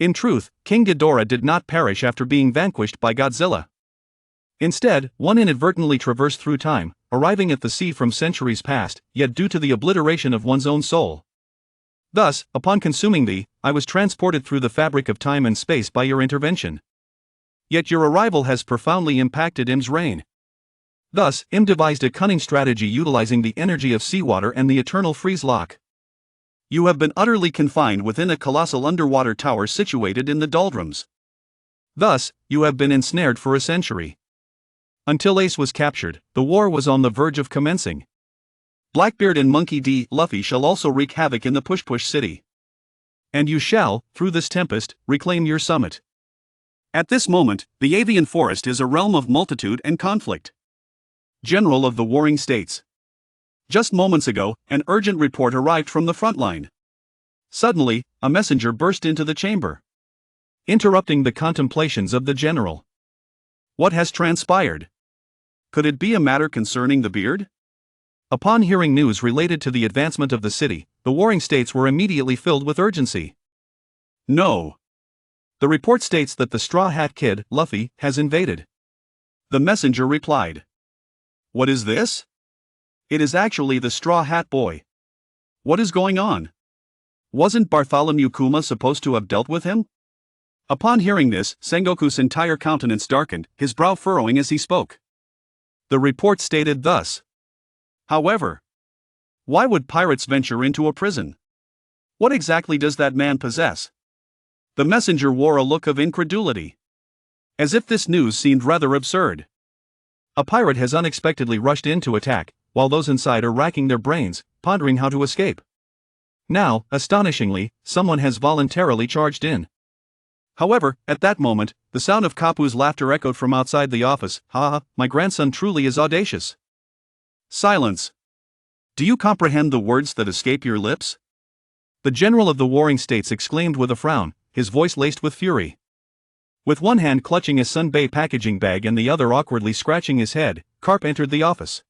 In truth, King Ghidorah did not perish after being vanquished by Godzilla. Instead, one inadvertently traversed through time, arriving at the sea from centuries past, yet due to the obliteration of one's own soul. Thus, upon consuming thee, I was transported through the fabric of time and space by your intervention. Yet your arrival has profoundly impacted Im's reign. Thus, Im devised a cunning strategy utilizing the energy of seawater and the eternal freeze lock. You have been utterly confined within a colossal underwater tower situated in the doldrums. Thus, you have been ensnared for a century. Until Ace was captured, the war was on the verge of commencing. Blackbeard and Monkey D. Luffy shall also wreak havoc in the Push City. And you shall, through this tempest, reclaim your summit. At this moment, the avian forest is a realm of multitude and conflict. General of the Warring States. Just moments ago, an urgent report arrived from the front line. Suddenly, a messenger burst into the chamber, interrupting the contemplations of the general. What has transpired? Could it be a matter concerning the beard? Upon hearing news related to the advancement of the city, the Warring States were immediately filled with urgency. No. The report states that the Straw Hat Kid, Luffy, has invaded. The messenger replied. What is this? It is actually the Straw Hat Boy. What is going on? Wasn't Bartholomew Kuma supposed to have dealt with him? Upon hearing this, Sengoku's entire countenance darkened, his brow furrowing as he spoke. The report stated thus. However, why would pirates venture into a prison? What exactly does that man possess? The messenger wore a look of incredulity, as if this news seemed rather absurd. A pirate has unexpectedly rushed in to attack, while those inside are racking their brains, pondering how to escape. Now, astonishingly, someone has voluntarily charged in. However, at that moment, the sound of Kapu's laughter echoed from outside the office. Ha ha, my grandson truly is audacious. Silence. Do you comprehend the words that escape your lips? The general of the Warring States exclaimed with a frown, his voice laced with fury. With one hand clutching a Sunbay packaging bag and the other awkwardly scratching his head, Carp entered the office.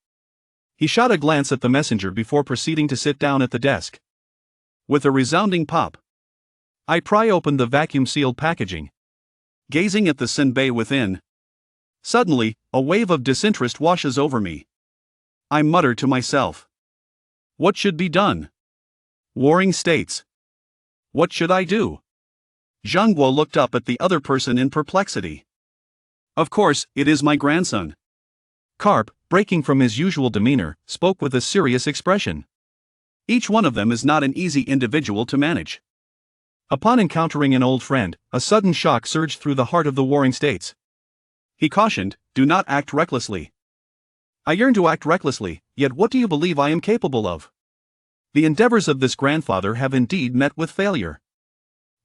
He shot a glance at the messenger before proceeding to sit down at the desk. With a resounding pop, I pry open the vacuum-sealed packaging, gazing at the Sunbay within. Suddenly, a wave of disinterest washes over me. I mutter to myself. What should be done? Warring States. What should I do? Zhang Guo looked up at the other person in perplexity. Of course, it is my grandson. Carp, breaking from his usual demeanor, spoke with a serious expression. Each one of them is not an easy individual to manage. Upon encountering an old friend, a sudden shock surged through the heart of the Warring States. He cautioned, do not act recklessly. I yearn to act recklessly, yet what do you believe I am capable of? The endeavors of this grandfather have indeed met with failure.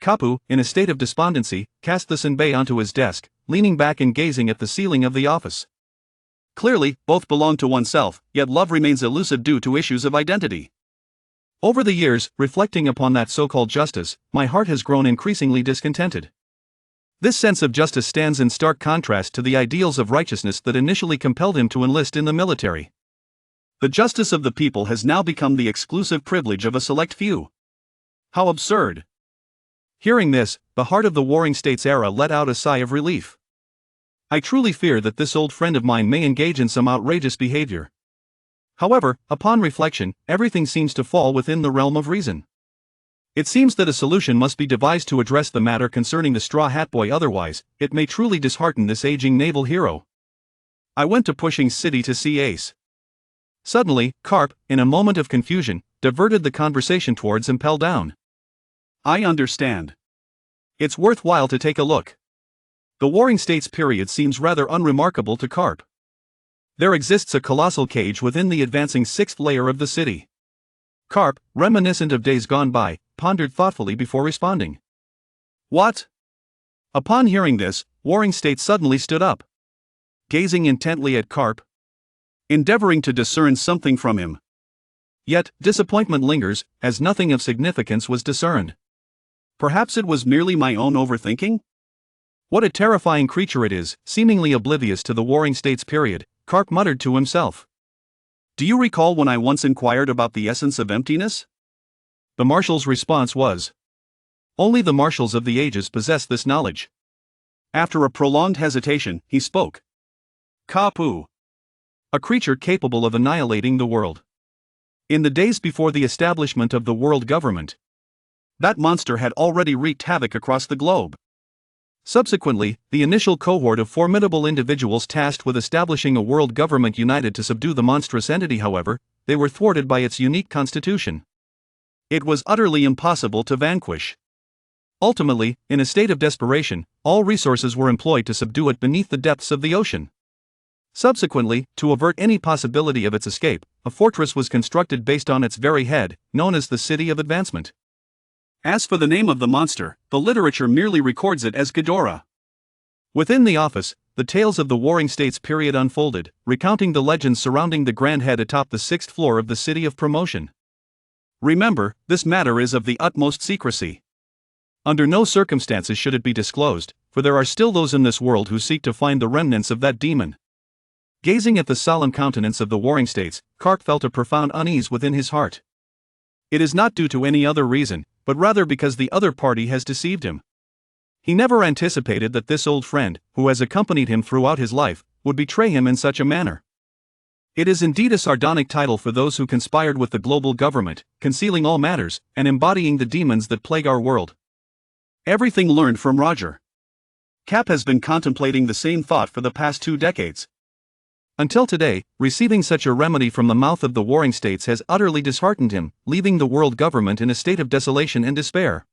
Kapu, in a state of despondency, cast the Sunbay onto his desk, leaning back and gazing at the ceiling of the office. Clearly, both belong to oneself, yet love remains elusive due to issues of identity. Over the years, reflecting upon that so-called justice, my heart has grown increasingly discontented. This sense of justice stands in stark contrast to the ideals of righteousness that initially compelled him to enlist in the military. The justice of the people has now become the exclusive privilege of a select few. How absurd! Hearing this, the heart of the Warring States era let out a sigh of relief. I truly fear that this old friend of mine may engage in some outrageous behavior. However, upon reflection, everything seems to fall within the realm of reason. It seems that a solution must be devised to address the matter concerning the Straw Hat Boy, otherwise, it may truly dishearten this aging naval hero. I went to Pushing City to see Ace. Suddenly, Carp, in a moment of confusion, diverted the conversation towards Impel Down. I understand. It's worthwhile to take a look. The Warring States period seems rather unremarkable to Carp. There exists a colossal cage within the advancing sixth layer of the city. Carp, reminiscent of days gone by, pondered thoughtfully before responding. What? Upon hearing this, Warring States suddenly stood up, gazing intently at Carp, endeavoring to discern something from him. Yet, disappointment lingers, as nothing of significance was discerned. Perhaps it was merely my own overthinking? What a terrifying creature it is, seemingly oblivious to the Warring States period, Carp muttered to himself. Do you recall when I once inquired about the essence of emptiness? The marshal's response was, Only the marshals of the ages possess this knowledge. After a prolonged hesitation, he spoke. Kapu. A creature capable of annihilating the world. In the days before the establishment of the world government, that monster had already wreaked havoc across the globe. Subsequently, the initial cohort of formidable individuals tasked with establishing a world government united to subdue the monstrous entity, however, they were thwarted by its unique constitution. It was utterly impossible to vanquish. Ultimately, in a state of desperation, all resources were employed to subdue it beneath the depths of the ocean. Subsequently, to avert any possibility of its escape, a fortress was constructed based on its very head, known as the City of Advancement. As for the name of the monster, the literature merely records it as Ghidorah. Within the office, the tales of the Warring States period unfolded, recounting the legends surrounding the grand head atop the 6th floor of the City of Promotion. Remember, this matter is of the utmost secrecy. Under no circumstances should it be disclosed, for there are still those in this world who seek to find the remnants of that demon. Gazing at the solemn countenance of the Warring States, Kark felt a profound unease within his heart. It is not due to any other reason, but rather because the other party has deceived him. He never anticipated that this old friend, who has accompanied him throughout his life, would betray him in such a manner. It is indeed a sardonic title for those who conspired with the global government, concealing all matters, and embodying the demons that plague our world. Everything learned from Roger. Cap has been contemplating the same thought for the past 2 decades. Until today, receiving such a remedy from the mouth of the Warring States has utterly disheartened him, leaving the world government in a state of desolation and despair.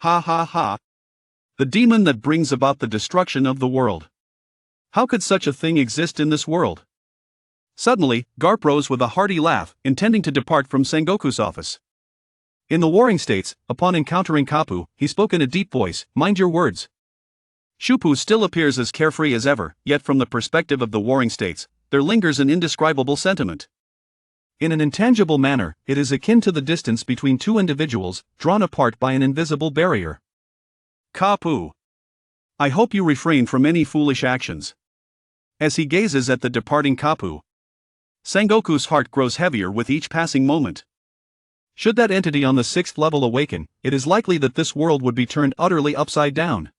Ha ha ha. The demon that brings about the destruction of the world. How could such a thing exist in this world? Suddenly, Garp rose with a hearty laugh, intending to depart from Sengoku's office. In the Warring States, upon encountering Kapu, he spoke in a deep voice, "Mind your words." Shupu still appears as carefree as ever, yet from the perspective of the Warring States, there lingers an indescribable sentiment. In an intangible manner, it is akin to the distance between two individuals, drawn apart by an invisible barrier. Kapu. I hope you refrain from any foolish actions. As he gazes at the departing Kapu, Sengoku's heart grows heavier with each passing moment. Should that entity on the 6th level awaken, it is likely that this world would be turned utterly upside down.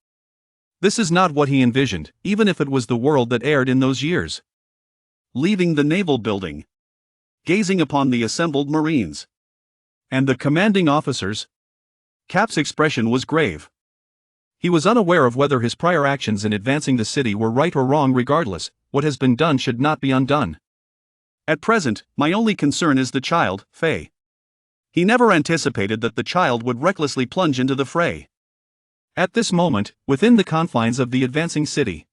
This is not what he envisioned, even if it was the world that erred in those years. Leaving the naval building, gazing upon the assembled Marines and the commanding officers, Cap's expression was grave. He was unaware of whether his prior actions in advancing the city were right or wrong. Regardless, what has been done should not be undone. At present, my only concern is the child, Faye. He never anticipated that the child would recklessly plunge into the fray. At this moment, within the confines of the advancing city,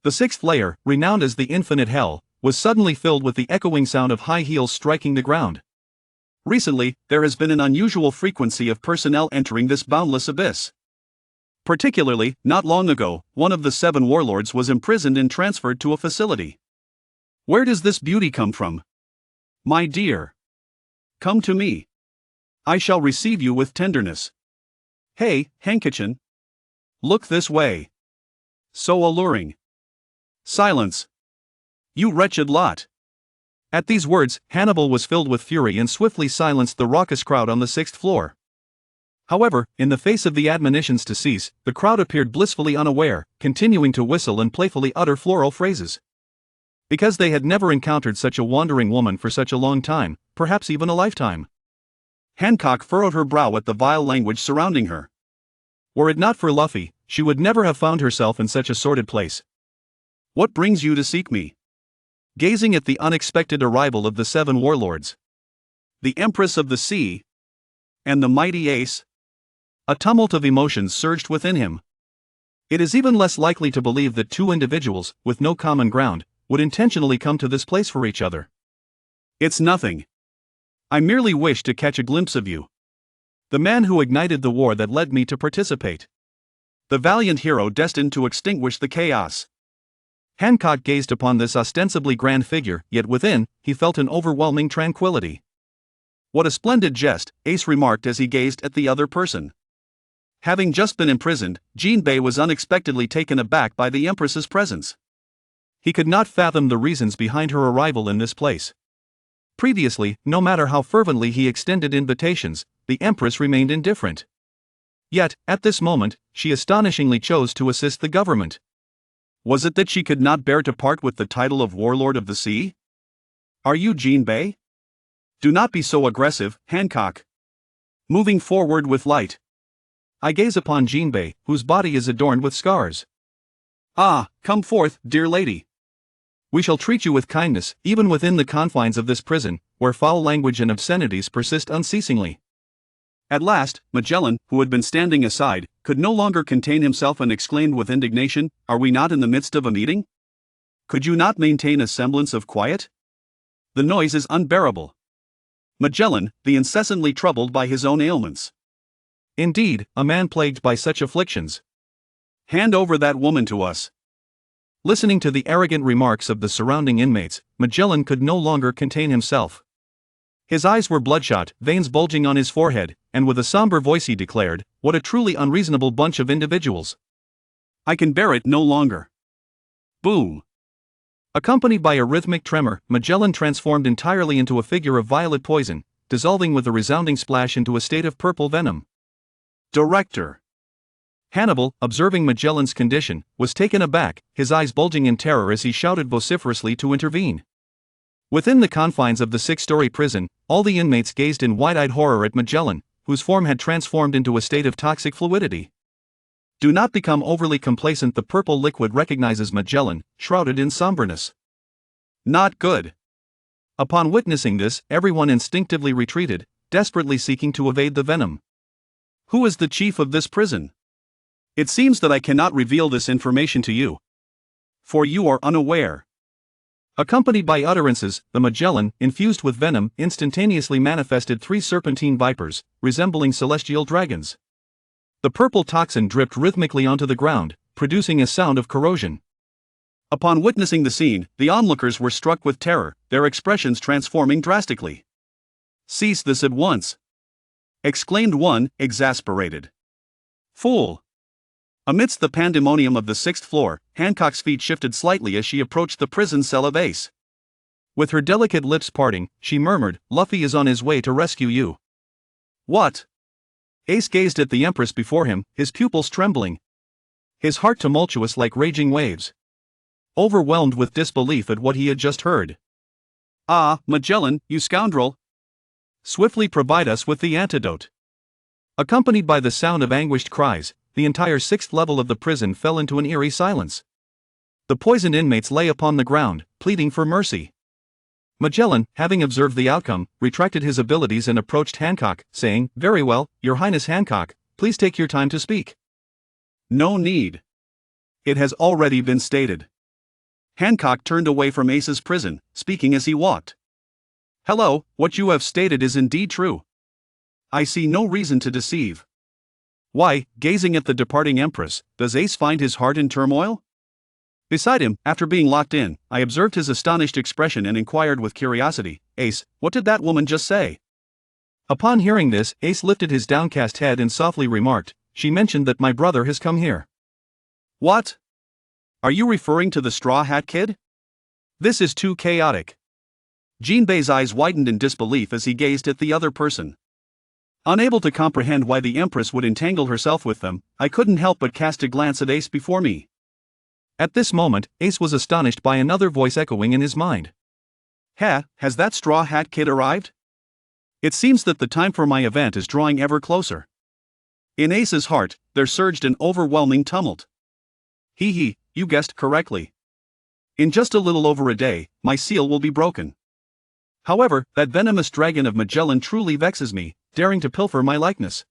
the 6th layer, renowned as the Infinite Hell, was suddenly filled with the echoing sound of high heels striking the ground. Recently, there has been an unusual frequency of personnel entering this boundless abyss. Particularly, not long ago, one of the 7 warlords was imprisoned and transferred to a facility. Where does this beauty come from? My dear, come to me. I shall receive you with tenderness. Hey, Hankichin. Look this way. So alluring. Silence. You wretched lot. At these words, Hannibal was filled with fury and swiftly silenced the raucous crowd on the 6th floor. However, in the face of the admonitions to cease, the crowd appeared blissfully unaware, continuing to whistle and playfully utter floral phrases. Because they had never encountered such a wandering woman for such a long time, perhaps even a lifetime. Hancock furrowed her brow at the vile language surrounding her. Were it not for Luffy, she would never have found herself in such a sordid place. What brings you to seek me? Gazing at the unexpected arrival of the 7 warlords, the Empress of the Sea, and the mighty Ace, a tumult of emotions surged within him. It is even less likely to believe that 2 individuals, with no common ground, would intentionally come to this place for each other. It's nothing. I merely wish to catch a glimpse of you. The man who ignited the war that led me to participate. The valiant hero destined to extinguish the chaos. Hancock gazed upon this ostensibly grand figure, yet within, he felt an overwhelming tranquility. What a splendid jest, Ace remarked as he gazed at the other person. Having just been imprisoned, Jinbei was unexpectedly taken aback by the Empress's presence. He could not fathom the reasons behind her arrival in this place. Previously, no matter how fervently he extended invitations, the Empress remained indifferent. Yet, at this moment, she astonishingly chose to assist the government. Was it that she could not bear to part with the title of Warlord of the Sea? Are you Jinbei? Do not be so aggressive, Hancock. Moving forward with light. I gaze upon Jinbei, whose body is adorned with scars. Ah, come forth, dear lady. We shall treat you with kindness, even within the confines of this prison, where foul language and obscenities persist unceasingly. At last, Magellan, who had been standing aside, could no longer contain himself and exclaimed with indignation, "Are we not in the midst of a meeting? Could you not maintain a semblance of quiet? The noise is unbearable." Magellan, the incessantly troubled by his own ailments. Indeed, a man plagued by such afflictions. Hand over that woman to us. Listening to the arrogant remarks of the surrounding inmates, Magellan could no longer contain himself. His eyes were bloodshot, veins bulging on his forehead, and with a somber voice he declared, "What a truly unreasonable bunch of individuals. I can bear it no longer." Boom! Accompanied by a rhythmic tremor, Magellan transformed entirely into a figure of violet poison, dissolving with a resounding splash into a state of purple venom. Director Hannibal, observing Magellan's condition, was taken aback, his eyes bulging in terror as he shouted vociferously to intervene. Within the confines of the six-story prison, all the inmates gazed in wide-eyed horror at Magellan, whose form had transformed into a state of toxic fluidity. Do not become overly complacent. The purple liquid recognizes Magellan, shrouded in somberness. Not good. Upon witnessing this, everyone instinctively retreated, desperately seeking to evade the venom. Who is the chief of this prison? It seems that I cannot reveal this information to you, for you are unaware. Accompanied by utterances, the Magellan, infused with venom, instantaneously manifested 3 serpentine vipers, resembling celestial dragons. The purple toxin dripped rhythmically onto the ground, producing a sound of corrosion. Upon witnessing the scene, the onlookers were struck with terror, their expressions transforming drastically. "Cease this at once!" exclaimed one, exasperated. "Fool!" Amidst the pandemonium of the 6th floor, Hancock's feet shifted slightly as she approached the prison cell of Ace. With her delicate lips parting, she murmured, "Luffy is on his way to rescue you." What? Ace gazed at the Empress before him, his pupils trembling, his heart tumultuous like raging waves. Overwhelmed with disbelief at what he had just heard. "Ah, Magellan, you scoundrel! Swiftly provide us with the antidote." Accompanied by the sound of anguished cries, the entire 6th level of the prison fell into an eerie silence. The poisoned inmates lay upon the ground, pleading for mercy. Magellan, having observed the outcome, retracted his abilities and approached Hancock, saying, "Very well, Your Highness Hancock, please take your time to speak." "No need. It has already been stated." Hancock turned away from Ace's prison, speaking as he walked. "Hello, what you have stated is indeed true. I see no reason to deceive. Why, gazing at the departing Empress, does Ace find his heart in turmoil?" Beside him, after being locked in, I observed his astonished expression and inquired with curiosity, "Ace, what did that woman just say?" Upon hearing this, Ace lifted his downcast head and softly remarked, "She mentioned that my brother has come here." "What? Are you referring to the Straw Hat Kid? This is too chaotic." Jinbei's eyes widened in disbelief as he gazed at the other person. Unable to comprehend why the Empress would entangle herself with them, I couldn't help but cast a glance at Ace before me. At this moment, Ace was astonished by another voice echoing in his mind. Has that Straw Hat Kid arrived? It seems that the time for my event is drawing ever closer." In Ace's heart, there surged an overwhelming tumult. You guessed correctly. In just a little over a day, my seal will be broken. However, that venomous dragon of Magellan truly vexes me, daring to pilfer my likeness.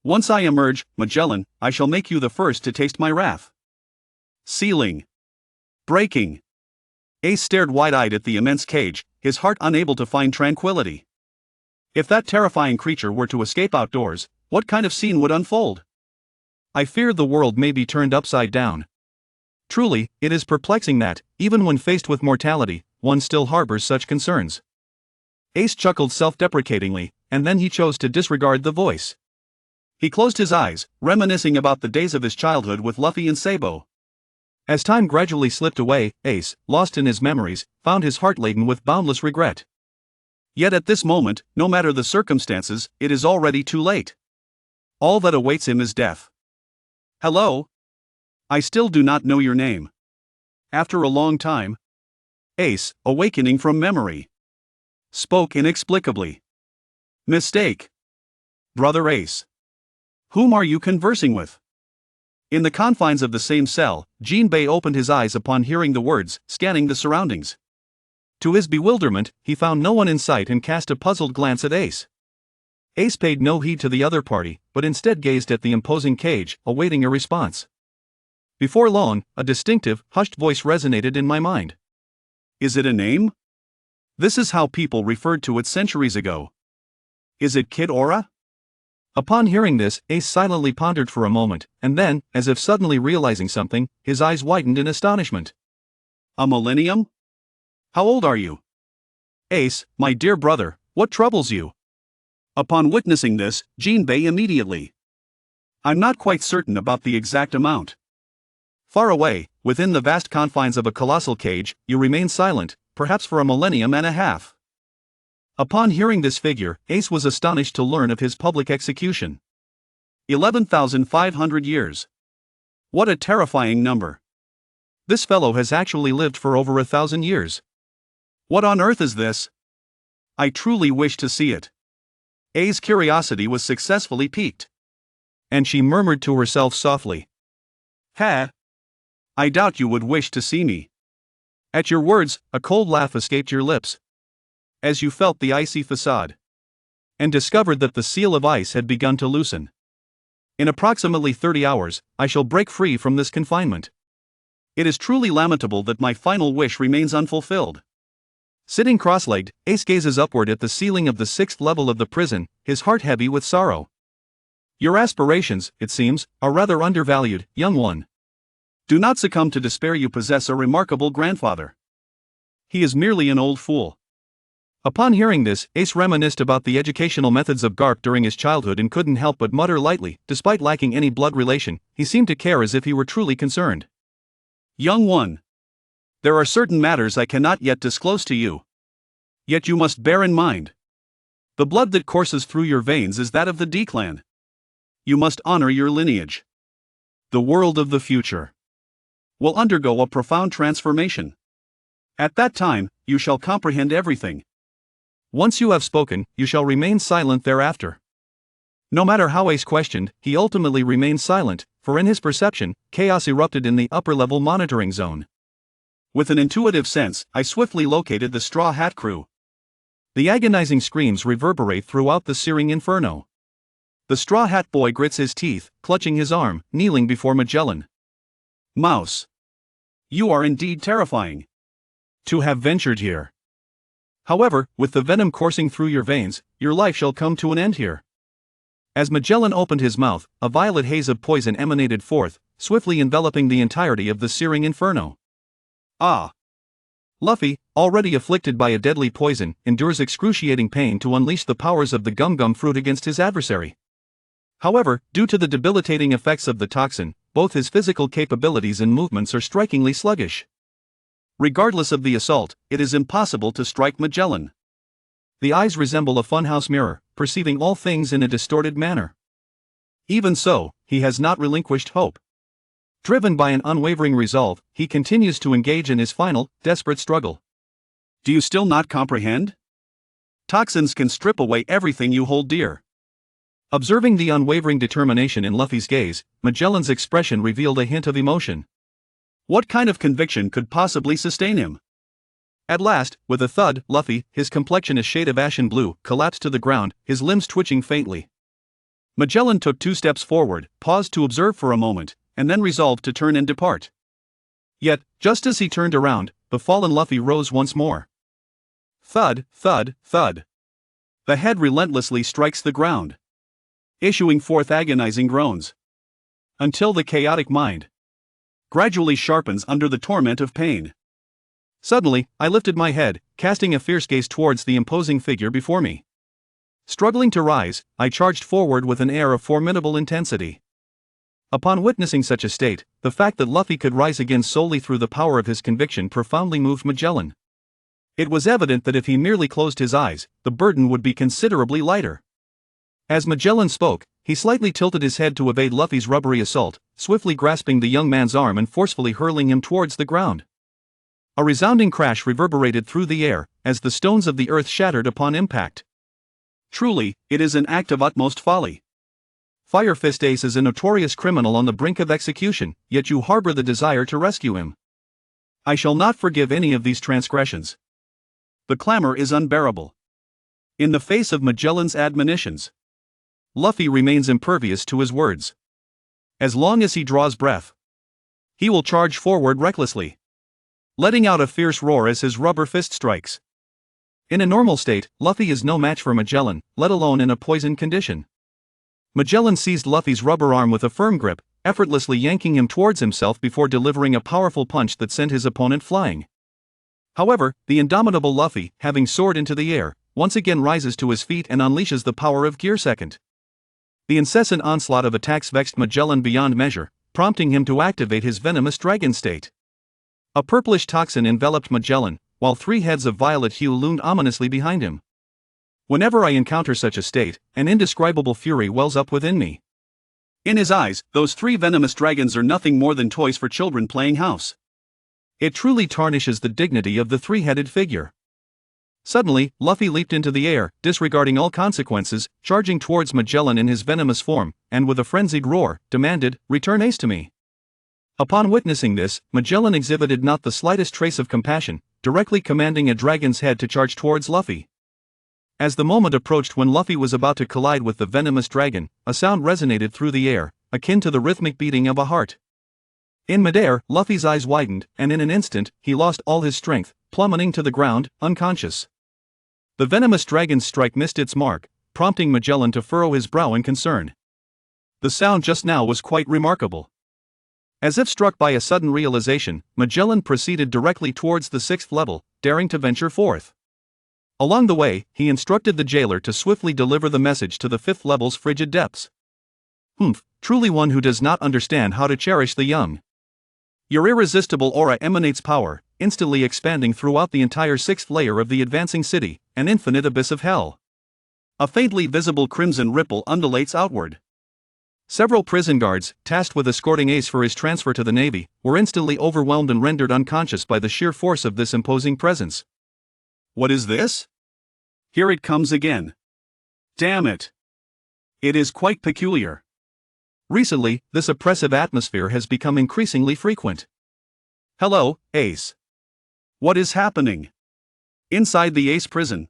Once I emerge, Magellan, I shall make you the first to taste my wrath. Sealing. Breaking. Ace stared wide-eyed at the immense cage, his heart unable to find tranquility. If that terrifying creature were to escape outdoors, what kind of scene would unfold? I fear the world may be turned upside down. Truly, it is perplexing that, even when faced with mortality, one still harbors such concerns. Ace chuckled self-deprecatingly, and then he chose to disregard the voice. He closed his eyes, reminiscing about the days of his childhood with Luffy and Sabo. As time gradually slipped away, Ace, lost in his memories, found his heart laden with boundless regret. Yet at this moment, no matter the circumstances, it is already too late. All that awaits him is death. Hello? I still do not know your name. After a long time, Ace, awakening from memory, spoke inexplicably. Mistake. Brother Ace. Whom are you conversing with? In the confines of the same cell, Jinbei opened his eyes upon hearing the words, scanning the surroundings. To his bewilderment, he found no one in sight and cast a puzzled glance at Ace. Ace paid no heed to the other party, but instead gazed at the imposing cage, awaiting a response. Before long, a distinctive, hushed voice resonated in my mind. Is it a name? This is how people referred to it centuries ago. Is it Kid Aura? Upon hearing this, Ace silently pondered for a moment, and then, as if suddenly realizing something, his eyes widened in astonishment. A millennium? How old are you? Ace, my dear brother, what troubles you? Upon witnessing this, Jinbei immediately. I'm not quite certain about the exact amount. Far away, within the vast confines of a colossal cage, you remain silent, perhaps for a millennium and a half. Upon hearing this figure, Ace was astonished to learn of his public execution. 11,500 years. What a terrifying number. This fellow has actually lived for over 1,000 years. What on earth is this? I truly wish to see it. Ace's curiosity was successfully piqued. And she murmured to herself softly. Ha! I doubt you would wish to see me. At your words, a cold laugh escaped your lips. As you felt the icy facade. And discovered that the seal of ice had begun to loosen. In approximately 30 hours, I shall break free from this confinement. It is truly lamentable that my final wish remains unfulfilled. Sitting cross-legged, Ace gazes upward at the ceiling of the 6th level of the prison, his heart heavy with sorrow. Your aspirations, it seems, are rather undervalued, young one. Do not succumb to despair. You possess a remarkable grandfather. He is merely an old fool. Upon hearing this, Ace reminisced about the educational methods of Garp during his childhood and couldn't help but mutter lightly. Despite lacking any blood relation, he seemed to care as if he were truly concerned. Young one. There are certain matters I cannot yet disclose to you. Yet you must bear in mind. The blood that courses through your veins is that of the D clan. You must honor your lineage. The world of the future will undergo a profound transformation. At that time, you shall comprehend everything. Once you have spoken, you shall remain silent thereafter. No matter how Ace questioned, he ultimately remained silent, for in his perception, chaos erupted in the upper-level monitoring zone. With an intuitive sense, I swiftly located the Straw Hat crew. The agonizing screams reverberate throughout the searing inferno. The Straw Hat boy grits his teeth, clutching his arm, kneeling before Magellan. Mouse. You are indeed terrifying. To have ventured here. However, with the venom coursing through your veins, your life shall come to an end here. As Magellan opened his mouth, a violet haze of poison emanated forth, swiftly enveloping the entirety of the searing inferno. Ah! Luffy, already afflicted by a deadly poison, endures excruciating pain to unleash the powers of the gum-gum fruit against his adversary. However, due to the debilitating effects of the toxin, both his physical capabilities and movements are strikingly sluggish. Regardless of the assault, it is impossible to strike Magellan. The eyes resemble a funhouse mirror, perceiving all things in a distorted manner. Even so, he has not relinquished hope. Driven by an unwavering resolve, he continues to engage in his final, desperate struggle. Do you still not comprehend? Toxins can strip away everything you hold dear. Observing the unwavering determination in Luffy's gaze, Magellan's expression revealed a hint of emotion. What kind of conviction could possibly sustain him? At last, with a thud, Luffy, his complexion a shade of ashen blue, collapsed to the ground, his limbs twitching faintly. Magellan took 2 steps forward, paused to observe for a moment, and then resolved to turn and depart. Yet, just as he turned around, the fallen Luffy rose once more. Thud, thud, thud. The head relentlessly strikes the ground, issuing forth agonizing groans. Until the chaotic mind gradually sharpens under the torment of pain. Suddenly, I lifted my head, casting a fierce gaze towards the imposing figure before me. Struggling to rise, I charged forward with an air of formidable intensity. Upon witnessing such a state, the fact that Luffy could rise again solely through the power of his conviction profoundly moved Magellan. It was evident that if he merely closed his eyes, the burden would be considerably lighter. As Magellan spoke, He slightly tilted his head to evade Luffy's rubbery assault, swiftly grasping the young man's arm and forcefully hurling him towards the ground. A resounding crash reverberated through the air, as the stones of the earth shattered upon impact. Truly, it is an act of utmost folly. Fire Fist Ace is a notorious criminal on the brink of execution, yet you harbor the desire to rescue him. I shall not forgive any of these transgressions. The clamor is unbearable. In the face of Magellan's admonitions, Luffy remains impervious to his words. As long as he draws breath, he will charge forward recklessly, letting out a fierce roar as his rubber fist strikes. In a normal state, Luffy is no match for Magellan, let alone in a poisoned condition. Magellan seized Luffy's rubber arm with a firm grip, effortlessly yanking him towards himself before delivering a powerful punch that sent his opponent flying. However, the indomitable Luffy, having soared into the air, once again rises to his feet and unleashes the power of Gear Second. The incessant onslaught of attacks vexed Magellan beyond measure, prompting him to activate his venomous dragon state. A purplish toxin enveloped Magellan, while three heads of violet hue loomed ominously behind him. Whenever I encounter such a state, an indescribable fury wells up within me. In his eyes, those three venomous dragons are nothing more than toys for children playing house. It truly tarnishes the dignity of the three-headed figure. Suddenly, Luffy leaped into the air, disregarding all consequences, charging towards Magellan in his venomous form, and with a frenzied roar, demanded, "Return Ace to me." Upon witnessing this, Magellan exhibited not the slightest trace of compassion, directly commanding a dragon's head to charge towards Luffy. As the moment approached when Luffy was about to collide with the venomous dragon, a sound resonated through the air, akin to the rhythmic beating of a heart. In midair, Luffy's eyes widened, and in an instant, he lost all his strength, plummeting to the ground, unconscious. The venomous dragon's strike missed its mark, prompting Magellan to furrow his brow in concern. The sound just now was quite remarkable. As if struck by a sudden realization, Magellan proceeded directly towards the 6th level, daring to venture forth. Along the way, he instructed the jailer to swiftly deliver the message to the 5th level's frigid depths. Truly one who does not understand how to cherish the young. Your irresistible aura emanates power, instantly expanding throughout the entire 6th layer of the advancing city, an infinite abyss of hell. A faintly visible crimson ripple undulates outward. Several prison guards, tasked with escorting Ace for his transfer to the Navy, were instantly overwhelmed and rendered unconscious by the sheer force of this imposing presence. What is this? Here it comes again. Damn it. It is quite peculiar. Recently, this oppressive atmosphere has become increasingly frequent. Hello, Ace. What is happening? Inside the Ace prison,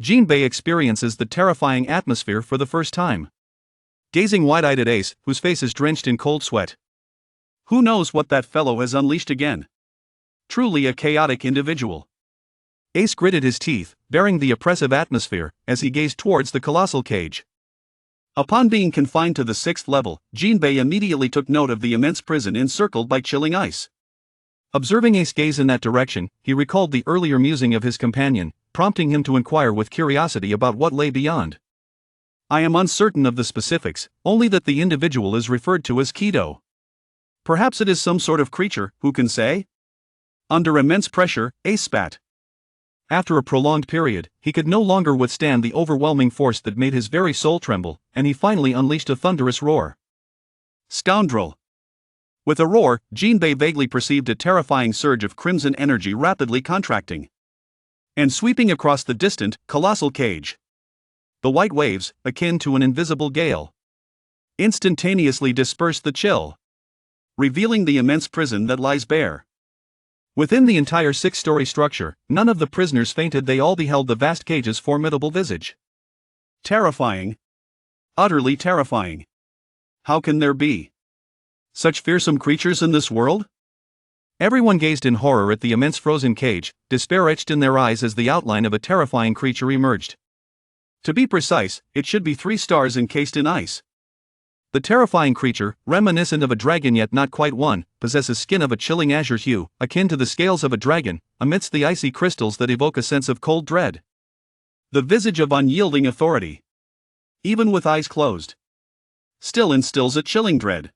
Jinbei experiences the terrifying atmosphere for the first time. Gazing wide-eyed at Ace, whose face is drenched in cold sweat. Who knows what that fellow has unleashed again? Truly a chaotic individual. Ace gritted his teeth, bearing the oppressive atmosphere, as he gazed towards the colossal cage. Upon being confined to the 6th level, Jinbei immediately took note of the immense prison encircled by chilling ice. Observing Ace gaze in that direction, he recalled the earlier musing of his companion, prompting him to inquire with curiosity about what lay beyond. I am uncertain of the specifics, only that the individual is referred to as Kido. Perhaps it is some sort of creature, who can say? Under immense pressure, Ace spat. After a prolonged period, he could no longer withstand the overwhelming force that made his very soul tremble, and he finally unleashed a thunderous roar. Scoundrel! With a roar, Jinbei vaguely perceived a terrifying surge of crimson energy rapidly contracting and sweeping across the distant, colossal cage. The white waves, akin to an invisible gale, instantaneously dispersed the chill, revealing the immense prison that lies bare. Within the entire 6-story structure, none of the prisoners fainted, they all beheld the vast cage's formidable visage. Terrifying. Utterly terrifying. How can there be such fearsome creatures in this world? Everyone gazed in horror at the immense frozen cage, despair etched in their eyes as the outline of a terrifying creature emerged. To be precise, it should be 3 stars encased in ice. The terrifying creature, reminiscent of a dragon yet not quite one, possesses skin of a chilling azure hue, akin to the scales of a dragon, amidst the icy crystals that evoke a sense of cold dread. The visage of unyielding authority, even with eyes closed, still instills a chilling dread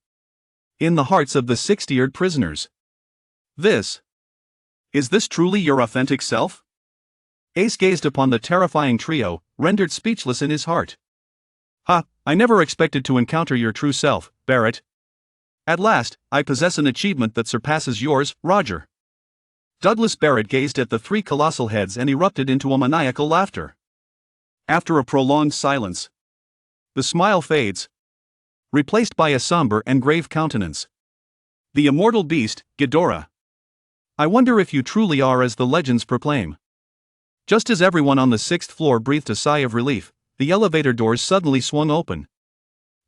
in the hearts of the 6-tiered prisoners. Is this truly your authentic self? Ace gazed upon the terrifying trio, rendered speechless in his heart. I I never expected to encounter your true self, Barrett. At last, I possess an achievement that surpasses yours, Roger. Douglas Barrett gazed at the three colossal heads and erupted into a maniacal laughter. After a prolonged silence, the smile fades, replaced by a somber and grave countenance. The immortal beast, Ghidorah. I wonder if you truly are as the legends proclaim. Just as everyone on the 6th floor breathed a sigh of relief, the elevator doors suddenly swung open.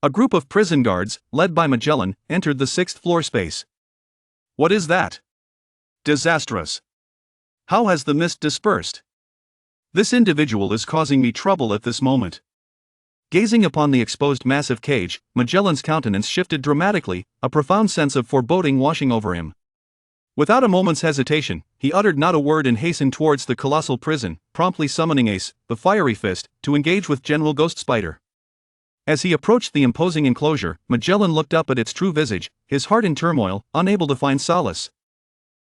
A group of prison guards, led by Magellan, entered the 6th floor space. What is that? Disastrous. How has the mist dispersed? This individual is causing me trouble at this moment. Gazing upon the exposed massive cage, Magellan's countenance shifted dramatically, a profound sense of foreboding washing over him. Without a moment's hesitation, he uttered not a word and hastened towards the colossal prison, promptly summoning Ace, the fiery fist, to engage with General Ghost Spider. As he approached the imposing enclosure, Magellan looked up at its true visage, his heart in turmoil, unable to find solace.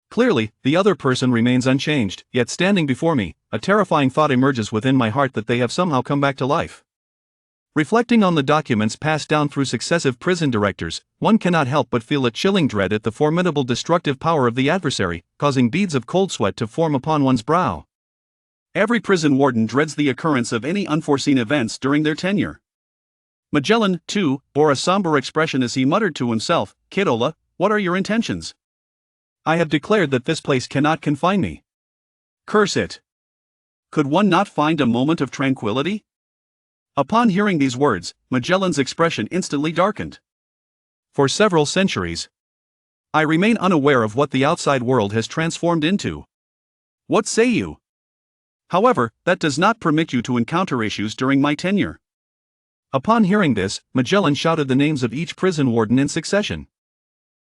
Clearly, the other person remains unchanged, yet standing before me, a terrifying thought emerges within my heart that they have somehow come back to life. Reflecting on the documents passed down through successive prison directors, one cannot help but feel a chilling dread at the formidable destructive power of the adversary, causing beads of cold sweat to form upon one's brow. Every prison warden dreads the occurrence of any unforeseen events during their tenure. Magellan, too, bore a somber expression as he muttered to himself, "Ghidorah, what are your intentions? I have declared that this place cannot confine me. Curse it! Could one not find a moment of tranquility?" Upon hearing these words, Magellan's expression instantly darkened. For several centuries, I remain unaware of what the outside world has transformed into. What say you? However, that does not permit you to encounter issues during my tenure. Upon hearing this, Magellan shouted the names of each prison warden in succession.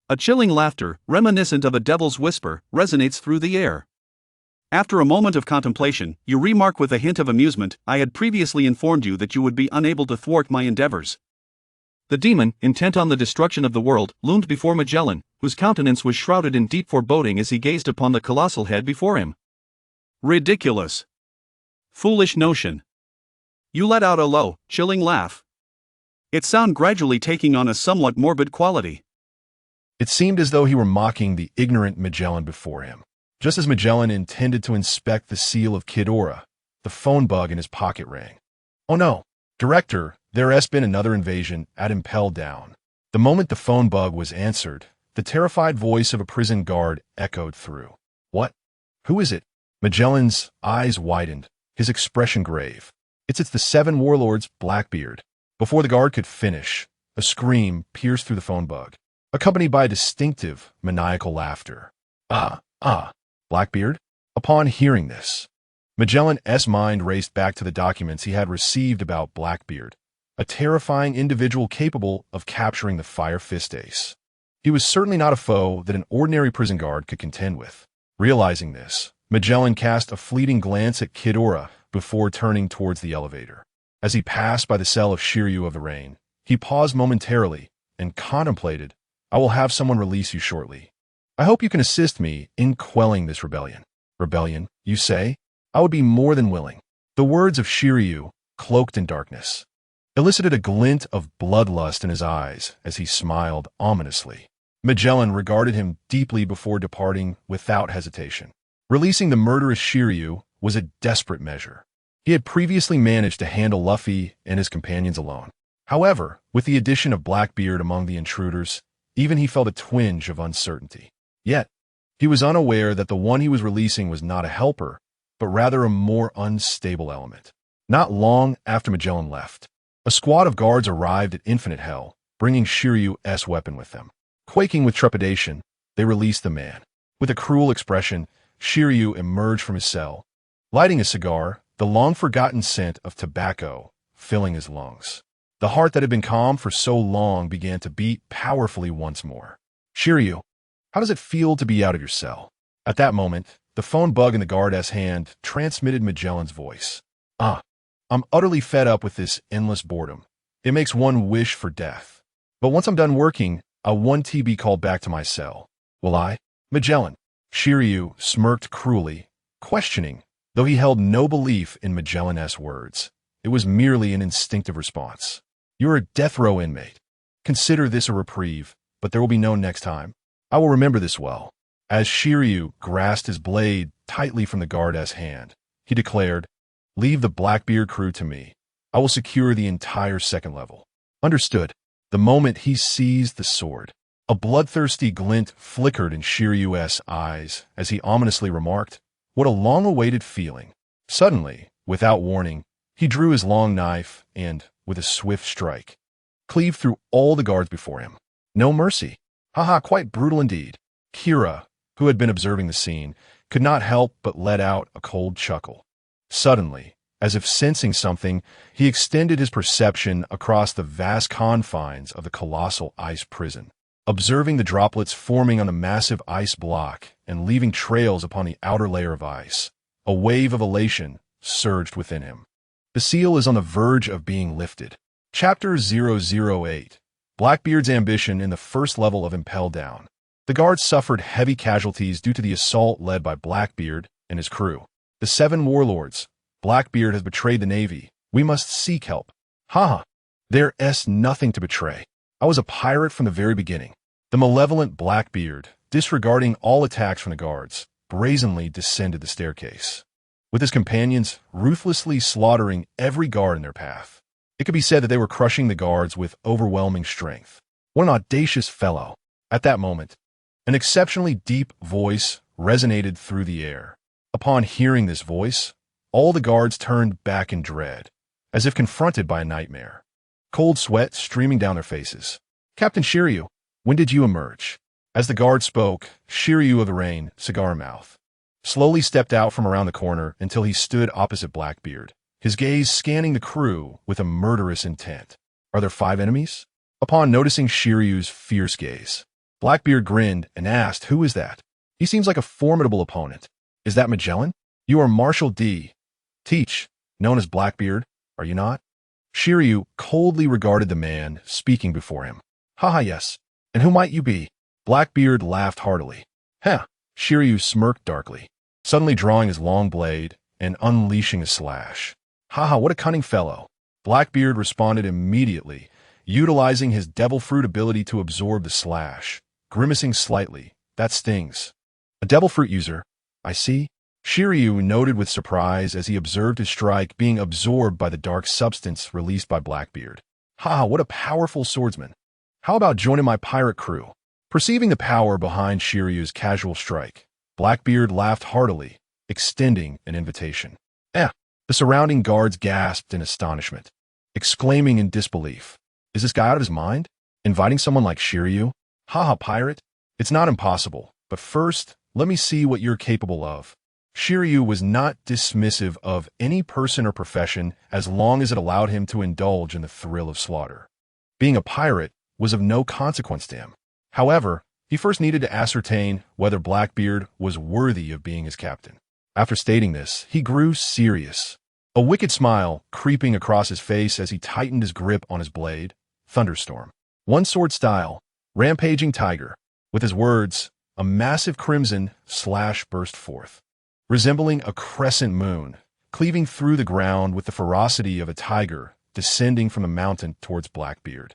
A chilling laughter, reminiscent of a devil's whisper, resonates through the air. After a moment of contemplation, you remark with a hint of amusement, "I had previously informed you that you would be unable to thwart my endeavors." The demon, intent on the destruction of the world, loomed before Magellan, whose countenance was shrouded in deep foreboding as he gazed upon the colossal head before him. Ridiculous. Foolish notion. You let out a low, chilling laugh. Its sound gradually taking on a somewhat morbid quality. It seemed as though he were mocking the ignorant Magellan before him. Just as Magellan intended to inspect the seal of Ghidorah, the phone bug in his pocket rang. "Oh no, Director, there has been another invasion at Impel Down." The moment the phone bug was answered, the terrified voice of a prison guard echoed through. "What? Who is it?" Magellan's eyes widened, his expression grave. It's the 7 warlords, Blackbeard." Before the guard could finish, a scream pierced through the phone bug, accompanied by a distinctive, maniacal laughter. Blackbeard? Upon hearing this, Magellan's mind raced back to the documents he had received about Blackbeard, a terrifying individual capable of capturing the Fire Fist Ace. He was certainly not a foe that an ordinary prison guard could contend with. Realizing this, Magellan cast a fleeting glance at Ghidorah before turning towards the elevator. As he passed by the cell of Shiryu of the Rain, he paused momentarily and contemplated, "I will have someone release you shortly. I hope you can assist me in quelling this rebellion." "Rebellion, you say? I would be more than willing." The words of Shiryu, cloaked in darkness, elicited a glint of bloodlust in his eyes as he smiled ominously. Magellan regarded him deeply before departing without hesitation. Releasing the murderous Shiryu was a desperate measure. He had previously managed to handle Luffy and his companions alone. However, with the addition of Blackbeard among the intruders, even he felt a twinge of uncertainty. Yet, he was unaware that the one he was releasing was not a helper, but rather a more unstable element. Not long after Magellan left, a squad of guards arrived at Infinite Hell, bringing Shiryu's weapon with them. Quaking with trepidation, they released the man. With a cruel expression, Shiryu emerged from his cell, lighting a cigar, the long-forgotten scent of tobacco filling his lungs. The heart that had been calm for so long began to beat powerfully once more. "Shiryu, how does it feel to be out of your cell?" At that moment, the phone bug in the guard's hand transmitted Magellan's voice. I'm utterly fed up with this endless boredom. It makes one wish for death. But once I'm done working, I want to be called back to my cell. Will I?" "Magellan." Shiryu smirked cruelly, questioning, though he held no belief in Magellan's words. It was merely an instinctive response. You're a death row inmate. Consider this a reprieve, but there will be no next time. I will remember this well. As Shiryu grasped his blade tightly from the guard's hand, he declared, "Leave the Blackbeard crew to me. I will secure the entire second level." Understood. The moment he seized the sword, a bloodthirsty glint flickered in Shiryu's eyes as he ominously remarked, "What a long-awaited feeling." Suddenly, without warning, he drew his long knife and, with a swift strike, cleaved through all the guards before him. No mercy. Haha, quite brutal indeed. Kira, who had been observing the scene, could not help but let out a cold chuckle. Suddenly, as if sensing something, he extended his perception across the vast confines of the colossal ice prison, observing the droplets forming on the massive ice block and leaving trails upon the outer layer of ice. A wave of elation surged within him. The seal is on the verge of being lifted. Chapter 008. Blackbeard's ambition in the first level of Impel Down. The guards suffered heavy casualties due to the assault led by Blackbeard and his crew. The 7 warlords. Blackbeard has betrayed the Navy. We must seek help. Haha. There's nothing to betray. I was a pirate from the very beginning. The malevolent Blackbeard, disregarding all attacks from the guards, brazenly descended the staircase, with his companions ruthlessly slaughtering every guard in their path. It could be said that they were crushing the guards with overwhelming strength. What an audacious fellow. At that moment, an exceptionally deep voice resonated through the air. Upon hearing this voice, all the guards turned back in dread, as if confronted by a nightmare. Cold sweat streaming down their faces. "Captain Shiryu, when did you emerge?" As the guard spoke, Shiryu of the Rain, cigar mouth, slowly stepped out from around the corner until he stood opposite Blackbeard, his gaze scanning the crew with a murderous intent. "Are there 5 enemies?" Upon noticing Shiryu's fierce gaze, Blackbeard grinned and asked, "Who is that? He seems like a formidable opponent. Is that Magellan? You are Marshal D. Teach, known as Blackbeard, are you not?" Shiryu coldly regarded the man speaking before him. "Haha, yes. And who might you be?" Blackbeard laughed heartily. "Heh." Shiryu smirked darkly, suddenly drawing his long blade and unleashing a slash. "Haha, what a cunning fellow." Blackbeard responded immediately, utilizing his devil fruit ability to absorb the slash, grimacing slightly. "That stings." "A devil fruit user, I see." Shiryu noted with surprise as he observed his strike being absorbed by the dark substance released by Blackbeard. "Ha, what a powerful swordsman. How about joining my pirate crew?" Perceiving the power behind Shiryu's casual strike, Blackbeard laughed heartily, extending an invitation. The surrounding guards gasped in astonishment, exclaiming in disbelief, "Is this guy out of his mind? Inviting someone like Shiryu? Haha, pirate. It's not impossible, but first, let me see what you're capable of." Shiryu was not dismissive of any person or profession as long as it allowed him to indulge in the thrill of slaughter. Being a pirate was of no consequence to him. However, he first needed to ascertain whether Blackbeard was worthy of being his captain. After stating this, he grew serious, a wicked smile creeping across his face as he tightened his grip on his blade. Thunderstorm. One sword style, rampaging tiger. With his words, a massive crimson slash burst forth, resembling a crescent moon, cleaving through the ground with the ferocity of a tiger descending from the mountain towards Blackbeard.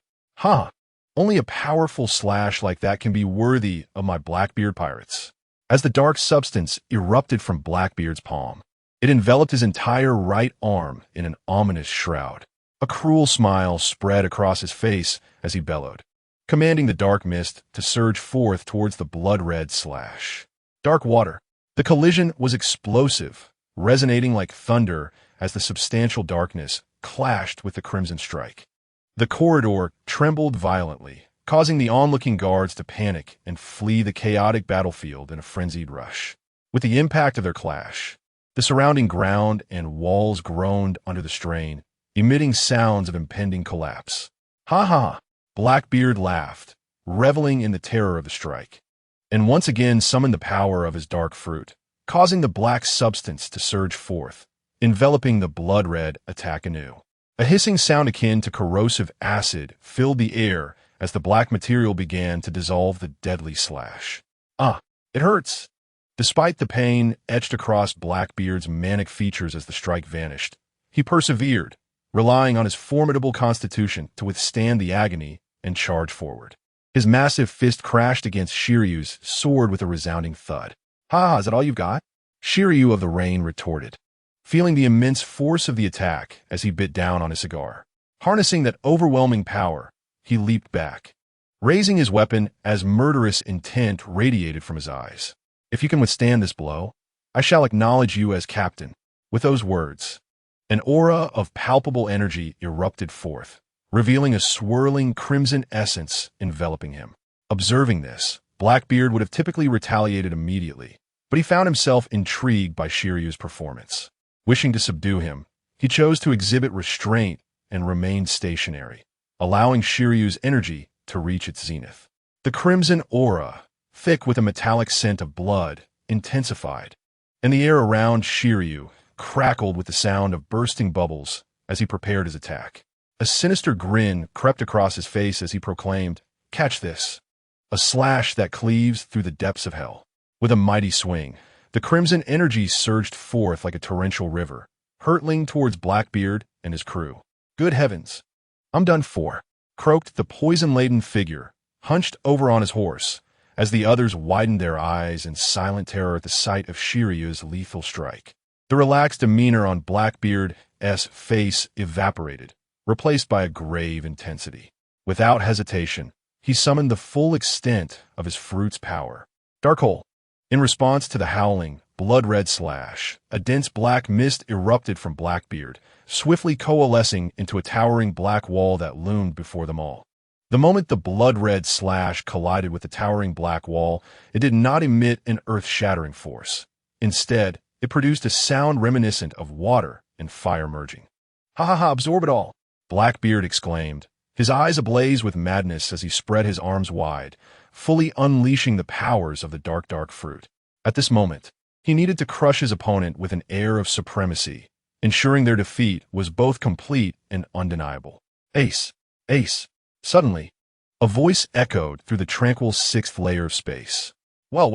Only a powerful slash like that can be worthy of my Blackbeard pirates. As the dark substance erupted from Blackbeard's palm, it enveloped his entire right arm in an ominous shroud. A cruel smile spread across his face as he bellowed, commanding the dark mist to surge forth towards the blood-red slash. Dark water. The collision was explosive, resonating like thunder as the substantial darkness clashed with the crimson strike. The corridor trembled violently, causing the onlooking guards to panic and flee the chaotic battlefield in a frenzied rush. With the impact of their clash, the surrounding ground and walls groaned under the strain, emitting sounds of impending collapse. Blackbeard laughed, reveling in the terror of the strike, and once again summoned the power of his dark fruit, causing the black substance to surge forth, enveloping the blood-red attack anew. A hissing sound akin to corrosive acid filled the air as the black material began to dissolve the deadly slash. It hurts. Despite the pain etched across Blackbeard's manic features as the strike vanished, he persevered, relying on his formidable constitution to withstand the agony and charge forward. His massive fist crashed against Shiryu's sword with a resounding thud. "Ha, is that all you've got?" Shiryu of the Rain retorted, feeling the immense force of the attack as he bit down on his cigar. Harnessing that overwhelming power, he leaped back, raising his weapon as murderous intent radiated from his eyes. "If you can withstand this blow, I shall acknowledge you as captain." With those words, an aura of palpable energy erupted forth, revealing a swirling crimson essence enveloping him. Observing this, Blackbeard would have typically retaliated immediately, but he found himself intrigued by Shiryu's performance. Wishing to subdue him, he chose to exhibit restraint and remained stationary, allowing Shiryu's energy to reach its zenith. The crimson aura, thick with a metallic scent of blood, intensified, and the air around Shiryu crackled with the sound of bursting bubbles as he prepared his attack. A sinister grin crept across his face as he proclaimed, "Catch this!" A slash that cleaves through the depths of hell. With a mighty swing, the crimson energy surged forth like a torrential river, hurtling towards Blackbeard and his crew. "Good heavens! I'm done for," croaked the poison-laden figure, hunched over on his horse, as the others widened their eyes in silent terror at the sight of Shiryu's lethal strike. The relaxed demeanor on Blackbeard's face evaporated, replaced by a grave intensity. Without hesitation, he summoned the full extent of his fruit's power. Dark Hole. In response to the howling, blood-red slash, a dense black mist erupted from Blackbeard, swiftly coalescing into a towering black wall that loomed before them all. The moment the blood-red slash collided with the towering black wall, it did not emit an earth-shattering force. Instead, it produced a sound reminiscent of water and fire merging. "Ha ha ha, absorb it all!" Blackbeard exclaimed, his eyes ablaze with madness as he spread his arms wide, fully unleashing the powers of the dark fruit. At this moment, he needed to crush his opponent with an air of supremacy, ensuring their defeat was both complete and undeniable. "Ace! Ace!" Suddenly, a voice echoed through the tranquil sixth layer of space. Well,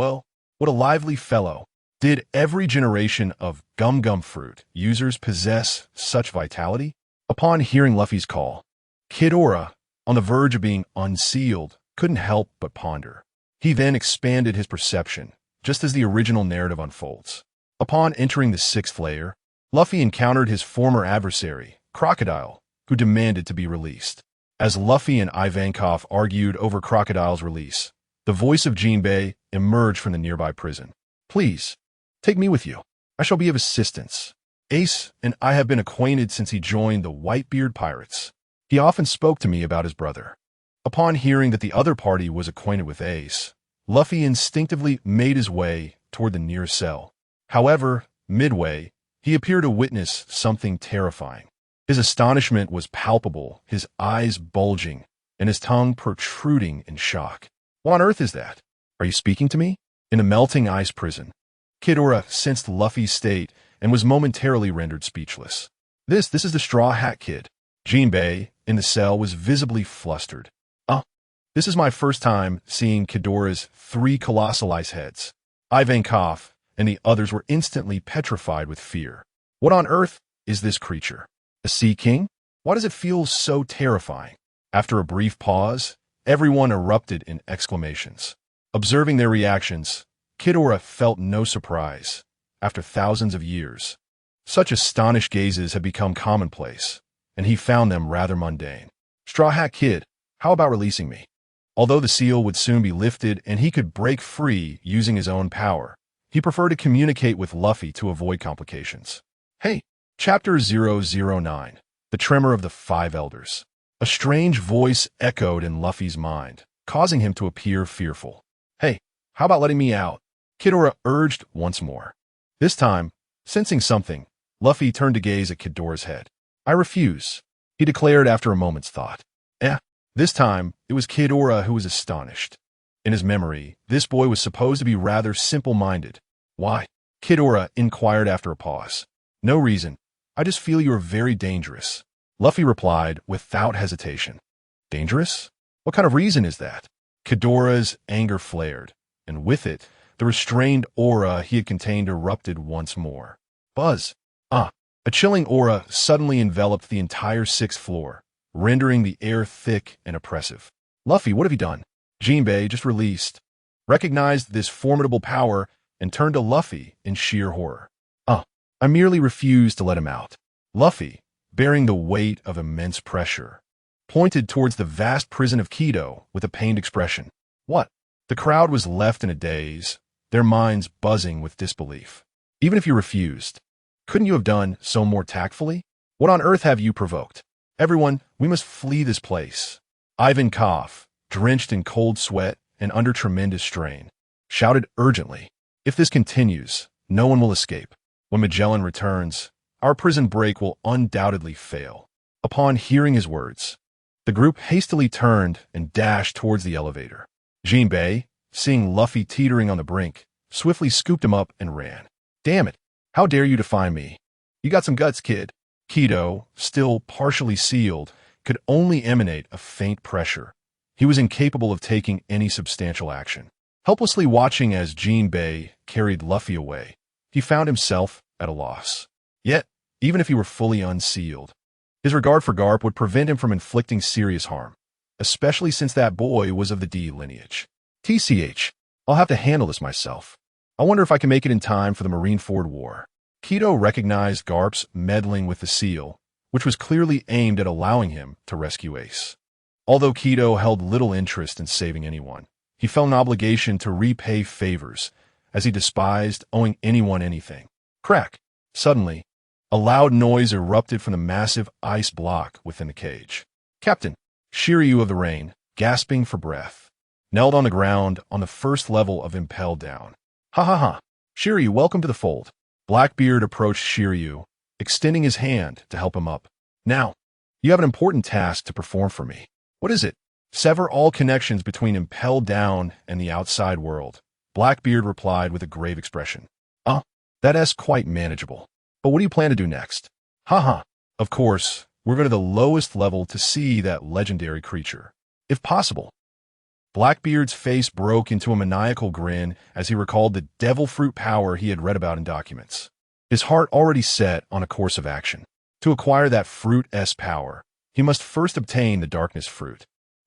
what a lively fellow. Did every generation of gum fruit users possess such vitality? Upon hearing Luffy's call, Kidora, on the verge of being unsealed, couldn't help but ponder. He then expanded his perception, just as the original narrative unfolds. Upon entering the sixth layer, Luffy encountered his former adversary, Crocodile, who demanded to be released. As Luffy and Ivankov argued over Crocodile's release, the voice of Jinbei emerged from the nearby prison. "Please, take me with you. I shall be of assistance. Ace and I have been acquainted since he joined the Whitebeard Pirates. He often spoke to me about his brother." Upon hearing that the other party was acquainted with Ace, Luffy instinctively made his way toward the nearest cell. However, midway, he appeared to witness something terrifying. His astonishment was palpable, his eyes bulging, and his tongue protruding in shock. "What on earth is that? Are you speaking to me?" In a melting ice prison, Kidora sensed Luffy's state and was momentarily rendered speechless. This is the Straw Hat Kid." Jinbei, in the cell, was visibly flustered. This is my first time seeing Kidora's 3 colossal ice heads." Ivankov and the others were instantly petrified with fear. "What on earth is this creature? A Sea King? Why does it feel so terrifying?" After a brief pause, everyone erupted in exclamations. Observing their reactions, Kidora felt no surprise. After thousands of years, such astonished gazes had become commonplace, and he found them rather mundane. "Straw Hat Kid, how about releasing me?" Although the seal would soon be lifted and he could break free using his own power, he preferred to communicate with Luffy to avoid complications. "Hey, Chapter 009, The Tremor of the Five Elders." A strange voice echoed in Luffy's mind, causing him to appear fearful. "Hey, how about letting me out?" Kidora urged once more. This time, sensing something, Luffy turned to gaze at Kidora's head. "I refuse," he declared after a moment's thought. This time, it was Kidora who was astonished. In his memory, this boy was supposed to be rather simple-minded. "Why?" Kidora inquired after a pause. "No reason. I just feel you are very dangerous," Luffy replied without hesitation. "Dangerous? What kind of reason is that?" Kidora's anger flared, and with it, the restrained aura he had contained erupted once more. "Buzz! A chilling aura suddenly enveloped the entire sixth floor, rendering the air thick and oppressive. Luffy, what have you done? Jinbei, just released, recognized this formidable power and turned to Luffy in sheer horror. I merely refused to let him out. Luffy, bearing the weight of immense pressure, pointed towards the vast prison of Kido with a pained expression. What? The crowd was left in a daze, their minds buzzing with disbelief. Even if you refused, couldn't you have done so more tactfully? What on earth have you provoked? Everyone, we must flee this place. Ivan Koff, drenched in cold sweat and under tremendous strain, shouted urgently. If this continues, no one will escape. When Magellan returns, our prison break will undoubtedly fail. Upon hearing his words, the group hastily turned and dashed towards the elevator. Jinbei, seeing Luffy teetering on the brink, swiftly scooped him up and ran. Damn it! How dare you defy me? You got some guts, kid. Kido, still partially sealed, could only emanate a faint pressure. He was incapable of taking any substantial action. Helplessly watching as Jinbei carried Luffy away, he found himself at a loss. Yet, even if he were fully unsealed, his regard for Garp would prevent him from inflicting serious harm, especially since that boy was of the D lineage. TCH, I'll have to handle this myself. I wonder if I can make it in time for the Marineford War. Kido recognized Garp's meddling with the seal, which was clearly aimed at allowing him to rescue Ace. Although Kido held little interest in saving anyone, he felt an obligation to repay favors, as he despised owing anyone anything. Crack! Suddenly, a loud noise erupted from the massive ice block within the cage. Captain, Shiryu of the Rain, gasping for breath, knelt on the ground on the first level of Impel Down. Ha ha ha! Shiryu, welcome to the fold. Blackbeard approached Shiryu, extending his hand to help him up. Now, you have an important task to perform for me. What is it? Sever all connections between Impel Down and the outside world. Blackbeard replied with a grave expression. That's quite manageable. But what do you plan to do next? Haha. Of course, we're going to the lowest level to see that legendary creature. If possible. Blackbeard's face broke into a maniacal grin as he recalled the devil fruit power he had read about in documents. His heart already set on a course of action. To acquire that fruit-S power, he must first obtain the darkness fruit.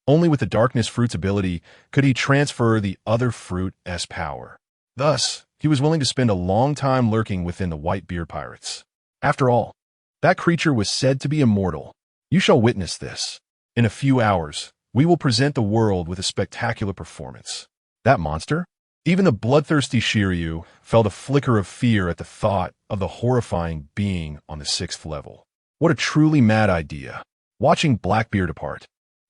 Only with the darkness fruit's ability could he transfer the other fruit-S power. Thus, he was willing to spend a long time lurking within the Whitebeard pirates. After all, that creature was said to be immortal. You shall witness this. In a few hours, we will present the world with a spectacular performance. That monster? Even the bloodthirsty Shiryu felt a flicker of fear at the thought of the horrifying being on the sixth level. What a truly mad idea. Watching Blackbeard depart,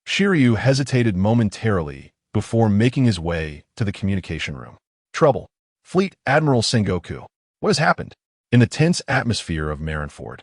Shiryu hesitated momentarily before making his way to the communication room. Trouble. Fleet Admiral Sengoku. What has happened? In the tense atmosphere of Marineford,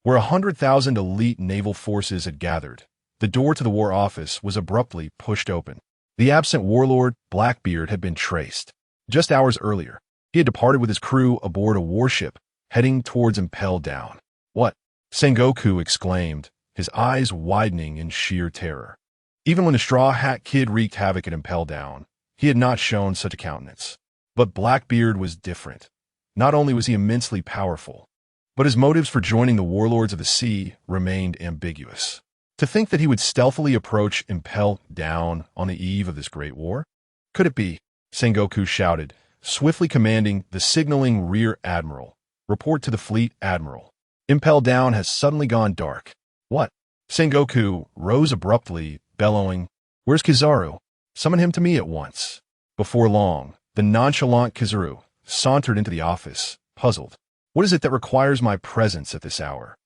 where 100,000 elite naval forces had gathered, the door to the War Office was abruptly pushed open. The absent warlord, Blackbeard, had been traced. Just hours earlier, he had departed with his crew aboard a warship, heading towards Impel Down. What? Sengoku exclaimed, his eyes widening in sheer terror. Even when the Straw Hat Kid wreaked havoc at Impel Down, he had not shown such a countenance. But Blackbeard was different. Not only was he immensely powerful, but his motives for joining the warlords of the sea remained ambiguous. To think that he would stealthily approach Impel Down on the eve of this great war? Could it be? Sengoku shouted, swiftly commanding the signaling rear admiral. Report to the fleet admiral. Impel Down has suddenly gone dark. What? Sengoku rose abruptly, bellowing, Where's Kizaru? Summon him to me at once. Before long, the nonchalant Kizaru sauntered into the office, puzzled. What is it that requires my presence at this hour?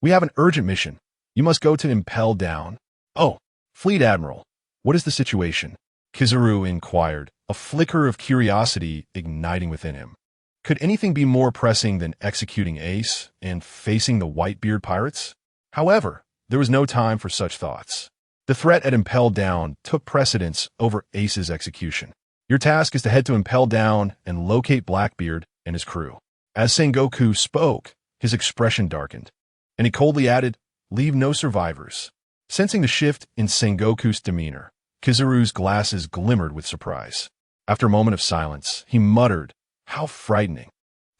We have an urgent mission. You must go to Impel Down. Oh, Fleet Admiral, what is the situation? Kizaru inquired, a flicker of curiosity igniting within him. Could anything be more pressing than executing Ace and facing the Whitebeard pirates? However, there was no time for such thoughts. The threat at Impel Down took precedence over Ace's execution. Your task is to head to Impel Down and locate Blackbeard and his crew. As Sengoku spoke, his expression darkened, and he coldly added, Leave no survivors. Sensing the shift in Sengoku's demeanor, Kizaru's glasses glimmered with surprise. After a moment of silence, he muttered, How frightening.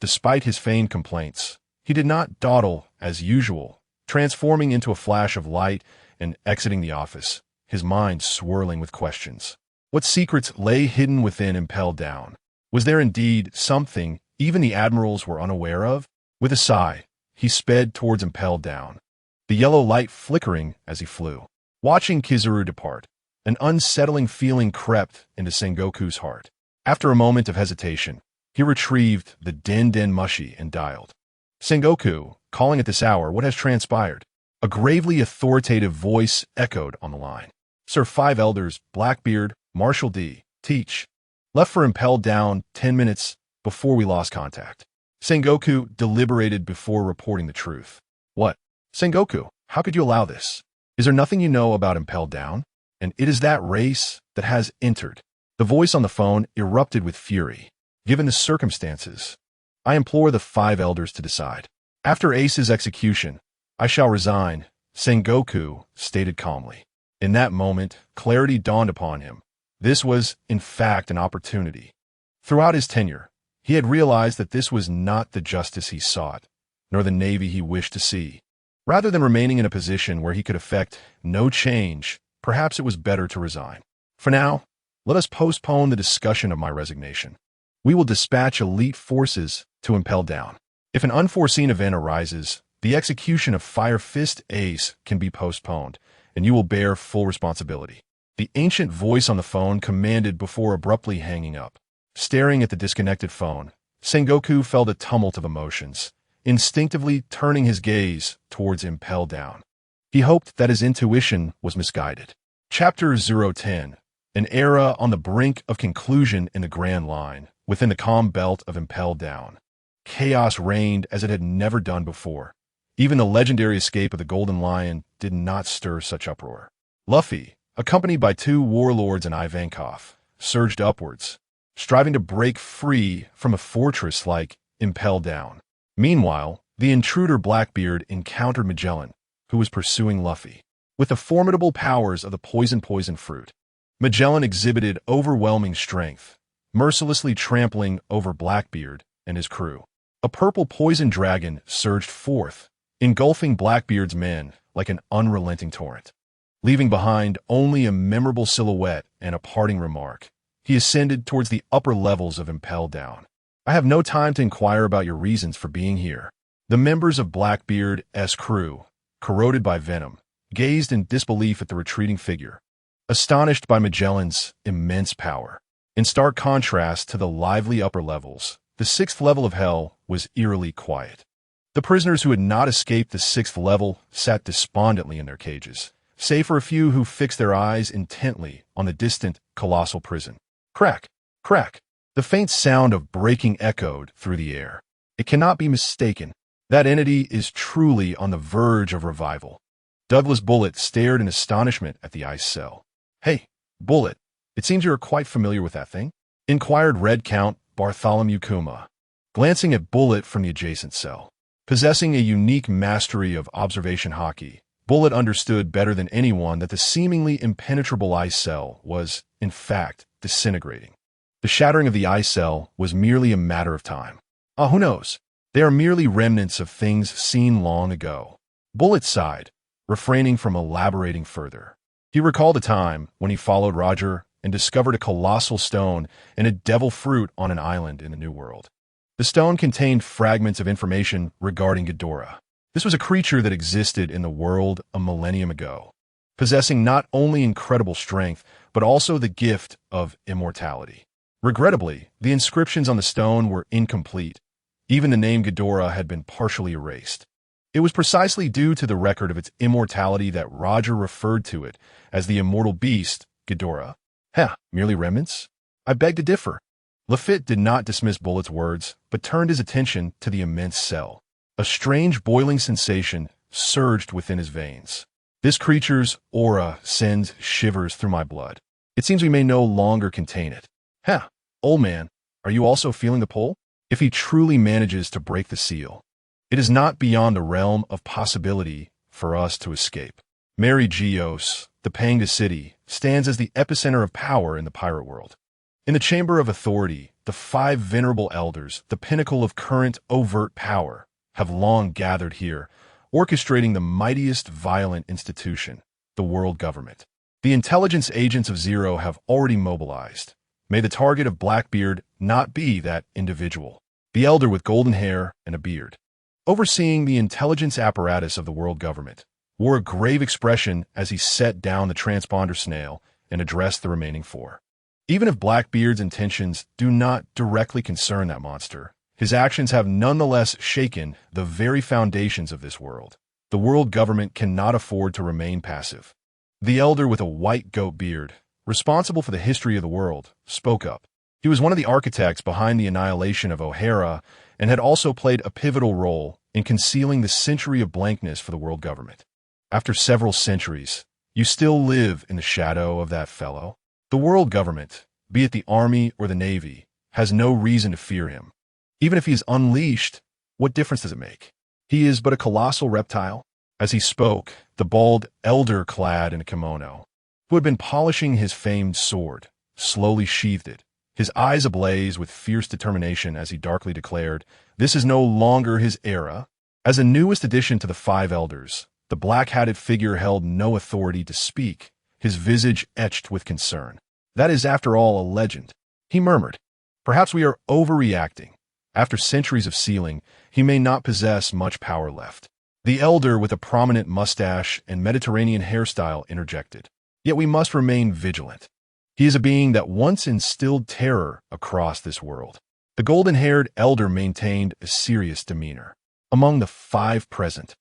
Despite his feigned complaints, He did not dawdle as usual, transforming into a flash of light and exiting the office, his mind swirling with questions. What secrets lay hidden within Impelled Down? Was there indeed something even the admirals were unaware of? With a sigh, he sped towards Impelled Down, the yellow light flickering as he flew. Watching Kizaru depart, an unsettling feeling crept into Sengoku's heart. After a moment of hesitation, he retrieved the den mushi and dialed. Sengoku, calling at this hour, what has transpired? A gravely authoritative voice echoed on the line. Sir Five Elders, Blackbeard, Marshal D, Teach. Left for Impelled Down 10 minutes before we lost contact. Sengoku deliberated before reporting the truth. What? Sengoku, how could you allow this? Is there nothing you know about Impelled Down? And it is that race that has entered. The voice on the phone erupted with fury. Given the circumstances, I implore the Five Elders to decide. After Ace's execution, I shall resign, Sengoku stated calmly. In that moment, clarity dawned upon him. This was, in fact, an opportunity. Throughout his tenure, he had realized that this was not the justice he sought, nor the navy he wished to see. Rather than remaining in a position where he could effect no change, perhaps it was better to resign. For now, let us postpone the discussion of my resignation. We will dispatch elite forces to Impelled Down. If an unforeseen event arises, the execution of Fire Fist Ace can be postponed, and you will bear full responsibility. The ancient voice on the phone commanded before abruptly hanging up. Staring at the disconnected phone, Sengoku felt a tumult of emotions, instinctively turning his gaze towards Impelled Down. He hoped that his intuition was misguided. Chapter 010, an era on the brink of conclusion in the Grand Line, within the calm belt of Impelled Down. Chaos reigned as it had never done before. Even the legendary escape of the Golden Lion did not stir such uproar. Luffy, accompanied by two warlords and Ivankov, surged upwards, striving to break free from a fortress like Impelled Down. Meanwhile, the intruder Blackbeard encountered Magellan, who was pursuing Luffy. With the formidable powers of the poison fruit, Magellan exhibited overwhelming strength, mercilessly trampling over Blackbeard and his crew. A purple poison dragon surged forth, engulfing Blackbeard's men like an unrelenting torrent. Leaving behind only a memorable silhouette and a parting remark, he ascended towards the upper levels of Impelled Down. I have no time to inquire about your reasons for being here. The members of Blackbeard's crew, corroded by venom, gazed in disbelief at the retreating figure, astonished by Magellan's immense power. In stark contrast to the lively upper levels, the sixth level of hell was eerily quiet. The prisoners who had not escaped the sixth level sat despondently in their cages, save for a few who fixed their eyes intently on the distant, colossal prison. Crack! Crack! The faint sound of breaking echoed through the air. It cannot be mistaken. That entity is truly on the verge of revival. Douglas Bullet stared in astonishment at the ice cell. Hey, Bullet, it seems you are quite familiar with that thing, inquired Red Count Bartholomew Kuma, glancing at Bullet from the adjacent cell. Possessing a unique mastery of observation hockey, Bullet understood better than anyone that the seemingly impenetrable ice cell was, in fact, disintegrating. The shattering of the ice cell was merely a matter of time. Who knows? They are merely remnants of things seen long ago. Bullet sighed, refraining from elaborating further. He recalled a time when he followed Roger and discovered a colossal stone and a devil fruit on an island in the New World. The stone contained fragments of information regarding Ghidorah. This was a creature that existed in the world a millennium ago, possessing not only incredible strength, but also the gift of immortality. Regrettably, the inscriptions on the stone were incomplete. Even the name Ghidorah had been partially erased. It was precisely due to the record of its immortality that Roger referred to it as the immortal beast, Ghidorah. Merely remnants? I beg to differ. Lafitte did not dismiss Bullet's words, but turned his attention to the immense cell. A strange boiling sensation surged within his veins. This creature's aura sends shivers through my blood. It seems we may no longer contain it. Old man, are you also feeling the pull? If he truly manages to break the seal, it is not beyond the realm of possibility for us to escape. Mary Geos, the Panga City, stands as the epicenter of power in the pirate world. In the Chamber of Authority, the five venerable elders, the pinnacle of current overt power, have long gathered here, orchestrating the mightiest violent institution, the world government. The intelligence agents of Zero have already mobilized. May the target of Blackbeard not be that individual, the elder with golden hair and a beard. Overseeing the intelligence apparatus of the world government, wore a grave expression as he set down the transponder snail and addressed the remaining four. Even if Blackbeard's intentions do not directly concern that monster, his actions have nonetheless shaken the very foundations of this world. The world government cannot afford to remain passive. The elder with a white goat beard, responsible for the history of the world, spoke up. He was one of the architects behind the annihilation of O'Hara and had also played a pivotal role in concealing the century of blankness for the world government. After several centuries, you still live in the shadow of that fellow. The world government, be it the army or the navy, has no reason to fear him. Even if he is unleashed, what difference does it make? He is but a colossal reptile. As he spoke, the bald elder clad in a kimono, who had been polishing his famed sword, slowly sheathed it, his eyes ablaze with fierce determination as he darkly declared, "This is no longer his era." As the newest addition to the five elders, the black-hatted figure held no authority to speak, his visage etched with concern. "That is, after all, a legend," he murmured. "Perhaps we are overreacting. After centuries of sealing, he may not possess much power left." The elder with a prominent mustache and Mediterranean hairstyle interjected. "Yet we must remain vigilant. He is a being that once instilled terror across this world." The golden-haired elder maintained a serious demeanor. Among the five present,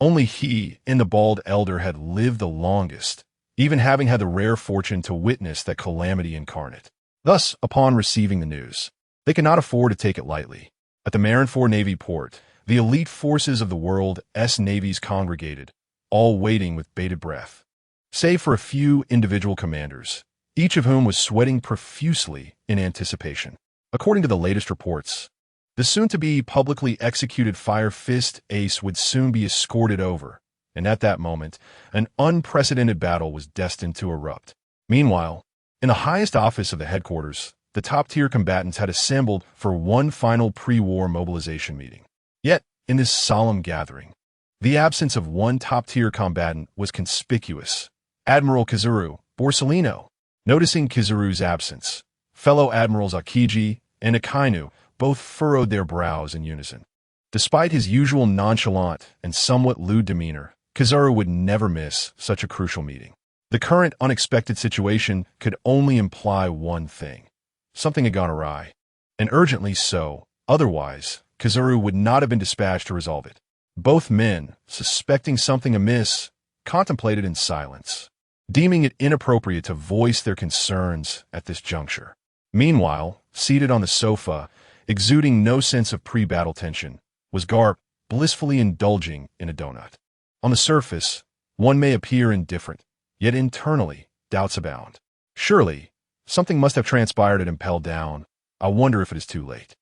only he and the bald elder had lived the longest, even having had the rare fortune to witness that calamity incarnate. Thus, upon receiving the news, they could not afford to take it lightly. At the Marineford Navy port, the elite forces of the world's navies congregated, all waiting with bated breath. Save for a few individual commanders, each of whom was sweating profusely in anticipation. According to the latest reports, the soon-to-be publicly executed Fire Fist ace would soon be escorted over, and at that moment, an unprecedented battle was destined to erupt. Meanwhile, in the highest office of the headquarters, the top-tier combatants had assembled for one final pre-war mobilization meeting. Yet, in this solemn gathering, the absence of one top-tier combatant was conspicuous. Admiral Kizuru Borsellino. Noticing Kizuru's absence, fellow Admirals Akiji and Akainu both furrowed their brows in unison. Despite his usual nonchalant and somewhat lewd demeanor, Kizuru would never miss such a crucial meeting. The current unexpected situation could only imply one thing. Something had gone awry, and urgently so. Otherwise, Kizuru would not have been dispatched to resolve it. Both men, suspecting something amiss, contemplated in silence, deeming it inappropriate to voice their concerns at this juncture. Meanwhile, seated on the sofa, exuding no sense of pre-battle tension, was Garp, blissfully indulging in a donut. On the surface, one may appear indifferent, yet internally, doubts abound. Surely, something must have transpired at Impel Down. I wonder if it is too late.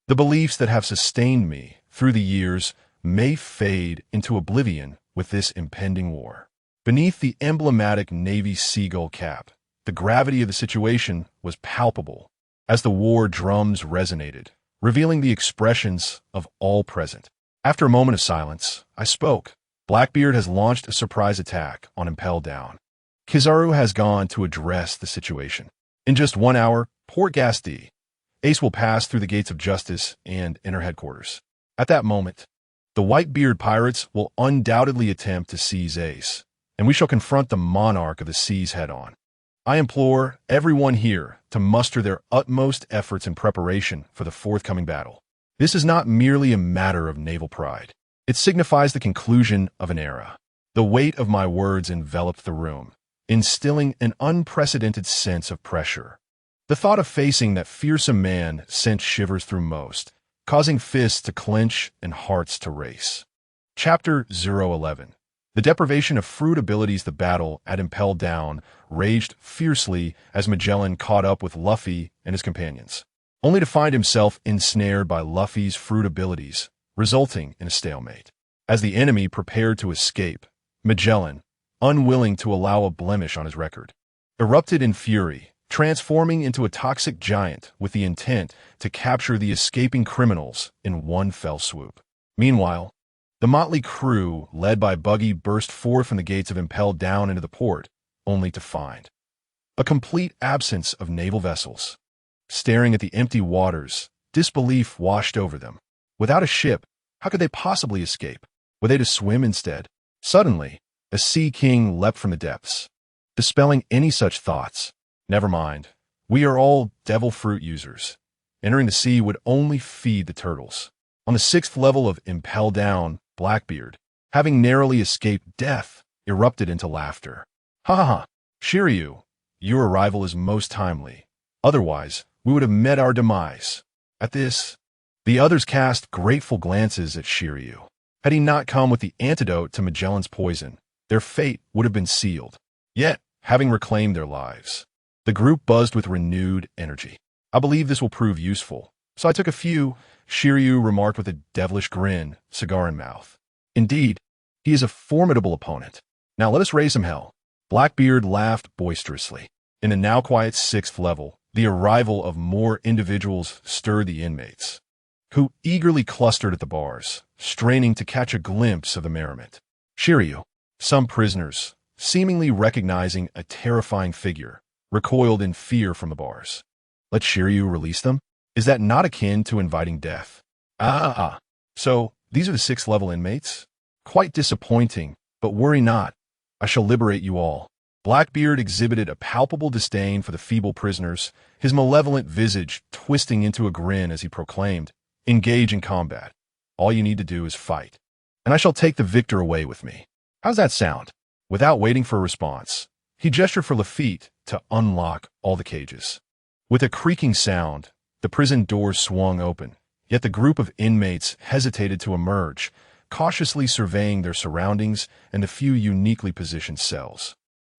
The beliefs that have sustained me through the years may fade into oblivion with this impending war. Beneath the emblematic Navy seagull cap, the gravity of the situation was palpable as the war drums resonated, revealing the expressions of all present. After a moment of silence, I spoke. Blackbeard has launched a surprise attack on Impel Down. Kizaru has gone to address the situation. In just 1 hour, Port Gasti, Ace will pass through the gates of justice and enter headquarters. At that moment, the Whitebeard pirates will undoubtedly attempt to seize Ace, and we shall confront the monarch of the seas head-on. I implore everyone here to muster their utmost efforts in preparation for the forthcoming battle. This is not merely a matter of naval pride. It signifies the conclusion of an era. The weight of my words enveloped the room, instilling an unprecedented sense of pressure. The thought of facing that fearsome man sent shivers through most, causing fists to clench and hearts to race. Chapter 011. The deprivation of fruit abilities. The battle at Impel Down raged fiercely as Magellan caught up with Luffy and his companions, only to find himself ensnared by Luffy's fruit abilities, resulting in a stalemate. As the enemy prepared to escape, Magellan, unwilling to allow a blemish on his record, erupted in fury, transforming into a toxic giant with the intent to capture the escaping criminals in one fell swoop. Meanwhile, the motley crew, led by Buggy, burst forth from the gates of Impel down into the port, only to find a complete absence of naval vessels. Staring at the empty waters, disbelief washed over them. Without a ship, how could they possibly escape? Were they to swim instead? Suddenly, a sea king leapt from the depths, dispelling any such thoughts. Never mind. We are all devil fruit users. Entering the sea would only feed the turtles. On the 6th level of Impel Down, Blackbeard, having narrowly escaped death, erupted into laughter. Ha ha ha! Shiryu, your arrival is most timely. Otherwise, we would have met our demise. At this, the others cast grateful glances at Shiryu. Had he not come with the antidote to Magellan's poison, their fate would have been sealed. Yet, having reclaimed their lives, the group buzzed with renewed energy. I believe this will prove useful, so I took a few, Shiryu remarked with a devilish grin, cigar in mouth. Indeed, he is a formidable opponent. Now let us raise some hell. Blackbeard laughed boisterously. In the now quiet 6th level, the arrival of more individuals stirred the inmates, who eagerly clustered at the bars, straining to catch a glimpse of the merriment. Shiryu, some prisoners, seemingly recognizing a terrifying figure, recoiled in fear from the bars. Let Shiryu release them? Is that not akin to inviting death? So, these are the 6th level inmates? Quite disappointing, but worry not. I shall liberate you all. Blackbeard exhibited a palpable disdain for the feeble prisoners, his malevolent visage twisting into a grin as he proclaimed, engage in combat. All you need to do is fight, and I shall take the victor away with me. How's that sound? Without waiting for a response, he gestured for Lafitte to unlock all the cages. With a creaking sound, the prison doors swung open, yet the group of inmates hesitated to emerge, cautiously surveying their surroundings and the few uniquely positioned cells.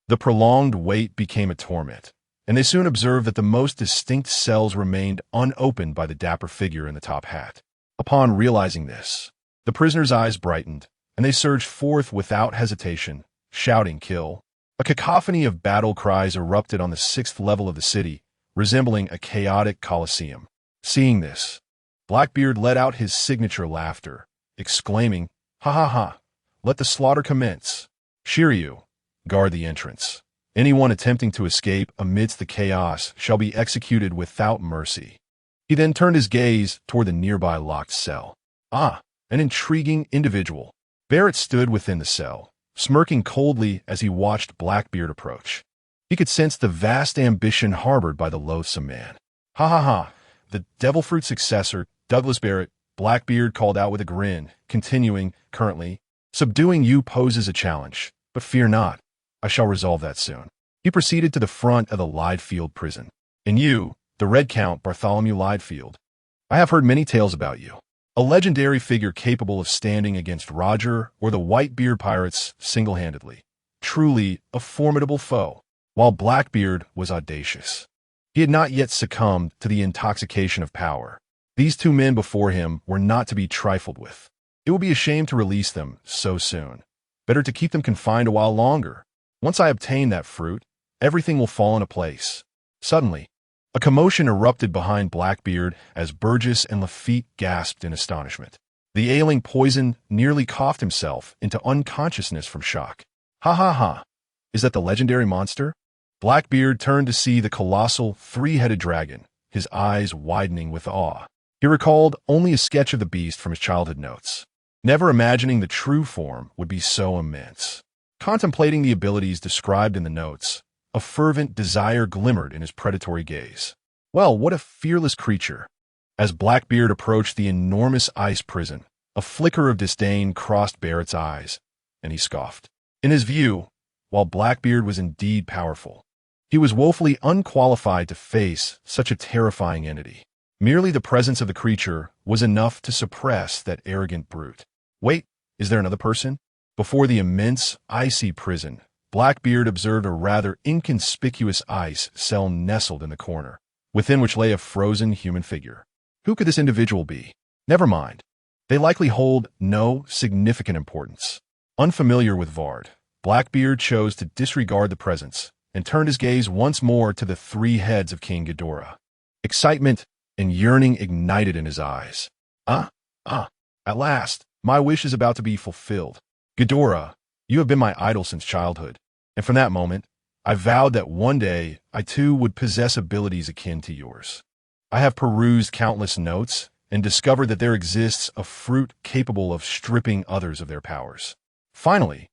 The prolonged wait became a torment, and they soon observed that the most distinct cells remained unopened by the dapper figure in the top hat. Upon realizing this, the prisoners' eyes brightened, and they surged forth without hesitation, shouting kill. A cacophony of battle cries erupted on the 6th level of the city, resembling a chaotic coliseum. Seeing this, Blackbeard let out his signature laughter, exclaiming, ha ha ha, let the slaughter commence. Shiryu, guard the entrance. Anyone attempting to escape amidst the chaos shall be executed without mercy. He then turned his gaze toward the nearby locked cell. An intriguing individual. Barrett stood within the cell, smirking coldly as he watched Blackbeard approach. He could sense the vast ambition harbored by the loathsome man. Ha ha ha, the devil fruit successor, Douglas Barrett, Blackbeard called out with a grin, continuing, currently, subduing you poses a challenge, but fear not, I shall resolve that soon. He proceeded to the front of the Lidefield prison. And you, the Red Count Bartholomew Lidefield, I have heard many tales about you. A legendary figure capable of standing against Roger or the Whitebeard pirates single-handedly. Truly a formidable foe. While Blackbeard was audacious, he had not yet succumbed to the intoxication of power. These two men before him were not to be trifled with. It would be a shame to release them so soon. Better to keep them confined a while longer. Once I obtain that fruit, everything will fall into place. Suddenly, a commotion erupted behind Blackbeard as Burgess and Lafitte gasped in astonishment. The ailing poison nearly coughed himself into unconsciousness from shock. Ha ha ha! Is that the legendary monster? Blackbeard turned to see the colossal, three-headed dragon, his eyes widening with awe. He recalled only a sketch of the beast from his childhood notes, never imagining the true form would be so immense. Contemplating the abilities described in the notes, a fervent desire glimmered in his predatory gaze. Well, what a fearless creature! As Blackbeard approached the enormous ice prison, a flicker of disdain crossed Barrett's eyes, and he scoffed. In his view, while Blackbeard was indeed powerful, he was woefully unqualified to face such a terrifying entity. Merely the presence of the creature was enough to suppress that arrogant brute. Wait, is there another person? Before the immense, icy prison, Blackbeard observed a rather inconspicuous ice cell nestled in the corner, within which lay a frozen human figure. Who could this individual be? Never mind. They likely hold no significant importance. Unfamiliar with Vard, Blackbeard chose to disregard the presence and turned his gaze once more to the three heads of King Ghidorah. Excitement and yearning ignited in his eyes. At last, my wish is about to be fulfilled. Ghidorah, you have been my idol since childhood, and from that moment, I vowed that one day I too would possess abilities akin to yours. I have perused countless notes and discovered that there exists a fruit capable of stripping others of their powers. Finally,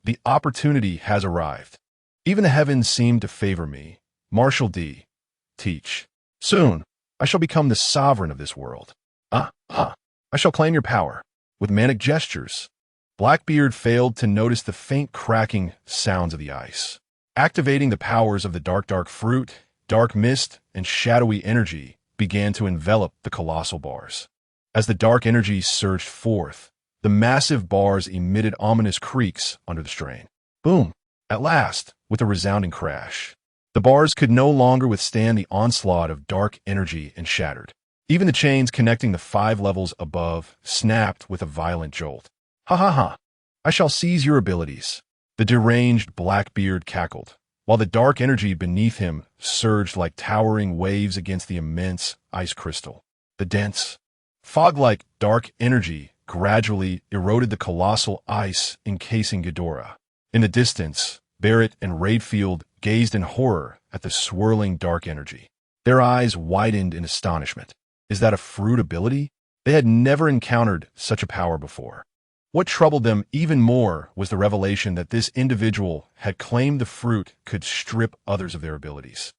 the opportunity has arrived. Even the heavens seem to favor me. Marshal D. Teach. Soon, I shall become the sovereign of this world. I shall claim your power. With manic gestures, Blackbeard failed to notice the faint cracking sounds of the ice. Activating the powers of the dark fruit, dark mist, and shadowy energy began to envelop the colossal bars. As the dark energy surged forth, the massive bars emitted ominous creaks under the strain. Boom! At last, with a resounding crash, the bars could no longer withstand the onslaught of dark energy and shattered. Even the chains connecting the 5 levels above snapped with a violent jolt. Ha! I shall seize your abilities. The deranged Blackbeard cackled, while the dark energy beneath him surged like towering waves against the immense ice crystal. The dense, fog-like dark energy gradually eroded the colossal ice encasing Ghidorah. In the distance, Barrett and Raidfield gazed in horror at the swirling dark energy. Their eyes widened in astonishment. Is that a fruit ability? They had never encountered such a power before. What troubled them even more was the revelation that this individual had claimed the fruit could strip others of their abilities.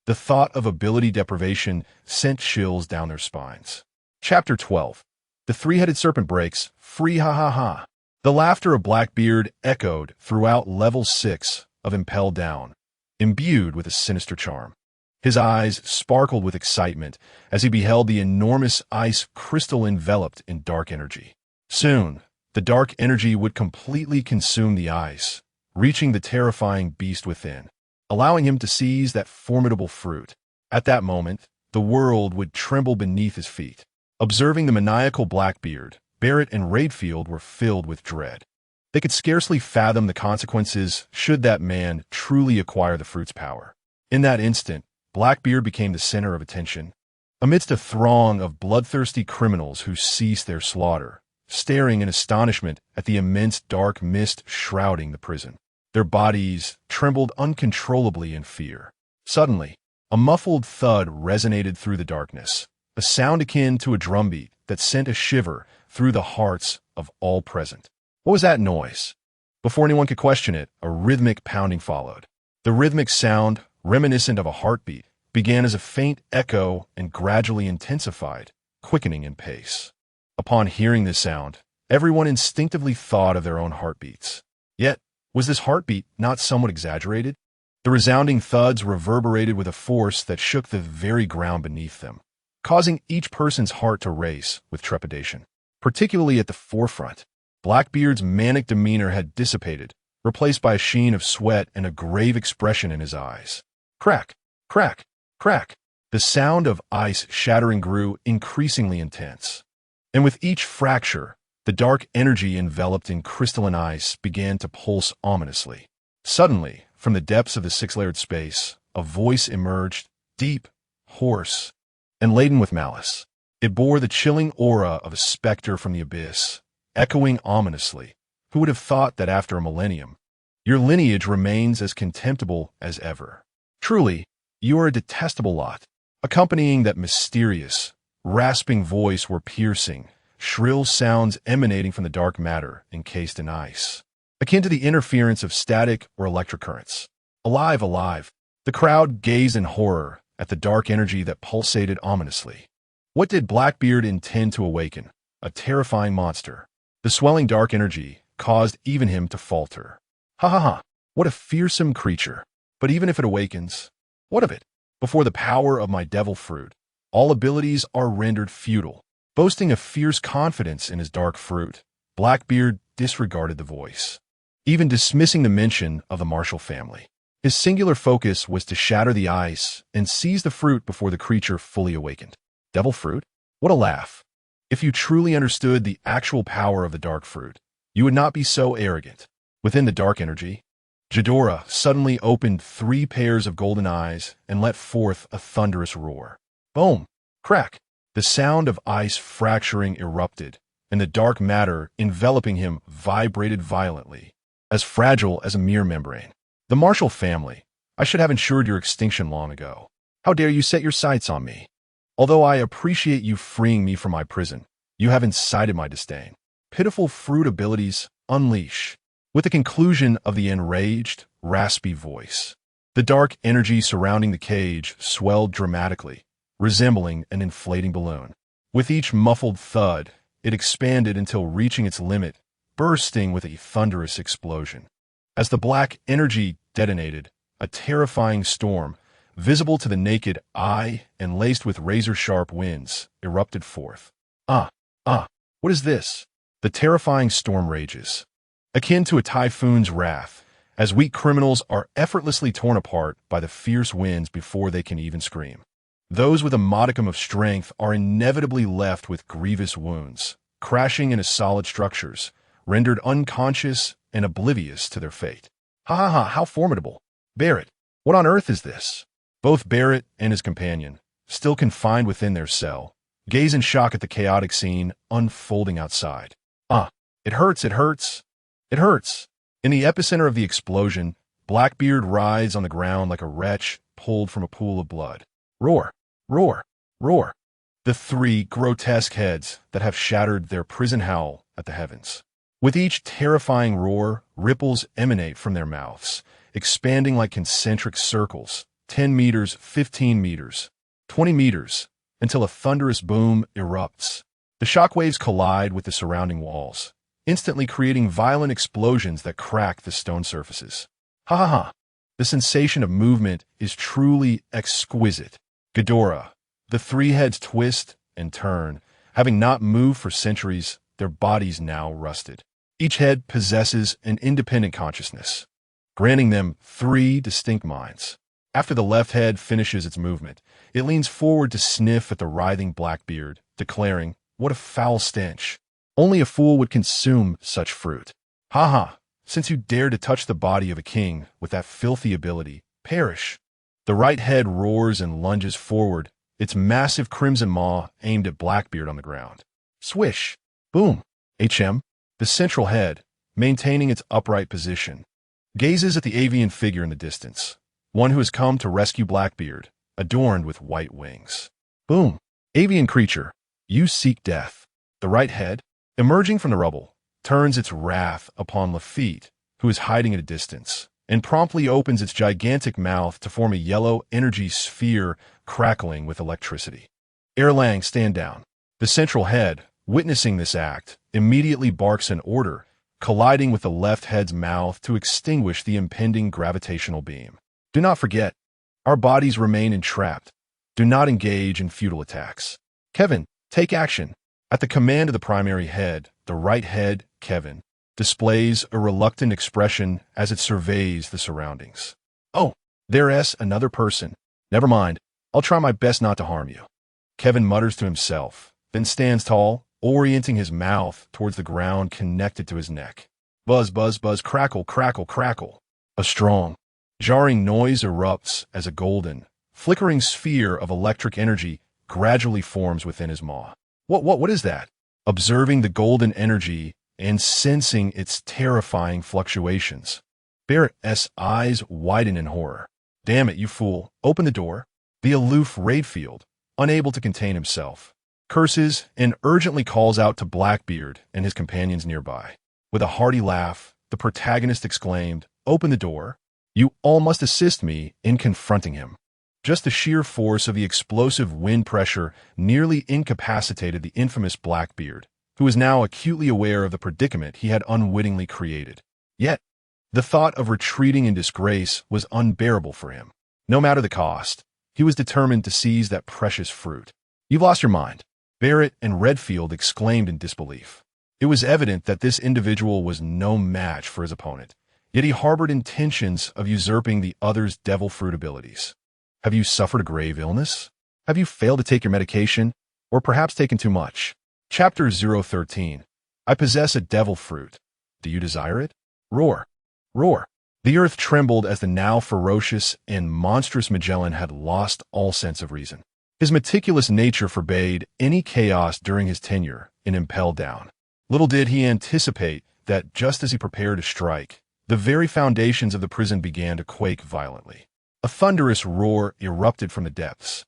The thought of ability deprivation sent chills down their spines. Chapter 12. The Three-Headed Serpent Breaks Free. Ha! The laughter of Blackbeard echoed throughout Level 6 of Impel Down, imbued with a sinister charm. His eyes sparkled with excitement as he beheld the enormous ice crystal enveloped in dark energy. Soon, the dark energy would completely consume the ice, reaching the terrifying beast within, allowing him to seize that formidable fruit. At that moment, the world would tremble beneath his feet. Observing the maniacal Blackbeard, Barrett and Raidfield were filled with dread. They could scarcely fathom the consequences should that man truly acquire the fruit's power. In that instant, Blackbeard became the center of attention. Amidst a throng of bloodthirsty criminals who ceased their slaughter, staring in astonishment at the immense dark mist shrouding the prison. Their bodies trembled uncontrollably in fear. Suddenly, a muffled thud resonated through the darkness, a sound akin to a drumbeat that sent a shiver through the hearts of all present. What was that noise? Before anyone could question it, a rhythmic pounding followed. The rhythmic sound, reminiscent of a heartbeat, began as a faint echo and gradually intensified, quickening in pace. Upon hearing this sound, everyone instinctively thought of their own heartbeats. Yet, was this heartbeat not somewhat exaggerated? The resounding thuds reverberated with a force that shook the very ground beneath them, causing each person's heart to race with trepidation. Particularly at the forefront, Blackbeard's manic demeanor had dissipated, replaced by a sheen of sweat and a grave expression in his eyes. Crack! Crack! Crack! The sound of ice shattering grew increasingly intense. And with each fracture, the dark energy enveloped in crystalline ice began to pulse ominously. Suddenly, from the depths of the 6-layered space, a voice emerged, deep, hoarse, and laden with malice. It bore the chilling aura of a specter from the abyss, echoing ominously. Who would have thought that after a millennium, your lineage remains as contemptible as ever? Truly, you are a detestable lot. Accompanying that mysterious, rasping voice were piercing, shrill sounds emanating from the dark matter encased in ice, akin to the interference of static or electric currents. Alive! The crowd gazed in horror at the dark energy that pulsated ominously. What did Blackbeard intend to awaken? A terrifying monster. The swelling dark energy caused even him to falter. Ha! What a fearsome creature. But even if it awakens, what of it? Before the power of my devil fruit, all abilities are rendered futile. Boasting a fierce confidence in his dark fruit, Blackbeard disregarded the voice, even dismissing the mention of the Marshall family. His singular focus was to shatter the ice and seize the fruit before the creature fully awakened. Devil fruit? What a laugh. If you truly understood the actual power of the dark fruit, you would not be so arrogant. Within the dark energy, Ghidorah suddenly opened 3 pairs of golden eyes and let forth a thunderous roar. Boom! Crack! The sound of ice fracturing erupted, and the dark matter enveloping him vibrated violently, as fragile as a mere membrane. The Marshall family, I should have ensured your extinction long ago. How dare you set your sights on me? Although I appreciate you freeing me from my prison, you have incited my disdain. Pitiful fruit abilities, unleash. With the conclusion of the enraged, raspy voice, the dark energy surrounding the cage swelled dramatically, resembling an inflating balloon. With each muffled thud, it expanded until reaching its limit, bursting with a thunderous explosion. As the black energy detonated, a terrifying storm, visible to the naked eye and laced with razor-sharp winds, erupted forth. What is this? The terrifying storm rages, akin to a typhoon's wrath, as weak criminals are effortlessly torn apart by the fierce winds before they can even scream. Those with a modicum of strength are inevitably left with grievous wounds, crashing into solid structures, rendered unconscious and oblivious to their fate. How formidable. Barrett, what on earth is this? Both Barrett and his companion, still confined within their cell, gaze in shock at the chaotic scene unfolding outside. It hurts. In the epicenter of the explosion, Blackbeard writhes on the ground like a wretch pulled from a pool of blood. Roar, roar, roar. The three grotesque heads that have shattered their prison howl at the heavens. With each terrifying roar, ripples emanate from their mouths, expanding like concentric circles, 10 meters, 15 meters, 20 meters, until a thunderous boom erupts. The shockwaves collide with the surrounding walls, instantly creating violent explosions that crack the stone surfaces. The sensation of movement is truly exquisite. Ghidorah. The three heads twist and turn, having not moved for centuries, their bodies now rusted. Each head possesses an independent consciousness, granting them three distinct minds. After the left head finishes its movement, it leans forward to sniff at the writhing Blackbeard, declaring, "What a foul stench. Only a fool would consume such fruit. Since you dared to touch the body of a king with that filthy ability, perish." The right head roars and lunges forward, its massive crimson maw aimed at Blackbeard on the ground. Swish! Boom! The central head, maintaining its upright position, gazes at the avian figure in the distance, one who has come to rescue Blackbeard, adorned with white wings. Boom! Avian creature, you seek death. The right head, emerging from the rubble, turns its wrath upon Lafitte, who is hiding at a distance, and promptly opens its gigantic mouth to form a yellow energy sphere crackling with electricity. Erlang, stand down. The central head, witnessing this act, immediately barks an order, colliding with the left head's mouth to extinguish the impending gravitational beam. Do not forget, our bodies remain entrapped. Do not engage in futile attacks. Kevin, take action. At the command of the primary head, the right head, Kevin, displays a reluctant expression as it surveys the surroundings. Oh, there's another person. Never mind, I'll try my best not to harm you. Kevin mutters to himself, then stands tall, orienting his mouth towards the ground connected to his neck. Buzz, buzz, buzz, crackle, crackle, crackle. A strong, jarring noise erupts as a golden, flickering sphere of electric energy gradually forms within his maw. What is that? Observing the golden energy and sensing its terrifying fluctuations, Barrett's eyes widen in horror. Damn it, you fool. Open the door. The aloof Rayfield, unable to contain himself, curses and urgently calls out to Blackbeard and his companions nearby. With a hearty laugh, the protagonist exclaimed, "Open the door. You all must assist me in confronting him." Just the sheer force of the explosive wind pressure nearly incapacitated the infamous Blackbeard, who was now acutely aware of the predicament he had unwittingly created. Yet, the thought of retreating in disgrace was unbearable for him. No matter the cost, he was determined to seize that precious fruit. "You've lost your mind," Barrett and Redfield exclaimed in disbelief. It was evident that this individual was no match for his opponent, yet he harbored intentions of usurping the other's devil fruit abilities. Have you suffered a grave illness? Have you failed to take your medication? Or perhaps taken too much? Chapter 013. I possess a devil fruit. Do you desire it? Roar. Roar. The earth trembled as the now ferocious and monstrous Magellan had lost all sense of reason. His meticulous nature forbade any chaos during his tenure and impelled down. Little did he anticipate that just as he prepared to strike, the very foundations of the prison began to quake violently. A thunderous roar erupted from the depths,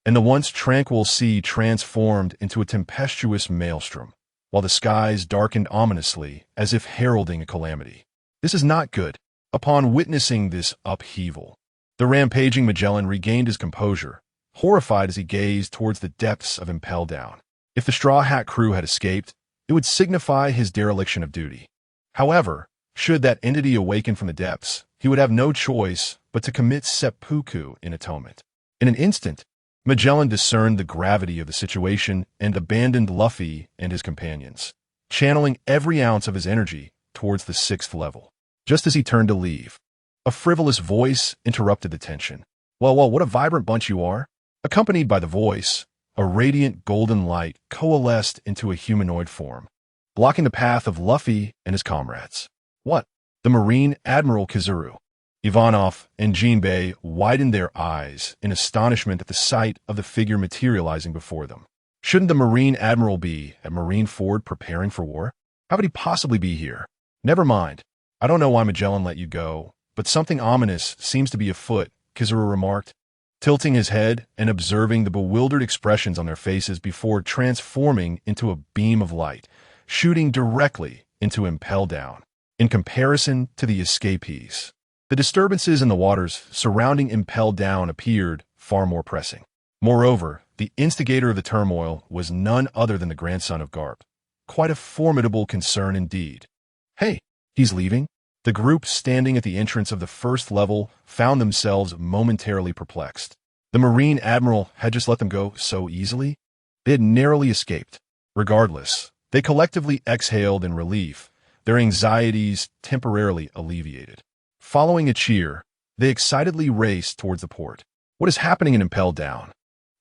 and the once tranquil sea transformed into a tempestuous maelstrom, while the skies darkened ominously as if heralding a calamity. This is not good. Upon witnessing this upheaval, the rampaging Magellan regained his composure, horrified as he gazed towards the depths of Impel Down. If the Straw Hat crew had escaped, it would signify his dereliction of duty. However, should that entity awaken from the depths, he would have no choice but to commit seppuku in atonement. In an instant, Magellan discerned the gravity of the situation and abandoned Luffy and his companions, channeling every ounce of his energy towards the 6th level. Just as he turned to leave, a frivolous voice interrupted the tension. Well, what a vibrant bunch you are. Accompanied by the voice, a radiant golden light coalesced into a humanoid form, blocking the path of Luffy and his comrades. What? The Marine Admiral Kizaru. Ivanov and Jinbei widened their eyes in astonishment at the sight of the figure materializing before them. Shouldn't the Marine Admiral be at Marine Ford preparing for war? How could he possibly be here? Never mind. I don't know why Magellan let you go, but something ominous seems to be afoot, Kizaru remarked, tilting his head and observing the bewildered expressions on their faces before transforming into a beam of light, shooting directly into Impel Down. In comparison to the escapees, the disturbances in the waters surrounding Impel Down appeared far more pressing. Moreover, the instigator of the turmoil was none other than the grandson of Garp. Quite a formidable concern indeed. Hey, he's leaving? The group standing at the entrance of the 1st level found themselves momentarily perplexed. The Marine Admiral had just let them go so easily? They had narrowly escaped. Regardless, they collectively exhaled in relief, their anxieties temporarily alleviated. Following a cheer, they excitedly raced towards the port. What is happening in Impel Down?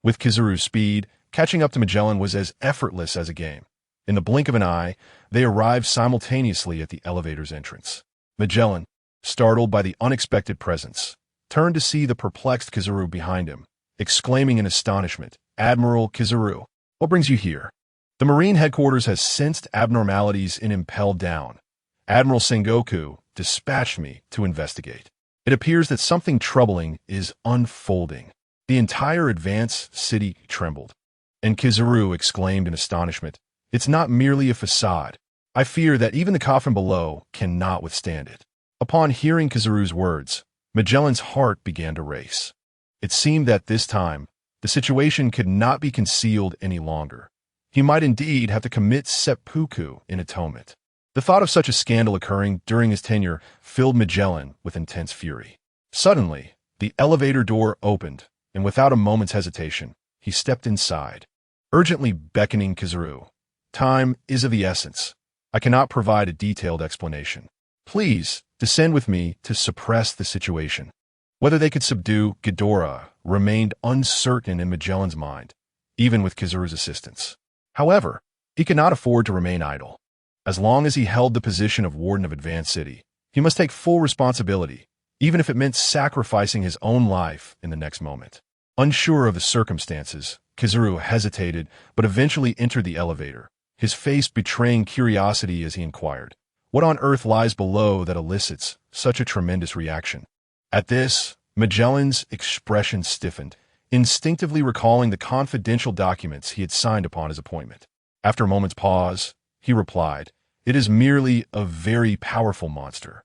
With Kizaru's speed, catching up to Magellan was as effortless as a game. In the blink of an eye, they arrived simultaneously at the elevator's entrance. Magellan, startled by the unexpected presence, turned to see the perplexed Kizaru behind him, exclaiming in astonishment, "Admiral Kizaru, what brings you here?" The Marine headquarters has sensed abnormalities in Impel Down. Admiral Sengoku dispatched me to investigate. It appears that something troubling is unfolding. The entire advanced city trembled, and Kizaru exclaimed in astonishment, "It's not merely a facade. I fear that even the coffin below cannot withstand it." Upon hearing Kizaru's words, Magellan's heart began to race. It seemed that this time, the situation could not be concealed any longer. He might indeed have to commit seppuku in atonement. The thought of such a scandal occurring during his tenure filled Magellan with intense fury. Suddenly, the elevator door opened, and without a moment's hesitation, he stepped inside, urgently beckoning Kizaru. "Time is of the essence. I cannot provide a detailed explanation. Please descend with me to suppress the situation." Whether they could subdue Ghidorah remained uncertain in Magellan's mind, even with Kizaru's assistance. However, he could not afford to remain idle. As long as he held the position of Warden of Advanced City, he must take full responsibility, even if it meant sacrificing his own life in the next moment. Unsure of the circumstances, Kizaru hesitated but eventually entered the elevator, his face betraying curiosity as he inquired, "What on earth lies below that elicits such a tremendous reaction?" At this, Magellan's expression stiffened, instinctively recalling the confidential documents he had signed upon his appointment. After a moment's pause, he replied, "It is merely a very powerful monster.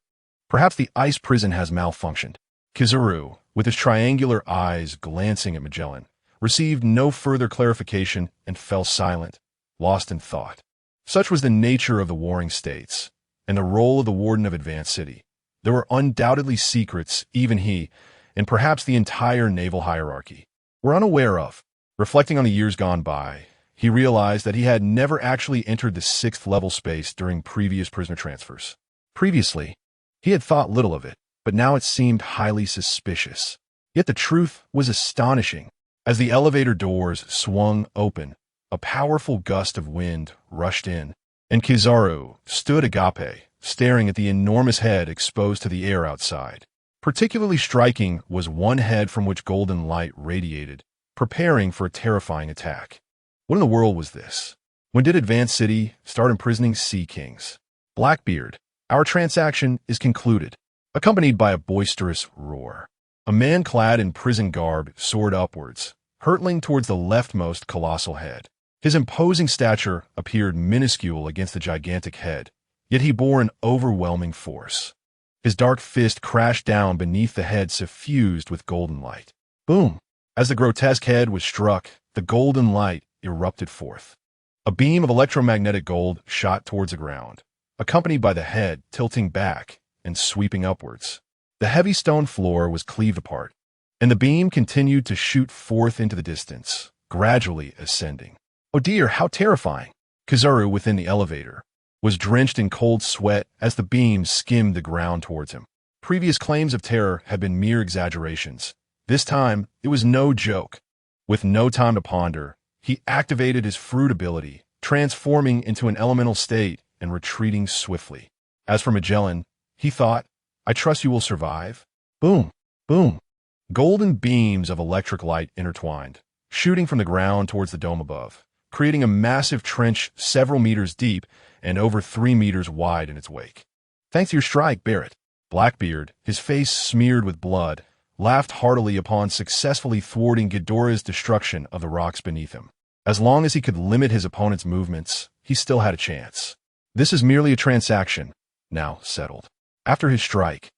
Perhaps the ice prison has malfunctioned." Kizaru, with his triangular eyes glancing at Magellan, received no further clarification and fell silent, lost in thought. Such was the nature of the warring states, and the role of the Warden of Advanced City. There were undoubtedly secrets even he, and perhaps the entire naval hierarchy, were unaware of. Reflecting on the years gone by, he realized that he had never actually entered the 6th level space during previous prisoner transfers. Previously, he had thought little of it, but now it seemed highly suspicious. Yet the truth was astonishing. As the elevator doors swung open, a powerful gust of wind rushed in, and Kizaru stood agape, staring at the enormous head exposed to the air outside. Particularly striking was one head from which golden light radiated, preparing for a terrifying attack. What in the world was this? When did Advanced City start imprisoning Sea Kings? Blackbeard, our transaction is concluded, accompanied by a boisterous roar. A man clad in prison garb soared upwards, hurtling towards the leftmost colossal head. His imposing stature appeared minuscule against the gigantic head, yet he bore an overwhelming force. His dark fist crashed down beneath the head suffused with golden light. Boom! As the grotesque head was struck, the golden light erupted forth. A beam of electromagnetic gold shot towards the ground, accompanied by the head tilting back and sweeping upwards. The heavy stone floor was cleaved apart, and the beam continued to shoot forth into the distance, gradually ascending. Oh dear, how terrifying! Kizaru, within the elevator, was drenched in cold sweat as the beam skimmed the ground towards him. Previous claims of terror had been mere exaggerations. This time, it was no joke. With no time to ponder, he activated his fruit ability, transforming into an elemental state and retreating swiftly. As for Magellan, he thought, I trust you will survive. Boom, boom. Golden beams of electric light intertwined, shooting from the ground towards the dome above, creating a massive trench several meters deep and over 3 meters wide in its wake. Thanks to your strike, Barrett. Blackbeard, his face smeared with blood, laughed heartily upon successfully thwarting Ghidorah's destruction of the rocks beneath him. As long as he could limit his opponent's movements, he still had a chance. This is merely a transaction, now settled. After his strike,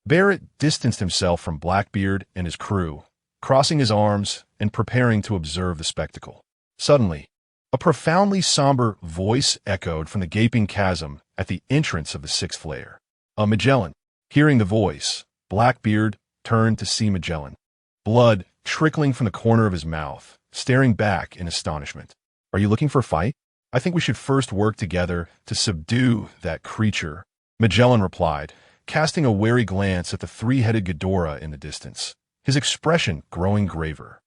Barrett distanced himself from Blackbeard and his crew, crossing his arms and preparing to observe the spectacle. Suddenly, a profoundly somber voice echoed from the gaping chasm at the entrance of the sixth layer. Magellan. Hearing the voice, Blackbeard turned to see Magellan, blood trickling from the corner of his mouth, staring back in astonishment. Are you looking for a fight? I think we should first work together to subdue that creature, Magellan replied, casting a wary glance at the three-headed Ghidorah in the distance, his expression growing graver.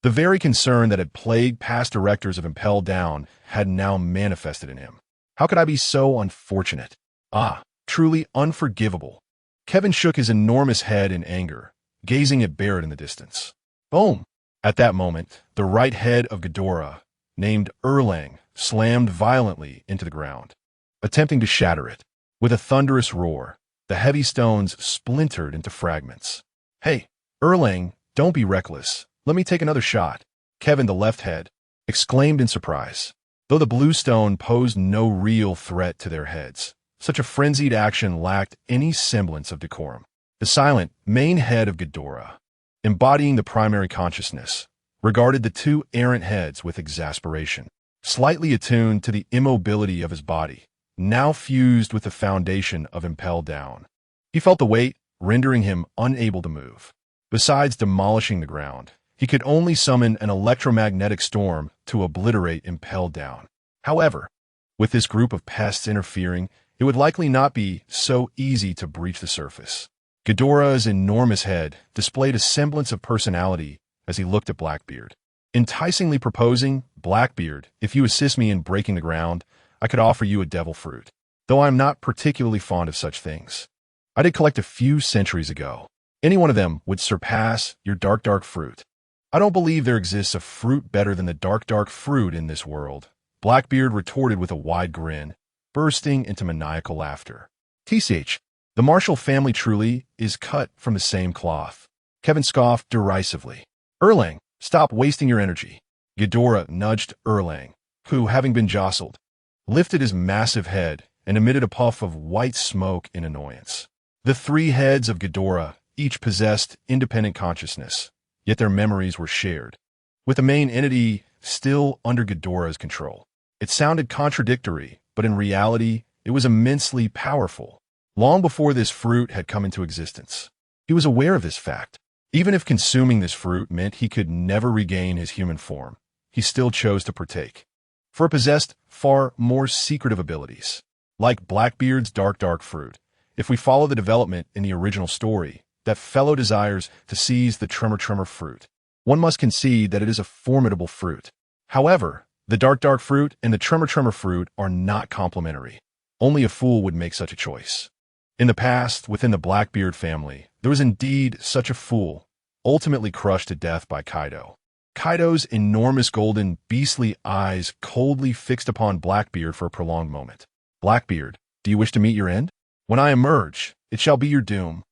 The very concern that had plagued past directors of Impel Down had now manifested in him. How could I be so unfortunate? Truly unforgivable. Kevin shook his enormous head in anger, gazing at Barrett in the distance. Boom! At that moment, the right head of Ghidorah, named Erlang, slammed violently into the ground, attempting to shatter it. With a thunderous roar, the heavy stones splintered into fragments. Hey, Erlang, don't be reckless. Let me take another shot. Kevin, the left head, exclaimed in surprise. Though the blue stone posed no real threat to their heads, such a frenzied action lacked any semblance of decorum. The silent, main head of Ghidorah, embodying the primary consciousness, regarded the two errant heads with exasperation, slightly attuned to the immobility of his body, now fused with the foundation of Impel Down. He felt the weight, rendering him unable to move. Besides demolishing the ground, he could only summon an electromagnetic storm to obliterate Impel Down. However, with this group of pests interfering, it would likely not be so easy to breach the surface. Ghidorah's enormous head displayed a semblance of personality as he looked at Blackbeard. Enticingly proposing, Blackbeard, if you assist me in breaking the ground, I could offer you a devil fruit, though I am not particularly fond of such things. I did collect a few centuries ago. Any one of them would surpass your dark fruit. I don't believe there exists a fruit better than the dark fruit in this world, Blackbeard retorted with a wide grin, bursting into maniacal laughter. TCH, the Marshall family truly is cut from the same cloth. Kevin scoffed derisively. Erlang, stop wasting your energy. Ghidorah nudged Erlang, who, having been jostled, lifted his massive head and emitted a puff of white smoke in annoyance. The three heads of Ghidorah each possessed independent consciousness, yet their memories were shared, with the main entity still under Ghidorah's control. It sounded contradictory, but in reality, it was immensely powerful. Long before this fruit had come into existence, he was aware of this fact. Even if consuming this fruit meant he could never regain his human form, he still chose to partake, for it possessed far more secretive abilities. Like Blackbeard's dark fruit, if we follow the development in the original story, that fellow desires to seize the tremor fruit, one must concede that it is a formidable fruit. However, the dark fruit and the tremor fruit are not complementary. Only a fool would make such a choice. In the past, within the Blackbeard family, there was indeed such a fool, ultimately crushed to death by Kaido. Kaido's enormous golden, beastly eyes coldly fixed upon Blackbeard for a prolonged moment. Blackbeard, do you wish to meet your end? When I emerge, it shall be your doom.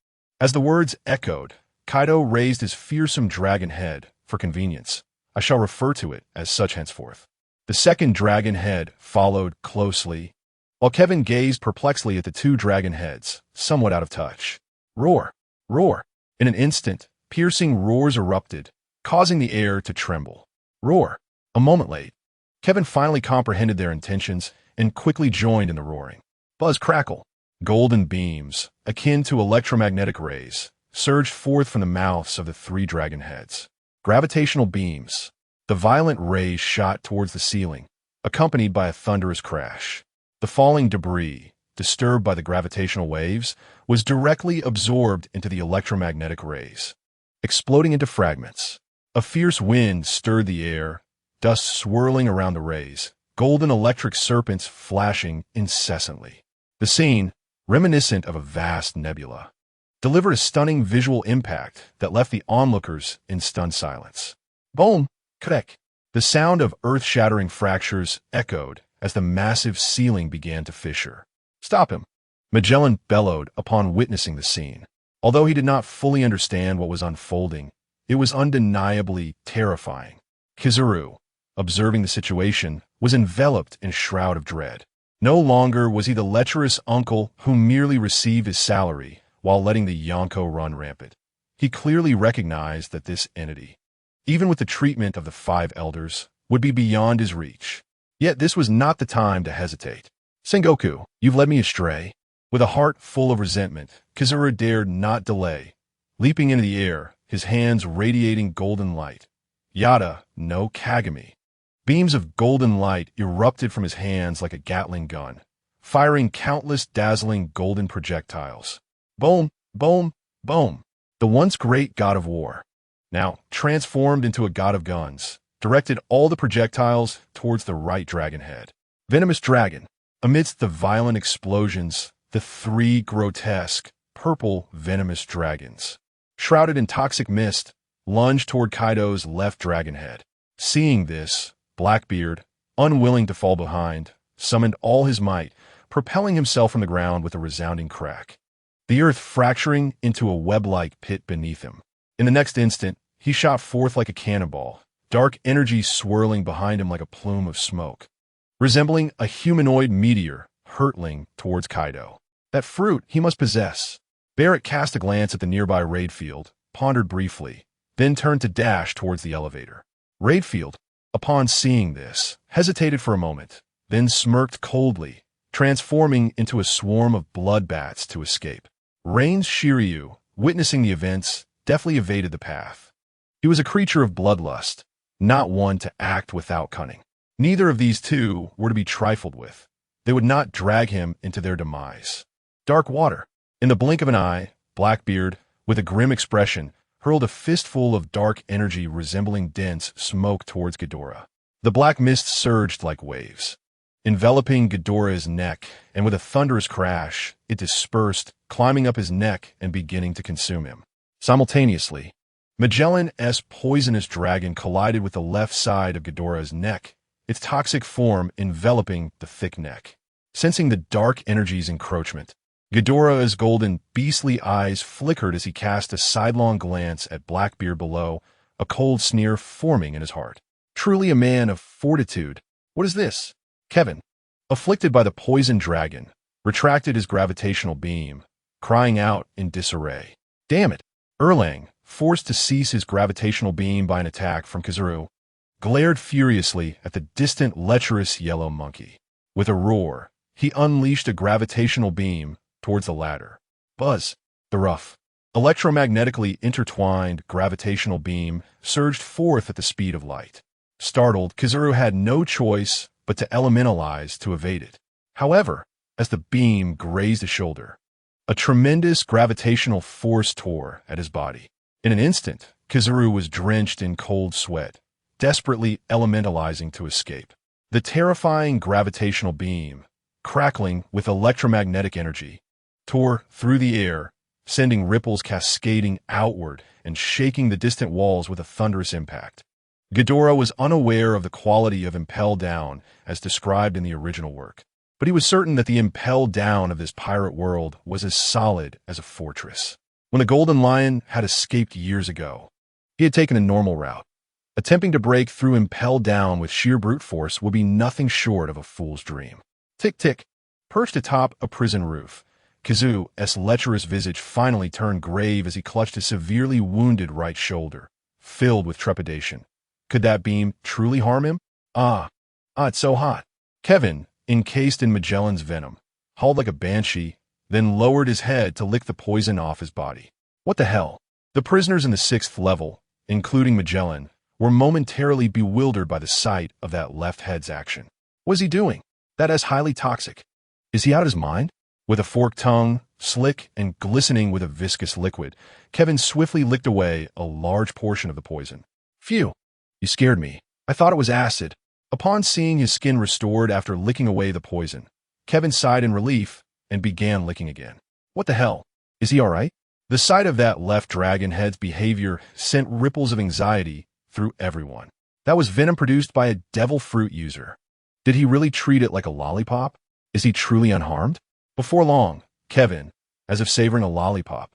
As the words echoed, Kaido raised his fearsome dragon head. For convenience, I shall refer to it as such henceforth. The second dragon head followed closely, while Kevin gazed perplexedly at the two dragon heads, somewhat out of touch. Roar! Roar! In an instant, piercing roars erupted, causing the air to tremble. Roar! A moment late, Kevin finally comprehended their intentions and quickly joined in the roaring. Buzz crackle. Golden beams, akin to electromagnetic rays, surged forth from the mouths of the three dragon heads. Gravitational beams. The violent rays shot towards the ceiling, accompanied by a thunderous crash. The falling debris, disturbed by the gravitational waves, was directly absorbed into the electromagnetic rays, exploding into fragments. A fierce wind stirred the air, dust swirling around the rays, golden electric serpents flashing incessantly. The scene, reminiscent of a vast nebula, delivered a stunning visual impact that left the onlookers in stunned silence. Boom! Crack! The sound of earth-shattering fractures echoed as the massive ceiling began to fissure. Stop him! Magellan bellowed upon witnessing the scene. Although he did not fully understand what was unfolding, it was undeniably terrifying. Kizaru, observing the situation, was enveloped in a shroud of dread. No longer was he the lecherous uncle who merely received his salary while letting the Yonko run rampant. He clearly recognized that this entity, even with the treatment of the five elders, would be beyond his reach. Yet this was not the time to hesitate. Sengoku, you've led me astray. With a heart full of resentment, Kizaru dared not delay. Leaping into the air, his hands radiating golden light. Yada no Kagami. Beams of golden light erupted from his hands like a Gatling gun, firing countless dazzling golden projectiles. Boom, boom, boom. The once great god of war, now transformed into a god of guns, directed all the projectiles towards the right dragon head. Venomous dragon. Amidst the violent explosions, the three grotesque, purple venomous dragons, shrouded in toxic mist, lunged toward Kaido's left dragon head. Seeing this, Blackbeard, unwilling to fall behind, summoned all his might, propelling himself from the ground with a resounding crack, the earth fracturing into a web-like pit beneath him. In the next instant, he shot forth like a cannonball, dark energy swirling behind him like a plume of smoke, resembling a humanoid meteor hurtling towards Kaido. That fruit he must possess. Barrett cast a glance at the nearby raid field, pondered briefly, then turned to dash towards the elevator. Raid field, upon seeing this, hesitated for a moment, then smirked coldly, transforming into a swarm of blood bats to escape. Rain's Shiryu, witnessing the events, deftly evaded the path. He was a creature of bloodlust, not one to act without cunning. Neither of these two were to be trifled with. They would not drag him into their demise. Dark water. In the blink of an eye, Blackbeard, with a grim expression, hurled a fistful of dark energy resembling dense smoke towards Ghidorah. The black mist surged like waves, enveloping Ghidorah's neck, and with a thunderous crash, it dispersed, climbing up his neck and beginning to consume him. Simultaneously, Magellan's poisonous dragon collided with the left side of Ghidorah's neck, its toxic form enveloping the thick neck. Sensing the dark energy's encroachment, Ghidorah's golden, beastly eyes flickered as he cast a sidelong glance at Blackbeard below, a cold sneer forming in his heart. Truly a man of fortitude. What is this? Kevin, afflicted by the poison dragon, retracted his gravitational beam, crying out in disarray. Damn it! Erlang, forced to cease his gravitational beam by an attack from Kizaru, glared furiously at the distant lecherous yellow monkey. With a roar, he unleashed a gravitational beam towards the latter. Buzz! The rough, electromagnetically intertwined gravitational beam surged forth at the speed of light. Startled, Kizaru had no choice but to elementalize to evade it. However, as the beam grazed his shoulder, a tremendous gravitational force tore at his body. In an instant, Kizaru was drenched in cold sweat, desperately elementalizing to escape. The terrifying gravitational beam, crackling with electromagnetic energy, tore through the air, sending ripples cascading outward and shaking the distant walls with a thunderous impact. Ghidorah was unaware of the quality of impel down as described in the original work, but he was certain that the impel down of this pirate world was as solid as a fortress. When the Golden Lion had escaped years ago, he had taken a normal route. Attempting to break through impel down with sheer brute force would be nothing short of a fool's dream. Tick-tick, perched atop a prison roof, Kizu's lecherous visage finally turned grave as he clutched his severely wounded right shoulder, filled with trepidation. Could that beam truly harm him? It's so hot. Kevin, encased in Magellan's venom, hauled like a banshee, then lowered his head to lick the poison off his body. What the hell? The prisoners in the 6th level, including Magellan, were momentarily bewildered by the sight of that left head's action. What is he doing? That is highly toxic. Is he out of his mind? With a forked tongue, slick and glistening with a viscous liquid, Kevin swiftly licked away a large portion of the poison. Phew! You scared me. I thought it was acid. Upon seeing his skin restored after licking away the poison, Kevin sighed in relief and began licking again. What the hell? Is he all right? The sight of that left dragon head's behavior sent ripples of anxiety through everyone. That was venom produced by a devil fruit user. Did he really treat it like a lollipop? Is he truly unharmed? Before long, Kevin, as if savoring a lollipop,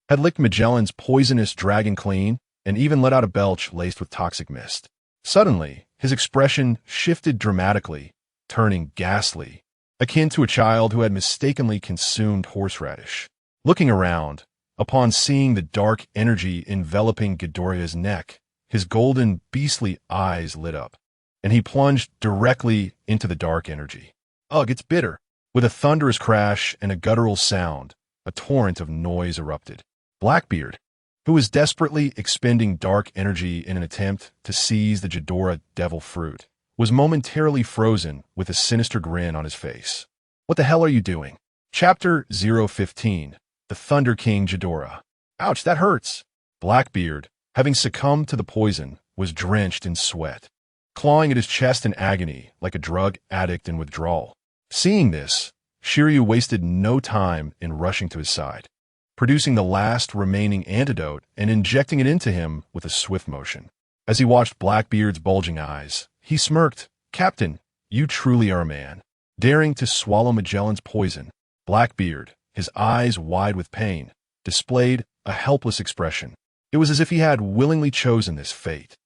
had licked Magellan's poisonous dragon clean and even let out a belch laced with toxic mist. Suddenly, his expression shifted dramatically, turning ghastly, akin to a child who had mistakenly consumed horseradish. Looking around, upon seeing the dark energy enveloping Ghidorah's neck, his golden, beastly eyes lit up, and he plunged directly into the dark energy. Ugh, it's bitter. With a thunderous crash and a guttural sound, a torrent of noise erupted. Blackbeard, who was desperately expending dark energy in an attempt to seize the Ghidorah devil fruit, was momentarily frozen with a sinister grin on his face. What the hell are you doing? Chapter 015, The Thunder King Ghidorah. Ouch, that hurts. Blackbeard, having succumbed to the poison, was drenched in sweat, clawing at his chest in agony like a drug addict in withdrawal. Seeing this, Shiryu wasted no time in rushing to his side, producing the last remaining antidote and injecting it into him with a swift motion. As he watched Blackbeard's bulging eyes, he smirked. Captain, you truly are a man. Daring to swallow Magellan's poison, Blackbeard, his eyes wide with pain, displayed a helpless expression. It was as if he had willingly chosen this fate.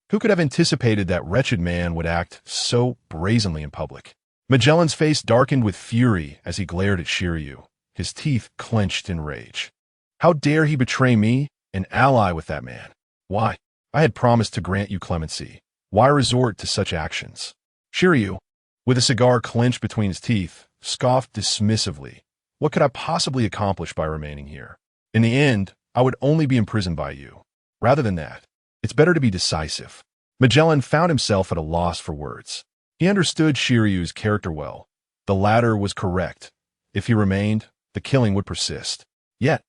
Who could have anticipated that wretched man would act so brazenly in public? Magellan's face darkened with fury as he glared at Shiryu, his teeth clenched in rage. How dare he betray me, an ally with that man? Why? I had promised to grant you clemency. Why resort to such actions? Shiryu, with a cigar clenched between his teeth, scoffed dismissively. What could I possibly accomplish by remaining here? In the end, I would only be imprisoned by you. Rather than that, it's better to be decisive. Magellan found himself at a loss for words. He understood Shiryu's character well. The latter was correct. If he remained, the killing would persist. Yet,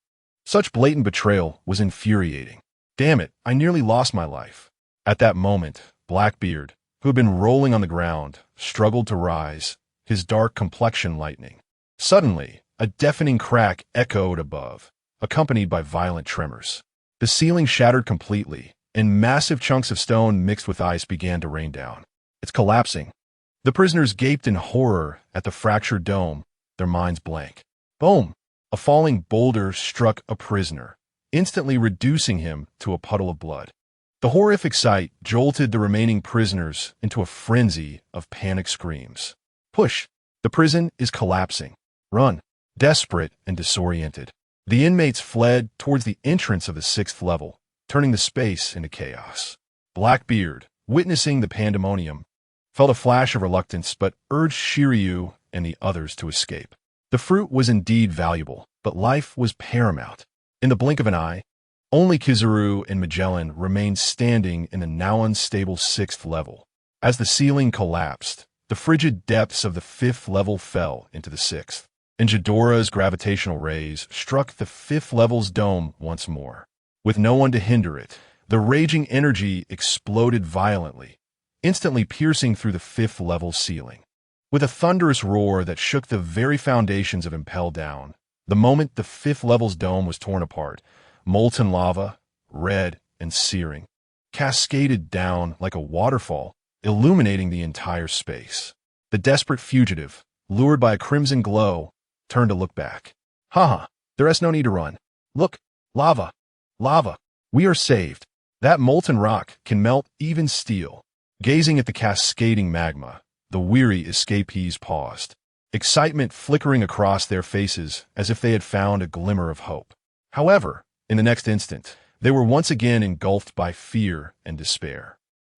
such blatant betrayal was infuriating. Damn it, I nearly lost my life. At that moment, Blackbeard, who had been rolling on the ground, struggled to rise, his dark complexion lightening. Suddenly, a deafening crack echoed above, accompanied by violent tremors. The ceiling shattered completely, and massive chunks of stone mixed with ice began to rain down. It's collapsing. The prisoners gaped in horror at the fractured dome, their minds blank. Boom! A falling boulder struck a prisoner, instantly reducing him to a puddle of blood. The horrific sight jolted the remaining prisoners into a frenzy of panic screams. Push! The prison is collapsing. Run! Desperate and disoriented, the inmates fled towards the entrance of the 6th level, turning the space into chaos. Blackbeard, witnessing the pandemonium, felt a flash of reluctance but urged Shiryu and the others to escape. The fruit was indeed valuable, but life was paramount. In the blink of an eye, only Kizaru and Magellan remained standing in the now unstable 6th level. As the ceiling collapsed, the frigid depths of the 5th level fell into the 6th, and Ghidorah's gravitational rays struck the 5th level's dome once more. With no one to hinder it, the raging energy exploded violently, instantly piercing through the 5th level ceiling. With a thunderous roar that shook the very foundations of Impel Down, the moment the 5th level's dome was torn apart, molten lava, red and searing, cascaded down like a waterfall, illuminating the entire space. The desperate fugitive, lured by a crimson glow, turned to look back. Haha, there is no need to run. Look, lava, lava. We are saved. That molten rock can melt even steel. Gazing at the cascading magma, the weary escapees paused, excitement flickering across their faces as if they had found a glimmer of hope. However, in the next instant, they were once again engulfed by fear and despair.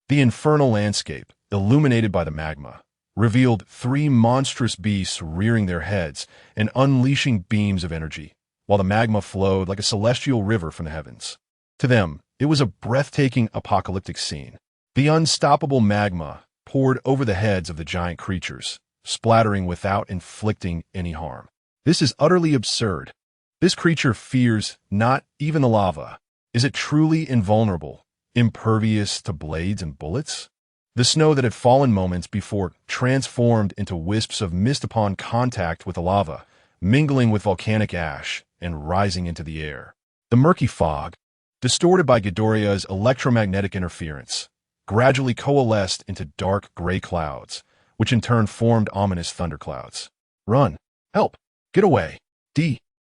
The infernal landscape, illuminated by the magma, revealed three monstrous beasts rearing their heads and unleashing beams of energy, while the magma flowed like a celestial river from the heavens. To them, it was a breathtaking apocalyptic scene. The unstoppable magma poured over the heads of the giant creatures, splattering without inflicting any harm. This is utterly absurd. This creature fears not even the lava. Is it truly invulnerable, impervious to blades and bullets? The snow that had fallen moments before transformed into wisps of mist upon contact with the lava, mingling with volcanic ash and rising into the air. The murky fog, distorted by Ghidorah's electromagnetic interference, gradually coalesced into dark gray clouds, which in turn formed ominous thunderclouds. Run! Help! Get away!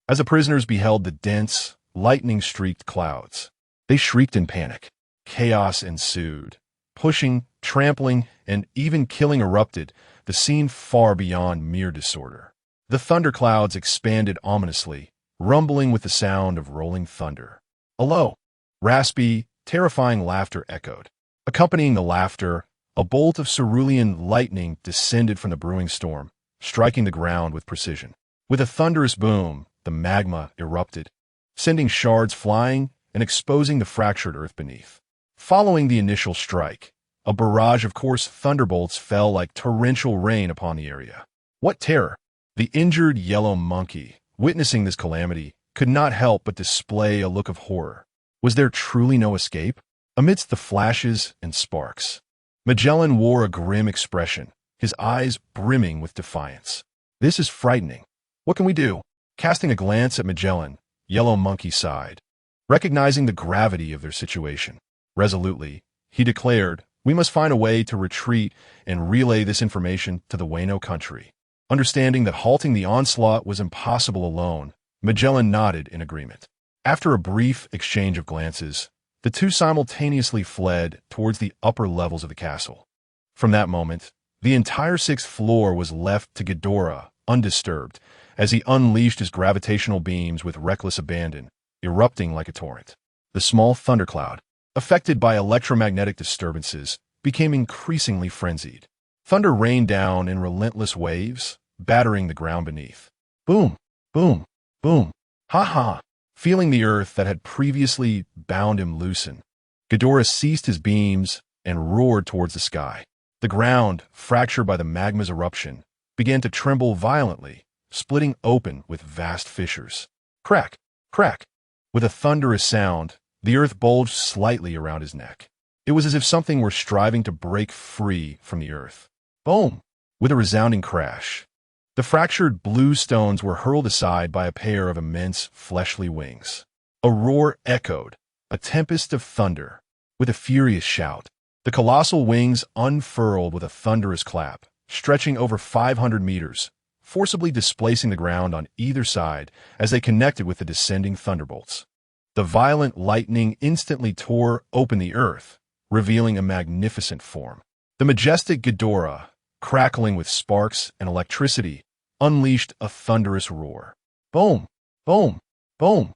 As the prisoners beheld the dense, lightning-streaked clouds, they shrieked in panic. Chaos ensued. Pushing, trampling, and even killing erupted, the scene far beyond mere disorder. The thunderclouds expanded ominously, rumbling with the sound of rolling thunder. A low, raspy, terrifying laughter echoed. Accompanying the laughter, a bolt of cerulean lightning descended from the brewing storm, striking the ground with precision. With a thunderous boom, the magma erupted, sending shards flying and exposing the fractured earth beneath. Following the initial strike, a barrage of coarse thunderbolts fell like torrential rain upon the area. What terror! The injured yellow monkey, witnessing this calamity, could not help but display a look of horror. Was there truly no escape? Amidst the flashes and sparks, Magellan wore a grim expression, his eyes brimming with defiance. This is frightening. What can we do? Casting a glance at Magellan, Yellow Monkey sighed, recognizing the gravity of their situation. Resolutely, he declared, "We must find a way to retreat and relay this information to the Wano country." Understanding that halting the onslaught was impossible alone, Magellan nodded in agreement. After a brief exchange of glances, the two simultaneously fled towards the upper levels of the castle. From that moment, the entire sixth floor was left to Ghidorah undisturbed as he unleashed his gravitational beams with reckless abandon, erupting like a torrent. The small thundercloud, affected by electromagnetic disturbances, became increasingly frenzied. Thunder rained down in relentless waves, battering the ground beneath. Boom, boom, boom. Ha ha! Feeling the earth that had previously bound him loosen, Ghidorah ceased his beams and roared towards the sky. The ground, fractured by the magma's eruption, began to tremble violently, splitting open with vast fissures. Crack, crack. With a thunderous sound, the earth bulged slightly around his neck. It was as if something were striving to break free from the earth. Boom! With a resounding crash, the fractured blue stones were hurled aside by a pair of immense fleshly wings. A roar echoed, a tempest of thunder. With a furious shout, the colossal wings unfurled with a thunderous clap, stretching over 500 meters, forcibly displacing the ground on either side as they connected with the descending thunderbolts. The violent lightning instantly tore open the earth, revealing a magnificent form. The majestic Ghidorah, crackling with sparks and electricity, unleashed a thunderous roar. Boom, boom, boom.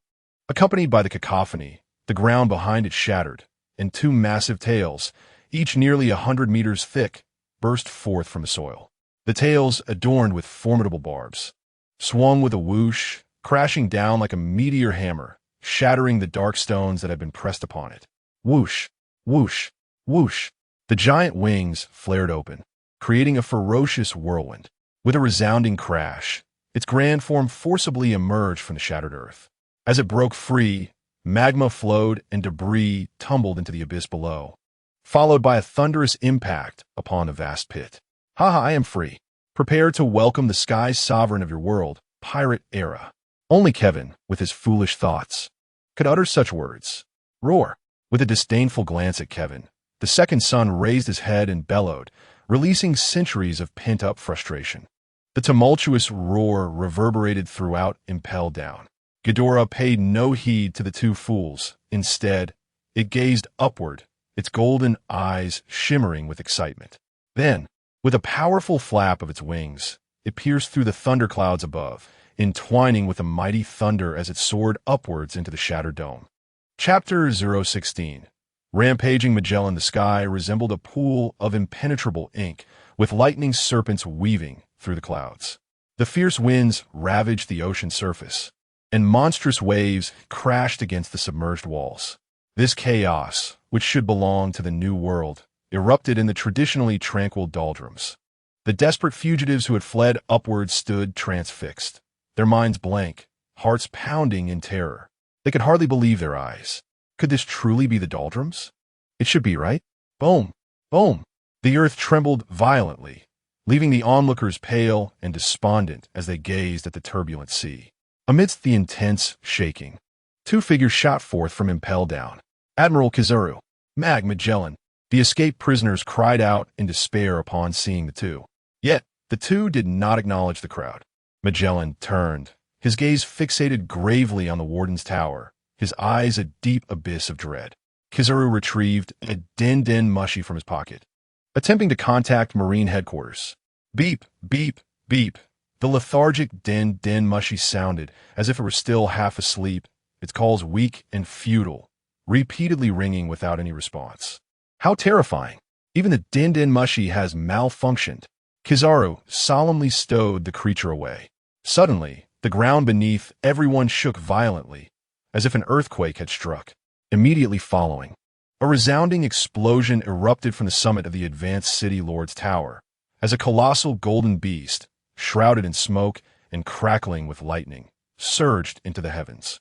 Accompanied by the cacophony, the ground behind it shattered, and two massive tails, each nearly 100 meters thick, burst forth from the soil. The tails, adorned with formidable barbs, swung with a whoosh, crashing down like a meteor hammer, shattering the dark stones that had been pressed upon it. Whoosh, whoosh, whoosh. The giant wings flared open, creating a ferocious whirlwind. With a resounding crash, its grand form forcibly emerged from the shattered earth. As it broke free, magma flowed and debris tumbled into the abyss below, followed by a thunderous impact upon the vast pit. Haha, I am free. Prepare to welcome the sky's sovereign of your world, pirate era. Only Kevin, with his foolish thoughts, could utter such words. Roar, With a disdainful glance at Kevin, the second son raised his head and bellowed, releasing centuries of pent-up frustration. The tumultuous roar reverberated throughout Impel Down. Ghidorah paid no heed to the two fools. Instead, it gazed upward, its golden eyes shimmering with excitement. Then, with a powerful flap of its wings, it pierced through the thunderclouds above, entwining with a mighty thunder as it soared upwards into the shattered dome. Chapter 016. Rampaging Magellan. The sky resembled a pool of impenetrable ink, with lightning serpents weaving through the clouds. The fierce winds ravaged the ocean surface, and monstrous waves crashed against the submerged walls. This chaos, which should belong to the New World, erupted in the traditionally tranquil doldrums. The desperate fugitives who had fled upwards stood transfixed, their minds blank, hearts pounding in terror. They could hardly believe their eyes. Could this truly be the doldrums? It should be, right? Boom! Boom! The earth trembled violently, leaving the onlookers pale and despondent as they gazed at the turbulent sea. Amidst the intense shaking, two figures shot forth from Impel Down. Admiral Kizaru, Mag Magellan. The escaped prisoners cried out in despair upon seeing the two. Yet, the two did not acknowledge the crowd. Magellan turned, his gaze fixated gravely on the warden's tower, his eyes a deep abyss of dread. Kizaru retrieved a din-din mushy from his pocket, attempting to contact Marine headquarters. Beep, beep, beep. The lethargic din-din mushy sounded as if it were still half asleep, its calls weak and futile, repeatedly ringing without any response. How terrifying! Even the din-din mushy has malfunctioned. Kizaru solemnly stowed the creature away. Suddenly, the ground beneath everyone shook violently, as if an earthquake had struck. Immediately following, a resounding explosion erupted from the summit of the advanced city lord's tower, as a colossal golden beast, shrouded in smoke and crackling with lightning, surged into the heavens.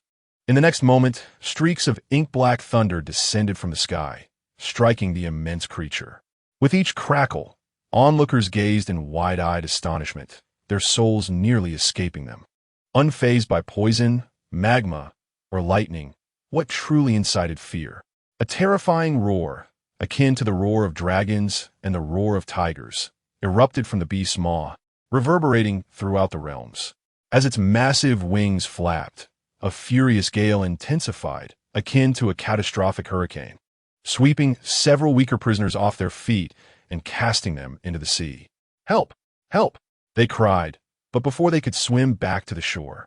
In the next moment, streaks of ink-black thunder descended from the sky, striking the immense creature. With each crackle, onlookers gazed in wide-eyed astonishment, their souls nearly escaping them. Unfazed by poison, magma, or lightning, what truly incited fear? A terrifying roar, akin to the roar of dragons and the roar of tigers, erupted from the beast's maw, reverberating throughout the realms. As its massive wings flapped, a furious gale intensified, akin to a catastrophic hurricane, sweeping several weaker prisoners off their feet and casting them into the sea. "Help! Help!" they cried, but before they could swim back to the shore,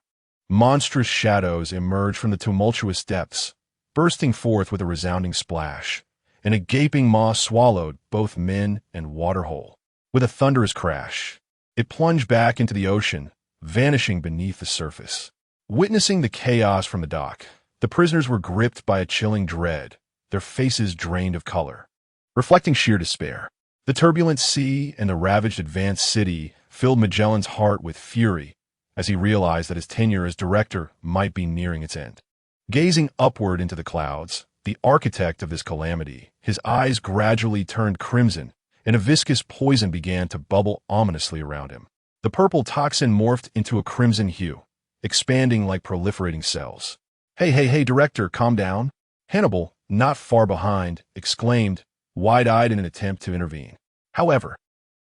monstrous shadows emerged from the tumultuous depths, bursting forth with a resounding splash, and a gaping maw swallowed both men and water whole. With a thunderous crash, it plunged back into the ocean, vanishing beneath the surface. Witnessing the chaos from the dock, the prisoners were gripped by a chilling dread, their faces drained of color, reflecting sheer despair. The turbulent sea and the ravaged advanced city filled Magellan's heart with fury as he realized that his tenure as director might be nearing its end. Gazing upward into the clouds, the architect of this calamity, his eyes gradually turned crimson, and a viscous poison began to bubble ominously around him. The purple toxin morphed into a crimson hue, expanding like proliferating cells. Hey, director, calm down." Hannibal, not far behind, exclaimed, wide-eyed in an attempt to intervene. However,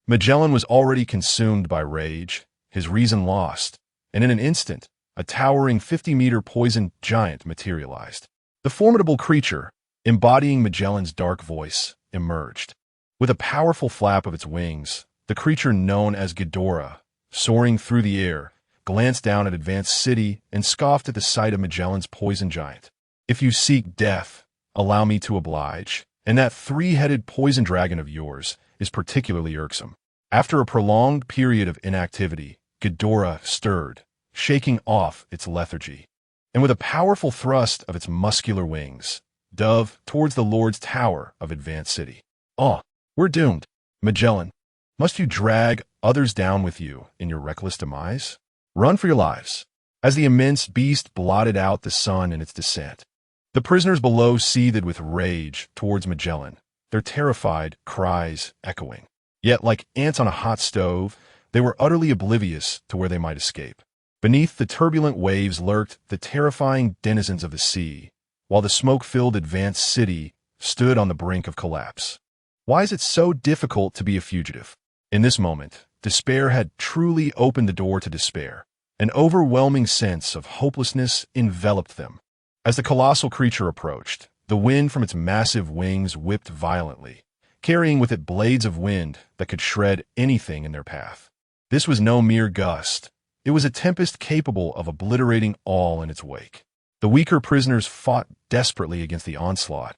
Magellan was already consumed by rage, his reason lost, and in an instant, a towering 50-meter poison giant materialized. The formidable creature, embodying Magellan's dark voice, emerged. With a powerful flap of its wings, the creature known as Ghidorah, soaring through the air, glanced down at Advanced City and scoffed at the sight of Magellan's poison giant. "If you seek death, allow me to oblige, and that three-headed poison dragon of yours is particularly irksome." After a prolonged period of inactivity, Ghidorah stirred, shaking off its lethargy, and with a powerful thrust of its muscular wings, dove towards the Lord's Tower of Advanced City. "Oh, we're doomed. Magellan, must you drag others down with you in your reckless demise? Run for your lives." As the immense beast blotted out the sun in its descent, the prisoners below seethed with rage towards Magellan, their terrified cries echoing. Yet, like ants on a hot stove, they were utterly oblivious to where they might escape. Beneath the turbulent waves lurked the terrifying denizens of the sea, while the smoke-filled advanced city stood on the brink of collapse. Why is it so difficult to be a fugitive? In this moment, despair had truly opened the door to despair. An overwhelming sense of hopelessness enveloped them. As the colossal creature approached, the wind from its massive wings whipped violently, carrying with it blades of wind that could shred anything in their path. This was no mere gust. It was a tempest capable of obliterating all in its wake. The weaker prisoners fought desperately against the onslaught,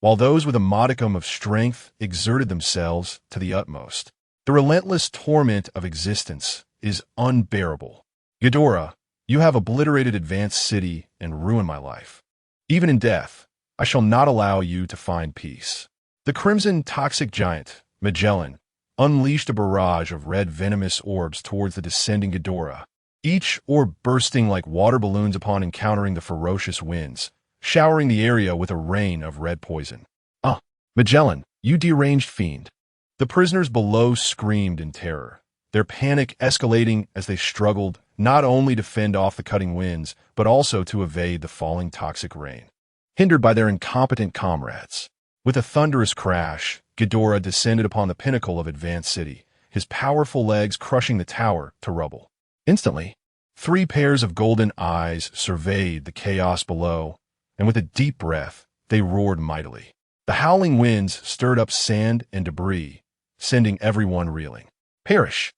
while those with a modicum of strength exerted themselves to the utmost. The relentless torment of existence is unbearable. Ghidorah, you have obliterated advanced city and ruined my life. Even in death, I shall not allow you to find peace. The crimson toxic giant, Magellan, unleashed a barrage of red venomous orbs towards the descending Ghidorah, each orb bursting like water balloons upon encountering the ferocious winds, showering the area with a rain of red poison. Ah, Magellan, you deranged fiend. The prisoners below screamed in terror, their panic escalating as they struggled not only to fend off the cutting winds, but also to evade the falling toxic rain. Hindered by their incompetent comrades, with a thunderous crash, Ghidorah descended upon the pinnacle of Advanced City, his powerful legs crushing the tower to rubble. Instantly, 3 pairs of golden eyes surveyed the chaos below, and with a deep breath, they roared mightily. The howling winds stirred up sand and debris, sending everyone reeling. Perish!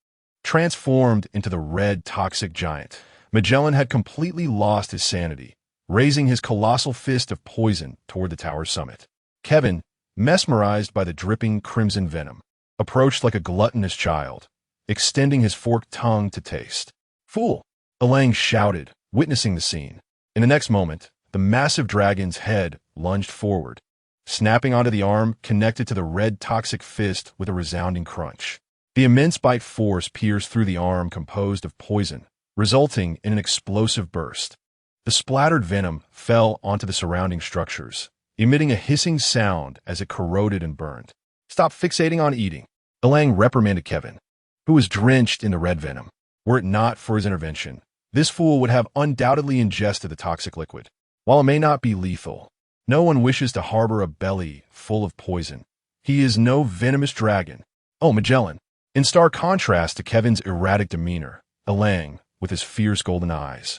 Transformed into the red toxic giant, Magellan had completely lost his sanity, raising his colossal fist of poison toward the tower's summit. Kevin, mesmerized by the dripping crimson venom, approached like a gluttonous child, extending his forked tongue to taste. Fool! Elang shouted, witnessing the scene. In the next moment, the massive dragon's head lunged forward, snapping onto the arm connected to the red toxic fist with a resounding crunch. The immense bite force pierced through the arm composed of poison, resulting in an explosive burst. The splattered venom fell onto the surrounding structures, emitting a hissing sound as it corroded and burned. Stop fixating on eating. Elang reprimanded Kevin, who was drenched in the red venom. Were it not for his intervention, this fool would have undoubtedly ingested the toxic liquid. While it may not be lethal, no one wishes to harbor a belly full of poison. He is no venomous dragon. Oh, Magellan. In stark contrast to Kevin's erratic demeanor, Elang, with his fierce golden eyes,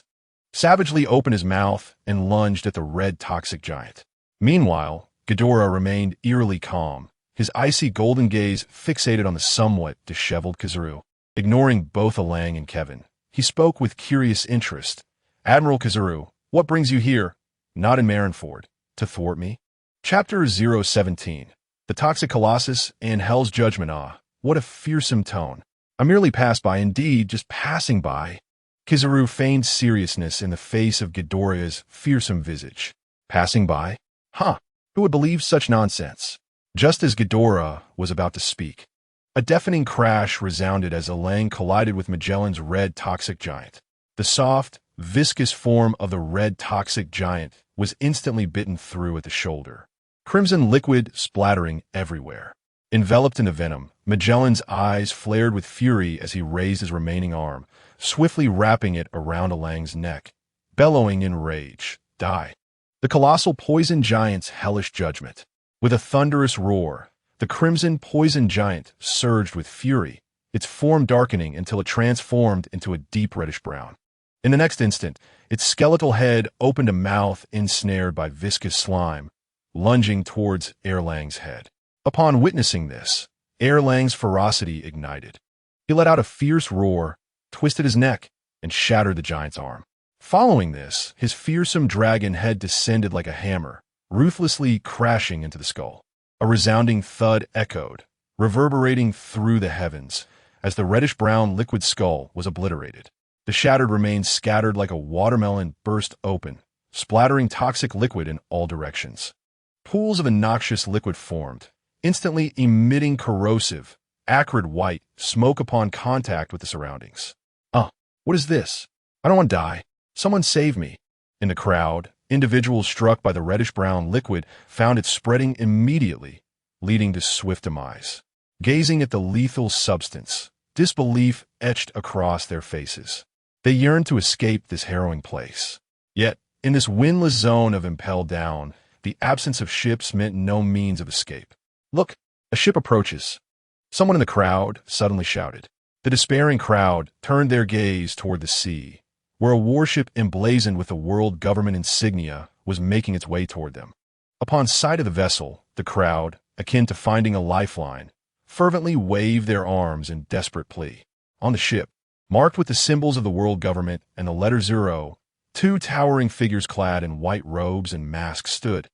savagely opened his mouth and lunged at the red toxic giant. Meanwhile, Ghidorah remained eerily calm, his icy golden gaze fixated on the somewhat disheveled Kizaru. Ignoring both Elang and Kevin, he spoke with curious interest. Admiral Kizaru, what brings you here, not in Marineford, to thwart me? Chapter 017, The Toxic Colossus and Hell's Judgment. Ah, what a fearsome tone. I merely passed by, indeed, just passing by. Kizaru feigned seriousness in the face of Ghidorah's fearsome visage. Passing by? Huh, who would believe such nonsense? Just as Ghidorah was about to speak, a deafening crash resounded as Elang collided with Magellan's red toxic giant. The soft, viscous form of the red toxic giant was instantly bitten through at the shoulder, crimson liquid splattering everywhere. Enveloped in the venom, Magellan's eyes flared with fury as he raised his remaining arm, swiftly wrapping it around Elang's neck, bellowing in rage, "Die!" The colossal poison giant's hellish judgment. With a thunderous roar, the crimson poison giant surged with fury, its form darkening until it transformed into a deep reddish brown. In the next instant, its skeletal head opened a mouth ensnared by viscous slime, lunging towards Erlang's head. Upon witnessing this, Erlang's ferocity ignited. He let out a fierce roar, twisted his neck, and shattered the giant's arm. Following this, his fearsome dragon head descended like a hammer, ruthlessly crashing into the skull. A resounding thud echoed, reverberating through the heavens, as the reddish-brown liquid skull was obliterated. The shattered remains scattered like a watermelon burst open, splattering toxic liquid in all directions. Pools of a noxious liquid formed, instantly emitting corrosive, acrid white smoke upon contact with the surroundings. What is this? I don't want to die. Someone save me. In the crowd, individuals struck by the reddish-brown liquid found it spreading immediately, leading to swift demise. Gazing at the lethal substance, disbelief etched across their faces. They yearned to escape this harrowing place. Yet, In this windless zone of impelled down, the absence of ships meant no means of escape. Look, a ship approaches. Someone in the crowd suddenly shouted. The despairing crowd turned their gaze toward the sea, where a warship emblazoned with the world government insignia was making its way toward them. Upon sight of the vessel, the crowd, akin to finding a lifeline, fervently waved their arms in desperate plea. On the ship, marked with the symbols of the world government and the letter 0, two towering figures clad in white robes and masks stood,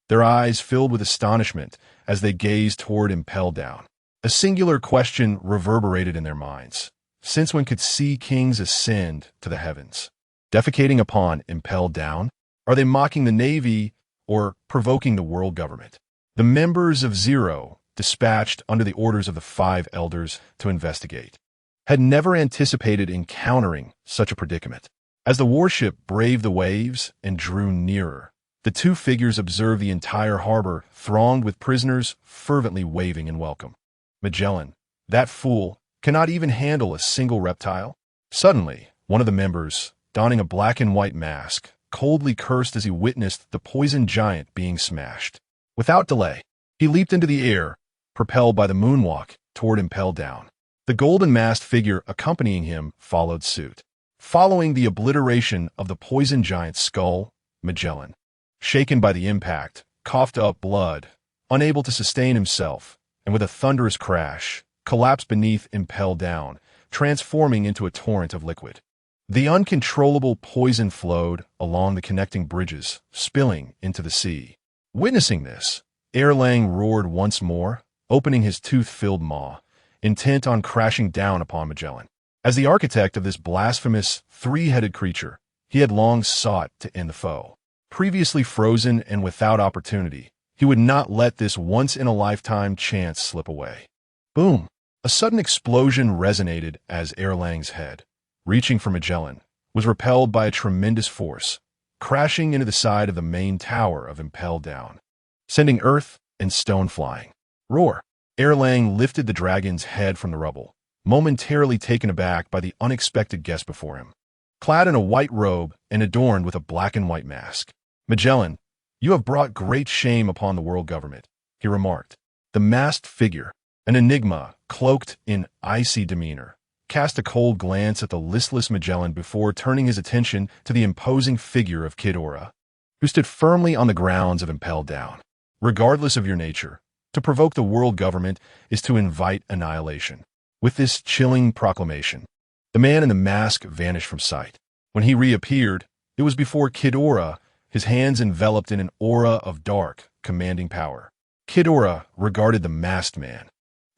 their eyes filled with astonishment as they gazed toward impelled down. A singular question reverberated in their minds. Since when could sea kings ascend to the heavens? Defecating upon impelled down? Are they mocking the Navy or provoking the world government? The members of 0, dispatched under the orders of the 5 elders to investigate, had never anticipated encountering such a predicament. As the warship braved the waves and drew nearer, the two figures observed the entire harbor thronged with prisoners fervently waving in welcome. Magellan, that fool, cannot even handle a single reptile? Suddenly, one of the members, donning a black and white mask, coldly cursed as he witnessed the poisoned giant being smashed. Without delay, he leaped into the air, propelled by the moonwalk toward impelled down. The golden-masked figure accompanying him followed suit. Following the obliteration of the poisoned giant's skull, Magellan, shaken by the impact, coughed up blood, unable to sustain himself, and with a thunderous crash, collapsed beneath impelled down, transforming into a torrent of liquid. The uncontrollable poison flowed along the connecting bridges, spilling into the sea. Witnessing this, Erlang roared once more, opening his tooth-filled maw, intent on crashing down upon Magellan. As the architect of this blasphemous, three-headed creature, he had long sought to end the foe. Previously frozen and without opportunity, he would not let this once-in-a-lifetime chance slip away. Boom! A sudden explosion resonated as Erlang's head, reaching for Magellan, was repelled by a tremendous force, crashing into the side of the main tower of impelled down, sending earth and stone flying. Roar! Erlang lifted the dragon's head from the rubble, momentarily taken aback by the unexpected guest before him. Clad in a white robe and adorned with a black and white mask, Magellan, you have brought great shame upon the world government, he remarked. The masked figure, an enigma cloaked in icy demeanor, cast a cold glance at the listless Magellan before turning his attention to the imposing figure of Kidora, who stood firmly on the grounds of impelled down. Regardless of your nature, to provoke the world government is to invite annihilation. With this chilling proclamation, the man in the mask vanished from sight. When he reappeared, it was before Kidora, his hands enveloped in an aura of dark, commanding power. Kidora regarded the masked man,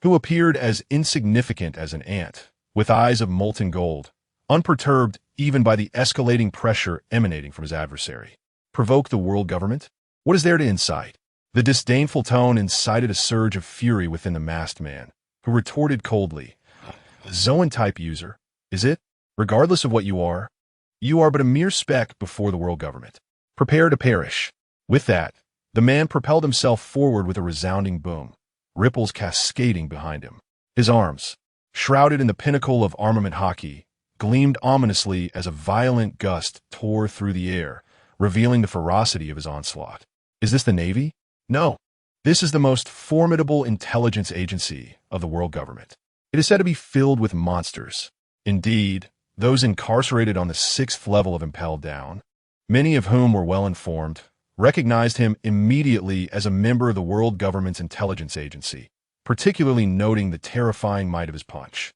who appeared as insignificant as an ant, with eyes of molten gold, unperturbed even by the escalating pressure emanating from his adversary. Provoke the world government? What is there to incite? The disdainful tone incited a surge of fury within the masked man, who retorted coldly, Zoan-type user, is it? Regardless of what you are but a mere speck before the world government. Prepare to perish. With that, the man propelled himself forward with a resounding boom, ripples cascading behind him. His arms, shrouded in the pinnacle of armament hockey, gleamed ominously as a violent gust tore through the air, revealing the ferocity of his onslaught. Is this the Navy? No. This is the most formidable intelligence agency of the world government. It is said to be filled with monsters. Indeed, those incarcerated on the 6th level of impelled down, many of whom were well informed, recognized him immediately as a member of the world government's intelligence agency, particularly noting the terrifying might of his punch.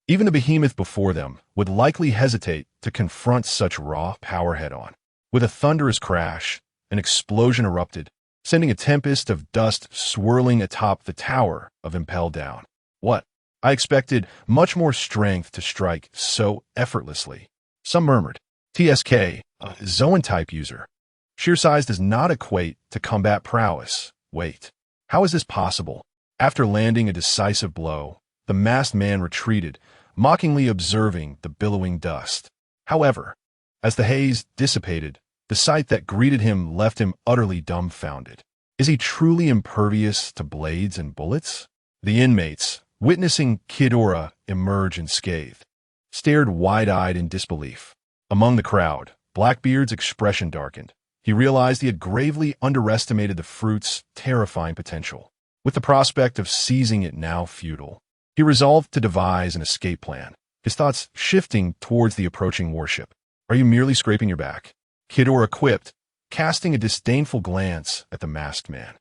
Even the behemoth before them would likely hesitate to confront such raw power head-on. With a thunderous crash, an explosion erupted, sending a tempest of dust swirling atop the tower of impelled down. What? I expected much more strength to strike so effortlessly. Some murmured. TSK, a Zoan-type user. Sheer size does not equate to combat prowess. Wait. How is this possible? After landing a decisive blow, the masked man retreated, mockingly observing the billowing dust. However, as the haze dissipated, the sight that greeted him left him utterly dumbfounded. Is he truly impervious to blades and bullets? The inmates, witnessing Kidora emerge unscathed, stared wide-eyed in disbelief. Among the crowd, Blackbeard's expression darkened. He realized he had gravely underestimated the fruit's terrifying potential. With the prospect of seizing it now futile, he resolved to devise an escape plan, his thoughts shifting towards the approaching warship. "Are you merely scraping your back?" Ghidorah quipped, casting a disdainful glance at the masked man.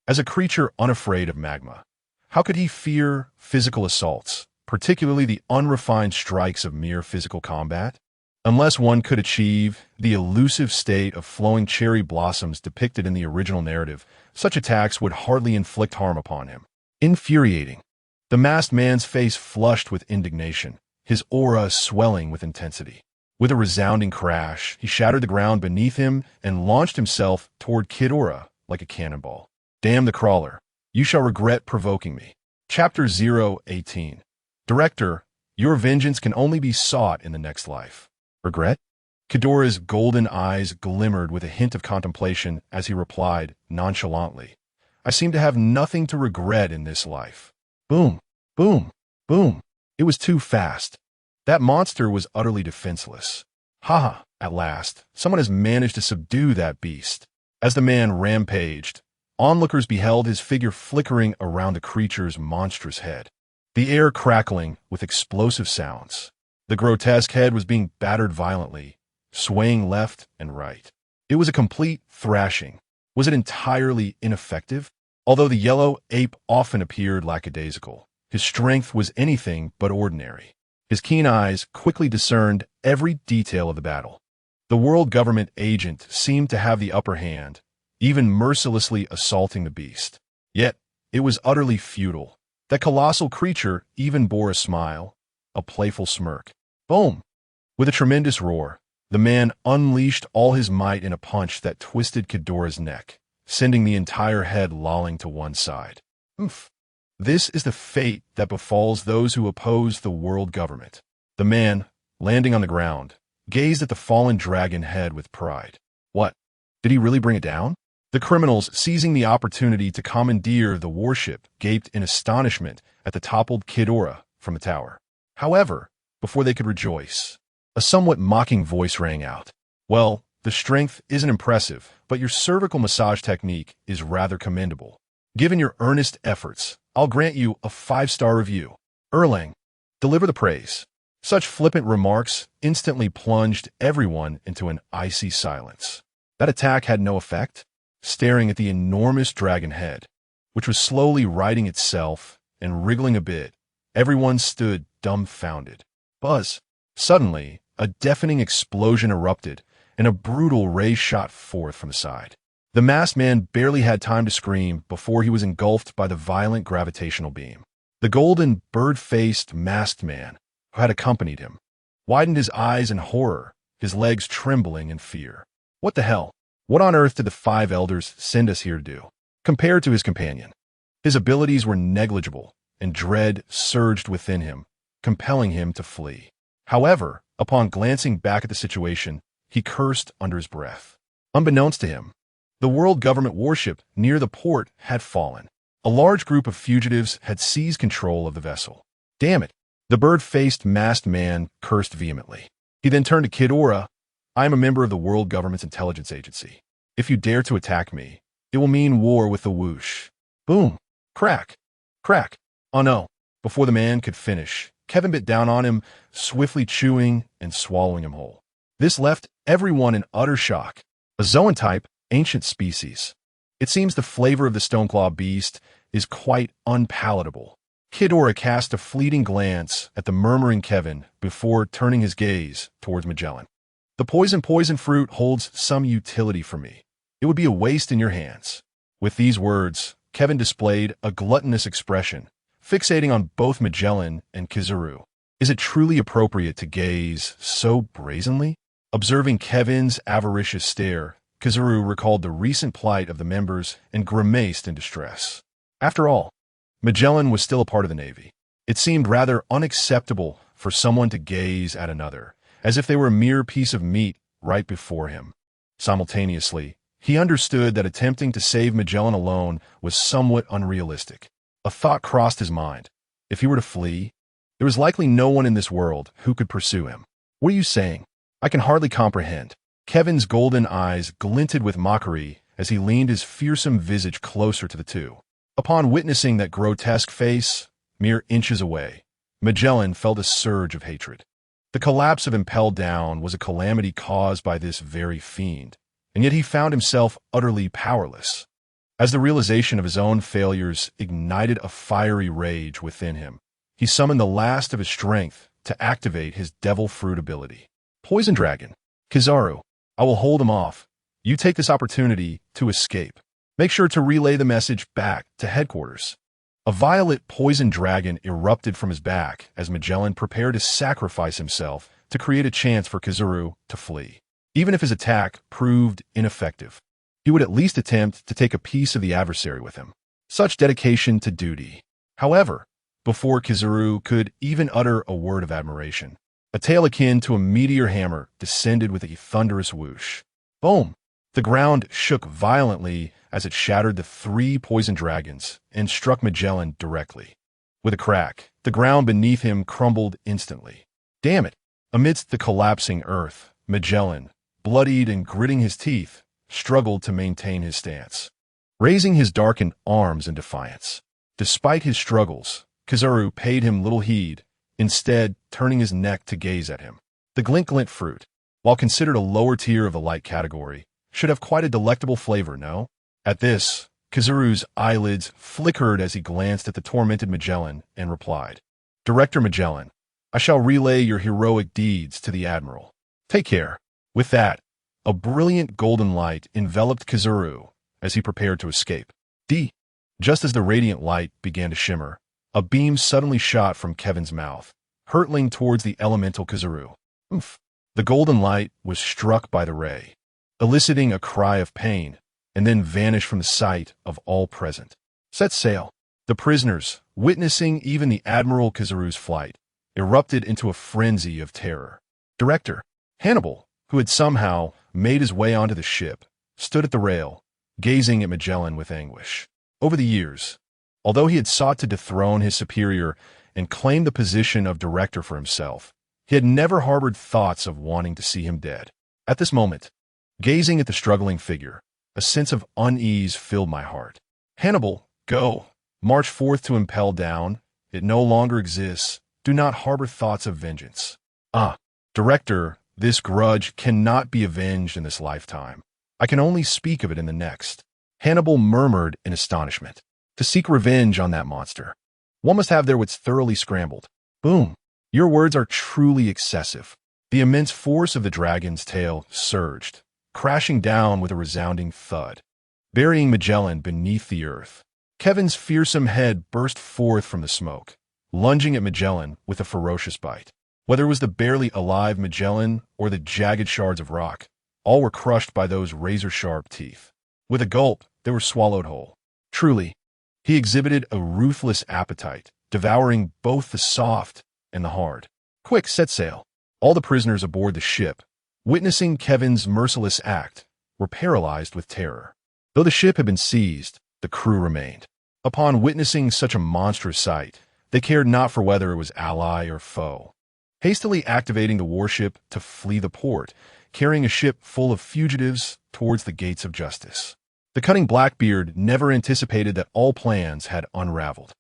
As a creature unafraid of magma, how could he fear physical assaults, particularly the unrefined strikes of mere physical combat? Unless one could achieve the elusive state of flowing cherry blossoms depicted in the original narrative, such attacks would hardly inflict harm upon him. Infuriating. The masked man's face flushed with indignation, his aura swelling with intensity. With a resounding crash, he shattered the ground beneath him and launched himself toward Ghidorah like a cannonball. "Damn the crawler. You shall regret provoking me." Chapter 018. Director, your vengeance can only be sought in the next life. Regret? Ghidorah's golden eyes glimmered with a hint of contemplation as he replied nonchalantly, "I seem to have nothing to regret in this life." Boom, boom, boom. It was too fast. That monster was utterly defenseless. Haha, at last, someone has managed to subdue that beast. As the man rampaged, onlookers beheld his figure flickering around the creature's monstrous head, the air crackling with explosive sounds. The grotesque head was being battered violently, swaying left and right. It was a complete thrashing. Was it entirely ineffective? Although the yellow ape often appeared lackadaisical, his strength was anything but ordinary. His keen eyes quickly discerned every detail of the battle. The world government agent seemed to have the upper hand, even mercilessly assaulting the beast. Yet, it was utterly futile. That colossal creature even bore a smile, a playful smirk. Boom! With a tremendous roar, the man unleashed all his might in a punch that twisted Ghidorah's neck, sending the entire head lolling to one side. Oof! This is the fate that befalls those who oppose the world government. The man, landing on the ground, gazed at the fallen dragon head with pride. What? Did he really bring it down? The criminals, seizing the opportunity to commandeer the warship, gaped in astonishment at the toppled Ghidorah from the tower. However, before they could rejoice, a somewhat mocking voice rang out. "Well, the strength isn't impressive, but your cervical massage technique is rather commendable. Given your earnest efforts, I'll grant you a 5-star review. Erlang, deliver the praise." Such flippant remarks instantly plunged everyone into an icy silence. That attack had no effect. Staring at the enormous dragon head, which was slowly righting itself and wriggling a bit, everyone stood dumbfounded. Buzz! Suddenly, a deafening explosion erupted, and a brutal ray shot forth from the side. The masked man barely had time to scream before he was engulfed by the violent gravitational beam. The golden, bird-faced masked man, who had accompanied him, widened his eyes in horror, his legs trembling in fear. What the hell? What on earth did the 5 elders send us here to do? Compared to his companion, his abilities were negligible, and dread surged within him, compelling him to flee. However, upon glancing back at the situation, he cursed under his breath. Unbeknownst to him, the world government warship near the port had fallen. A large group of fugitives had seized control of the vessel. Damn it! The bird-faced masked man cursed vehemently. He then turned to Ghidorah. "I am a member of the world government's intelligence agency. If you dare to attack me, it will mean war with the whoosh." Boom! Crack! Crack! Oh no! Before the man could finish, Kevin bit down on him, swiftly chewing and swallowing him whole. This left everyone in utter shock. A zoan-type, ancient species. It seems the flavor of the Stoneclaw beast is quite unpalatable. Ghidorah cast a fleeting glance at the murmuring Kevin before turning his gaze towards Magellan. "The poison fruit holds some utility for me. It would be a waste in your hands." With these words, Kevin displayed a gluttonous expression, fixating on both Magellan and Kizaru. Is it truly appropriate to gaze so brazenly? Observing Kevin's avaricious stare, Kizaru recalled the recent plight of the members and grimaced in distress. After all, Magellan was still a part of the Navy. It seemed rather unacceptable for someone to gaze at another, as if they were a mere piece of meat right before him. Simultaneously, he understood that attempting to save Magellan alone was somewhat unrealistic. A thought crossed his mind. If he were to flee, there was likely no one in this world who could pursue him. "What are you saying? I can hardly comprehend." Kevin's golden eyes glinted with mockery as he leaned his fearsome visage closer to the two. Upon witnessing that grotesque face, mere inches away, Magellan felt a surge of hatred. The collapse of Impelled Down was a calamity caused by this very fiend, and yet he found himself utterly powerless. As the realization of his own failures ignited a fiery rage within him, he summoned the last of his strength to activate his devil fruit ability. Poison Dragon. Kizaru, I will hold him off. You take this opportunity to escape. Make sure to relay the message back to headquarters. A violet poison dragon erupted from his back as Magellan prepared to sacrifice himself to create a chance for Kizaru to flee. Even if his attack proved ineffective, he would at least attempt to take a piece of the adversary with him. Such dedication to duty. However, before Kizaru could even utter a word of admiration, a tail akin to a meteor hammer descended with a thunderous whoosh. Boom! The ground shook violently as it shattered the 3 poison dragons and struck Magellan directly. With a crack, the ground beneath him crumbled instantly. Damn it! Amidst the collapsing earth, Magellan, bloodied and gritting his teeth, struggled to maintain his stance, raising his darkened arms in defiance. Despite his struggles, Kizaru paid him little heed, instead turning his neck to gaze at him. The glint fruit, while considered a lower tier of the light category, should have quite a delectable flavor, no? At this, Kizaru's eyelids flickered as he glanced at the tormented Magellan and replied, Director Magellan, I shall relay your heroic deeds to the Admiral. Take care. With that, a brilliant golden light enveloped Kizaru as he prepared to escape. Just as the radiant light began to shimmer, a beam suddenly shot from Kevin's mouth, hurtling towards the elemental Kizaru. Oomph! The golden light was struck by the ray, eliciting a cry of pain, and then vanished from the sight of all present. Set sail. The prisoners, witnessing even the Admiral Kizaru's flight, erupted into a frenzy of terror. Director Hannibal, who had somehow made his way onto the ship, stood at the rail, gazing at Magellan with anguish. Over the years, although he had sought to dethrone his superior and claim the position of director for himself, he had never harbored thoughts of wanting to see him dead. At this moment, gazing at the struggling figure, a sense of unease filled my heart. Hannibal, go. March forth to Impel Down. It no longer exists. Do not harbor thoughts of vengeance. Director, this grudge cannot be avenged in this lifetime. I can only speak of it in the next. Hannibal murmured in astonishment. To seek revenge on that monster, one must have their wits thoroughly scrambled. Boom. Your words are truly excessive. The immense force of the dragon's tail surged, crashing down with a resounding thud, burying Magellan beneath the earth. Kevin's fearsome head burst forth from the smoke, lunging at Magellan with a ferocious bite. Whether it was the barely alive Magellan or the jagged shards of rock, all were crushed by those razor-sharp teeth. With a gulp, they were swallowed whole. Truly, he exhibited a ruthless appetite, devouring both the soft and the hard. Quick, set sail. All the prisoners aboard the ship, witnessing Kevin's merciless act, were paralyzed with terror. Though the ship had been seized, the crew remained. Upon witnessing such a monstrous sight, they cared not for whether it was ally or foe. Hastily activating the warship to flee the port, carrying a ship full of fugitives towards the gates of justice. The cunning Blackbeard never anticipated that all plans had unraveled.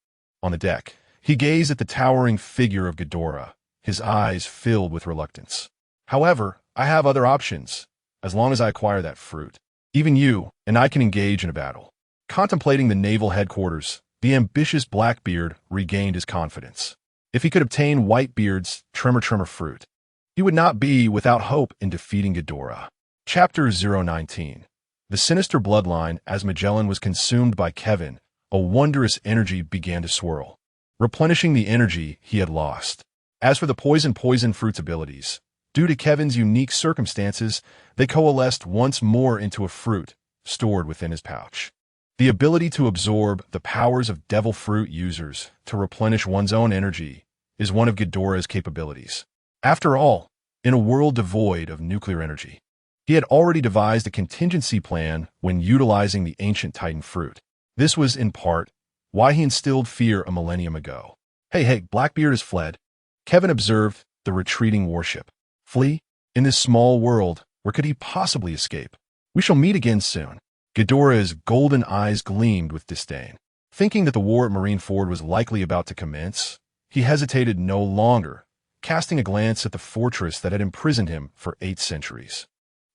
On the deck, he gazed at the towering figure of Ghidorah, his eyes filled with reluctance. However, I have other options, as long as I acquire that fruit. Even you and I can engage in a battle. Contemplating the naval headquarters, the ambitious Blackbeard regained his confidence. If he could obtain Whitebeard's Tremor fruit, he would not be without hope in defeating Ghidorah. Chapter 019. The sinister bloodline. As Magellan was consumed by Kevin, a wondrous energy began to swirl, replenishing the energy he had lost. As for the poison fruit's abilities, due to Kevin's unique circumstances, they coalesced once more into a fruit stored within his pouch. The ability to absorb the powers of devil fruit users to replenish one's own energy is one of Ghidorah's capabilities. After all, in a world devoid of nuclear energy, he had already devised a contingency plan when utilizing the ancient Titan fruit. This was, in part, why he instilled fear a millennium ago. Hey, Blackbeard has fled. Kevin observed the retreating warship. Flee? In this small world, Where could he possibly escape? We shall meet again soon. Ghidorah's golden eyes gleamed with disdain. Thinking that the war at Marineford was likely about to commence, he hesitated no longer, casting a glance at the fortress that had imprisoned him for 8 centuries.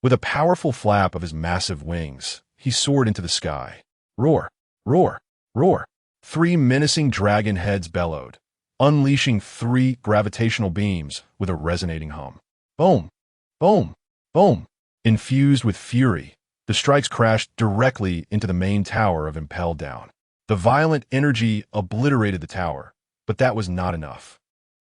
With a powerful flap of his massive wings, he soared into the sky. Roar, roar, roar. 3 menacing dragon heads bellowed, unleashing 3 gravitational beams with a resonating hum. Boom, boom, boom. Infused with fury, the strikes crashed directly into the main tower of Impelled Down. The violent energy obliterated the tower, but that was not enough.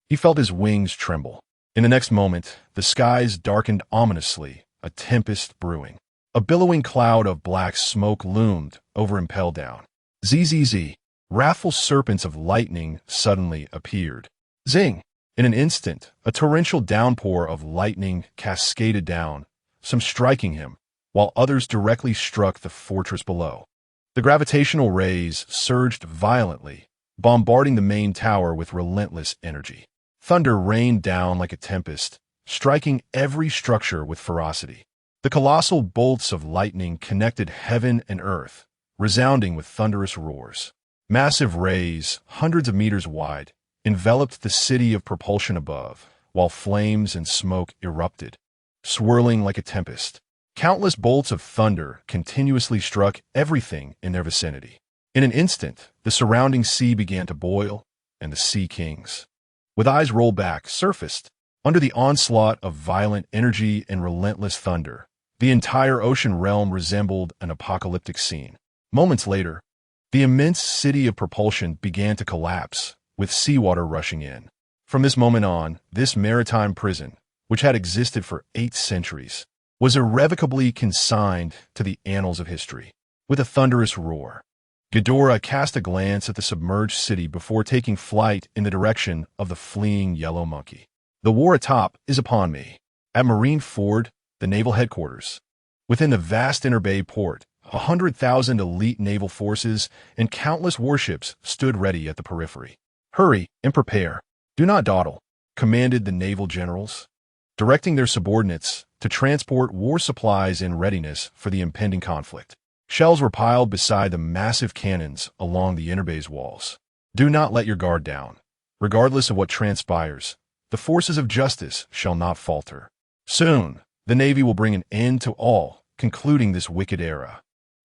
He felt his wings tremble. In the next moment, the skies darkened ominously, a tempest brewing. A billowing cloud of black smoke loomed over Impelled Down. Zzz. Wrathful serpents of lightning suddenly appeared. Zing! In an instant, a torrential downpour of lightning cascaded down, some striking him, while others directly struck the fortress below. The gravitational rays surged violently, bombarding the main tower with relentless energy. Thunder rained down like a tempest, striking every structure with ferocity. The colossal bolts of lightning connected heaven and earth, resounding with thunderous roars. Massive rays, hundreds of meters wide, enveloped the city of propulsion above, while flames and smoke erupted, swirling like a tempest. Countless bolts of thunder continuously struck everything in their vicinity. In an instant, the surrounding sea began to boil, and the sea kings, with eyes rolled back, surfaced. Under the onslaught of violent energy and relentless thunder, the entire ocean realm resembled an apocalyptic scene. Moments later, the immense city of propulsion began to collapse, with seawater rushing in. From this moment on, this maritime prison, which had existed for 8 centuries, was irrevocably consigned to the annals of history. With a thunderous roar, Ghidorah cast a glance at the submerged city before taking flight in the direction of the fleeing yellow monkey. The war atop is upon me. At Marineford, the naval headquarters. Within the vast inner bay port, 100,000 elite naval forces and countless warships stood ready at the periphery. Hurry and prepare. Do not dawdle, commanded the naval generals, directing their subordinates to transport war supplies in readiness for the impending conflict. Shells were piled beside the massive cannons along the inner bay's walls. Do not let your guard down. Regardless of what transpires, the forces of justice shall not falter. Soon, the Navy will bring an end to all, concluding this wicked era.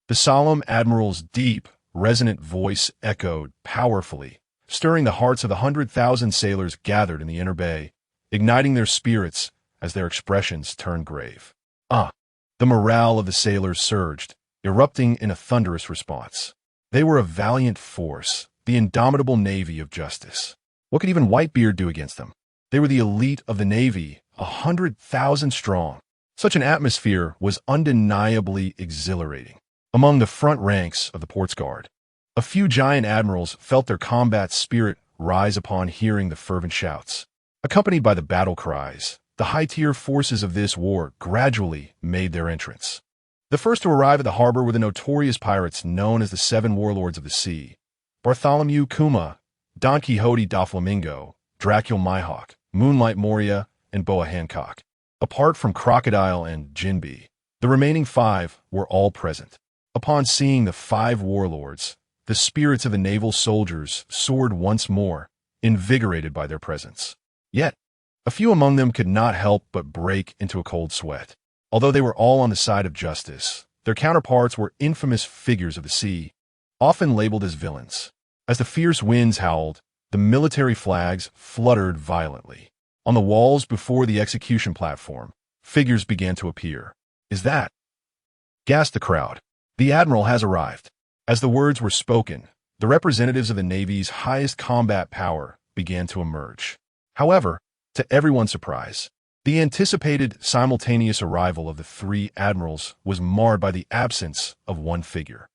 The solemn admiral's deep, resonant voice echoed powerfully, stirring the hearts of the 100,000 sailors gathered in the inner bay, igniting their spirits as their expressions turned grave. The morale of the sailors surged, erupting in a thunderous response. They were a valiant force, the indomitable Navy of justice. What could even Whitebeard do against them? They were the elite of the Navy, 100,000 strong. Such an atmosphere was undeniably exhilarating. Among the front ranks of the port's guard, a few giant admirals felt their combat spirit rise upon hearing the fervent shouts. Accompanied by the battle cries, the high-tier forces of this war gradually made their entrance. The first to arrive at the harbor were the notorious pirates known as the 7 Warlords of the Sea: Bartholomew Kuma, Don Quixote Doflamingo, Dracula Mihawk, Moonlight Moria, and Boa Hancock. Apart from Crocodile and Jinbe, the remaining 5 were all present. Upon seeing the 5 warlords, the spirits of the naval soldiers soared once more, invigorated by their presence. Yet, a few among them could not help but break into a cold sweat. Although they were all on the side of justice, their counterparts were infamous figures of the sea, often labeled as villains. As the fierce winds howled, the military flags fluttered violently. On the walls before the execution platform, figures began to appear. "Is that?" gasped the crowd. "The Admiral has arrived." As the words were spoken, the representatives of the Navy's highest combat power began to emerge. However, to everyone's surprise, the anticipated simultaneous arrival of the 3 admirals was marred by the absence of one figure.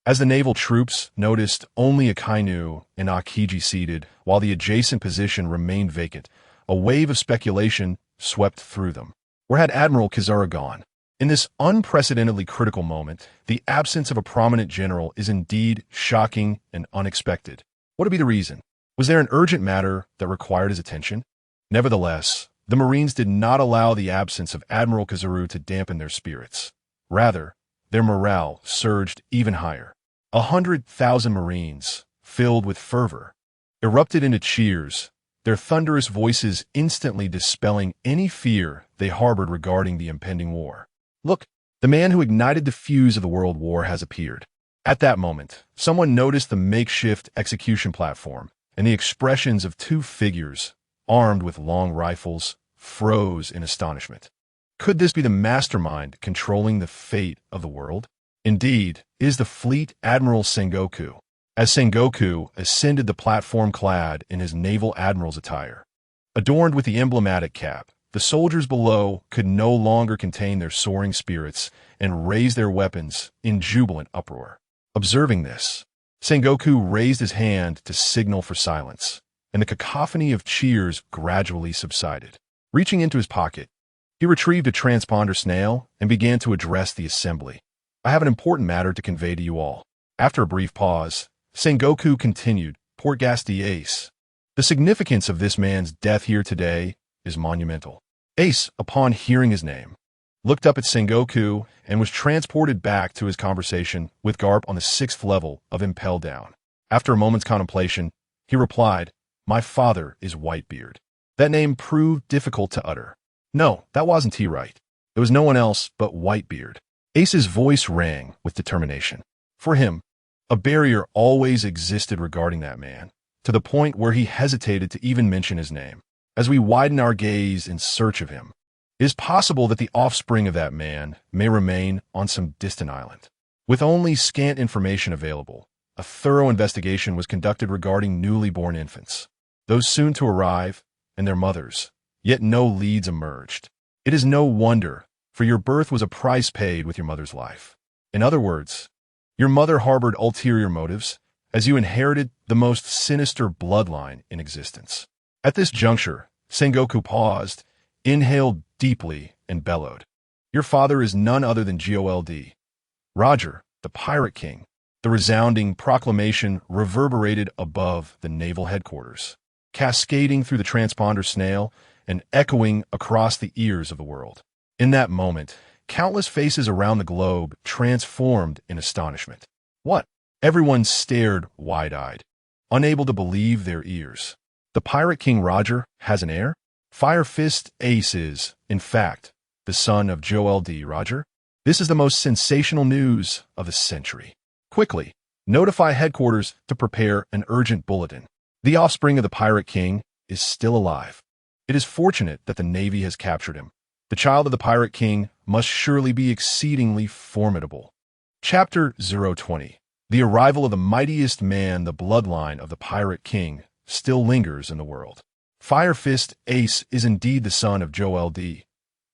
As the naval troops noticed only Akainu and Akiji seated, while the adjacent position remained vacant, a wave of speculation swept through them. Where had Admiral Kizura gone? In this unprecedentedly critical moment, the absence of a prominent general is indeed shocking and unexpected. What would be the reason? Was there an urgent matter that required his attention? Nevertheless, The Marines did not allow the absence of Admiral Kizaru to dampen their spirits. Rather, their morale surged even higher. 100,000 Marines, filled with fervor, erupted into cheers, their thunderous voices instantly dispelling any fear they harbored regarding the impending war. Look, the man who ignited the fuse of the World War has appeared. At that moment, someone noticed the makeshift execution platform, and the expressions of two figures, armed with long rifles, froze in astonishment. Could this be the mastermind controlling the fate of the world? Indeed, it is the fleet Admiral Sengoku. As Sengoku ascended the platform clad in his naval admiral's attire, adorned with the emblematic cap, the soldiers below could no longer contain their soaring spirits and raised their weapons in jubilant uproar. Observing this, Sengoku raised his hand to signal for silence, and the cacophony of cheers gradually subsided. Reaching into his pocket, he retrieved a transponder snail and began to address the assembly. I have an important matter to convey to you all. After a brief pause, Sengoku continued, Portgasti Ace. The significance of this man's death here today is monumental. Ace, upon hearing his name, looked up at Sengoku and was transported back to his conversation with Garp on the 6th level of Impel Down. After a moment's contemplation, he replied, My father is Whitebeard. That name proved difficult to utter. No, that wasn't he right. There was no one else but Whitebeard. Ace's voice rang with determination. For him, a barrier always existed regarding that man, to the point where he hesitated to even mention his name. As we widen our gaze in search of him, it is possible that the offspring of that man may remain on some distant island. With only scant information available, a thorough investigation was conducted regarding newly born infants, those soon to arrive, and their mothers, yet no leads emerged. It is no wonder, for your birth was a price paid with your mother's life. In other words, your mother harbored ulterior motives, as you inherited the most sinister bloodline in existence. At this juncture, Sengoku paused, inhaled deeply, and bellowed. Your father is none other than Gold. Roger, the Pirate King. The resounding proclamation reverberated above the naval headquarters, cascading through the transponder snail and echoing across the ears of the world. In that moment, countless faces around the globe transformed in astonishment. What? Everyone stared wide-eyed, unable to believe their ears. The Pirate King Roger has an heir? Fire Fist Ace is, in fact, the son of Gold. Roger? This is the most sensational news of the century. Quickly, notify headquarters to prepare an urgent bulletin. The offspring of the Pirate King is still alive. It is fortunate that the Navy has captured him. The child of the Pirate King must surely be exceedingly formidable. Chapter 020. The arrival of the mightiest man, the bloodline of the Pirate King, still lingers in the world. Fire Fist Ace is indeed the son of Gold.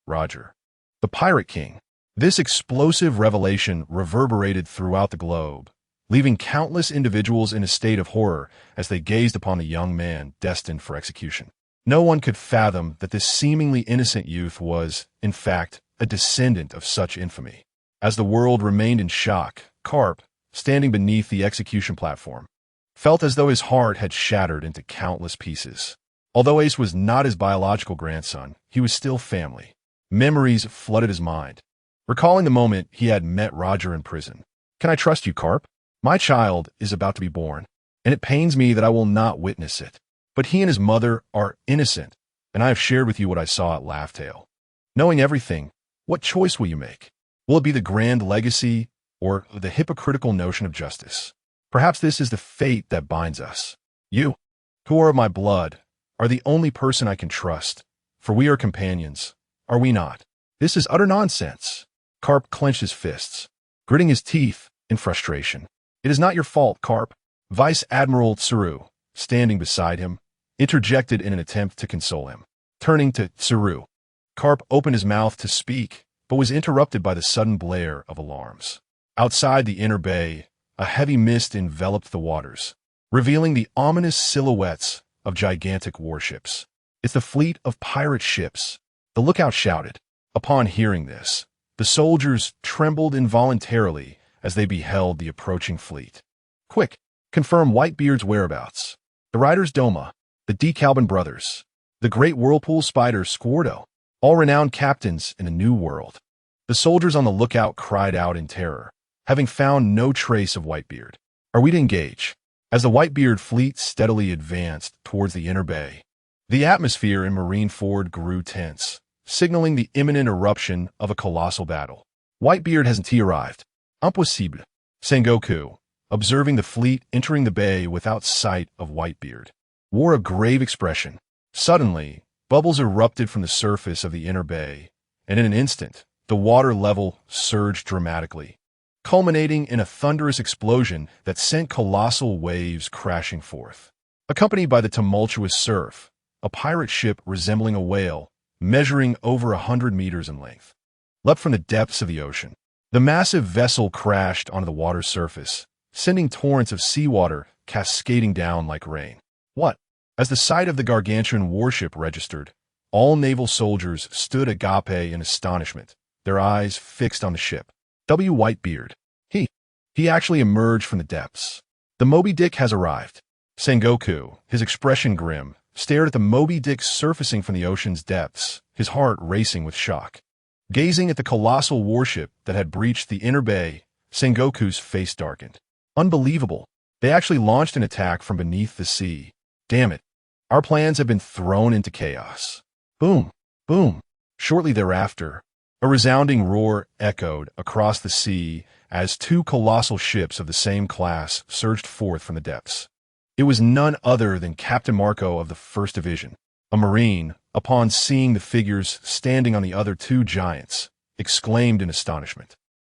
Roger. The Pirate King. This explosive revelation reverberated throughout the globe, leaving countless individuals in a state of horror as they gazed upon the young man destined for execution. No one could fathom that this seemingly innocent youth was, in fact, a descendant of such infamy. As the world remained in shock, Karp, standing beneath the execution platform, felt as though his heart had shattered into countless pieces. Although Ace was not his biological grandson, he was still family. Memories flooded his mind, recalling the moment he had met Roger in prison. Can I trust you, Karp? My child is about to be born, and it pains me that I will not witness it. But he and his mother are innocent, and I have shared with you what I saw at Laughtail. Knowing everything, what choice will you make? Will it be the grand legacy or the hypocritical notion of justice? Perhaps this is the fate that binds us. You, who are of my blood, are the only person I can trust, for we are companions, are we not? This is utter nonsense. Karp clenched his fists, gritting his teeth in frustration. It is not your fault, Karp. Vice Admiral Tsuru, standing beside him, interjected in an attempt to console him. Turning to Tsuru, Karp opened his mouth to speak, but was interrupted by the sudden blare of alarms. Outside the inner bay, a heavy mist enveloped the waters, revealing the ominous silhouettes of gigantic warships. It's the fleet of pirate ships, the lookout shouted. Upon hearing this, the soldiers trembled involuntarily as they beheld the approaching fleet. Quick, confirm Whitebeard's whereabouts. The riders Doma, the DeKalbin brothers, the great whirlpool spider Squarto, all renowned captains in a new world. The soldiers on the lookout cried out in terror, having found no trace of Whitebeard. Are we to engage? As the Whitebeard fleet steadily advanced towards the inner bay, the atmosphere in Marineford grew tense, signaling the imminent eruption of a colossal battle. Whitebeard hasn't arrived. Impossible. Sengoku, observing the fleet entering the bay without sight of Whitebeard, wore a grave expression. Suddenly, bubbles erupted from the surface of the inner bay, and in an instant, the water level surged dramatically, culminating in a thunderous explosion that sent colossal waves crashing forth. Accompanied by the tumultuous surf, a pirate ship resembling a whale, measuring over 100 meters in length, leapt from the depths of the ocean. The massive vessel crashed onto the water's surface, sending torrents of seawater cascading down like rain. What? As the sight of the gargantuan warship registered, all naval soldiers stood agape in astonishment, their eyes fixed on the ship. Whitebeard. He actually emerged from the depths. The Moby Dick has arrived. Sengoku, his expression grim, stared at the Moby Dick surfacing from the ocean's depths, his heart racing with shock. Gazing at the colossal warship that had breached the inner bay, Sengoku's face darkened. Unbelievable. They actually launched an attack from beneath the sea. Damn it. Our plans have been thrown into chaos. Boom. Boom. Shortly thereafter, a resounding roar echoed across the sea as two colossal ships of the same class surged forth from the depths. It was none other than Captain Marco of the 1st Division, a Marine, upon seeing the figures standing on the other two giants, exclaimed in astonishment.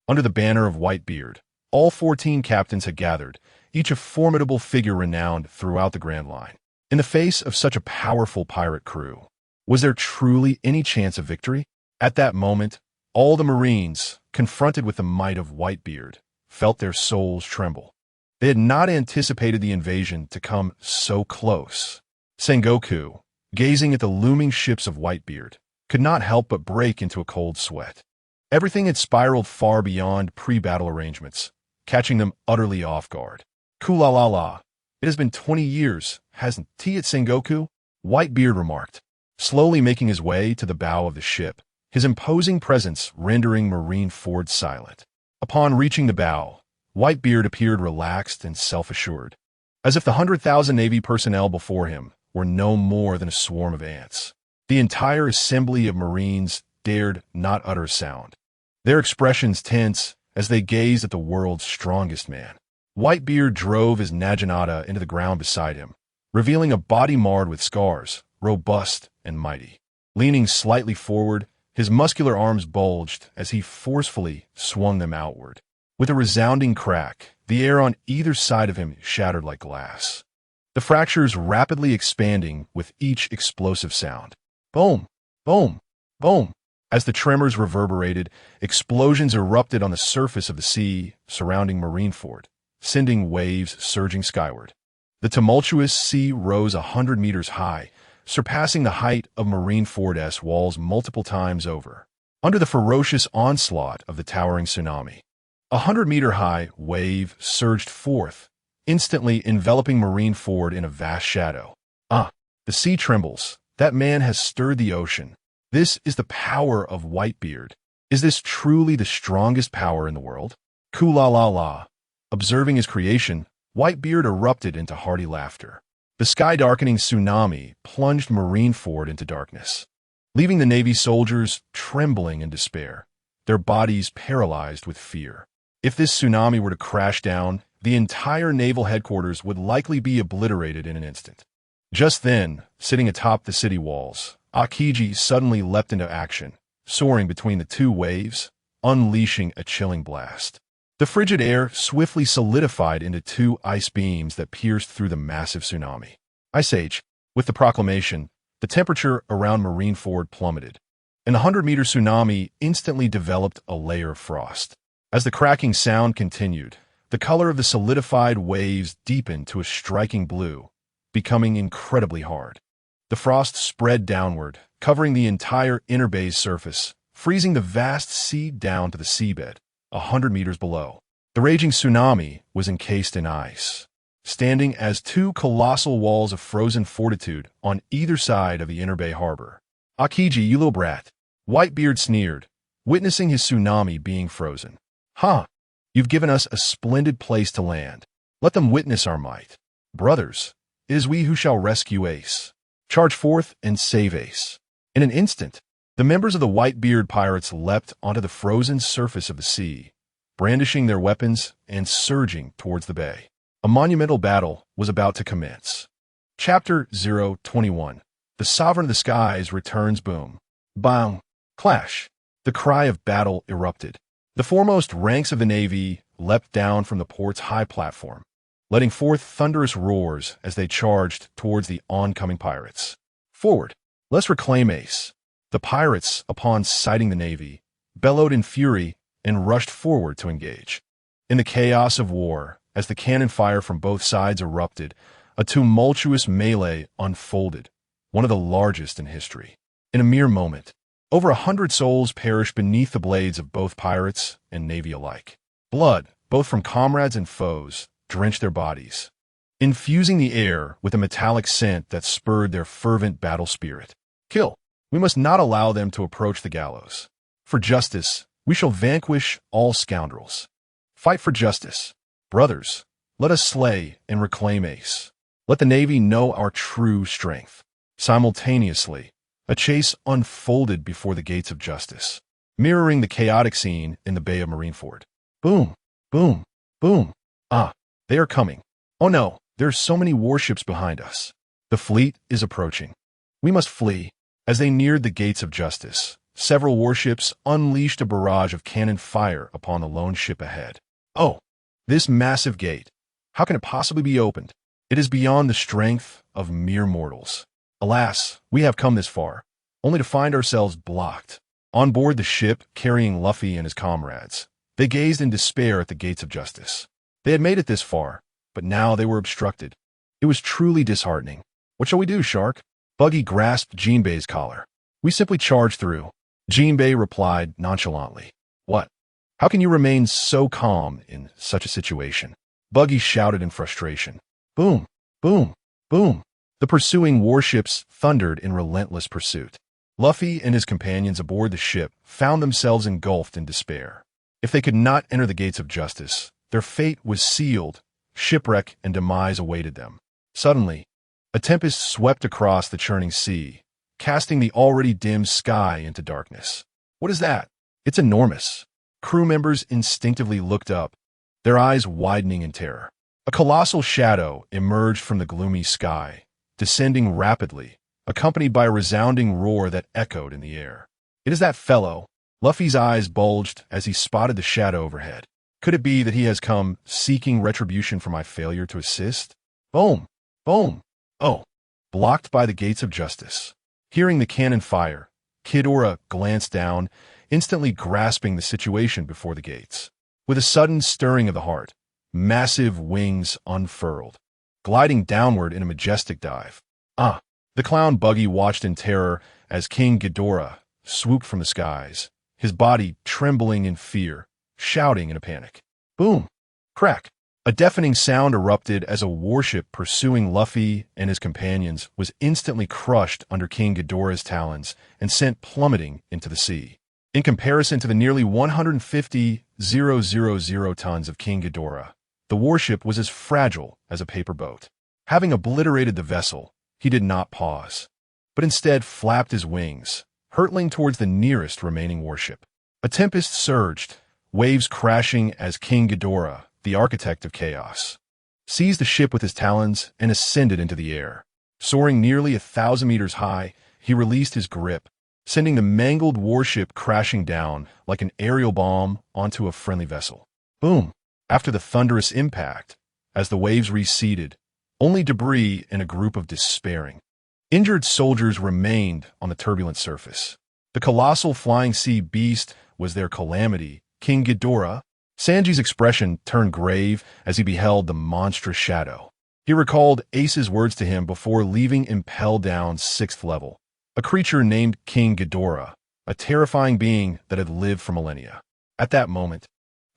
Under the banner of Whitebeard, all 14 captains had gathered, each a formidable figure renowned throughout the Grand Line. In the face of such a powerful pirate crew, was there truly any chance of victory? At that moment, all the Marines, confronted with the might of Whitebeard, felt their souls tremble. They had not anticipated the invasion to come so close. Sengoku, gazing at the looming ships of Whitebeard, could not help but break into a cold sweat. Everything had spiraled far beyond pre-battle arrangements, catching them utterly off guard. Kulalala, it has been 20 years, hasn't it, Sengoku? Whitebeard remarked, slowly making his way to the bow of the ship, his imposing presence rendering Marineford silent. Upon reaching the bow, Whitebeard appeared relaxed and self-assured, as if the 100,000 Navy personnel before him were no more than a swarm of ants. The entire assembly of Marines dared not utter a sound, their expressions tense as they gazed at the world's strongest man. Whitebeard drove his Naginata into the ground beside him, revealing a body marred with scars, robust and mighty. Leaning slightly forward, his muscular arms bulged as he forcefully swung them outward. With a resounding crack, the air on either side of him shattered like glass, the fractures rapidly expanding with each explosive sound. Boom! Boom! Boom! As the tremors reverberated, explosions erupted on the surface of the sea surrounding Marineford, sending waves surging skyward. The tumultuous sea rose 100 meters high, surpassing the height of Marineford's walls multiple times over. Under the ferocious onslaught of the towering tsunami, a 100-meter-high wave surged forth, instantly enveloping Marineford in a vast shadow. The sea trembles. That man has stirred the ocean. This is the power of Whitebeard. Is this truly the strongest power in the world? Kulalala. Observing his creation, Whitebeard erupted into hearty laughter. The sky-darkening tsunami plunged Marineford into darkness, leaving the Navy soldiers trembling in despair, their bodies paralyzed with fear. If this tsunami were to crash down, the entire naval headquarters would likely be obliterated in an instant. Just then, sitting atop the city walls, Akiji suddenly leapt into action, soaring between the two waves, unleashing a chilling blast. The frigid air swiftly solidified into two ice beams that pierced through the massive tsunami. Ice Age. With the proclamation, the temperature around Marineford plummeted, and the 100-meter tsunami instantly developed a layer of frost. As the cracking sound continued, the color of the solidified waves deepened to a striking blue, becoming incredibly hard. The frost spread downward, covering the entire inner bay's surface, freezing the vast sea down to the seabed, 100 meters below. The raging tsunami was encased in ice, standing as two colossal walls of frozen fortitude on either side of the inner bay harbor. "Akiji, you little brat," Whitebeard sneered, witnessing his tsunami being frozen. "Huh, you've given us a splendid place to land. Let them witness our might. Brothers, it is we who shall rescue Ace. Charge forth and save Ace." In an instant, the members of the Whitebeard pirates leapt onto the frozen surface of the sea, brandishing their weapons and surging towards the bay. A monumental battle was about to commence. Chapter 021. The Sovereign of the Skies returns. Boom. Bang. Clash. The cry of battle erupted. The foremost ranks of the Navy leapt down from the port's high platform, letting forth thunderous roars as they charged towards the oncoming pirates. "Forward! Let's reclaim Ace." The pirates, upon sighting the Navy, bellowed in fury and rushed forward to engage. In the chaos of war, as the cannon fire from both sides erupted, a tumultuous melee unfolded, one of the largest in history. In a mere moment, over 100 souls perished beneath the blades of both pirates and Navy alike. Blood, both from comrades and foes, drenched their bodies, infusing the air with a metallic scent that spurred their fervent battle spirit. "Kill! We must not allow them to approach the gallows. For justice, we shall vanquish all scoundrels. Fight for justice. Brothers, let us slay and reclaim Ace. Let the Navy know our true strength." Simultaneously, a chase unfolded before the gates of justice, mirroring the chaotic scene in the Bay of Marineford. Boom, boom, boom. Ah, they are coming. Oh no, there are so many warships behind us. The fleet is approaching. We must flee. As they neared the gates of justice, several warships unleashed a barrage of cannon fire upon the lone ship ahead. Oh, this massive gate. How can it possibly be opened? It is beyond the strength of mere mortals. Alas, we have come this far, only to find ourselves blocked. On board the ship carrying Luffy and his comrades, they gazed in despair at the gates of justice. They had made it this far, but now they were obstructed. It was truly disheartening. "What shall we do, Shark?" Buggy grasped Jinbei's collar. "We simply charge through." Jinbei replied nonchalantly. "What? How can you remain so calm in such a situation?" Buggy shouted in frustration. Boom, boom, boom. The pursuing warships thundered in relentless pursuit. Luffy and his companions aboard the ship found themselves engulfed in despair. If they could not enter the gates of justice, their fate was sealed. Shipwreck and demise awaited them. Suddenly, a tempest swept across the churning sea, casting the already dim sky into darkness. What is that? It's enormous. Crew members instinctively looked up, their eyes widening in terror. A colossal shadow emerged from the gloomy sky, descending rapidly, accompanied by a resounding roar that echoed in the air. "It is that fellow." Luffy's eyes bulged as he spotted the shadow overhead. "Could it be that he has come seeking retribution for my failure to assist?" Boom! Boom! Oh! Blocked by the gates of justice. Hearing the cannon fire, Kidora glanced down, instantly grasping the situation before the gates. With a sudden stirring of the heart, massive wings unfurled, gliding downward in a majestic dive. Ah! The clown Buggy watched in terror as King Ghidorah swooped from the skies, his body trembling in fear, shouting in a panic. Boom! Crack! A deafening sound erupted as a warship pursuing Luffy and his companions was instantly crushed under King Ghidorah's talons and sent plummeting into the sea. In comparison to the nearly 150,000 tons of King Ghidorah, the warship was as fragile as a paper boat. Having obliterated the vessel, he did not pause, but instead flapped his wings, hurtling towards the nearest remaining warship. A tempest surged, waves crashing as King Ghidorah, the architect of chaos, seized the ship with his talons and ascended into the air. Soaring nearly 1,000 meters high, he released his grip, sending the mangled warship crashing down like an aerial bomb onto a friendly vessel. Boom! After the thunderous impact, as the waves receded, only debris and a group of despairing, injured soldiers remained on the turbulent surface. The colossal flying sea beast was their calamity, King Ghidorah. Sanji's expression turned grave as he beheld the monstrous shadow. He recalled Ace's words to him before leaving Impel Down's 6th level, a creature named King Ghidorah, a terrifying being that had lived for millennia. At that moment,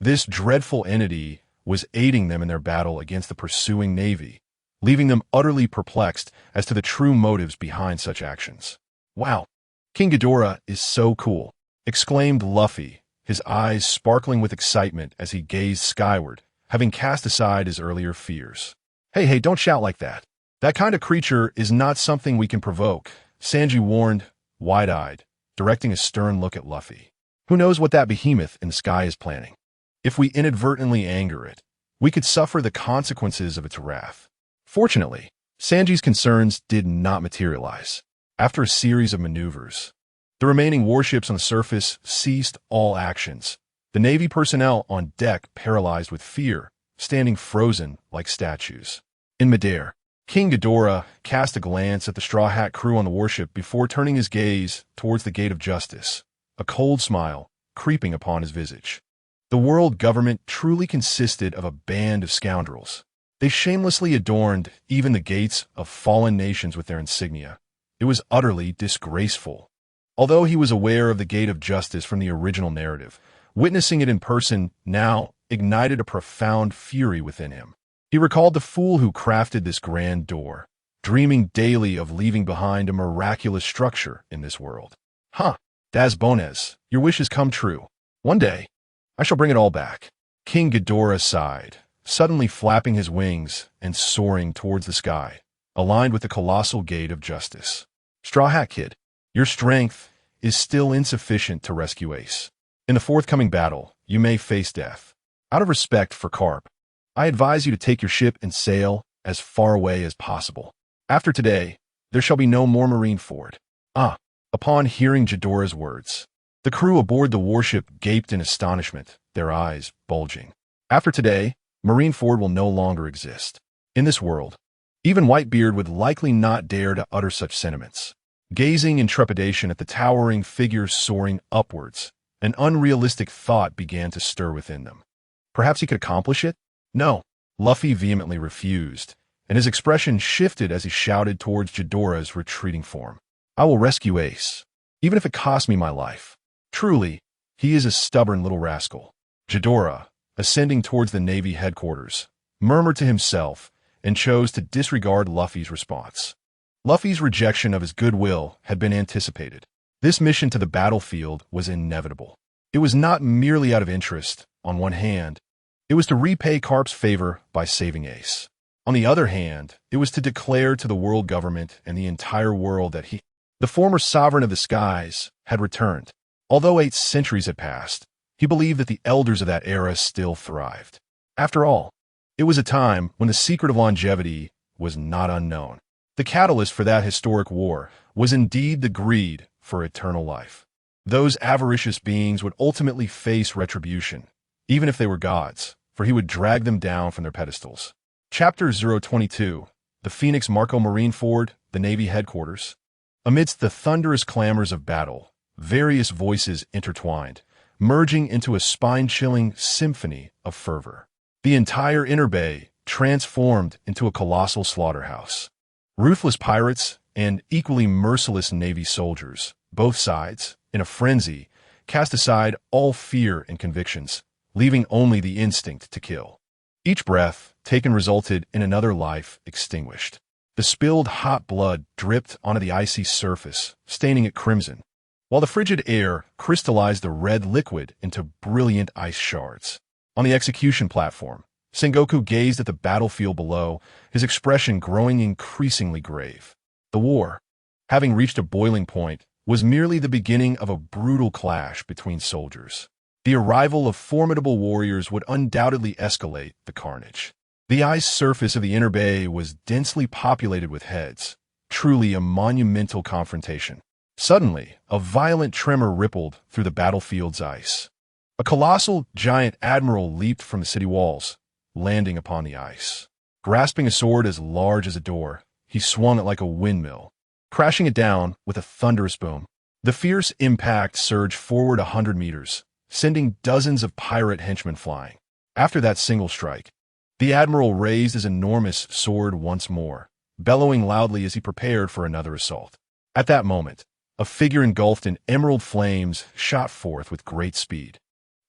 this dreadful entity was aiding them in their battle against the pursuing navy, leaving them utterly perplexed as to the true motives behind such actions. "Wow, King Ghidorah is so cool," exclaimed Luffy, his eyes sparkling with excitement as he gazed skyward, having cast aside his earlier fears. Hey, don't shout like that. That kind of creature is not something we can provoke," Sanji warned, wide-eyed, directing a stern look at Luffy. "Who knows what that behemoth in the sky is planning? If we inadvertently anger it, we could suffer the consequences of its wrath." Fortunately, Sanji's concerns did not materialize. After a series of maneuvers, the remaining warships on the surface ceased all actions, the Navy personnel on deck paralyzed with fear, standing frozen like statues. In midair, King Ghidorah cast a glance at the Straw Hat crew on the warship before turning his gaze towards the Gate of Justice, a cold smile creeping upon his visage. The world government truly consisted of a band of scoundrels. They shamelessly adorned even the gates of fallen nations with their insignia. It was utterly disgraceful. Although he was aware of the Gate of Justice from the original narrative, witnessing it in person now ignited a profound fury within him. He recalled the fool who crafted this grand door, dreaming daily of leaving behind a miraculous structure in this world. Das Bones, your wish has come true. One day, I shall bring it all back." King Ghidorah sighed, suddenly flapping his wings and soaring towards the sky, aligned with the colossal Gate of Justice. "Straw Hat Kid, your strength is still insufficient to rescue Ace. In the forthcoming battle, you may face death. Out of respect for Carp, I advise you to take your ship and sail as far away as possible. After today, there shall be no more Marineford." Upon hearing Ghidorah's words, the crew aboard the warship gaped in astonishment, their eyes bulging. After today, Marineford will no longer exist. In this world, even Whitebeard would likely not dare to utter such sentiments. Gazing in trepidation at the towering figures soaring upwards, an unrealistic thought began to stir within them. Perhaps he could accomplish it? No, Luffy vehemently refused, and his expression shifted as he shouted towards Ghidorah's retreating form. "I will rescue Ace, even if it costs me my life." Truly, he is a stubborn little rascal. Ghidorah, ascending towards the Navy headquarters, murmured to himself and chose to disregard Luffy's response. Luffy's rejection of his goodwill had been anticipated. This mission to the battlefield was inevitable. It was not merely out of interest, on one hand. It was to repay Carp's favor by saving Ace. On the other hand, it was to declare to the world government and the entire world that he, the former sovereign of the skies, had returned. Although 8 centuries had passed, he believed that the elders of that era still thrived. After all, it was a time when the secret of longevity was not unknown. The catalyst for that historic war was indeed the greed for eternal life. Those avaricious beings would ultimately face retribution, even if they were gods, for he would drag them down from their pedestals. Chapter 022, The Phoenix Marco Marineford, the Navy Headquarters. Amidst the thunderous clamors of battle, various voices intertwined, merging into a spine-chilling symphony of fervor. The entire inner bay transformed into a colossal slaughterhouse. Ruthless pirates and equally merciless Navy soldiers, both sides, in a frenzy, cast aside all fear and convictions, leaving only the instinct to kill. Each breath taken resulted in another life extinguished. The spilled hot blood dripped onto the icy surface, staining it crimson, while the frigid air crystallized the red liquid into brilliant ice shards. On the execution platform, Sengoku gazed at the battlefield below, his expression growing increasingly grave. The war, having reached a boiling point, was merely the beginning of a brutal clash between soldiers. The arrival of formidable warriors would undoubtedly escalate the carnage. The ice surface of the inner bay was densely populated with heads, truly a monumental confrontation. Suddenly, a violent tremor rippled through the battlefield's ice. A colossal, giant admiral leaped from the city walls, landing upon the ice. Grasping a sword as large as a door, he swung it like a windmill, crashing it down with a thunderous boom. The fierce impact surged forward 100 meters, sending dozens of pirate henchmen flying. After that single strike, the admiral raised his enormous sword once more, bellowing loudly as he prepared for another assault. At that moment, a figure engulfed in emerald flames shot forth with great speed.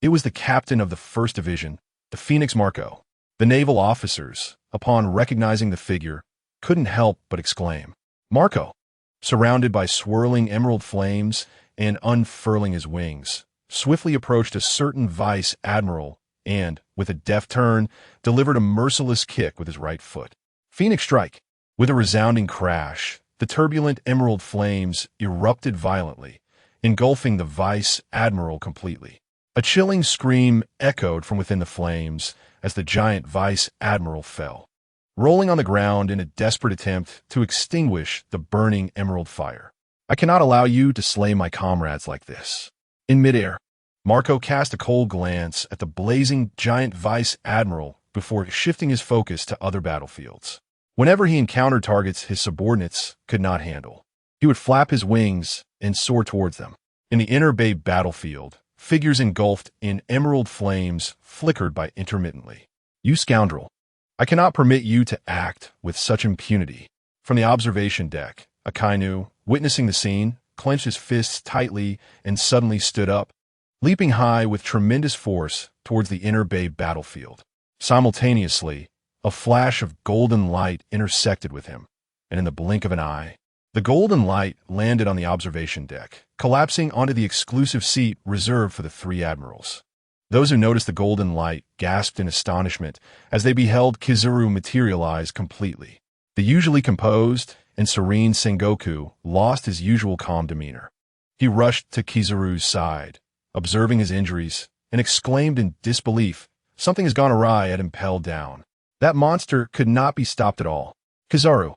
It was the captain of the 1st Division, the Phoenix Marco. The naval officers, upon recognizing the figure, couldn't help but exclaim, "Marco!" Surrounded by swirling emerald flames and unfurling his wings, swiftly approached a certain vice admiral and, with a deft turn, delivered a merciless kick with his right foot. Phoenix strike! With a resounding crash, the turbulent emerald flames erupted violently, engulfing the vice admiral completely. A chilling scream echoed from within the flames as the giant vice admiral fell, rolling on the ground in a desperate attempt to extinguish the burning emerald fire. "I cannot allow you to slay my comrades like this." In midair, Marco cast a cold glance at the blazing giant vice admiral before shifting his focus to other battlefields. Whenever he encountered targets his subordinates could not handle, he would flap his wings and soar towards them. In the inner bay battlefield, figures engulfed in emerald flames flickered by intermittently. "You scoundrel! I cannot permit you to act with such impunity." From the observation deck, Akainu, witnessing the scene, clenched his fists tightly and suddenly stood up, leaping high with tremendous force towards the inner bay battlefield. Simultaneously, a flash of golden light intersected with him, and in the blink of an eye, the golden light landed on the observation deck, collapsing onto the exclusive seat reserved for the three admirals. Those who noticed the golden light gasped in astonishment as they beheld Kizaru materialize completely. The usually composed and serene Sengoku lost his usual calm demeanor. He rushed to Kizaru's side, observing his injuries, and exclaimed in disbelief, "Something has gone awry at Impelled Down. That monster could not be stopped at all." Kizaru,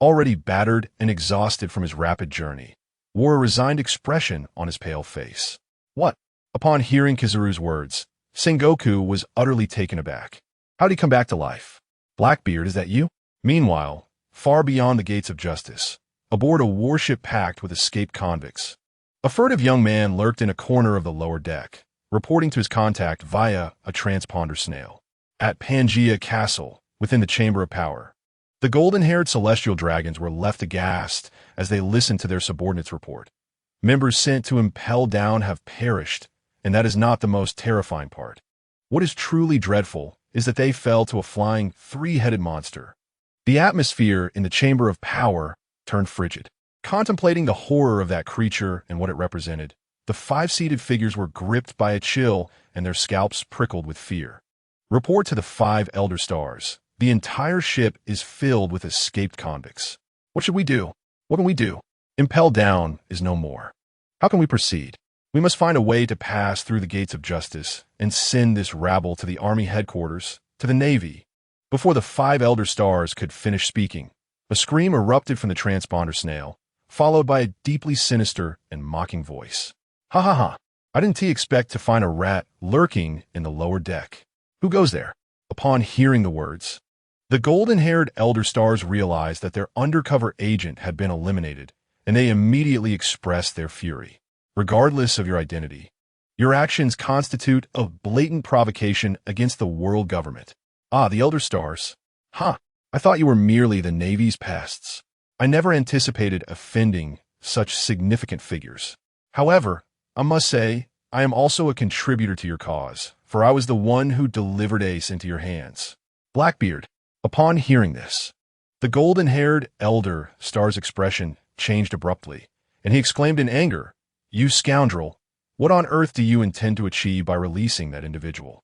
already battered and exhausted from his rapid journey, wore a resigned expression on his pale face. "What?" Upon hearing Kizaru's words, Sengoku was utterly taken aback. "How'd he come back to life?" "Blackbeard, is that you?" Meanwhile, far beyond the gates of justice, aboard a warship packed with escaped convicts, a furtive young man lurked in a corner of the lower deck, reporting to his contact via a transponder snail. At Pangea Castle, within the Chamber of Power, the golden-haired celestial dragons were left aghast as they listened to their subordinates' report. Members sent to Impel Down have perished, and that is not the most terrifying part. What is truly dreadful is that they fell to a flying three-headed monster. The atmosphere in the Chamber of Power turned frigid. Contemplating the horror of that creature and what it represented, the five-seated figures were gripped by a chill and their scalps prickled with fear. Report to the 5 Elder Stars. The entire ship is filled with escaped convicts. What should we do? What can we do? Impel Down is no more. How can we proceed? We must find a way to pass through the gates of justice and send this rabble to the Army headquarters, to the Navy. Before the 5 Elder Stars could finish speaking, a scream erupted from the transponder snail, followed by a deeply sinister and mocking voice. "Ha ha ha! I didn't expect to find a rat lurking in the lower deck. Who goes there?" Upon hearing the words, the golden-haired Elder Stars realized that their undercover agent had been eliminated, and they immediately expressed their fury. "Regardless of your identity, your actions constitute a blatant provocation against the world government." "Ah, the Elder Stars. I thought you were merely the Navy's pests. I never anticipated offending such significant figures. However, I must say, I am also a contributor to your cause, for I was the one who delivered Ace into your hands." Blackbeard. Upon hearing this, the golden-haired Elder Star's expression changed abruptly, and he exclaimed in anger, "You scoundrel! What on earth do you intend to achieve by releasing that individual?"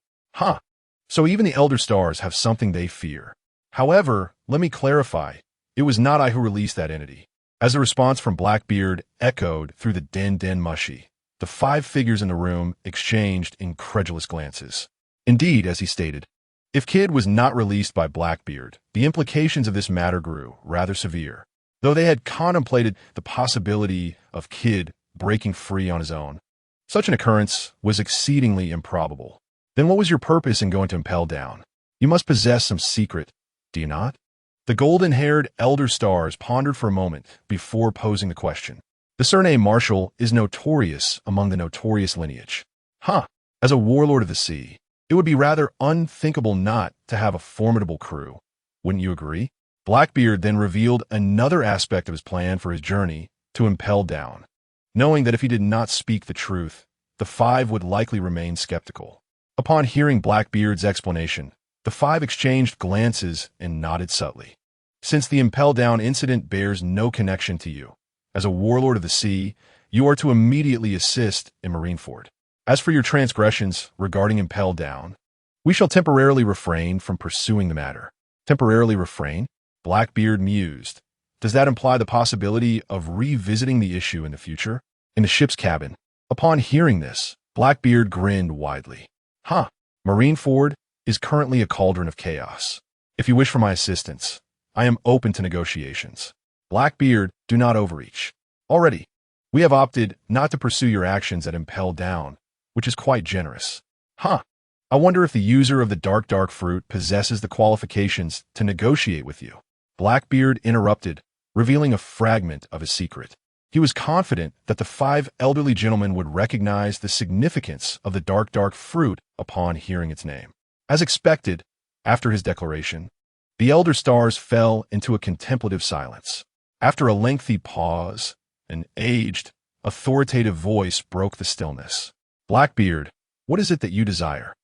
So even the Elder Stars have something they fear. However, let me clarify, it was not I who released that entity. As a response from Blackbeard echoed through the den mushy, the 5 figures in the room exchanged incredulous glances. Indeed, as he stated, if Kid was not released by Blackbeard, the implications of this matter grew rather severe. Though they had contemplated the possibility of Kid breaking free on his own, such an occurrence was exceedingly improbable. Then what was your purpose in going to Impel Down? You must possess some secret, do you not? The golden-haired Elder Stars pondered for a moment before posing the question. The surname Marshall is notorious among the notorious lineage. As a warlord of the sea, it would be rather unthinkable not to have a formidable crew. Wouldn't you agree? Blackbeard then revealed another aspect of his plan for his journey to Impel Down. Knowing that if he did not speak the truth, the 5 would likely remain skeptical. Upon hearing Blackbeard's explanation, the five exchanged glances and nodded subtly. Since the Impel Down incident bears no connection to you, as a warlord of the sea, you are to immediately assist in Marineford. As for your transgressions regarding Impel Down, we shall temporarily refrain from pursuing the matter. Temporarily refrain? Blackbeard mused. Does that imply the possibility of revisiting the issue in the future? In the ship's cabin. Upon hearing this, Blackbeard grinned widely. Marineford is currently a cauldron of chaos. If you wish for my assistance, I am open to negotiations. Blackbeard, do not overreach. Already, we have opted not to pursue your actions at Impel Down, which is quite generous. I wonder if the user of the dark fruit possesses the qualifications to negotiate with you. Blackbeard interrupted, revealing a fragment of his secret. He was confident that the five elderly gentlemen would recognize the significance of the dark fruit upon hearing its name. As expected, after his declaration, the elder stars fell into a contemplative silence. After a lengthy pause, an aged, authoritative voice broke the stillness. Blackbeard, what is it that you desire?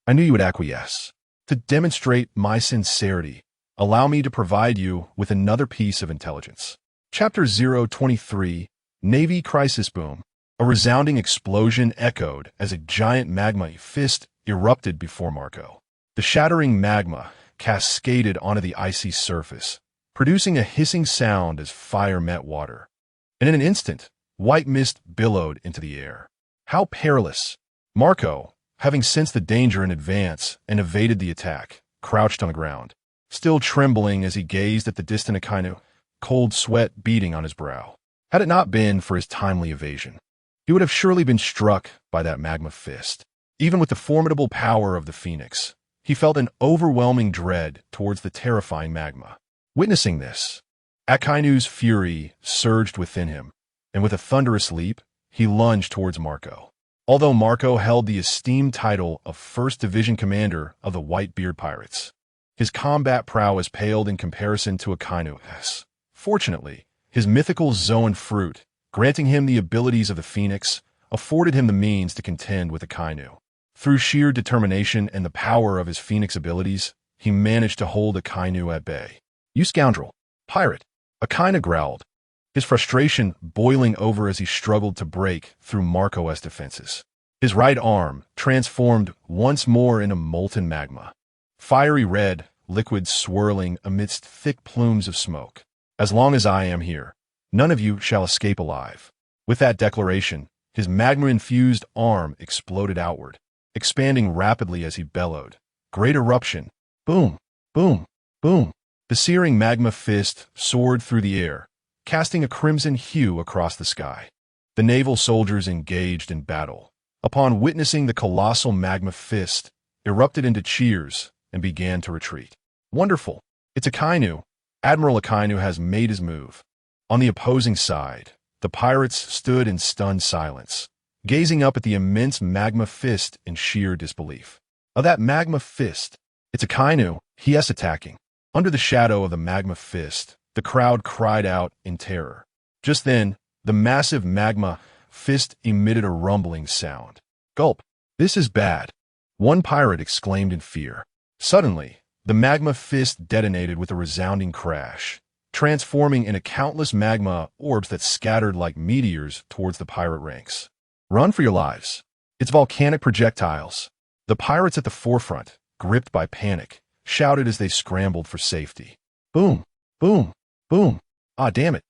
I knew you would acquiesce. To demonstrate my sincerity, allow me to provide you with another piece of intelligence. Chapter 023, Navy Crisis Boom. A resounding explosion echoed as a giant magma fist erupted before Marco. The shattering magma cascaded onto the icy surface, producing a hissing sound as fire met water. And in an instant, white mist billowed into the air. How perilous! Marco, having sensed the danger in advance and evaded the attack, crouched on the ground, still trembling as he gazed at the distant Akainu, cold sweat beading on his brow. Had it not been for his timely evasion, he would have surely been struck by that magma fist. Even with the formidable power of the Phoenix, he felt an overwhelming dread towards the terrifying magma. Witnessing this, Akainu's fury surged within him, and with a thunderous leap, he lunged towards Marco. Although Marco held the esteemed title of 1st Division Commander of the Whitebeard Pirates, his combat prowess paled in comparison to Akainu's. Fortunately, his mythical Zoan fruit, granting him the abilities of the Phoenix, afforded him the means to contend with Akainu. Through sheer determination and the power of his Phoenix abilities, he managed to hold Akainu at bay. You scoundrel! Pirate! Akainu growled, his frustration boiling over as he struggled to break through Marco's defenses. His right arm transformed once more into molten magma. Fiery red, liquid swirling amidst thick plumes of smoke. As long as I am here, none of you shall escape alive. With that declaration, his magma-infused arm exploded outward, expanding rapidly as he bellowed. Great eruption. Boom, boom, boom. The searing magma fist soared through the air, casting a crimson hue across the sky. The naval soldiers engaged in battle, upon witnessing the colossal magma fist, erupted into cheers and began to retreat. Wonderful! It's Akainu. Admiral Akainu has made his move. On the opposing side, the pirates stood in stunned silence, gazing up at the immense magma fist in sheer disbelief. That magma fist! It's Akainu. He is attacking. Under the shadow of the magma fist, the crowd cried out in terror. Just then, the massive magma fist emitted a rumbling sound. Gulp! This is bad! One pirate exclaimed in fear. Suddenly, the magma fist detonated with a resounding crash, transforming into countless magma orbs that scattered like meteors towards the pirate ranks. Run for your lives! It's volcanic projectiles. The pirates at the forefront, gripped by panic, shouted as they scrambled for safety. Boom! Boom! Boom! Damn it!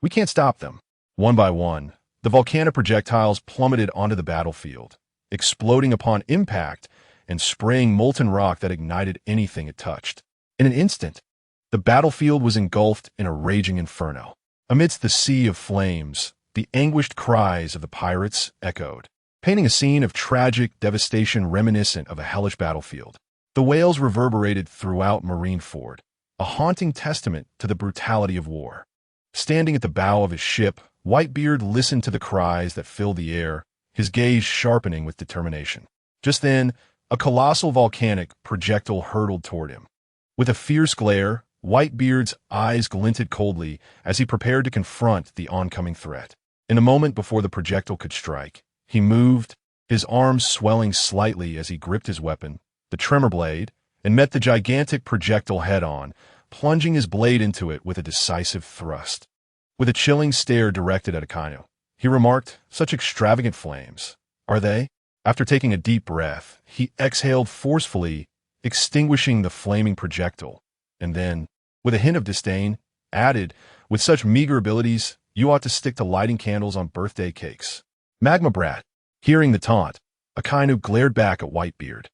We can't stop them. One by one, the volcanic projectiles plummeted onto the battlefield, exploding upon impact and spraying molten rock that ignited anything it touched. In an instant, the battlefield was engulfed in a raging inferno. Amidst the sea of flames, the anguished cries of the pirates echoed, painting a scene of tragic devastation reminiscent of a hellish battlefield. The wails reverberated throughout Marineford, a haunting testament to the brutality of war. Standing at the bow of his ship, Whitebeard listened to the cries that filled the air, his gaze sharpening with determination. Just then, a colossal volcanic projectile hurtled toward him. With a fierce glare, Whitebeard's eyes glinted coldly as he prepared to confront the oncoming threat. In a moment before the projectile could strike, he moved, his arms swelling slightly as he gripped his weapon, the tremor blade, and met the gigantic projectile head-on, plunging his blade into it with a decisive thrust. With a chilling stare directed at Akainu, he remarked, "Such extravagant flames, are they?" After taking a deep breath, he exhaled forcefully, extinguishing the flaming projectile, and then, with a hint of disdain, added, "With such meager abilities, you ought to stick to lighting candles on birthday cakes." Magma brat. Hearing the taunt, Akainu glared back at Whitebeard,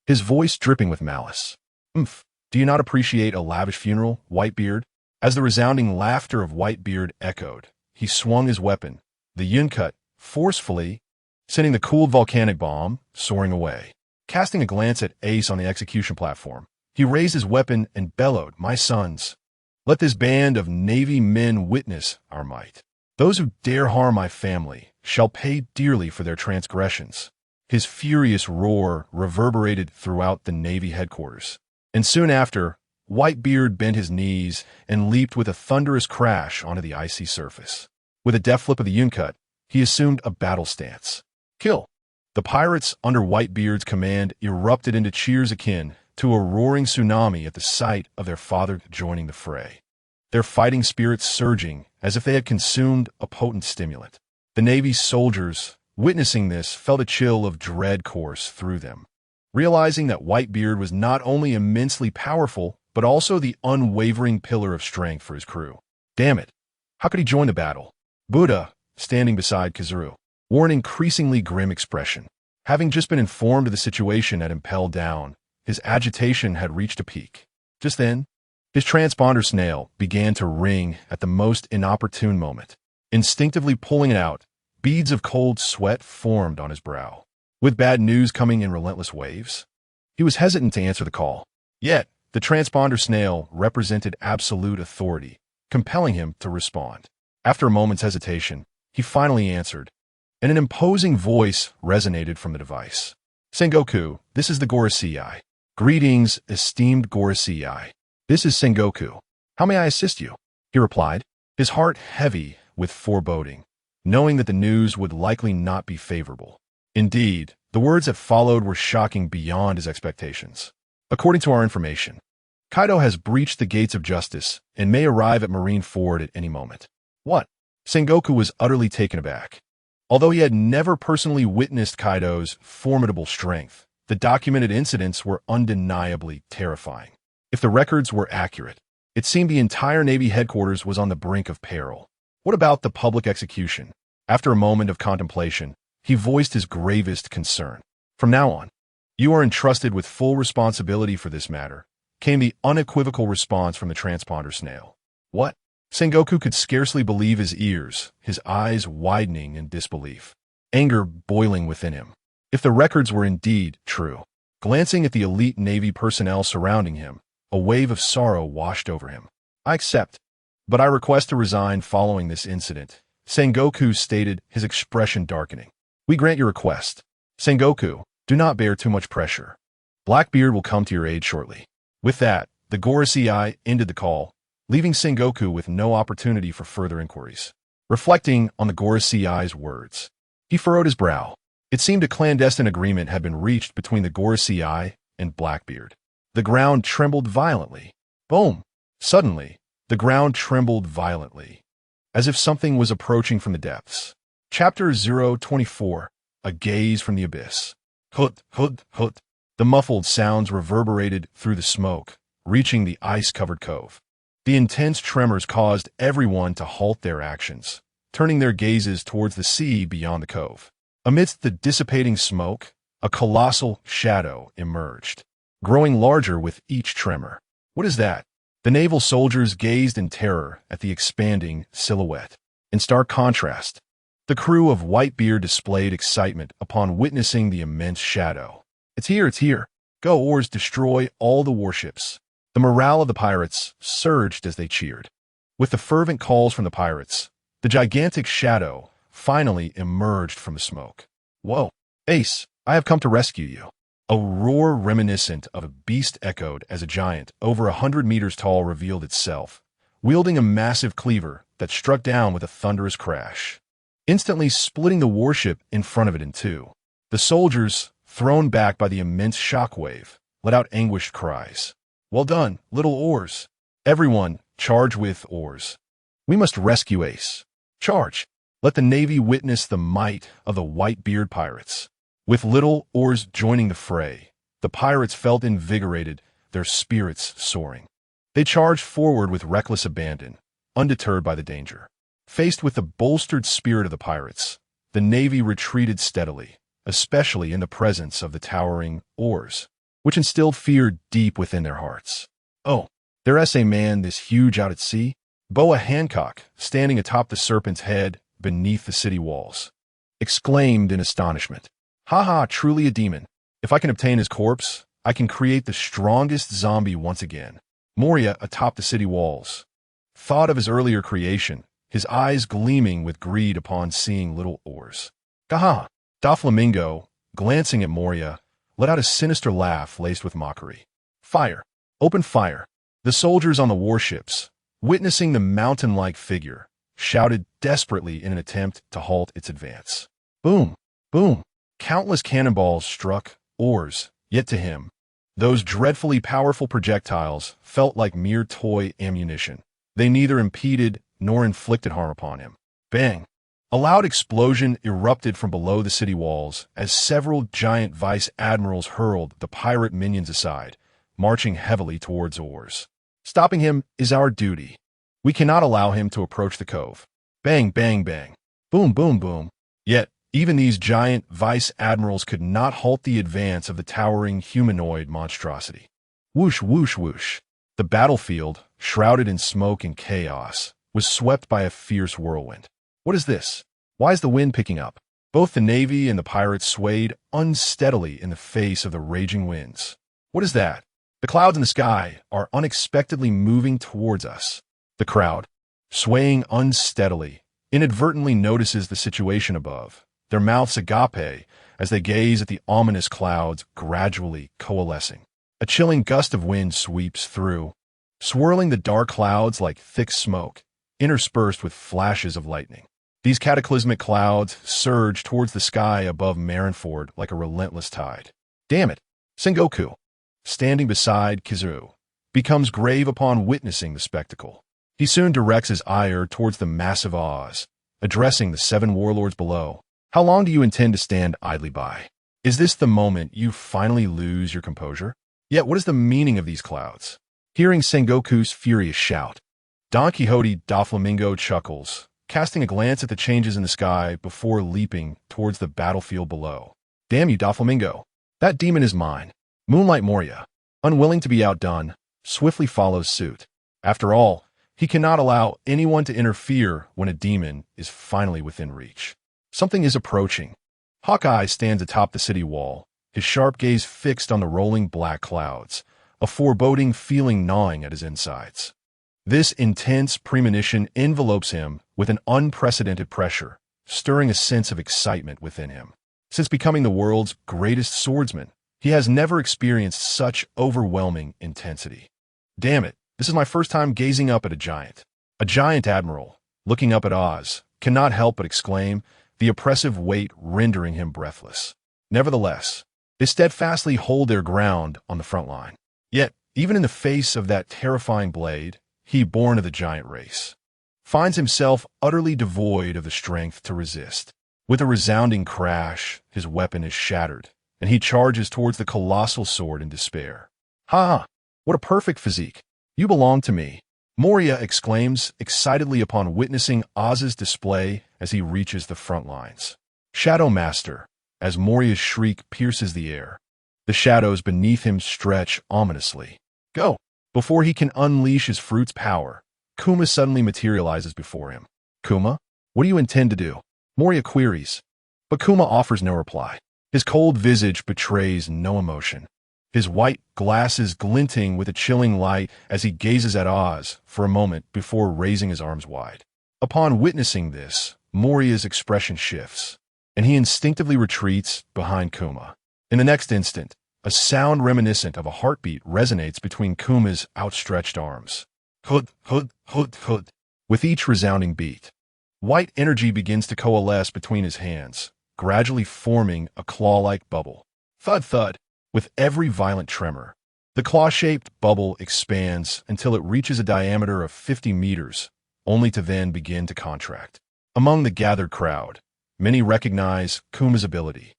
his voice dripping with malice. "Umph, do you not appreciate a lavish funeral, Whitebeard?" As the resounding laughter of Whitebeard echoed, he swung his weapon, the Yuncut, forcefully, sending the cooled volcanic bomb soaring away. Casting a glance at Ace on the execution platform, he raised his weapon and bellowed, "My sons, let this band of Navy men witness our might. Those who dare harm my family shall pay dearly for their transgressions." His furious roar reverberated throughout the Navy headquarters, and soon after, Whitebeard bent his knees and leaped with a thunderous crash onto the icy surface. With a deft flip of the Yuncut, he assumed a battle stance. Kill! The pirates under Whitebeard's command erupted into cheers akin to a roaring tsunami at the sight of their father joining the fray, their fighting spirits surging as if they had consumed a potent stimulant. The Navy's soldiers, witnessing this, felt a chill of dread course through them, realizing that Whitebeard was not only immensely powerful, but also the unwavering pillar of strength for his crew. Damn it! How could he join the battle? Buddha, standing beside Kazuru, wore an increasingly grim expression. Having just been informed of the situation at Impel Down, his agitation had reached a peak. Just then, his transponder snail began to ring at the most inopportune moment. Instinctively pulling it out, beads of cold sweat formed on his brow. With bad news coming in relentless waves, he was hesitant to answer the call. Yet, the transponder snail represented absolute authority, compelling him to respond. After a moment's hesitation, he finally answered, and an imposing voice resonated from the device. "Sengoku, this is the Gorosei. Greetings, esteemed Gorosei. This is Sengoku. How may I assist you?" he replied, his heart heavy with foreboding, knowing that the news would likely not be favorable. Indeed, the words that followed were shocking beyond his expectations. According to our information, Kaido has breached the gates of justice and may arrive at Marine Ford at any moment. What? Sengoku was utterly taken aback. Although he had never personally witnessed Kaido's formidable strength, the documented incidents were undeniably terrifying. If the records were accurate, it seemed the entire Navy headquarters was on the brink of peril. What about the public execution? After a moment of contemplation, he voiced his gravest concern. "From now on, you are entrusted with full responsibility for this matter," came the unequivocal response from the transponder snail. What? Sengoku could scarcely believe his ears, his eyes widening in disbelief, anger boiling within him. If the records were indeed true, glancing at the elite Navy personnel surrounding him, a wave of sorrow washed over him. "I accept, but I request to resign following this incident," Sengoku stated, his expression darkening. "We grant your request. Sengoku, do not bear too much pressure. Blackbeard will come to your aid shortly." With that, the Gorosei ended the call, leaving Sengoku with no opportunity for further inquiries. Reflecting on the Gorosei's words, he furrowed his brow. It seemed a clandestine agreement had been reached between the Gorosei and Blackbeard. The ground trembled violently. Boom! Suddenly, the ground trembled violently, as if something was approaching from the depths. Chapter 024, A Gaze from the Abyss. Hut, hut, hut. The muffled sounds reverberated through the smoke, reaching the ice-covered cove. The intense tremors caused everyone to halt their actions, turning their gazes towards the sea beyond the cove. Amidst the dissipating smoke, a colossal shadow emerged, growing larger with each tremor. What is that? The naval soldiers gazed in terror at the expanding silhouette. In stark contrast, the crew of Whitebeard displayed excitement upon witnessing the immense shadow. It's here, it's here. Go, oars, destroy all the warships. The morale of the pirates surged as they cheered. With the fervent calls from the pirates, the gigantic shadow finally emerged from the smoke. Whoa, Ace, I have come to rescue you. A roar reminiscent of a beast echoed as a giant, over 100 meters tall, revealed itself, wielding a massive cleaver that struck down with a thunderous crash, instantly splitting the warship in front of it in two. The soldiers, thrown back by the immense shockwave, let out anguished cries. Well done, little oars. Everyone, charge with oars. We must rescue Ace. Charge. Let the Navy witness the might of the Whitebeard pirates. With little oars joining the fray, the pirates felt invigorated, their spirits soaring. They charged forward with reckless abandon, undeterred by the danger. Faced with the bolstered spirit of the pirates, the Navy retreated steadily, especially in the presence of the towering oars, which instilled fear deep within their hearts. Oh, there's a man this huge out at sea? Boa Hancock, standing atop the Serpent's head beneath the city walls, exclaimed in astonishment. Ha ha, truly a demon. If I can obtain his corpse, I can create the strongest zombie once again. Moria atop the city walls thought of his earlier creation, his eyes gleaming with greed upon seeing little oars. Gaha! Doflamingo, glancing at Moria, let out a sinister laugh laced with mockery. Fire! Open fire! The soldiers on the warships, witnessing the mountain-like figure, shouted desperately in an attempt to halt its advance. Boom! Boom! Countless cannonballs struck oars, yet to him, those dreadfully powerful projectiles felt like mere toy ammunition. They neither impeded nor inflicted harm upon him. Bang! A loud explosion erupted from below the city walls as several giant vice admirals hurled the pirate minions aside, marching heavily towards oars. Stopping him is our duty. We cannot allow him to approach the cove. Bang, bang, bang. Boom, boom, boom. Yet, even these giant vice admirals could not halt the advance of the towering humanoid monstrosity. Whoosh, whoosh, whoosh. The battlefield, shrouded in smoke and chaos, was swept by a fierce whirlwind. What is this? Why is the wind picking up? Both the Navy and the pirates swayed unsteadily in the face of the raging winds. What is that? The clouds in the sky are unexpectedly moving towards us. The crowd, swaying unsteadily, inadvertently notices the situation above, their mouths agape as they gaze at the ominous clouds gradually coalescing. A chilling gust of wind sweeps through, swirling the dark clouds like thick smoke, interspersed with flashes of lightning. These cataclysmic clouds surge towards the sky above Marineford like a relentless tide. Damn it! Sengoku, standing beside Kizu, becomes grave upon witnessing the spectacle. He soon directs his ire towards the massive Oz, addressing the 7 warlords below. How long do you intend to stand idly by? Is this the moment you finally lose your composure? Yet what is the meaning of these clouds? Hearing Sengoku's furious shout, Don Quixote Doflamingo chuckles, casting a glance at the changes in the sky before leaping towards the battlefield below. Damn you, Doflamingo. That demon is mine. Moonlight Moria, unwilling to be outdone, swiftly follows suit. After all, he cannot allow anyone to interfere when a demon is finally within reach. Something is approaching. Hawkeye stands atop the city wall, his sharp gaze fixed on the rolling black clouds, a foreboding feeling gnawing at his insides. This intense premonition envelopes him with an unprecedented pressure, stirring a sense of excitement within him. Since becoming the world's greatest swordsman, he has never experienced such overwhelming intensity. Damn it, this is my first time gazing up at a giant. A giant admiral, looking up at Oz, cannot help but exclaim, the oppressive weight rendering him breathless. Nevertheless, they steadfastly hold their ground on the front line. Yet, even in the face of that terrifying blade, he, born of the giant race, finds himself utterly devoid of the strength to resist. With a resounding crash, his weapon is shattered, and he charges towards the colossal sword in despair. Ha! What a perfect physique! You belong to me. Moria exclaims excitedly upon witnessing Oz's display as he reaches the front lines. Shadow Master, as Moria's shriek pierces the air, the shadows beneath him stretch ominously. Go! Before he can unleash his fruit's power, Kuma suddenly materializes before him. Kuma, what do you intend to do? Moria queries, but Kuma offers no reply. His cold visage betrays no emotion, his white glasses glinting with a chilling light as he gazes at Oz for a moment before raising his arms wide. Upon witnessing this, Moria's expression shifts, and he instinctively retreats behind Kuma. In the next instant, a sound reminiscent of a heartbeat resonates between Kuma's outstretched arms. Hud, hud, hud, hud. With each resounding beat, white energy begins to coalesce between his hands, gradually forming a claw-like bubble. Thud thud. With every violent tremor, the claw-shaped bubble expands until it reaches a diameter of 50 meters, only to then begin to contract. Among the gathered crowd, many recognize Kuma's ability,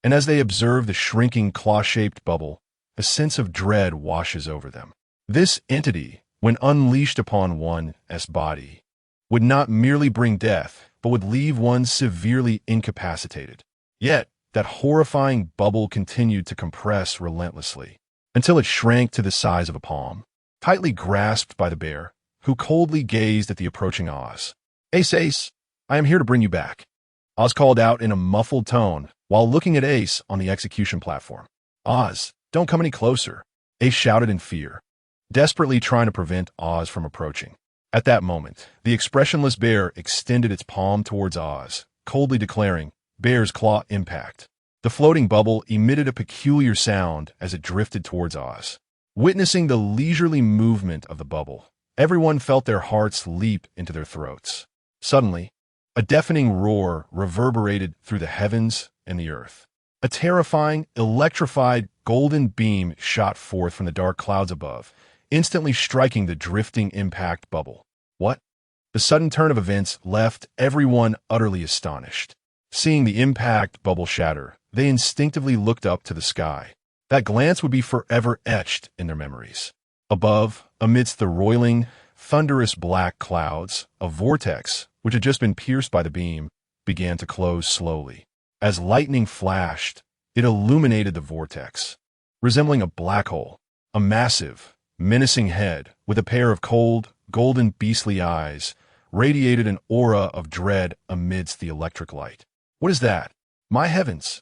and as they observe the shrinking claw-shaped bubble, a sense of dread washes over them. This entity, when unleashed upon one's body, would not merely bring death, but would leave one severely incapacitated. Yet, that horrifying bubble continued to compress relentlessly, until it shrank to the size of a palm, tightly grasped by the bear, who coldly gazed at the approaching Oz. "Ace, Ace, I am here to bring you back," Oz called out in a muffled tone while looking at Ace on the execution platform. "Oz, don't come any closer," Ace shouted in fear, desperately trying to prevent Oz from approaching. At that moment, the expressionless bear extended its palm towards Oz, coldly declaring, "Bear's claw impact." The floating bubble emitted a peculiar sound as it drifted towards Oz. Witnessing the leisurely movement of the bubble, everyone felt their hearts leap into their throats. Suddenly, a deafening roar reverberated through the heavens and the earth. A terrifying, electrified golden beam shot forth from the dark clouds above, instantly striking the drifting impact bubble. What? The sudden turn of events left everyone utterly astonished. Seeing the impact bubble shatter, they instinctively looked up to the sky. That glance would be forever etched in their memories. Above, amidst the roiling, thunderous black clouds, a vortex, which had just been pierced by the beam, began to close slowly. As lightning flashed, it illuminated the vortex, resembling a black hole. A massive, menacing head with a pair of cold, golden beastly eyes radiated an aura of dread amidst the electric light. What is that? My heavens!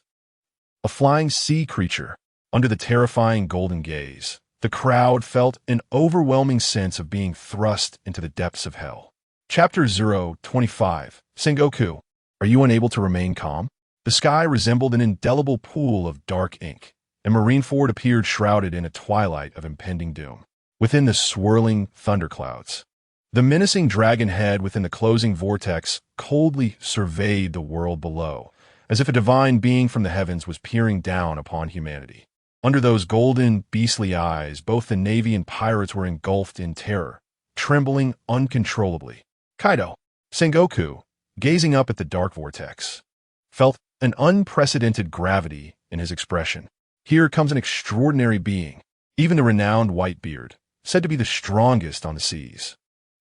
A flying sea creature. Under the terrifying golden gaze, the crowd felt an overwhelming sense of being thrust into the depths of hell. Chapter 025. Sengoku. Are you unable to remain calm? The sky resembled an indelible pool of dark ink, and Marineford appeared shrouded in a twilight of impending doom. Within the swirling thunderclouds, the menacing dragon head within the closing vortex coldly surveyed the world below, as if a divine being from the heavens was peering down upon humanity. Under those golden, beastly eyes, both the Navy and pirates were engulfed in terror, trembling uncontrollably. Kaido, Sengoku, gazing up at the dark vortex, felt an unprecedented gravity in his expression. Here comes an extraordinary being. Even the renowned Whitebeard, said to be the strongest on the seas,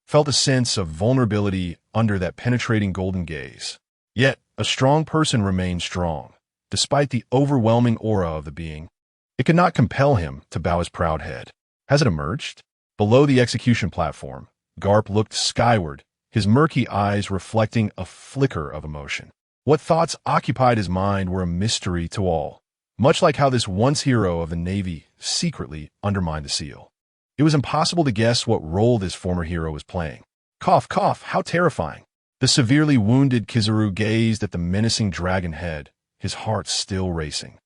felt a sense of vulnerability under that penetrating golden gaze. Yet, a strong person remained strong, despite the overwhelming aura of the being. It could not compel him to bow his proud head. Has it emerged? Below the execution platform, Garp looked skyward, his murky eyes reflecting a flicker of emotion. What thoughts occupied his mind were a mystery to all, much like how this once hero of the Navy secretly undermined the seal. It was impossible to guess what role this former hero was playing. Cough, cough, how terrifying. The severely wounded Kizaru gazed at the menacing dragon head, his heart still racing.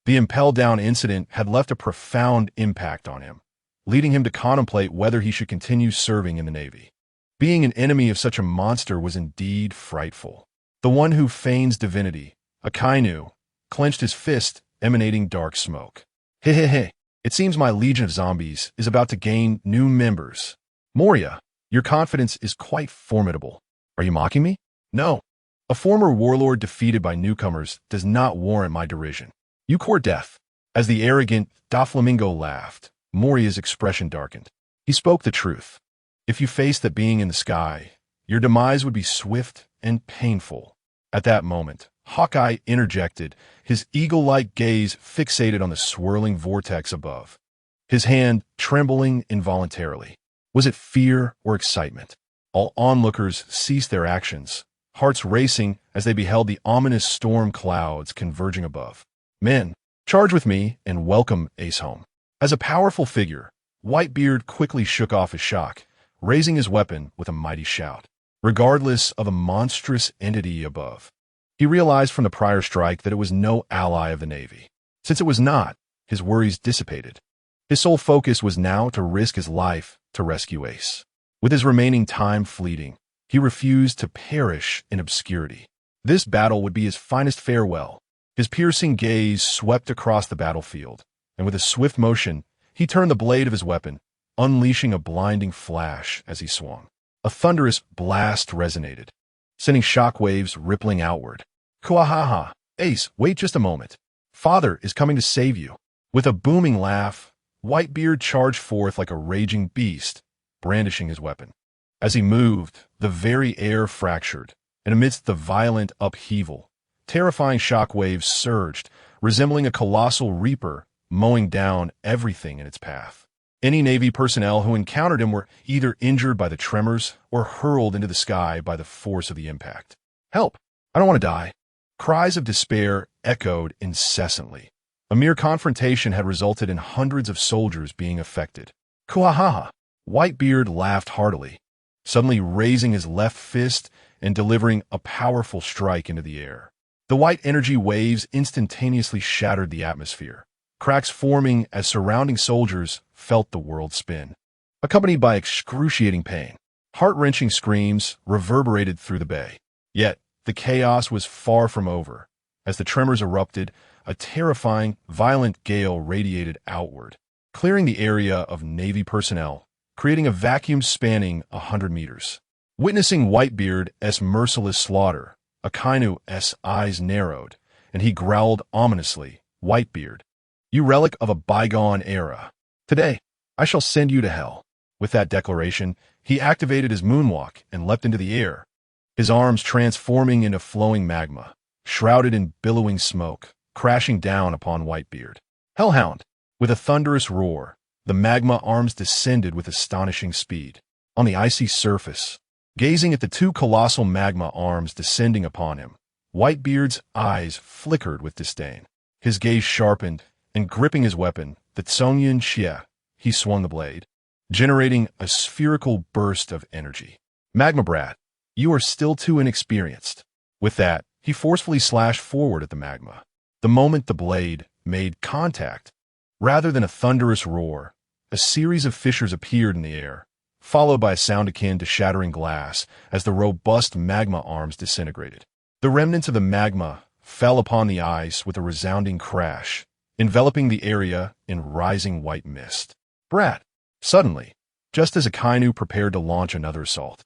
The impel-down incident had left a profound impact on him, leading him to contemplate whether he should continue serving in the Navy. Being an enemy of such a monster was indeed frightful. The one who feigns divinity, Akainu, clenched his fist, emanating dark smoke. Hehehe. It seems my legion of zombies is about to gain new members. Moria, your confidence is quite formidable. Are you mocking me? No. A former warlord defeated by newcomers does not warrant my derision. You court death. As the arrogant Doflamingo laughed, Moria's expression darkened. He spoke the truth. If you faced that being in the sky, your demise would be swift and painful. At that moment, Hawkeye interjected, his eagle-like gaze fixated on the swirling vortex above, his hand trembling involuntarily. Was it fear or excitement? All onlookers ceased their actions, hearts racing as they beheld the ominous storm clouds converging above. Men, charge with me and welcome Ace home. As a powerful figure, Whitebeard quickly shook off his shock, raising his weapon with a mighty shout. Regardless of a monstrous entity above, he realized from the prior strike that it was no ally of the Navy. Since it was not, his worries dissipated. His sole focus was now to risk his life to rescue Ace. With his remaining time fleeting, he refused to perish in obscurity. This battle would be his finest farewell. His piercing gaze swept across the battlefield, and with a swift motion, he turned the blade of his weapon, unleashing a blinding flash as he swung. A thunderous blast resonated, sending shockwaves rippling outward. Kuahaha! Ace, wait just a moment. Father is coming to save you. With a booming laugh, Whitebeard charged forth like a raging beast, brandishing his weapon. As he moved, the very air fractured, and amidst the violent upheaval, terrifying shockwaves surged, resembling a colossal reaper mowing down everything in its path. Any Navy personnel who encountered him were either injured by the tremors or hurled into the sky by the force of the impact. Help! I don't want to die. Cries of despair echoed incessantly. A mere confrontation had resulted in hundreds of soldiers being affected. Kuahaha! Whitebeard laughed heartily, suddenly raising his left fist and delivering a powerful strike into the air. The white energy waves instantaneously shattered the atmosphere, cracks forming as surrounding soldiers felt the world spin. Accompanied by excruciating pain, heart-wrenching screams reverberated through the bay. Yet, the chaos was far from over. As the tremors erupted, a terrifying, violent gale radiated outward, clearing the area of Navy personnel, creating a vacuum spanning 100 meters. Witnessing Whitebeard's merciless slaughter, Akainu's eyes narrowed, and he growled ominously, "Whitebeard, you relic of a bygone era. Today, I shall send you to hell." With that declaration, he activated his moonwalk and leapt into the air, his arms transforming into flowing magma, shrouded in billowing smoke, crashing down upon Whitebeard. Hellhound! With a thunderous roar, the magma arms descended with astonishing speed. On the icy surface, gazing at the two colossal magma arms descending upon him, Whitebeard's eyes flickered with disdain. His gaze sharpened, and gripping his weapon, the Tsongyun Xie, he swung the blade, generating a spherical burst of energy. Magma Brat, you are still too inexperienced. With that, he forcefully slashed forward at the magma. The moment the blade made contact, rather than a thunderous roar, a series of fissures appeared in the air, followed by a sound akin to shattering glass as the robust magma arms disintegrated. The remnants of the magma fell upon the ice with a resounding crash, enveloping the area in rising white mist. Brat! Suddenly, just as Akainu prepared to launch another assault,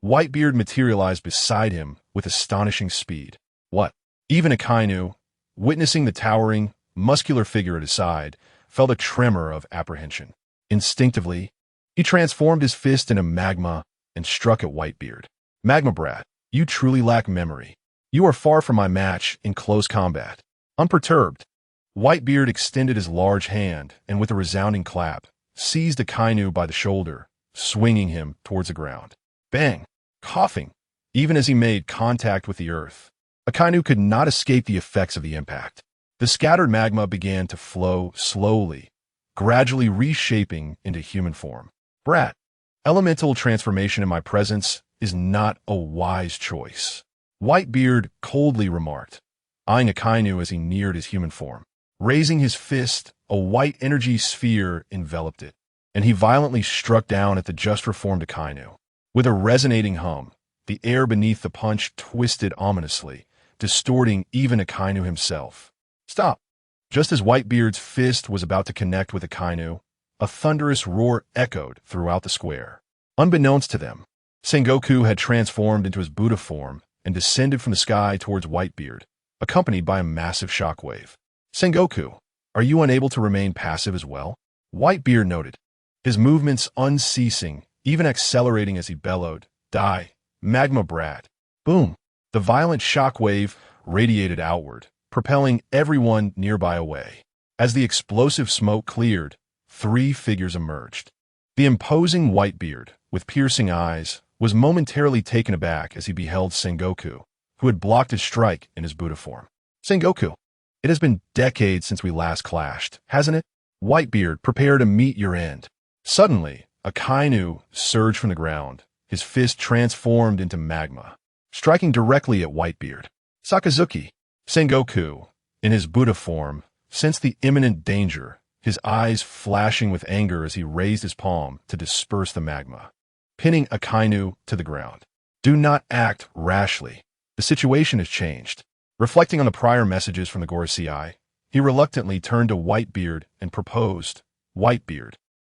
Whitebeard materialized beside him with astonishing speed. What? Even Akainu, witnessing the towering, muscular figure at his side, felt a tremor of apprehension. Instinctively, he transformed his fist into magma and struck at Whitebeard. Magma Brat, you truly lack memory. You are far from my match in close combat. Unperturbed, Whitebeard extended his large hand and with a resounding clap, seized Akainu by the shoulder, swinging him towards the ground. Bang! Coughing, even as he made contact with the earth, Akainu could not escape the effects of the impact. The scattered magma began to flow slowly, gradually reshaping into human form. Brat, elemental transformation in my presence is not a wise choice, Whitebeard coldly remarked, eyeing Akainu as he neared his human form. Raising his fist, a white energy sphere enveloped it, and he violently struck down at the just-reformed Akainu. With a resonating hum, the air beneath the punch twisted ominously, distorting even Akainu himself. Stop! Just as Whitebeard's fist was about to connect with Akainu, a thunderous roar echoed throughout the square. Unbeknownst to them, Sengoku had transformed into his Buddha form and descended from the sky towards Whitebeard, accompanied by a massive shockwave. Sengoku, are you unable to remain passive as well? Whitebeard noted, his movements unceasing, even accelerating as he bellowed, Die, Magma Brat. Boom! The violent shockwave radiated outward, propelling everyone nearby away. As the explosive smoke cleared, 3 figures emerged. The imposing Whitebeard, with piercing eyes, was momentarily taken aback as he beheld Sengoku, who had blocked his strike in his Buddha form. Sengoku, it has been decades since we last clashed, hasn't it? Whitebeard, prepare to meet your end. Suddenly, Akainu surged from the ground, his fist transformed into magma, striking directly at Whitebeard. Sakazuki, Sengoku, in his Buddha form, sensed the imminent danger, his eyes flashing with anger as he raised his palm to disperse the magma, pinning Akainu to the ground. Do not act rashly. The situation has changed. Reflecting on the prior messages from the Godzilla, he reluctantly turned to Whitebeard and proposed, "Whitebeard,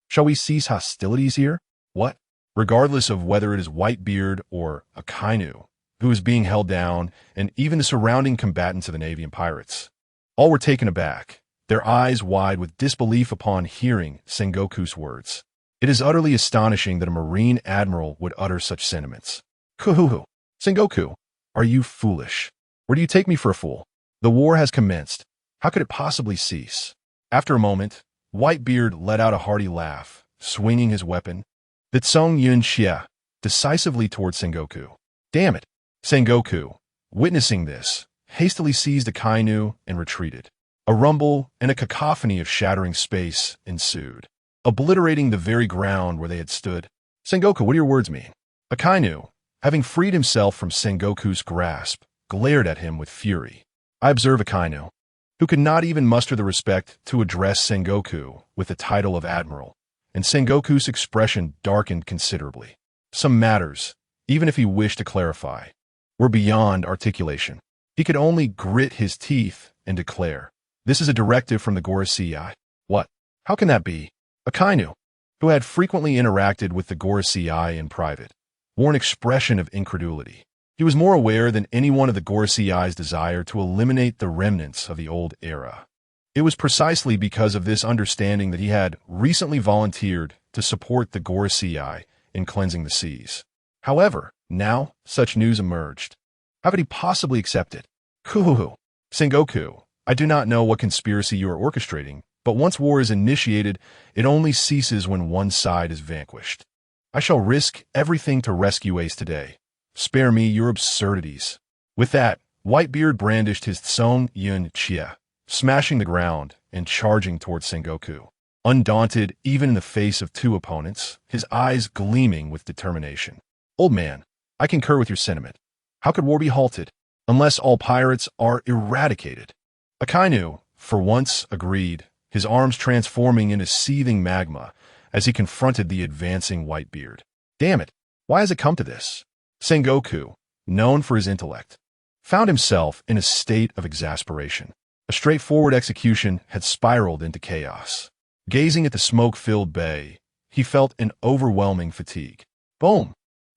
shall we cease hostilities here?" What? Regardless of whether it is Whitebeard or a Kainu who is being held down, and even the surrounding combatants of the Navy and pirates, all were taken aback, their eyes wide with disbelief upon hearing Sengoku's words. It is utterly astonishing that a Marine admiral would utter such sentiments. Kuhuhu. Sengoku, are you foolish? Or do you take me for a fool? The war has commenced. How could it possibly cease? After a moment, Whitebeard let out a hearty laugh, swinging his weapon, the Tsung Yun Xia, decisively toward Sengoku. Damn it! Sengoku, witnessing this, hastily seized a Kainu and retreated. A rumble and a cacophony of shattering space ensued, obliterating the very ground where they had stood. Sengoku, what do your words mean? A Kainu, having freed himself from Sengoku's grasp, glared at him with fury. I observe a Kainu, who could not even muster the respect to address Sengoku with the title of Admiral, and Sengoku's expression darkened considerably. Some matters, even if he wished to clarify, were beyond articulation. He could only grit his teeth and declare, "This is a directive from the Godzilla." What? How can that be? A Kainu, who had frequently interacted with the Godzilla in private, wore an expression of incredulity. He was more aware than anyone of the Gorsiai's desire to eliminate the remnants of the old era. It was precisely because of this understanding that he had recently volunteered to support the Gorsiai in cleansing the seas. However, now such news emerged. How could he possibly accept it? Kuhuhu. Sengoku, I do not know what conspiracy you are orchestrating, but once war is initiated, it only ceases when one side is vanquished. I shall risk everything to rescue Ace today. Spare me your absurdities. With that, Whitebeard brandished his Tsung Yun Xia, smashing the ground and charging towards Sengoku. Undaunted even in the face of two opponents, his eyes gleaming with determination. Old man, I concur with your sentiment. How could war be halted unless all pirates are eradicated? Akainu, for once, agreed, his arms transforming into seething magma as he confronted the advancing Whitebeard. Damn it, why has it come to this? Sengoku, known for his intellect, found himself in a state of exasperation. A straightforward execution had spiraled into chaos. Gazing at the smoke-filled bay, he felt an overwhelming fatigue. Boom!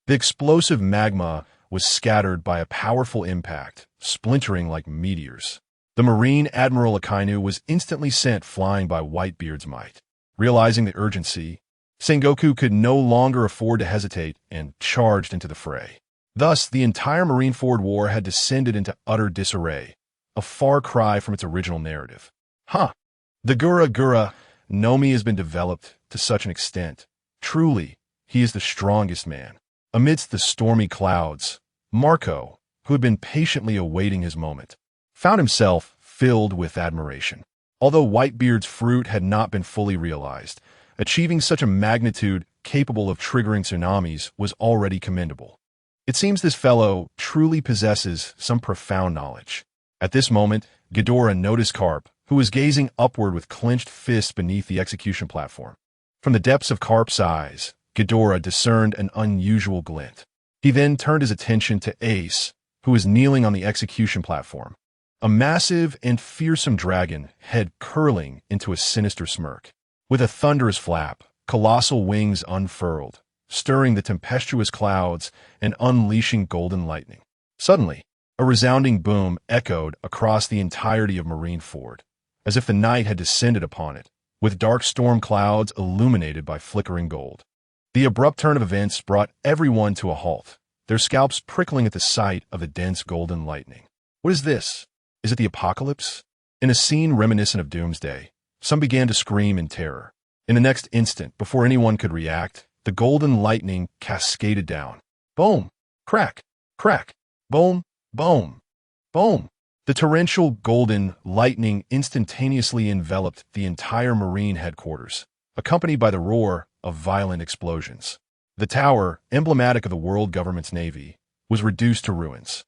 The explosive magma was scattered by a powerful impact, splintering like meteors. The Marine Admiral Akainu was instantly sent flying by Whitebeard's might. Realizing the urgency, Sengoku could no longer afford to hesitate and charged into the fray. Thus, the entire Marineford War had descended into utter disarray, a far cry from its original narrative. The Gura Nomi has been developed to such an extent. Truly, he is the strongest man. Amidst the stormy clouds, Marco, who had been patiently awaiting his moment, found himself filled with admiration. Although Whitebeard's fruit had not been fully realized, achieving such a magnitude capable of triggering tsunamis was already commendable. It seems this fellow truly possesses some profound knowledge. At this moment, Ghidorah noticed Carp, who was gazing upward with clenched fists beneath the execution platform. From the depths of Carp's eyes, Ghidorah discerned an unusual glint. He then turned his attention to Ace, who was kneeling on the execution platform, a massive and fearsome dragon, head curling into a sinister smirk. With a thunderous flap, colossal wings unfurled, stirring the tempestuous clouds and unleashing golden lightning. Suddenly, a resounding boom echoed across the entirety of Marineford, as if the night had descended upon it, with dark storm clouds illuminated by flickering gold. The abrupt turn of events brought everyone to a halt, their scalps prickling at the sight of the dense golden lightning. What is this? Is it the apocalypse? In a scene reminiscent of Doomsday, some began to scream in terror. In the next instant, before anyone could react, the golden lightning cascaded down. Boom! Crack! Crack! Boom! Boom! Boom! The torrential golden lightning instantaneously enveloped the entire Marine headquarters, accompanied by the roar of violent explosions. The tower, emblematic of the world government's navy, was reduced to ruins.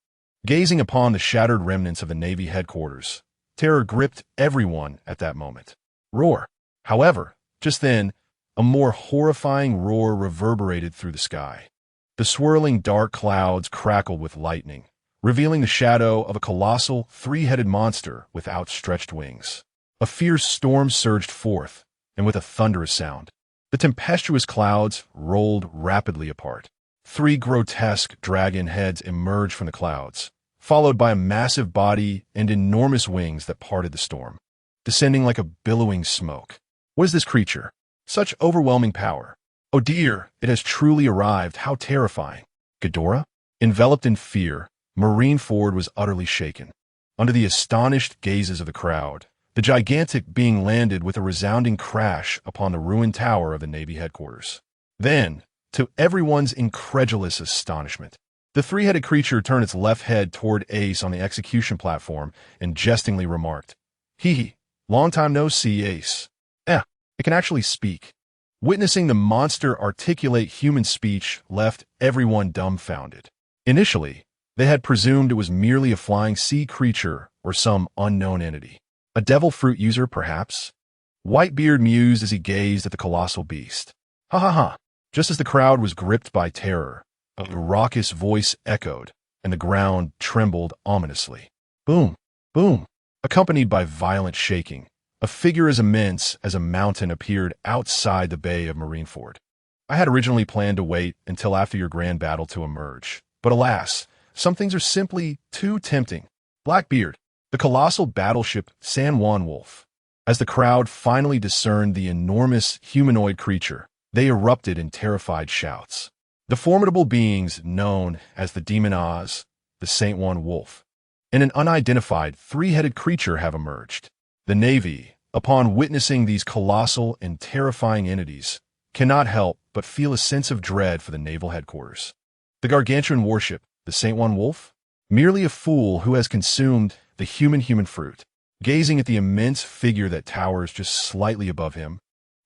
Gazing upon the shattered remnants of the Navy headquarters, terror gripped everyone at that moment. Roar! However, just then, a more horrifying roar reverberated through the sky. The swirling dark clouds crackled with lightning, revealing the shadow of a colossal, three-headed monster with outstretched wings. A fierce storm surged forth, and with a thunderous sound, the tempestuous clouds rolled rapidly apart. 3 grotesque dragon heads emerged from the clouds, followed by a massive body and enormous wings that parted the storm, descending like a billowing smoke. What is this creature? Such overwhelming power. Oh dear, it has truly arrived. How terrifying. Ghidorah? Enveloped in fear, Marineford was utterly shaken. Under the astonished gazes of the crowd, the gigantic being landed with a resounding crash upon the ruined tower of the Navy headquarters. Then, to everyone's incredulous astonishment, the three-headed creature turned its left head toward Ace on the execution platform and jestingly remarked, "Hee hee, long time no see, Ace." It can actually speak. Witnessing the monster articulate human speech left everyone dumbfounded. Initially, they had presumed it was merely a flying sea creature or some unknown entity. A devil fruit user, perhaps? Whitebeard mused as he gazed at the colossal beast. Ha ha ha! Just as the crowd was gripped by terror, a raucous voice echoed, and the ground trembled ominously. Boom! Boom! Accompanied by violent shaking, a figure as immense as a mountain appeared outside the bay of Marineford. I had originally planned to wait until after your grand battle to emerge, but alas, some things are simply too tempting. Blackbeard, the colossal battleship San Juan Wolf. As the crowd finally discerned the enormous humanoid creature, they erupted in terrified shouts. The formidable beings known as the Demon Oz, the Saint Juan Wolf, and an unidentified three-headed creature have emerged. The Navy, upon witnessing these colossal and terrifying entities, cannot help but feel a sense of dread for the naval headquarters. The gargantuan warship, the Saint Juan Wolf, merely a fool who has consumed the human fruit. Gazing at the immense figure that towers just slightly above him,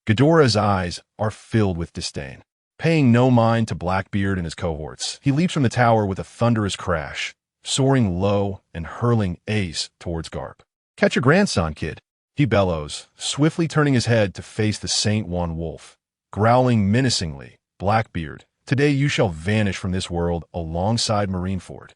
Ghidorah's eyes are filled with disdain. Paying no mind to Blackbeard and his cohorts, he leaps from the tower with a thunderous crash, soaring low and hurling Ace towards Garp. "Catch your grandson, kid," he bellows, swiftly turning his head to face the Saint Juan Wolf. Growling menacingly, "Blackbeard, today you shall vanish from this world alongside Marineford."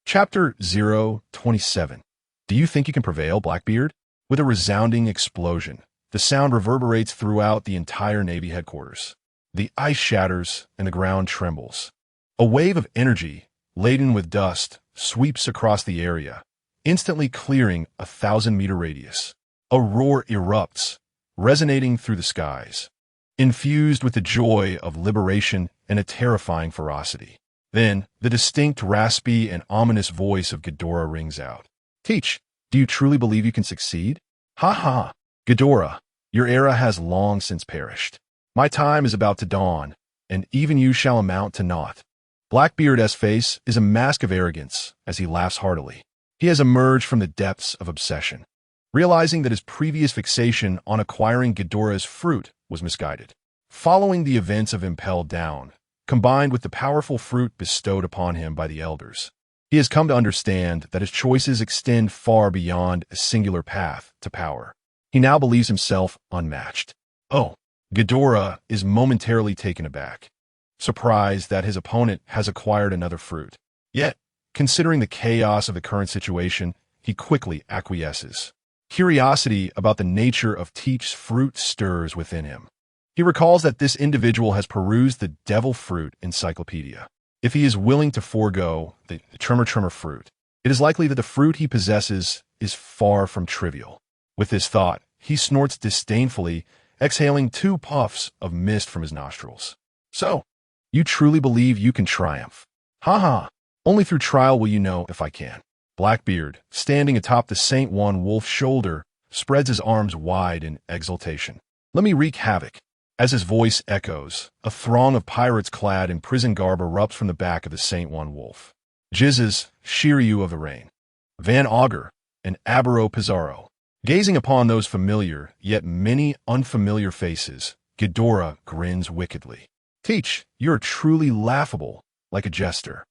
Chapter 027. Do you think you can prevail, Blackbeard? With a resounding explosion, the sound reverberates throughout the entire Navy headquarters. The ice shatters and the ground trembles. A wave of energy, laden with dust, sweeps across the area, instantly clearing a 1,000-meter radius. A roar erupts, resonating through the skies, infused with the joy of liberation and a terrifying ferocity. Then, the distinct, raspy, and ominous voice of Ghidorah rings out. "Teach, do you truly believe you can succeed? Ha ha! Ghidorah, your era has long since perished. My time is about to dawn, and even you shall amount to naught." Blackbeard's face is a mask of arrogance as he laughs heartily. He has emerged from the depths of obsession, realizing that his previous fixation on acquiring Ghidorah's fruit was misguided. Following the events of Impel Down, combined with the powerful fruit bestowed upon him by the elders, he has come to understand that his choices extend far beyond a singular path to power. He now believes himself unmatched. Oh, Ghidorah is momentarily taken aback, surprised that his opponent has acquired another fruit. Yet, considering the chaos of the current situation, he quickly acquiesces. Curiosity about the nature of Teach's fruit stirs within him. He recalls that this individual has perused the Devil Fruit Encyclopedia. If he is willing to forego the Tremor fruit, it is likely that the fruit he possesses is far from trivial. With this thought, he snorts disdainfully, exhaling 2 puffs of mist from his nostrils. "So, you truly believe you can triumph? Ha ha! Only through trial will you know if I can." Blackbeard, standing atop the Saint Juan Wolf's shoulder, spreads his arms wide in exultation. "Let me wreak havoc." As his voice echoes, a throng of pirates clad in prison garb erupts from the back of the Saint Juan Wolf. Jizzes, Shiryu of the Rain, Van Augur, and Abaro Pizarro. Gazing upon those familiar, yet many unfamiliar faces, Ghidorah grins wickedly. "Teach, you are truly laughable, like a jester.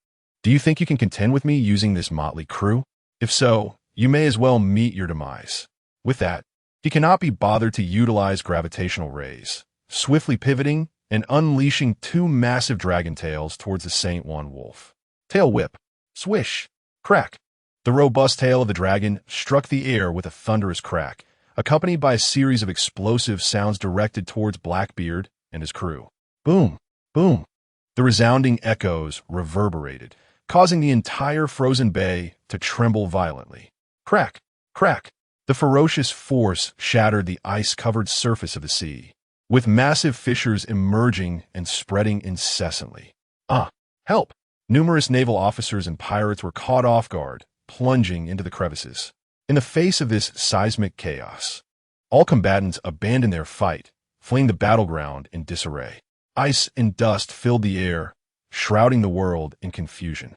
Do you think you can contend with me using this motley crew? If so, you may as well meet your demise." With that, he cannot be bothered to utilize gravitational rays, swiftly pivoting and unleashing 2 massive dragon tails towards the Saint Juan Wolf. Tail whip, swish, Crack! The robust tail of the dragon struck the air with a thunderous crack, accompanied by a series of explosive sounds directed towards Blackbeard and his crew. Boom! Boom! The resounding echoes reverberated, causing the entire frozen bay to tremble violently. Crack! Crack! The ferocious force shattered the ice-covered surface of the sea, with massive fissures emerging and spreading incessantly. Help! Numerous naval officers and pirates were caught off guard, plunging into the crevices. In the face of this seismic chaos, all combatants abandoned their fight, fleeing the battleground in disarray. Ice and dust filled the air, shrouding the world in confusion.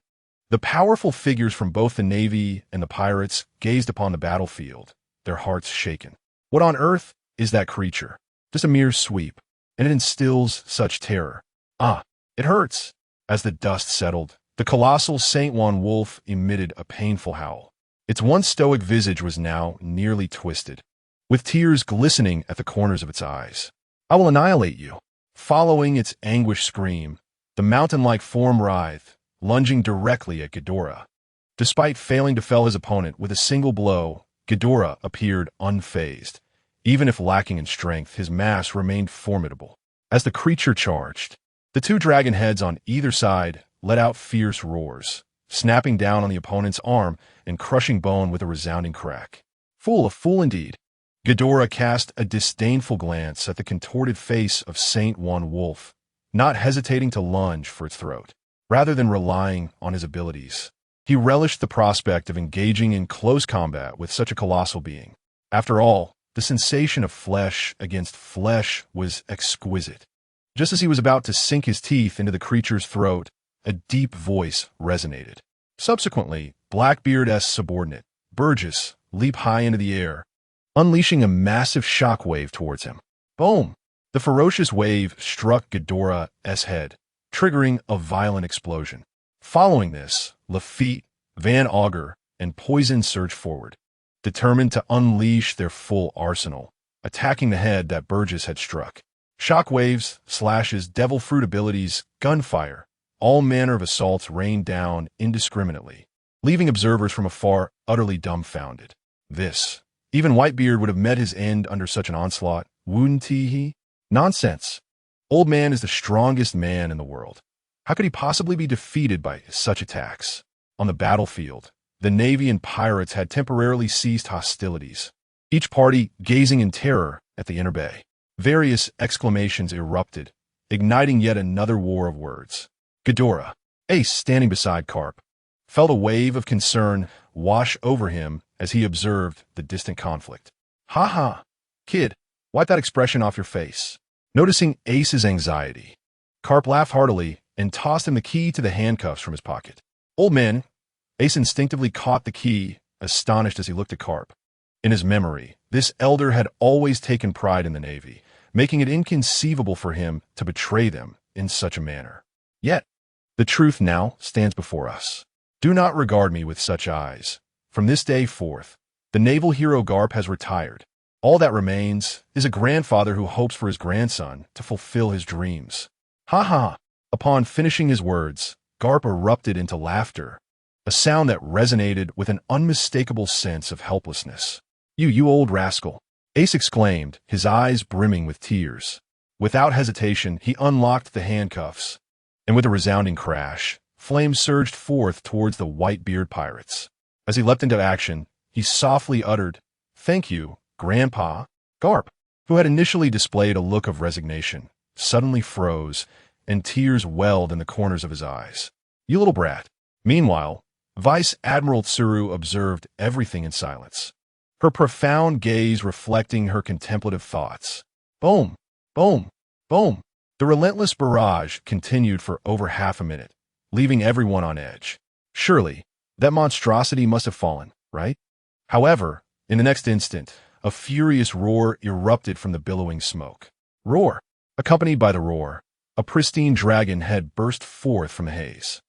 The powerful figures from both the Navy and the pirates gazed upon the battlefield, their hearts shaken. What on earth is that creature? Just a mere sweep, and it instills such terror. It hurts. As the dust settled, the colossal St. Juan wolf emitted a painful howl. Its once stoic visage was now nearly twisted, with tears glistening at the corners of its eyes. I will annihilate you. Following its anguished scream, the mountain-like form writhed, lunging directly at Ghidorah. Despite failing to fell his opponent with a single blow, Ghidorah appeared unfazed. Even if lacking in strength, his mass remained formidable. As the creature charged, the two dragon heads on either side let out fierce roars, snapping down on the opponent's arm and crushing bone with a resounding crack. A fool indeed. Ghidorah cast a disdainful glance at the contorted face of St. Juan Wolf, not hesitating to lunge for its throat. Rather than relying on his abilities, he relished the prospect of engaging in close combat with such a colossal being. After all, the sensation of flesh against flesh was exquisite. Just as he was about to sink his teeth into the creature's throat, a deep voice resonated. Subsequently, Blackbeard's subordinate, Burgess, leaped high into the air, unleashing a massive shockwave towards him. Boom! The ferocious wave struck Ghidorah's head, triggering a violent explosion. Following this, Lafitte, Van Augur, and Poison surged forward, determined to unleash their full arsenal, attacking the head that Burgess had struck. Shockwaves, slashes, devil fruit abilities, gunfire, all manner of assaults rained down indiscriminately, leaving observers from afar utterly dumbfounded. Even Whitebeard would have met his end under such an onslaught, wouldn't he? Nonsense. Old Man is the strongest man in the world. How could he possibly be defeated by such attacks? On the battlefield, the Navy and pirates had temporarily ceased hostilities, each party gazing in terror at the inner bay. Various exclamations erupted, igniting yet another war of words. Ghidorah, Ace standing beside Carp, felt a wave of concern wash over him as he observed the distant conflict. Ha! Kid, wipe that expression off your face. Noticing Ace's anxiety, Carp laughed heartily and tossed him the key to the handcuffs from his pocket. Old Man, Ace instinctively caught the key, astonished as he looked at Carp. In his memory, this elder had always taken pride in the Navy, making it inconceivable for him to betray them in such a manner. Yet, the truth now stands before us. Do not regard me with such eyes. From this day forth, the naval hero Garp has retired. All that remains is a grandfather who hopes for his grandson to fulfill his dreams. Ha! Upon finishing his words, Garp erupted into laughter, a sound that resonated with an unmistakable sense of helplessness. You old rascal, Ace exclaimed, his eyes brimming with tears. Without hesitation, he unlocked the handcuffs, and with a resounding crash, flames surged forth towards the Whitebeard pirates. As he leapt into action, he softly uttered, "Thank you, Grandpa." Garp, who had initially displayed a look of resignation, suddenly froze, and tears welled in the corners of his eyes. You little brat. Meanwhile, Vice Admiral Tsuru observed everything in silence, her profound gaze reflecting her contemplative thoughts. Boom! Boom! Boom! The relentless barrage continued for over half a minute, leaving everyone on edge. Surely, that monstrosity must have fallen, right? However, in the next instant, a furious roar erupted from the billowing smoke. Roar! Accompanied by the roar, a pristine dragon head burst forth from the haze.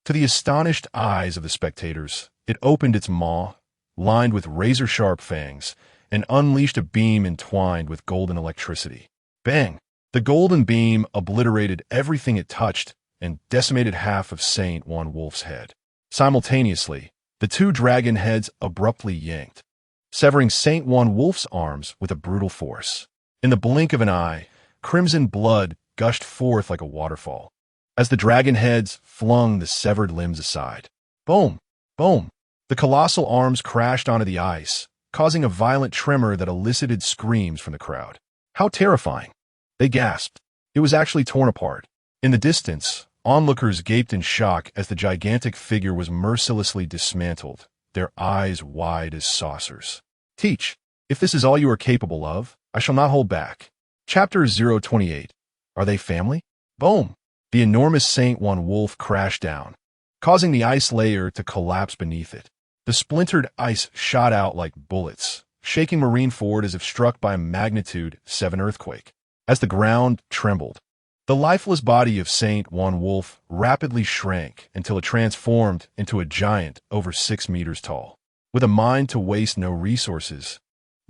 To the astonished eyes of the spectators, it opened its maw, lined with razor-sharp fangs, and unleashed a beam entwined with golden electricity. Bang! The golden beam obliterated everything it touched and decimated half of St. Juan Wolf's head. Simultaneously, the The two dragon heads abruptly yanked, severing Saint One Wolf's arms with a brutal force. In the blink of an eye, crimson blood gushed forth like a waterfall, as the dragon heads flung the severed limbs aside. Boom! Boom! The colossal arms crashed onto the ice, causing a violent tremor that elicited screams from the crowd. How terrifying! They gasped. It was actually torn apart. In the distance, onlookers gaped in shock as the gigantic figure was mercilessly dismantled, their eyes wide as saucers. Teach, if this is all you are capable of, I shall not hold back. Chapter 028. Are they family? Boom! The enormous Saint One Wolf crashed down, causing the ice layer to collapse beneath it. The splintered ice shot out like bullets, shaking Marineford as if struck by a magnitude 7 earthquake. As the ground trembled, the lifeless body of Saint One Wolf rapidly shrank until it transformed into a giant over 6 meters tall. With a mind to waste no resources,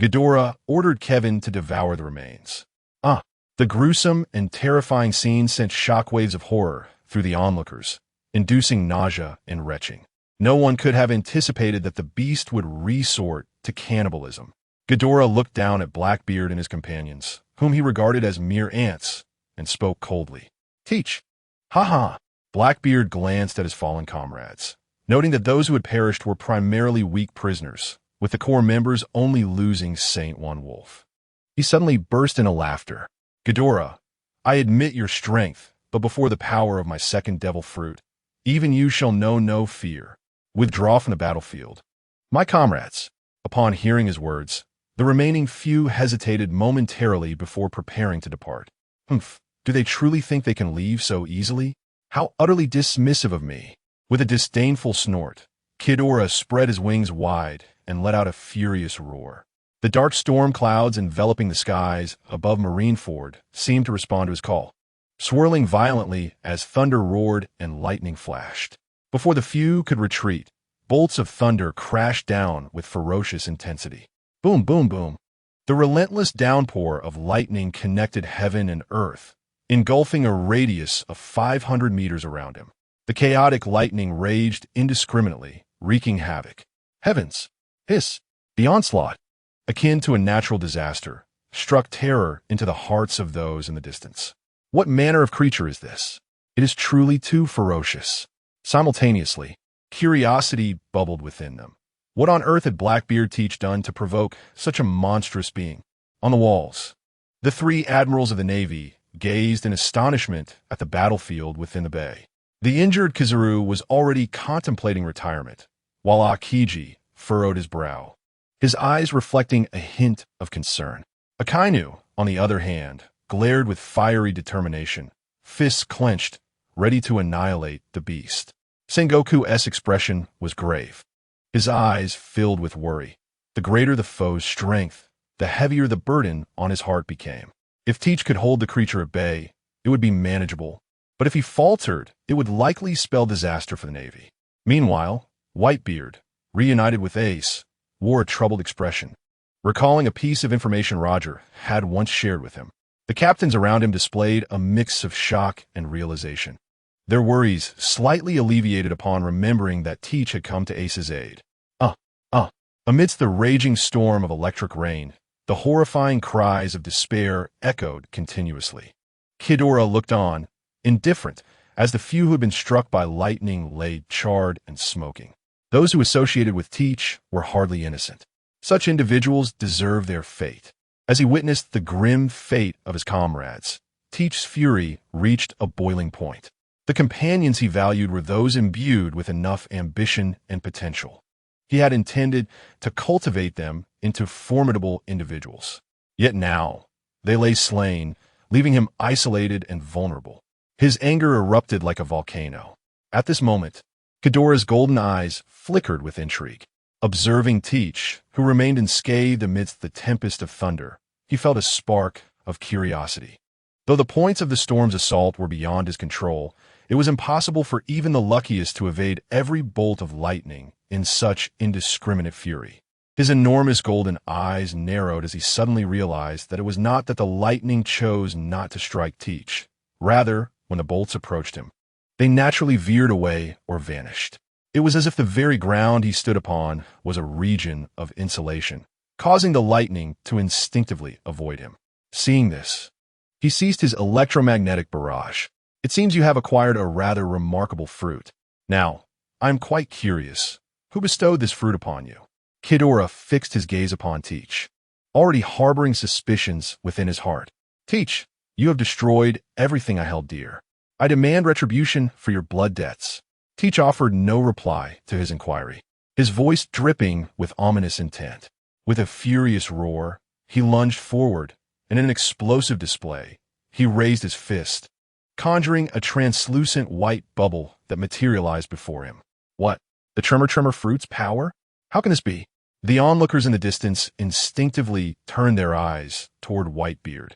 Ghidorah ordered Kevin to devour the remains. The gruesome and terrifying scene sent shockwaves of horror through the onlookers, inducing nausea and retching. No one could have anticipated that the beast would resort to cannibalism. Ghidorah looked down at Blackbeard and his companions, whom he regarded as mere ants, and spoke coldly. Teach! Ha ha! Blackbeard glanced at his fallen comrades, noting that those who had perished were primarily weak prisoners, with the core members only losing Saint One Wolf. He suddenly burst into laughter. Ghidorah, I admit your strength, but before the power of my second devil fruit, even you shall know no fear. Withdraw from the battlefield. My comrades, upon hearing his words, the remaining few hesitated momentarily before preparing to depart. Humph, do they truly think they can leave so easily? How utterly dismissive of me. With a disdainful snort, Ghidorah spread his wings wide and let out a furious roar. The dark storm clouds enveloping the skies above Marineford seemed to respond to his call, swirling violently as thunder roared and lightning flashed. Before the few could retreat, bolts of thunder crashed down with ferocious intensity. Boom, boom, boom. The relentless downpour of lightning connected heaven and earth, engulfing a radius of 500 meters around him. The chaotic lightning raged indiscriminately, wreaking havoc. Heavens! Hiss! The onslaught, akin to a natural disaster, struck terror into the hearts of those in the distance. What manner of creature is this? It is truly too ferocious. Simultaneously, curiosity bubbled within them. What on earth had Blackbeard Teach done to provoke such a monstrous being? On the walls, the 3 admirals of the Navy gazed in astonishment at the battlefield within the bay. The injured Kizaru was already contemplating retirement, while Akiji furrowed his brow, his eyes reflecting a hint of concern. Akainu, on the other hand, glared with fiery determination, fists clenched, ready to annihilate the beast. Sengoku's expression was grave, his eyes filled with worry. The greater the foe's strength, the heavier the burden on his heart became. If Teach could hold the creature at bay, it would be manageable, but if he faltered, it would likely spell disaster for the Navy. Meanwhile, Whitebeard, reunited with Ace, wore a troubled expression, recalling a piece of information Roger had once shared with him. The captains around him displayed a mix of shock and realization, their worries slightly alleviated upon remembering that Teach had come to Ace's aid. Amidst the raging storm of electric rain, the horrifying cries of despair echoed continuously. Ghidorah looked on, indifferent, as the few who had been struck by lightning lay charred and smoking. Those who associated with Teach were hardly innocent. Such individuals deserve their fate. As he witnessed the grim fate of his comrades, Teach's fury reached a boiling point. The companions he valued were those imbued with enough ambition and potential. He had intended to cultivate them into formidable individuals. Yet now, they lay slain, leaving him isolated and vulnerable. His anger erupted like a volcano. At this moment, Ghidorah's golden eyes flickered with intrigue. Observing Teach, who remained unscathed amidst the tempest of thunder, he felt a spark of curiosity. Though the points of the storm's assault were beyond his control, it was impossible for even the luckiest to evade every bolt of lightning in such indiscriminate fury. His enormous golden eyes narrowed as he suddenly realized that it was not that the lightning chose not to strike Teach. Rather, when the bolts approached him, they naturally veered away or vanished. It was as if the very ground he stood upon was a region of insulation, causing the lightning to instinctively avoid him. Seeing this, he ceased his electromagnetic barrage. It seems you have acquired a rather remarkable fruit. Now, I am quite curious. Who bestowed this fruit upon you? Ghidorah fixed his gaze upon Teach, already harboring suspicions within his heart. Teach, you have destroyed everything I held dear. I demand retribution for your blood debts. Teach offered no reply to his inquiry, his voice dripping with ominous intent. With a furious roar, he lunged forward, and in an explosive display, he raised his fist, conjuring a translucent white bubble that materialized before him. What? The Tremor fruit's power? How can this be? The onlookers in the distance instinctively turned their eyes toward Whitebeard,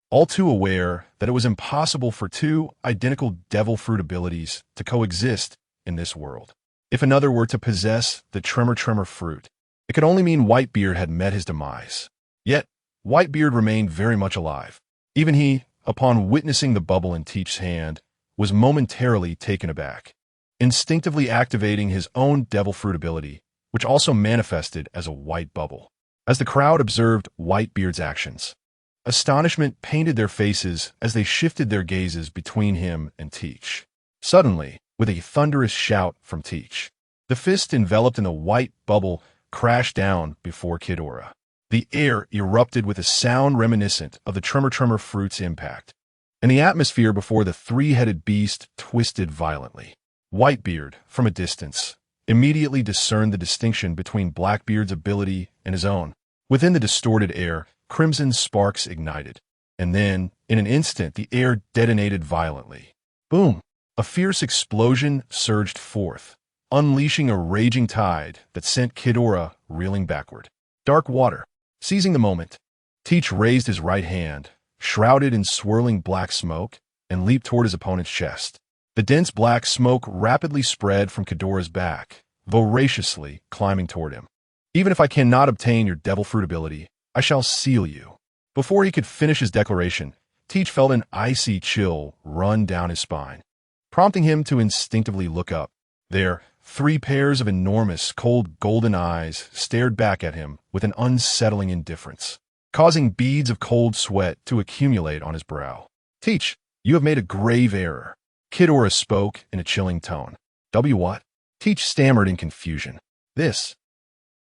all too aware that it was impossible for two identical devil fruit abilities to coexist in this world. If another were to possess the Tremor fruit, it could only mean Whitebeard had met his demise. Yet, Whitebeard remained very much alive. Even he, upon witnessing the bubble in Teach's hand, was momentarily taken aback, instinctively activating his own devil fruit ability, which also manifested as a white bubble. As the crowd observed Whitebeard's actions, astonishment painted their faces as they shifted their gazes between him and Teach. Suddenly, with a thunderous shout from Teach, the fist enveloped in the white bubble crashed down before Ghidorah. The air erupted with a sound reminiscent of the Tremor fruit's impact, and the atmosphere before the three-headed beast twisted violently. Whitebeard, from a distance, immediately discerned the distinction between Blackbeard's ability and his own. Within the distorted air, crimson sparks ignited, and then, in an instant, the air detonated violently. Boom! A fierce explosion surged forth, unleashing a raging tide that sent Ghidorah reeling backward. Dark water. Seizing the moment, Teach raised his right hand, shrouded in swirling black smoke, and leaped toward his opponent's chest. The dense black smoke rapidly spread from Ghidorah's back, voraciously climbing toward him. Even if I cannot obtain your devil fruit ability, I shall seal you. Before he could finish his declaration, Teach felt an icy chill run down his spine, prompting him to instinctively look up. There, three pairs of enormous, cold golden eyes stared back at him with an unsettling indifference, causing beads of cold sweat to accumulate on his brow. Teach, you have made a grave error. Ghidorah spoke in a chilling tone. What? Teach stammered in confusion. This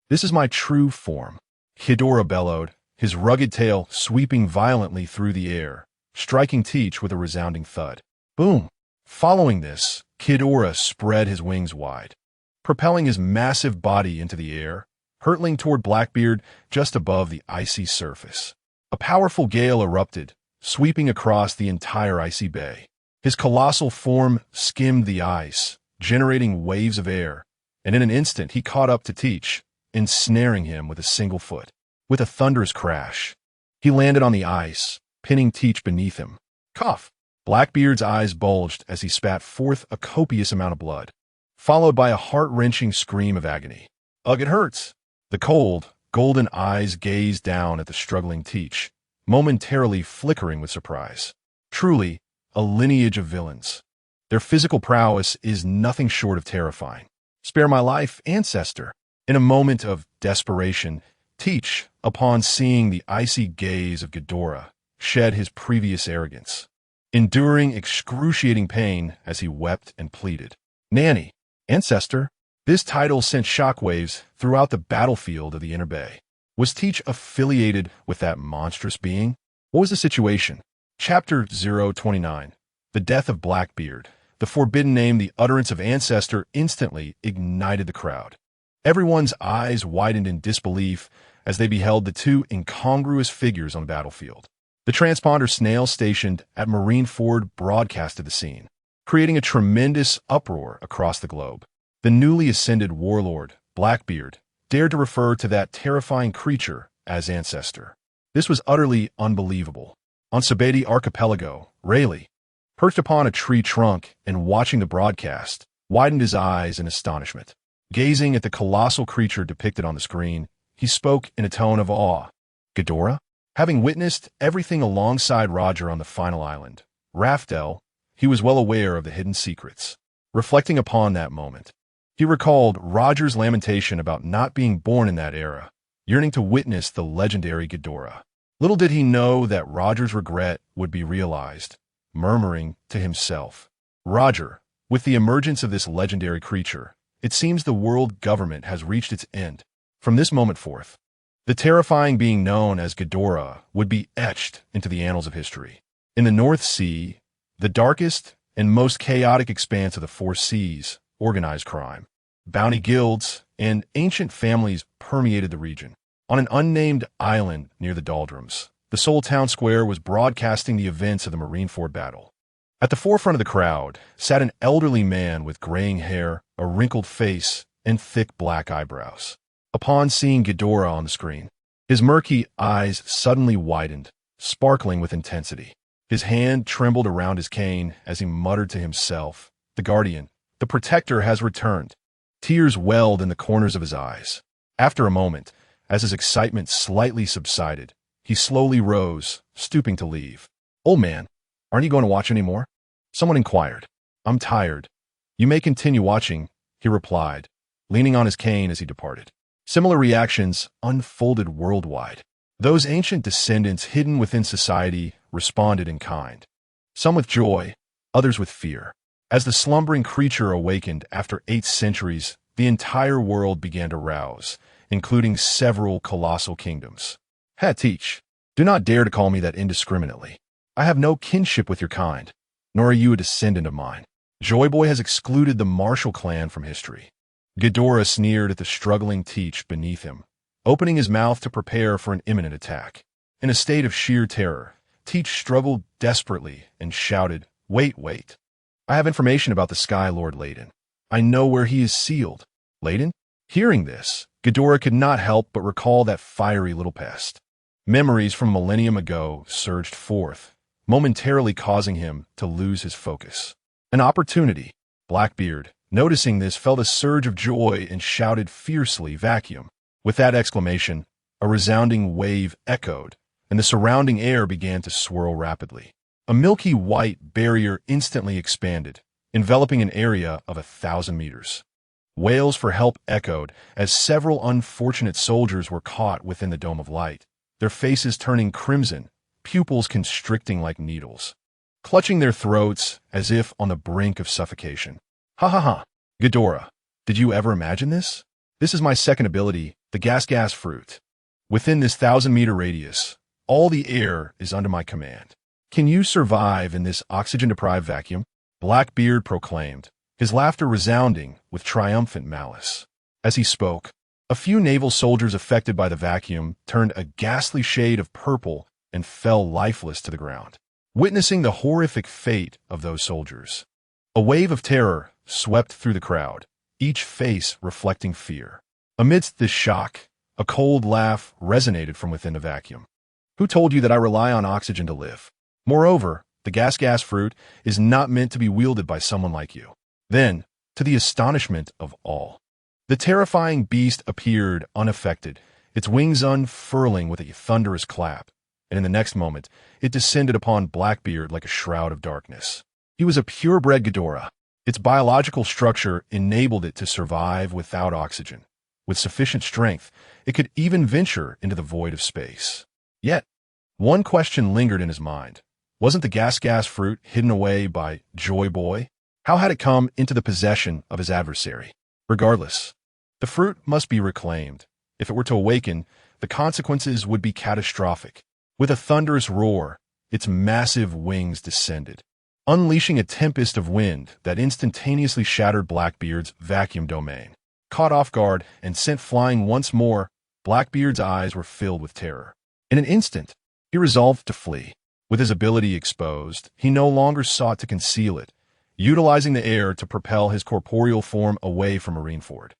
is my true form. Ghidorah bellowed, his rugged tail sweeping violently through the air, striking Teach with a resounding thud. Boom! Following this, Ghidorah spread his wings wide, propelling his massive body into the air, hurtling toward Blackbeard just above the icy surface. A powerful gale erupted, sweeping across the entire icy bay. His colossal form skimmed the ice, generating waves of air, and in an instant he caught up to Teach, ensnaring him with a single foot. With a thunderous crash, he landed on the ice, pinning Teach beneath him. Cough! Blackbeard's eyes bulged as he spat forth a copious amount of blood, followed by a heart-wrenching scream of agony. Ugh, it hurts! The cold, golden eyes gazed down at the struggling Teach, momentarily flickering with surprise. Truly, a lineage of villains. Their physical prowess is nothing short of terrifying. Spare my life, ancestor! In a moment of desperation, Teach, upon seeing the icy gaze of Ghidorah, shed his previous arrogance, enduring excruciating pain as he wept and pleaded. Nanny, ancestor, this title sent shockwaves throughout the battlefield of the Inner Bay. Was Teach affiliated with that monstrous being? What was the situation? Chapter 029. The Death of Blackbeard. The forbidden name, the utterance of ancestor, instantly ignited the crowd. Everyone's eyes widened in disbelief as they beheld the two incongruous figures on the battlefield. The transponder snail stationed at Marineford broadcasted the scene, creating a tremendous uproar across the globe. The newly ascended warlord, Blackbeard, dared to refer to that terrifying creature as ancestor. This was utterly unbelievable. On Sabeti Archipelago, Rayleigh, perched upon a tree trunk and watching the broadcast, widened his eyes in astonishment. Gazing at the colossal creature depicted on the screen, he spoke in a tone of awe. Ghidorah? Having witnessed everything alongside Roger on the final island, Raftel, he was well aware of the hidden secrets. Reflecting upon that moment, he He recalled Roger's lamentation about not being born in that era, yearning to witness the legendary Ghidorah. Little did he know that Roger's regret would be realized, murmuring to himself, "Roger, with the emergence of this legendary creature, it seems the world government has reached its end. From this moment forth, the terrifying being known as Ghidorah would be etched into the annals of history. In the North Sea, the darkest and most chaotic expanse of the four seas, organized crime, bounty guilds, and ancient families permeated the region. On an unnamed island near the doldrums, the Seoul town square was broadcasting the events of the Marineford battle. At the forefront of the crowd sat an elderly man with graying hair, a wrinkled face, and thick black eyebrows. Upon seeing Ghidorah on the screen, his murky eyes suddenly widened, sparkling with intensity. His hand trembled around his cane as he muttered to himself, "The Guardian, the Protector has returned." Tears welled in the corners of his eyes. After a moment, as his excitement slightly subsided, he slowly rose, stooping to leave. "Old man, aren't you going to watch anymore?" Someone inquired. "I'm tired." "You may continue watching," he replied, leaning on his cane as he departed. Similar reactions unfolded worldwide. Those ancient descendants hidden within society responded in kind. Some with joy, others with fear. As the slumbering creature awakened after 8 centuries, the entire world began to rouse, including several colossal kingdoms. "Teach, do not dare to call me that indiscriminately. I have no kinship with your kind, nor are you a descendant of mine. Joy Boy has excluded the Marshall clan from history." Ghidorah sneered at the struggling Teach beneath him, opening his mouth to prepare for an imminent attack. In a state of sheer terror, Teach struggled desperately and shouted, Wait. I have information about the Sky Lord Layden. I know where he is sealed." "Layden?" Hearing this, Ghidorah could not help but recall that fiery little pest. Memories from a millennium ago surged forth, momentarily causing him to lose his focus. An opportunity. Blackbeard, noticing this, felt a surge of joy and shouted fiercely, "Vacuum." With that exclamation, a resounding wave echoed, and the surrounding air began to swirl rapidly. A milky white barrier instantly expanded, enveloping an area of 1,000 meters. Wails for help echoed as several unfortunate soldiers were caught within the dome of light, their faces turning crimson, pupils constricting like needles, clutching their throats as if on the brink of suffocation. Ha! Ghidorah, did you ever imagine this? This is my second ability, the gas fruit. Within this 1,000-meter radius, all the air is under my command. Can you survive in this oxygen-deprived vacuum? Blackbeard proclaimed, his laughter resounding with triumphant malice. As he spoke, a few naval soldiers affected by the vacuum turned a ghastly shade of purple and fell lifeless to the ground. Witnessing the horrific fate of those soldiers, a wave of terror swept through the crowd, each face reflecting fear. Amidst this shock, a cold laugh resonated from within the vacuum. "Who told you that I rely on oxygen to live? Moreover, the gas fruit is not meant to be wielded by someone like you." Then, to the astonishment of all, the terrifying beast appeared unaffected, its wings unfurling with a thunderous clap, and in the next moment, it descended upon Blackbeard like a shroud of darkness. He was a purebred Ghidorah. Its biological structure enabled it to survive without oxygen. With sufficient strength, it could even venture into the void of space. Yet, one question lingered in his mind. Wasn't the gas fruit hidden away by Joy Boy? How had it come into the possession of his adversary? Regardless, the fruit must be reclaimed. If it were to awaken, the consequences would be catastrophic. With a thunderous roar, its massive wings descended, unleashing a tempest of wind that instantaneously shattered Blackbeard's vacuum domain. Caught off guard and sent flying once more, Blackbeard's eyes were filled with terror. In an instant, he resolved to flee. With his ability exposed, he no longer sought to conceal it, utilizing the air to propel his corporeal form away from Marineford.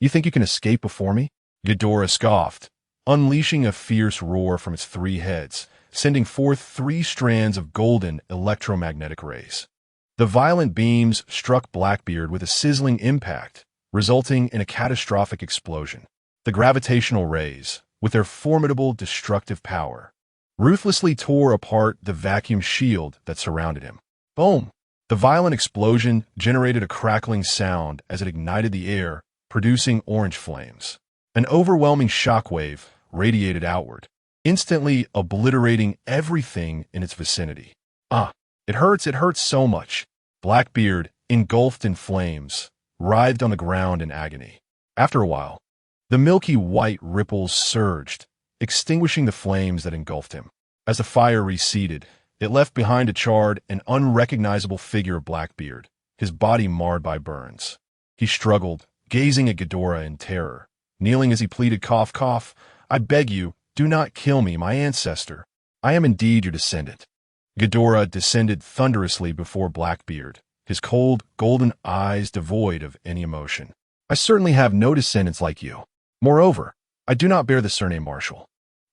You think you can escape before me?" Ghidorah scoffed, unleashing a fierce roar from its 3 heads, sending forth 3 strands of golden electromagnetic rays. The violent beams struck Blackbeard with a sizzling impact, resulting in a catastrophic explosion. The gravitational rays, with their formidable destructive power, ruthlessly tore apart the vacuum shield that surrounded him. Boom! The violent explosion generated a crackling sound as it ignited the air, producing orange flames. An overwhelming shockwave radiated outward, instantly obliterating everything in its vicinity. It hurts so much. Blackbeard, engulfed in flames, writhed on the ground in agony. After a while, the milky white ripples surged, extinguishing the flames that engulfed him. As the fire receded, it left behind a charred and unrecognizable figure of Blackbeard, his body marred by burns. He struggled, gazing at Ghidorah in terror, kneeling as he pleaded, "Cough, cough, I beg you, do not kill me, my ancestor. I am indeed your descendant." Ghidorah descended thunderously before Blackbeard, his cold, golden eyes devoid of any emotion. "I certainly have no descendants like you. Moreover, I do not bear the surname Marshall.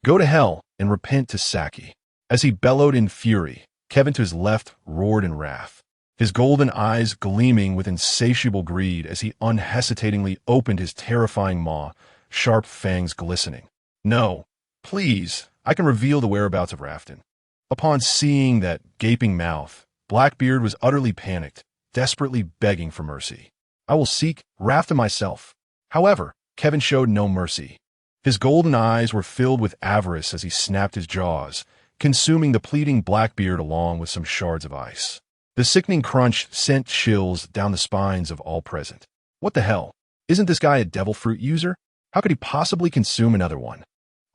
Go to hell and repent to Saki." As he bellowed in fury, Kevin to his left roared in wrath, his golden eyes gleaming with insatiable greed as he unhesitatingly opened his terrifying maw, sharp fangs glistening. "No, please, I can reveal the whereabouts of Rafton." Upon seeing that gaping mouth, Blackbeard was utterly panicked, desperately begging for mercy. "I will seek Rafton myself." However, Kevin showed no mercy. His golden eyes were filled with avarice as he snapped his jaws, consuming the pleading Blackbeard along with some shards of ice. The sickening crunch sent chills down the spines of all present. What the hell? Isn't this guy a devil fruit user? How could he possibly consume another one?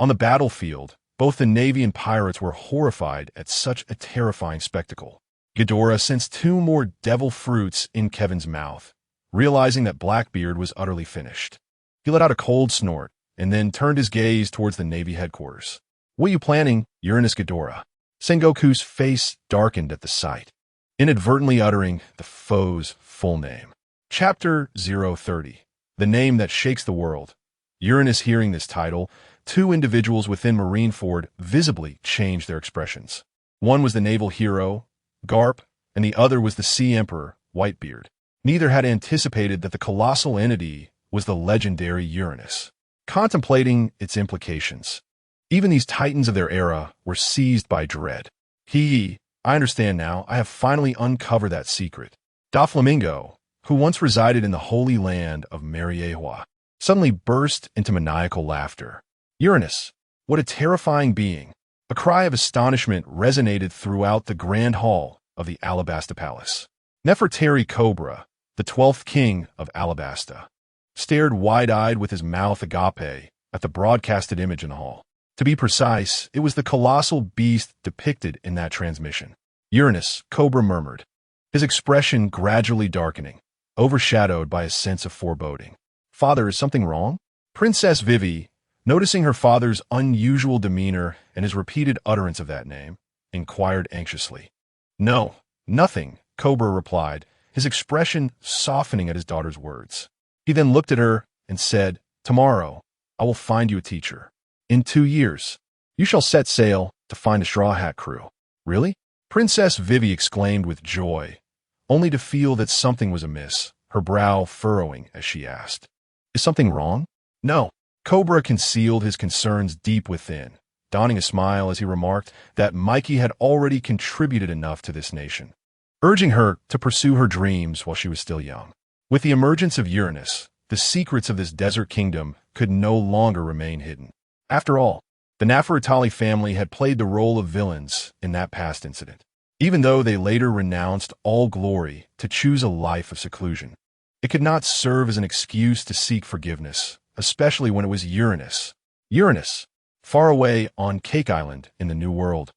On the battlefield, both the Navy and pirates were horrified at such a terrifying spectacle. Ghidorah sensed 2 more devil fruits in Kevin's mouth, realizing that Blackbeard was utterly finished. He let out a cold snort and then turned his gaze towards the Navy headquarters. "What are you planning, Uranus Ghidorah?" Sengoku's face darkened at the sight, inadvertently uttering the foe's full name. Chapter 030, The Name That Shakes the World. Uranus hearing this title, 2 individuals within Marineford visibly changed their expressions. One was the naval hero, Garp, and the other was the Sea Emperor, Whitebeard. Neither had anticipated that the colossal entity was the legendary Uranus. Contemplating its implications, even these titans of their era were seized by dread. I understand now. I have finally uncovered that secret. Doflamingo, who once resided in the holy land of Mariewa, suddenly burst into maniacal laughter. "Uranus, what a terrifying being!" A cry of astonishment resonated throughout the grand hall of the Alabasta Palace. Nefertari Cobra, the 12th king of Alabasta, stared wide-eyed with his mouth agape at the broadcasted image in the hall. To be precise, it was the colossal beast depicted in that transmission. "Uranus," Cobra murmured, his expression gradually darkening, overshadowed by a sense of foreboding. "Father, is something wrong?" Princess Vivi, noticing her father's unusual demeanor and his repeated utterance of that name, inquired anxiously. "No, nothing," Cobra replied, his expression softening at his daughter's words. He then looked at her and said, "Tomorrow, I will find you a teacher. In 2 years, you shall set sail to find a Straw Hat crew." "Really?" Princess Vivi exclaimed with joy, only to feel that something was amiss, her brow furrowing as she asked, "Is something wrong?" "No." Cobra concealed his concerns deep within, donning a smile as he remarked that Mikey had already contributed enough to this nation, urging her to pursue her dreams while she was still young. With the emergence of Uranus, the secrets of this desert kingdom could no longer remain hidden. After all, the Nefertari family had played the role of villains in that past incident, even though they later renounced all glory to choose a life of seclusion. It could not serve as an excuse to seek forgiveness, especially when it was Uranus. Uranus, far away on Cake Island in the New World.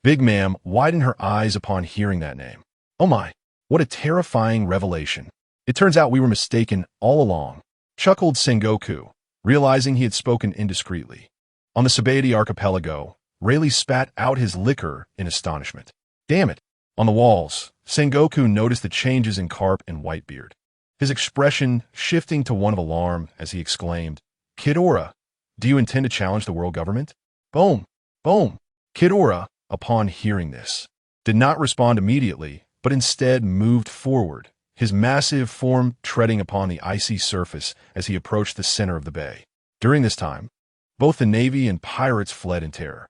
Big Ma'am widened her eyes upon hearing that name. "Oh my, what a terrifying revelation. It turns out we were mistaken all along," chuckled Sengoku, realizing he had spoken indiscreetly. On the Sabaody archipelago, Rayleigh spat out his liquor in astonishment. "Damn it." On the walls, Sengoku noticed the changes in Carp and Whitebeard, his expression shifting to one of alarm as he exclaimed, "Ghidorah, do you intend to challenge the world government?" "Boom! Boom!" Ghidorah, upon hearing this, did not respond immediately, but instead moved forward, his massive form treading upon the icy surface as he approached the center of the bay. During this time, both the Navy and pirates fled in terror.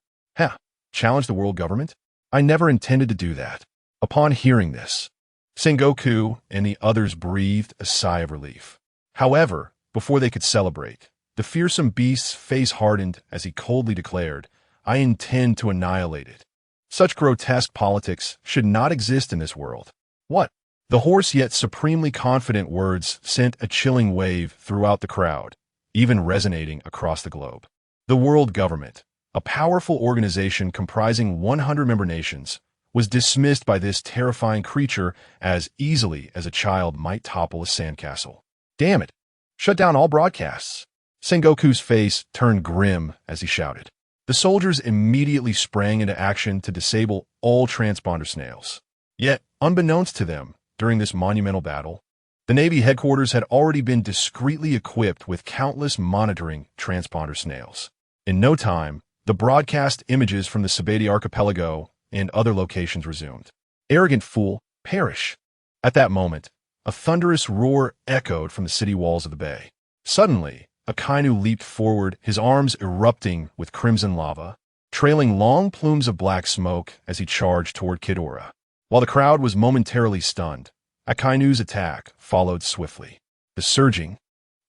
Challenge the world government? I never intended to do that." Upon hearing this, Sengoku and the others breathed a sigh of relief. However, before they could celebrate, the fearsome beast's face hardened as he coldly declared, "I intend to annihilate it." Such grotesque politics should not exist in this world. What? The hoarse yet supremely confident words sent a chilling wave throughout the crowd, even resonating across the globe. The world government, a powerful organization comprising 100 member nations, was dismissed by this terrifying creature as easily as a child might topple a sandcastle. Damn it! Shut down all broadcasts. Sengoku's face turned grim as he shouted. The soldiers immediately sprang into action to disable all transponder snails. Yet, unbeknownst to them, during this monumental battle, the Navy headquarters had already been discreetly equipped with countless monitoring transponder snails. In no time, the broadcast images from the Sabeti archipelago and other locations resumed. Arrogant fool, perish! At that moment, a thunderous roar echoed from the city walls of the bay. Suddenly, Akainu leaped forward, his arms erupting with crimson lava, trailing long plumes of black smoke as he charged toward Ghidorah. While the crowd was momentarily stunned, Akainu's attack followed swiftly. The surging,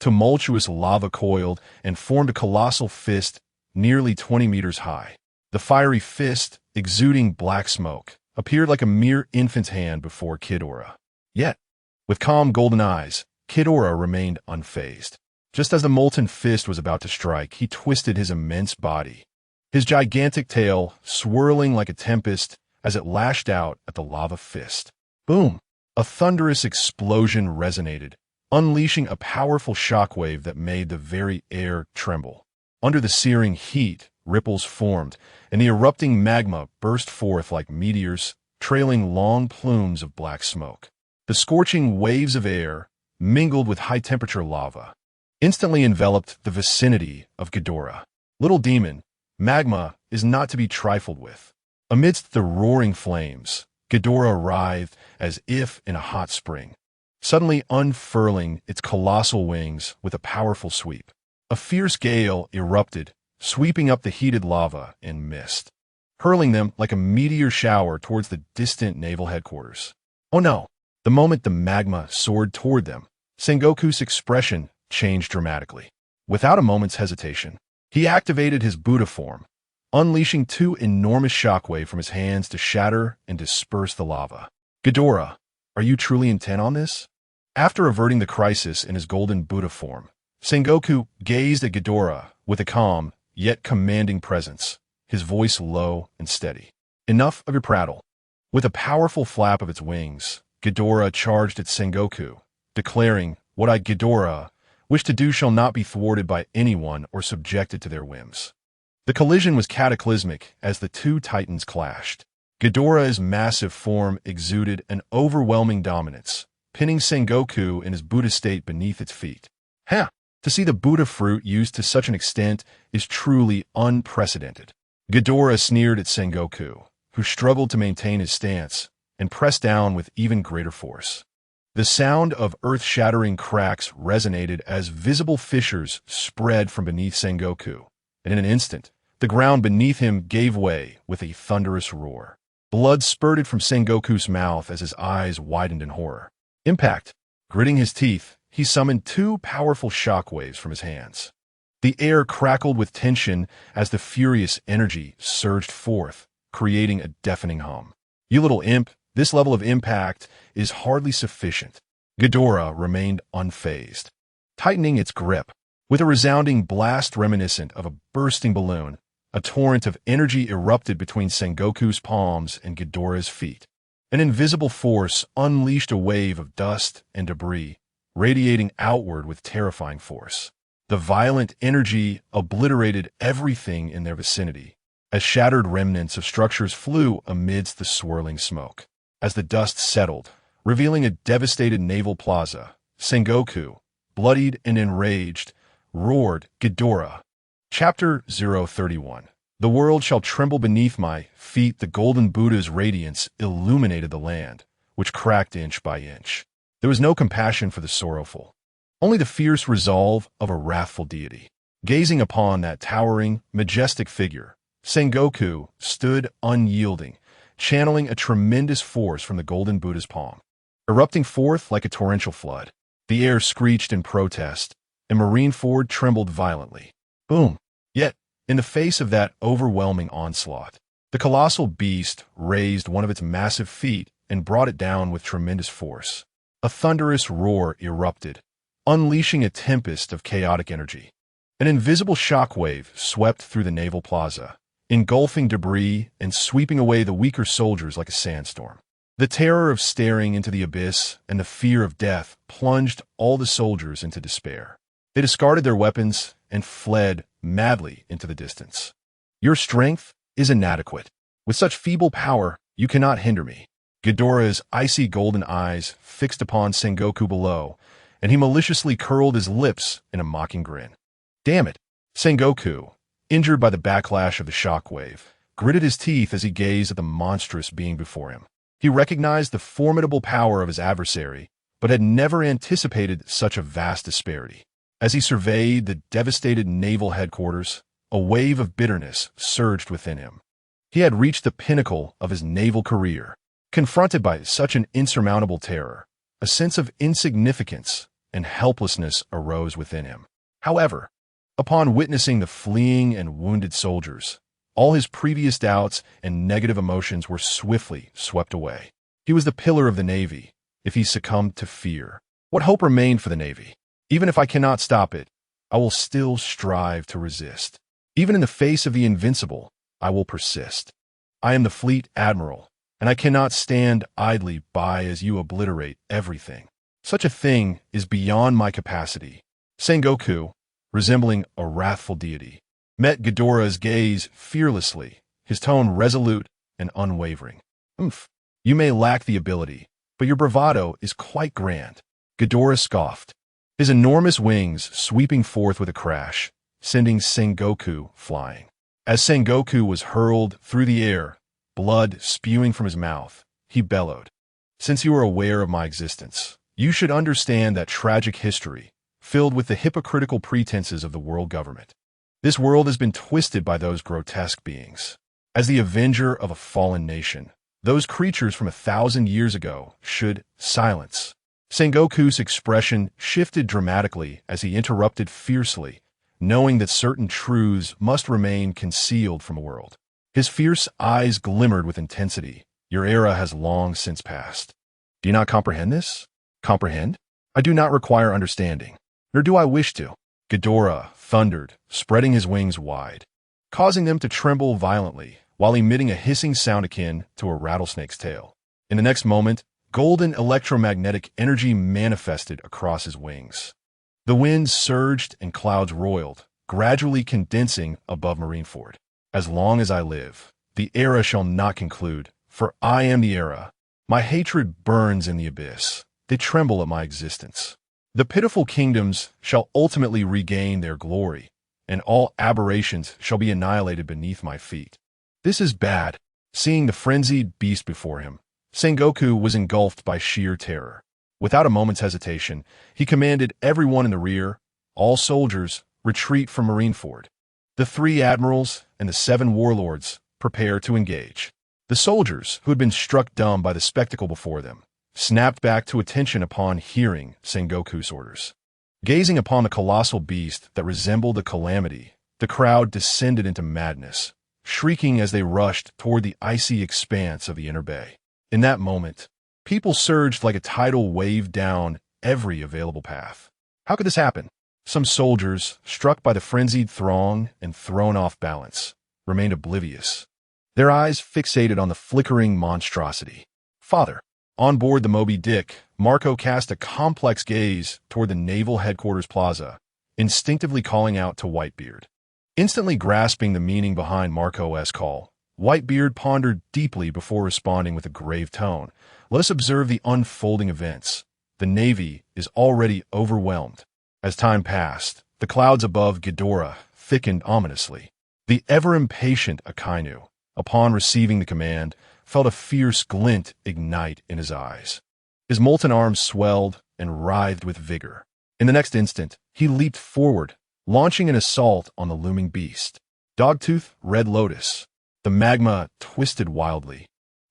tumultuous lava coiled and formed a colossal fist nearly 20 meters high. The fiery fist, exuding black smoke, appeared like a mere infant's hand before Ghidorah. Yet, with calm golden eyes, Ghidorah remained unfazed. Just as the molten fist was about to strike, he twisted his immense body, his gigantic tail swirling like a tempest as it lashed out at the lava fist. Boom! A thunderous explosion resonated, unleashing a powerful shockwave that made the very air tremble. Under the searing heat, ripples formed, and the erupting magma burst forth like meteors, trailing long plumes of black smoke. The scorching waves of air, mingled with high-temperature lava, instantly enveloped the vicinity of Ghidorah. Little demon, magma is not to be trifled with. Amidst the roaring flames, Ghidorah writhed as if in a hot spring, suddenly unfurling its colossal wings with a powerful sweep. A fierce gale erupted, sweeping up the heated lava and mist, hurling them like a meteor shower towards the distant naval headquarters. Oh no! The moment the magma soared toward them, Sengoku's expression changed dramatically. Without a moment's hesitation, he activated his Buddha form, unleashing two enormous shockwaves from his hands to shatter and disperse the lava. Ghidorah, are you truly intent on this? After averting the crisis in his golden Buddha form, Sengoku gazed at Ghidorah with a calm, yet commanding presence, his voice low and steady. Enough of your prattle. With a powerful flap of its wings, Ghidorah charged at Sengoku, declaring, "What I, Ghidorah, wish to do shall not be thwarted by anyone or subjected to their whims." The collision was cataclysmic as the two titans clashed. Ghidorah's massive form exuded an overwhelming dominance, pinning Sengoku in his Buddha state beneath its feet. To see the Buddha fruit used to such an extent is truly unprecedented. Ghidorah sneered at Sengoku, who struggled to maintain his stance, and pressed down with even greater force. The sound of earth-shattering cracks resonated as visible fissures spread from beneath Sengoku, and in an instant, the ground beneath him gave way with a thunderous roar. Blood spurted from Sengoku's mouth as his eyes widened in horror. Impact! Gritting his teeth, he summoned two powerful shockwaves from his hands. The air crackled with tension as the furious energy surged forth, creating a deafening hum. You little imp, this level of impact is hardly sufficient. Ghidorah remained unfazed, tightening its grip. With a resounding blast reminiscent of a bursting balloon, a torrent of energy erupted between Sengoku's palms and Ghidorah's feet. An invisible force unleashed a wave of dust and debris, radiating outward with terrifying force. The violent energy obliterated everything in their vicinity, as shattered remnants of structures flew amidst the swirling smoke. As the dust settled, revealing a devastated naval plaza, Sengoku, bloodied and enraged, roared, "Ghidorah!" Chapter 031. The world shall tremble beneath my feet. The golden Buddha's radiance illuminated the land, which cracked inch by inch. There was no compassion for the sorrowful, only the fierce resolve of a wrathful deity. Gazing upon that towering, majestic figure, Sengoku stood unyielding, channeling a tremendous force from the golden Buddha's palm. erupting forth like a torrential flood. The air screeched in protest, and Marineford trembled violently. Boom! Yet, in the face of that overwhelming onslaught, the colossal beast raised one of its massive feet and brought it down with tremendous force. A thunderous roar erupted, unleashing a tempest of chaotic energy. An invisible shockwave swept through the naval plaza, engulfing debris and sweeping away the weaker soldiers like a sandstorm. The terror of staring into the abyss and the fear of death plunged all the soldiers into despair. They discarded their weapons and fled madly into the distance. Your strength is inadequate. With such feeble power, you cannot hinder me. Ghidorah's icy golden eyes fixed upon Sengoku below, and he maliciously curled his lips in a mocking grin. Damn it! Sengoku, injured by the backlash of the shockwave, gritted his teeth as he gazed at the monstrous being before him. He recognized the formidable power of his adversary, but had never anticipated such a vast disparity. As he surveyed the devastated naval headquarters, a wave of bitterness surged within him. He had reached the pinnacle of his naval career. Confronted by such an insurmountable terror, a sense of insignificance and helplessness arose within him. However, upon witnessing the fleeing and wounded soldiers, all his previous doubts and negative emotions were swiftly swept away. He was the pillar of the Navy. If he succumbed to fear, what hope remained for the Navy? Even if I cannot stop it, I will still strive to resist. Even in the face of the invincible, I will persist. I am the fleet admiral, and I cannot stand idly by as you obliterate everything. Such a thing is beyond my capacity. Sengoku, resembling a wrathful deity, met Ghidorah's gaze fearlessly, his tone resolute and unwavering. You may lack the ability, but your bravado is quite grand. Ghidorah scoffed, his enormous wings sweeping forth with a crash, sending Sengoku flying. As Sengoku was hurled through the air, blood spewing from his mouth, he bellowed, "Since you are aware of my existence, you should understand that tragic history, filled with the hypocritical pretenses of the world government. This world has been twisted by those grotesque beings. As the avenger of a fallen nation, those creatures from 1,000 years ago should silence." Sengoku's expression shifted dramatically as he interrupted fiercely, knowing that certain truths must remain concealed from the world. His fierce eyes glimmered with intensity. Your era has long since passed. Do you not comprehend this? Comprehend? I do not require understanding, nor do I wish to. Ghidorah thundered, spreading his wings wide, causing them to tremble violently while emitting a hissing sound akin to a rattlesnake's tail. In the next moment, golden electromagnetic energy manifested across his wings. The winds surged and clouds roiled, gradually condensing above Marineford. As long as I live, the era shall not conclude, for I am the era. My hatred burns in the abyss. They tremble at my existence. The pitiful kingdoms shall ultimately regain their glory, and all aberrations shall be annihilated beneath my feet. This is bad. Seeing the frenzied beast before him, Sengoku was engulfed by sheer terror. Without a moment's hesitation, he commanded everyone in the rear, all soldiers, retreat from Marineford. The 3 admirals and the 7 warlords prepare to engage. The soldiers, who had been struck dumb by the spectacle before them, snapped back to attention upon hearing Sengoku's orders. Gazing upon the colossal beast that resembled a calamity, the crowd descended into madness, shrieking as they rushed toward the icy expanse of the inner bay. In that moment, people surged like a tidal wave down every available path. How could this happen? Some soldiers, struck by the frenzied throng and thrown off balance, remained oblivious, their eyes fixated on the flickering monstrosity. Father. On board the Moby Dick, Marco cast a complex gaze toward the Naval Headquarters Plaza, instinctively calling out to Whitebeard. Instantly grasping the meaning behind Marco's call, Whitebeard pondered deeply before responding with a grave tone. Let us observe the unfolding events. The Navy is already overwhelmed. As time passed, the clouds above Ghidorah thickened ominously. The ever-impatient Akainu, upon receiving the command, felt a fierce glint ignite in his eyes. His molten arms swelled and writhed with vigor. In the next instant, he leaped forward, launching an assault on the looming beast. Dogtooth, Red Lotus. The magma twisted wildly.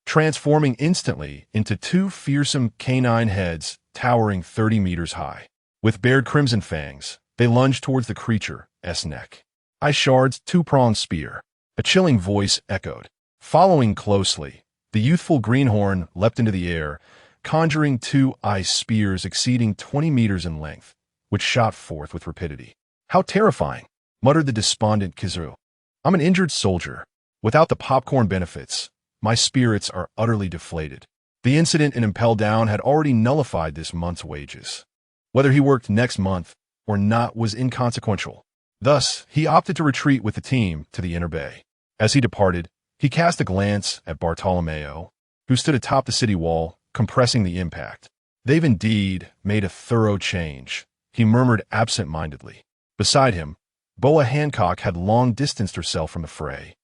transforming instantly into two fearsome canine heads towering 30 meters high. With bared crimson fangs, they lunged towards the creature's neck. Ice shards, two-pronged spear. A chilling voice echoed. Following closely, the youthful greenhorn leapt into the air, conjuring two ice spears exceeding 20 meters in length, which shot forth with rapidity. "How terrifying," muttered the despondent Kizu. "I'm an injured soldier. Without the popcorn benefits, my spirits are utterly deflated." The incident in Impel Down had already nullified this month's wages. Whether he worked next month or not was inconsequential. Thus, he opted to retreat with the team to the inner bay. As he departed, he cast a glance at Bartolomeo, who stood atop the city wall, compressing the impact. "They've indeed made a thorough change," he murmured absent-mindedly. Beside him, Boa Hancock had long distanced herself from the fray,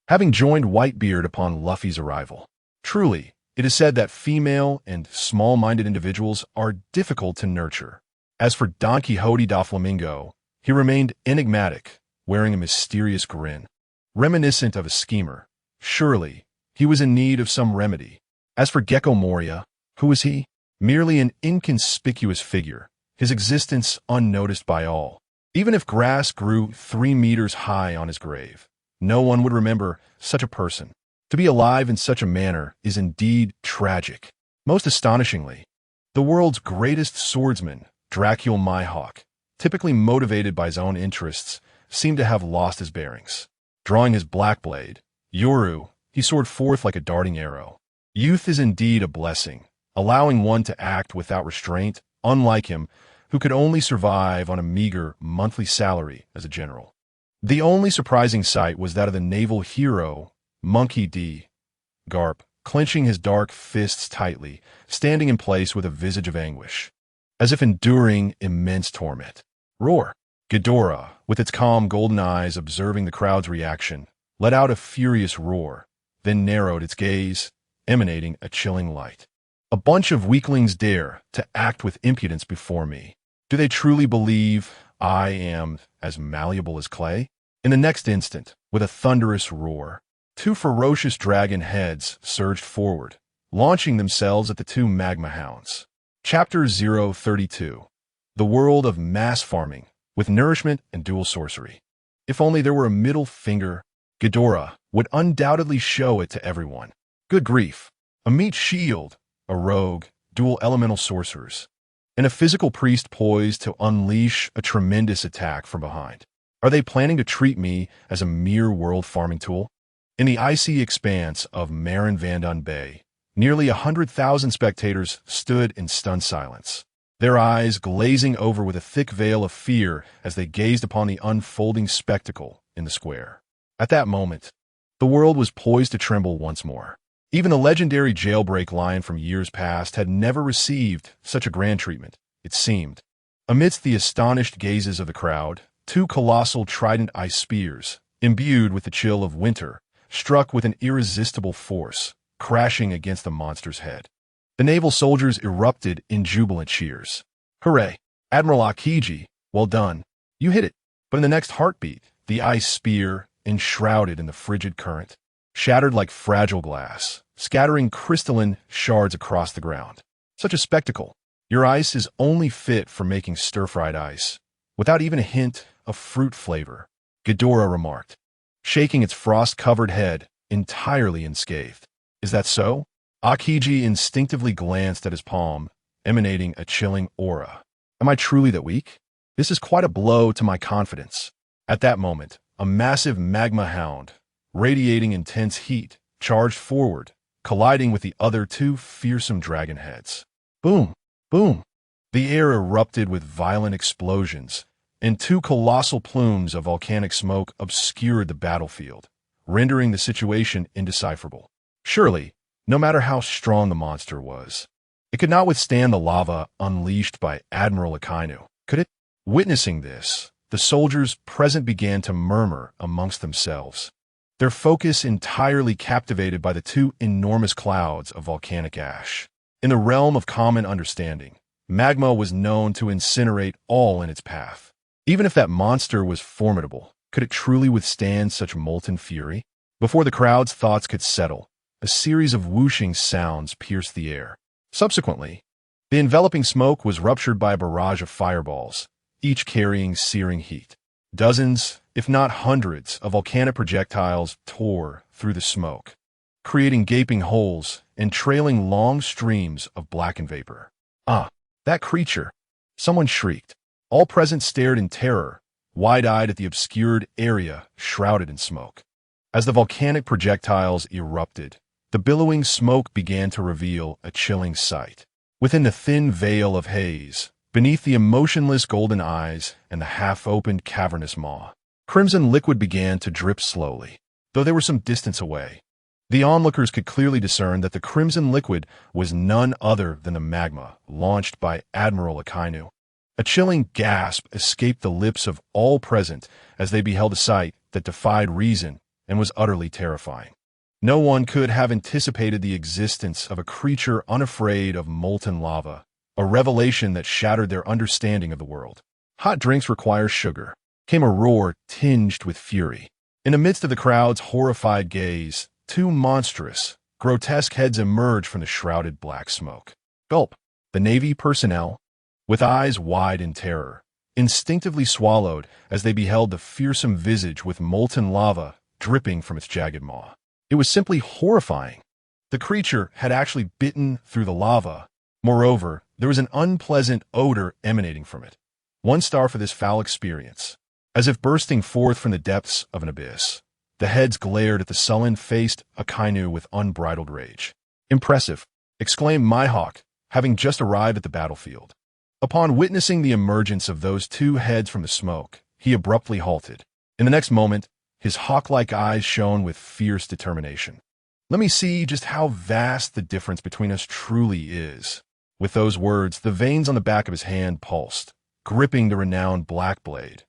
having joined Whitebeard upon Luffy's arrival. Truly, it is said that female and small-minded individuals are difficult to nurture. As for Don Quixote da Flamingo, he remained enigmatic, wearing a mysterious grin, reminiscent of a schemer. Surely, he was in need of some remedy. As for Gecko Moria, who was he? Merely an inconspicuous figure, his existence unnoticed by all. Even if grass grew 3 meters high on his grave, no one would remember such a person. To be alive in such a manner is indeed tragic. Most astonishingly, the world's greatest swordsman, Dracul Mihawk, typically motivated by his own interests, seemed to have lost his bearings. Drawing his black blade, Yoru, he soared forth like a darting arrow. Youth is indeed a blessing, allowing one to act without restraint, unlike him, who could only survive on a meager monthly salary as a general. The only surprising sight was that of the naval hero, Monkey D. Garp, clenching his dark fists tightly, standing in place with a visage of anguish, as if enduring immense torment. Roar! Ghidorah, with its calm golden eyes observing the crowd's reaction, let out a furious roar, then narrowed its gaze, emanating a chilling light. "A bunch of weaklings dare to act with impudence before me. Do they truly believe I am as malleable as clay?" In the next instant, with a thunderous roar, two ferocious dragon heads surged forward, launching themselves at the two magma hounds. Chapter 032. The World of Mass Farming, with Nourishment and Dual Sorcery. If only there were a middle finger, Ghidorah would undoubtedly show it to everyone. Good grief. A meat shield, a rogue, dual elemental sorcerers, and a physical priest poised to unleash a tremendous attack from behind. Are they planning to treat me as a mere world farming tool? In the icy expanse of Marin Vandon Bay, nearly 100,000 spectators stood in stunned silence, their eyes glazing over with a thick veil of fear as they gazed upon the unfolding spectacle in the square. At that moment, the world was poised to tremble once more. Even the legendary jailbreak lion from years past had never received such a grand treatment, it seemed. Amidst the astonished gazes of the crowd, two colossal trident ice spears, imbued with the chill of winter, struck with an irresistible force, crashing against the monster's head. The naval soldiers erupted in jubilant cheers. "Hooray! Admiral Akiji, well done. You hit it." But in the next heartbeat, the ice spear, enshrouded in the frigid current, shattered like fragile glass, scattering crystalline shards across the ground. Such a spectacle. Your ice is only fit for making stir-fried ice, without even a hint of fruit flavor, Ghidorah remarked, shaking its frost-covered head, entirely unscathed. Is that so? Akiji instinctively glanced at his palm, emanating a chilling aura. Am I truly that weak? This is quite a blow to my confidence. At that moment, a massive magma hound, radiating intense heat, charged forward, colliding with the other two fearsome dragon heads. Boom! Boom! The air erupted with violent explosions, and two colossal plumes of volcanic smoke obscured the battlefield, rendering the situation indecipherable. Surely, no matter how strong the monster was, it could not withstand the lava unleashed by Admiral Akainu, could it? Witnessing this, the soldiers present began to murmur amongst themselves, their focus entirely captivated by the two enormous clouds of volcanic ash. In the realm of common understanding, magma was known to incinerate all in its path. Even if that monster was formidable, could it truly withstand such molten fury? Before the crowd's thoughts could settle, A series of whooshing sounds pierced the air. Subsequently, the enveloping smoke was ruptured by a barrage of fireballs, each carrying searing heat. Dozens, if not hundreds, of volcanic projectiles tore through the smoke, creating gaping holes and trailing long streams of blackened vapor. "Ah, that creature!" someone shrieked. All present stared in terror, wide-eyed at the obscured area shrouded in smoke. As the volcanic projectiles erupted, the billowing smoke began to reveal a chilling sight. Within the thin veil of haze, beneath the emotionless golden eyes and the half-opened cavernous maw, crimson liquid began to drip slowly, though they were some distance away. The onlookers could clearly discern that the crimson liquid was none other than the magma launched by Admiral Akainu. A chilling gasp escaped the lips of all present as they beheld a sight that defied reason and was utterly terrifying. No one could have anticipated the existence of a creature unafraid of molten lava, a revelation that shattered their understanding of the world. "Hot drinks require sugar," came a roar tinged with fury. In the midst of the crowd's horrified gaze, two monstrous, grotesque heads emerged from the shrouded black smoke. Gulp. The Navy personnel, with eyes wide in terror, instinctively swallowed as they beheld the fearsome visage with molten lava dripping from its jagged maw. It was simply horrifying. The creature had actually bitten through the lava. Moreover, there was an unpleasant odor emanating from it. 1 star for this foul experience. As if bursting forth from the depths of an abyss, the heads glared at the sullen-faced Akainu with unbridled rage. "Impressive," exclaimed Mihawk, having just arrived at the battlefield. Upon witnessing the emergence of those two heads from the smoke, he abruptly halted. In the next moment, his hawk-like eyes shone with fierce determination. "Let me see just how vast the difference between us truly is." With those words, the veins on the back of his hand pulsed, gripping the renowned black blade,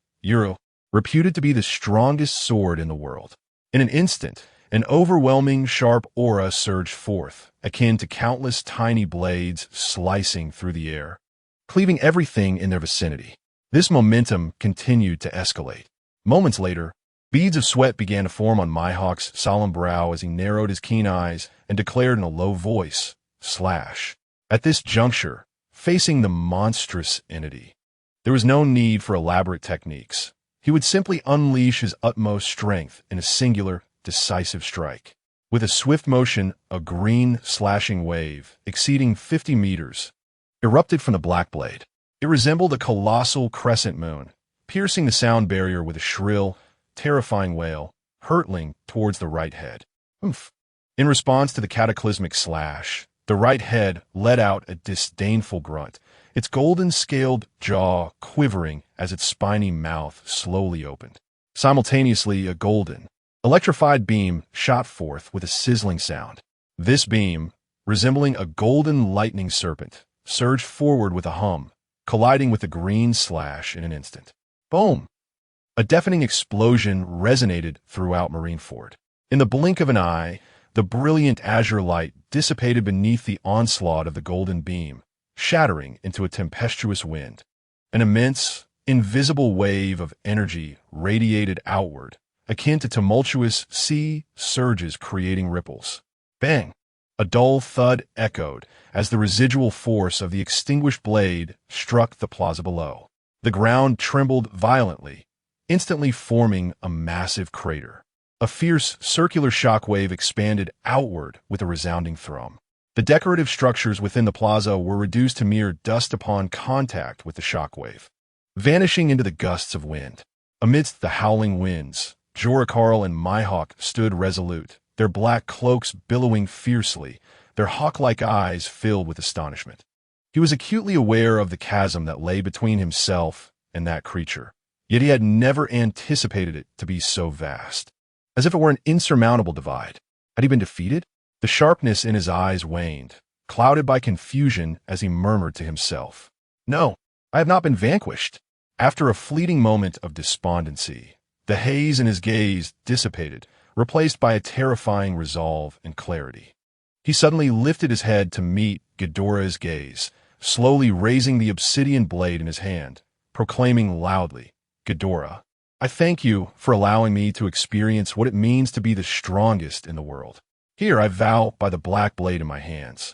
reputed to be the strongest sword in the world. In an instant, an overwhelming sharp aura surged forth, akin to countless tiny blades slicing through the air, cleaving everything in their vicinity. This momentum continued to escalate. Moments later, beads of sweat began to form on Mihawk's solemn brow as he narrowed his keen eyes and declared in a low voice, "Slash." At this juncture, facing the monstrous entity, there was no need for elaborate techniques. He would simply unleash his utmost strength in a singular, decisive strike. With a swift motion, a green, slashing wave, exceeding 50 meters, erupted from the black blade. It resembled a colossal crescent moon, piercing the sound barrier with a shrill, terrifying wail, hurtling towards the right head. "Oomph." In response to the cataclysmic slash, the right head let out a disdainful grunt, its golden-scaled jaw quivering as its spiny mouth slowly opened. Simultaneously, a golden, electrified beam shot forth with a sizzling sound. This beam, resembling a golden lightning serpent, surged forward with a hum, colliding with the green slash in an instant. Boom! A deafening explosion resonated throughout Marineford. In the blink of an eye, the brilliant azure light dissipated beneath the onslaught of the golden beam, shattering into a tempestuous wind. An immense, invisible wave of energy radiated outward, akin to tumultuous sea surges creating ripples. Bang! A dull thud echoed as the residual force of the extinguished blade struck the plaza below. The ground trembled violently, instantly forming a massive crater. A fierce circular shockwave expanded outward with a resounding thrum. The decorative structures within the plaza were reduced to mere dust upon contact with the shockwave, vanishing into the gusts of wind. Amidst the howling winds, Jorakarl and Mihawk stood resolute, their black cloaks billowing fiercely, their hawk-like eyes filled with astonishment. He was acutely aware of the chasm that lay between himself and that creature, yet he had never anticipated it to be so vast. As if it were an insurmountable divide. Had he been defeated? The sharpness in his eyes waned, clouded by confusion as he murmured to himself, "No, I have not been vanquished." After a fleeting moment of despondency, the haze in his gaze dissipated, replaced by a terrifying resolve and clarity. He suddenly lifted his head to meet Ghidorah's gaze, slowly raising the obsidian blade in his hand, proclaiming loudly, "Ghidorah, I thank you for allowing me to experience what it means to be the strongest in the world." Here I vow by the black blade in my hands,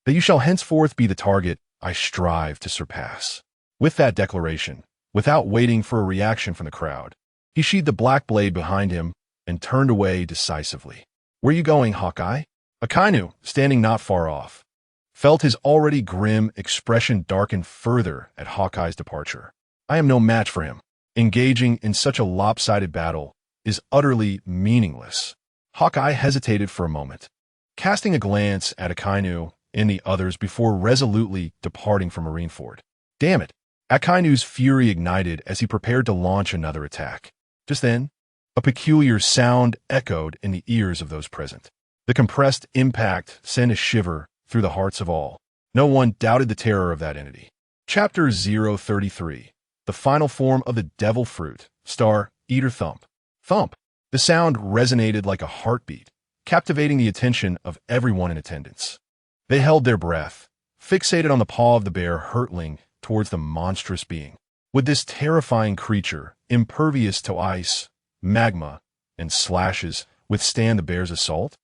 that you shall henceforth be the target I strive to surpass. With that declaration, without waiting for a reaction from the crowd, he sheathed the black blade behind him and turned away decisively. Where you going, Hawkeye? Akainu, standing not far off, felt his already grim expression darken further at Hawkeye's departure. I am no match for him. Engaging in such a lopsided battle is utterly meaningless. Hawkeye hesitated for a moment, casting a glance at Akainu and the others before resolutely departing from Marineford. Damn it! Akainu's fury ignited as he prepared to launch another attack. Just then, a peculiar sound echoed in the ears of those present. The compressed impact sent a shiver through the hearts of all. No one doubted the terror of that entity. Chapter 033. The final form of the devil fruit. Star Eater Thump. Thump. The sound resonated like a heartbeat, captivating the attention of everyone in attendance. They held their breath, fixated on the paw of the bear hurtling towards the monstrous being. Would this terrifying creature, impervious to ice, magma, and slashes, withstand the bear's assault?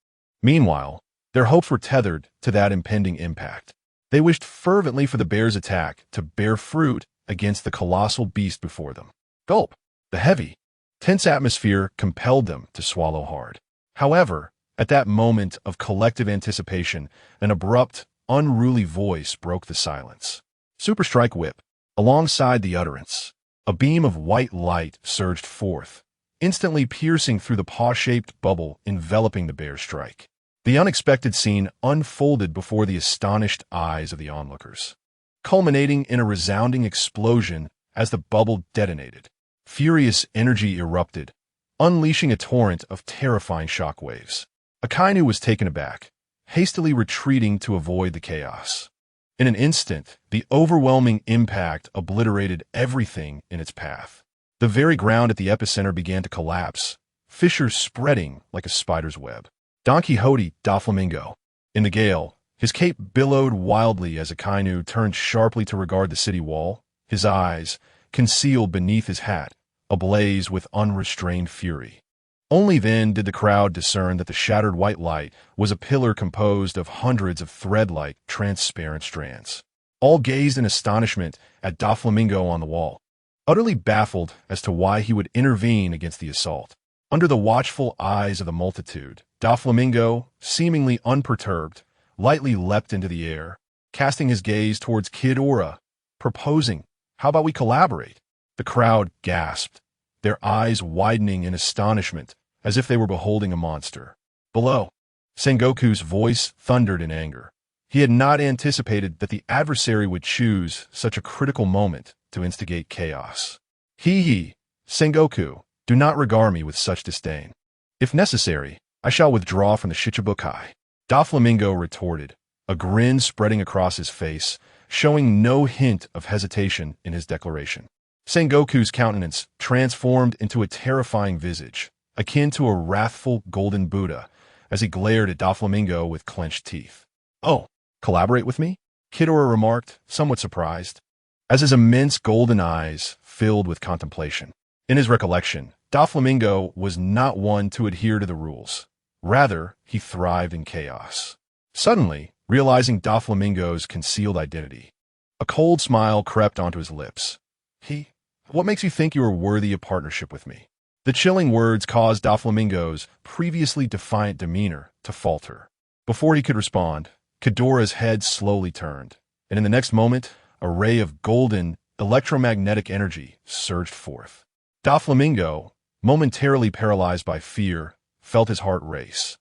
Meanwhile, their hopes were tethered to that impending impact. They wished fervently for the bear's attack to bear fruit against the colossal beast before them. Gulp! The heavy, tense atmosphere compelled them to swallow hard. However, at that moment of collective anticipation, an abrupt, unruly voice broke the silence. Super Strike Whip. Alongside the utterance, a beam of white light surged forth, instantly piercing through the paw-shaped bubble enveloping the bear's strike. The unexpected scene unfolded before the astonished eyes of the onlookers, culminating in a resounding explosion as the bubble detonated. Furious energy erupted, unleashing a torrent of terrifying shockwaves. Akainu was taken aback, hastily retreating to avoid the chaos. In an instant, the overwhelming impact obliterated everything in its path. The very ground at the epicenter began to collapse, fissures spreading like a spider's web. Don Quixote Doflamingo. In the gale, his cape billowed wildly as Akainu turned sharply to regard the city wall, his eyes, concealed beneath his hat, ablaze with unrestrained fury. Only then did the crowd discern that the shattered white light was a pillar composed of hundreds of thread-like, transparent strands. All gazed in astonishment at Doflamingo on the wall, utterly baffled as to why he would intervene against the assault. Under the watchful eyes of the multitude, Doflamingo, seemingly unperturbed, lightly leapt into the air, casting his gaze towards Kid Ora, proposing, "How about we collaborate?" The crowd gasped, their eyes widening in astonishment as if they were beholding a monster. Below, Sengoku's voice thundered in anger. He had not anticipated that the adversary would choose such a critical moment to instigate chaos. He, Sengoku, do not regard me with such disdain. If necessary, I shall withdraw from the Shichibukai. Doflamingo retorted, a grin spreading across his face, showing no hint of hesitation in his declaration. Sengoku's countenance transformed into a terrifying visage, akin to a wrathful golden Buddha, as he glared at Doflamingo with clenched teeth. "Oh, collaborate with me?" Kidora remarked, somewhat surprised, as his immense golden eyes filled with contemplation. In his recollection, Doflamingo was not one to adhere to the rules. Rather, he thrived in chaos. Suddenly, realizing Doflamingo's concealed identity, a cold smile crept onto his lips. What makes you think you are worthy of partnership with me?" The chilling words caused Doflamingo's previously defiant demeanor to falter. Before he could respond, Kidora's head slowly turned, and in the next moment, a ray of golden, electromagnetic energy surged forth. Doflamingo, momentarily paralyzed by fear, felt his heart race.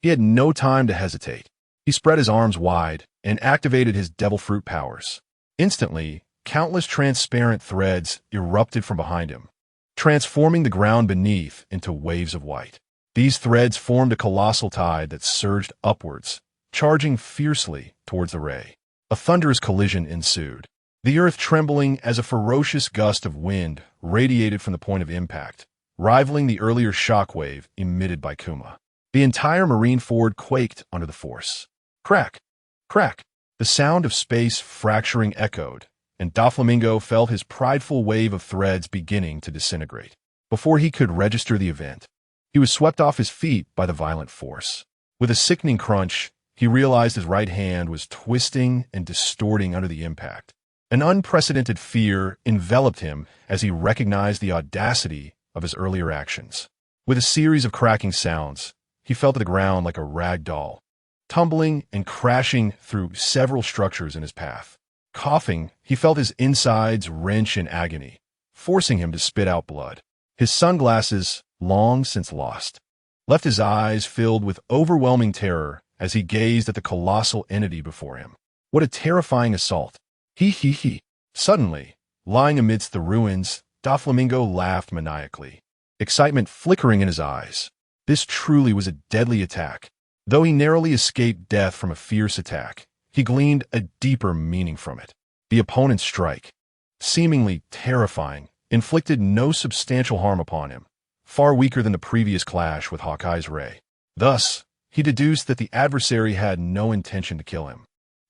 He had no time to hesitate. He spread his arms wide and activated his devil fruit powers. Instantly, countless transparent threads erupted from behind him, transforming the ground beneath into waves of white. These threads formed a colossal tide that surged upwards, charging fiercely towards the ray. A thunderous collision ensued, the earth trembling as a ferocious gust of wind radiated from the point of impact, rivaling the earlier shockwave emitted by Kuma. The entire Marineford quaked under the force. Crack! Crack! The sound of space fracturing echoed, and Doflamingo felt his prideful wave of threads beginning to disintegrate. Before he could register the event, he was swept off his feet by the violent force. With a sickening crunch, he realized his right hand was twisting and distorting under the impact. An unprecedented fear enveloped him as he recognized the audacity of his earlier actions. With a series of cracking sounds, he fell to the ground like a rag doll, tumbling and crashing through several structures in his path. Coughing, he felt his insides wrench in agony, forcing him to spit out blood. His sunglasses, long since lost, left his eyes filled with overwhelming terror as he gazed at the colossal entity before him. What a terrifying assault! He. Suddenly, lying amidst the ruins, Doflamingo laughed maniacally, excitement flickering in his eyes. This truly was a deadly attack. Though he narrowly escaped death from a fierce attack, he gleaned a deeper meaning from it. The opponent's strike, seemingly terrifying, inflicted no substantial harm upon him, far weaker than the previous clash with Hawkeye's ray. Thus, he deduced that the adversary had no intention to kill him,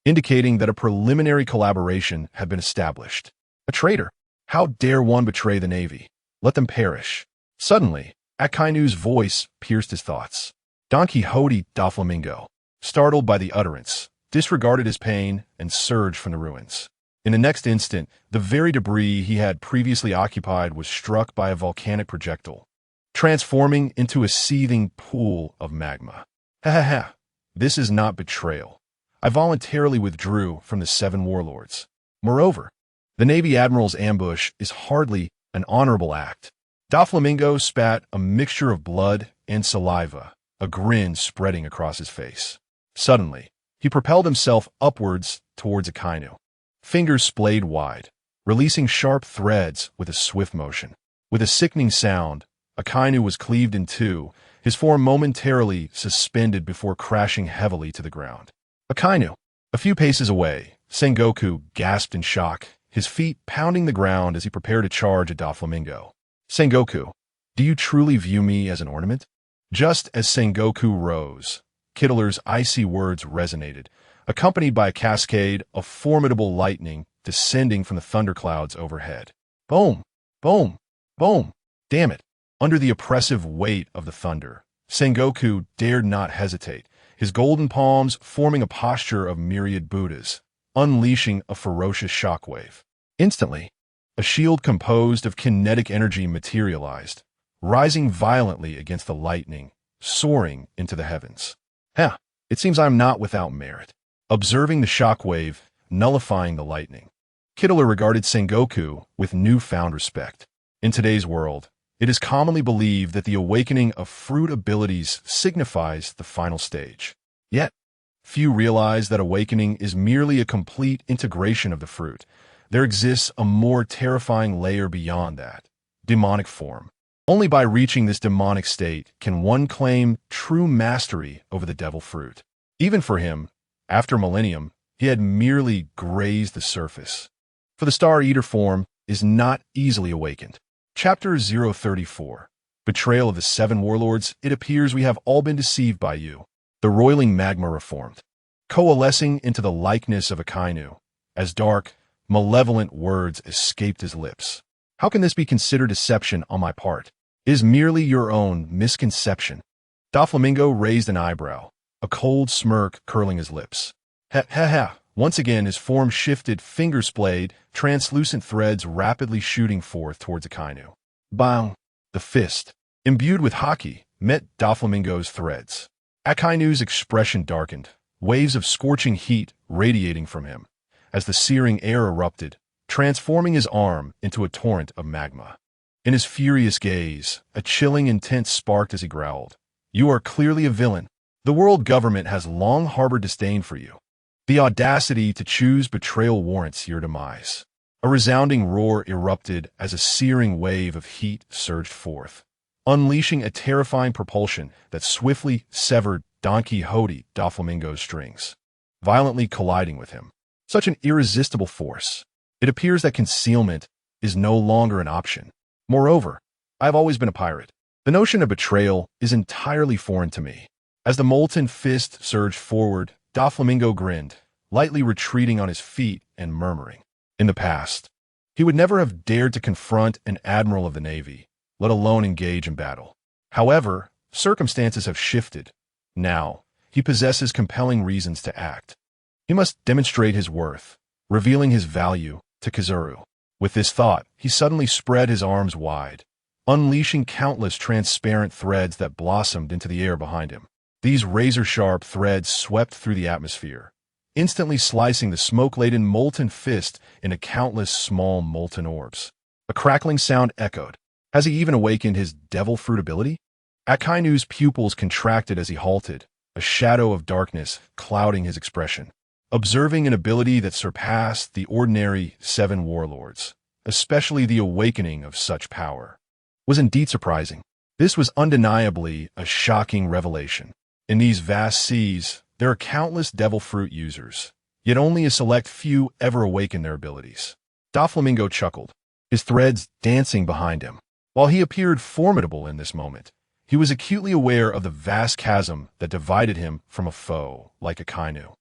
indicating that a preliminary collaboration had been established. A traitor! How dare one betray the Navy? Let them perish. Suddenly, Akainu's voice pierced his thoughts. Don Quixote Doflamingo, startled by the utterance, disregarded his pain and surged from the ruins. In the next instant, the very debris he had previously occupied was struck by a volcanic projectile, transforming into a seething pool of magma. Ha! This is not betrayal. I voluntarily withdrew from the 7 warlords. Moreover, the Navy Admiral's ambush is hardly an honorable act. Doflamingo spat a mixture of blood and saliva, a grin spreading across his face. Suddenly, he propelled himself upwards towards Akainu, fingers splayed wide, releasing sharp threads with a swift motion. With a sickening sound, Akainu was cleaved in two, his form momentarily suspended before crashing heavily to the ground. Akainu! A few paces away, Sengoku gasped in shock, his feet pounding the ground as he prepared to charge at Doflamingo. Sengoku, do you truly view me as an ornament? Just as Sengoku rose, Kittler's icy words resonated, accompanied by a cascade of formidable lightning descending from the thunderclouds overhead. Boom! Boom! Boom! Damn it! Under the oppressive weight of the thunder, Sengoku dared not hesitate, his golden palms forming a posture of myriad Buddhas, unleashing a ferocious shockwave. Instantly, a shield composed of kinetic energy materialized, rising violently against the lightning, soaring into the heavens. It seems I'm not without merit. Observing the shockwave, nullifying the lightning, Kittler regarded Sengoku with newfound respect. In today's world, it is commonly believed that the awakening of fruit abilities signifies the final stage. Yet, few realize that awakening is merely a complete integration of the fruit. There exists a more terrifying layer beyond that, demonic form. Only by reaching this demonic state can one claim true mastery over the devil fruit. Even for him, after millennium, he had merely grazed the surface. For the Star Eater form is not easily awakened. Chapter 034. Betrayal of the 7 warlords. It appears we have all been deceived by you. The roiling magma reformed, coalescing into the likeness of Akainu, as dark, malevolent words escaped his lips. How can this be considered deception on my part? It is merely your own misconception. Doflamingo raised an eyebrow, a cold smirk curling his lips. Ha. Once again his form shifted, fingers splayed, translucent threads rapidly shooting forth towards Akainu. Bang! The fist, imbued with haki, met Doflamingo's threads. Akainu's expression darkened, waves of scorching heat radiating from him, as the searing air erupted, transforming his arm into a torrent of magma. In his furious gaze, a chilling intent sparked as he growled. You are clearly a villain. The world government has long harbored disdain for you. The audacity to choose betrayal warrants your demise. A resounding roar erupted as a searing wave of heat surged forth, unleashing a terrifying propulsion that swiftly severed Don Quixote Doflamingo's strings, violently colliding with him. Such an irresistible force. It appears that concealment is no longer an option. Moreover, I've always been a pirate. The notion of betrayal is entirely foreign to me. As the molten fist surged forward, Doflamingo grinned, lightly retreating on his feet and murmuring. In the past, he would never have dared to confront an admiral of the Navy, let alone engage in battle. However, circumstances have shifted. Now, he possesses compelling reasons to act. He must demonstrate his worth, revealing his value to Kizuru. With this thought, he suddenly spread his arms wide, unleashing countless transparent threads that blossomed into the air behind him. These razor-sharp threads swept through the atmosphere, instantly slicing the smoke-laden molten fist into countless small molten orbs. A crackling sound echoed. Has he even awakened his devil fruit ability? Akainu's pupils contracted as he halted, a shadow of darkness clouding his expression. Observing an ability that surpassed the ordinary 7 warlords, especially the awakening of such power, was indeed surprising. This was undeniably a shocking revelation. In these vast seas, there are countless devil fruit users, yet only a select few ever awaken their abilities. Doflamingo chuckled, his threads dancing behind him. While he appeared formidable in this moment, he was acutely aware of the vast chasm that divided him from a foe like Akainu.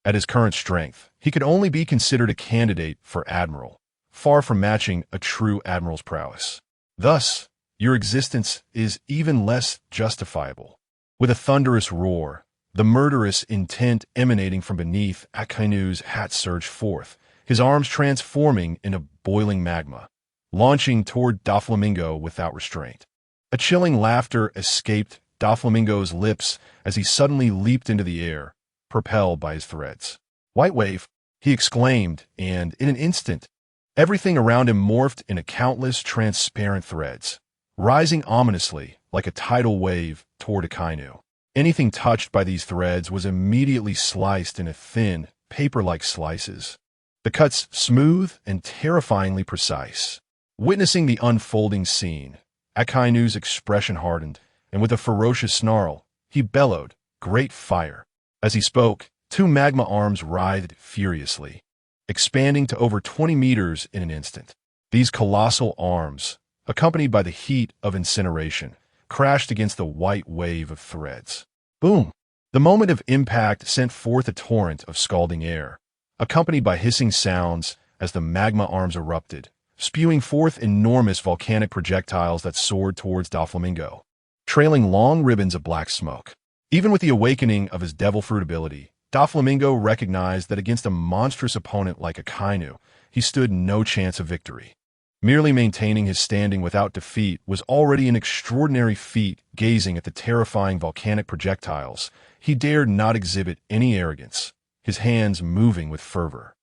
At his current strength, he could only be considered a candidate for admiral, far from matching a true admiral's prowess. Thus, your existence is even less justifiable. With a thunderous roar, the murderous intent emanating from beneath Akainu's hat surged forth, his arms transforming into boiling magma, launching toward Doflamingo without restraint. A chilling laughter escaped Doflamingo's lips as he suddenly leaped into the air, propelled by his threads. "White wave!" he exclaimed, and in an instant, everything around him morphed into countless transparent threads, rising ominously like a tidal wave toward Akainu. Anything touched by these threads was immediately sliced into thin, paper-like slices, the cuts smooth and terrifyingly precise. Witnessing the unfolding scene, Akainu's expression hardened, and with a ferocious snarl, he bellowed, "Great fire!" As he spoke, 2 magma arms writhed furiously, expanding to over 20 meters in an instant. These colossal arms, accompanied by the heat of incineration, crashed against the white wave of threads. Boom! The moment of impact sent forth a torrent of scalding air, accompanied by hissing sounds as the magma arms erupted, spewing forth enormous volcanic projectiles that soared towards Doflamingo, trailing long ribbons of black smoke. Even with the awakening of his devil fruit ability, Doflamingo recognized that against a monstrous opponent like Akainu, he stood no chance of victory. Merely maintaining his standing without defeat was already an extraordinary feat. Gazing at the terrifying volcanic projectiles, he dared not exhibit any arrogance, his hands moving with fervor.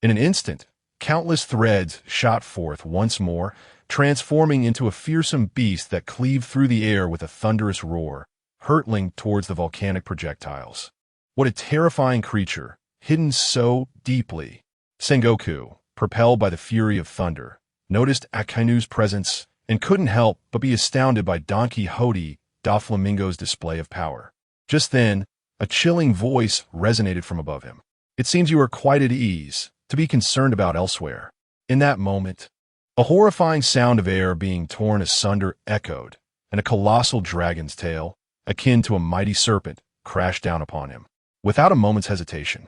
In an instant, countless threads shot forth once more, transforming into a fearsome beast that cleaved through the air with a thunderous roar, hurtling towards the volcanic projectiles. What a terrifying creature, hidden so deeply. Sengoku, propelled by the fury of thunder, noticed Akainu's presence and couldn't help but be astounded by Don Quixote Doflamingo's display of power. Just then, a chilling voice resonated from above him. "It seems you are quite at ease to be concerned about elsewhere." In that moment, a horrifying sound of air being torn asunder echoed, and a colossal dragon's tail, akin to a mighty serpent, crashed down upon him. Without a moment's hesitation,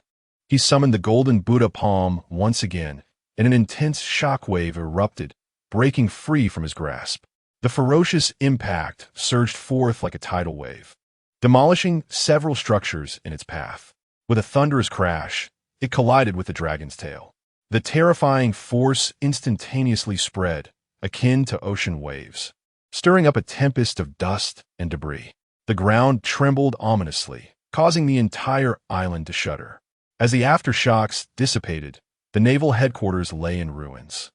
he summoned the golden Buddha palm once again, and an intense shockwave erupted, breaking free from his grasp. The ferocious impact surged forth like a tidal wave, demolishing several structures in its path. With a thunderous crash, it collided with the dragon's tail. The terrifying force instantaneously spread, akin to ocean waves, stirring up a tempest of dust and debris. The ground trembled ominously, causing the entire island to shudder. As the aftershocks dissipated, the naval headquarters lay in ruins,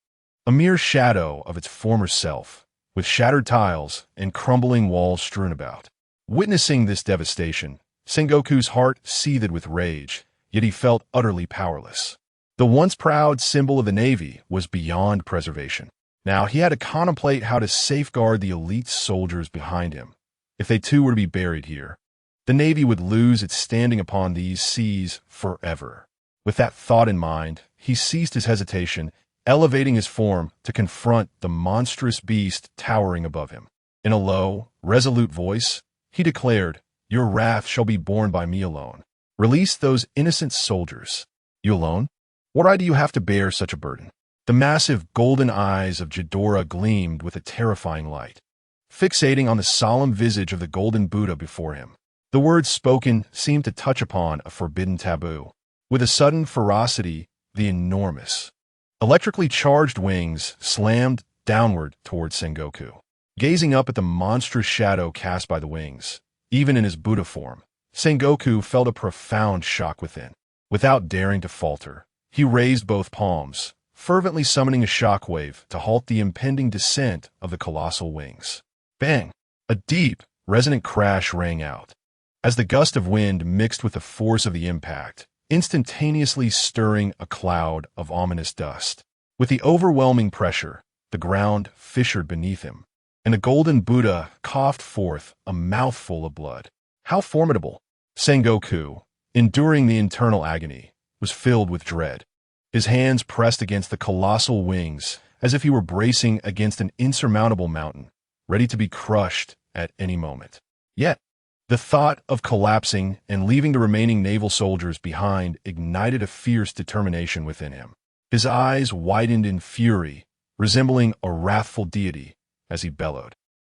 a mere shadow of its former self, with shattered tiles and crumbling walls strewn about. Witnessing this devastation, Sengoku's heart seethed with rage, yet he felt utterly powerless. The once proud symbol of the Navy was beyond preservation. Now he had to contemplate how to safeguard the elite soldiers behind him. If they too were to be buried here, the Navy would lose its standing upon these seas forever. With that thought in mind, he ceased his hesitation, elevating his form to confront the monstrous beast towering above him. In a low, resolute voice, he declared, "Your wrath shall be borne by me alone. Release those innocent soldiers." "You alone? What right do you have to bear such a burden?" The massive golden eyes of Ghidorah gleamed with a terrifying light, fixating on the solemn visage of the golden Buddha before him. The words spoken seemed to touch upon a forbidden taboo. With a sudden ferocity, the enormous, electrically charged wings slammed downward towards Sengoku. Gazing up at the monstrous shadow cast by the wings, even in his Buddha form, Sengoku felt a profound shock within. Without daring to falter, he raised both palms, fervently summoning a shockwave to halt the impending descent of the colossal wings. Bang! A deep, resonant crash rang out, as the gust of wind mixed with the force of the impact, instantaneously stirring a cloud of ominous dust. With the overwhelming pressure, the ground fissured beneath him, and the golden Buddha coughed forth a mouthful of blood. How formidable! Sengoku, enduring the internal agony, was filled with dread. His hands pressed against the colossal wings as if he were bracing against an insurmountable mountain, ready to be crushed at any moment. Yet, the thought of collapsing and leaving the remaining naval soldiers behind ignited a fierce determination within him. His eyes widened in fury, resembling a wrathful deity, as he bellowed.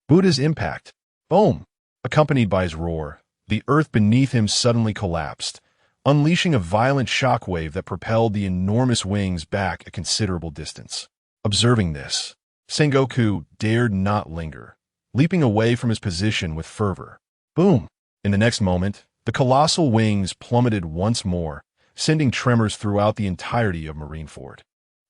Buddha's impact. Boom! Accompanied by his roar, the earth beneath him suddenly collapsed, unleashing a violent shockwave that propelled the enormous wings back a considerable distance. Observing this, Sengoku dared not linger, leaping away from his position with fervor. Boom! In the next moment, the colossal wings plummeted once more, sending tremors throughout the entirety of Marineford.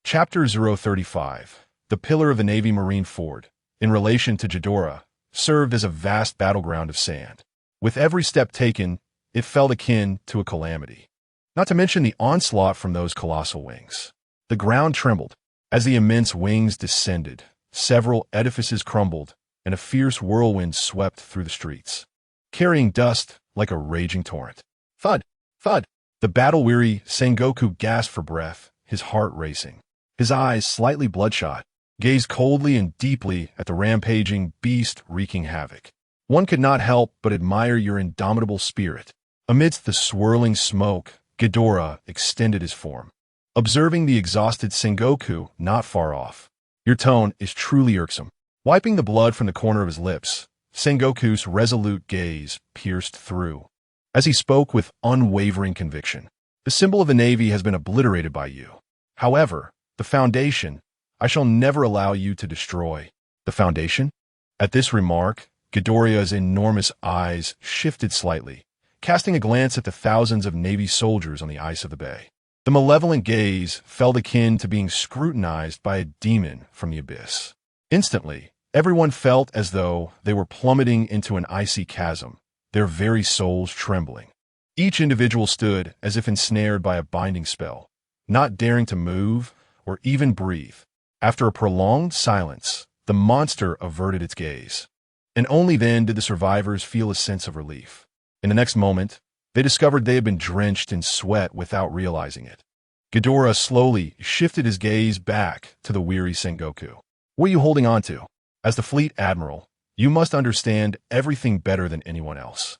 Chapter 035. The Pillar of the Navy Marineford, in relation to Ghidorah, served as a vast battleground of sand. With every step taken, it felt akin to a calamity. Not to mention the onslaught from those colossal wings. The ground trembled. As the immense wings descended, several edifices crumbled, and a fierce whirlwind swept through the streets, carrying dust like a raging torrent. Thud! Thud! The battle-weary Sengoku gasped for breath, his heart racing. His eyes, slightly bloodshot, gazed coldly and deeply at the rampaging beast wreaking havoc. One could not help but admire your indomitable spirit. Amidst the swirling smoke, Ghidorah extended his form, observing the exhausted Sengoku not far off. Your tone is truly irksome. Wiping the blood from the corner of his lips, Sengoku's resolute gaze pierced through, as he spoke with unwavering conviction. The symbol of the Navy has been obliterated by you. However, the Foundation, I shall never allow you to destroy. The Foundation? At this remark, Ghidorah's enormous eyes shifted slightly, casting a glance at the thousands of Navy soldiers on the ice of the bay. The malevolent gaze felt akin to being scrutinized by a demon from the abyss. Instantly, everyone felt as though they were plummeting into an icy chasm, their very souls trembling. Each individual stood as if ensnared by a binding spell, not daring to move or even breathe. After a prolonged silence, the monster averted its gaze, and only then did the survivors feel a sense of relief. In the next moment, they discovered they had been drenched in sweat without realizing it. Ghidorah slowly shifted his gaze back to the weary Sengoku. What are you holding on to? As the fleet admiral, you must understand everything better than anyone else.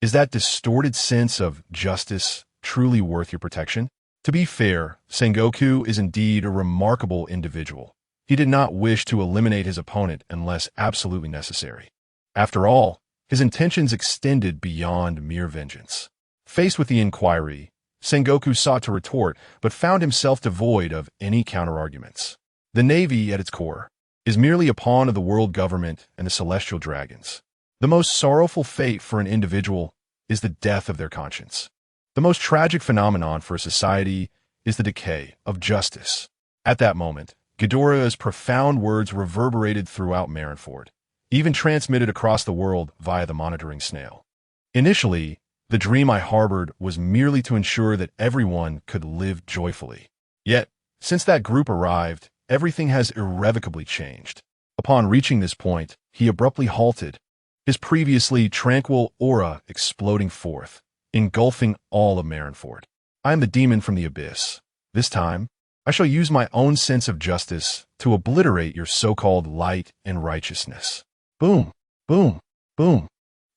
Is that distorted sense of justice truly worth your protection? To be fair, Sengoku is indeed a remarkable individual. He did not wish to eliminate his opponent unless absolutely necessary. After all, his intentions extended beyond mere vengeance. Faced with the inquiry, Sengoku sought to retort, but found himself devoid of any counterarguments. The Navy, at its core, is merely a pawn of the world government and the celestial dragons. The most sorrowful fate for an individual is the death of their conscience. The most tragic phenomenon for a society is the decay of justice. At that moment, Ghidorah's profound words reverberated throughout Marineford, even transmitted across the world via the monitoring snail. Initially, the dream I harbored was merely to ensure that everyone could live joyfully. Yet, since that group arrived, everything has irrevocably changed. Upon reaching this point, he abruptly halted, his previously tranquil aura exploding forth, engulfing all of Marineford. I am the demon from the abyss. This time, I shall use my own sense of justice to obliterate your so-called light and righteousness. Boom, boom, boom.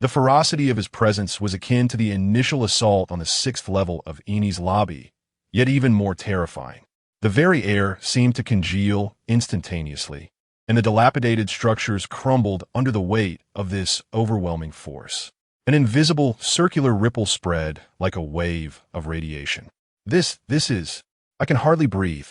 The ferocity of his presence was akin to the initial assault on the 6th level of Eni's lobby, yet even more terrifying. The very air seemed to congeal instantaneously, and the dilapidated structures crumbled under the weight of this overwhelming force. An invisible, circular ripple spread like a wave of radiation. This is... I can hardly breathe.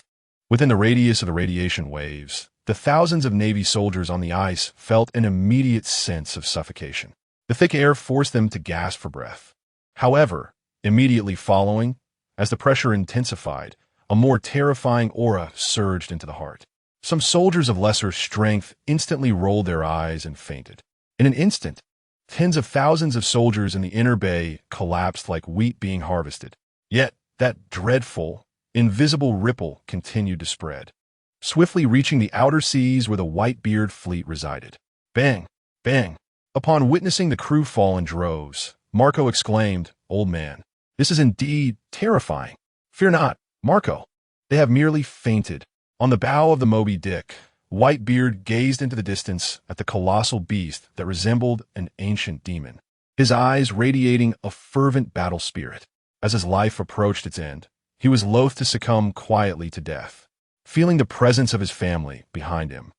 Within the radius of the radiation waves, the thousands of Navy soldiers on the ice felt an immediate sense of suffocation. The thick air forced them to gasp for breath. However, immediately following, as the pressure intensified, a more terrifying aura surged into the heart. Some soldiers of lesser strength instantly rolled their eyes and fainted. In an instant, tens of thousands of soldiers in the inner bay collapsed like wheat being harvested. Yet, that dreadful, invisible ripple continued to spread, swiftly reaching the outer seas where the Whitebeard fleet resided. Bang! Bang! Upon witnessing the crew fall in droves, Marco exclaimed, "Old man, this is indeed terrifying." "Fear not, Marco. They have merely fainted." On the bow of the Moby Dick, Whitebeard gazed into the distance at the colossal beast that resembled an ancient demon, his eyes radiating a fervent battle spirit. As his life approached its end, he was loath to succumb quietly to death. Feeling the presence of his family behind him,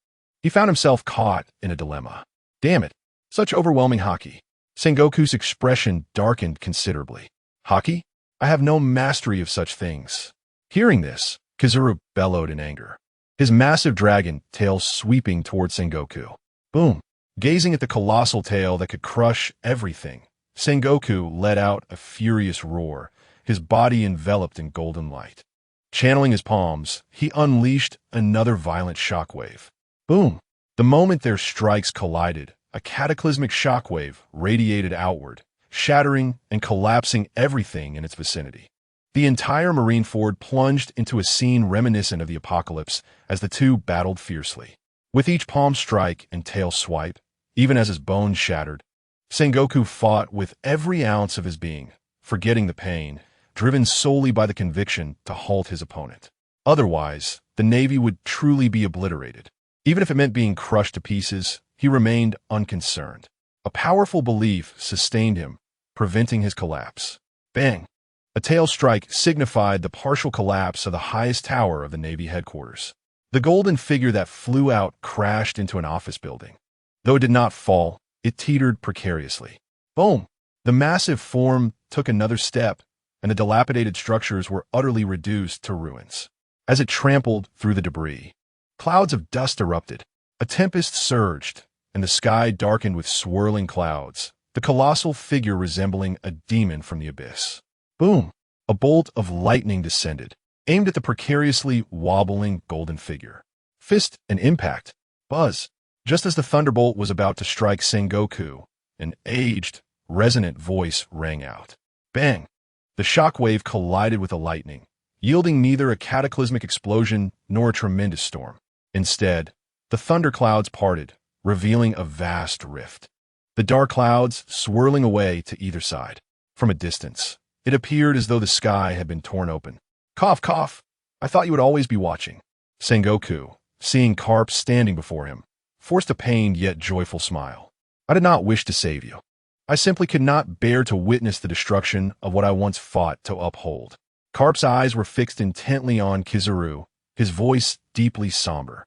he found himself caught in a dilemma. Damn it, such overwhelming haki. Sengoku's expression darkened considerably. Haki? I have no mastery of such things. Hearing this, Kizuru bellowed in anger, his massive dragon tail sweeping toward Sengoku. Boom! Gazing at the colossal tail that could crush everything, Sengoku let out a furious roar, his body enveloped in golden light. Channeling his palms, he unleashed another violent shockwave. Boom! The moment their strikes collided, a cataclysmic shockwave radiated outward, shattering and collapsing everything in its vicinity. The entire marine fort plunged into a scene reminiscent of the apocalypse as the two battled fiercely. With each palm strike and tail swipe, even as his bones shattered, Sengoku fought with every ounce of his being, forgetting the pain, driven solely by the conviction to halt his opponent. Otherwise, the Navy would truly be obliterated. Even if it meant being crushed to pieces, he remained unconcerned. A powerful belief sustained him, preventing his collapse. Bang! A tail strike signified the partial collapse of the highest tower of the Navy headquarters. The golden figure that flew out crashed into an office building. Though it did not fall, it teetered precariously. Boom! The massive form took another step, and the dilapidated structures were utterly reduced to ruins. As it trampled through the debris, clouds of dust erupted. A tempest surged, and the sky darkened with swirling clouds, the colossal figure resembling a demon from the abyss. Boom! A bolt of lightning descended, aimed at the precariously wobbling golden figure. Fist and impact. Buzz. Just as the thunderbolt was about to strike Sengoku, an aged, resonant voice rang out. Bang! The shockwave collided with the lightning, yielding neither a cataclysmic explosion nor a tremendous storm. Instead, the thunderclouds parted, revealing a vast rift. The dark clouds swirling away to either side. From a distance, it appeared as though the sky had been torn open. Cough, cough! I thought you would always be watching. Sengoku, seeing Carp standing before him, forced a pained yet joyful smile. I did not wish to save you. I simply could not bear to witness the destruction of what I once fought to uphold. Carp's eyes were fixed intently on Kizuru, his voice deeply somber.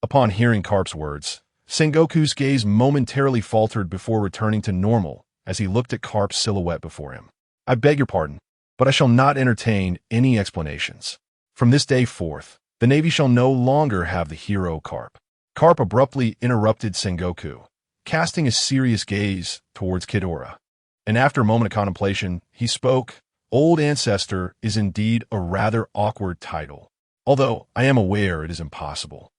Upon hearing Carp's words, Sengoku's gaze momentarily faltered before returning to normal as he looked at Carp's silhouette before him. I beg your pardon, but I shall not entertain any explanations. From this day forth, the Navy shall no longer have the hero Carp. Carp abruptly interrupted Sengoku, casting a serious gaze towards Kidora. And after a moment of contemplation, he spoke, Old Ancestor is indeed a rather awkward title, although I am aware it is impossible.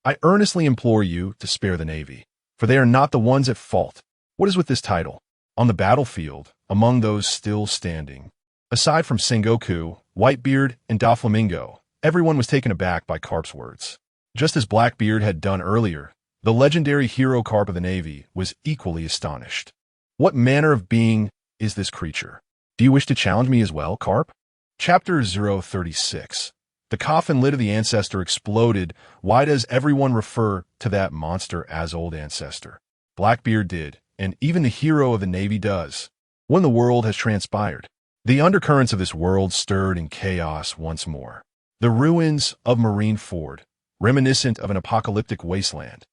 I earnestly implore you to spare the Navy, for they are not the ones at fault. What is with this title? On the battlefield, among those still standing, aside from Sengoku, Whitebeard, and Doflamingo, everyone was taken aback by Carp's words. Just as Blackbeard had done earlier, the legendary hero Carp of the Navy was equally astonished. What manner of being is this creature? Do you wish to challenge me as well, Carp? Chapter 036. The coffin lid of the Ancestor exploded. Why does everyone refer to that monster as Old Ancestor? Blackbeard did, and even the hero of the Navy does. When the world has transpired, the undercurrents of this world stirred in chaos once more. The ruins of Marine Ford, reminiscent of an apocalyptic wasteland,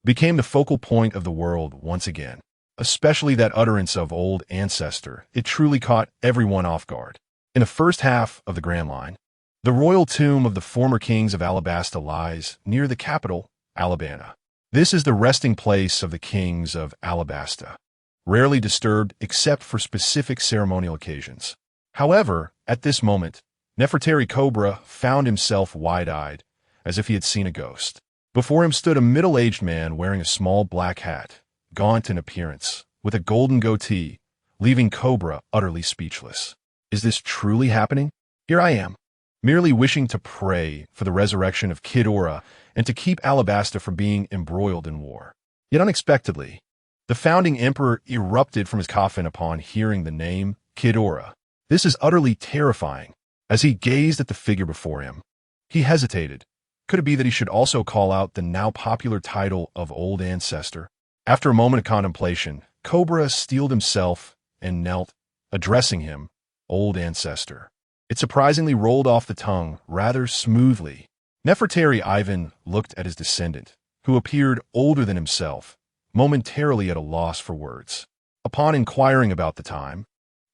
became the focal point of the world once again. especially that utterance of old ancestor. It truly caught everyone off guard. In the first half of the Grand Line, the royal tomb of the former kings of Alabasta lies near the capital, Alabama. This is the resting place of the kings of Alabasta, rarely disturbed except for specific ceremonial occasions. However, at this moment, Nefertari Cobra found himself wide-eyed, as if he had seen a ghost. Before him stood a middle-aged man wearing a small black hat, gaunt in appearance, with a golden goatee, leaving Cobra utterly speechless. Is this truly happening? Here I am, merely wishing to pray for the resurrection of Kid Ora and to keep Alabasta from being embroiled in war. Yet unexpectedly, the founding emperor erupted from his coffin upon hearing the name Kid Ora. This is utterly terrifying. As he gazed at the figure before him, he hesitated. Could it be that he should also call out the now popular title of Old Ancestor? After a moment of contemplation, Cobra steeled himself and knelt, addressing him, Old Ancestor. It surprisingly rolled off the tongue rather smoothly. Nefertari Ivan looked at his descendant, who appeared older than himself, momentarily at a loss for words. Upon inquiring about the time,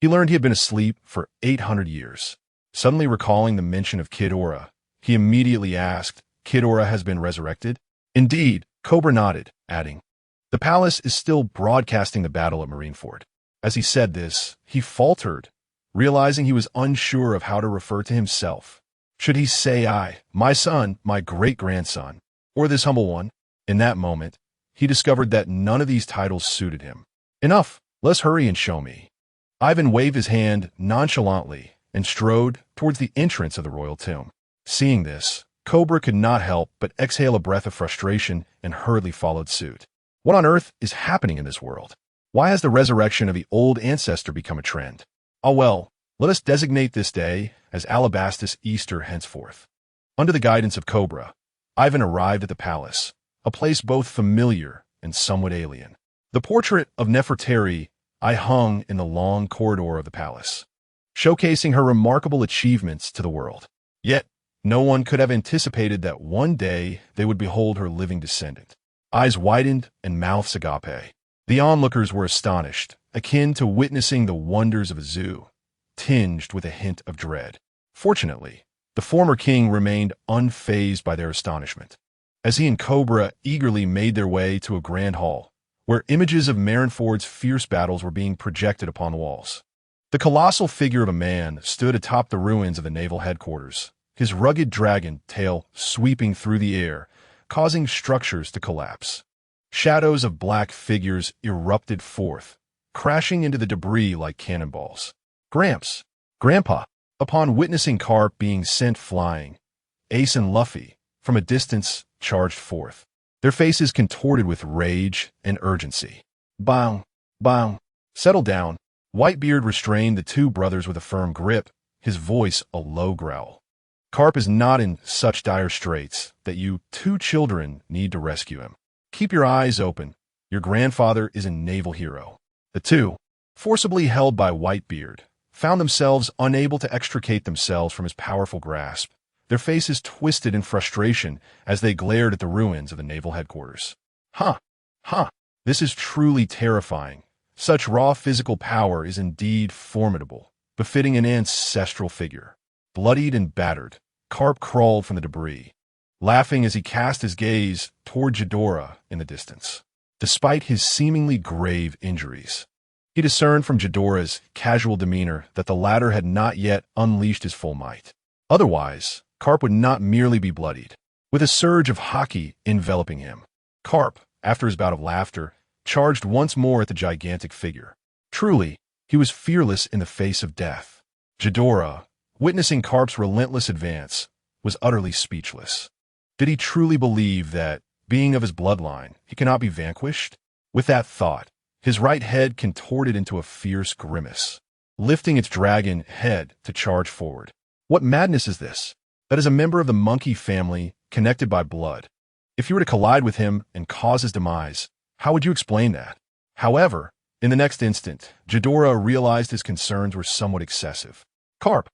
he learned he had been asleep for 800 years. Suddenly recalling the mention of Kid Ora, he immediately asked, Kid Ora has been resurrected? Indeed, Cobra nodded, adding, the palace is still broadcasting the battle at Marineford. As he said this, he faltered, realizing he was unsure of how to refer to himself. Should he say my son, my great-grandson, or this humble one? In that moment, he discovered that none of these titles suited him. Enough, let's hurry and show me. Ivan waved his hand nonchalantly and strode towards the entrance of the royal tomb. Seeing this, Cobra could not help but exhale a breath of frustration and hurriedly followed suit. What on earth is happening in this world? Why has the resurrection of the old ancestor become a trend? Oh well, let us designate this day as Alabastus Easter henceforth. Under the guidance of Cobra, Ivan arrived at the palace, a place both familiar and somewhat alien. The portrait of Nefertari hung in the long corridor of the palace, showcasing her remarkable achievements to the world. Yet, no one could have anticipated that one day they would behold her living descendant. Eyes widened and mouths agape. The onlookers were astonished, akin to witnessing the wonders of a zoo, tinged with a hint of dread. Fortunately, the former king remained unfazed by their astonishment, as he and Cobra eagerly made their way to a grand hall, where images of Marineford's fierce battles were being projected upon the walls. The colossal figure of a man stood atop the ruins of the naval headquarters, his rugged dragon tail sweeping through the air, causing structures to collapse. Shadows of black figures erupted forth, crashing into the debris like cannonballs. Gramps, Grandpa, upon witnessing Carp being sent flying, Ace and Luffy, from a distance, charged forth, their faces contorted with rage and urgency. Bang, bang. Settle down. Whitebeard restrained the two brothers with a firm grip, his voice a low growl. Carp is not in such dire straits that you two children need to rescue him. Keep your eyes open. Your grandfather is a naval hero. The two, forcibly held by Whitebeard, found themselves unable to extricate themselves from his powerful grasp, their faces twisted in frustration as they glared at the ruins of the naval headquarters. This is truly terrifying. Such raw physical power is indeed formidable, befitting an ancestral figure. Bloodied and battered, Carp crawled from the debris, laughing as he cast his gaze toward Ghidorah in the distance. Despite his seemingly grave injuries, he discerned from Ghidorah's casual demeanor that the latter had not yet unleashed his full might. Otherwise, Carp would not merely be bloodied. With a surge of hockey enveloping him, Carp, after his bout of laughter, charged once more at the gigantic figure. Truly, he was fearless in the face of death. Ghidorah, witnessing Carp's relentless advance, was utterly speechless. Did he truly believe that, being of his bloodline, he cannot be vanquished? With that thought, his right head contorted into a fierce grimace, lifting its dragon head to charge forward. What madness is this? That is a member of the monkey family connected by blood. If you were to collide with him and cause his demise, how would you explain that? However, in the next instant, Ghidorah realized his concerns were somewhat excessive. Carp,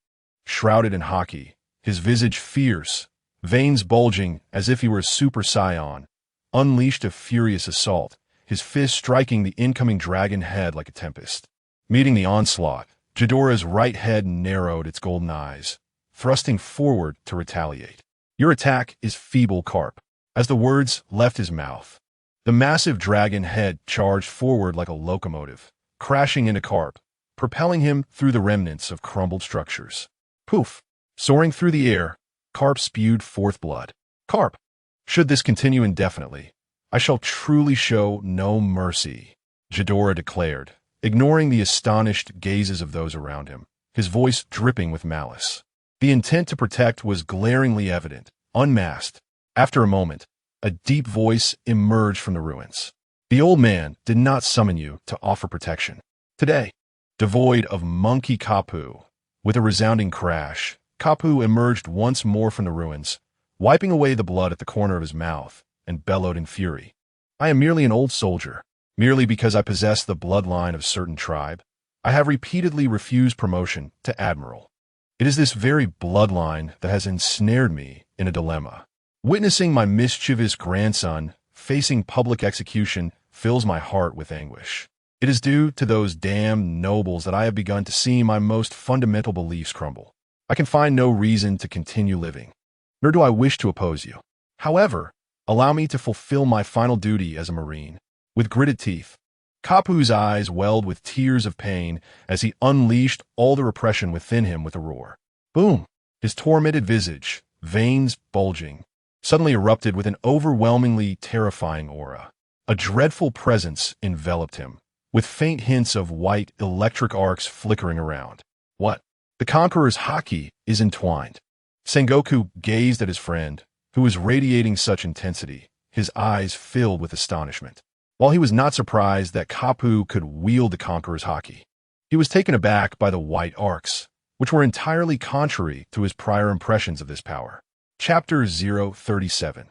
shrouded in hockey, his visage fierce, veins bulging as if he were a super scion, unleashed a furious assault, his fist striking the incoming dragon head like a tempest. Meeting the onslaught, Ghidorah's right head narrowed its golden eyes, thrusting forward to retaliate. "Your attack is feeble, Carp." As the words left his mouth, the massive dragon head charged forward like a locomotive, crashing into Carp, propelling him through the remnants of crumbled structures. Poof! Soaring through the air, Carp spewed forth blood. "Carp, should this continue indefinitely, I shall truly show no mercy," Ghidorah declared, ignoring the astonished gazes of those around him, his voice dripping with malice. The intent to protect was glaringly evident, unmasked. After a moment, a deep voice emerged from the ruins. "The old man did not summon you to offer protection. Today," devoid of monkey Kapu, with a resounding crash, Kapu emerged once more from the ruins, wiping away the blood at the corner of his mouth, and bellowed in fury. "I am merely an old soldier. Merely because I possess the bloodline of a certain tribe, I have repeatedly refused promotion to admiral. It is this very bloodline that has ensnared me in a dilemma. Witnessing my mischievous grandson facing public execution fills my heart with anguish. It is due to those damned nobles that I have begun to see my most fundamental beliefs crumble. I can find no reason to continue living, nor do I wish to oppose you. However, allow me to fulfill my final duty as a Marine." With gritted teeth, Kapu's eyes welled with tears of pain as he unleashed all the repression within him with a roar. Boom! His tormented visage, veins bulging, suddenly erupted with an overwhelmingly terrifying aura. A dreadful presence enveloped him, with faint hints of white electric arcs flickering around. What? The Conqueror's haki is entwined. Sengoku gazed at his friend, who was radiating such intensity, his eyes filled with astonishment. While he was not surprised that Kapu could wield the Conqueror's haki, he was taken aback by the white arcs, which were entirely contrary to his prior impressions of this power. Chapter 037.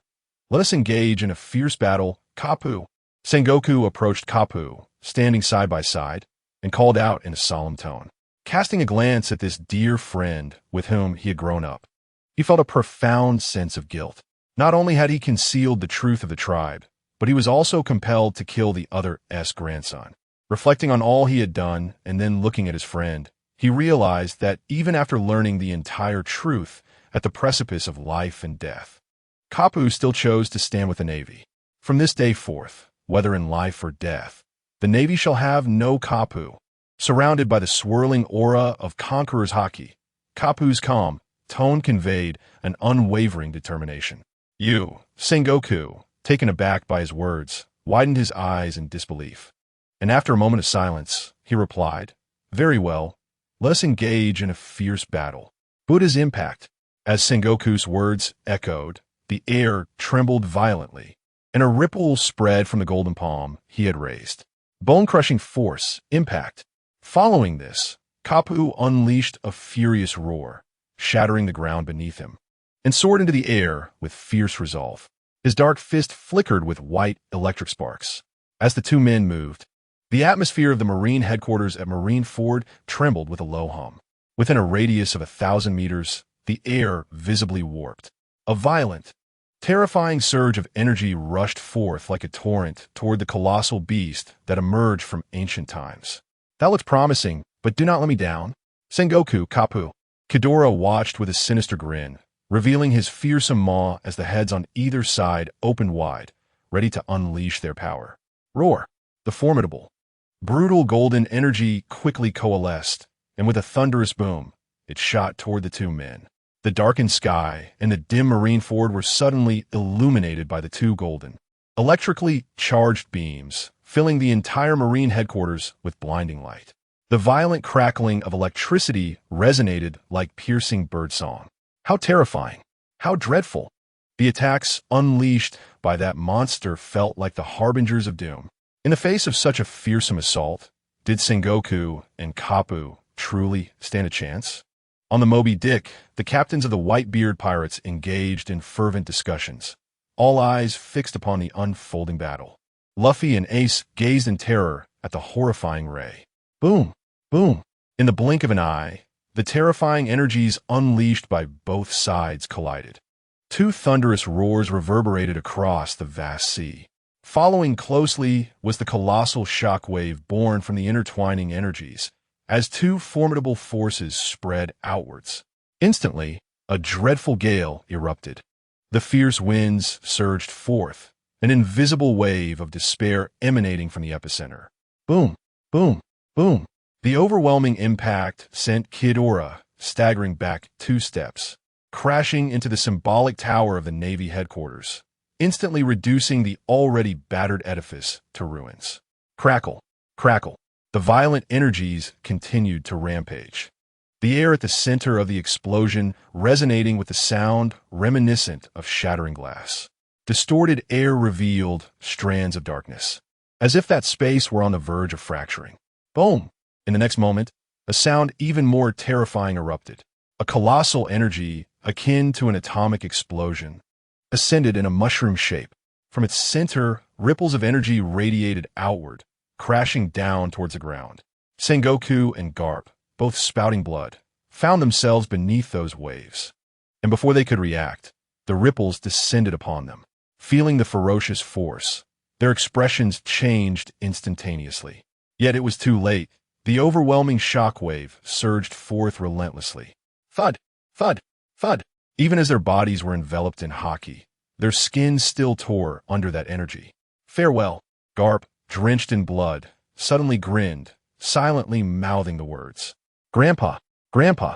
Let us engage in a fierce battle, Kapu. Sengoku approached Kapu, standing side by side, and called out in a solemn tone. Casting a glance at this dear friend with whom he had grown up, he felt a profound sense of guilt. Not only had he concealed the truth of the tribe, but he was also compelled to kill the other's grandson. Reflecting on all he had done and then looking at his friend, he realized that even after learning the entire truth at the precipice of life and death, Kapu still chose to stand with the Navy. From this day forth, whether in life or death, the Navy shall have no Kapu. Surrounded by the swirling aura of Conqueror's haki, Kapu's calm tone conveyed an unwavering determination. You, Sengoku, taken aback by his words, widened his eyes in disbelief. And after a moment of silence, he replied, Very well, let us engage in a fierce battle. Buddha's impact. As Sengoku's words echoed, the air trembled violently, and a ripple spread from the golden palm he had raised. Bone-crushing force, impact. Following this, Kapu unleashed a furious roar, shattering the ground beneath him, and soared into the air with fierce resolve. His dark fist flickered with white electric sparks. As the two men moved, the atmosphere of the Marine headquarters at Marine Ford trembled with a low hum. Within a radius of 1,000 meters, the air visibly warped. A violent, terrifying surge of energy rushed forth like a torrent toward the colossal beast that emerged from ancient times. That looks promising, but do not let me down. Sengoku, Kapu. Ghidorah watched with a sinister grin, revealing his fearsome maw as the heads on either side opened wide, ready to unleash their power. Roar! The formidable, brutal golden energy quickly coalesced, and with a thunderous boom, it shot toward the two men. The darkened sky and the dim Marine Ford were suddenly illuminated by the two golden, electrically charged beams, filling the entire Marine headquarters with blinding light. The violent crackling of electricity resonated like piercing birdsong. How terrifying! How dreadful! The attacks unleashed by that monster felt like the harbingers of doom. In the face of such a fearsome assault, did Sengoku and Kapu truly stand a chance? On the Moby Dick, the captains of the Whitebeard pirates engaged in fervent discussions, all eyes fixed upon the unfolding battle. Luffy and Ace gazed in terror at the horrifying ray. Boom! Boom! In the blink of an eye, the terrifying energies unleashed by both sides collided. Two thunderous roars reverberated across the vast sea. Following closely was the colossal shockwave born from the intertwining energies, as two formidable forces spread outwards. Instantly, a dreadful gale erupted. The fierce winds surged forth, an invisible wave of despair emanating from the epicenter. Boom, boom, boom. The overwhelming impact sent Kidora staggering back 2 steps, crashing into the symbolic tower of the Navy headquarters, instantly reducing the already battered edifice to ruins. Crackle, crackle. The violent energies continued to rampage. The air at the center of the explosion resonating with the sound reminiscent of shattering glass. Distorted air revealed strands of darkness, as if that space were on the verge of fracturing. Boom! In the next moment, a sound even more terrifying erupted. A colossal energy, akin to an atomic explosion, ascended in a mushroom shape. From its center, ripples of energy radiated outward, crashing down towards the ground. Sengoku and Garp, both spouting blood, found themselves beneath those waves. And before they could react, the ripples descended upon them. Feeling the ferocious force, their expressions changed instantaneously. Yet it was too late. The overwhelming shockwave surged forth relentlessly. Thud, thud, thud. Even as their bodies were enveloped in hockey, their skin still tore under that energy. Farewell. Garp, drenched in blood, suddenly grinned, silently mouthing the words. Grandpa, Grandpa.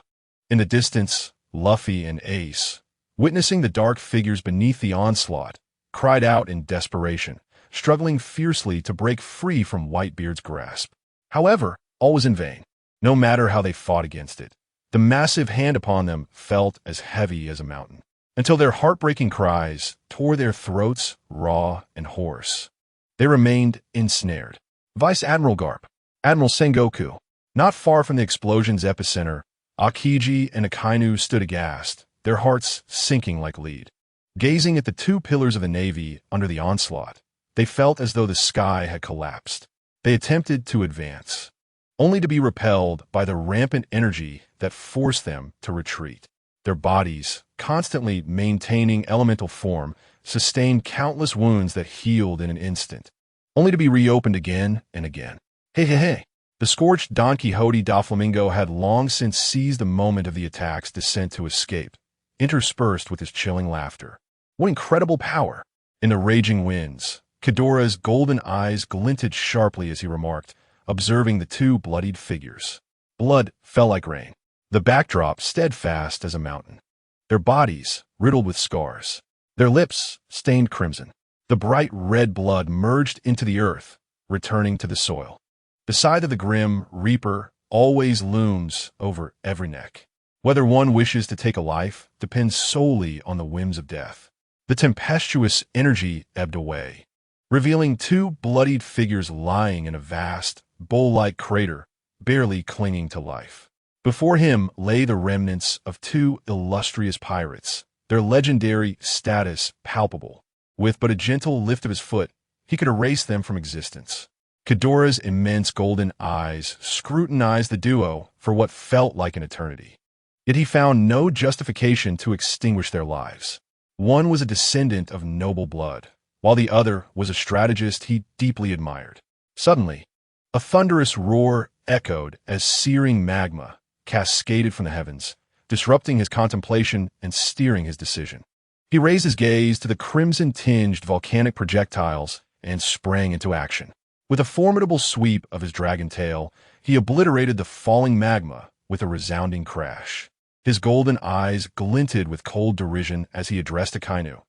In the distance, Luffy and Ace, witnessing the dark figures beneath the onslaught, cried out in desperation, struggling fiercely to break free from Whitebeard's grasp. However, all was in vain. No matter how they fought against it, the massive hand upon them felt as heavy as a mountain, until their heartbreaking cries tore their throats raw and hoarse. They remained ensnared. Vice Admiral Garp, Admiral Sengoku. Not far from the explosion's epicenter, Akiji and Akainu stood aghast, their hearts sinking like lead. Gazing at the 2 pillars of the Navy under the onslaught, they felt as though the sky had collapsed. They attempted to advance, only to be repelled by the rampant energy that forced them to retreat. Their bodies, constantly maintaining elemental form, sustained countless wounds that healed in an instant, only to be reopened again and again. Hey. The scorched Don Quixote Doflamingo had long since seized the moment of the attack's descent to escape, interspersed with his chilling laughter. What incredible power! In the raging winds, Kidora's golden eyes glinted sharply as he remarked, observing the 2 bloodied figures. Blood fell like rain, the backdrop steadfast as a mountain. Their bodies riddled with scars, their lips stained crimson. The bright red blood merged into the earth, returning to the soil. The scythe of the grim Reaper always looms over every neck. Whether one wishes to take a life depends solely on the whims of death. The tempestuous energy ebbed away, revealing 2 bloodied figures lying in a vast, bowl-like crater, barely clinging to life. Before him lay the remnants of 2 illustrious pirates, their legendary status palpable. With but a gentle lift of his foot, he could erase them from existence. Kidora's immense golden eyes scrutinized the duo for what felt like an eternity. Yet he found no justification to extinguish their lives. One was a descendant of noble blood, while the other was a strategist he deeply admired. Suddenly, a thunderous roar echoed as searing magma cascaded from the heavens, disrupting his contemplation and steering his decision. He raised his gaze to the crimson-tinged volcanic projectiles and sprang into action. With a formidable sweep of his dragon tail, he obliterated the falling magma with a resounding crash. His golden eyes glinted with cold derision as he addressed Akainu.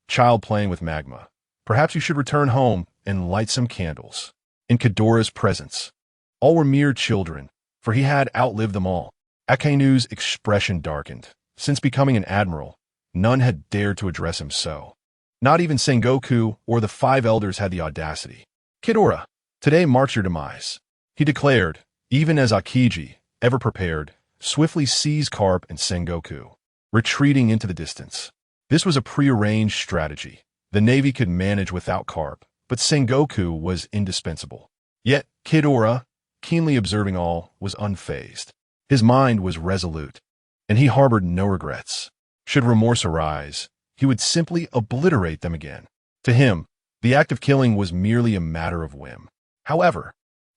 Child playing with magma. Perhaps you should return home and light some candles. In Kidora's presence, all were mere children, for he had outlived them all. Akainu's expression darkened. Since becoming an admiral, none had dared to address him so. Not even Sengoku or the 5 elders had the audacity. Kidora, today marks your demise, he declared, even as Akiji, ever prepared, swiftly seized Garp and Sengoku, retreating into the distance. This was a prearranged strategy. The Navy could manage without Garp, but Sengoku was indispensable. Yet Kidora, keenly observing all, was unfazed. His mind was resolute, and he harbored no regrets. Should remorse arise, he would simply obliterate them again. To him, The act of killing was merely a matter of whim. However,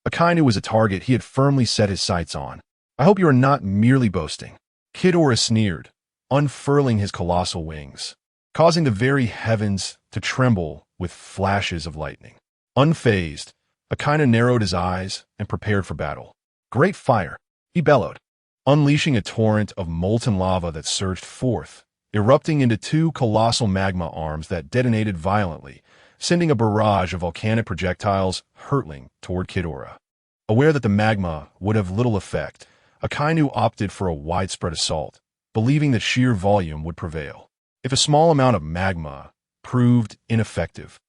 Akainu was a target he had firmly set his sights on. I hope you are not merely boasting. Ghidorah sneered, unfurling his colossal wings, causing the very heavens to tremble with flashes of lightning. Unfazed, Akainu narrowed his eyes and prepared for battle. Great fire, he bellowed, unleashing a torrent of molten lava that surged forth, erupting into two colossal magma arms that detonated violently, sending a barrage of volcanic projectiles hurtling toward Ghidorah. Aware that the magma would have little effect, Akainu opted for a widespread assault, believing that sheer volume would prevail. If a small amount of magma proved ineffective,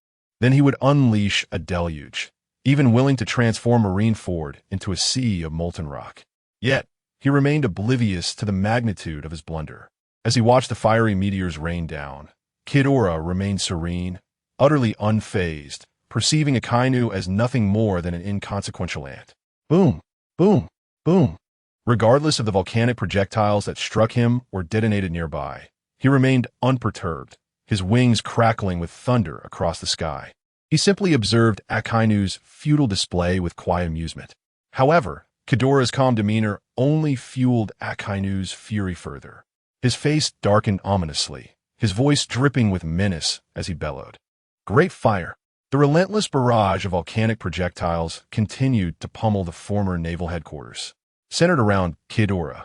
then he would unleash a deluge, even willing to transform Marineford into a sea of molten rock. Yet, he remained oblivious to the magnitude of his blunder. As he watched the fiery meteors rain down, Ghidorah remained serene, utterly unfazed, perceiving Akainu as nothing more than an inconsequential ant. Boom, boom, boom. Regardless of the volcanic projectiles that struck him or detonated nearby, he remained unperturbed, his wings crackling with thunder across the sky. He simply observed Akainu's futile display with quiet amusement. However, Ghidorah's calm demeanor only fueled Akainu's fury further. His face darkened ominously, his voice dripping with menace as he bellowed. Great fire! The relentless barrage of volcanic projectiles continued to pummel the former naval headquarters. Centered around Ghidorah,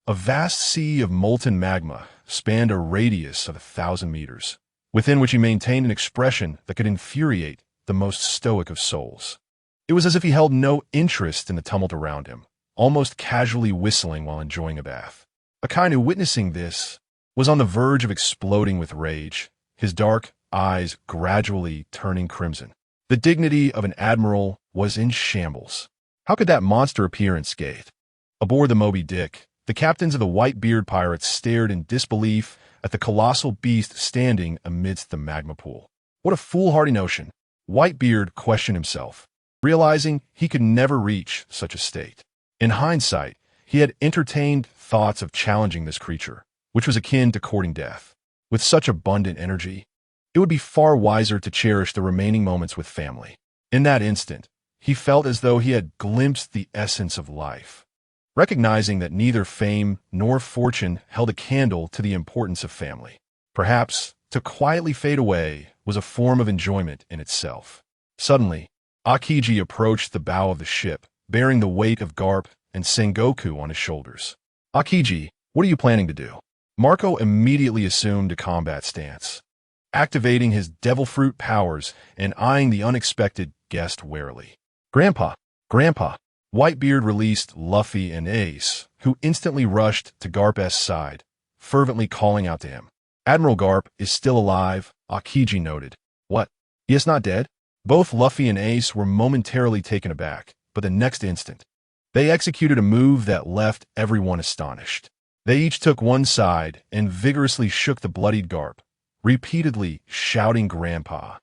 a vast sea of molten magma spanned a radius of 1,000 meters, within which he maintained an expression that could infuriate the most stoic of souls. It was as if he held no interest in the tumult around him, almost casually whistling while enjoying a bath. Akainu, witnessing this, was on the verge of exploding with rage, his dark eyes gradually turning crimson. The dignity of an admiral was in shambles. How could that monster appear unscathed? Aboard the Moby Dick, the captains of the Whitebeard pirates stared in disbelief at the colossal beast standing amidst the magma pool. What a foolhardy notion! Whitebeard questioned himself, realizing he could never reach such a state. In hindsight, he had entertained thoughts of challenging this creature, which was akin to courting death. With such abundant energy, it would be far wiser to cherish the remaining moments with family. In that instant, he felt as though he had glimpsed the essence of life, recognizing that neither fame nor fortune held a candle to the importance of family. Perhaps, to quietly fade away was a form of enjoyment in itself. Suddenly, Akiji approached the bow of the ship, bearing the weight of Garp and Sengoku on his shoulders. Akiji, what are you planning to do? Marco immediately assumed a combat stance, activating his devil fruit powers and eyeing the unexpected guest warily. Grandpa! Whitebeard released Luffy and Ace, who instantly rushed to Garp's side, fervently calling out to him. Admiral Garp is still alive, Akiji noted. What? He is not dead? Both Luffy and Ace were momentarily taken aback, but the next instant, they executed a move that left everyone astonished. They each took one side and vigorously shook the bloodied Garp, repeatedly shouting Grandpa.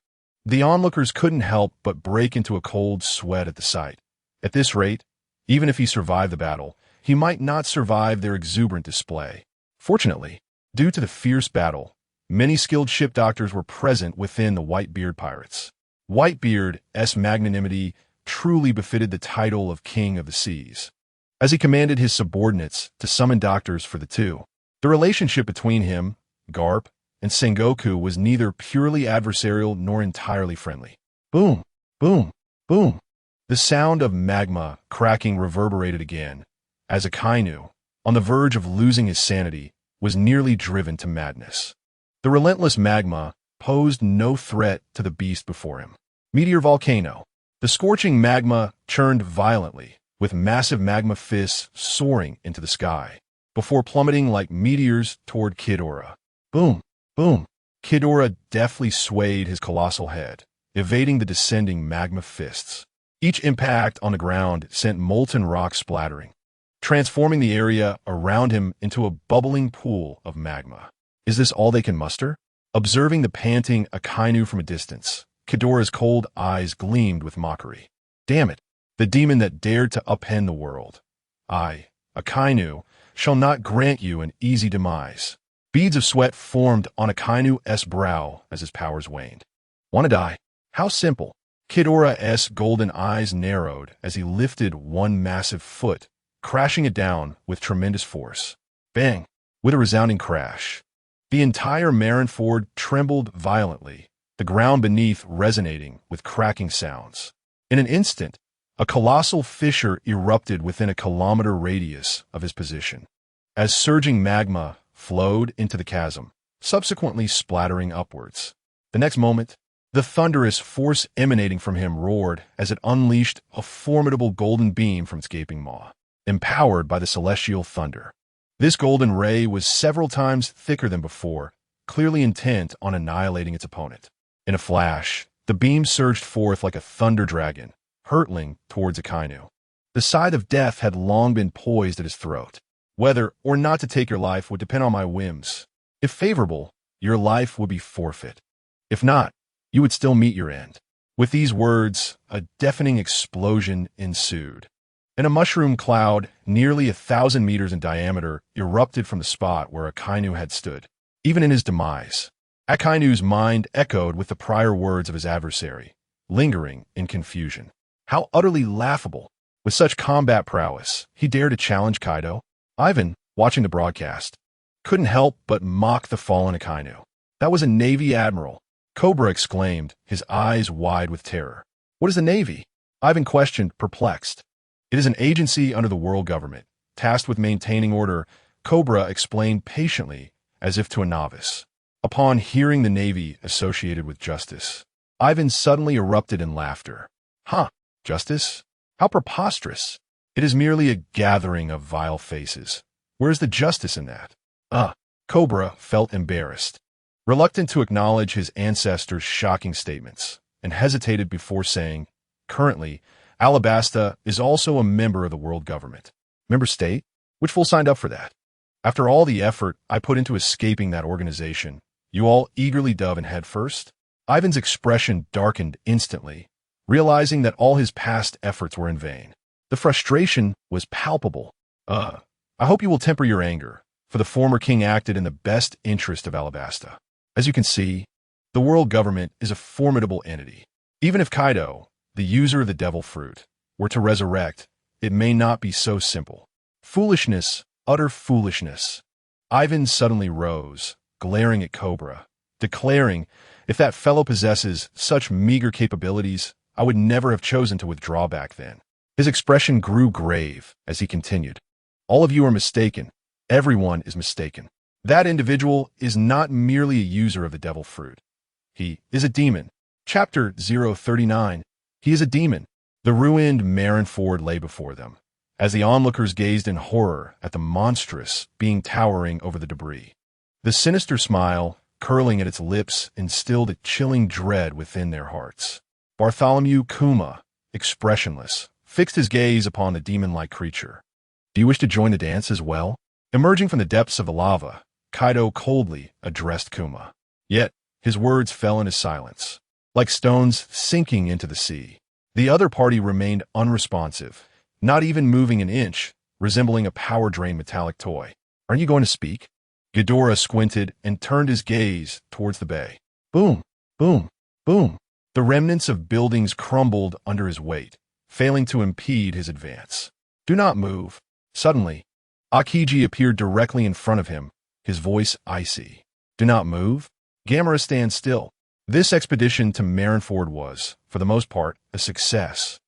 The onlookers couldn't help but break into a cold sweat at the sight. At this rate, even if he survived the battle, he might not survive their exuberant display. Fortunately, due to the fierce battle, many skilled ship doctors were present within the Whitebeard pirates. Whitebeard's magnanimity truly befitted the title of King of the Seas, as he commanded his subordinates to summon doctors for the two. The relationship between him, Garp, and Sengoku was neither purely adversarial nor entirely friendly. Boom, boom, boom. The sound of magma cracking reverberated again, as Akainu, on the verge of losing his sanity, was nearly driven to madness. The relentless magma posed no threat to the beast before him. Meteor volcano. The scorching magma churned violently, with massive magma fists soaring into the sky, before plummeting like meteors toward Ghidorah. Boom, boom. Ghidorah deftly swayed his colossal head, evading the descending magma fists. Each impact on the ground sent molten rock splattering, transforming the area around him into a bubbling pool of magma. Is this all they can muster? Observing the panting Akainu from a distance, Ghidorah's cold eyes gleamed with mockery. Damn it, the demon that dared to upend the world. I, Akainu, shall not grant you an easy demise. Beads of sweat formed on Akainu's brow as his powers waned. Want to die? How simple. Ghidorah's golden eyes narrowed as he lifted one massive foot, crashing it down with tremendous force. Bang! With a resounding crash. The entire Marineford trembled violently, the ground beneath resonating with cracking sounds. In an instant, a colossal fissure erupted within a kilometer radius of his position, as surging magma flowed into the chasm, subsequently splattering upwards. The next moment, the thunderous force emanating from him roared as it unleashed a formidable golden beam from its gaping maw, empowered by the celestial thunder. This golden ray was several times thicker than before, clearly intent on annihilating its opponent. In a flash, the beam surged forth like a thunder dragon, hurtling towards Akainu. The scythe of death had long been poised at his throat. Whether or not to take your life would depend on my whims. If favorable, your life would be forfeit. If not, you would still meet your end. With these words, a deafening explosion ensued, and a mushroom cloud, nearly 1,000 meters in diameter, erupted from the spot where Akainu had stood. Even in his demise, Akainu's mind echoed with the prior words of his adversary, lingering in confusion. How utterly laughable! With such combat prowess, he dared to challenge Kaido. Ivan, watching the broadcast, couldn't help but mock the fallen Akainu. That was a Navy admiral, Cobra exclaimed, his eyes wide with terror. What is the Navy? Ivan questioned, perplexed. It is an agency under the world government, tasked with maintaining order, Cobra explained patiently, as if to a novice. Upon hearing the Navy associated with justice, Ivan suddenly erupted in laughter. Huh, justice? How preposterous! It is merely a gathering of vile faces. Where is the justice in that? Cobra felt embarrassed, reluctant to acknowledge his ancestors' shocking statements, and hesitated before saying, currently, Alabasta is also a member of the world government. Member state? Which fool signed up for that? After all the effort I put into escaping that organization, you all eagerly dove in head first? Ivan's expression darkened instantly, realizing that all his past efforts were in vain. The frustration was palpable. I hope you will temper your anger, for the former king acted in the best interest of Alabasta. As you can see, the world government is a formidable entity. Even if Kaido, the user of the devil fruit, were to resurrect, it may not be so simple. Foolishness, utter foolishness. Ivan suddenly rose, glaring at Cobra, declaring, if that fellow possesses such meager capabilities, I would never have chosen to withdraw back then. His expression grew grave as he continued. All of you are mistaken. Everyone is mistaken. That individual is not merely a user of the devil fruit. He is a demon. Chapter 039. He is a demon. The ruined Marineford lay before them, as the onlookers gazed in horror at the monstrous being towering over the debris. The sinister smile, curling at its lips, instilled a chilling dread within their hearts. Bartholomew Kuma, expressionless, fixed his gaze upon the demon-like creature. Do you wish to join the dance as well? Emerging from the depths of the lava, Kaido coldly addressed Kuma. Yet, his words fell into silence, like stones sinking into the sea. The other party remained unresponsive, not even moving an inch, resembling a power-drained metallic toy. Aren't you going to speak? Ghidorah squinted and turned his gaze towards the bay. Boom, boom, boom. The remnants of buildings crumbled under his weight, failing to impede his advance. Do not move. Suddenly, Akiji appeared directly in front of him, his voice icy. Do not move? Gamera, stand still. This expedition to Marineford was, for the most part, a success,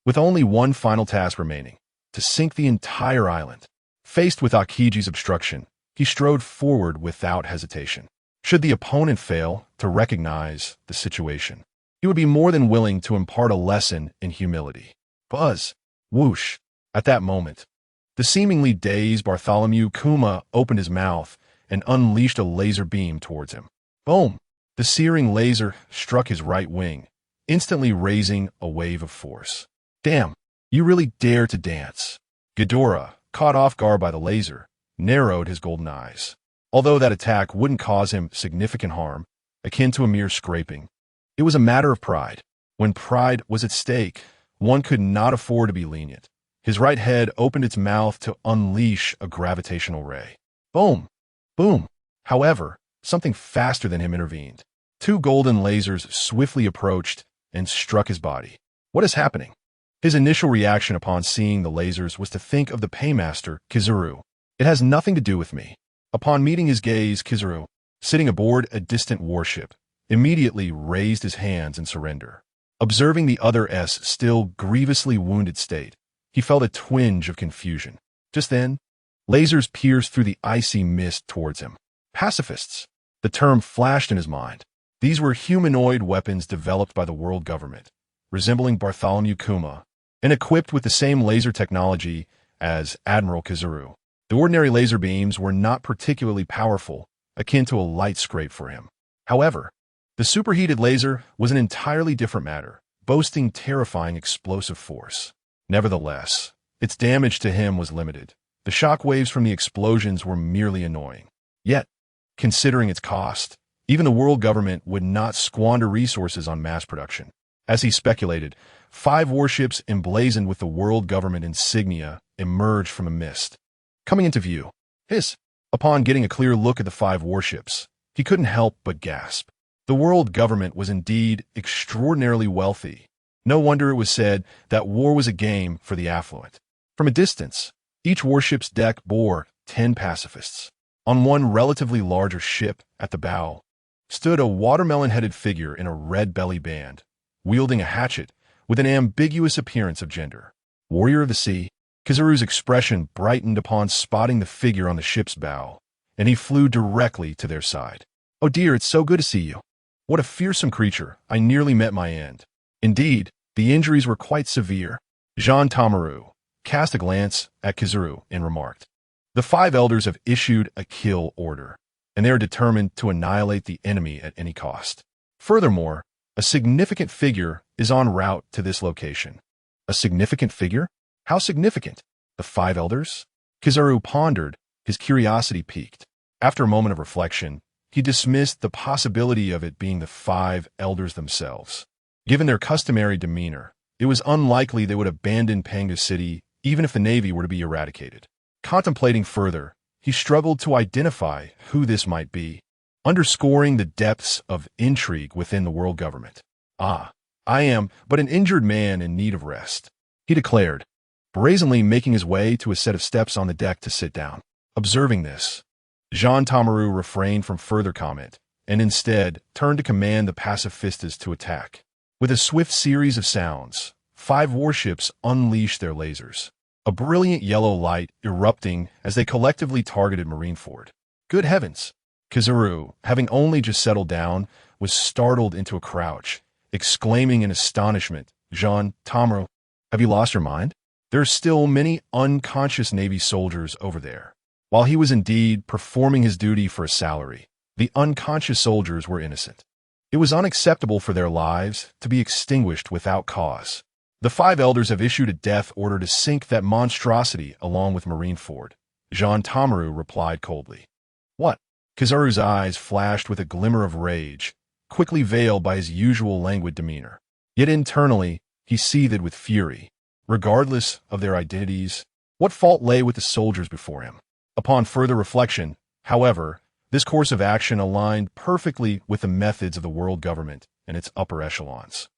with only one final task remaining, to sink the entire island. Faced with Akiji's obstruction, he strode forward without hesitation. Should the opponent fail to recognize the situation, he would be more than willing to impart a lesson in humility. Buzz! Whoosh! At that moment, the seemingly dazed Bartholomew Kuma opened his mouth and unleashed a laser beam towards him. Boom! The searing laser struck his right wing, instantly raising a wave of force. Damn, you really dare to dance. Ghidorah, caught off guard by the laser, narrowed his golden eyes. Although that attack wouldn't cause him significant harm, akin to a mere scraping, it was a matter of pride. When pride was at stake, one could not afford to be lenient. His right head opened its mouth to unleash a gravitational ray. Boom! Boom! However, something faster than him intervened. Two golden lasers swiftly approached, and struck his body. What is happening? His initial reaction upon seeing the lasers was to think of the paymaster, Kizaru. It has nothing to do with me. Upon meeting his gaze, Kizaru, sitting aboard a distant warship, immediately raised his hands in surrender. Observing the other S still grievously wounded state, he felt a twinge of confusion. Just then, lasers pierced through the icy mist towards him. Pacifists. The term flashed in his mind. These were humanoid weapons developed by the world government, resembling Bartholomew Kuma, and equipped with the same laser technology as Admiral Kizaru. The ordinary laser beams were not particularly powerful, akin to a light scrape for him. However, the superheated laser was an entirely different matter, boasting terrifying explosive force. Nevertheless, its damage to him was limited. The shock waves from the explosions were merely annoying. Yet, considering its cost, even the world government would not squander resources on mass production. As he speculated, 5 warships emblazoned with the world government insignia emerged from a mist. Coming into view, upon getting a clear look at the 5 warships, he couldn't help but gasp. The world government was indeed extraordinarily wealthy. No wonder it was said that war was a game for the affluent. From a distance, each warship's deck bore 10 pacifists. On one relatively larger ship, at the bow, stood a watermelon-headed figure in a red belly band, wielding a hatchet with an ambiguous appearance of gender. Warrior of the Sea, Kizaru's expression brightened upon spotting the figure on the ship's bow, and he flew directly to their side. "Oh dear, it's so good to see you. What a fearsome creature. I nearly met my end." Indeed, the injuries were quite severe. Jean Tamaru cast a glance at Kizaru and remarked, "The 5 elders have issued a kill order, and they are determined to annihilate the enemy at any cost. Furthermore, a significant figure is en route to this location." A significant figure? How significant? The 5 elders? Kizaru pondered, his curiosity piqued. After a moment of reflection, he dismissed the possibility of it being the 5 elders themselves. Given their customary demeanor, it was unlikely they would abandon Panga City even if the Navy were to be eradicated. Contemplating further, he struggled to identify who this might be, underscoring the depths of intrigue within the world government. "Ah, I am but an injured man in need of rest," he declared, brazenly making his way to a set of steps on the deck to sit down. Observing this, Jean Tamaru refrained from further comment and instead turned to command the pacifistas to attack. With a swift series of sounds, 5 warships unleashed their lasers, a brilliant yellow light erupting as they collectively targeted Marineford. Good heavens! Kizaru, having only just settled down, was startled into a crouch, exclaiming in astonishment, "Jean Tamaru, have you lost your mind? There are still many unconscious Navy soldiers over there." While he was indeed performing his duty for a salary, the unconscious soldiers were innocent. It was unacceptable for their lives to be extinguished without cause. "The 5 elders have issued a death order to sink that monstrosity along with Marineford," Jean Tamaru replied coldly. "What?" Kizaru's eyes flashed with a glimmer of rage, quickly veiled by his usual languid demeanor. Yet internally, he seethed with fury. Regardless of their identities, what fault lay with the soldiers before him? Upon further reflection, however, this course of action aligned perfectly with the methods of the world government and its upper echelons.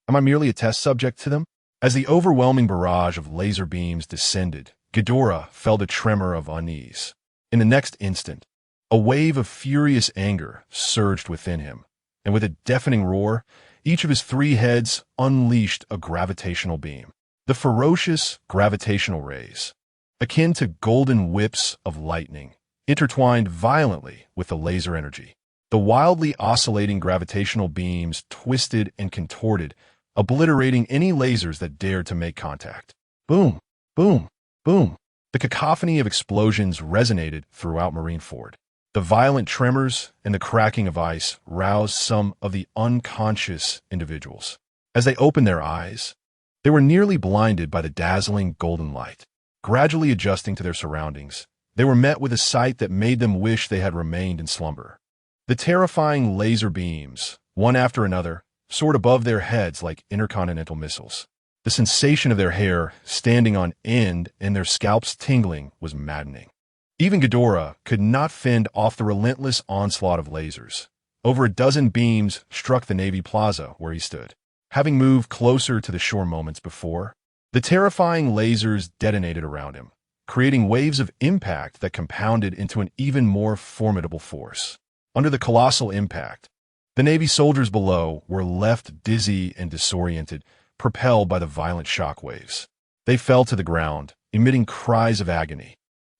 Am I merely a test subject to them? As the overwhelming barrage of laser beams descended, Ghidorah felt a tremor of unease. In the next instant, a wave of furious anger surged within him, and with a deafening roar, each of his 3 heads unleashed a gravitational beam. The ferocious gravitational rays, akin to golden whips of lightning, intertwined violently with the laser energy. The wildly oscillating gravitational beams twisted and contorted, obliterating any lasers that dared to make contact. Boom, boom, boom. The cacophony of explosions resonated throughout Marineford. The violent tremors and the cracking of ice roused some of the unconscious individuals. As they opened their eyes, they were nearly blinded by the dazzling golden light. Gradually adjusting to their surroundings, they were met with a sight that made them wish they had remained in slumber. The terrifying laser beams, one after another, soared above their heads like intercontinental missiles. The sensation of their hair standing on end and their scalps tingling was maddening. Even Ghidorah could not fend off the relentless onslaught of lasers. Over a dozen beams struck the Navy Plaza where he stood. having moved closer to the shore moments before. The terrifying lasers detonated around him, creating waves of impact that compounded into an even more formidable force. Under the colossal impact, the Navy soldiers below were left dizzy and disoriented, propelled by the violent shock waves. They fell to the ground, emitting cries of agony.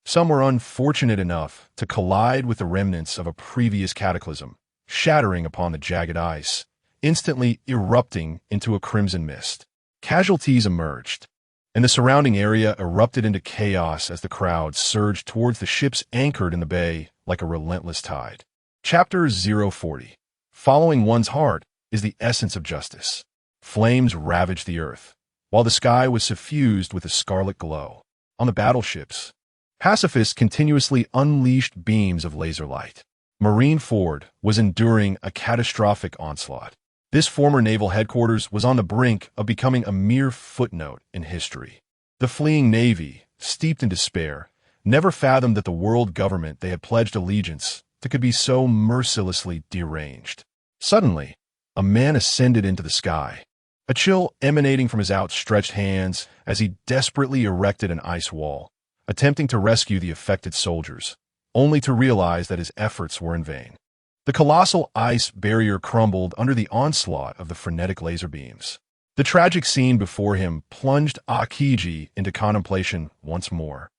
Some were unfortunate enough to collide with the remnants of a previous cataclysm, shattering upon the jagged ice, instantly erupting into a crimson mist. Casualties emerged, and the surrounding area erupted into chaos as the crowd surged towards the ships anchored in the bay like a relentless tide. Chapter 040. Following one's heart is the essence of justice. Flames ravaged the earth, while the sky was suffused with a scarlet glow. On the battleships, pacifists continuously unleashed beams of laser light. Marine Ford was enduring a catastrophic onslaught. This former naval headquarters was on the brink of becoming a mere footnote in history. The fleeing Navy, steeped in despair, never fathomed that the world government they had pledged allegiance to could be so mercilessly deranged. Suddenly, a man ascended into the sky, a chill emanating from his outstretched hands as he desperately erected an ice wall, attempting to rescue the affected soldiers, only to realize that his efforts were in vain. The colossal ice barrier crumbled under the onslaught of the frenetic laser beams. The tragic scene before him plunged Akiji into contemplation once more,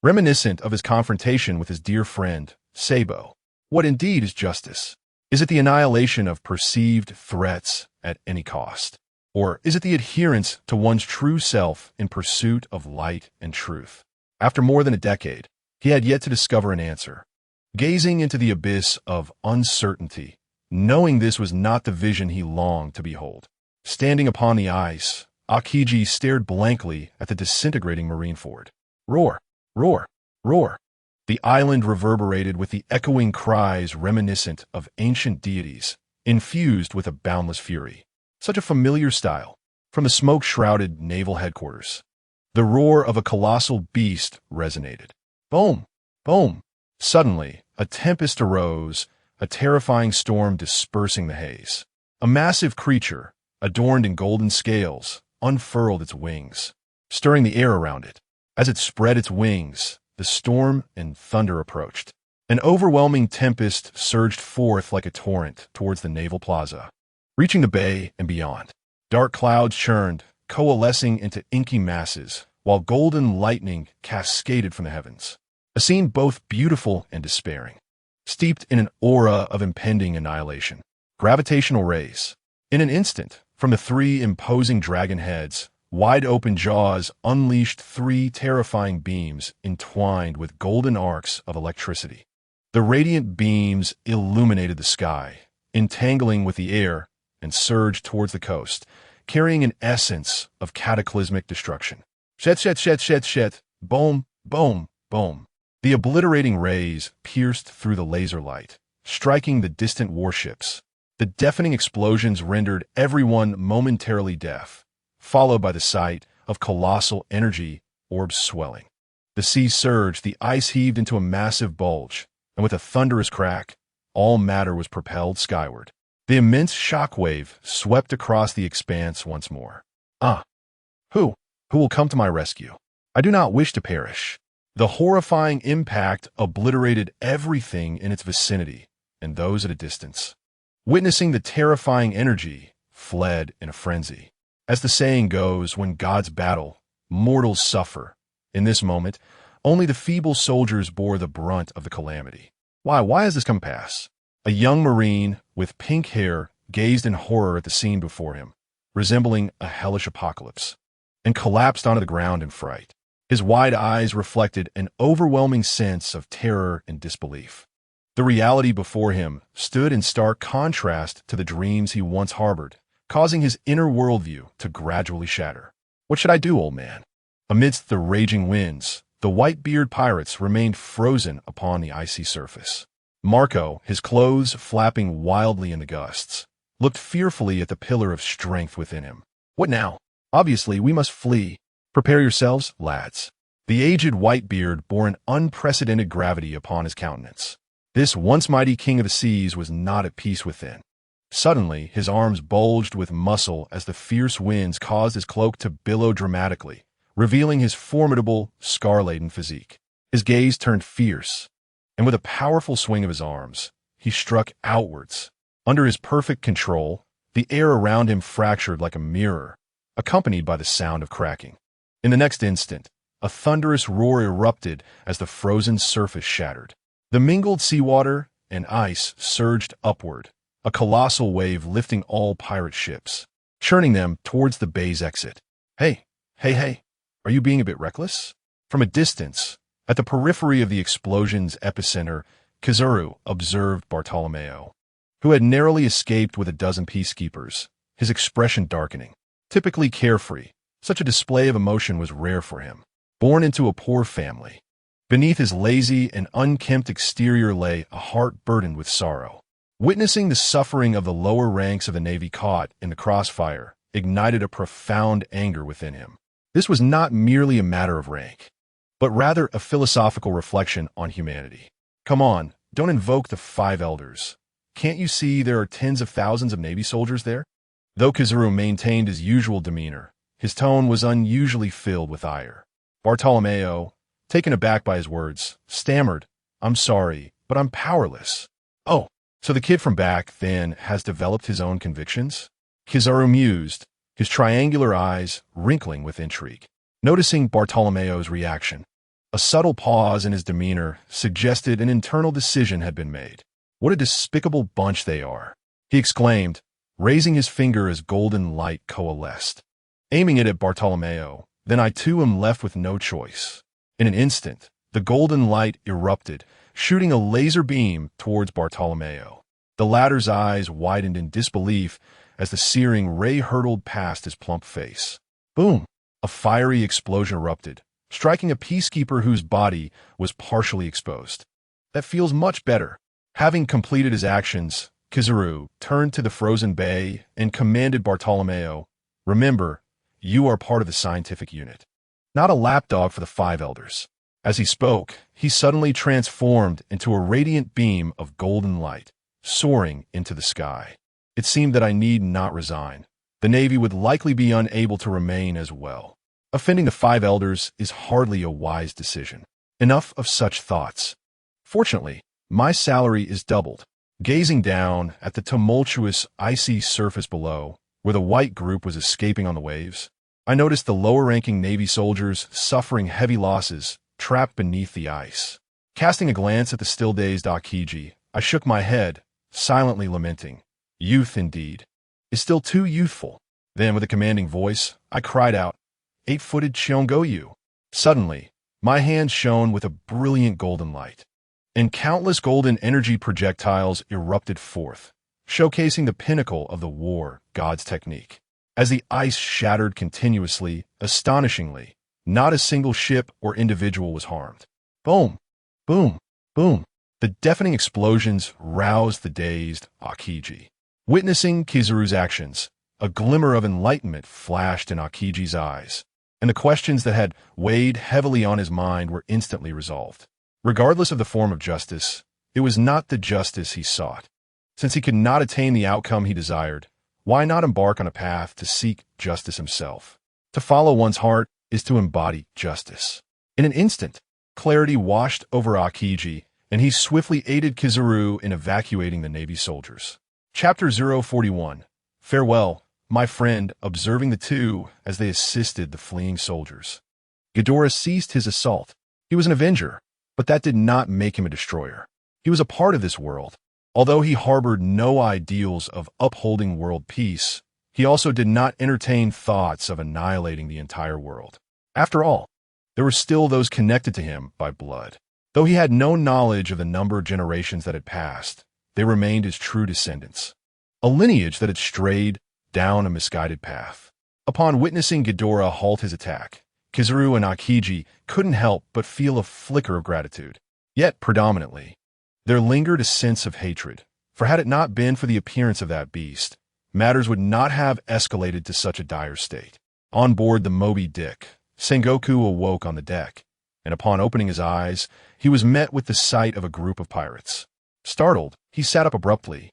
reminiscent of his confrontation with his dear friend, Sabo. What indeed is justice? Is it the annihilation of perceived threats at any cost? Or is it the adherence to one's true self in pursuit of light and truth? After more than a decade, he had yet to discover an answer. Gazing into the abyss of uncertainty, knowing this was not the vision he longed to behold. Standing upon the ice, Akiji stared blankly at the disintegrating Marineford. Roar, roar, roar. The island reverberated with the echoing cries reminiscent of ancient deities, infused with a boundless fury. Such a familiar style, from the smoke-shrouded naval headquarters. The roar of a colossal beast resonated. Boom, boom. Suddenly, a tempest arose, a terrifying storm dispersing the haze. A massive creature, adorned in golden scales, unfurled its wings, stirring the air around it. As it spread its wings, the storm and thunder approached. An overwhelming tempest surged forth like a torrent towards the naval plaza, reaching the bay and beyond. Dark clouds churned, coalescing into inky masses, while golden lightning cascaded from the heavens. A scene both beautiful and despairing, steeped in an aura of impending annihilation. Gravitational rays. In an instant, from the three imposing dragon heads, wide-open jaws unleashed three terrifying beams entwined with golden arcs of electricity. The radiant beams illuminated the sky, entangling with the air, and surged towards the coast, carrying an essence of cataclysmic destruction. Shet, shet, shet, shet, shet. Boom, boom, boom. The obliterating rays pierced through the laser light, striking the distant warships. The deafening explosions rendered everyone momentarily deaf, followed by the sight of colossal energy orbs swelling. The sea surged, the ice heaved into a massive bulge, and with a thunderous crack, all matter was propelled skyward. The immense shockwave swept across the expanse once more. Who will come to my rescue? I do not wish to perish. The horrifying impact obliterated everything in its vicinity and those at a distance. Witnessing the terrifying energy, fled in a frenzy. As the saying goes, when gods battle, mortals suffer. In this moment, only the feeble soldiers bore the brunt of the calamity. Why has this come to pass? A young Marine with pink hair gazed in horror at the scene before him, resembling a hellish apocalypse, and collapsed onto the ground in fright. His wide eyes reflected an overwhelming sense of terror and disbelief. The reality before him stood in stark contrast to the dreams he once harbored, causing his inner worldview to gradually shatter. What should I do, old man? Amidst the raging winds, the white-beard pirates remained frozen upon the icy surface. Marco, his clothes flapping wildly in the gusts, looked fearfully at the pillar of strength within him. What now? Obviously, we must flee. Prepare yourselves, lads. The aged Whitebeard bore an unprecedented gravity upon his countenance. This once mighty king of the seas was not at peace within. Suddenly, his arms bulged with muscle as the fierce winds caused his cloak to billow dramatically, revealing his formidable, scar-laden physique. His gaze turned fierce, and with a powerful swing of his arms, he struck outwards. Under his perfect control, the air around him fractured like a mirror, accompanied by the sound of cracking. In the next instant, a thunderous roar erupted as the frozen surface shattered. The mingled seawater and ice surged upward, a colossal wave lifting all pirate ships, churning them towards the bay's exit. Hey, are you being a bit reckless? From a distance, at the periphery of the explosion's epicenter, Kizaru observed Bartolomeo, who had narrowly escaped with a dozen peacekeepers, his expression darkening. Typically carefree, such a display of emotion was rare for him. Born into a poor family, beneath his lazy and unkempt exterior lay a heart burdened with sorrow. Witnessing the suffering of the lower ranks of the Navy caught in the crossfire ignited a profound anger within him. This was not merely a matter of rank, but rather a philosophical reflection on humanity. Come on, don't invoke the five elders. Can't you see there are tens of thousands of Navy soldiers there? Though Kizaru maintained his usual demeanor, his tone was unusually filled with ire. Bartolomeo, taken aback by his words, stammered, "I'm sorry, but I'm powerless." "Oh, so the kid from back then has developed his own convictions?" Kizaru mused, his triangular eyes wrinkling with intrigue. Noticing Bartolomeo's reaction, a subtle pause in his demeanor suggested an internal decision had been made. "What a despicable bunch they are," he exclaimed, raising his finger as golden light coalesced. Aiming it at Bartolomeo, then I too am left with no choice. In an instant, the golden light erupted, shooting a laser beam towards Bartolomeo. The latter's eyes widened in disbelief as the searing ray hurtled past his plump face. Boom! A fiery explosion erupted, striking a peacekeeper whose body was partially exposed. "That feels much better." Having completed his actions, Kizaru turned to the frozen bay and commanded Bartolomeo, "Remember, you are part of the scientific unit, not a lapdog for the five elders." As he spoke, he suddenly transformed into a radiant beam of golden light, soaring into the sky. It seemed that I need not resign. The Navy would likely be unable to remain as well. Offending the five elders is hardly a wise decision. Enough of such thoughts. Fortunately, my salary is doubled. Gazing down at the tumultuous, icy surface below, where the white group was escaping on the waves, I noticed the lower-ranking Navy soldiers suffering heavy losses, trapped beneath the ice. Casting a glance at the still-dazed Akiji, I shook my head, silently lamenting. Youth, indeed, is still too youthful. Then, with a commanding voice, I cried out, "Eight-footed Chiongoyu!" Suddenly, my hand shone with a brilliant golden light, and countless golden energy projectiles erupted forth, showcasing the pinnacle of the war god's technique. As the ice shattered continuously, astonishingly, not a single ship or individual was harmed. Boom! Boom! Boom! The deafening explosions roused the dazed Akiji. Witnessing Kizaru's actions, a glimmer of enlightenment flashed in Akiji's eyes, and the questions that had weighed heavily on his mind were instantly resolved. Regardless of the form of justice, it was not the justice he sought. Since he could not attain the outcome he desired, why not embark on a path to seek justice himself? To follow one's heart is to embody justice. In an instant, clarity washed over Akiji, and he swiftly aided Kizaru in evacuating the Navy soldiers. Chapter 041. Farewell, my friend, observing the two as they assisted the fleeing soldiers. Ghidorah ceased his assault. He was an avenger, but that did not make him a destroyer. He was a part of this world. Although he harbored no ideals of upholding world peace, he also did not entertain thoughts of annihilating the entire world. After all, there were still those connected to him by blood. Though he had no knowledge of the number of generations that had passed, they remained his true descendants, a lineage that had strayed down a misguided path. Upon witnessing Ghidorah halt his attack, Kizaru and Akiji couldn't help but feel a flicker of gratitude. Yet, predominantly, there lingered a sense of hatred, for had it not been for the appearance of that beast, matters would not have escalated to such a dire state. On board the Moby Dick, Sengoku awoke on the deck, and upon opening his eyes, he was met with the sight of a group of pirates. Startled, he sat up abruptly,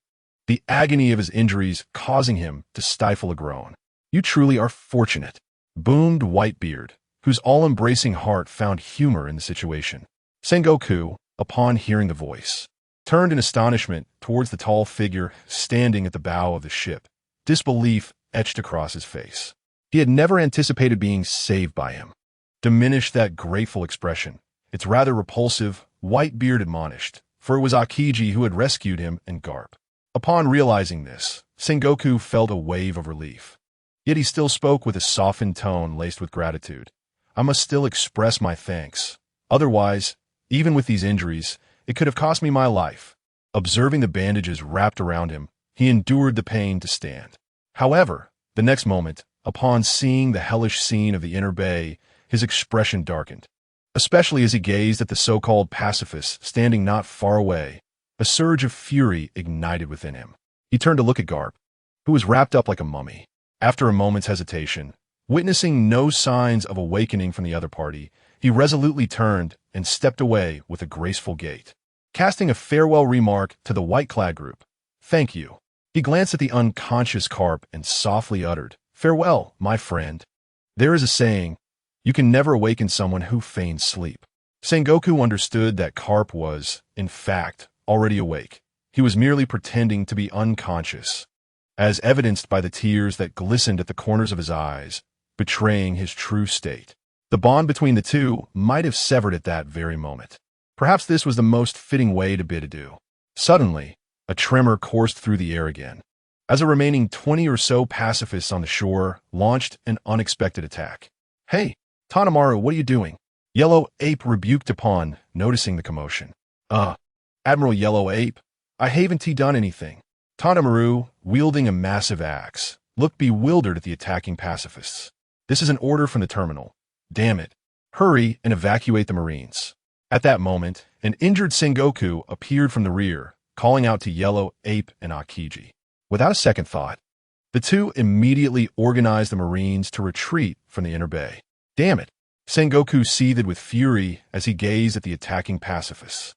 the agony of his injuries causing him to stifle a groan. "You truly are fortunate," boomed Whitebeard, whose all-embracing heart found humor in the situation. Sengoku, upon hearing the voice, turned in astonishment towards the tall figure standing at the bow of the ship, disbelief etched across his face. He had never anticipated being saved by him. "Diminish that grateful expression. It's rather repulsive," Whitebeard admonished, for it was Akiji who had rescued him and Garp. Upon realizing this, Sengoku felt a wave of relief. Yet he still spoke with a softened tone laced with gratitude. "I must still express my thanks. Otherwise, even with these injuries, it could have cost me my life." Observing the bandages wrapped around him, he endured the pain to stand. However, the next moment, upon seeing the hellish scene of the inner bay, his expression darkened. Especially as he gazed at the so-called pacifists standing not far away, a surge of fury ignited within him. He turned to look at Garp, who was wrapped up like a mummy. After a moment's hesitation, witnessing no signs of awakening from the other party, he resolutely turned and stepped away with a graceful gait. Casting a farewell remark to the white-clad group, "Thank you." He glanced at the unconscious Garp and softly uttered, "Farewell, my friend." There is a saying, you can never awaken someone who feigns sleep. Sengoku understood that Garp was, in fact, already awake. He was merely pretending to be unconscious, as evidenced by the tears that glistened at the corners of his eyes, betraying his true state. The bond between the two might have severed at that very moment. Perhaps this was the most fitting way to bid adieu. Suddenly, a tremor coursed through the air again, as a remaining 20 or so pacifists on the shore launched an unexpected attack. "Hey, Tanamaru, what are you doing?" Yellow Ape rebuked upon noticing the commotion. Admiral Yellow Ape, I haven't done anything." Tanamaru, wielding a massive axe, looked bewildered at the attacking pacifists. "This is an order from the terminal. Damn it. Hurry and evacuate the Marines." At that moment, an injured Sengoku appeared from the rear, calling out to Yellow Ape and Akiji. Without a second thought, the two immediately organized the Marines to retreat from the inner bay. Damn it! Sengoku seethed with fury as he gazed at the attacking pacifists.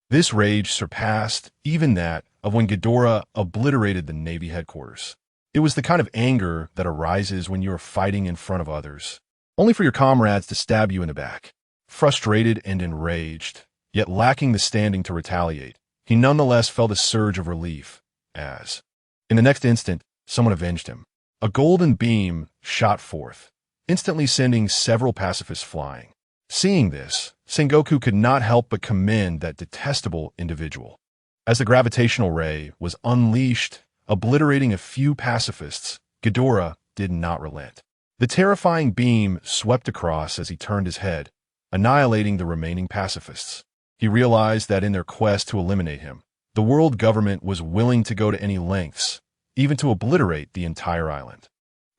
This rage surpassed even that of when Ghidorah obliterated the Navy headquarters. It was the kind of anger that arises when you are fighting in front of others, only for your comrades to stab you in the back. Frustrated and enraged, yet lacking the standing to retaliate, he nonetheless felt a surge of relief as, in the next instant, someone avenged him. A golden beam shot forth, instantly sending several pacifists flying. Seeing this, Sengoku could not help but commend that detestable individual. As the gravitational ray was unleashed, obliterating a few pacifists, Ghidorah did not relent. The terrifying beam swept across as he turned his head, annihilating the remaining pacifists. He realized that in their quest to eliminate him, the world government was willing to go to any lengths, even to obliterate the entire island.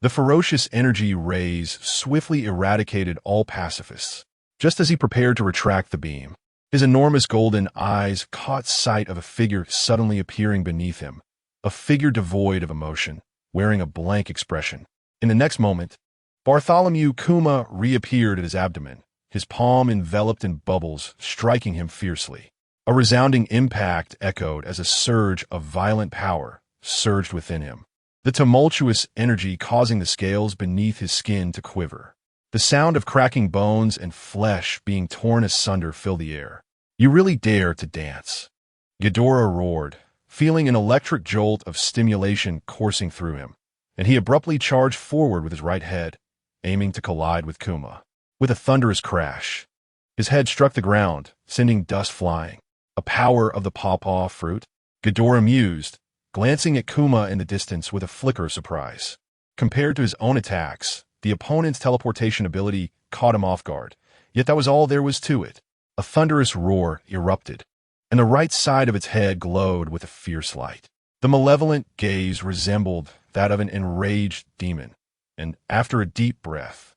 The ferocious energy rays swiftly eradicated all pacifists. Just as he prepared to retract the beam, his enormous golden eyes caught sight of a figure suddenly appearing beneath him, a figure devoid of emotion, wearing a blank expression. In the next moment, Bartholomew Kuma reappeared at his abdomen, his palm enveloped in bubbles, striking him fiercely. A resounding impact echoed as a surge of violent power surged within him, the tumultuous energy causing the scales beneath his skin to quiver. The sound of cracking bones and flesh being torn asunder filled the air. "You really dare to dance?" Ghidorah roared, feeling an electric jolt of stimulation coursing through him, and he abruptly charged forward with his right head, aiming to collide with Kuma. With a thunderous crash, his head struck the ground, sending dust flying. A power of the pawpaw fruit? Ghidorah mused, glancing at Kuma in the distance with a flicker of surprise. Compared to his own attacks, the opponent's teleportation ability caught him off guard, yet that was all there was to it. A thunderous roar erupted, and the right side of its head glowed with a fierce light. The malevolent gaze resembled that of an enraged demon, and after a deep breath,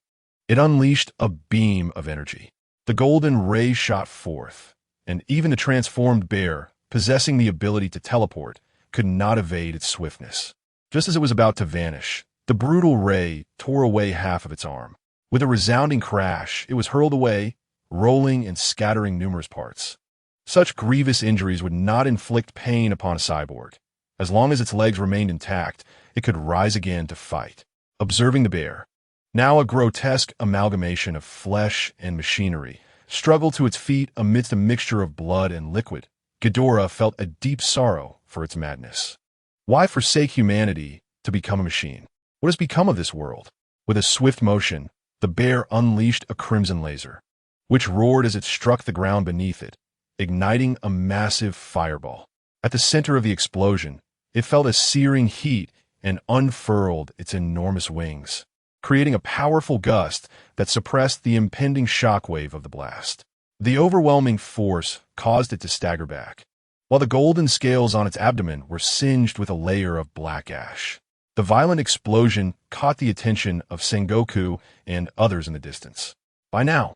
it unleashed a beam of energy. The golden ray shot forth, and even the transformed bear, possessing the ability to teleport, could not evade its swiftness. Just as it was about to vanish, the brutal ray tore away half of its arm. With a resounding crash, it was hurled away, rolling and scattering numerous parts. Such grievous injuries would not inflict pain upon a cyborg, As long as its legs remained intact, it could rise again to fight. Observing the bear, now a grotesque amalgamation of flesh and machinery, struggled to its feet amidst a mixture of blood and liquid, Ghidorah felt a deep sorrow for its madness. Why forsake humanity to become a machine? What has become of this world? With a swift motion, the bear unleashed a crimson laser, which roared as it struck the ground beneath it, igniting a massive fireball. At the center of the explosion, it felt a searing heat and unfurled its enormous wings, creating a powerful gust that suppressed the impending shockwave of the blast. The overwhelming force caused it to stagger back, while the golden scales on its abdomen were singed with a layer of black ash. The violent explosion caught the attention of Sengoku and others in the distance. By now,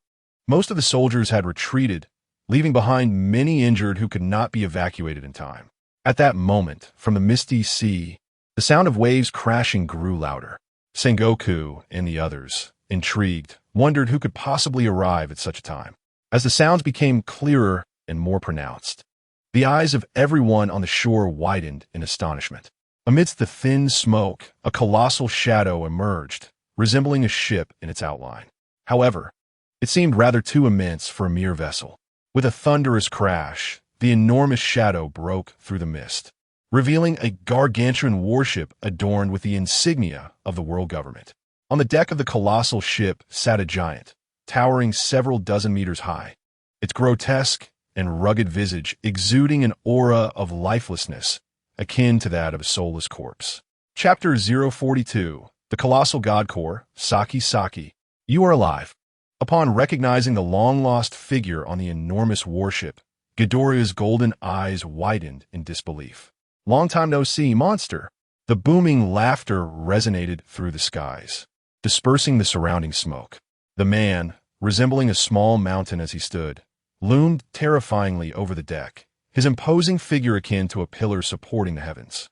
most of the soldiers had retreated, leaving behind many injured who could not be evacuated in time. At that moment, from the misty sea, the sound of waves crashing grew louder. Sengoku and the others, intrigued, wondered who could possibly arrive at such a time. As the sounds became clearer and more pronounced, the eyes of everyone on the shore widened in astonishment. Amidst the thin smoke, a colossal shadow emerged, resembling a ship in its outline. However, it seemed rather too immense for a mere vessel. With a thunderous crash, the enormous shadow broke through the mist, revealing a gargantuan warship adorned with the insignia of the world government. On the deck of the colossal ship sat a giant, towering several dozen meters high, its grotesque and rugged visage exuding an aura of lifelessness akin to that of a soulless corpse. Chapter 042, The Colossal God Core, Saki Saki. You are alive. Upon recognizing the long-lost figure on the enormous warship, Ghidorah's golden eyes widened in disbelief. Long time no see, monster. The booming laughter resonated through the skies, dispersing the surrounding smoke. The man, resembling a small mountain as he stood, loomed terrifyingly over the deck, his imposing figure akin to a pillar supporting the heavens.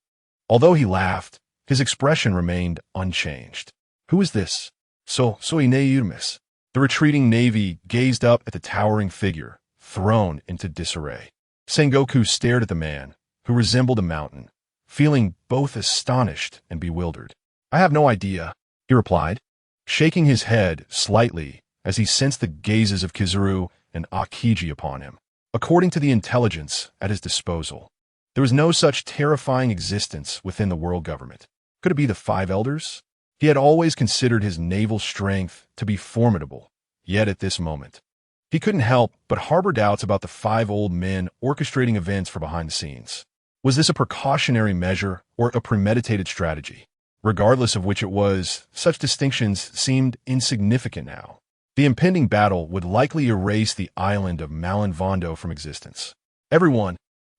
Although he laughed, his expression remained unchanged. Who is this? Soy Neirmis. The retreating navy gazed up at the towering figure, thrown into disarray. Sengoku stared at the man, who resembled a mountain, feeling both astonished and bewildered. I have no idea, he replied, shaking his head slightly as he sensed the gazes of Kizaru and Akiji upon him. According to the intelligence at his disposal, there was no such terrifying existence within the world government. Could it be the Five Elders? He had always considered his naval strength to be formidable, yet at this moment, he couldn't help but harbor doubts about the five old men orchestrating events from behind the scenes. Was this a precautionary measure or a premeditated strategy? Regardless of which it was, such distinctions seemed insignificant now. The impending battle would likely erase the island of Malinvondo from existence. Everyone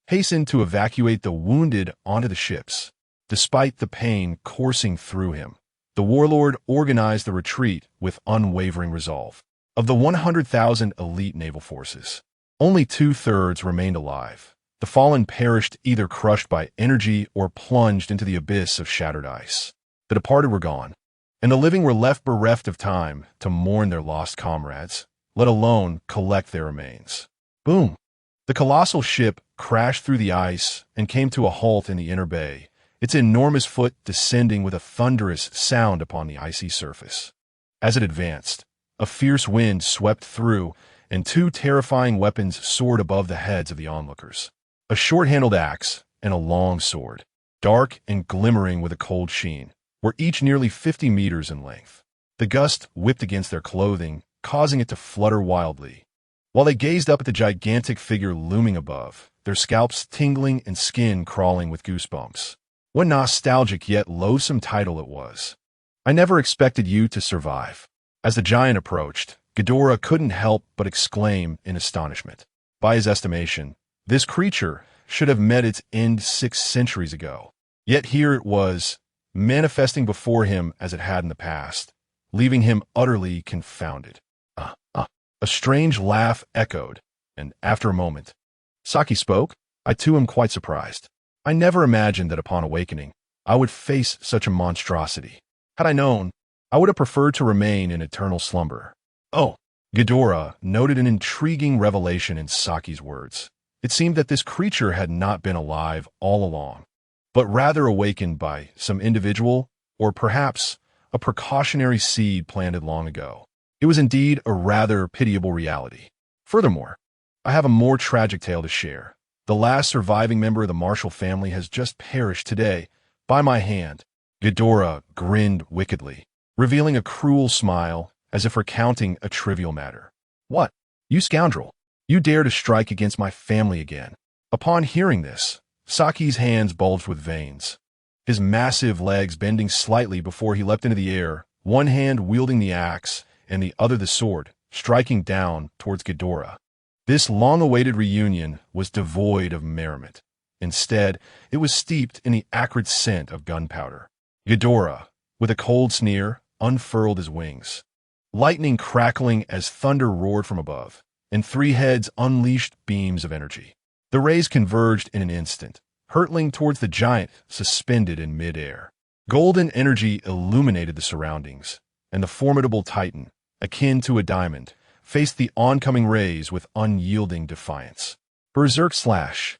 hastened to evacuate the wounded onto the ships. Despite the pain coursing through him, the warlord organized the retreat with unwavering resolve. Of the 100,000 elite naval forces, only 2/3 remained alive. The fallen perished either crushed by energy or plunged into the abyss of shattered ice. The departed were gone, and the living were left bereft of time to mourn their lost comrades, let alone collect their remains. Boom! The colossal ship crashed through the ice and came to a halt in the inner bay, its enormous foot descending with a thunderous sound upon the icy surface. As it advanced, a fierce wind swept through, and two terrifying weapons soared above the heads of the onlookers. A short-handled axe and a long sword, dark and glimmering with a cold sheen, were each nearly 50 meters in length. The gust whipped against their clothing, causing it to flutter wildly. While they gazed up at the gigantic figure looming above, their scalps tingling and skin crawling with goosebumps. What nostalgic yet loathsome title it was. I never expected you to survive. As the giant approached, Ghidorah couldn't help but exclaim in astonishment. By his estimation, this creature should have met its end 6 centuries ago. Yet here it was, manifesting before him as it had in the past, leaving him utterly confounded. A strange laugh echoed, and after a moment, Saki spoke. I too am quite surprised. I never imagined that upon awakening, I would face such a monstrosity. Had I known, I would have preferred to remain in eternal slumber. Oh, Ghidorah noted an intriguing revelation in Saki's words. It seemed that this creature had not been alive all along. but rather awakened by some individual, or perhaps a precautionary seed planted long ago. It was indeed a rather pitiable reality. Furthermore, I have a more tragic tale to share. The last surviving member of the Marshall family has just perished today by my hand. Ghidorah grinned wickedly, revealing a cruel smile as if recounting a trivial matter. "What? You scoundrel! You dare to strike against my family again." Upon hearing this, Saki's hands bulged with veins, his massive legs bending slightly before he leapt into the air, one hand wielding the axe and the other the sword, striking down towards Ghidorah. This long-awaited reunion was devoid of merriment. Instead, it was steeped in the acrid scent of gunpowder. Ghidorah, with a cold sneer, unfurled his wings. Lightning crackling as thunder roared from above, and three heads unleashed beams of energy. The rays converged in an instant, hurtling towards the giant suspended in mid-air. Golden energy illuminated the surroundings, and the formidable titan, akin to a diamond, faced the oncoming rays with unyielding defiance. Berserk slash!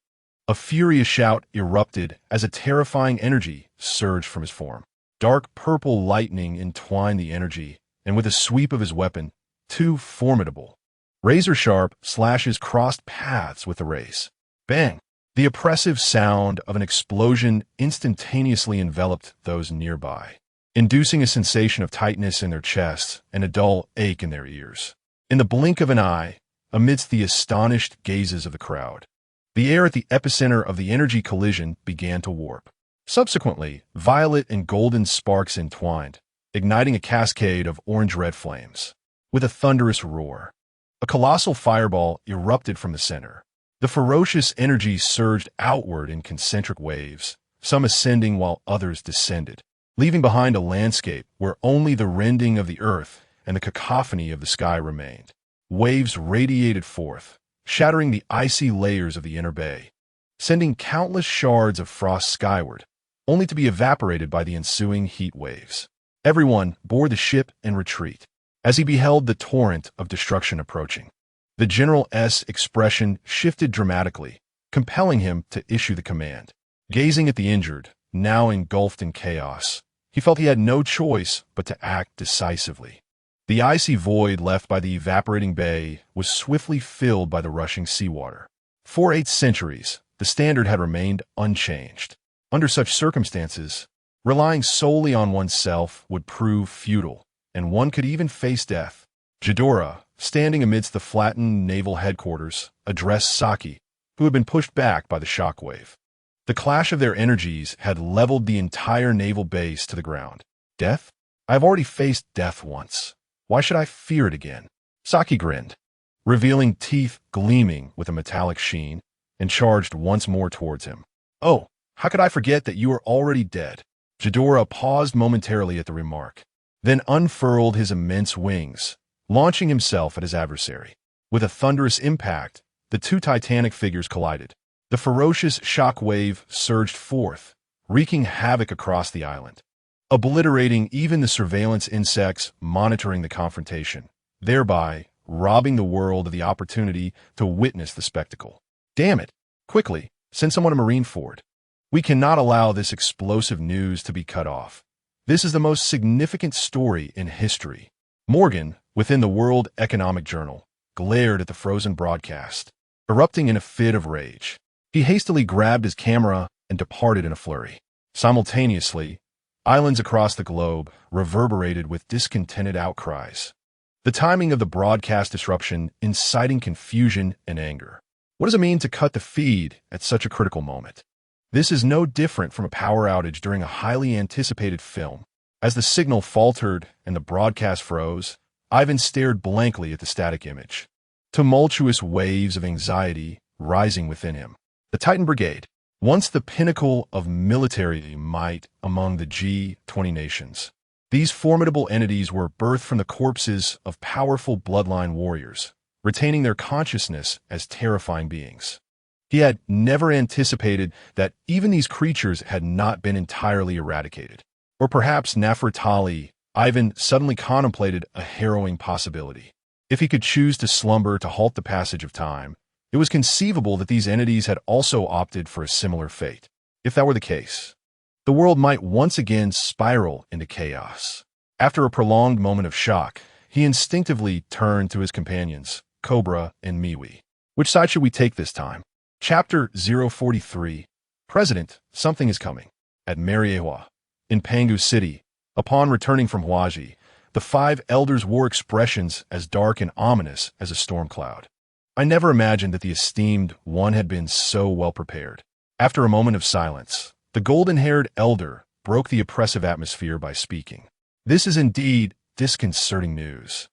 A furious shout erupted as a terrifying energy surged from his form. Dark purple lightning entwined the energy, and with a sweep of his weapon, two formidable, razor-sharp slashes crossed paths with the rays. Bang! The oppressive sound of an explosion instantaneously enveloped those nearby, inducing a sensation of tightness in their chests and a dull ache in their ears. In the blink of an eye, amidst the astonished gazes of the crowd, the air at the epicenter of the energy collision began to warp. Subsequently, violet and golden sparks entwined, igniting a cascade of orange-red flames. With a thunderous roar, a colossal fireball erupted from the center. The ferocious energy surged outward in concentric waves, some ascending while others descended, leaving behind a landscape where only the rending of the earth and the cacophony of the sky remained. Waves radiated forth, shattering the icy layers of the inner bay, sending countless shards of frost skyward, only to be evaporated by the ensuing heat waves. Everyone bore the ship in retreat, as he beheld the torrent of destruction approaching. The General's expression shifted dramatically, compelling him to issue the command. Gazing at the injured, now engulfed in chaos, he felt he had no choice but to act decisively. The icy void left by the evaporating bay was swiftly filled by the rushing seawater. For 8 centuries, the standard had remained unchanged. Under such circumstances, relying solely on oneself would prove futile, and one could even face death. Ghidorah, standing amidst the flattened naval headquarters, addressed Saki, who had been pushed back by the shockwave. The clash of their energies had leveled the entire naval base to the ground. Death? I have already faced death once. Why should I fear it again? Saki grinned, revealing teeth gleaming with a metallic sheen, and charged once more towards him. "Oh, how could I forget that you are already dead?" Ghidorah paused momentarily at the remark, then unfurled his immense wings, launching himself at his adversary. With a thunderous impact, the two titanic figures collided. The ferocious shock wave surged forth, wreaking havoc across the island, obliterating even the surveillance insects monitoring the confrontation, thereby robbing the world of the opportunity to witness the spectacle. Damn it! Quickly, send someone to Marineford. We cannot allow this explosive news to be cut off. This is the most significant story in history. Morgan, within the World Economic Journal, glared at the frozen broadcast, erupting in a fit of rage. He hastily grabbed his camera and departed in a flurry. Simultaneously, islands across the globe reverberated with discontented outcries. The timing of the broadcast disruption inciting confusion and anger. What does it mean to cut the feed at such a critical moment? This is no different from a power outage during a highly anticipated film. As the signal faltered and the broadcast froze, Ivan stared blankly at the static image. Tumultuous waves of anxiety rising within him. The Titan Brigade, once the pinnacle of military might among the G20 nations. These formidable entities were birthed from the corpses of powerful bloodline warriors, retaining their consciousness as terrifying beings. He had never anticipated that even these creatures had not been entirely eradicated. Or perhaps Nefertali, Ivan suddenly contemplated a harrowing possibility. If he could choose to slumber to halt the passage of time, it was conceivable that these entities had also opted for a similar fate. If that were the case, the world might once again spiral into chaos. After a prolonged moment of shock, he instinctively turned to his companions, Cobra and Miwi. Which side should we take this time? Chapter 043. President, something is coming. At Mariehua, in Pangu City, upon returning from Huaji, the 5 elders wore expressions as dark and ominous as a storm cloud. I never imagined that the esteemed one had been so well prepared. After a moment of silence, the golden-haired elder broke the oppressive atmosphere by speaking. This is indeed disconcerting news.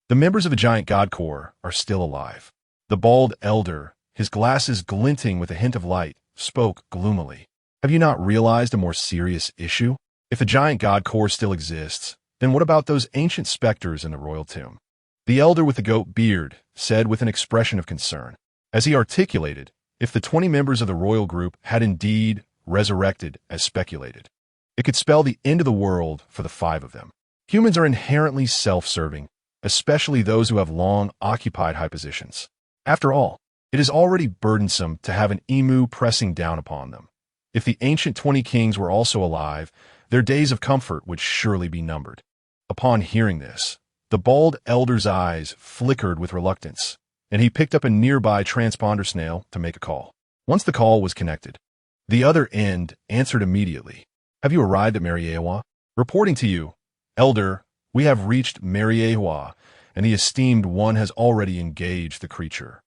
The members of a giant god corps are still alive. The bald elder, his glasses glinting with a hint of light, spoke gloomily. Have you not realized a more serious issue? If the giant god corps still exists, then what about those ancient specters in the royal tomb? The elder with the goat beard said with an expression of concern. As he articulated, if the 20 members of the royal group had indeed resurrected as speculated, it could spell the end of the world for the 5 of them. Humans are inherently self-serving, especially those who have long occupied high positions. After all, it is already burdensome to have an emu pressing down upon them. If the ancient 20 kings were also alive, their days of comfort would surely be numbered. Upon hearing this, the bald elder's eyes flickered with reluctance, and he picked up a nearby transponder snail to make a call. Once the call was connected, the other end answered immediately. Have you arrived at Mariehua? Reporting to you, Elder, we have reached Mariehua, and the esteemed one has already engaged the creature.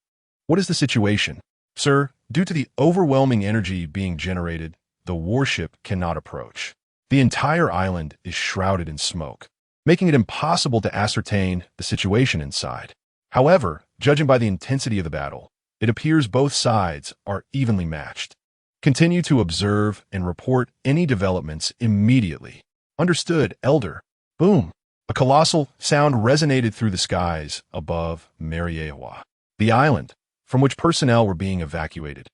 What is the situation? Sir, due to the overwhelming energy being generated, the warship cannot approach. The entire island is shrouded in smoke, making it impossible to ascertain the situation inside. However, judging by the intensity of the battle, it appears both sides are evenly matched. Continue to observe and report any developments immediately. Understood, Elder. Boom. A colossal sound resonated through the skies above Mariehua. The island, from which personnel were being evacuated,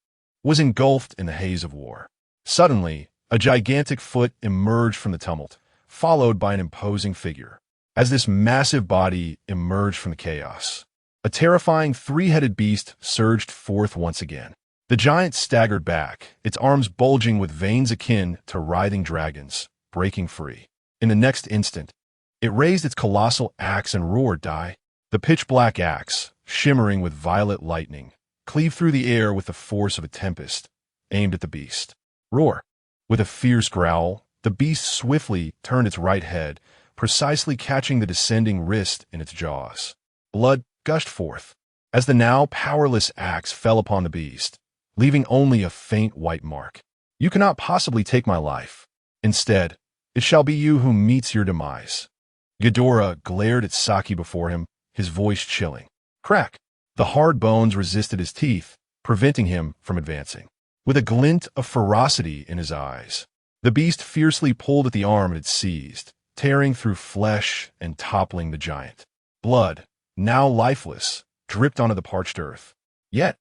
was engulfed in the haze of war. Suddenly, a gigantic foot emerged from the tumult, followed by an imposing figure. As this massive body emerged from the chaos, a terrifying 3-headed beast surged forth once again. The giant staggered back, its arms bulging with veins akin to writhing dragons, breaking free. In the next instant, it raised its colossal axe and roared, Die. The pitch-black axe, shimmering with violet lightning, cleaved through the air with the force of a tempest, aimed at the beast. Roar. With a fierce growl, the beast swiftly turned its right head, precisely catching the descending wrist in its jaws. Blood gushed forth as the now powerless axe fell upon the beast, leaving only a faint white mark. You cannot possibly take my life. Instead, it shall be you who meets your demise. Ghidorah glared at Saki before him, his voice chilling. Crack! The hard bones resisted his teeth, preventing him from advancing. With a glint of ferocity in his eyes, the beast fiercely pulled at the arm it had seized, tearing through flesh and toppling the giant. Blood, now lifeless, dripped onto the parched earth. Yet,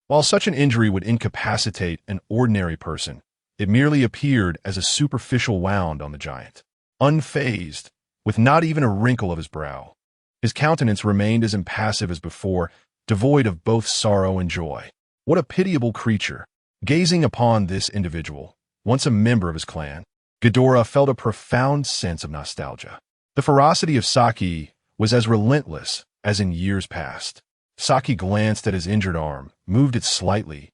while such an injury would incapacitate an ordinary person, it merely appeared as a superficial wound on the giant. Unfazed, with not even a wrinkle of his brow, his countenance remained as impassive as before, devoid of both sorrow and joy. What a pitiable creature! Gazing upon this individual, once a member of his clan, Ghidorah felt a profound sense of nostalgia. The ferocity of Saki was as relentless as in years past. Saki glanced at his injured arm, moved it slightly,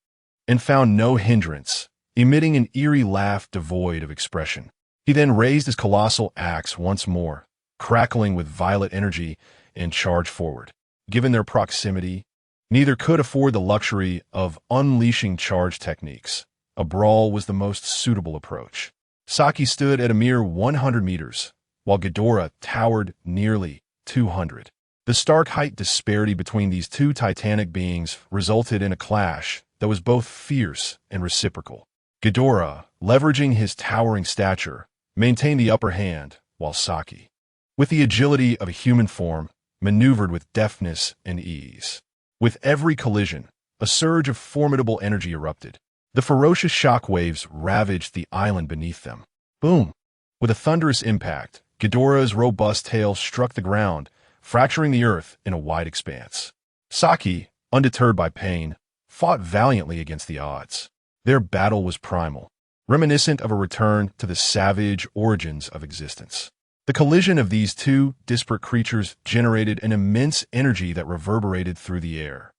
and found no hindrance, emitting an eerie laugh devoid of expression. He then raised his colossal axe once more, crackling with violet energy, and charged forward. Given their proximity, neither could afford the luxury of unleashing charge techniques. A brawl was the most suitable approach. Saki stood at a mere 100 meters, while Ghidorah towered nearly 200. The stark height disparity between these two titanic beings resulted in a clash that was both fierce and reciprocal. Ghidorah, leveraging his towering stature, maintained the upper hand, while Saki, with the agility of a human form, maneuvered with deftness and ease. With every collision, a surge of formidable energy erupted. The ferocious shock waves ravaged the island beneath them. Boom! With a thunderous impact, Ghidorah's robust tail struck the ground, fracturing the earth in a wide expanse. Saki, undeterred by pain, fought valiantly against the odds. Their battle was primal, reminiscent of a return to the savage origins of existence. The collision of these two disparate creatures generated an immense energy that reverberated through the air.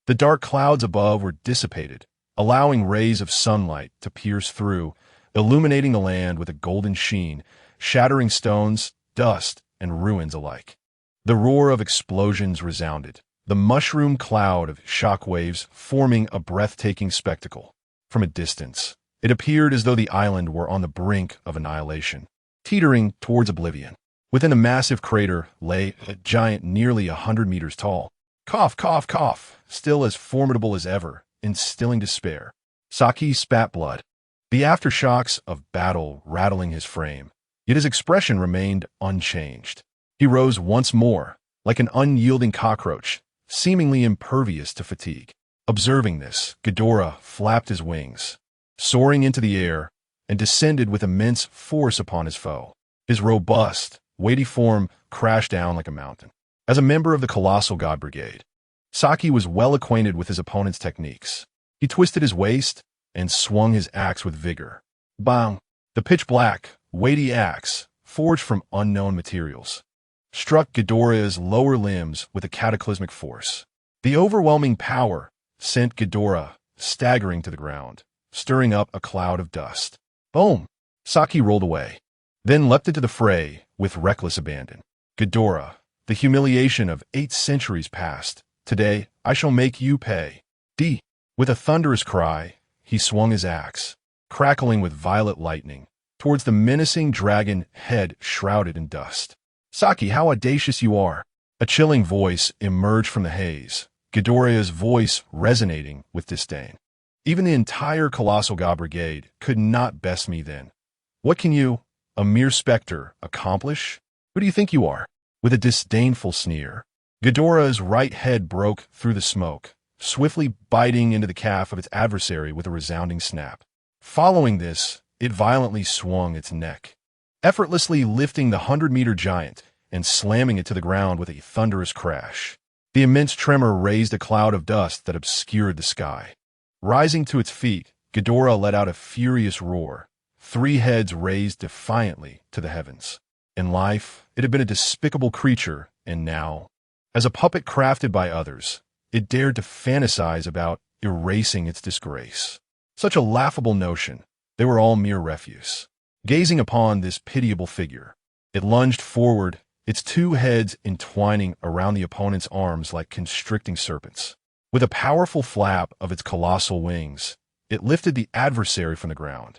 The dark clouds above were dissipated, allowing rays of sunlight to pierce through, illuminating the land with a golden sheen, shattering stones, dust, and ruins alike. The roar of explosions resounded, the mushroom cloud of shock waves forming a breathtaking spectacle. From a distance, it appeared as though the island were on the brink of annihilation, teetering towards oblivion. Within the massive crater lay a giant nearly 100 meters tall. Cough, cough, cough, still as formidable as ever, instilling despair. Saki spat blood, the aftershocks of battle rattling his frame, yet his expression remained unchanged. He rose once more, like an unyielding cockroach, seemingly impervious to fatigue. Observing this, Ghidorah flapped his wings, soaring into the air, and descended with immense force upon his foe. His robust, weighty form crashed down like a mountain. As a member of the colossal god brigade, Saki was well acquainted with his opponent's techniques. He twisted his waist and swung his axe with vigor. Bang! The pitch-black, weighty axe, forged from unknown materials, struck Ghidorah's lower limbs with a cataclysmic force. The overwhelming power sent Ghidorah staggering to the ground, stirring up a cloud of dust. Boom! Saki rolled away, then leapt into the fray with reckless abandon. Ghidorah, the humiliation of 8 centuries past, today I shall make you pay. With a thunderous cry, he swung his axe, crackling with violet lightning, towards the menacing dragon head shrouded in dust. Saki, how audacious you are! A chilling voice emerged from the haze, Ghidorah's voice resonating with disdain. Even the entire colossal god brigade could not best me then. What can you, a mere specter, accomplish? Who do you think you are? With a disdainful sneer, Ghidorah's right head broke through the smoke, swiftly biting into the calf of its adversary with a resounding snap. Following this, it violently swung its neck, effortlessly lifting the 100-meter giant and slamming it to the ground with a thunderous crash. The immense tremor raised a cloud of dust that obscured the sky. Rising to its feet, Ghidorah let out a furious roar, 3 heads raised defiantly to the heavens. In life, it had been a despicable creature, and now, as a puppet crafted by others, it dared to fantasize about erasing its disgrace. Such a laughable notion. They were all mere refuse. Gazing upon this pitiable figure, it lunged forward, its 2 heads entwining around the opponent's arms like constricting serpents. With a powerful flap of its colossal wings, it lifted the adversary from the ground,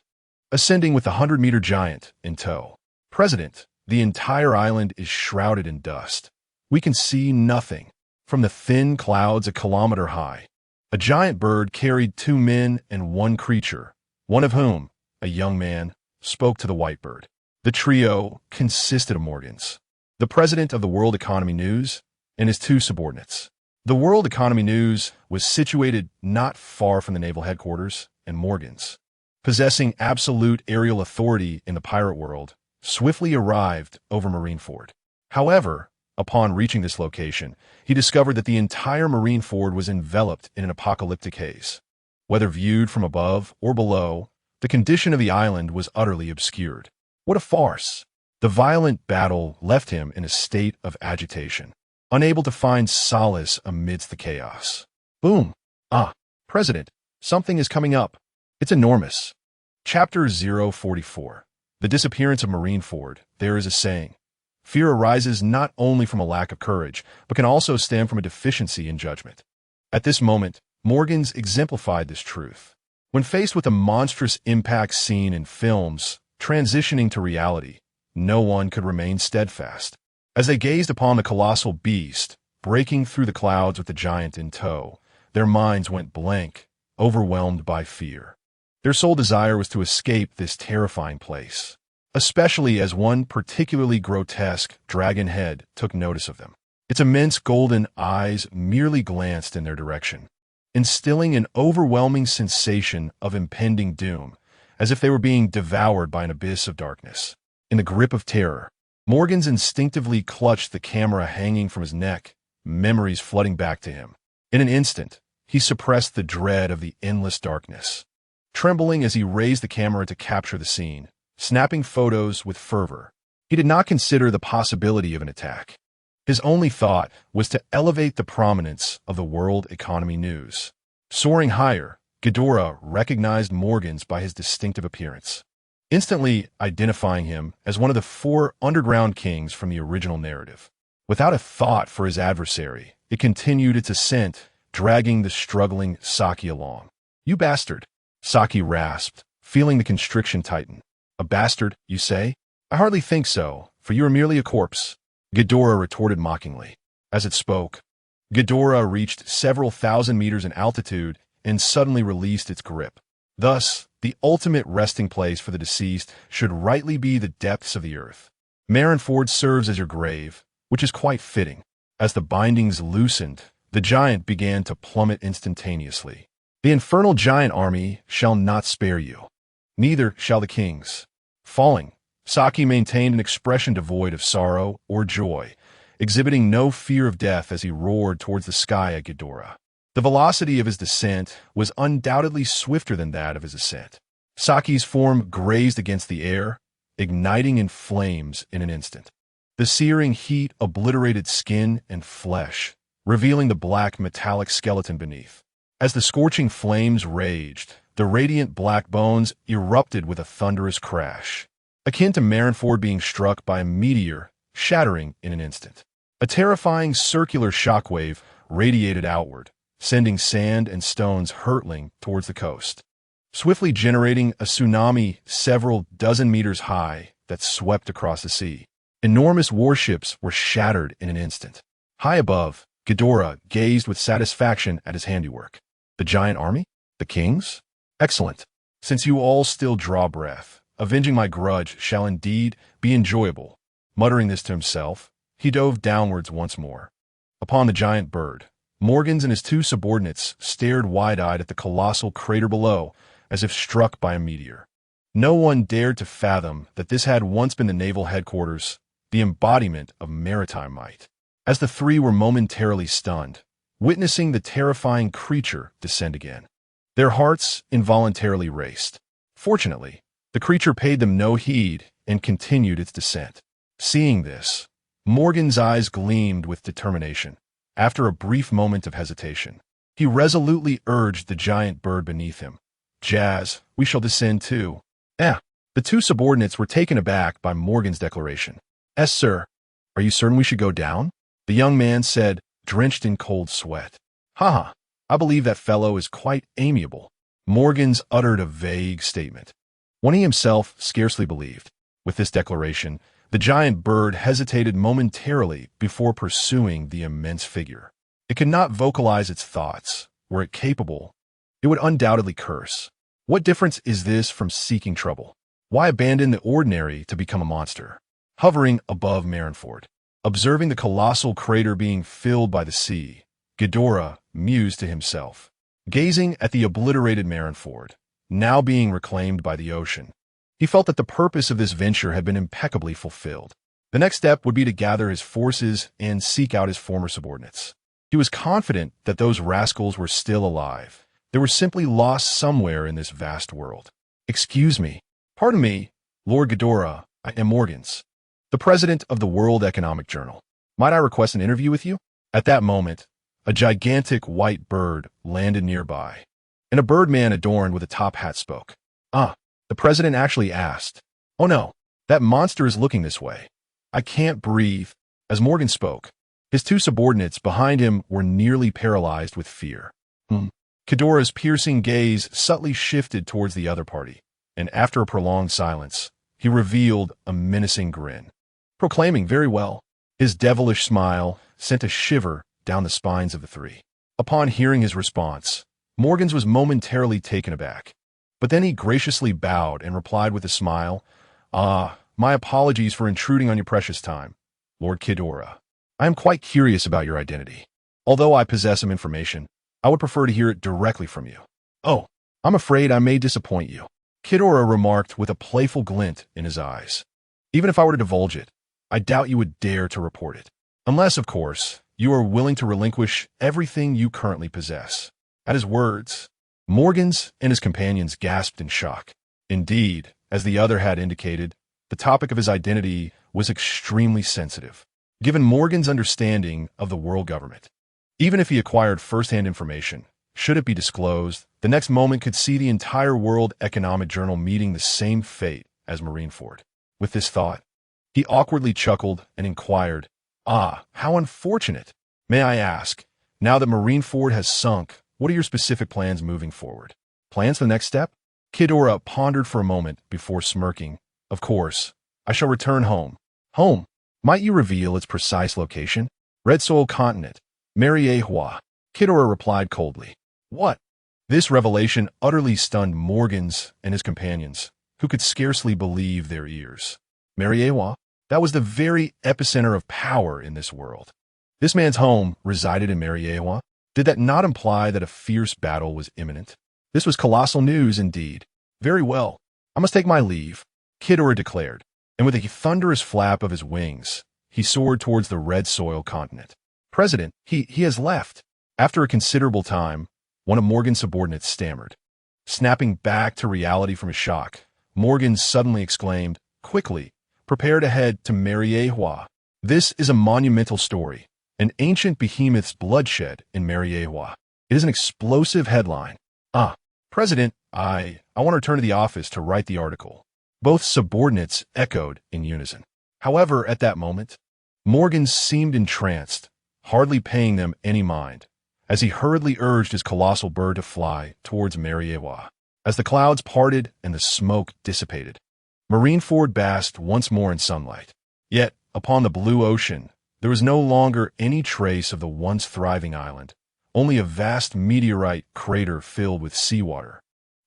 ascending with the 100-meter giant in tow. President, the entire island is shrouded in dust. We can see nothing from the thin clouds a kilometer high. A giant bird carried 2 men and 1 creature, one of whom, a young man, spoke to the white bird. The trio consisted of Morgans, the president of the World Economy News, and his 2 subordinates. The World Economy News was situated not far from the naval headquarters, and Morgans, possessing absolute aerial authority in the pirate world, swiftly arrived over Marineford. However, upon reaching this location, he discovered that the entire Marineford was enveloped in an apocalyptic haze. Whether viewed from above or below, the condition of the island was utterly obscured. What a farce! The violent battle left him in a state of agitation, unable to find solace amidst the chaos. Boom! Ah, President, something is coming up. It's enormous. Chapter 044. The disappearance of Marineford. There is a saying. Fear arises not only from a lack of courage, but can also stem from a deficiency in judgment. At this moment, Morgans exemplified this truth. When faced with a monstrous impact seen in films, transitioning to reality, no one could remain steadfast. As they gazed upon the colossal beast, breaking through the clouds with the giant in tow, their minds went blank, overwhelmed by fear. Their sole desire was to escape this terrifying place, especially as one particularly grotesque dragon head took notice of them. Its immense golden eyes merely glanced in their direction, instilling an overwhelming sensation of impending doom, as if they were being devoured by an abyss of darkness. In the grip of terror, Morgans instinctively clutched the camera hanging from his neck, memories flooding back to him. In an instant, he suppressed the dread of the endless darkness. trembling as he raised the camera to capture the scene, snapping photos with fervor. He did not consider the possibility of an attack. His only thought was to elevate the prominence of the world economy news. Soaring higher, Ghidorah recognized Morgans by his distinctive appearance, instantly identifying him as one of the 4 underground kings from the original narrative. Without a thought for his adversary, it continued its ascent, dragging the struggling Saki along. "You bastard," Saki rasped, feeling the constriction tighten. "A bastard, you say? I hardly think so, for you are merely a corpse," Ghidorah retorted mockingly. As it spoke, Ghidorah reached several thousand meters in altitude and suddenly released its grip. Thus, the ultimate resting place for the deceased should rightly be the depths of the earth. Marineford serves as your grave, which is quite fitting. As the bindings loosened, the giant began to plummet instantaneously. "The infernal giant army shall not spare you. Neither shall the kings." Falling, Saki maintained an expression devoid of sorrow or joy, exhibiting no fear of death as he roared towards the sky at Ghidorah. The velocity of his descent was undoubtedly swifter than that of his ascent. Saki's form grazed against the air, igniting in flames in an instant. The searing heat obliterated skin and flesh, revealing the black metallic skeleton beneath. As the scorching flames raged, the radiant black bones erupted with a thunderous crash, akin to Marineford being struck by a meteor, shattering in an instant. A terrifying circular shockwave radiated outward, sending sand and stones hurtling towards the coast, swiftly generating a tsunami several dozen meters high that swept across the sea. Enormous warships were shattered in an instant. High above, Ghidorah gazed with satisfaction at his handiwork. "The giant army? The kings? Excellent. Since you all still draw breath, avenging my grudge shall indeed be enjoyable." Muttering this to himself, he dove downwards once more. Upon the giant bird, Morgans and his 2 subordinates stared wide-eyed at the colossal crater below, as if struck by a meteor. No one dared to fathom that this had once been the naval headquarters, the embodiment of maritime might. As the 3 were momentarily stunned, witnessing the terrifying creature descend again, their hearts involuntarily raced. Fortunately, the creature paid them no heed and continued its descent. Seeing this, Morgan's eyes gleamed with determination. After a brief moment of hesitation, he resolutely urged the giant bird beneath him. "Jazz, we shall descend too." The 2 subordinates were taken aback by Morgan's declaration. "Yes, sir." "Are you certain we should go down?" the young man said, drenched in cold sweat. "Ha! I believe that fellow is quite amiable." Morgans uttered a vague statement, one he himself scarcely believed. With this declaration, the giant bird hesitated momentarily before pursuing the immense figure. It could not vocalize its thoughts. Were it capable, it would undoubtedly curse. What difference is this from seeking trouble? Why abandon the ordinary to become a monster? Hovering above Marineford, observing the colossal crater being filled by the sea, Ghidorah mused to himself. Gazing at the obliterated Marineford, now being reclaimed by the ocean, he felt that the purpose of this venture had been impeccably fulfilled. The next step would be to gather his forces and seek out his former subordinates. He was confident that those rascals were still alive. They were simply lost somewhere in this vast world. "Excuse me. Pardon me, Lord Ghidorah. I am Morgans, the president of the World Economic Journal. Might I request an interview with you?" At that moment, a gigantic white bird landed nearby, and a birdman adorned with a top hat spoke. The president actually asked, "Oh no, that monster is looking this way. I can't breathe." As Morgan spoke, his 2 subordinates behind him were nearly paralyzed with fear. Ghidorah's piercing gaze subtly shifted towards the other party, and after a prolonged silence, he revealed a menacing grin, proclaiming, "Very well." His devilish smile sent a shiver down the spines of the 3. Upon hearing his response, Morgans was momentarily taken aback. But then he graciously bowed and replied with a smile, "My apologies for intruding on your precious time, Lord Ghidorah. I am quite curious about your identity. Although I possess some information, I would prefer to hear it directly from you." "Oh, I'm afraid I may disappoint you," Ghidorah remarked with a playful glint in his eyes. "Even if I were to divulge it, I doubt you would dare to report it. Unless, of course, you are willing to relinquish everything you currently possess." At his words, Morgans and his companions gasped in shock. Indeed, as the other had indicated, the topic of his identity was extremely sensitive, given Morgan's understanding of the world government. Even if he acquired first-hand information, should it be disclosed, the next moment could see the entire World Economic Journal meeting the same fate as Marineford. With this thought, he awkwardly chuckled and inquired, "Ah, how unfortunate! May I ask, now that Marineford has sunk, what are your specific plans moving forward? Plans for the next step?" Kidora pondered for a moment before smirking. "Of course, I shall return home." "Home? Might you reveal its precise location?" "Red Soil Continent, Mariehua," Kidora replied coldly. "What?" This revelation utterly stunned Morgans and his companions, who could scarcely believe their ears. Mariehua? That was the very epicenter of power in this world. This man's home resided in Mariehua. Did that not imply that a fierce battle was imminent? This was colossal news indeed. "Very well. I must take my leave," Kidora declared, and with a thunderous flap of his wings, he soared towards the Red Soil Continent. "President, he has left." After a considerable time, one of Morgan's subordinates stammered. Snapping back to reality from his shock, Morgan suddenly exclaimed, "Quickly, prepare to head to Mariehua. This is a monumental story, an ancient behemoth's bloodshed in Mariehua. It is an explosive headline." "Ah, President, I want to return to the office to write the article." Both subordinates echoed in unison. However, at that moment, Morgan seemed entranced, hardly paying them any mind, as he hurriedly urged his colossal bird to fly towards Mariehua. As the clouds parted and the smoke dissipated, Marineford basked once more in sunlight. Yet, upon the blue ocean, there was no longer any trace of the once thriving island, only a vast meteorite crater filled with seawater,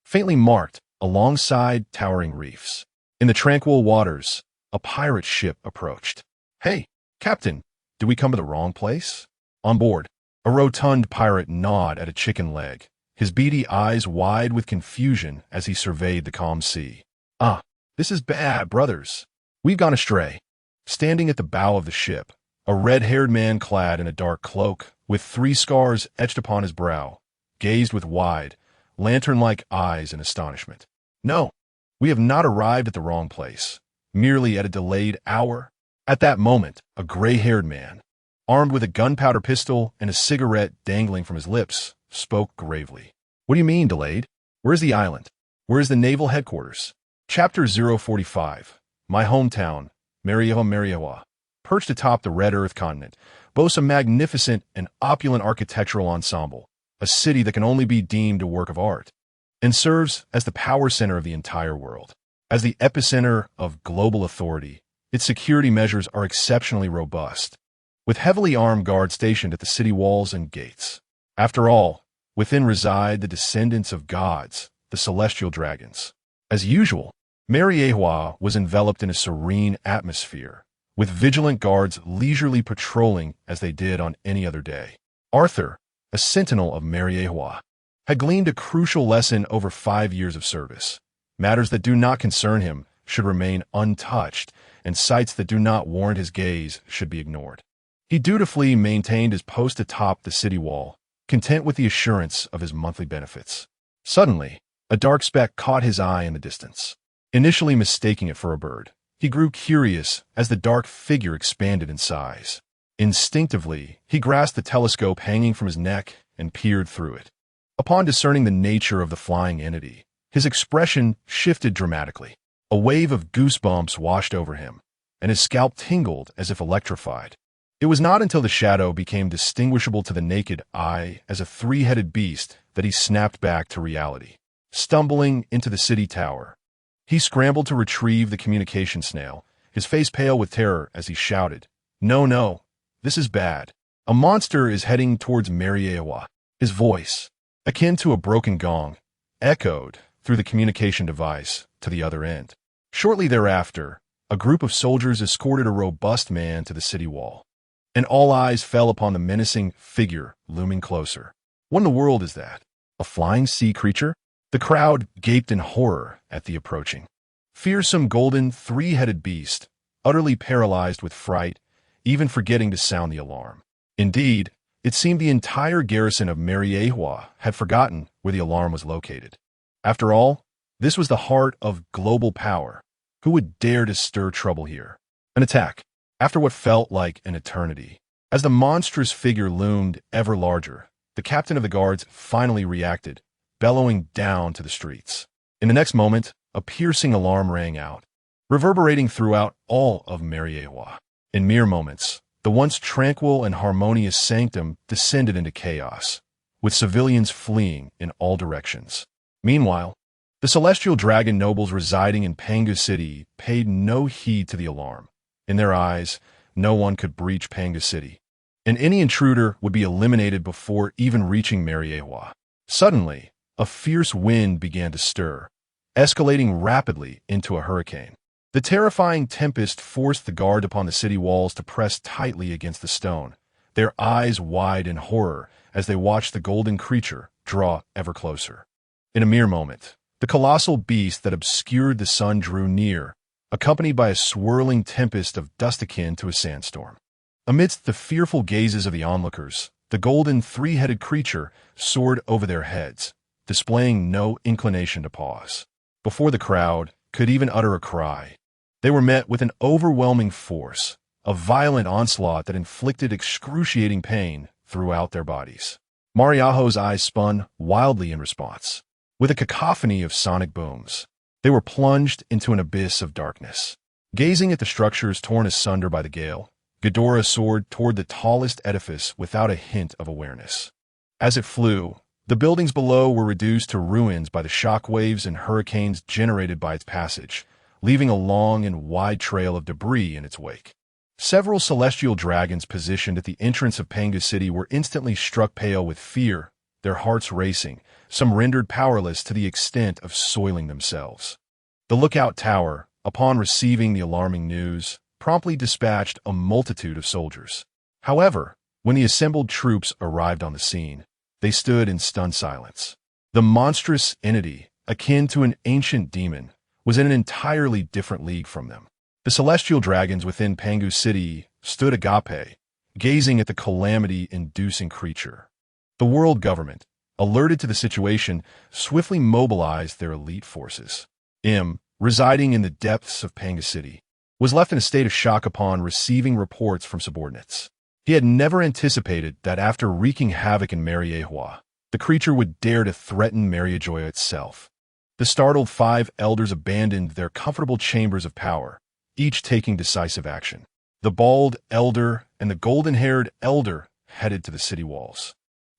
faintly marked alongside towering reefs. In the tranquil waters, a pirate ship approached. "Hey, Captain, did we come to the wrong place?" On board, a rotund pirate gnawed at a chicken leg, his beady eyes wide with confusion as he surveyed the calm sea. "Ah, this is bad, brothers. We've gone astray." Standing at the bow of the ship, a red-haired man clad in a dark cloak, with 3 scars etched upon his brow, gazed with wide, lantern-like eyes in astonishment. "No, we have not arrived at the wrong place, merely at a delayed hour." At that moment, a gray-haired man, armed with a gunpowder pistol and a cigarette dangling from his lips, spoke gravely. "What do you mean, delayed? Where's the island? Where's the naval headquarters?" Chapter 045. My hometown, Mariehua, perched atop the Red Earth continent, boasts a magnificent and opulent architectural ensemble, a city that can only be deemed a work of art, and serves as the power center of the entire world. As the epicenter of global authority, its security measures are exceptionally robust, with heavily armed guards stationed at the city walls and gates. After all, within reside the descendants of gods, the celestial dragons. As usual, Mariehua was enveloped in a serene atmosphere, with vigilant guards leisurely patrolling as they did on any other day. Arthur, a sentinel of Mariehua, had gleaned a crucial lesson over 5 years of service. Matters that do not concern him should remain untouched, and sights that do not warrant his gaze should be ignored. He dutifully maintained his post atop the city wall, content with the assurance of his monthly benefits. Suddenly, a dark speck caught his eye in the distance. Initially mistaking it for a bird, he grew curious as the dark figure expanded in size. Instinctively, he grasped the telescope hanging from his neck and peered through it. Upon discerning the nature of the flying entity, his expression shifted dramatically. A wave of goosebumps washed over him, and his scalp tingled as if electrified. It was not until the shadow became distinguishable to the naked eye as a 3-headed beast that he snapped back to reality. Stumbling into the city tower, he scrambled to retrieve the communication snail, his face pale with terror as he shouted, No, this is bad. A monster is heading towards Mariehua." His voice, akin to a broken gong, echoed through the communication device to the other end. Shortly thereafter, a group of soldiers escorted a robust man to the city wall, and all eyes fell upon the menacing figure looming closer. What in the world is that? A flying sea creature? The crowd gaped in horror at the approaching, fearsome golden 3-headed beast, utterly paralyzed with fright, even forgetting to sound the alarm. Indeed, It seemed the entire garrison of Mariehua had forgotten where the alarm was located. After all, this was the heart of global power. Who would dare to stir trouble here? An attack, after what felt like an eternity. As the monstrous figure loomed ever larger, the captain of the guards finally reacted, bellowing down to the streets. In the next moment, a piercing alarm rang out, reverberating throughout all of Mariehua. In mere moments, the once tranquil and harmonious sanctum descended into chaos, with civilians fleeing in all directions. Meanwhile, the celestial dragon nobles residing in Pangu City paid no heed to the alarm. In their eyes, no one could breach Pangu City, and any intruder would be eliminated before even reaching Mariehua. Suddenly, a fierce wind began to stir, escalating rapidly into a hurricane. The terrifying tempest forced the guard upon the city walls to press tightly against the stone, their eyes wide in horror as they watched the golden creature draw ever closer. In a mere moment, the colossal beast that obscured the sun drew near, accompanied by a swirling tempest of dust akin to a sandstorm. Amidst the fearful gazes of the onlookers, the golden three-headed creature soared over their heads, displaying no inclination to pause. Before the crowd could even utter a cry, they were met with an overwhelming force, a violent onslaught that inflicted excruciating pain throughout their bodies. Mariaho's eyes spun wildly in response. With a cacophony of sonic booms, they were plunged into an abyss of darkness. Gazing at the structures torn asunder by the gale, Ghidorah soared toward the tallest edifice without a hint of awareness. As it flew, the buildings below were reduced to ruins by the shock waves and hurricanes generated by its passage, leaving a long and wide trail of debris in its wake. Several celestial dragons positioned at the entrance of Pangu City were instantly struck pale with fear, their hearts racing, some rendered powerless to the extent of soiling themselves. The lookout tower, upon receiving the alarming news, promptly dispatched a multitude of soldiers. However, when the assembled troops arrived on the scene, they stood in stunned silence. The monstrous entity, akin to an ancient demon, was in an entirely different league from them. The celestial dragons within Pangu City stood agape, gazing at the calamity-inducing creature. The world government, alerted to the situation, swiftly mobilized their elite forces. Residing in the depths of Pangu City, was left in a state of shock upon receiving reports from subordinates. He had never anticipated that after wreaking havoc in Mariehua, the creature would dare to threaten Mariajoya itself. The startled 5 elders abandoned their comfortable chambers of power, each taking decisive action. The bald elder and the golden-haired elder headed to the city walls,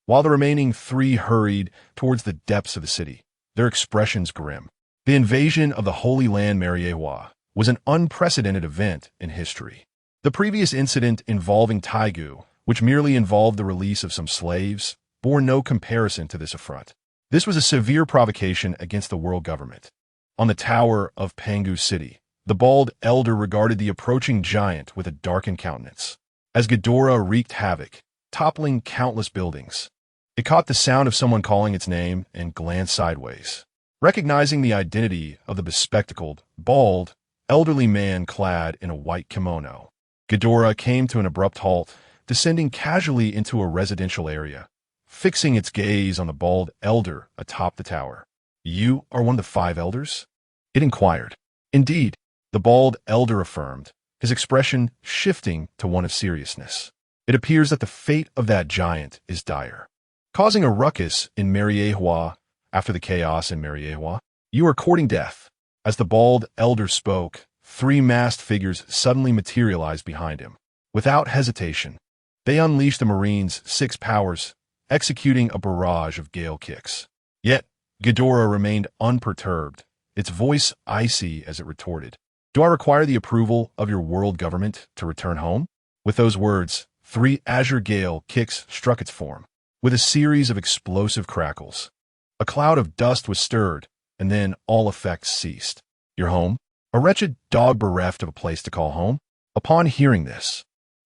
while the remaining 3 hurried towards the depths of the city, their expressions grim. The invasion of the Holy Land Mariehua was an unprecedented event in history. The previous incident involving Taigu, which merely involved the release of some slaves, bore no comparison to this affront. This was a severe provocation against the world government. On the tower of Pangu City, the bald elder regarded the approaching giant with a darkened countenance. As Ghidorah wreaked havoc, toppling countless buildings, it caught the sound of someone calling its name and glanced sideways. Recognizing the identity of the bespectacled, bald, elderly man clad in a white kimono, Ghidorah came to an abrupt halt, descending casually into a residential area, fixing its gaze on the bald elder atop the tower. "You are one of the 5 elders?" it inquired. "Indeed," the bald elder affirmed, his expression shifting to one of seriousness. "It appears that the fate of that giant is dire, causing a ruckus in Mariehua. After the chaos in Mariehua, you are courting death." As the bald elder spoke, 3 masked figures suddenly materialized behind him. Without hesitation, they unleashed the Marines' 6 powers, executing a barrage of gale kicks. Yet, Ghidorah remained unperturbed, its voice icy as it retorted, "Do I require the approval of your world government to return home?" With those words, 3 azure gale kicks struck its form, with a series of explosive crackles. A cloud of dust was stirred, and then all effects ceased. "Your home? A wretched dog bereft of a place to call home?" Upon hearing this,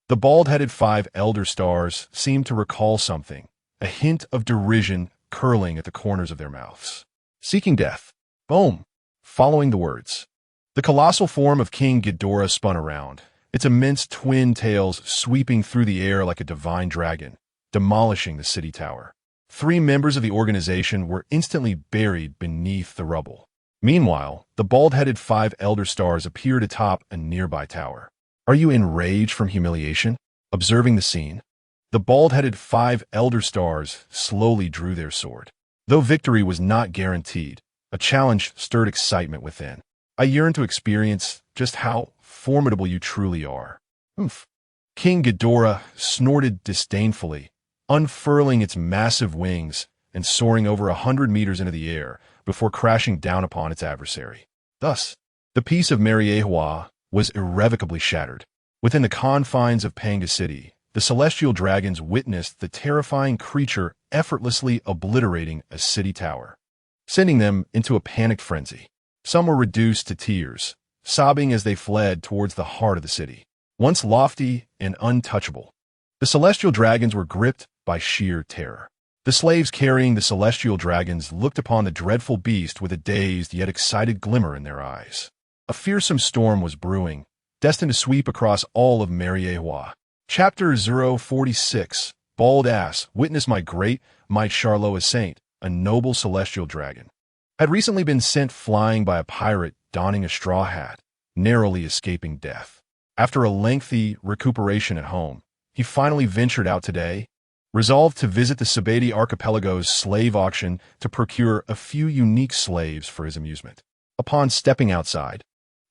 the bald-headed 5 elder stars seemed to recall something, a hint of derision curling at the corners of their mouths. "Seeking death." Boom! Following the words, the colossal form of King Ghidorah spun around, its immense twin tails sweeping through the air like a divine dragon, demolishing the city tower. 3 members of the organization were instantly buried beneath the rubble. Meanwhile, the bald-headed 5 Elder Stars appeared atop a nearby tower. Are you enraged from humiliation? Observing the scene, the bald-headed 5 Elder Stars slowly drew their sword. Though victory was not guaranteed, a challenge stirred excitement within. I yearn to experience just how formidable you truly are. Oomph. King Ghidorah snorted disdainfully, unfurling its massive wings and soaring over 100 meters into the air before crashing down upon its adversary. Thus, the peace of Mariewa was irrevocably shattered. Within the confines of Panga City, the celestial dragons witnessed the terrifying creature effortlessly obliterating a city tower, sending them into a panicked frenzy. Some were reduced to tears, sobbing as they fled towards the heart of the city. Once lofty and untouchable, the celestial dragons were gripped by sheer terror. The slaves carrying the celestial dragons looked upon the dreadful beast with a dazed yet excited glimmer in their eyes. A fearsome storm was brewing, destined to sweep across all of Mariewa. Chapter 046, Bald Ass, witness my great might Charlot a saint, a noble celestial dragon, had recently been sent flying by a pirate donning a straw hat, narrowly escaping death. After a lengthy recuperation at home, he finally ventured out today, resolved to visit the Sabati Archipelago's slave auction to procure a few unique slaves for his amusement. Upon stepping outside,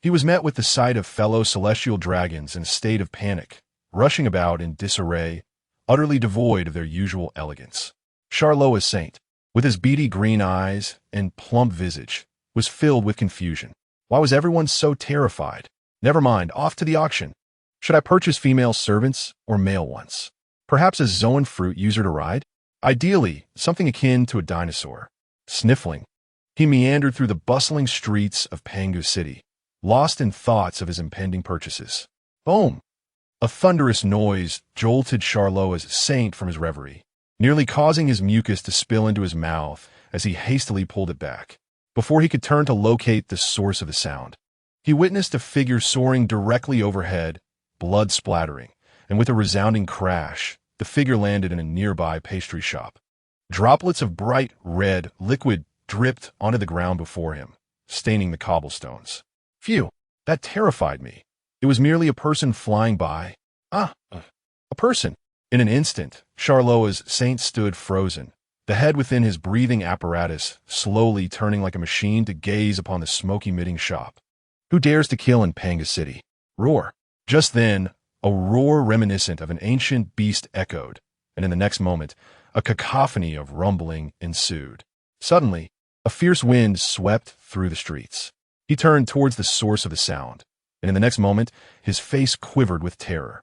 he was met with the sight of fellow celestial dragons in a state of panic, rushing about in disarray, utterly devoid of their usual elegance. Charlot a saint, with his beady green eyes and plump visage, was filled with confusion. Why was everyone so terrified? Never mind, off to the auction. Should I purchase female servants or male ones? Perhaps a Zoan fruit user to ride? Ideally, something akin to a dinosaur. Sniffling, he meandered through the bustling streets of Pangu City, lost in thoughts of his impending purchases. Boom! A thunderous noise jolted Charlot's saint from his reverie, nearly causing his mucus to spill into his mouth as he hastily pulled it back. Before he could turn to locate the source of the sound, he witnessed a figure soaring directly overhead, blood splattering, and with a resounding crash, the figure landed in a nearby pastry shop. Droplets of bright red liquid dripped onto the ground before him, staining the cobblestones. Phew, that terrified me. It was merely a person flying by. A person. In an instant, Charlot's saint stood frozen, the head within his breathing apparatus slowly turning like a machine to gaze upon the smoke-emitting shop. Who dares to kill in Panga City? Roar. Just then, a roar reminiscent of an ancient beast echoed, and in the next moment, a cacophony of rumbling ensued. Suddenly, a fierce wind swept through the streets. He turned towards the source of the sound, and in the next moment, his face quivered with terror.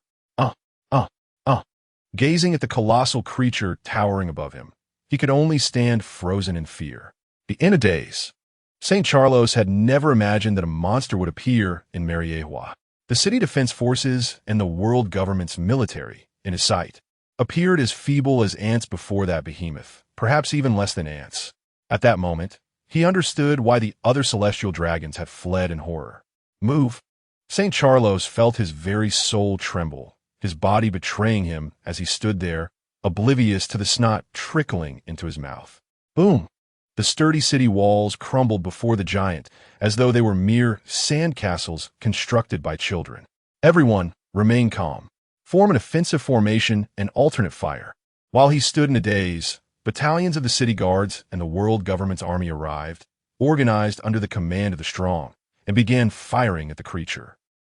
Gazing at the colossal creature towering above him, he could only stand frozen in fear. In a daze, St. Charlos had never imagined that a monster would appear in Mariewa. The city defense forces and the world government's military, in his sight, appeared as feeble as ants before that behemoth, perhaps even less than ants. At that moment, he understood why the other celestial dragons had fled in horror. Move! St. Charlos felt his very soul tremble, his body betraying him as he stood there, oblivious to the snot trickling into his mouth. Boom! The sturdy city walls crumbled before the giant, as though they were mere sandcastles constructed by children. Everyone remained calm. Form an offensive formation and alternate fire. While he stood in a daze, battalions of the city guards and the world government's army arrived, organized under the command of the strong, and began firing at the creature.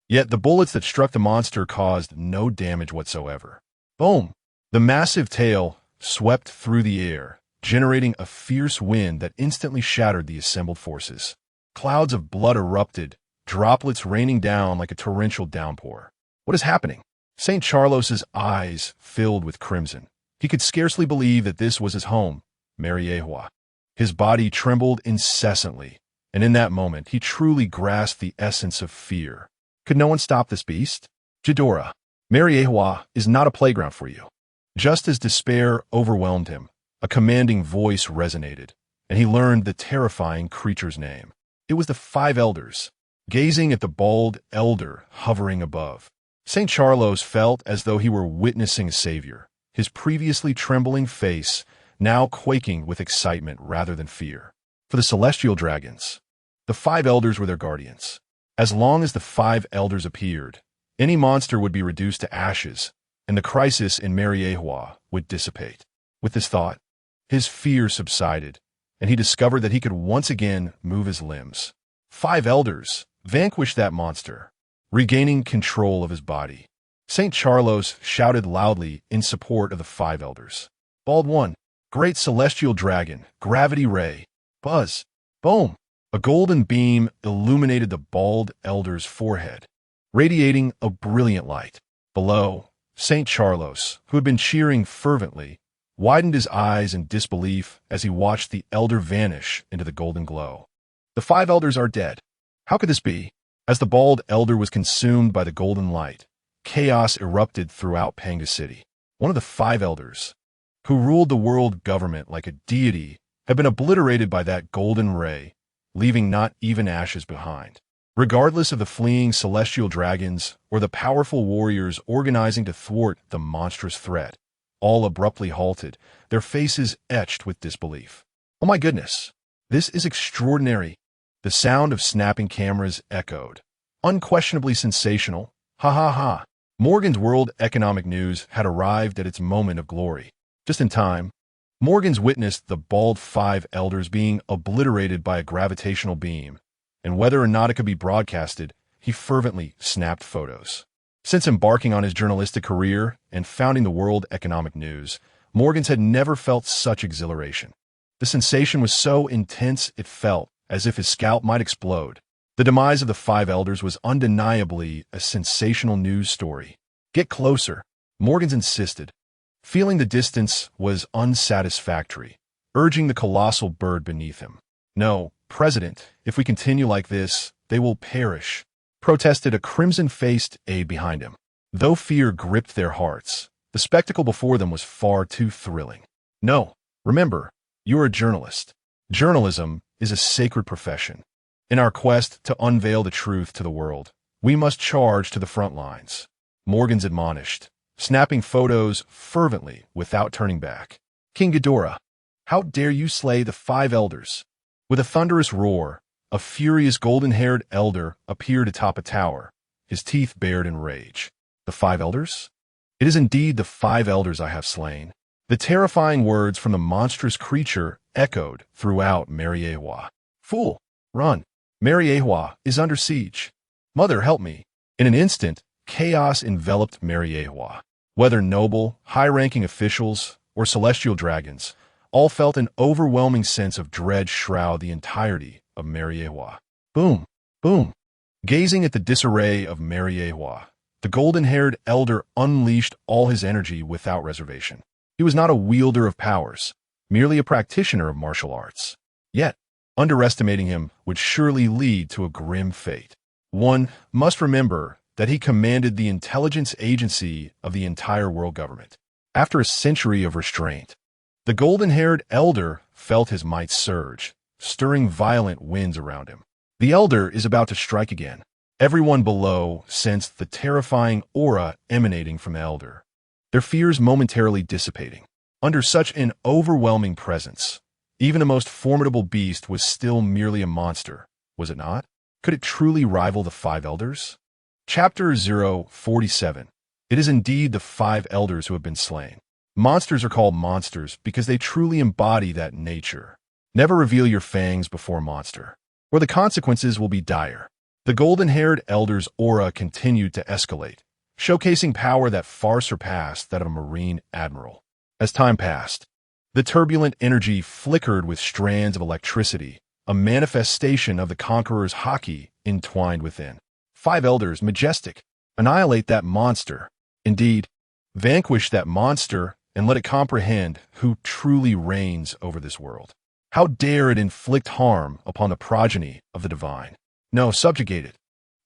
Yet the bullets that struck the monster caused no damage whatsoever. Boom! The massive tail swept through the air, generating a fierce wind that instantly shattered the assembled forces. Clouds of blood erupted, droplets raining down like a torrential downpour. What is happening? St. Charlos's eyes filled with crimson. He could scarcely believe that this was his home, Mariewa. His body trembled incessantly, and in that moment he truly grasped the essence of fear. Could no one stop this beast? Ghidorah, Mariewa is not a playground for you. Just as despair overwhelmed him, a commanding voice resonated, and he learned the terrifying creature's name. It was the 5 elders, gazing at the bald elder hovering above. St. Charlos felt as though he were witnessing a savior, his previously trembling face now quaking with excitement rather than fear. For the celestial dragons, the five elders were their guardians. As long as the five elders appeared, any monster would be reduced to ashes, and the crisis in Mariehua would dissipate. With this thought, his fear subsided, and he discovered that he could once again move his limbs. Five elders vanquished that monster, regaining control of his body. St. Charlos shouted loudly in support of the five elders. Bald one, great celestial dragon, gravity ray, buzz, boom. A golden beam illuminated the bald elder's forehead, radiating a brilliant light. Below, St. Charlos, who had been cheering fervently, widened his eyes in disbelief as he watched the elder vanish into the golden glow. The five elders are dead. How could this be? As the bald elder was consumed by the golden light, chaos erupted throughout Panga City. One of the five elders, who ruled the world government like a deity, had been obliterated by that golden ray, leaving not even ashes behind. Regardless of the fleeing celestial dragons or the powerful warriors organizing to thwart the monstrous threat, all abruptly halted, their faces etched with disbelief. Oh my goodness, this is extraordinary. The sound of snapping cameras echoed. Unquestionably sensational. Ha ha ha. Morgan's World Economic News had arrived at its moment of glory. Just in time, Morgan's witnessed the bald five elders being obliterated by a gravitational beam, and whether or not it could be broadcasted, he fervently snapped photos. Since embarking on his journalistic career and founding the World Economic News, Morgan's had never felt such exhilaration. The sensation was so intense it felt as if his scalp might explode. The demise of the five elders was undeniably a sensational news story. Get closer, Morgan's insisted. Feeling the distance was unsatisfactory, urging the colossal bird beneath him. No, President, if we continue like this, they will perish, protested a crimson-faced aide behind him. Though fear gripped their hearts, the spectacle before them was far too thrilling. No, remember, you're a journalist. Journalism is a sacred profession. In our quest to unveil the truth to the world, we must charge to the front lines. Morgan's admonished, snapping photos fervently without turning back. King Ghidorah, how dare you slay the five elders? With a thunderous roar, a furious golden-haired elder appeared atop a tower, his teeth bared in rage. The five elders? It is indeed the five elders I have slain. The terrifying words from the monstrous creature echoed throughout Mariehua. Fool, run. Mariehua is under siege. Mother, help me. In an instant, chaos enveloped Mariehua. Whether noble, high-ranking officials, or celestial dragons, all felt an overwhelming sense of dread shroud the entirety of Mariehua. Boom, boom. Gazing at the disarray of Mariehua, the golden-haired elder unleashed all his energy without reservation. He was not a wielder of powers, merely a practitioner of martial arts. Yet, underestimating him would surely lead to a grim fate. One must remember that he commanded the intelligence agency of the entire world government. After a century of restraint, the golden-haired elder felt his might surge, stirring violent winds around him. The elder is about to strike again. Everyone below sensed the terrifying aura emanating from the elder, their fears momentarily dissipating. Under such an overwhelming presence, even the most formidable beast was still merely a monster, was it not? Could it truly rival the five elders? Chapter 047. It is indeed the five elders who have been slain. Monsters are called monsters because they truly embody that nature. Never reveal your fangs before a monster, or the consequences will be dire. The golden-haired elder's aura continued to escalate, showcasing power that far surpassed that of a marine admiral. As time passed, the turbulent energy flickered with strands of electricity, a manifestation of the conqueror's haki entwined within. Five elders, majestic, annihilate that monster. Indeed, vanquish that monster and let it comprehend who truly reigns over this world. How dare it inflict harm upon the progeny of the divine? No, subjugate it.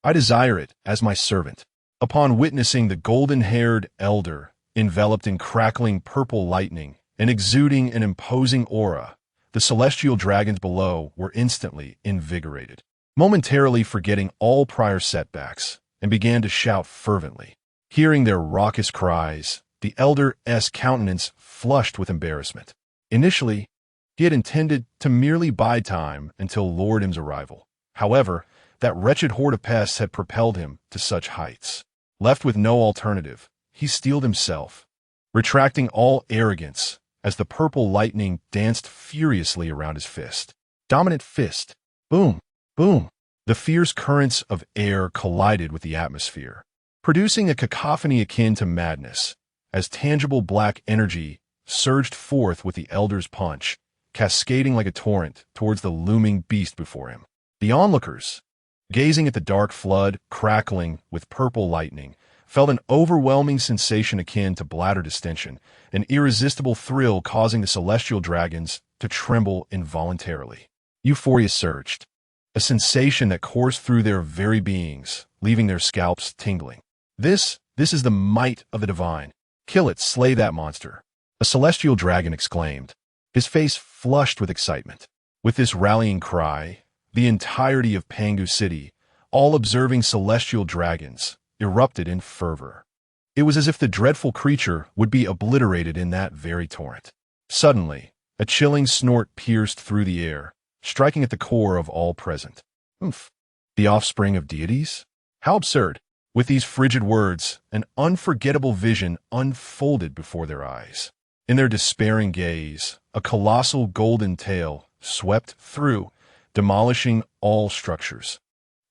I desire it as my servant. Upon witnessing the golden-haired elder, enveloped in crackling purple lightning and exuding an imposing aura, the celestial dragons below were instantly invigorated, momentarily forgetting all prior setbacks, and began to shout fervently. Hearing their raucous cries, The elder's countenance flushed with embarrassment. Initially, he had intended to merely bide time until Lord Im's arrival. However, that wretched horde of pests had propelled him to such heights. Left with no alternative, he steeled himself, retracting all arrogance as the purple lightning danced furiously around his fist. Dominant fist. Boom, boom. The fierce currents of air collided with the atmosphere, producing a cacophony akin to madness, as tangible black energy surged forth with the elder's punch, cascading like a torrent towards the looming beast before him. The onlookers, gazing at the dark flood crackling with purple lightning, felt an overwhelming sensation akin to bladder distension, an irresistible thrill causing the celestial dragons to tremble involuntarily. Euphoria surged, a sensation that coursed through their very beings, leaving their scalps tingling. This is the might of the divine. Kill it, slay that monster. A celestial dragon exclaimed, his face flushed with excitement. With this rallying cry, the entirety of Pangu City, all observing celestial dragons, erupted in fervor. It was as if the dreadful creature would be obliterated in that very torrent. Suddenly, a chilling snort pierced through the air, striking at the core of all present. Oomph! The offspring of deities? How absurd! With these frigid words, an unforgettable vision unfolded before their eyes. In their despairing gaze, a colossal golden tail swept through, demolishing all structures.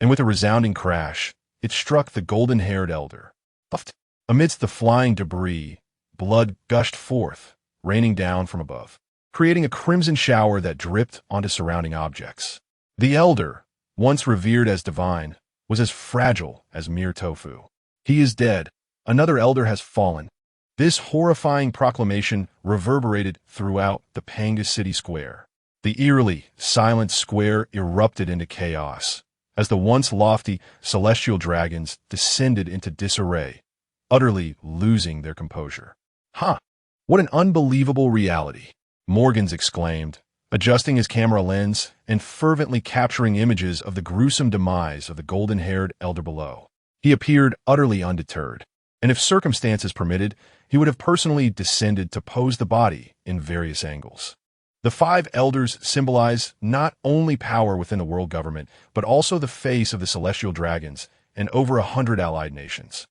And with a resounding crash, it struck the golden-haired elder. Puffed. Amidst the flying debris, blood gushed forth, raining down from above, creating a crimson shower that dripped onto surrounding objects. The elder, once revered as divine, was as fragile as mere tofu. He is dead. Another elder has fallen. This horrifying proclamation reverberated throughout the Pangu City Square. The eerily silent square erupted into chaos as the once lofty celestial dragons descended into disarray, utterly losing their composure. "Huh! What an unbelievable reality!" Morgans exclaimed, adjusting his camera lens and fervently capturing images of the gruesome demise of the golden-haired elder below. He appeared utterly undeterred, and if circumstances permitted, he would have personally descended to pose the body in various angles. The 5 elders symbolize not only power within the world government, but also the face of the celestial dragons and over 100 allied nations.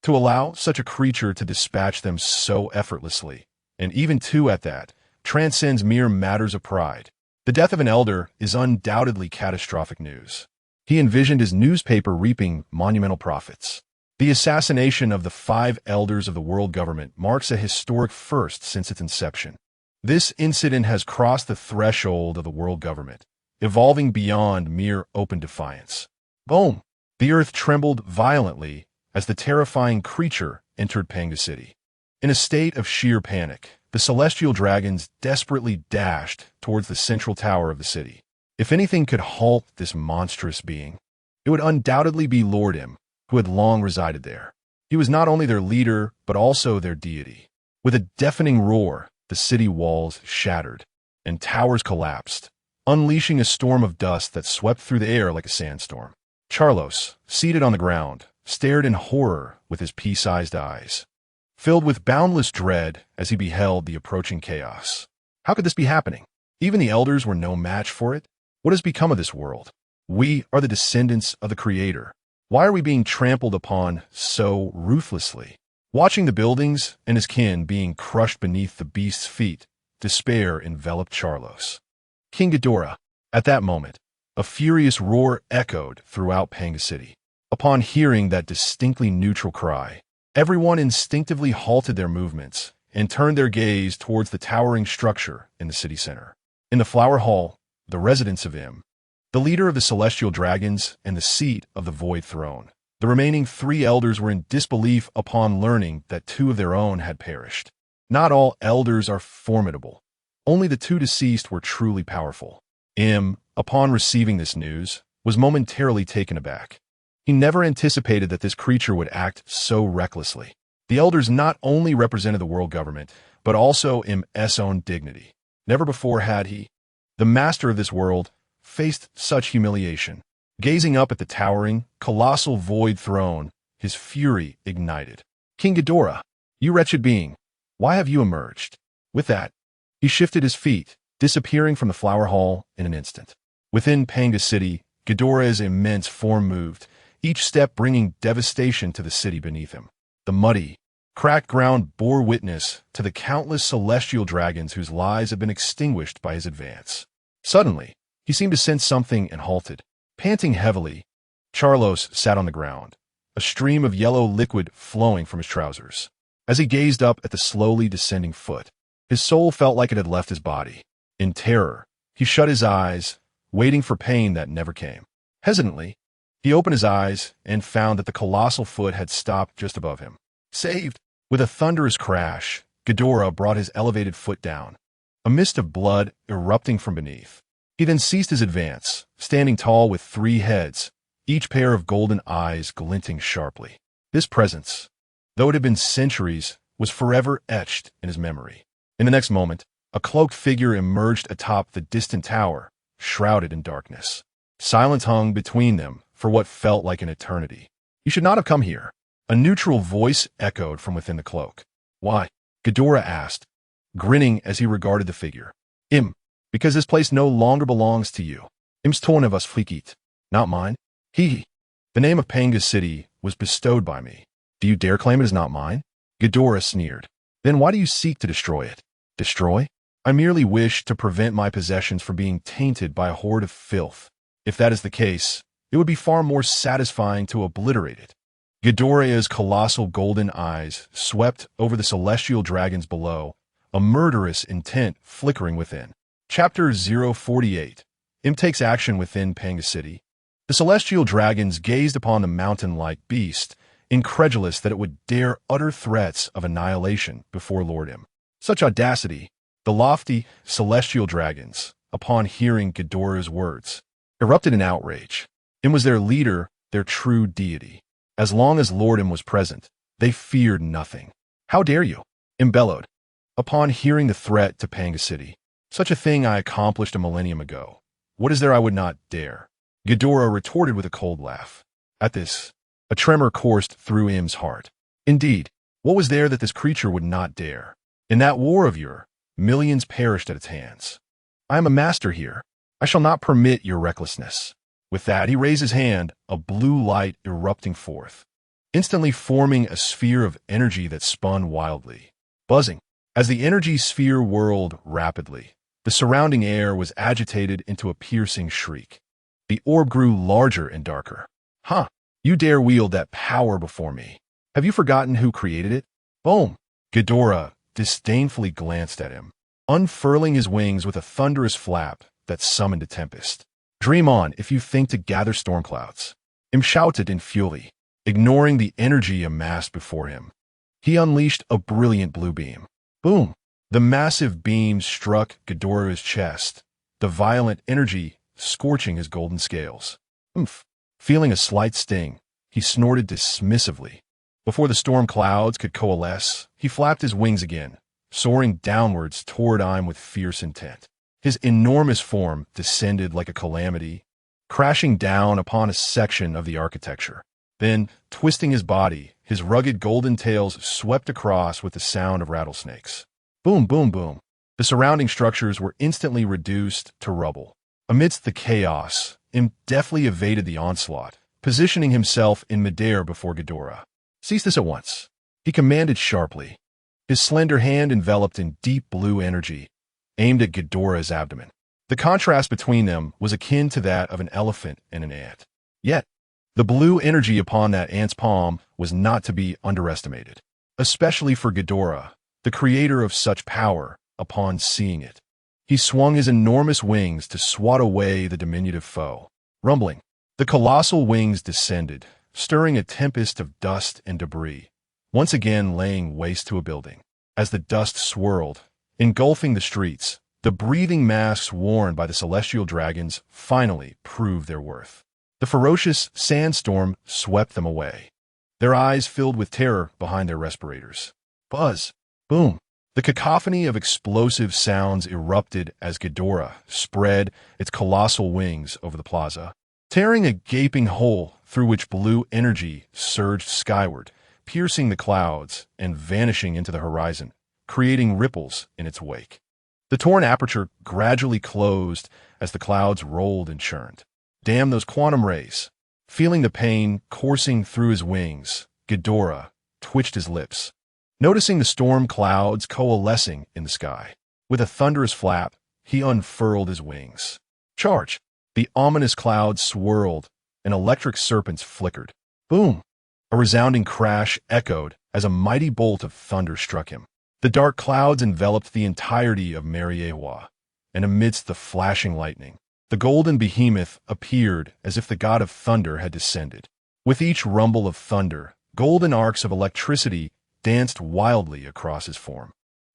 To allow such a creature to dispatch them so effortlessly, and even 2 at that, transcends mere matters of pride. The death of an elder is undoubtedly catastrophic news. He envisioned his newspaper reaping monumental profits. The assassination of the 5 elders of the world government marks a historic first since its inception. This incident has crossed the threshold of the world government, evolving beyond mere open defiance. Boom! The earth trembled violently as the terrifying creature entered Pangu City. In a state of sheer panic, the celestial dragons desperately dashed towards the central tower of the city. If anything could halt this monstrous being, it would undoubtedly be Lord Im, who had long resided there. He was not only their leader, but also their deity. With a deafening roar, the city walls shattered, and towers collapsed, unleashing a storm of dust that swept through the air like a sandstorm. Charlos, seated on the ground, stared in horror with his pea-sized eyes, filled with boundless dread as he beheld the approaching chaos. How could this be happening? Even the elders were no match for it. What has become of this world? We are the descendants of the Creator. Why are we being trampled upon so ruthlessly? Watching the buildings and his kin being crushed beneath the beast's feet, despair enveloped Charlos. King Ghidorah. At that moment, a furious roar echoed throughout Pangu City. Upon hearing that distinctly neutral cry, everyone instinctively halted their movements and turned their gaze towards the towering structure in the city center. In the Flower Hall, the residence of Im, the leader of the celestial dragons and the seat of the Void Throne, the remaining 3 elders were in disbelief upon learning that 2 of their own had perished. Not all elders are formidable. Only the 2 deceased were truly powerful. Im, upon receiving this news, was momentarily taken aback. He never anticipated that this creature would act so recklessly. The elders not only represented the world government, but also Im's own dignity. Never before had he, the master of this world, faced such humiliation. Gazing up at the towering, colossal void throne, his fury ignited. King Ghidorah, You wretched being, why have you emerged? With that, he shifted his feet, disappearing from the flower hall in an instant. Within Panga City, Ghidorah's immense form moved, each step bringing devastation to the city beneath him. The muddy, cracked ground bore witness to the countless celestial dragons whose lives had been extinguished by his advance. Suddenly, he seemed to sense something and halted. Panting heavily, Charlos sat on the ground, a stream of yellow liquid flowing from his trousers. As he gazed up at the slowly descending foot, his soul felt like it had left his body. In terror, he shut his eyes, waiting for pain that never came. Hesitantly, he opened his eyes and found that the colossal foot had stopped just above him. Saved! With a thunderous crash, Ghidorah brought his elevated foot down, a mist of blood erupting from beneath. He then ceased his advance, standing tall with 3 heads, each pair of golden eyes glinting sharply. This presence, though it had been centuries, was forever etched in his memory. In the next moment, a cloaked figure emerged atop the distant tower, shrouded in darkness. Silence hung between them for what felt like an eternity. You should not have come here. A neutral voice echoed from within the cloak. Why? Ghidorah asked, grinning as he regarded the figure. Because this place no longer belongs to you. Im's torn of us flikit. Not mine. The name of Panga City was bestowed by me. Do you dare claim it is not mine? Ghidorah sneered. Then why do you seek to destroy it? Destroy? I merely wish to prevent my possessions from being tainted by a horde of filth. If that is the case, it would be far more satisfying to obliterate it. Ghidorah's colossal golden eyes swept over the celestial dragons below, a murderous intent flickering within. Chapter 048. Im takes action within Panga City. The celestial dragons gazed upon the mountain-like beast, incredulous that it would dare utter threats of annihilation before Lord Im. Such audacity! The lofty, celestial dragons, upon hearing Ghidorah's words, erupted in outrage. Im was their leader, their true deity. As long as Lord Im was present, they feared nothing. How dare you? Im bellowed. Upon hearing the threat to Panga City, such a thing I accomplished a millennium ago. What is there I would not dare? Ghidorah retorted with a cold laugh. At this, a tremor coursed through Im's heart. Indeed, what was there that this creature would not dare? In that war of yours, millions perished at its hands. I am a master here. I shall not permit your recklessness. With that, he raised his hand, a blue light erupting forth, instantly forming a sphere of energy that spun wildly, buzzing. As the energy sphere whirled rapidly, the surrounding air was agitated into a piercing shriek. The orb grew larger and darker. You dare wield that power before me. Have you forgotten who created it? Boom! Ghidorah disdainfully glanced at him, unfurling his wings with a thunderous flap that summoned a tempest. Dream on if you think to gather storm clouds. Im shouted in fury, ignoring the energy amassed before him. He unleashed a brilliant blue beam. Boom! The massive beam struck Ghidorah's chest, the violent energy scorching his golden scales. Feeling a slight sting, he snorted dismissively. Before the storm clouds could coalesce, he flapped his wings again, soaring downwards toward Im with fierce intent. His enormous form descended like a calamity, crashing down upon a section of the architecture. Then, twisting his body, his rugged golden tails swept across with the sound of rattlesnakes. Boom, boom, boom. The surrounding structures were instantly reduced to rubble. Amidst the chaos, Im deftly evaded the onslaught, positioning himself in midair before Ghidorah. Cease this at once, he commanded sharply. His slender hand enveloped in deep blue energy, aimed at Ghidorah's abdomen. The contrast between them was akin to that of an elephant and an ant. Yet, the blue energy upon that ant's palm was not to be underestimated, especially for Ghidorah, the creator of such power, upon seeing it. He swung his enormous wings to swat away the diminutive foe. Rumbling, the colossal wings descended, stirring a tempest of dust and debris, once again laying waste to a building. As the dust swirled, engulfing the streets, the breathing masks worn by the celestial dragons finally proved their worth. The ferocious sandstorm swept them away, their eyes filled with terror behind their respirators. Buzz! Boom! The cacophony of explosive sounds erupted as Ghidorah spread its colossal wings over the plaza, tearing a gaping hole through which blue energy surged skyward, piercing the clouds and vanishing into the horizon, creating ripples in its wake. The torn aperture gradually closed as the clouds rolled and churned. Damn those quantum rays! Feeling the pain coursing through his wings, Ghidorah twitched his lips, noticing the storm clouds coalescing in the sky. With a thunderous flap, he unfurled his wings. Charge! The ominous clouds swirled, and electric serpents flickered. Boom! A resounding crash echoed as a mighty bolt of thunder struck him. The dark clouds enveloped the entirety of Mariewa, and amidst the flashing lightning, the golden behemoth appeared as if the god of thunder had descended. With each rumble of thunder, golden arcs of electricity danced wildly across his form.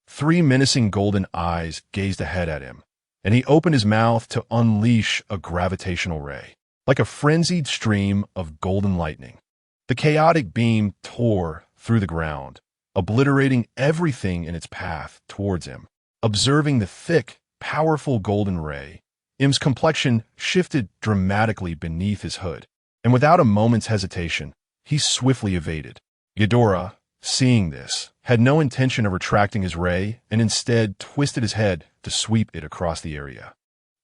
3 menacing golden eyes gazed ahead at him, and he opened his mouth to unleash a gravitational ray. Like a frenzied stream of golden lightning, the chaotic beam tore through the ground, obliterating everything in its path towards him. Observing the thick, powerful golden ray, Im's complexion shifted dramatically beneath his hood, and without a moment's hesitation, he swiftly evaded. Ghidorah, seeing this, had no intention of retracting his ray and instead twisted his head to sweep it across the area.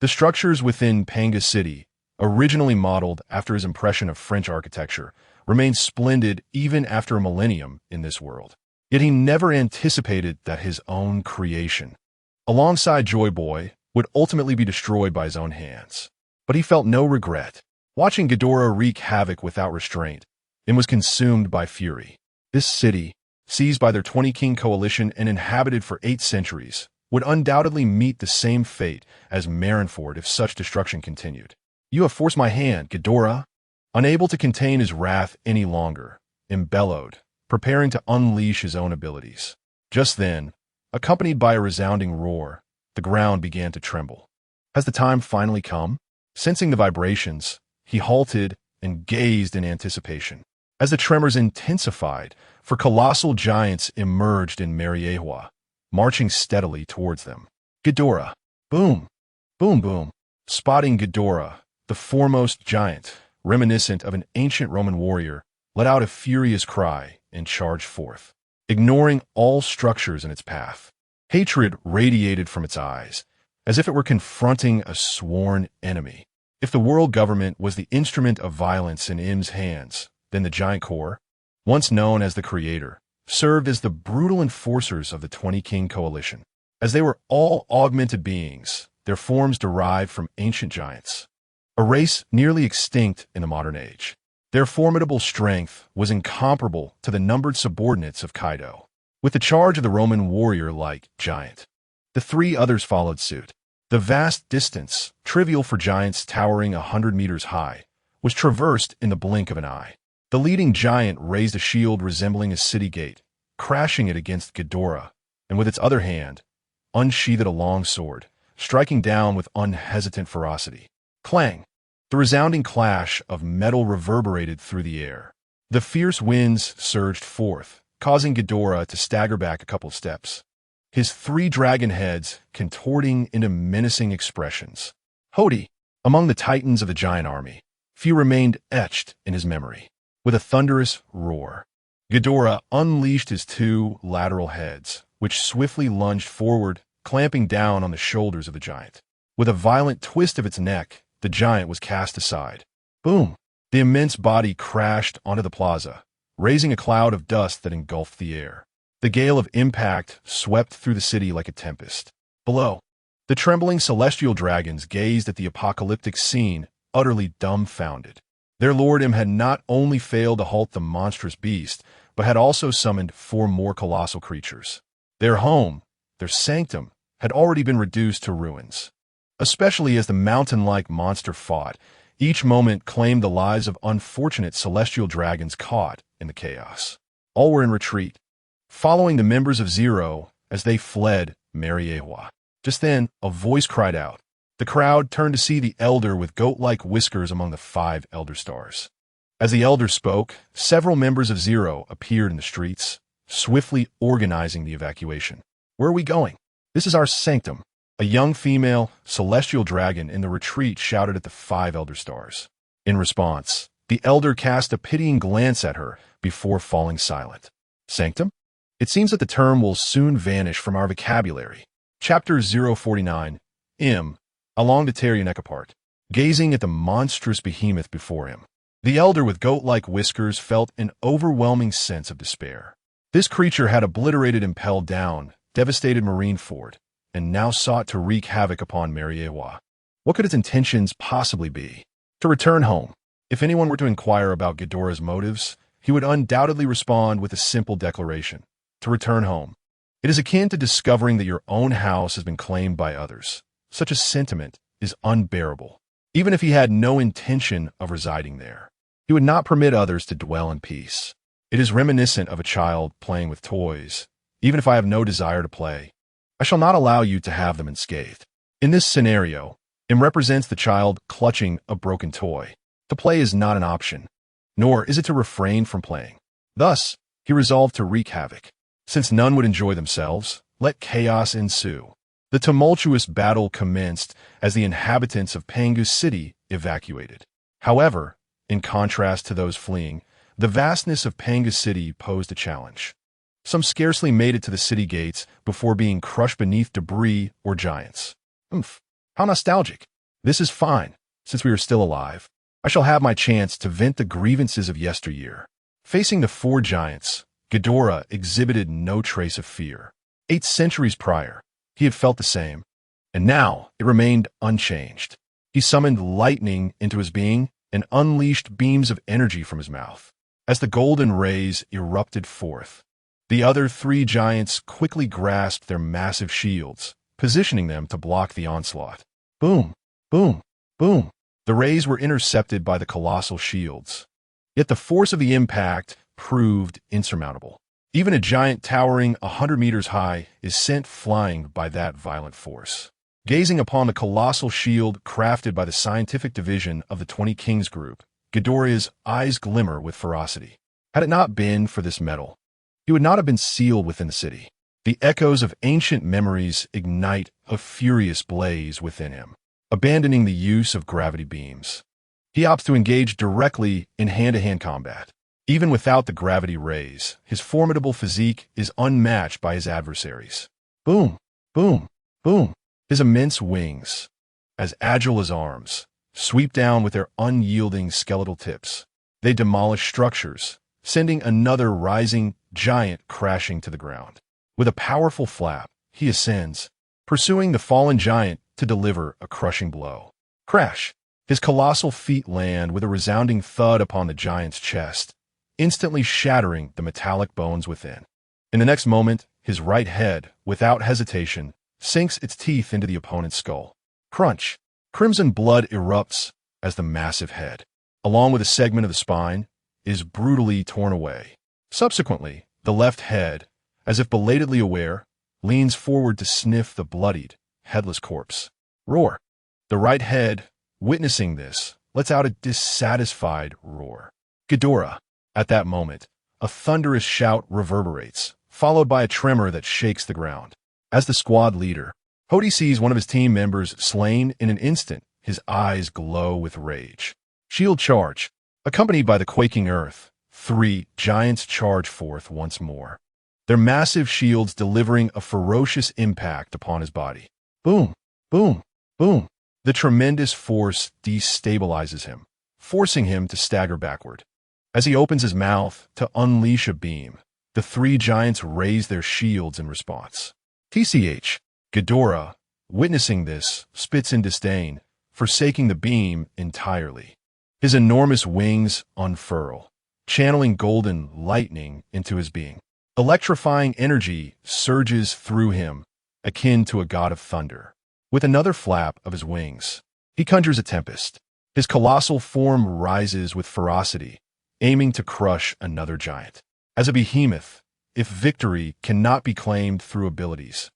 The structures within Panga City, originally modeled after his impression of French architecture, remained splendid even after a millennium in this world. Yet he never anticipated that his own creation, alongside Joy Boy, would ultimately be destroyed by his own hands. But he felt no regret. Watching Ghidorah wreak havoc without restraint, Im was consumed by fury. This city, seized by their 20-king coalition and inhabited for 8 centuries, would undoubtedly meet the same fate as Marineford if such destruction continued. You have forced my hand, Ghidorah. Unable to contain his wrath any longer, Im bellowed, preparing to unleash his own abilities. Just then, accompanied by a resounding roar, the ground began to tremble. Has the time finally come? Sensing the vibrations, he halted and gazed in anticipation. As the tremors intensified, for colossal giants emerged in Mariewa, marching steadily towards them. Ghidorah! Boom! Boom boom! Spotting Ghidorah, the foremost giant, reminiscent of an ancient Roman warrior, let out a furious cry and charged forth, ignoring all structures in its path. Hatred radiated from its eyes, as if it were confronting a sworn enemy. If the world government was the instrument of violence in Im's hands, then the giant core, once known as the Creator, served as the brutal enforcers of the 20-king coalition. As they were all augmented beings, their forms derived from ancient giants, a race nearly extinct in the modern age. Their formidable strength was incomparable to the numbered subordinates of Kaido. With the charge of the Roman warrior-like giant, the 3 others followed suit. The vast distance, trivial for giants towering 100 meters high, was traversed in the blink of an eye. The leading giant raised a shield resembling a city gate, crashing it against Ghidorah, and with its other hand, unsheathed a long sword, striking down with unhesitant ferocity. Clang! The resounding clash of metal reverberated through the air. The fierce winds surged forth, causing Ghidorah to stagger back a couple steps, his 3 dragon heads contorting into menacing expressions. Hody! Among the titans of the giant army, few remained etched in his memory. With a thunderous roar, Ghidorah unleashed his 2 lateral heads, which swiftly lunged forward, clamping down on the shoulders of the giant. With a violent twist of its neck, the giant was cast aside. Boom! The immense body crashed onto the plaza, raising a cloud of dust that engulfed the air. The gale of impact swept through the city like a tempest. Below, the trembling celestial dragons gazed at the apocalyptic scene, utterly dumbfounded. Their Lord Im had not only failed to halt the monstrous beast, but had also summoned 4 more colossal creatures. Their home, their sanctum, had already been reduced to ruins. Especially as the mountain-like monster fought, each moment claimed the lives of unfortunate celestial dragons caught in the chaos. All were in retreat, following the members of Zero as they fled Mariewa. Just then, a voice cried out. The crowd turned to see the elder with goat-like whiskers among the 5 elder stars. As the elder spoke, several members of Zero appeared in the streets, swiftly organizing the evacuation. Where are we going? This is our sanctum. A young female, celestial dragon in the retreat shouted at the 5 elder stars. In response, The elder cast a pitying glance at her before falling silent. Sanctum? It seems that the term will soon vanish from our vocabulary. Chapter 049. Along to tear your neck apart. Gazing at the monstrous behemoth before him, the elder with goat-like whiskers felt an overwhelming sense of despair. This creature had obliterated and impelled down, devastated Marineford, and now sought to wreak havoc upon Mariewa. What could its intentions possibly be? To return home. If anyone were to inquire about Ghidorah's motives, he would undoubtedly respond with a simple declaration: to return home. It is akin to discovering that your own house has been claimed by others. Such a sentiment is unbearable. Even if he had no intention of residing there, he would not permit others to dwell in peace. It is reminiscent of a child playing with toys. Even if I have no desire to play, I shall not allow you to have them unscathed. In this scenario, Im represents the child clutching a broken toy. To play is not an option, nor is it to refrain from playing. Thus, he resolved to wreak havoc. Since none would enjoy themselves, let chaos ensue. The tumultuous battle commenced as the inhabitants of Pangu City evacuated. However, in contrast to those fleeing, the vastness of Pangu City posed a challenge. Some scarcely made it to the city gates before being crushed beneath debris or giants. How nostalgic. This is fine, since we are still alive. I shall have my chance to vent the grievances of yesteryear. Facing the four giants, Ghidorah exhibited no trace of fear. 8 centuries prior, he had felt the same, and now it remained unchanged. He summoned lightning into his being and unleashed beams of energy from his mouth. As the golden rays erupted forth, the other 3 giants quickly grasped their massive shields, positioning them to block the onslaught. Boom, boom, boom. The rays were intercepted by the colossal shields. Yet the force of the impact proved insurmountable. Even a giant towering 100 meters high is sent flying by that violent force. Gazing upon the colossal shield crafted by the scientific division of the 20 Kings group, Ghidorah's eyes glimmer with ferocity. Had it not been for this metal, he would not have been sealed within the city. The echoes of ancient memories ignite a furious blaze within him. Abandoning the use of gravity beams, he opts to engage directly in hand-to-hand combat. Even without the gravity rays, his formidable physique is unmatched by his adversaries. Boom, boom, boom. His immense wings, as agile as arms, sweep down with their unyielding skeletal tips. They demolish structures, sending another rising giant crashing to the ground. With a powerful flap, he ascends, pursuing the fallen giant to deliver a crushing blow. Crash! His colossal feet land with a resounding thud upon the giant's chest, instantly shattering the metallic bones within. In the next moment, his right head, without hesitation, sinks its teeth into the opponent's skull. Crunch! Crimson blood erupts as the massive head, along with a segment of the spine, is brutally torn away. Subsequently, the left head, as if belatedly aware, leans forward to sniff the bloodied, headless corpse. Roar! The right head, witnessing this, lets out a dissatisfied roar. Ghidorah! At that moment, a thunderous shout reverberates, followed by a tremor that shakes the ground. As the squad leader, Hody sees one of his team members slain in an instant. His eyes glow with rage. Shield charge. Accompanied by the quaking earth, 3 giants charge forth once more, their massive shields delivering a ferocious impact upon his body. Boom, boom, boom. The tremendous force destabilizes him, forcing him to stagger backward. As he opens his mouth to unleash a beam, the 3 giants raise their shields in response. TCH, Ghidorah, witnessing this, spits in disdain, forsaking the beam entirely. His enormous wings unfurl, channeling golden lightning into his being. Electrifying energy surges through him, akin to a god of thunder. With another flap of his wings, he conjures a tempest. His colossal form rises with ferocity, aiming to crush another giant. As a behemoth, if victory cannot be claimed through abilities,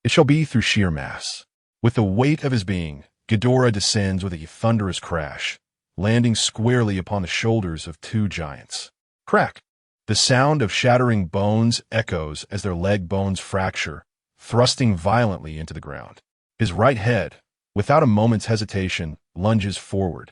it shall be through sheer mass. With the weight of his being, Ghidorah descends with a thunderous crash, landing squarely upon the shoulders of 2 giants. Crack! The sound of shattering bones echoes as their leg bones fracture, thrusting violently into the ground. His right head, without a moment's hesitation, lunges forward,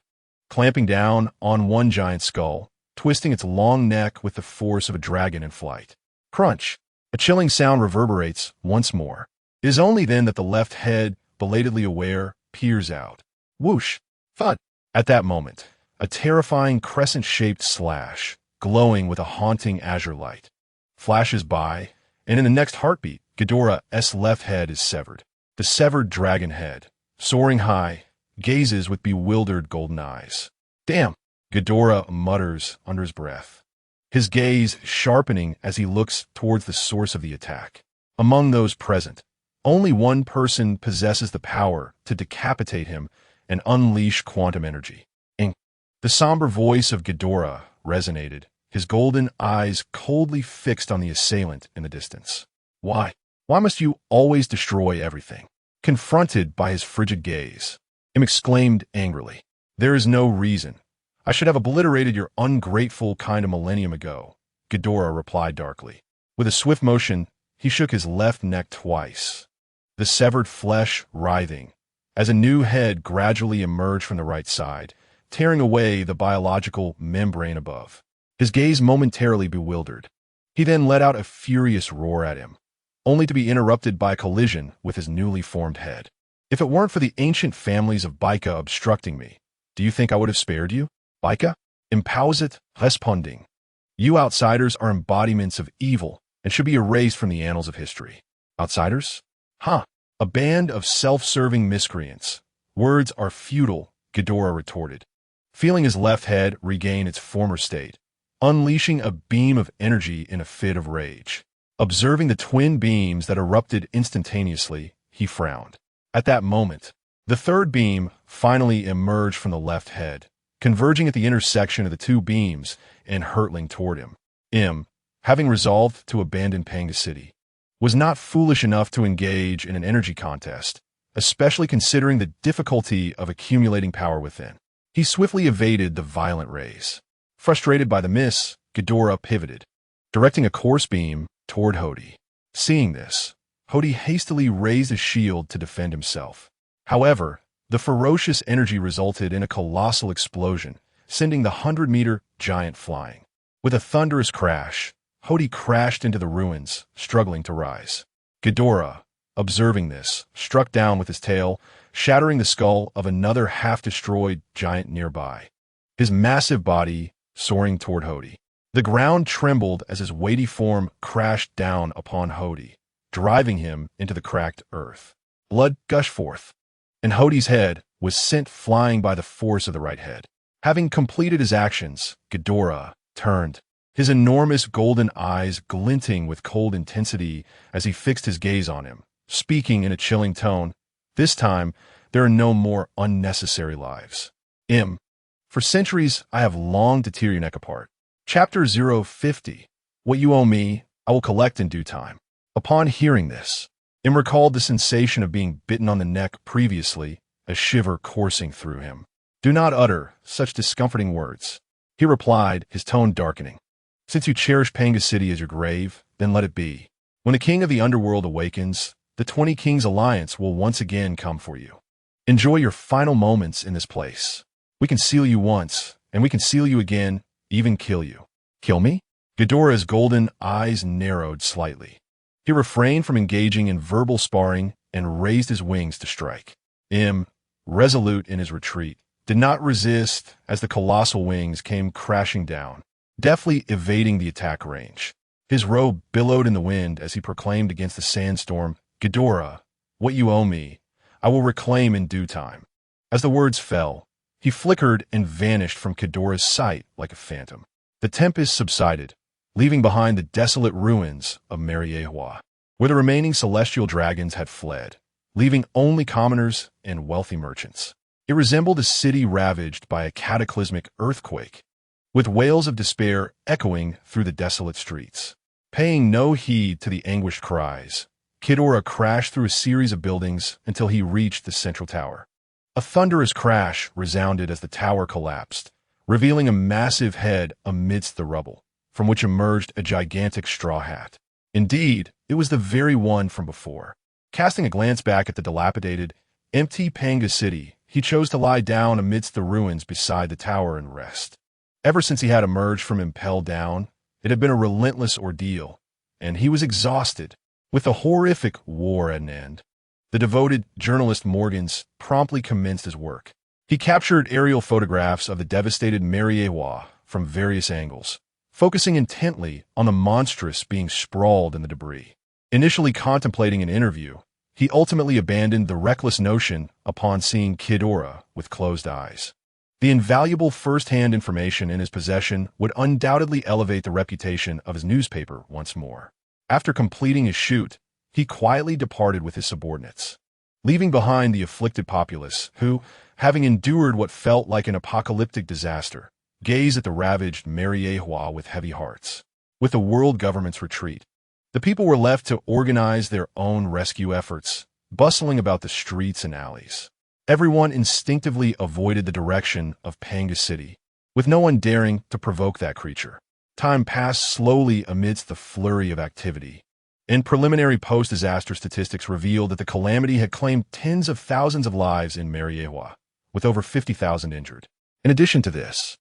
clamping down on one giant skull, twisting its long neck with the force of a dragon in flight. Crunch! A chilling sound reverberates once more. It is only then that the left head, belatedly aware, peers out. Whoosh! Thud! At that moment, a terrifying crescent-shaped slash, glowing with a haunting azure light, flashes by, and in the next heartbeat, Ghidorah's left head is severed. The severed dragon head, soaring high, gazes with bewildered golden eyes. Damn! Ghidorah mutters under his breath, his gaze sharpening as he looks towards the source of the attack. Among those present, only one person possesses the power to decapitate him and unleash quantum energy. Ink. The somber voice of Ghidorah resonated, his golden eyes coldly fixed on the assailant in the distance. Why? Why must you always destroy everything? Confronted by his frigid gaze, Im exclaimed angrily. There is no reason. I should have obliterated your ungrateful kind a millennium ago, Ghidorah replied darkly. With a swift motion, he shook his left neck twice, the severed flesh writhing, as a new head gradually emerged from the right side, tearing away the biological membrane above. His gaze momentarily bewildered. He then let out a furious roar at him, only to be interrupted by a collision with his newly formed head. If it weren't for the ancient families of Baika obstructing me, do you think I would have spared you? Baika? Impausit responding. You outsiders are embodiments of evil and should be erased from the annals of history. Outsiders? Huh. A band of self-serving miscreants. Words are futile, Ghidorah retorted, feeling his left head regain its former state, unleashing a beam of energy in a fit of rage. Observing the twin beams that erupted instantaneously, he frowned. At that moment, the third beam finally emerged from the left head, converging at the intersection of the two beams and hurtling toward him. Im, having resolved to abandon Panga City, was not foolish enough to engage in an energy contest, especially considering the difficulty of accumulating power within. He swiftly evaded the violent rays. Frustrated by the miss, Ghidorah pivoted, directing a course beam toward Hody. Seeing this, Hody hastily raised a shield to defend himself. However, the ferocious energy resulted in a colossal explosion, sending the 100-meter giant flying. With a thunderous crash, Hody crashed into the ruins, struggling to rise. Ghidorah, observing this, struck down with his tail, shattering the skull of another half-destroyed giant nearby, his massive body soaring toward Hody. The ground trembled as his weighty form crashed down upon Hody, driving him into the cracked earth. Blood gushed forth, and Hody's head was sent flying by the force of the right head. Having completed his actions, Ghidorah turned, his enormous golden eyes glinting with cold intensity as he fixed his gaze on him, speaking in a chilling tone. This time, there are no more unnecessary lives. Im, for centuries I have longed to tear your neck apart. Chapter 050. What you owe me, I will collect in due time. Upon hearing this, Im recalled the sensation of being bitten on the neck previously, a shiver coursing through him. Do not utter such discomforting words, he replied, his tone darkening. Since you cherish Panga City as your grave, then let it be. When the king of the underworld awakens, the 20 Kings Alliance will once again come for you. Enjoy your final moments in this place. We can seal you once, and we can seal you again, even kill you. Kill me? Ghidorah's golden eyes narrowed slightly. He refrained from engaging in verbal sparring and raised his wings to strike. Im, resolute in his retreat, did not resist as the colossal wings came crashing down, deftly evading the attack range. His robe billowed in the wind as he proclaimed against the sandstorm, Ghidorah, what you owe me, I will reclaim in due time. As the words fell, he flickered and vanished from Ghidorah's sight like a phantom. The tempest subsided, leaving behind the desolate ruins of Mariehua, where the remaining celestial dragons had fled, leaving only commoners and wealthy merchants. It resembled a city ravaged by a cataclysmic earthquake, with wails of despair echoing through the desolate streets. Paying no heed to the anguished cries, Ghidorah crashed through a series of buildings until he reached the central tower. A thunderous crash resounded as the tower collapsed, revealing a massive head amidst the rubble, from which emerged a gigantic straw hat. Indeed, it was the very one from before. Casting a glance back at the dilapidated, empty Panga City, he chose to lie down amidst the ruins beside the tower and rest. Ever since he had emerged from Impel Down, it had been a relentless ordeal, and he was exhausted. With the horrific war at an end, the devoted journalist Morgans promptly commenced his work. He captured aerial photographs of the devastated Mariewa from various angles, focusing intently on the monstrous being sprawled in the debris. Initially contemplating an interview, he ultimately abandoned the reckless notion upon seeing Kidora with closed eyes. The invaluable first-hand information in his possession would undoubtedly elevate the reputation of his newspaper once more. After completing his shoot, he quietly departed with his subordinates, leaving behind the afflicted populace who, having endured what felt like an apocalyptic disaster, gazed at the ravaged Mariewa with heavy hearts. With the world government's retreat, the people were left to organize their own rescue efforts, bustling about the streets and alleys. Everyone instinctively avoided the direction of Panga City, with no one daring to provoke that creature. Time passed slowly amidst the flurry of activity, and preliminary post-disaster statistics revealed that the calamity had claimed tens of thousands of lives in Mariewa, with over 50,000 injured. In addition to this,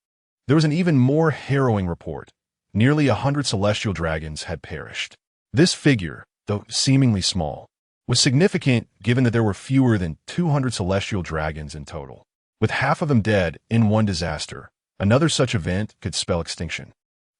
there was an even more harrowing report. Nearly 100 celestial dragons had perished. This figure, though seemingly small, was significant given that there were fewer than 200 celestial dragons in total. With half of them dead in one disaster, another such event could spell extinction.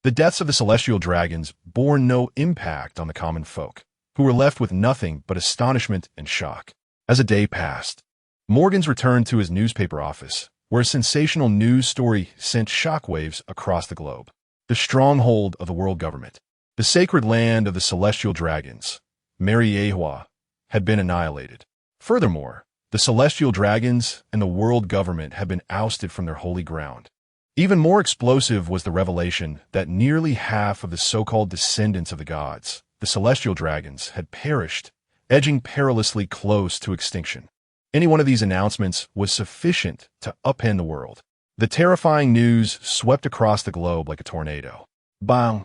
The deaths of the celestial dragons bore no impact on the common folk, who were left with nothing but astonishment and shock. As a day passed, Morgans returned to his newspaper office, where a sensational news story sent shockwaves across the globe. The stronghold of the world government, the sacred land of the celestial dragons, Mariewa, had been annihilated. Furthermore, the celestial dragons and the world government had been ousted from their holy ground. Even more explosive was the revelation that nearly half of the so-called descendants of the gods, the celestial dragons, had perished, edging perilously close to extinction. Any one of these announcements was sufficient to upend the world. The terrifying news swept across the globe like a tornado. Bang!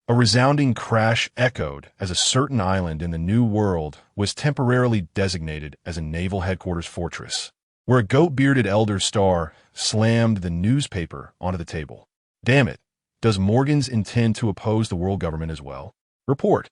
A resounding crash echoed as a certain island in the New World was temporarily designated as a naval headquarters fortress, where a goat-bearded elder star slammed the newspaper onto the table. Damn it, does Morgans intend to oppose the world government as well? Report,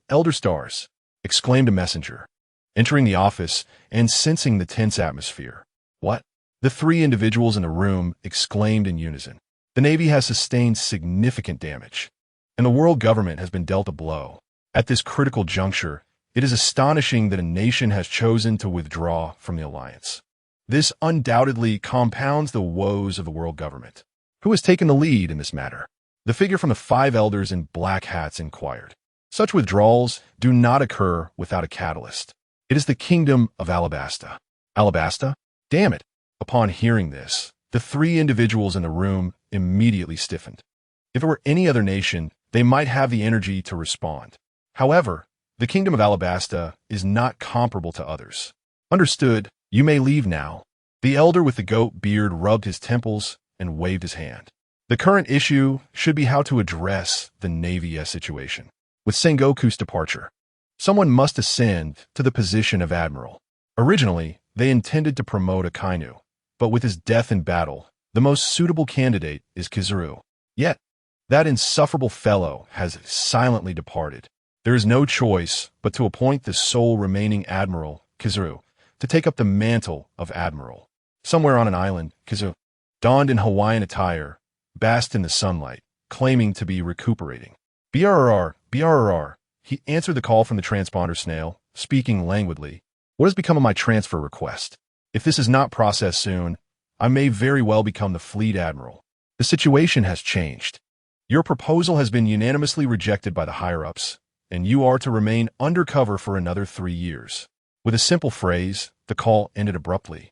elder stars, exclaimed a messenger, entering the office and sensing the tense atmosphere. What? The three individuals in the room exclaimed in unison. The Navy has sustained significant damage, and the world government has been dealt a blow. At this critical juncture, it is astonishing that a nation has chosen to withdraw from the alliance. This undoubtedly compounds the woes of the world government. Who has taken the lead in this matter? The figure from the 5 elders in black hats inquired. Such withdrawals do not occur without a catalyst. It is the kingdom of Alabasta. Alabasta? Damn it! Upon hearing this, the 3 individuals in the room immediately stiffened. If it were any other nation, they might have the energy to respond. However, the kingdom of Alabasta is not comparable to others. Understood, you may leave now. The elder with the goat beard rubbed his temples and waved his hand. The current issue should be how to address the Navy situation. With Sengoku's departure, someone must ascend to the position of admiral. Originally, they intended to promote Akainu, but with his death in battle, the most suitable candidate is Kizuru. Yet, that insufferable fellow has silently departed. There is no choice but to appoint the sole remaining admiral, Kizuru, to take up the mantle of admiral. Somewhere on an island, Kizuru, donned in Hawaiian attire, basked in the sunlight, claiming to be recuperating. BRR, BRR, he answered the call from the transponder snail, speaking languidly. What has become of my transfer request? If this is not processed soon, I may very well become the fleet admiral. The situation has changed. Your proposal has been unanimously rejected by the higher-ups, and you are to remain undercover for another 3 years. With a simple phrase, the call ended abruptly.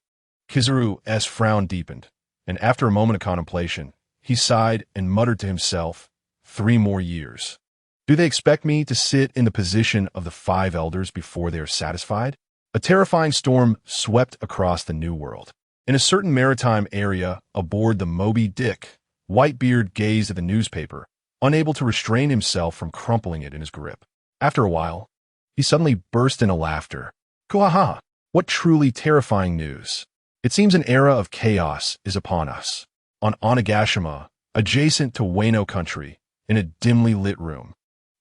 Kizuru's frown deepened, and after a moment of contemplation, he sighed and muttered to himself, 3 more years. Do they expect me to sit in the position of the 5 elders before they are satisfied? A terrifying storm swept across the New World. In a certain maritime area aboard the Moby Dick, Whitebeard gazed at the newspaper, unable to restrain himself from crumpling it in his grip. After a while, he suddenly burst into laughter. Kuaha! What truly terrifying news! It seems an era of chaos is upon us. On Onigashima, adjacent to Wano country, in a dimly lit room,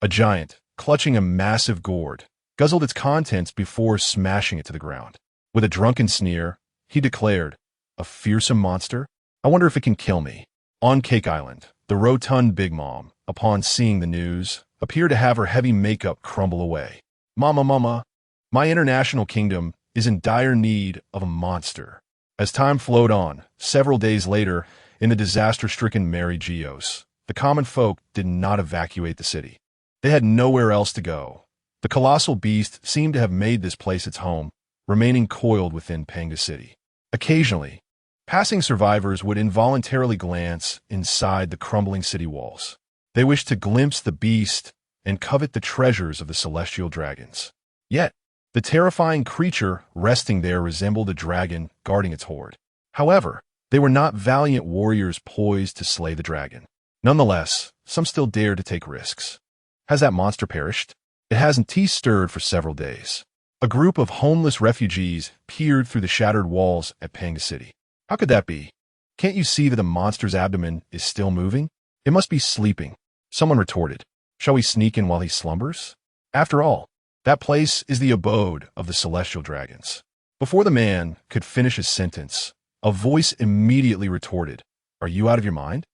a giant, clutching a massive gourd, guzzled its contents before smashing it to the ground. With a drunken sneer, he declared, "A fearsome monster? I wonder if it can kill me." On Cake Island, the rotund Big Mom, upon seeing the news, appeared to have her heavy makeup crumble away. Mama, my international kingdom is in dire need of a monster." As time flowed on, several days later, in the disaster-stricken Mary Geos, the common folk did not evacuate the city. They had nowhere else to go. The colossal beast seemed to have made this place its home, remaining coiled within Panga City. Occasionally, passing survivors would involuntarily glance inside the crumbling city walls. They wished to glimpse the beast and covet the treasures of the celestial dragons. Yet, the terrifying creature resting there resembled a dragon guarding its hoard. However, they were not valiant warriors poised to slay the dragon. Nonetheless, some still dared to take risks. Has that monster perished? It hasn't stirred for several days. A group of homeless refugees peered through the shattered walls at Panga City. How could that be? Can't you see that the monster's abdomen is still moving? It must be sleeping. Someone retorted. Shall we sneak in while he slumbers? After all, that place is the abode of the celestial dragons. Before the man could finish his sentence, a voice immediately retorted, "Are you out of your mind?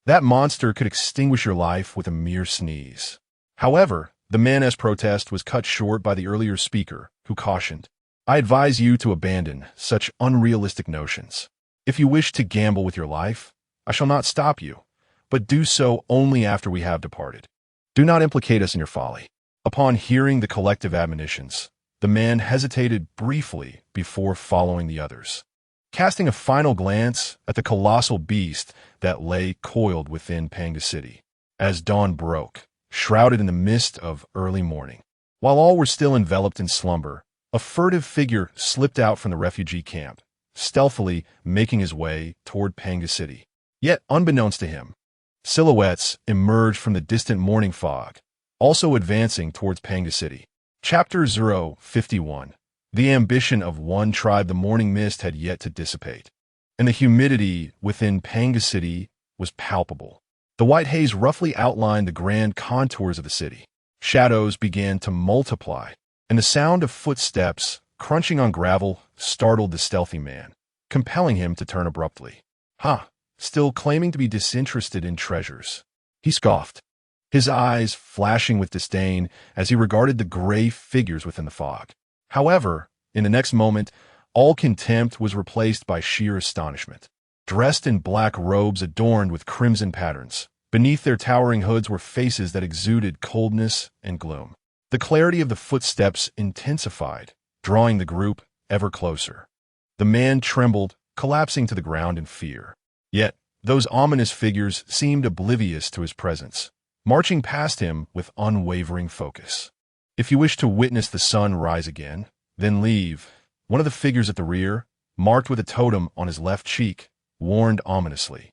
That monster could extinguish your life with a mere sneeze." However, the man's protest was cut short by the earlier speaker, who cautioned, "I advise you to abandon such unrealistic notions. If you wish to gamble with your life, I shall not stop you, but do so only after we have departed. Do not implicate us in your folly." Upon hearing the collective admonitions, the man hesitated briefly before following the others, casting a final glance at the colossal beast that lay coiled within Panga City. As dawn broke, shrouded in the mist of early morning, while all were still enveloped in slumber, a furtive figure slipped out from the refugee camp, stealthily making his way toward Panga City. Yet, unbeknownst to him, silhouettes emerged from the distant morning fog, also advancing towards Panga City. Chapter 051. The ambition of one tribe. The morning mist had yet to dissipate, and the humidity within Panga City was palpable. The white haze roughly outlined the grand contours of the city. Shadows began to multiply, and the sound of footsteps crunching on gravel startled the stealthy man, compelling him to turn abruptly. Still claiming to be disinterested in treasures, he scoffed, his eyes flashing with disdain as he regarded the gray figures within the fog. However, in the next moment, all contempt was replaced by sheer astonishment. Dressed in black robes adorned with crimson patterns, beneath their towering hoods were faces that exuded coldness and gloom. The clarity of the footsteps intensified, drawing the group ever closer. The man trembled, collapsing to the ground in fear. Yet, those ominous figures seemed oblivious to his presence, marching past him with unwavering focus. "If you wish to witness the sun rise again, then leave," one of the figures at the rear, marked with a totem on his left cheek, warned ominously.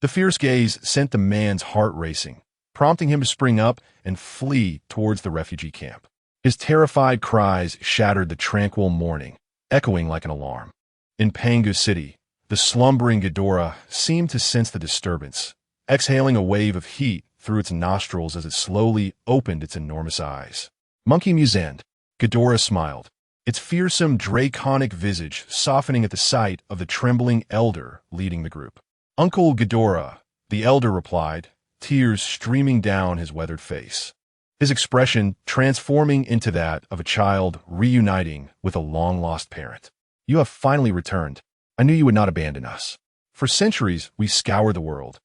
The fierce gaze sent the man's heart racing, prompting him to spring up and flee towards the refugee camp. His terrified cries shattered the tranquil morning, echoing like an alarm. In Panga City, the slumbering Ghidorah seemed to sense the disturbance, exhaling a wave of heat through its nostrils as it slowly opened its enormous eyes. "Monkey Muzend," Ghidorah smiled, its fearsome draconic visage softening at the sight of the trembling elder leading the group. "Uncle Ghidorah," the elder replied, tears streaming down his weathered face, his expression transforming into that of a child reuniting with a long-lost parent. "You have finally returned. I knew you would not abandon us. For centuries, we scoured the world,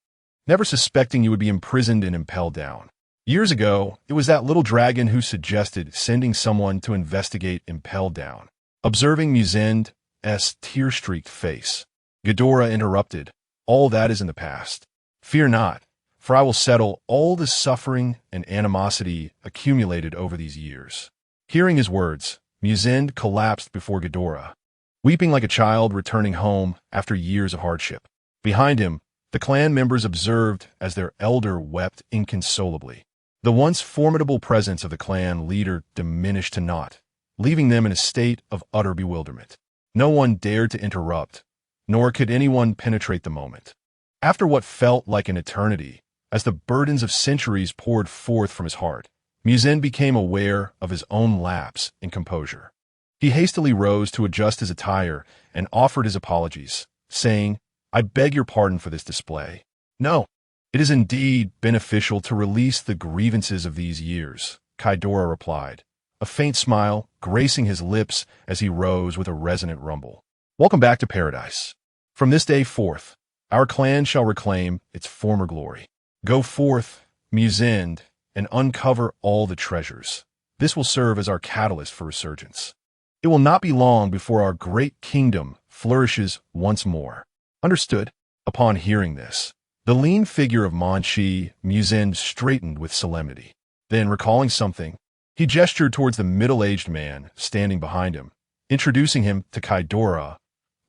never suspecting you would be imprisoned and impelled down. Years ago, it was that little dragon who suggested sending someone to investigate impelled down." Observing Muzend's tear-streaked face, Ghidorah interrupted, "All that is in the past. Fear not, for I will settle all the suffering and animosity accumulated over these years." Hearing his words, Muzend collapsed before Ghidorah, weeping like a child returning home after years of hardship. Behind him, the clan members observed as their elder wept inconsolably. The once formidable presence of the clan leader diminished to naught, leaving them in a state of utter bewilderment. No one dared to interrupt, nor could anyone penetrate the moment. After what felt like an eternity, as the burdens of centuries poured forth from his heart, Muzen became aware of his own lapse in composure. He hastily rose to adjust his attire and offered his apologies, saying, "I beg your pardon for this display. No, it is indeed beneficial to release the grievances of these years," Kaidora replied, a faint smile gracing his lips as he rose with a resonant rumble. "Welcome back to paradise. From this day forth, our clan shall reclaim its former glory. Go forth, Muzen, and uncover all the treasures. This will serve as our catalyst for resurgence. It will not be long before our great kingdom flourishes once more." Understood. Upon hearing this, the lean figure of Manchi Muzen straightened with solemnity. Then, recalling something, he gestured towards the middle-aged man standing behind him, introducing him to Kaidora.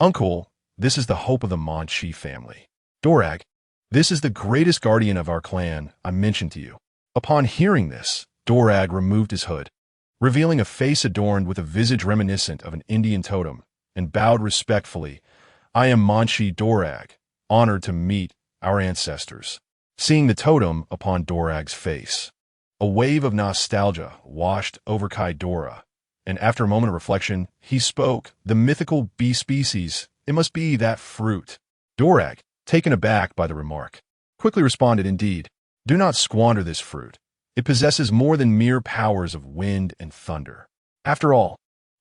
"Uncle, this is the hope of the Manchi family. Dorag, this is the greatest guardian of our clan I mentioned to you." Upon hearing this, Dorag removed his hood, revealing a face adorned with a visage reminiscent of an Indian totem, and bowed respectfully. "I am Manchi Dorag, honored to meet our ancestors." Seeing the totem upon Dorag's face, a wave of nostalgia washed over Kaidora, and after a moment of reflection, he spoke. "The mythical bee species, it must be that fruit." Dorag, taken aback by the remark, quickly responded, "Indeed, do not squander this fruit. It possesses more than mere powers of wind and thunder. After all,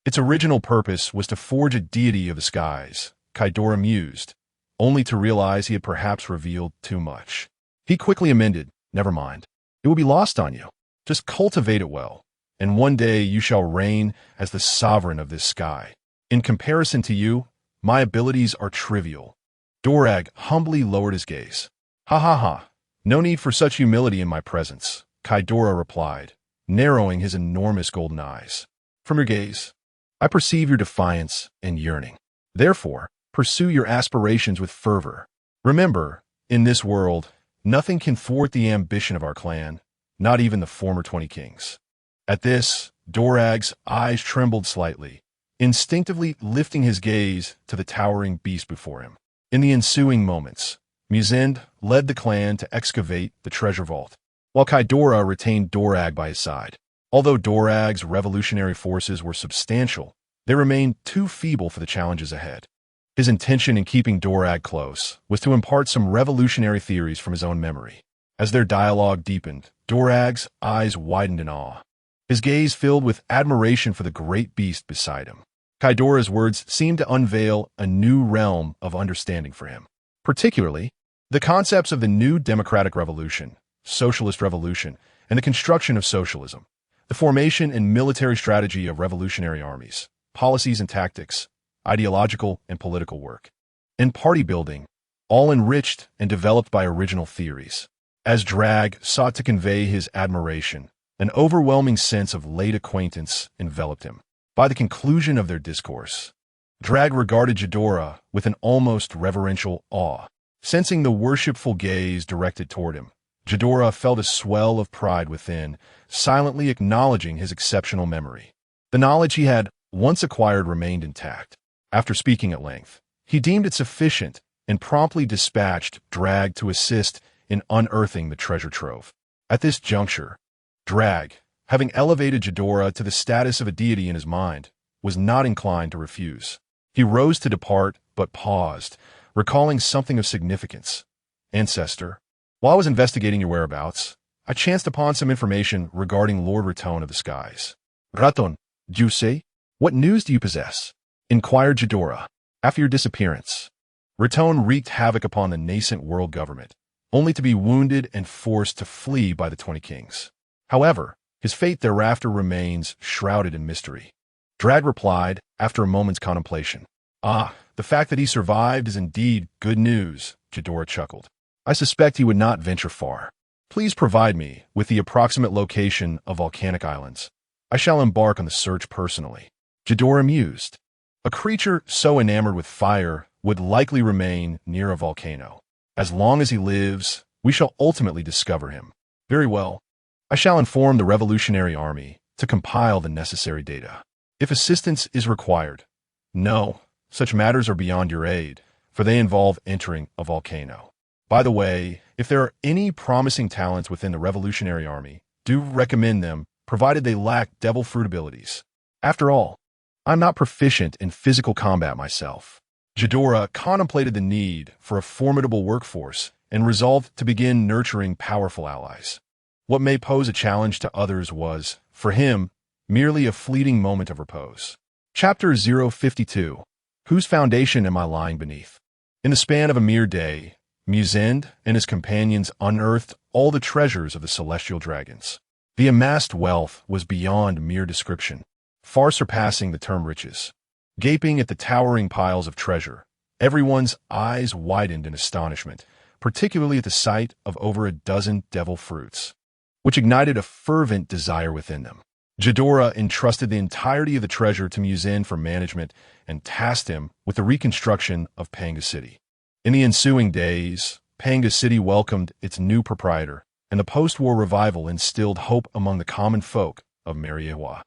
its original purpose was to forge a deity of the skies." Kaidora mused, only to realize he had perhaps revealed too much. He quickly amended, "Never mind. It will be lost on you. Just cultivate it well, and one day you shall reign as the sovereign of this sky. In comparison to you, my abilities are trivial." Dorag humbly lowered his gaze. "Ha ha ha. No need for such humility in my presence," Kaidora replied, narrowing his enormous golden eyes. "From your gaze, I perceive your defiance and yearning. Therefore, pursue your aspirations with fervor. Remember, in this world, nothing can thwart the ambition of our clan, not even the former 20 kings." At this, Dorag's eyes trembled slightly, instinctively lifting his gaze to the towering beast before him. In the ensuing moments, Muzen led the clan to excavate the treasure vault, while Kaidora retained Dorag by his side. Although Dorag's revolutionary forces were substantial, they remained too feeble for the challenges ahead. His intention in keeping Dorag close was to impart some revolutionary theories from his own memory. As their dialogue deepened, Dorag's eyes widened in awe. His gaze filled with admiration for the great beast beside him. Kaidora's words seemed to unveil a new realm of understanding for him. Particularly, the concepts of the new democratic revolution, socialist revolution, and the construction of socialism, the formation and military strategy of revolutionary armies, policies and tactics, ideological and political work, and party building, all enriched and developed by original theories. As Drag sought to convey his admiration, an overwhelming sense of late acquaintance enveloped him. By the conclusion of their discourse, Drag regarded Ghidorah with an almost reverential awe. Sensing the worshipful gaze directed toward him, Ghidorah felt a swell of pride within, silently acknowledging his exceptional memory. The knowledge he had once acquired remained intact. After speaking at length, he deemed it sufficient and promptly dispatched Drag to assist in unearthing the treasure trove. At this juncture, Drag, having elevated Ghidorah to the status of a deity in his mind, was not inclined to refuse. He rose to depart, but paused, recalling something of significance. "Ancestor, while I was investigating your whereabouts, I chanced upon some information regarding Lord Raton of the skies." "Raton, do you say? What news do you possess?" inquired Ghidorah. "After your disappearance, Raton wreaked havoc upon the nascent world government, only to be wounded and forced to flee by the 20 kings. However, his fate thereafter remains shrouded in mystery." Drag replied after a moment's contemplation. "Ah, the fact that he survived is indeed good news," Ghidorah chuckled. "I suspect he would not venture far. Please provide me with the approximate location of volcanic islands. I shall embark on the search personally." Ghidorah mused. A creature so enamored with fire would likely remain near a volcano. As long as he lives, we shall ultimately discover him. Very well. I shall inform the Revolutionary Army to compile the necessary data. If assistance is required. No, such matters are beyond your aid, for they involve entering a volcano. By the way, if there are any promising talents within the Revolutionary Army, do recommend them, provided they lack devil fruit abilities. After all, I'm not proficient in physical combat myself. Ghidorah contemplated the need for a formidable workforce and resolved to begin nurturing powerful allies. What may pose a challenge to others was, for him, merely a fleeting moment of repose. Chapter 052. Whose foundation am I lying beneath? In the span of a mere day, Muzend and his companions unearthed all the treasures of the celestial dragons. The amassed wealth was beyond mere description, far surpassing the term riches. Gaping at the towering piles of treasure, everyone's eyes widened in astonishment, particularly at the sight of over a dozen devil fruits, which ignited a fervent desire within them. Ghidorah entrusted the entirety of the treasure to Muzend for management and tasked him with the reconstruction of Panga City. In the ensuing days, Panga City welcomed its new proprietor, and the post-war revival instilled hope among the common folk of Mariewa.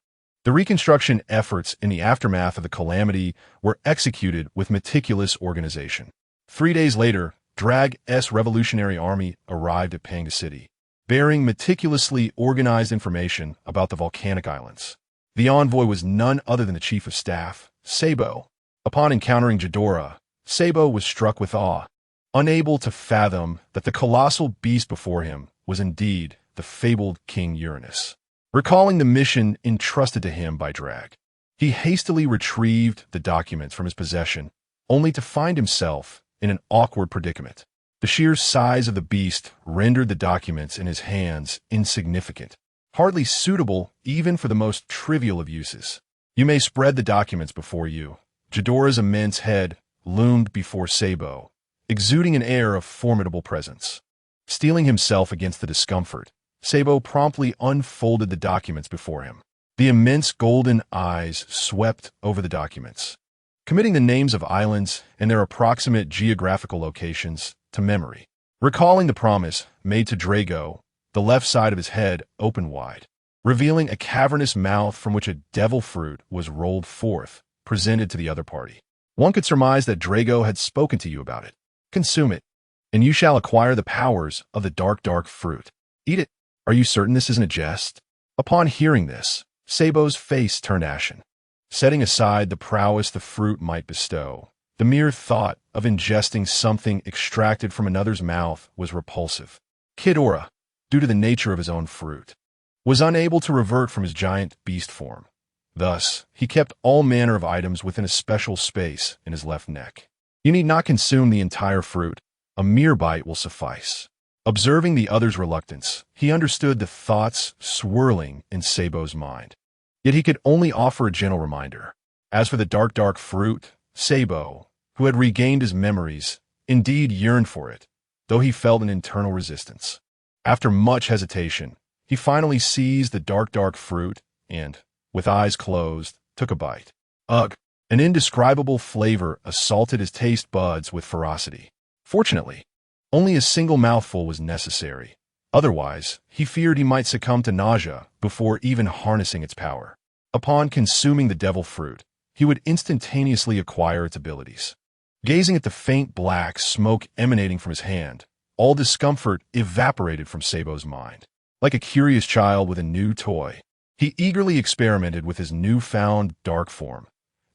The reconstruction efforts in the aftermath of the calamity were executed with meticulous organization. 3 days later, Drag's Revolutionary Army arrived at Panga City, bearing meticulously organized information about the volcanic islands. The envoy was none other than the chief of staff, Sabo. Upon encountering Ghidorah, Sabo was struck with awe, unable to fathom that the colossal beast before him was indeed the fabled King Uranus. Recalling the mission entrusted to him by Drag, he hastily retrieved the documents from his possession, only to find himself in an awkward predicament. The sheer size of the beast rendered the documents in his hands insignificant, hardly suitable even for the most trivial of uses. You may spread the documents before you. Ghidorah's immense head loomed before Sabo, exuding an air of formidable presence. Steeling himself against the discomfort, Sabo promptly unfolded the documents before him. The immense golden eyes swept over the documents, committing the names of islands and their approximate geographical locations to memory. Recalling the promise made to Drago, the left side of his head opened wide, revealing a cavernous mouth from which a devil fruit was rolled forth, presented to the other party. One could surmise that Drago had spoken to you about it. Consume it, and you shall acquire the powers of the dark fruit. Eat it. Are you certain this isn't a jest? Upon hearing this, Sabo's face turned ashen. Setting aside the prowess the fruit might bestow, the mere thought of ingesting something extracted from another's mouth was repulsive. Ghidorah, due to the nature of his own fruit, was unable to revert from his giant beast form. Thus, he kept all manner of items within a special space in his left neck. You need not consume the entire fruit. A mere bite will suffice. Observing the other's reluctance, he understood the thoughts swirling in Sabo's mind. Yet he could only offer a gentle reminder. As for the dark fruit, Sabo, who had regained his memories, indeed yearned for it, though he felt an internal resistance. After much hesitation, he finally seized the dark fruit and, with eyes closed, took a bite. Ugh! An indescribable flavor assaulted his taste buds with ferocity. Fortunately, only a single mouthful was necessary. Otherwise, he feared he might succumb to nausea before even harnessing its power. Upon consuming the devil fruit, he would instantaneously acquire its abilities. Gazing at the faint black smoke emanating from his hand, all discomfort evaporated from Sabo's mind. Like a curious child with a new toy, he eagerly experimented with his newfound dark form,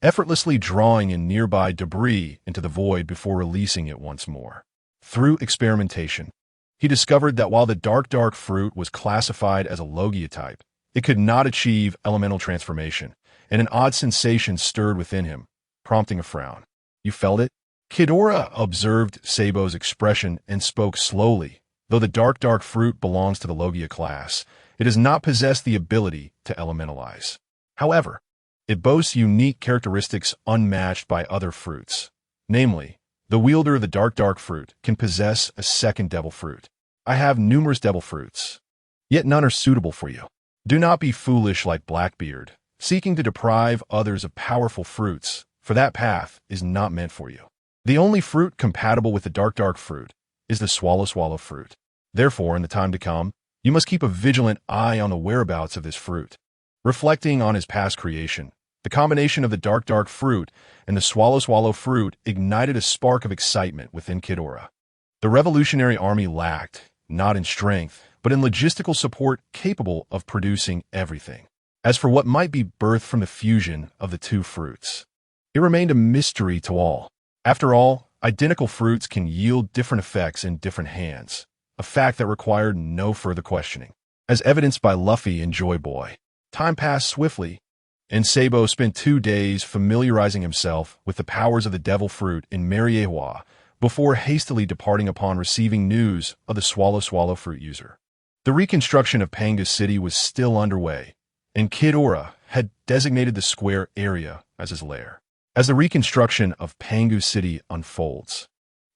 effortlessly drawing in nearby debris into the void before releasing it once more. Through experimentation, he discovered that while the dark fruit was classified as a Logia type, it could not achieve elemental transformation, and an odd sensation stirred within him, prompting a frown. You felt it? Ghidorah observed Sabo's expression and spoke slowly. Though the dark fruit belongs to the Logia class, it does not possess the ability to elementalize. However, it boasts unique characteristics unmatched by other fruits. Namely, the wielder of the dark fruit can possess a second devil fruit. I have numerous devil fruits, yet none are suitable for you. Do not be foolish like Blackbeard, seeking to deprive others of powerful fruits, for that path is not meant for you. The only fruit compatible with the dark fruit is the swallow fruit. Therefore, in the time to come, you must keep a vigilant eye on the whereabouts of this fruit. Reflecting on his past creation, The combination of the dark fruit and the swallow fruit ignited a spark of excitement within Ghidorah. The Revolutionary Army lacked, not in strength, but in logistical support capable of producing everything. As for what might be birthed from the fusion of the two fruits, it remained a mystery to all. After all, identical fruits can yield different effects in different hands, a fact that required no further questioning. As evidenced by Luffy and Joy Boy, time passed swiftly, and Sabo spent 2 days familiarizing himself with the powers of the devil fruit in Mariewa before hastily departing upon receiving news of the swallow fruit user. The reconstruction of Pangu City was still underway, and Ghidorah had designated the square area as his lair. As the reconstruction of Pangu City unfolds,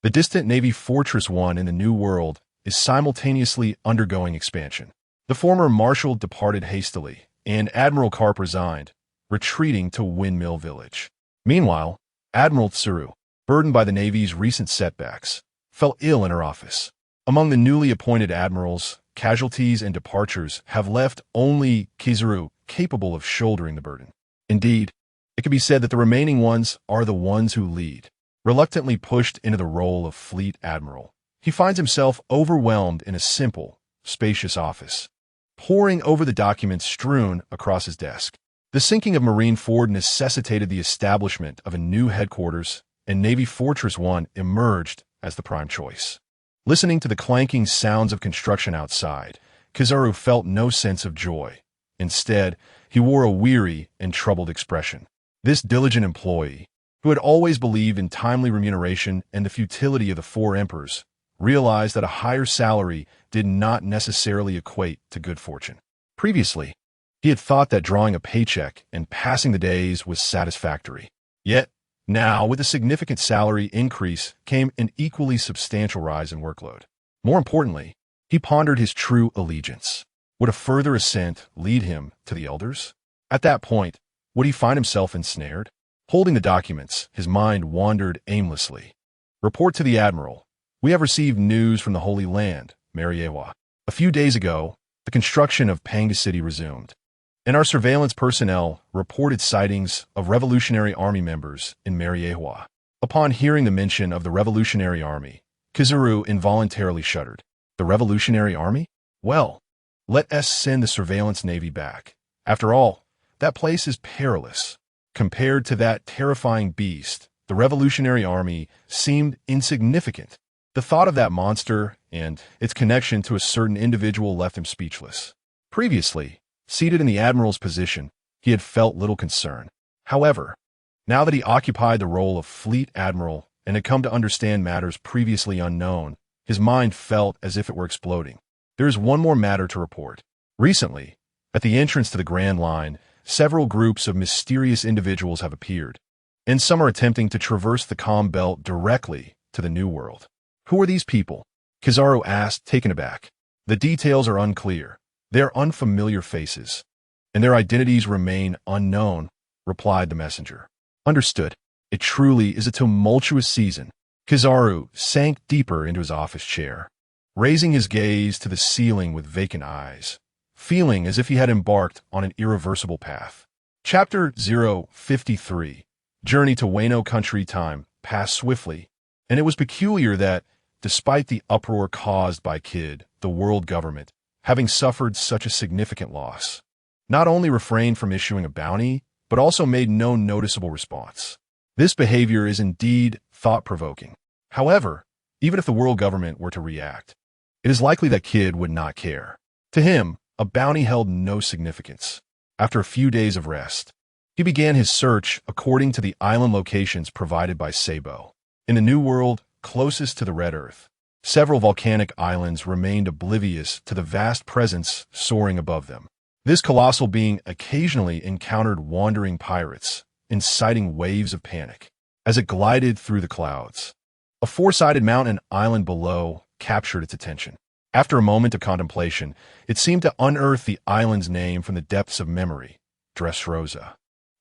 the distant Navy Fortress 1 in the New World is simultaneously undergoing expansion. The former marshal departed hastily, and Admiral Karp resigned, retreating to Windmill Village. Meanwhile, Admiral Tsuru, burdened by the Navy's recent setbacks, fell ill in her office. Among the newly appointed admirals, casualties and departures have left only Kizaru capable of shouldering the burden. Indeed, it can be said that the remaining ones are the ones who lead. Reluctantly pushed into the role of Fleet Admiral, he finds himself overwhelmed in a simple, spacious office, poring over the documents strewn across his desk. The sinking of Marineford necessitated the establishment of a new headquarters, and Navy Fortress 1 emerged as the prime choice. Listening to the clanking sounds of construction outside, Kizaru felt no sense of joy. Instead, he wore a weary and troubled expression. This diligent employee, who had always believed in timely remuneration and the futility of the four emperors, realized that a higher salary did not necessarily equate to good fortune. Previously, he had thought that drawing a paycheck and passing the days was satisfactory. Yet, now, with a significant salary increase came an equally substantial rise in workload. More importantly, he pondered his true allegiance. Would a further ascent lead him to the elders? At that point, would he find himself ensnared? Holding the documents, his mind wandered aimlessly. Report to the Admiral. We have received news from the Holy Land, Mariewa. A few days ago, the construction of Pangu City resumed, and our surveillance personnel reported sightings of Revolutionary Army members in Mariewa. Upon hearing the mention of the Revolutionary Army, Kizaru involuntarily shuddered. The Revolutionary Army? Well, let us send the surveillance navy back. After all, that place is perilous. Compared to that terrifying beast, the Revolutionary Army seemed insignificant. The thought of that monster and its connection to a certain individual left him speechless. Previously, seated in the Admiral's position, he had felt little concern. However, now that he occupied the role of Fleet Admiral and had come to understand matters previously unknown, his mind felt as if it were exploding. There is one more matter to report. Recently, at the entrance to the Grand Line, several groups of mysterious individuals have appeared, and some are attempting to traverse the Calm Belt directly to the New World. Who are these people? Kizaru asked, taken aback. The details are unclear. They are unfamiliar faces, and their identities remain unknown, replied the messenger. Understood. It truly is a tumultuous season. Kizaru sank deeper into his office chair, raising his gaze to the ceiling with vacant eyes, feeling as if he had embarked on an irreversible path. Chapter 053, Journey to Wano Country. Time passed swiftly, and it was peculiar that, despite the uproar caused by Kid, the world government, having suffered such a significant loss, not only refrained from issuing a bounty, but also made no noticeable response. This behavior is indeed thought-provoking. However, even if the world government were to react, it is likely that Kid would not care. To him, a bounty held no significance. After a few days of rest, he began his search according to the island locations provided by Sabo. In the New World, closest to the Red Earth, several volcanic islands remained oblivious to the vast presence soaring above them. This colossal being occasionally encountered wandering pirates, inciting waves of panic. As it glided through the clouds, a four-sided mountain island below captured its attention. After a moment of contemplation, it seemed to unearth the island's name from the depths of memory, Dressrosa.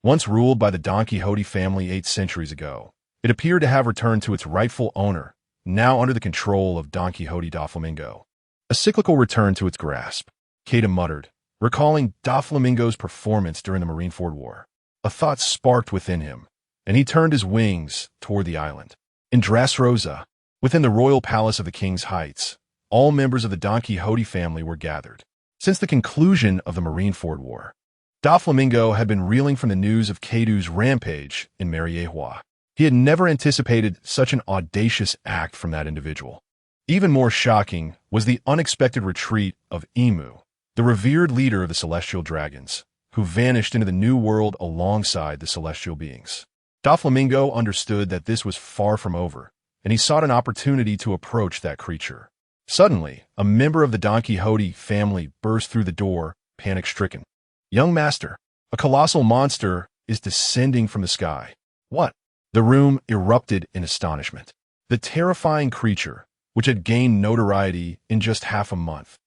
Once ruled by the Don Quixote family 8 centuries ago, it appeared to have returned to its rightful owner, now under the control of Don Quixote Doflamingo. A cyclical return to its grasp, Kata muttered, recalling Doflamingo's performance during the Marineford War. A thought sparked within him, and he turned his wings toward the island. In Dressrosa, within the royal palace of the King's Heights, all members of the Don Quixote family were gathered. Since the conclusion of the Marineford War, Doflamingo had been reeling from the news of Cadu's rampage in Mariejoa. He had never anticipated such an audacious act from that individual. Even more shocking was the unexpected retreat of Emu, the revered leader of the celestial dragons, who vanished into the new world alongside the celestial beings. Doflamingo understood that this was far from over, and he sought an opportunity to approach that creature. Suddenly, a member of the Don Quixote family burst through the door, panic-stricken. "Young master, a colossal monster is descending from the sky." "What?" The room erupted in astonishment. The terrifying creature, which had gained notoriety in just half a month,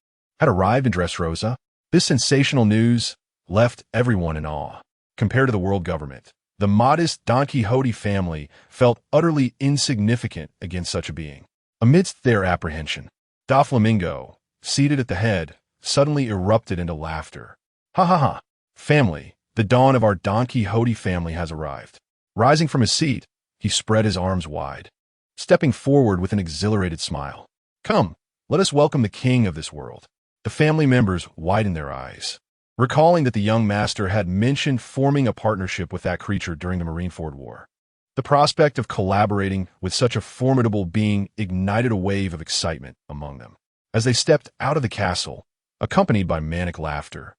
had arrived in Dressrosa. This sensational news left everyone in awe. Compared to the world government, the modest Don Quixote family felt utterly insignificant against such a being. Amidst their apprehension, Doflamingo, seated at the head, suddenly erupted into laughter. "Ha ha ha! Family, the dawn of our Don Quixote family has arrived." Rising from his seat, he spread his arms wide, stepping forward with an exhilarated smile. "Come, let us welcome the king of this world." The family members widened their eyes, recalling that the young master had mentioned forming a partnership with that creature during the Marineford War. The prospect of collaborating with such a formidable being ignited a wave of excitement among them. As they stepped out of the castle, accompanied by manic laughter,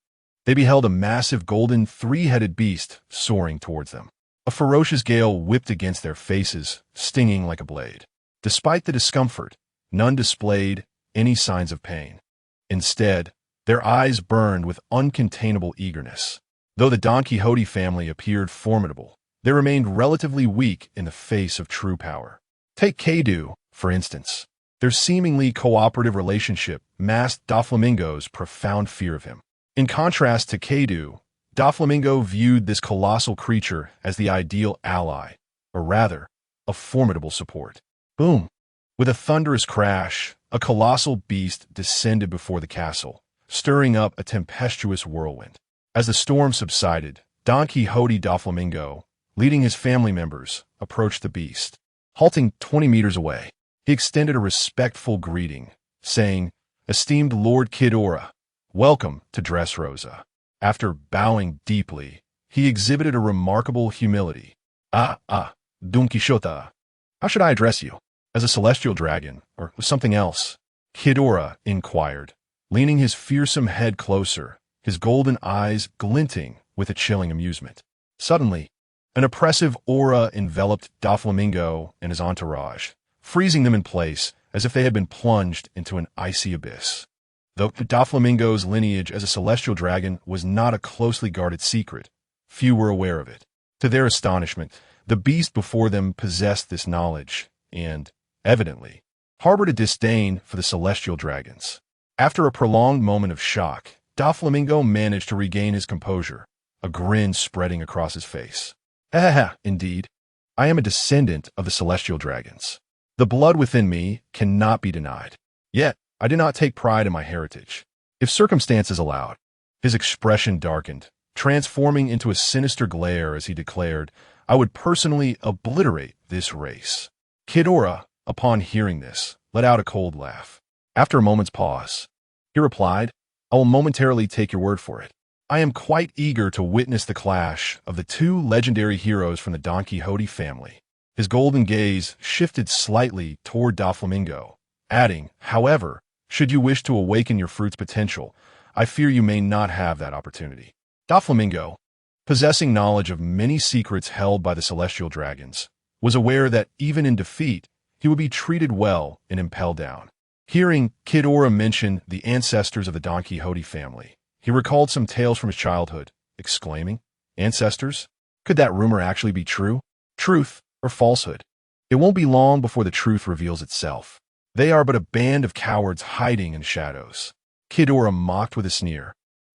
they beheld a massive golden three-headed beast soaring towards them. A ferocious gale whipped against their faces, stinging like a blade. Despite the discomfort, none displayed any signs of pain. Instead, their eyes burned with uncontainable eagerness. Though the Don Quixote family appeared formidable, they remained relatively weak in the face of true power. Take Cadu, for instance. Their seemingly cooperative relationship masked Doflamingo's profound fear of him. In contrast to Cadu, Doflamingo viewed this colossal creature as the ideal ally, or rather, a formidable support. Boom! With a thunderous crash, a colossal beast descended before the castle, stirring up a tempestuous whirlwind. As the storm subsided, Don Quixote Doflamingo, leading his family members, approached the beast. Halting 20 meters away, he extended a respectful greeting, saying, "Esteemed Lord Kidora, welcome to Dressrosa." After bowing deeply, he exhibited a remarkable humility. Don Quixote. How should I address you? As a celestial dragon, or something else? Kidora inquired, leaning his fearsome head closer, his golden eyes glinting with a chilling amusement. Suddenly, an oppressive aura enveloped Doflamingo and his entourage, freezing them in place as if they had been plunged into an icy abyss. Though Doflamingo's lineage as a celestial dragon was not a closely guarded secret, few were aware of it. To their astonishment, the beast before them possessed this knowledge and, evidently, harbored a disdain for the celestial dragons. After a prolonged moment of shock, Doflamingo managed to regain his composure, a grin spreading across his face. Indeed, I am a descendant of the celestial dragons. The blood within me cannot be denied. Yet, I do not take pride in my heritage. If circumstances allowed, his expression darkened, transforming into a sinister glare as he declared, I would personally obliterate this race. Kidora, upon hearing this, let out a cold laugh. After a moment's pause, he replied, I will momentarily take your word for it. I am quite eager to witness the clash of the two legendary heroes from the Don Quixote family. His golden gaze shifted slightly toward Doflamingo, adding, however, should you wish to awaken your fruit's potential, I fear you may not have that opportunity. Doflamingo, possessing knowledge of many secrets held by the celestial dragons, was aware that even in defeat, he would be treated well and impelled down. Hearing Kidora mention the ancestors of the Don Quixote family, he recalled some tales from his childhood, exclaiming, Ancestors? Could that rumor actually be true? Truth or falsehood? It won't be long before the truth reveals itself. They are but a band of cowards hiding in shadows. Kidora mocked with a sneer,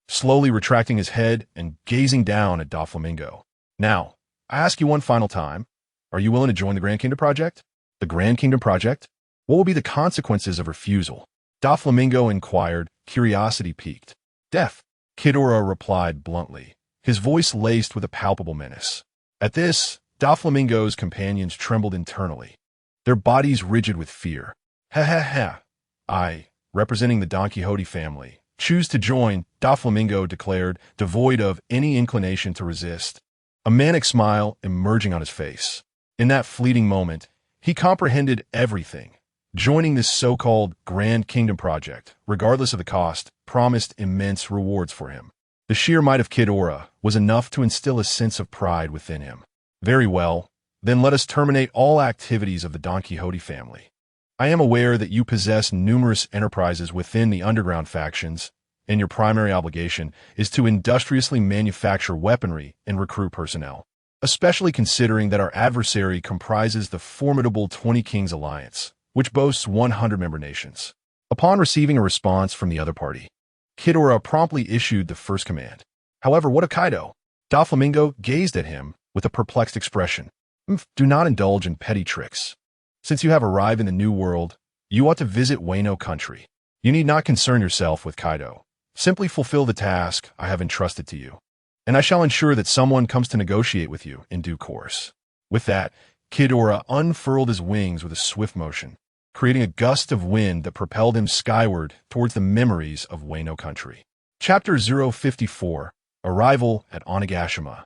slowly retracting his head and gazing down at Doflamingo. Now, I ask you one final time, are you willing to join the Grand Kingdom Project? The Grand Kingdom Project? What will be the consequences of refusal? Doflamingo inquired, curiosity piqued. Death, Kidora replied bluntly, his voice laced with a palpable menace. At this, Doflamingo's companions trembled internally, their bodies rigid with fear. Ha ha ha. I, representing the Don Quixote family, choose to join, Doflamingo declared, devoid of any inclination to resist, a manic smile emerging on his face. In that fleeting moment, he comprehended everything. Joining this so-called Grand Kingdom project, regardless of the cost, promised immense rewards for him. The sheer might of Kid Ora was enough to instill a sense of pride within him. Very well, then let us terminate all activities of the Don Quixote family. I am aware that you possess numerous enterprises within the underground factions, and your primary obligation is to industriously manufacture weaponry and recruit personnel, especially considering that our adversary comprises the formidable 20 Kings Alliance, which boasts 100 member nations. Upon receiving a response from the other party, Kid Ora promptly issued the first command. However, what of Kaido? Doflamingo gazed at him with a perplexed expression. Do not indulge in petty tricks. Since you have arrived in the New World, you ought to visit Wano country. You need not concern yourself with Kaido. Simply fulfill the task I have entrusted to you, and I shall ensure that someone comes to negotiate with you in due course. With that, Kid Ora unfurled his wings with a swift motion, creating a gust of wind that propelled him skyward towards the memories of Wano country. Chapter 054, Arrival at Onigashima.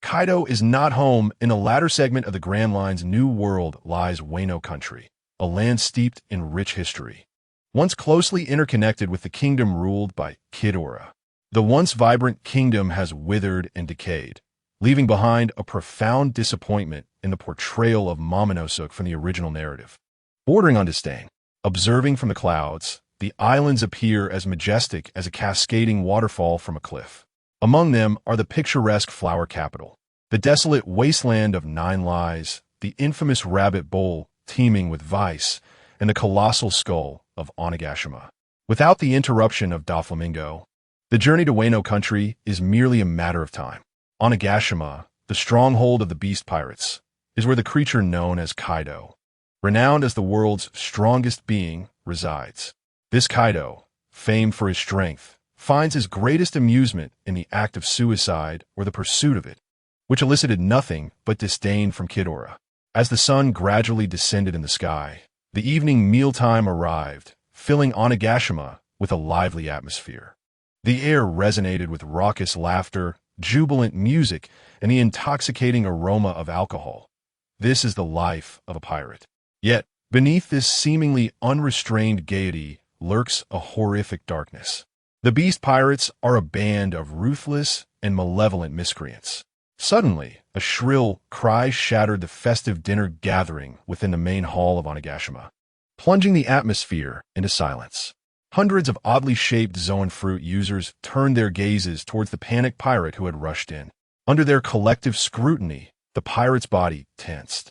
Kaido is not home. In the latter segment of the Grand Line's New World lies Wano country, a land steeped in rich history, once closely interconnected with the kingdom ruled by Kid Ora. The once vibrant kingdom has withered and decayed, leaving behind a profound disappointment in the portrayal of Momonosuke from the original narrative. Bordering on disdain, observing from the clouds, the islands appear as majestic as a cascading waterfall from a cliff. Among them are the picturesque flower capital, the desolate wasteland of Nine Lies, the infamous rabbit bowl teeming with vice, and the colossal skull of Onigashima. Without the interruption of Doflamingo, the journey to Wano country is merely a matter of time. Onigashima, the stronghold of the beast pirates, is where the creature known as Kaido, renowned as the world's strongest being, resides. This Kaido, famed for his strength, finds his greatest amusement in the act of suicide or the pursuit of it, which elicited nothing but disdain from Kid Ora. As the sun gradually descended in the sky, the evening mealtime arrived, filling Onigashima with a lively atmosphere. The air resonated with raucous laughter, jubilant music, and the intoxicating aroma of alcohol. This is the life of a pirate. Yet, beneath this seemingly unrestrained gaiety lurks a horrific darkness. The beast pirates are a band of ruthless and malevolent miscreants. Suddenly, a shrill cry shattered the festive dinner gathering within the main hall of Onigashima, plunging the atmosphere into silence. Hundreds of oddly shaped Zoan fruit users turned their gazes towards the panicked pirate who had rushed in. Under their collective scrutiny, the pirate's body tensed,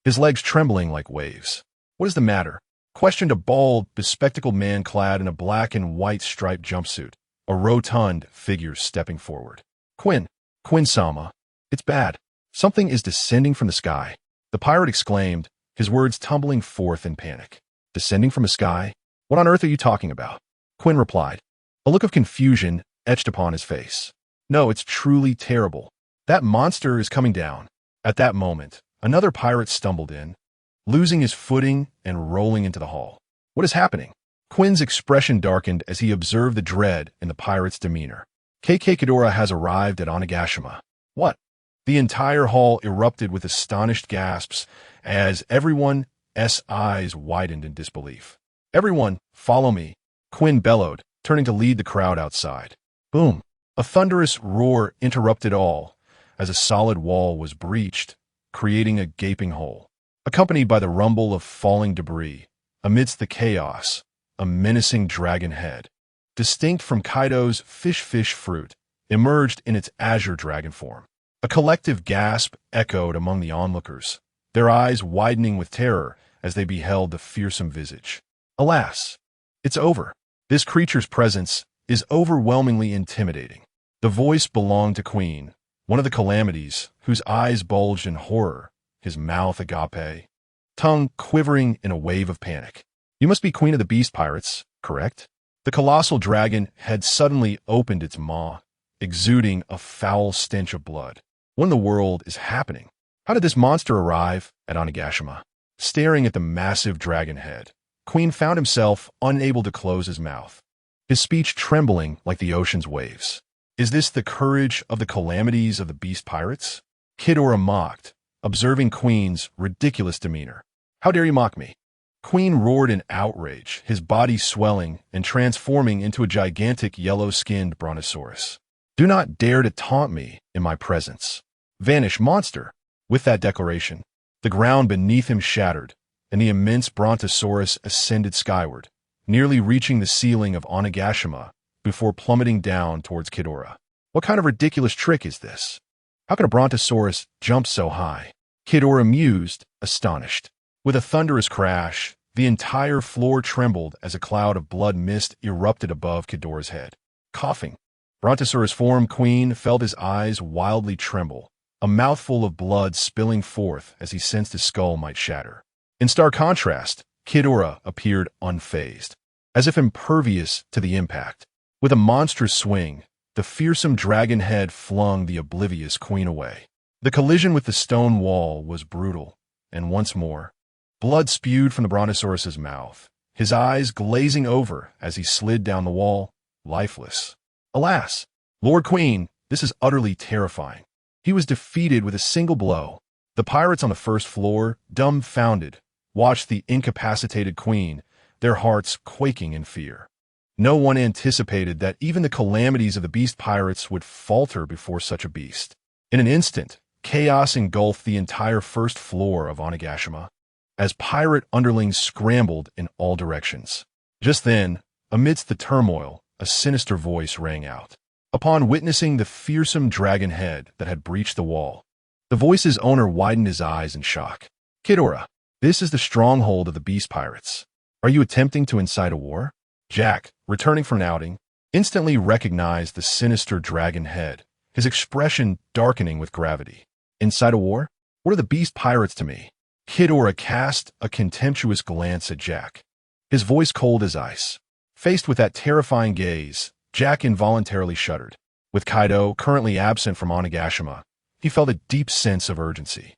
his legs trembling like waves. "What is the matter?" questioned a bald, bespectacled man clad in a black and white striped jumpsuit, a rotund figure stepping forward. Quinn-sama, it's bad. Something is descending from the sky," the pirate exclaimed, his words tumbling forth in panic. "Descending from the sky? What on earth are you talking about?" Quinn replied, a look of confusion etched upon his face. "No, it's truly terrible. That monster is coming down." At that moment, another pirate stumbled in, losing his footing and rolling into the hall. "What is happening?" Quinn's expression darkened as he observed the dread in the pirate's demeanor. "KK Kidora has arrived at Onigashima." "What?" The entire hall erupted with astonished gasps as everyone's eyes widened in disbelief. "Everyone, follow me," Quinn bellowed, turning to lead the crowd outside. Boom! A thunderous roar interrupted all as a solid wall was breached, creating a gaping hole. Accompanied by the rumble of falling debris, amidst the chaos, a menacing dragon head, distinct from Kaido's fish fruit, emerged in its azure dragon form. A collective gasp echoed among the onlookers, their eyes widening with terror as they beheld the fearsome visage. Alas, it's over. This creature's presence is overwhelmingly intimidating. The voice belonged to Queen, one of the calamities, whose eyes bulged in horror, his mouth agape, tongue quivering in a wave of panic. "You must be Queen of the Beast Pirates, correct?" The colossal dragon had suddenly opened its maw, exuding a foul stench of blood. What in the world is happening? How did this monster arrive at Onigashima? Staring at the massive dragon head, Queen found himself unable to close his mouth, his speech trembling like the ocean's waves. Is this the courage of the calamities of the beast pirates? Kidora mocked, observing Queen's ridiculous demeanor. How dare you mock me? Queen roared in outrage, his body swelling and transforming into a gigantic yellow-skinned brontosaurus. Do not dare to taunt me in my presence. Vanish, monster! With that declaration, the ground beneath him shattered, and the immense brontosaurus ascended skyward, nearly reaching the ceiling of Onigashima before plummeting down towards Kidora. What kind of ridiculous trick is this? How can a brontosaurus jump so high? Kidora mused, astonished. With a thunderous crash, the entire floor trembled as a cloud of blood mist erupted above Kidora's head. Coughing, Brontosaurus form Queen felt his eyes wildly tremble, a mouthful of blood spilling forth as he sensed his skull might shatter. In stark contrast, Kidora appeared unfazed, as if impervious to the impact. With a monstrous swing, the fearsome dragon head flung the oblivious Queen away. The collision with the stone wall was brutal, and once more, blood spewed from the Brontosaurus's mouth, his eyes glazing over as he slid down the wall, lifeless. Alas, Lord Queen, this is utterly terrifying. He was defeated with a single blow. The pirates on the first floor, dumbfounded, watched the incapacitated Queen, their hearts quaking in fear. No one anticipated that even the calamities of the beast pirates would falter before such a beast. In an instant, chaos engulfed the entire first floor of Onigashima, as pirate underlings scrambled in all directions. Just then, amidst the turmoil, a sinister voice rang out. Upon witnessing the fearsome dragon head that had breached the wall, the voice's owner widened his eyes in shock. Kidora, this is the stronghold of the beast pirates. Are you attempting to incite a war? Jack, returning from an outing, instantly recognized the sinister dragon head, his expression darkening with gravity. Incite a war? What are the beast pirates to me? Kidora cast a contemptuous glance at Jack, his voice cold as ice. Faced with that terrifying gaze, Jack involuntarily shuddered. With Kaido currently absent from Onigashima, he felt a deep sense of urgency.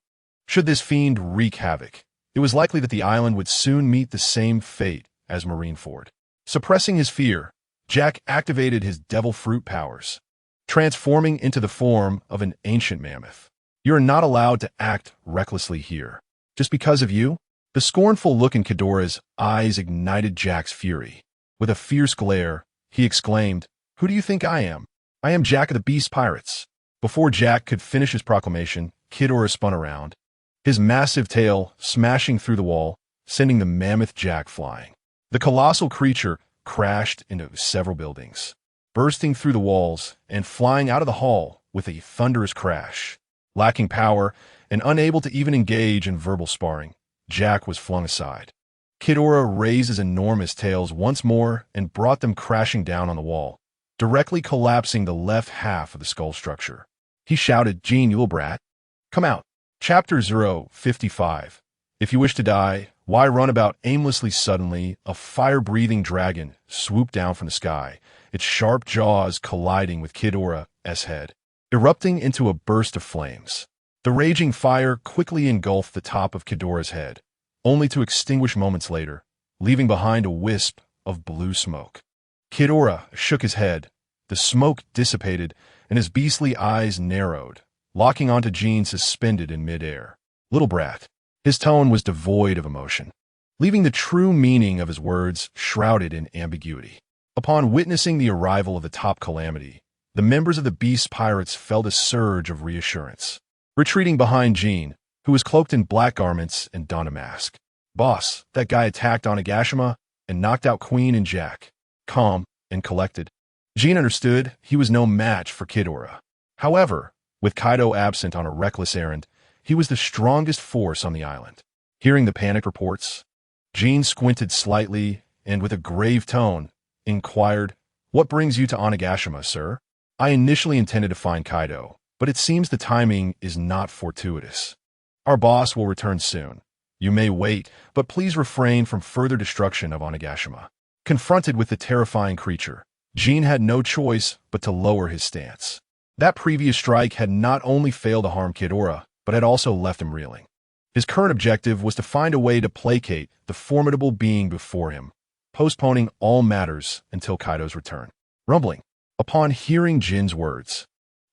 Should this fiend wreak havoc, it was likely that the island would soon meet the same fate as Marineford. Suppressing his fear, Jack activated his devil fruit powers, transforming into the form of an ancient mammoth. You are not allowed to act recklessly here. Just because of you? The scornful look in Kidora's eyes ignited Jack's fury. With a fierce glare, he exclaimed, "Who do you think I am? I am Jack of the Beast Pirates." Before Jack could finish his proclamation, Kidora spun around, his massive tail smashing through the wall, sending the mammoth Jack flying. The colossal creature crashed into several buildings, bursting through the walls and flying out of the hall with a thunderous crash. Lacking power and unable to even engage in verbal sparring, Jack was flung aside. Kidora raised his enormous tails once more and brought them crashing down on the wall, directly collapsing the left half of the skull structure. He shouted, "Gene, you little brat, come out." Chapter 055. If you wish to die, why run about aimlessly? Suddenly, a fire-breathing dragon swooped down from the sky, its sharp jaws colliding with Kidora's head, erupting into a burst of flames. The raging fire quickly engulfed the top of Kidora's head, only to extinguish moments later, leaving behind a wisp of blue smoke. Kidora shook his head. The smoke dissipated, and his beastly eyes narrowed, locking onto Gene suspended in midair. Little brat. His tone was devoid of emotion, leaving the true meaning of his words shrouded in ambiguity. Upon witnessing the arrival of the top calamity, the members of the Beast Pirates felt a surge of reassurance, retreating behind Gene, who was cloaked in black garments and donned a mask. "Boss, that guy attacked Onigashima and knocked out Queen and Jack." Calm and collected, Gene understood he was no match for Kidora. However, with Kaido absent on a reckless errand, he was the strongest force on the island. Hearing the panicked reports, Gene squinted slightly and with a grave tone inquired, "What brings you to Onigashima, sir?" "I initially intended to find Kaido, but it seems the timing is not fortuitous. Our boss will return soon. You may wait, but please refrain from further destruction of Onigashima." Confronted with the terrifying creature, Jin had no choice but to lower his stance. That previous strike had not only failed to harm Ghidorah, but had also left him reeling. His current objective was to find a way to placate the formidable being before him, postponing all matters until Kaido's return. Rumbling. Upon hearing Jin's words,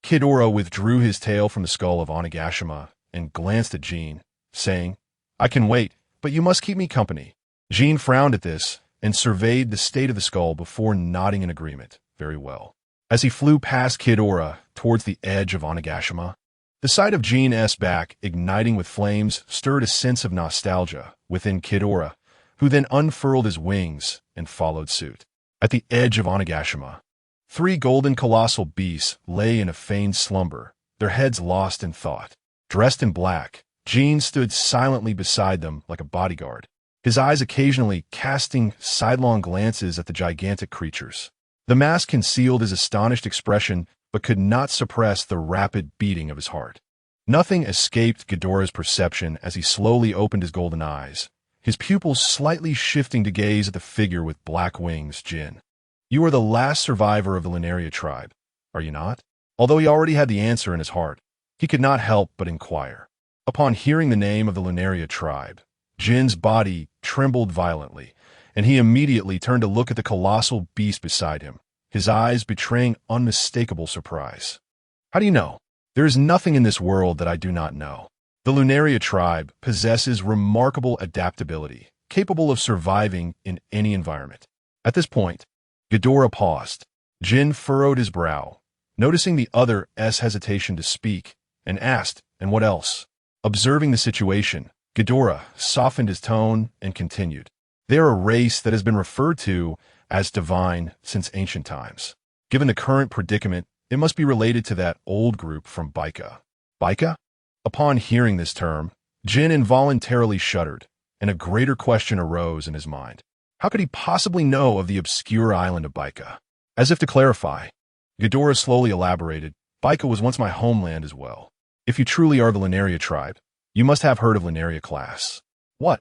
Ghidorah withdrew his tail from the skull of Onigashima and glanced at Jin, saying, "I can wait, but you must keep me company." Jin frowned at this and surveyed the state of the skull before nodding in agreement. Very well. As he flew past Ghidorah towards the edge of Onigashima, the sight of Jin's back igniting with flames stirred a sense of nostalgia within Ghidorah, who then unfurled his wings and followed suit. At the edge of Onigashima, 3 golden colossal beasts lay in a feigned slumber, their heads lost in thought. Dressed in black, Jin stood silently beside them like a bodyguard, his eyes occasionally casting sidelong glances at the gigantic creatures. The mask concealed his astonished expression but could not suppress the rapid beating of his heart. Nothing escaped Ghidorah's perception as he slowly opened his golden eyes, his pupils slightly shifting to gaze at the figure with black wings. "Jin, you are the last survivor of the Lunaria tribe, are you not?" Although he already had the answer in his heart, he could not help but inquire. Upon hearing the name of the Lunaria tribe, Jin's body trembled violently, and he immediately turned to look at the colossal beast beside him, his eyes betraying unmistakable surprise. "How do you know?" "There is nothing in this world that I do not know. The Lunaria tribe possesses remarkable adaptability, capable of surviving in any environment." At this point, Ghidorah paused. Jin furrowed his brow, noticing the other's hesitation to speak, and asked, "And what else?" Observing the situation, Ghidorah softened his tone and continued, "They are a race that has been referred to as divine since ancient times. Given the current predicament, it must be related to that old group from Baika." Baika? Upon hearing this term, Jin involuntarily shuddered, and a greater question arose in his mind. How could he possibly know of the obscure island of Baika? As if to clarify, Ghidorah slowly elaborated, "Baika was once my homeland as well. If you truly are the Lunaria tribe, you must have heard of Lunaria class." "What?"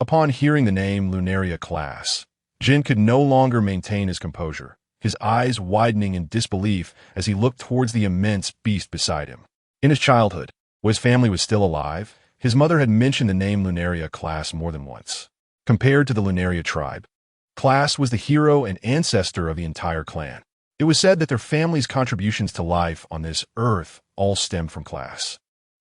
Upon hearing the name Lunaria class, Jin could no longer maintain his composure, his eyes widening in disbelief as he looked towards the immense beast beside him. In his childhood, when his family was still alive, his mother had mentioned the name Lunaria class more than once. Compared to the Lunaria tribe, Class was the hero and ancestor of the entire clan. It was said that their family's contributions to life on this earth all stemmed from Class.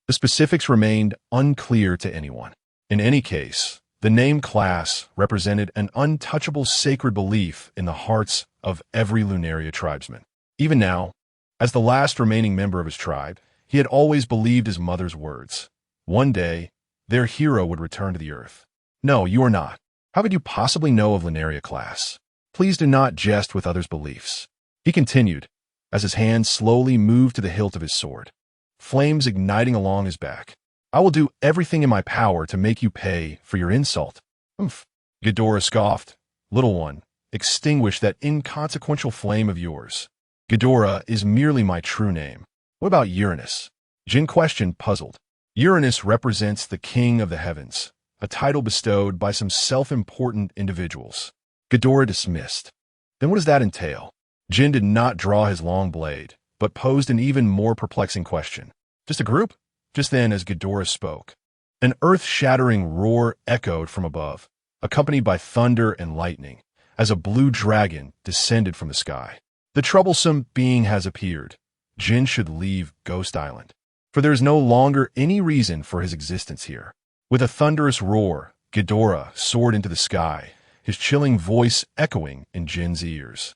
The specifics remained unclear to anyone. In any case, the name Class represented an untouchable sacred belief in the hearts of every Lunaria tribesman. Even now, as the last remaining member of his tribe, he had always believed his mother's words. One day, their hero would return to the earth. "No, you are not. How could you possibly know of Lunaria Class? Please do not jest with others' beliefs," he continued, as his hand slowly moved to the hilt of his sword, flames igniting along his back. "I will do everything in my power to make you pay for your insult." "Humph," Ghidorah scoffed. "Little one, extinguish that inconsequential flame of yours. Ghidorah is merely my true name. What about Uranus?" Jin questioned, puzzled. Uranus represents the king of the heavens, a title bestowed by some self-important individuals. Ghidorah dismissed. Then what does that entail? Jin did not draw his long blade, but posed an even more perplexing question. "Just a group?" Just then, as Ghidorah spoke, an earth-shattering roar echoed from above, accompanied by thunder and lightning, as a blue dragon descended from the sky. "The troublesome being has appeared. Jin should leave Ghost Island, for there is no longer any reason for his existence here." With a thunderous roar, Ghidorah soared into the sky, his chilling voice echoing in Jin's ears.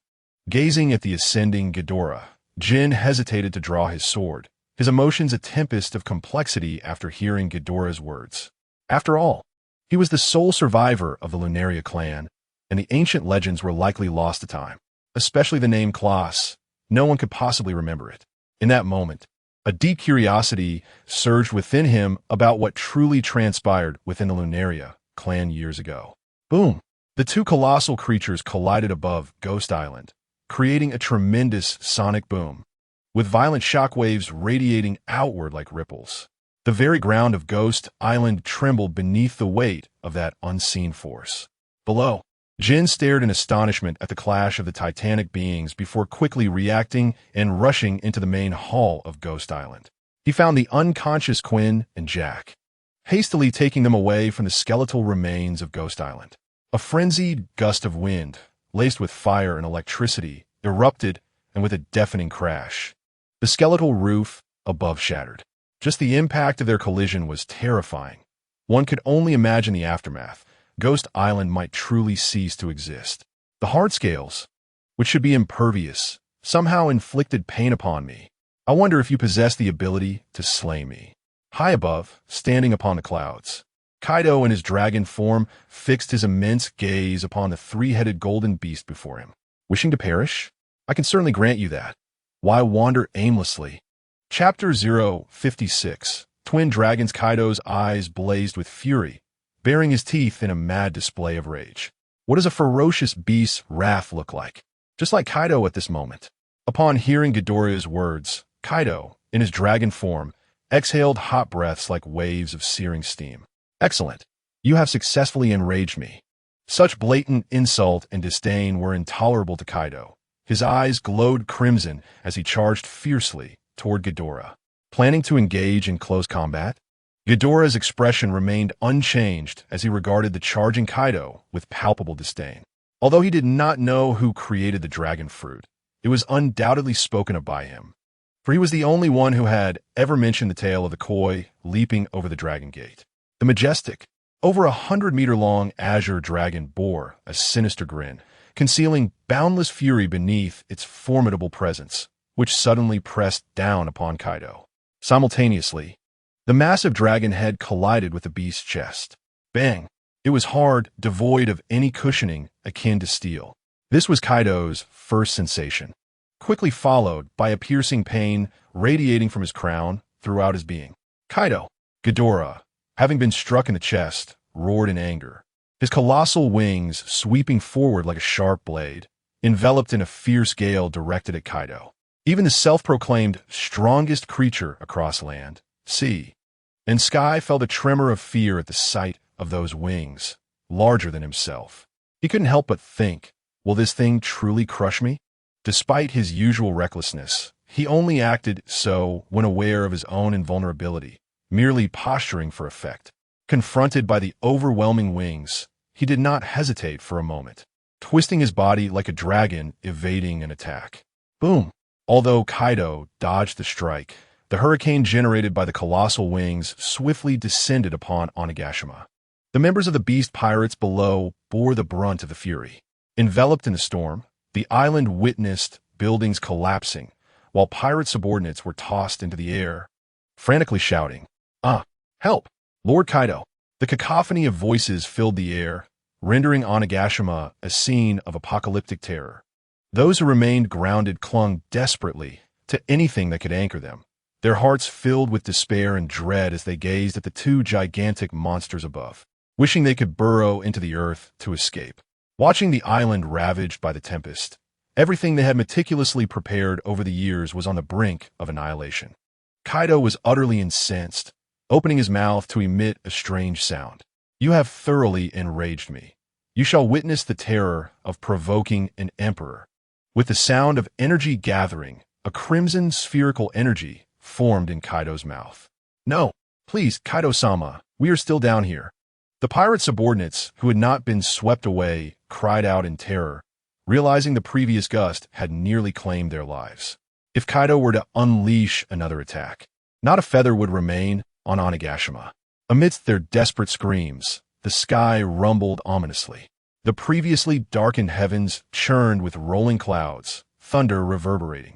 Gazing at the ascending Ghidorah, Jin hesitated to draw his sword, his emotions a tempest of complexity after hearing Ghidorah's words. After all, he was the sole survivor of the Lunaria clan, and the ancient legends were likely lost to time, especially the name Klaus. No one could possibly remember it. In that moment, a deep curiosity surged within him about what truly transpired within the Lunaria clan years ago. Boom! The two colossal creatures collided above Ghost Island, creating a tremendous sonic boom, with violent shockwaves radiating outward like ripples. The very ground of Ghost Island trembled beneath the weight of that unseen force. Below, Jin stared in astonishment at the clash of the titanic beings before quickly reacting and rushing into the main hall of Ghost Island. He found the unconscious Quinn and Jack, hastily taking them away from the skeletal remains of Ghost Island. A frenzied gust of wind, laced with fire and electricity, erupted, and with a deafening crash, the skeletal roof above shattered. Just the impact of their collision was terrifying. One could only imagine the aftermath. Ghost Island might truly cease to exist. The hard scales, which should be impervious, somehow inflicted pain upon me. I wonder if you possess the ability to slay me. High above, standing upon the clouds, Kaido in his dragon form fixed his immense gaze upon the three-headed golden beast before him. Wishing to perish? I can certainly grant you that. Why wander aimlessly? Chapter 056. Twin Dragons. Kaido's eyes blazed with fury, baring his teeth in a mad display of rage. What does a ferocious beast's wrath look like? Just like Kaido at this moment. Upon hearing Ghidorah's words, Kaido, in his dragon form, exhaled hot breaths like waves of searing steam. Excellent. You have successfully enraged me. Such blatant insult and disdain were intolerable to Kaido. His eyes glowed crimson as he charged fiercely toward Ghidorah. Planning to engage in close combat? Ghidorah's expression remained unchanged as he regarded the charging Kaido with palpable disdain. Although he did not know who created the dragon fruit, it was undoubtedly spoken of by him, for he was the only one who had ever mentioned the tale of the koi leaping over the dragon gate. The majestic, over 100-meter-long azure dragon bore a sinister grin, concealing boundless fury beneath its formidable presence, which suddenly pressed down upon Kaido. Simultaneously, the massive dragon head collided with the beast's chest. Bang! It was hard, devoid of any cushioning akin to steel. This was Kaido's first sensation, quickly followed by a piercing pain radiating from his crown throughout his being. Kaido, Ghidorah, having been struck in the chest, roared in anger, his colossal wings sweeping forward like a sharp blade, enveloped in a fierce gale directed at Kaido. Even the self-proclaimed strongest creature across land, sea, and sky felt a tremor of fear at the sight of those wings, larger than himself. He couldn't help but think, will this thing truly crush me? Despite his usual recklessness, he only acted so when aware of his own invulnerability, merely posturing for effect. Confronted by the overwhelming wings, he did not hesitate for a moment, twisting his body like a dragon evading an attack. Boom! Although Kaido dodged the strike, the hurricane generated by the colossal wings swiftly descended upon Onigashima. The members of the beast pirates below bore the brunt of the fury. Enveloped in the storm, the island witnessed buildings collapsing, while pirate subordinates were tossed into the air, frantically shouting, help! Lord Kaido! The cacophony of voices filled the air, rendering Onigashima a scene of apocalyptic terror. Those who remained grounded clung desperately to anything that could anchor them, their hearts filled with despair and dread as they gazed at the two gigantic monsters above, wishing they could burrow into the earth to escape. Watching the island ravaged by the tempest, everything they had meticulously prepared over the years was on the brink of annihilation. Kaido was utterly incensed, opening his mouth to emit a strange sound. You have thoroughly enraged me. You shall witness the terror of provoking an emperor. With the sound of energy gathering, a crimson spherical energy formed in Kaido's mouth. No, please, Kaido-sama, we are still down here. The pirate subordinates, who had not been swept away, cried out in terror, realizing the previous gust had nearly claimed their lives. If Kaido were to unleash another attack, not a feather would remain on Onigashima. Amidst their desperate screams, the sky rumbled ominously. The previously darkened heavens churned with rolling clouds, thunder reverberating,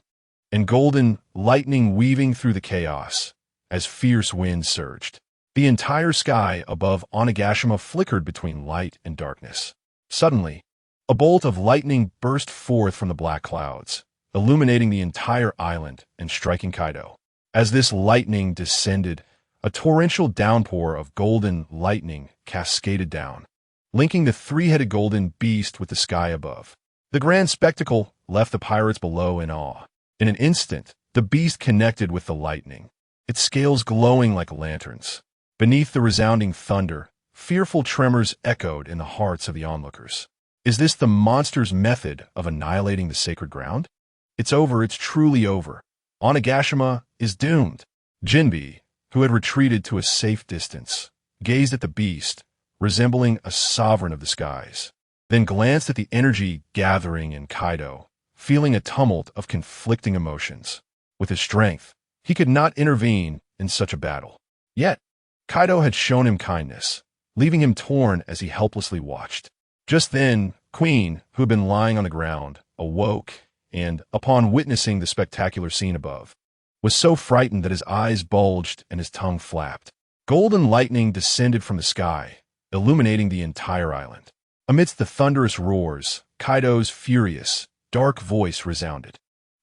and golden lightning weaving through the chaos as fierce winds surged. The entire sky above Onigashima flickered between light and darkness. Suddenly, a bolt of lightning burst forth from the black clouds, illuminating the entire island and striking Kaido. As this lightning descended, a torrential downpour of golden lightning cascaded down, linking the three-headed golden beast with the sky above. The grand spectacle left the pirates below in awe. In an instant, the beast connected with the lightning, its scales glowing like lanterns. Beneath the resounding thunder, fearful tremors echoed in the hearts of the onlookers. Is this the monster's method of annihilating the sacred ground? It's over, it's truly over. Onigashima is doomed. Jinbe, who had retreated to a safe distance, gazed at the beast, resembling a sovereign of the skies, then glanced at the energy gathering in Kaido, feeling a tumult of conflicting emotions. With his strength, he could not intervene in such a battle. Yet, Kaido had shown him kindness, leaving him torn as he helplessly watched. Just then, Queen, who had been lying on the ground, awoke and, upon witnessing the spectacular scene above, was so frightened that his eyes bulged and his tongue flapped. Golden lightning descended from the sky, illuminating the entire island. Amidst the thunderous roars, Kaido's furious, dark voice resounded.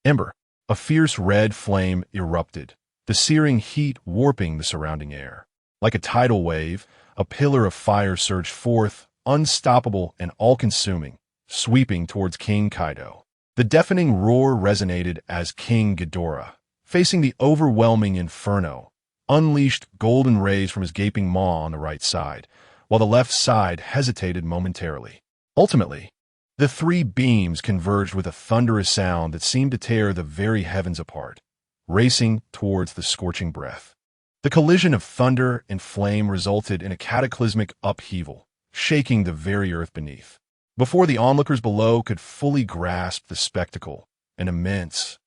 Ember, a fierce red flame erupted, the searing heat warping the surrounding air. Like a tidal wave, a pillar of fire surged forth, unstoppable and all-consuming, sweeping towards King Kaido. The deafening roar resonated as King Ghidorah, facing the overwhelming inferno, unleashed golden rays from his gaping maw on the right side, while the left side hesitated momentarily. Ultimately, the three beams converged with a thunderous sound that seemed to tear the very heavens apart, racing towards the scorching breath. The collision of thunder and flame resulted in a cataclysmic upheaval, shaking the very earth beneath. Before the onlookers below could fully grasp the spectacle, an immense,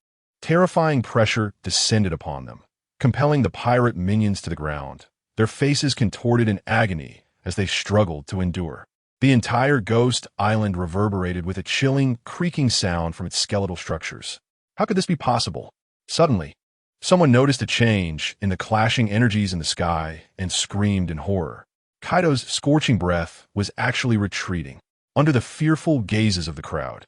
terrifying pressure descended upon them, compelling the pirate minions to the ground, their faces contorted in agony as they struggled to endure. The entire ghost island reverberated with a chilling, creaking sound from its skeletal structures. How could this be possible? Suddenly, someone noticed a change in the clashing energies in the sky and screamed in horror. Kaido's scorching breath was actually retreating, under the fearful gazes of the crowd.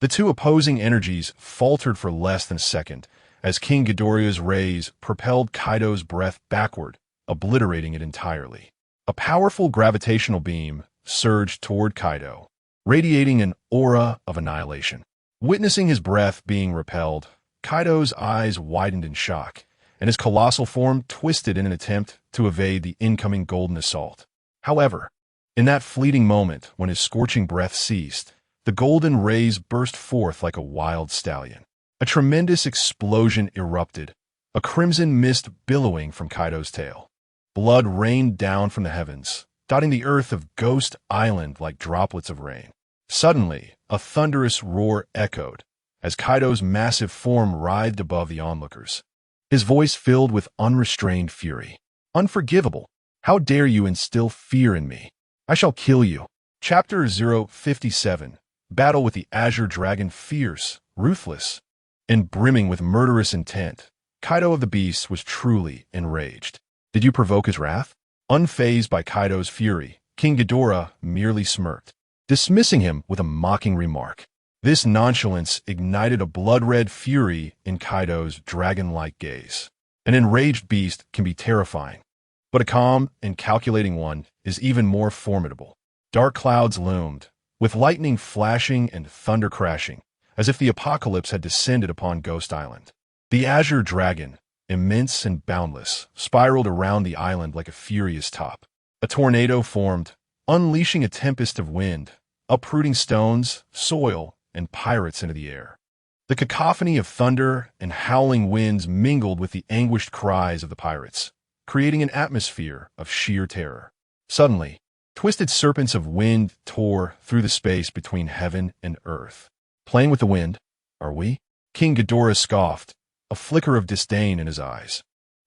The two opposing energies faltered for less than a second, as King Ghidorah's rays propelled Kaido's breath backward, obliterating it entirely. A powerful gravitational beam surged toward Kaido, radiating an aura of annihilation. Witnessing his breath being repelled, Kaido's eyes widened in shock, and his colossal form twisted in an attempt to evade the incoming golden assault. However, in that fleeting moment when his scorching breath ceased, the golden rays burst forth like a wild stallion. A tremendous explosion erupted, a crimson mist billowing from Kaido's tail. Blood rained down from the heavens, dotting the earth of Ghost Island like droplets of rain. Suddenly, a thunderous roar echoed, as Kaido's massive form writhed above the onlookers. His voice filled with unrestrained fury. "Unforgivable! How dare you instill fear in me? I shall kill you." Chapter 057. Battle with the Azure Dragon. Fierce, ruthless, and brimming with murderous intent, Kaido of the Beasts was truly enraged. Did you provoke his wrath? Unfazed by Kaido's fury, King Ghidorah merely smirked, dismissing him with a mocking remark. This nonchalance ignited a blood-red fury in Kaido's dragon-like gaze. An enraged beast can be terrifying, but a calm and calculating one is even more formidable. Dark clouds loomed, with lightning flashing and thunder crashing, as if the apocalypse had descended upon Ghost Island. The Azure Dragon, immense and boundless, spiraled around the island like a furious top. A tornado formed, unleashing a tempest of wind, uprooting stones, soil, and pirates into the air. The cacophony of thunder and howling winds mingled with the anguished cries of the pirates, creating an atmosphere of sheer terror. Suddenly, twisted serpents of wind tore through the space between heaven and earth. Playing with the wind, are we? King Ghidorah scoffed, a flicker of disdain in his eyes.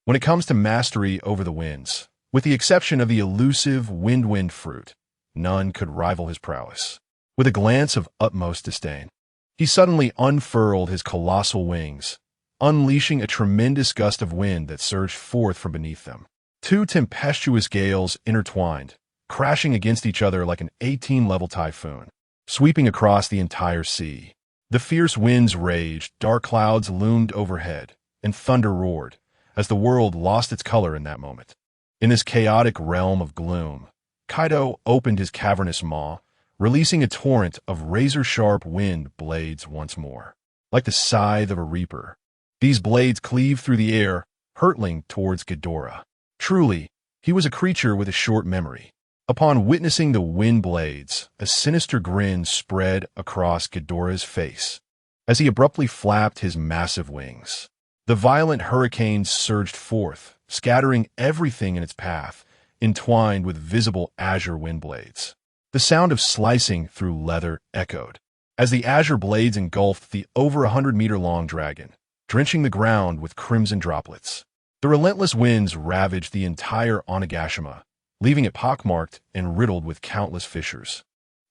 When it comes to mastery over the winds, with the exception of the elusive wind fruit, none could rival his prowess. With a glance of utmost disdain, he suddenly unfurled his colossal wings, unleashing a tremendous gust of wind that surged forth from beneath them. Two tempestuous gales intertwined, crashing against each other like an 18-level typhoon, sweeping across the entire sea. The fierce winds raged, dark clouds loomed overhead, and thunder roared, as the world lost its color in that moment. In this chaotic realm of gloom, Kaido opened his cavernous maw, releasing a torrent of razor-sharp wind blades once more. Like the scythe of a reaper, these blades cleaved through the air, hurtling towards Ghidorah. Truly, he was a creature with a short memory, Upon witnessing the wind blades, a sinister grin spread across Ghidorah's face as he abruptly flapped his massive wings. The violent hurricane surged forth, scattering everything in its path, entwined with visible azure wind blades. The sound of slicing through leather echoed as the azure blades engulfed the over 100-meter-long dragon, drenching the ground with crimson droplets. The relentless winds ravaged the entire Onigashima, leaving it pockmarked and riddled with countless fissures.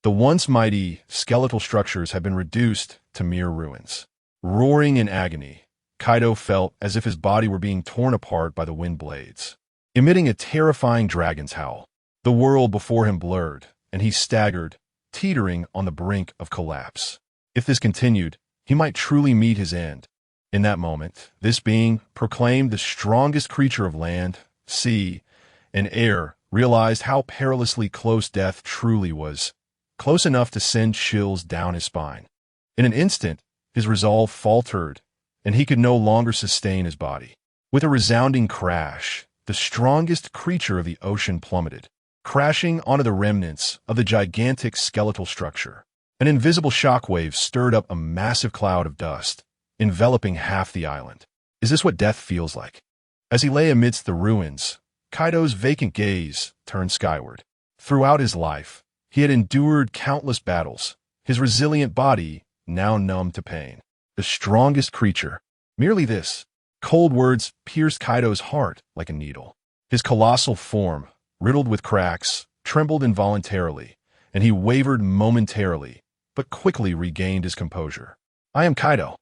The once mighty, skeletal structures had been reduced to mere ruins. Roaring in agony, Kaido felt as if his body were being torn apart by the wind blades. Emitting a terrifying dragon's howl, the world before him blurred, and he staggered, teetering on the brink of collapse. If this continued, he might truly meet his end. In that moment, this being, proclaimed the strongest creature of land, sea, and air, realized how perilously close death truly was, close enough to send chills down his spine. In an instant, his resolve faltered, and he could no longer sustain his body. With a resounding crash, the strongest creature of the ocean plummeted, crashing onto the remnants of the gigantic skeletal structure. An invisible shockwave stirred up a massive cloud of dust, enveloping half the island. Is this what death feels like? As he lay amidst the ruins, Kaido's vacant gaze turned skyward. Throughout his life, he had endured countless battles, his resilient body now numb to pain. The strongest creature. Merely this. Cold words pierced Kaido's heart like a needle. His colossal form, riddled with cracks, trembled involuntarily, and he wavered momentarily, but quickly regained his composure. I am Kaido.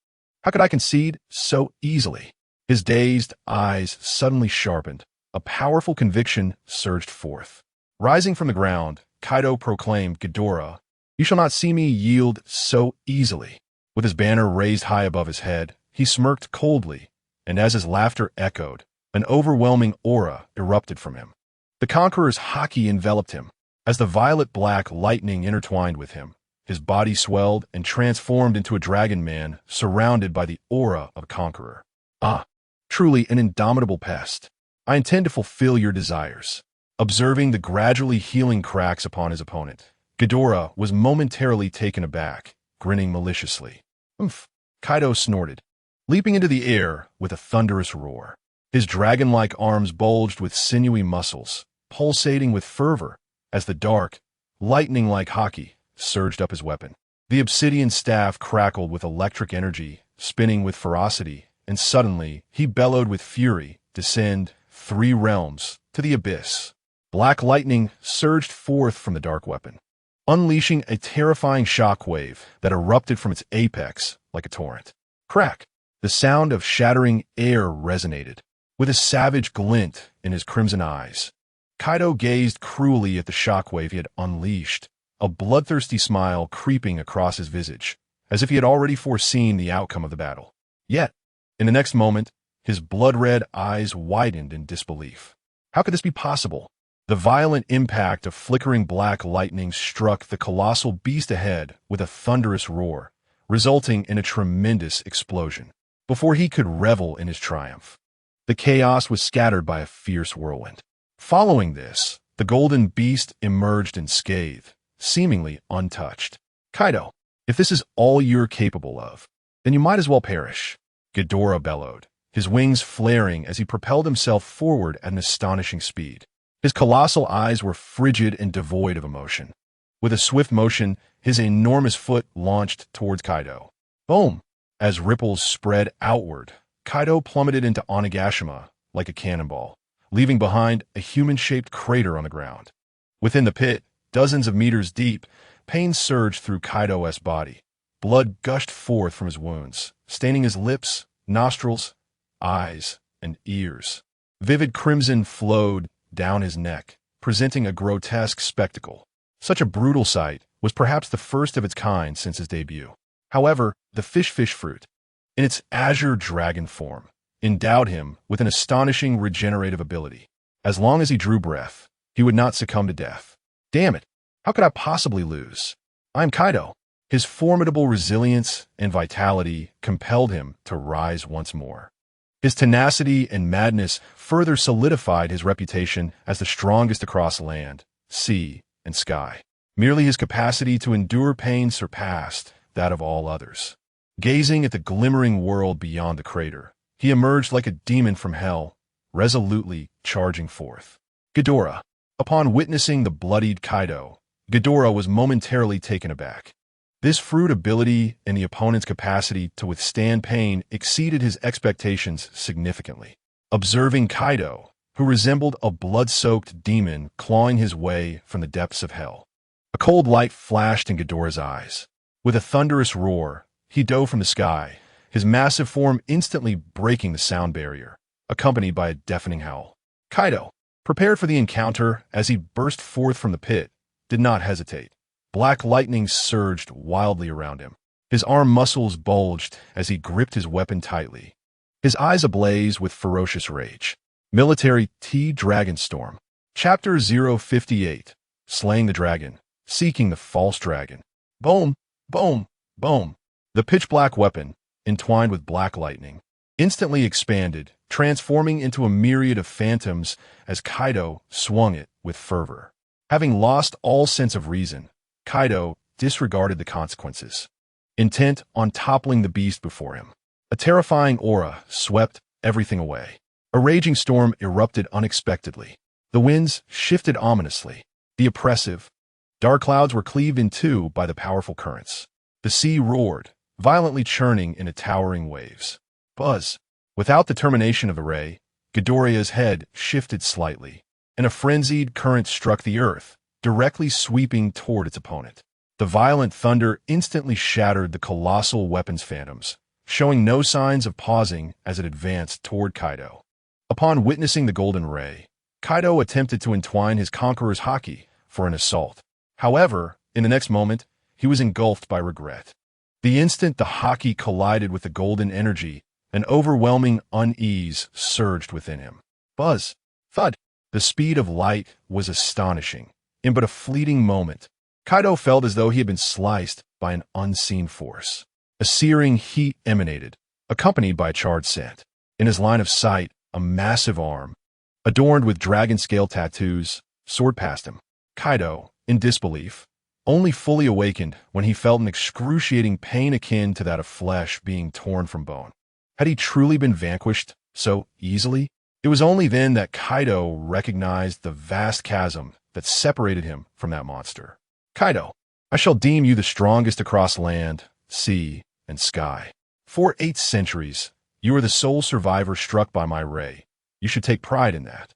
How could I concede so easily? His dazed eyes suddenly sharpened. A powerful conviction surged forth. Rising from the ground, Kaido proclaimed, Ghidorah, you shall not see me yield so easily. With his banner raised high above his head, he smirked coldly, and as his laughter echoed, an overwhelming aura erupted from him. The conqueror's haki enveloped him. As the violet-black lightning intertwined with him, his body swelled and transformed into a dragon man surrounded by the aura of a conqueror. Ah, truly an indomitable pest. I intend to fulfill your desires. Observing the gradually healing cracks upon his opponent, Ghidorah was momentarily taken aback, grinning maliciously. Oomph! Kaido snorted, leaping into the air with a thunderous roar. His dragon-like arms bulged with sinewy muscles, pulsating with fervor as the dark, lightning-like haki surged up his weapon. The obsidian staff crackled with electric energy, spinning with ferocity, and suddenly he bellowed with fury, descend 3 realms to the abyss. Black lightning surged forth from the dark weapon, unleashing a terrifying shockwave that erupted from its apex like a torrent. Crack! The sound of shattering air resonated. With a savage glint in his crimson eyes, Kaido gazed cruelly at the shockwave he had unleashed, a bloodthirsty smile creeping across his visage, as if he had already foreseen the outcome of the battle. Yet, in the next moment, his blood-red eyes widened in disbelief. How could this be possible? The violent impact of flickering black lightning struck the colossal beast ahead with a thunderous roar, resulting in a tremendous explosion. Before he could revel in his triumph, the chaos was scattered by a fierce whirlwind. Following this, the golden beast emerged unscathed, seemingly untouched. Kaido, if this is all you're capable of, then you might as well perish, Ghidorah bellowed, his wings flaring as he propelled himself forward at an astonishing speed. His colossal eyes were frigid and devoid of emotion. With a swift motion, his enormous foot launched towards Kaido. Boom! As ripples spread outward, Kaido plummeted into Onigashima like a cannonball, leaving behind a human-shaped crater on the ground. Within the pit, dozens of meters deep, pain surged through Kaido's body. Blood gushed forth from his wounds, staining his lips, nostrils, eyes, and ears. Vivid crimson flowed down his neck, presenting a grotesque spectacle. Such a brutal sight was perhaps the first of its kind since his debut. However, the fish fruit, in its azure dragon form, endowed him with an astonishing regenerative ability. As long as he drew breath, he would not succumb to death. Damn it, how could I possibly lose? I'm Kaido. His formidable resilience and vitality compelled him to rise once more. His tenacity and madness further solidified his reputation as the strongest across land, sea, and sky. Merely his capacity to endure pain surpassed that of all others. Gazing at the glimmering world beyond the crater, he emerged like a demon from hell, resolutely charging forth. Ghidorah. Upon witnessing the bloodied Kaido, Ghidorah was momentarily taken aback. This fruit ability and the opponent's capacity to withstand pain exceeded his expectations significantly. Observing Kaido, who resembled a blood-soaked demon clawing his way from the depths of hell. A cold light flashed in Ghidorah's eyes. With a thunderous roar, he dove from the sky, his massive form instantly breaking the sound barrier, accompanied by a deafening howl. Kaido, prepared for the encounter as he burst forth from the pit, did not hesitate. Black lightning surged wildly around him. His arm muscles bulged as he gripped his weapon tightly. His eyes ablaze with ferocious rage. Military T-Dragon Storm. Chapter 058. Slaying the Dragon. Seeking the False Dragon. Boom, boom, boom. The pitch-black weapon, entwined with black lightning, instantly expanded, transforming into a myriad of phantoms as Kaido swung it with fervor. Having lost all sense of reason, Kaido disregarded the consequences, intent on toppling the beast before him. A terrifying aura swept everything away. A raging storm erupted unexpectedly. The winds shifted ominously. The oppressive, dark clouds were cleaved in two by the powerful currents. The sea roared, violently churning into towering waves. Buzz. Without the termination of the ray, Ghidorah's head shifted slightly, and a frenzied current struck the earth, directly sweeping toward its opponent. The violent thunder instantly shattered the colossal weapon's phantoms, showing no signs of pausing as it advanced toward Kaido. Upon witnessing the golden ray, Kaido attempted to entwine his conqueror's haki for an assault. However, in the next moment, he was engulfed by regret. The instant the haki collided with the golden energy, an overwhelming unease surged within him. Buzz. Thud. The speed of light was astonishing. In but a fleeting moment, Kaido felt as though he had been sliced by an unseen force. A searing heat emanated, accompanied by a charred scent. In his line of sight, a massive arm, adorned with dragon scale tattoos, soared past him. Kaido, in disbelief, only fully awakened when he felt an excruciating pain akin to that of flesh being torn from bone. Had he truly been vanquished so easily? It was only then that Kaido recognized the vast chasm that separated him from that monster. Kaido, I shall deem you the strongest across land, sea, and sky. For 8 centuries, you are the sole survivor struck by my ray. You should take pride in that.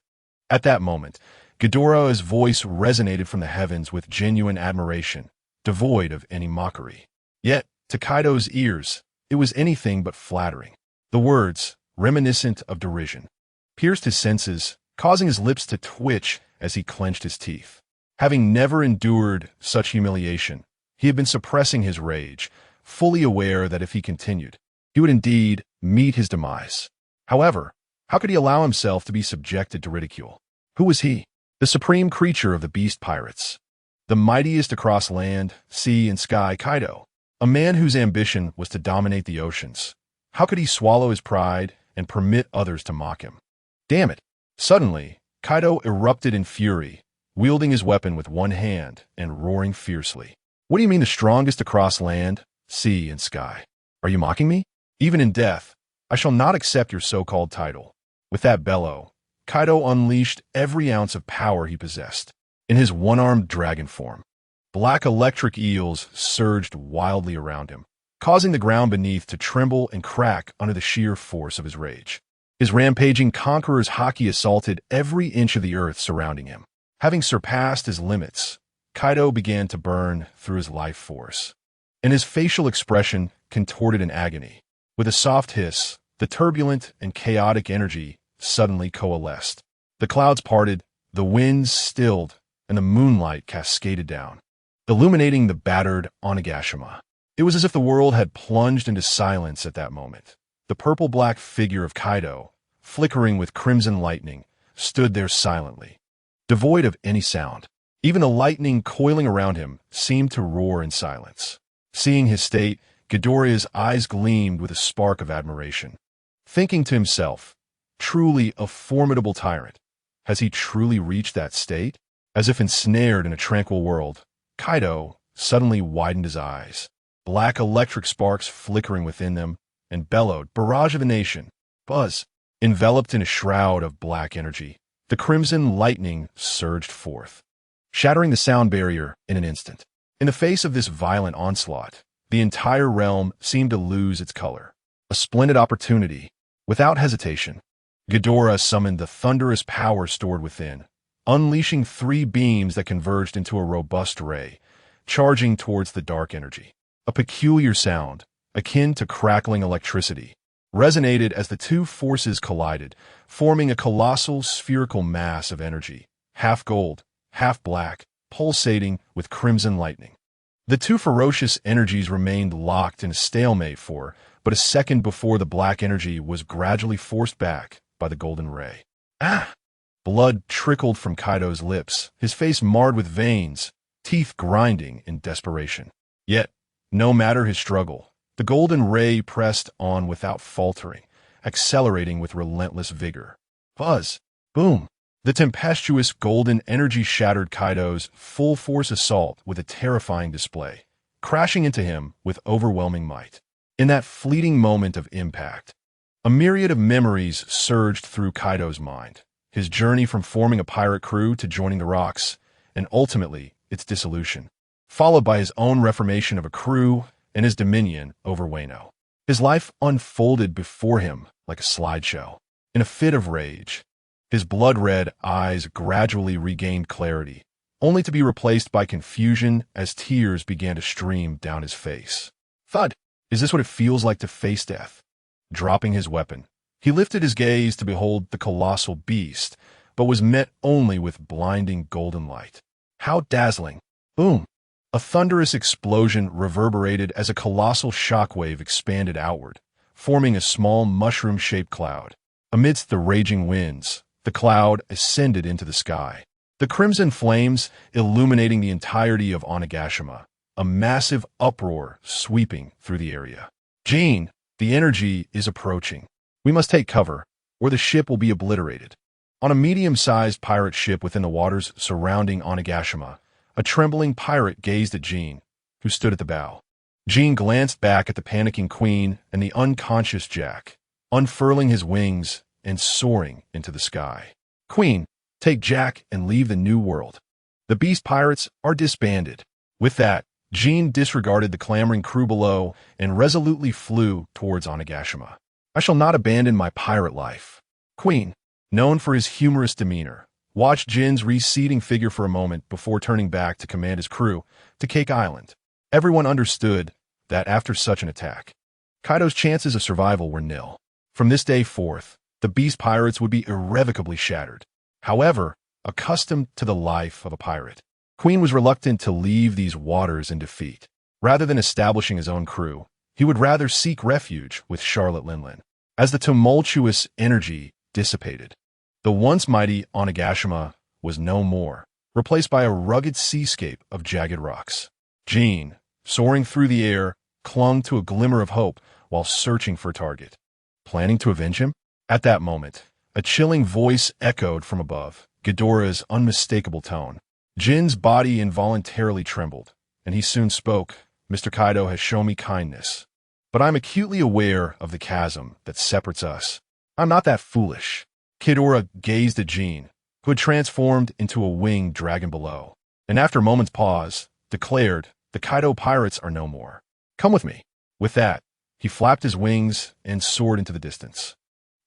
At that moment, Ghidorah's voice resonated from the heavens with genuine admiration, devoid of any mockery. Yet, to Kaido's ears, it was anything but flattering. The words, reminiscent of derision, pierced his senses, causing his lips to twitch as he clenched his teeth. Having never endured such humiliation, he had been suppressing his rage, fully aware that if he continued, he would indeed meet his demise. However, how could he allow himself to be subjected to ridicule? Who was he? The supreme creature of the beast pirates. The mightiest across land, sea, and sky, Kaido. A man whose ambition was to dominate the oceans. How could he swallow his pride and permit others to mock him? Damn it! Suddenly, Kaido erupted in fury, wielding his weapon with one hand and roaring fiercely. What do you mean the strongest across land, sea, and sky? Are you mocking me? Even in death, I shall not accept your so-called title. With that bellow, Kaido unleashed every ounce of power he possessed. In his one-armed dragon form, black electric eels surged wildly around him, causing the ground beneath to tremble and crack under the sheer force of his rage. His rampaging conqueror's haki assaulted every inch of the earth surrounding him. Having surpassed his limits, Kaido began to burn through his life force, and his facial expression contorted in agony. With a soft hiss, the turbulent and chaotic energy suddenly coalesced. The clouds parted, the winds stilled, and the moonlight cascaded down, illuminating the battered Onigashima. It was as if the world had plunged into silence at that moment. The purple-black figure of Kaido, flickering with crimson lightning, stood there silently, devoid of any sound. Even the lightning coiling around him seemed to roar in silence. Seeing his state, Ghidorah's eyes gleamed with a spark of admiration. Thinking to himself, truly a formidable tyrant. Has he truly reached that state? As if ensnared in a tranquil world, Kaido suddenly widened his eyes, black electric sparks flickering within them, and bellowed, "Barrage of a nation!" Buzz! Enveloped in a shroud of black energy, the crimson lightning surged forth, shattering the sound barrier in an instant. In the face of this violent onslaught, the entire realm seemed to lose its color. A splendid opportunity. Without hesitation, Ghidorah summoned the thunderous power stored within, unleashing 3 beams that converged into a robust ray, charging towards the dark energy. A peculiar sound, akin to crackling electricity, resonated as the 2 forces collided, forming a colossal spherical mass of energy, half gold, half black, pulsating with crimson lightning. The 2 ferocious energies remained locked in a stalemate for but a second before the black energy was gradually forced back by the golden ray. Ah! Blood trickled from Kaido's lips, his face marred with veins, teeth grinding in desperation. Yet, no matter his struggle, the golden ray pressed on without faltering, accelerating with relentless vigor. Buzz! Boom! The tempestuous golden energy shattered Kaido's full-force assault with a terrifying display, crashing into him with overwhelming might. In that fleeting moment of impact, a myriad of memories surged through Kaido's mind. His journey from forming a pirate crew to joining the Rocks, and ultimately its dissolution, followed by his own reformation of a crew and his dominion over Wano. His life unfolded before him like a slideshow. In a fit of rage, his blood-red eyes gradually regained clarity, only to be replaced by confusion as tears began to stream down his face. Thud! Is this what it feels like to face death? Dropping his weapon, he lifted his gaze to behold the colossal beast, but was met only with blinding golden light. How dazzling! Boom! A thunderous explosion reverberated as a colossal shockwave expanded outward, forming a small mushroom-shaped cloud. Amidst the raging winds, the cloud ascended into the sky, the crimson flames illuminating the entirety of Onigashima, a massive uproar sweeping through the area. Jean, the energy is approaching. We must take cover, or the ship will be obliterated. On a medium-sized pirate ship within the waters surrounding Onigashima, a trembling pirate gazed at Jean, who stood at the bow. Jean glanced back at the panicking queen and the unconscious Jack, unfurling his wings and soaring into the sky. Queen, take Jack and leave the New World. The beast pirates are disbanded. With that, Jean disregarded the clamoring crew below and resolutely flew towards Onigashima. I shall not abandon my pirate life. Queen, known for his humorous demeanor, watched Jin's receding figure for a moment before turning back to command his crew to Cake Island. Everyone understood that after such an attack, Kaido's chances of survival were nil. From this day forth, the beast pirates would be irrevocably shattered. However, accustomed to the life of a pirate, Queen was reluctant to leave these waters in defeat. Rather than establishing his own crew, he would rather seek refuge with Charlotte Linlin. As the tumultuous energy dissipated, the once mighty Onigashima was no more, replaced by a rugged seascape of jagged rocks. Jean, soaring through the air, clung to a glimmer of hope while searching for a target. Planning to avenge him? At that moment, a chilling voice echoed from above, Ghidorah's unmistakable tone. Jin's body involuntarily trembled, and he soon spoke. Mr. Kaido has shown me kindness, but I'm acutely aware of the chasm that separates us. I'm not that foolish. Ghidorah gazed at Jean, who had transformed into a winged dragon below, and after a moment's pause, declared, the Kaido pirates are no more. Come with me. With that, he flapped his wings and soared into the distance.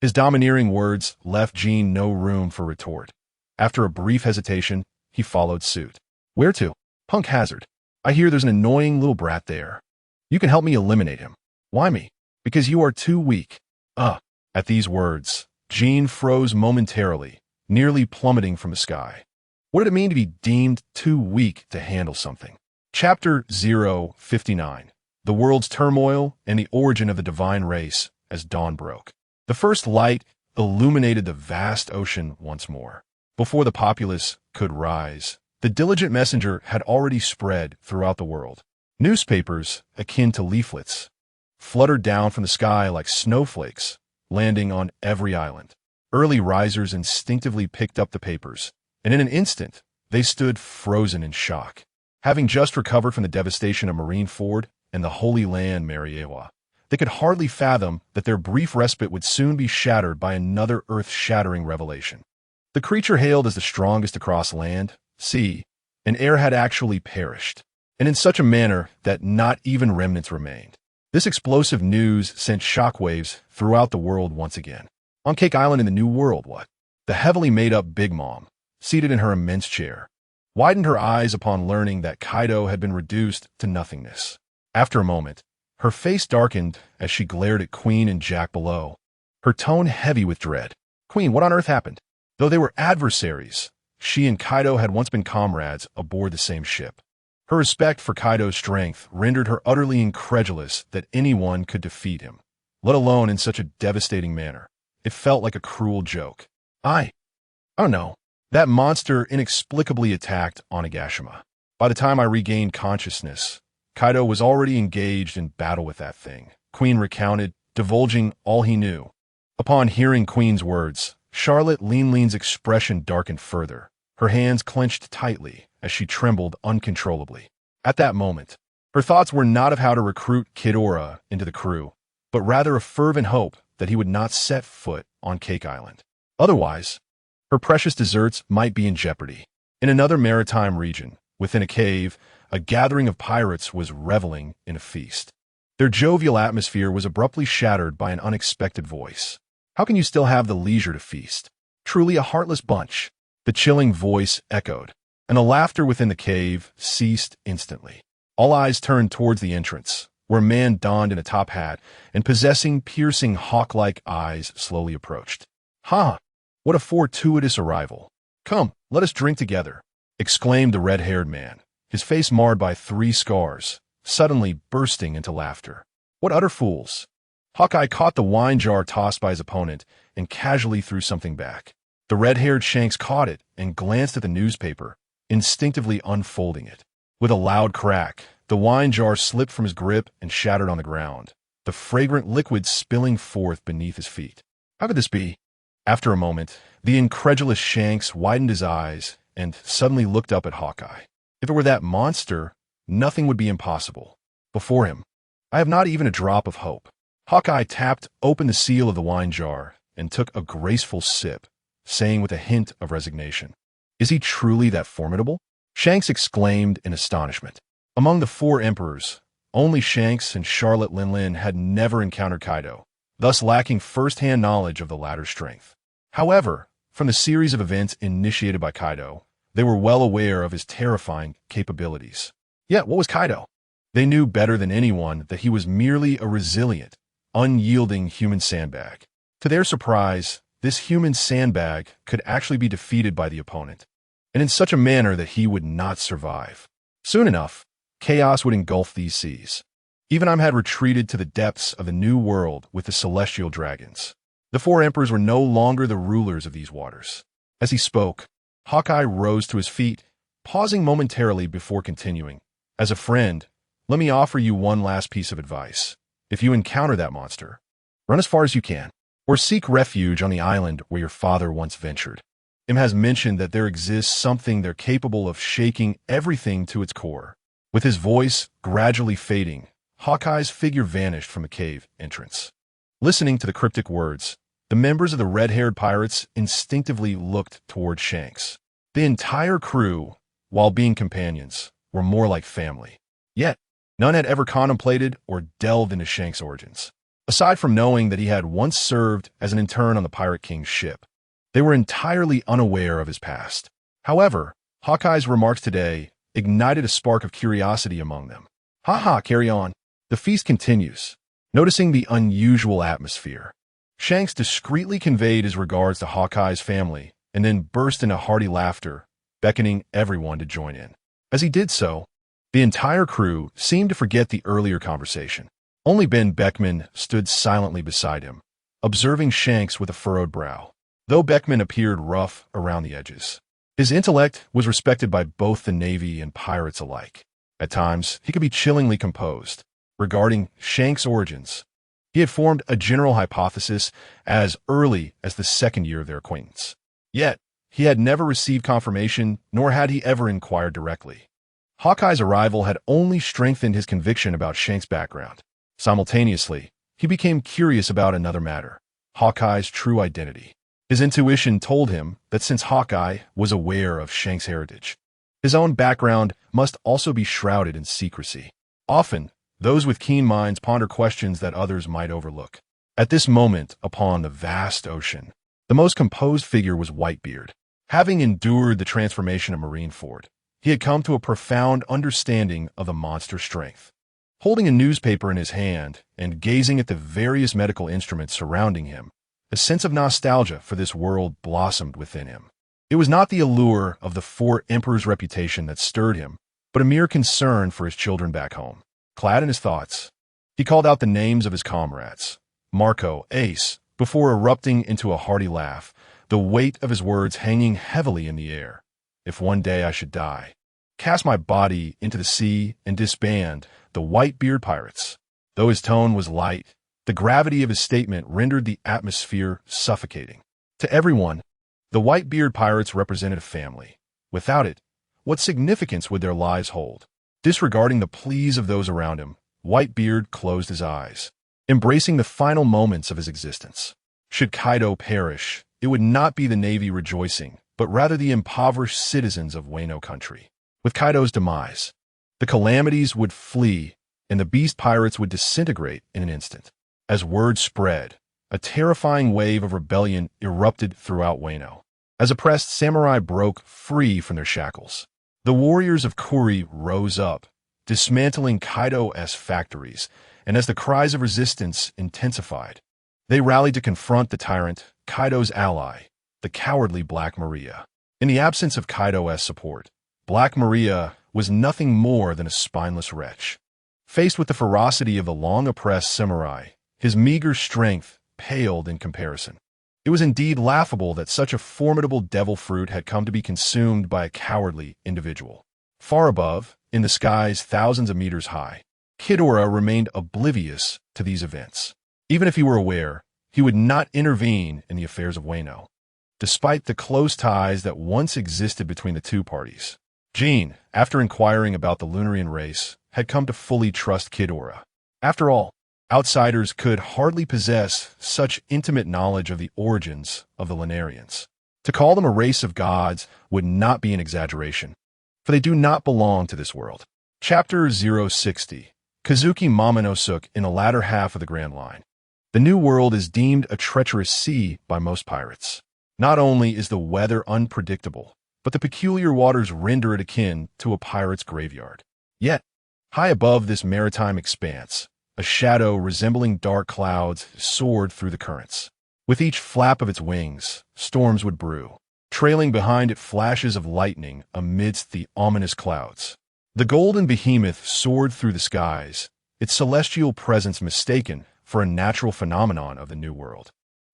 His domineering words left Jean no room for retort. After a brief hesitation, he followed suit. Where to? Punk Hazard. I hear there's an annoying little brat there. You can help me eliminate him. Why me? Because you are too weak. At these words, Jean froze momentarily, nearly plummeting from the sky. What did it mean to be deemed too weak to handle something? Chapter 059. The World's Turmoil and the Origin of the Divine Race as Dawn Broke. The first light illuminated the vast ocean once more. Before the populace could rise, the diligent messenger had already spread throughout the world. Newspapers, akin to leaflets, fluttered down from the sky like snowflakes, landing on every island. Early risers instinctively picked up the papers, and in an instant, They stood frozen in shock. Having just recovered from the devastation of Marineford and the Holy Land Mariewa, they could hardly fathom that their brief respite would soon be shattered by another earth-shattering revelation. The creature hailed as the strongest across land, sea, and air had actually perished, and in such a manner that not even remnants remained. This explosive news sent shockwaves throughout the world once again. On Cake Island in the New World, what? The heavily made-up Big Mom, seated in her immense chair, widened her eyes upon learning that Kaido had been reduced to nothingness. After a moment, her face darkened as she glared at Queen and Jack below, her tone heavy with dread. Queen, what on earth happened? Though they were adversaries, she and Kaido had once been comrades aboard the same ship. Her respect for Kaido's strength rendered her utterly incredulous that anyone could defeat him, let alone in such a devastating manner. It felt like a cruel joke. I don't know. That monster inexplicably attacked Onigashima. By the time I regained consciousness, Kaido was already engaged in battle with that thing, Queen recounted, divulging all he knew. Upon hearing Queen's words, Charlotte Lean's expression darkened further, her hands clenched tightly as she trembled uncontrollably. At that moment, her thoughts were not of how to recruit Kidora into the crew, but rather a fervent hope that he would not set foot on Cake Island. Otherwise, her precious desserts might be in jeopardy. In another maritime region, within a cave, a gathering of pirates was reveling in a feast. Their jovial atmosphere was abruptly shattered by an unexpected voice. How can you still have the leisure to feast? Truly a heartless bunch, the chilling voice echoed, and the laughter within the cave ceased instantly. All eyes turned towards the entrance, where a man donned in a top hat and possessing piercing hawk-like eyes slowly approached. "Ha! What a fortuitous arrival! Come, let us drink together," exclaimed the red-haired man, his face marred by 3 scars, suddenly bursting into laughter. "What utter fools!" Hawkeye caught the wine jar tossed by his opponent and casually threw something back. The red-haired Shanks caught it and glanced at the newspaper, instinctively unfolding it. With a loud crack, the wine jar slipped from his grip and shattered on the ground, the fragrant liquid spilling forth beneath his feet. How could this be? After a moment, the incredulous Shanks widened his eyes and suddenly looked up at Hawkeye. If it were that monster, nothing would be impossible. Before him, I have not even a drop of hope. Hawkeye tapped open the seal of the wine jar and took a graceful sip, saying with a hint of resignation, "Is he truly that formidable?" Shanks exclaimed in astonishment. Among the 4 emperors, only Shanks and Charlotte Lin had never encountered Kaido, thus lacking first-hand knowledge of the latter's strength. However, from the series of events initiated by Kaido, they were well aware of his terrifying capabilities. Yet, what was Kaido? They knew better than anyone that he was merely a resilient, unyielding human sandbag. To their surprise, this human sandbag could actually be defeated by the opponent, and in such a manner that he would not survive. Soon enough, chaos would engulf these seas. Evenheim had retreated to the depths of the New World with the celestial dragons. The 4 emperors were no longer the rulers of these waters. As he spoke, Hawkeye rose to his feet, pausing momentarily before continuing. "As a friend, let me offer you one last piece of advice. If you encounter that monster, run as far as you can, or seek refuge on the island where your father once ventured. Im has mentioned that there exists something there capable of shaking everything to its core." With his voice gradually fading, Hawkeye's figure vanished from the cave entrance. Listening to the cryptic words, the members of the red-haired pirates instinctively looked toward Shanks. The entire crew, while being companions, were more like family. Yet, none had ever contemplated or delved into Shanks' origins. Aside from knowing that he had once served as an intern on the Pirate King's ship, they were entirely unaware of his past. However, Hawkeye's remarks today ignited a spark of curiosity among them. "Ha, carry on." The feast continues. Noticing the unusual atmosphere, Shanks discreetly conveyed his regards to Hawkeye's family and then burst into hearty laughter, beckoning everyone to join in. As he did so, the entire crew seemed to forget the earlier conversation. Only Ben Beckman stood silently beside him, observing Shanks with a furrowed brow. Though Beckman appeared rough around the edges, his intellect was respected by both the Navy and pirates alike. At times, he could be chillingly composed. Regarding Shanks' origins, he had formed a general hypothesis as early as the 2nd year of their acquaintance. Yet, He had never received confirmation, nor had he ever inquired directly. Hawkeye's arrival had only strengthened his conviction about Shank's background. Simultaneously, he became curious about another matter: Hawkeye's true identity. His intuition told him that since Hawkeye was aware of Shank's heritage, his own background must also be shrouded in secrecy. Often, those with keen minds ponder questions that others might overlook. At this moment, upon the vast ocean, the most composed figure was Whitebeard. Having endured the transformation of Marineford, he had come to a profound understanding of the monster's strength. Holding a newspaper in his hand and gazing at the various medical instruments surrounding him, a sense of nostalgia for this world blossomed within him. It was not the allure of the Four Emperors' reputation that stirred him, but a mere concern for his children back home. Clad in his thoughts, he called out the names of his comrades: Marco, Ace, before erupting into a hearty laugh, the weight of his words hanging heavily in the air. If one day I should die, cast my body into the sea and disband the Whitebeard pirates. Though his tone was light, the gravity of his statement rendered the atmosphere suffocating. To everyone, the Whitebeard pirates represented a family. Without it, what significance would their lives hold? Disregarding the pleas of those around him, Whitebeard closed his eyes, embracing the final moments of his existence. Should Kaido perish, it would not be the Navy rejoicing, but rather the impoverished citizens of Wano country. With Kaido's demise, the calamities would flee, and the beast pirates would disintegrate in an instant. As word spread, a terrifying wave of rebellion erupted throughout Wano. As oppressed samurai broke free from their shackles, the warriors of Kuri rose up, dismantling Kaido-esque factories, and as the cries of resistance intensified, they rallied to confront the tyrant, Kaido's ally, the cowardly Black Maria. In the absence of Kaido-esque support, Black Maria was nothing more than a spineless wretch. Faced with the ferocity of the long-oppressed samurai, his meager strength paled in comparison. It was indeed laughable that such a formidable devil fruit had come to be consumed by a cowardly individual. Far above, in the skies thousands of meters high, Ghidorah remained oblivious to these events. Even if he were aware, he would not intervene in the affairs of Wano. Despite the close ties that once existed between the two parties, Jean, after inquiring about the Lunarian race, had come to fully trust Ghidorah. After all, outsiders could hardly possess such intimate knowledge of the origins of the Lunarians. To call them a race of gods would not be an exaggeration, for they do not belong to this world. Chapter 060. Kazuki Momonosuke in the latter half of the Grand Line. The New World is deemed a treacherous sea by most pirates. Not only is the weather unpredictable, but the peculiar waters render it akin to a pirate's graveyard. Yet, high above this maritime expanse, a shadow resembling dark clouds soared through the currents. With each flap of its wings, storms would brew, trailing behind it flashes of lightning amidst the ominous clouds. The golden behemoth soared through the skies, its celestial presence mistaken for a natural phenomenon of the New World.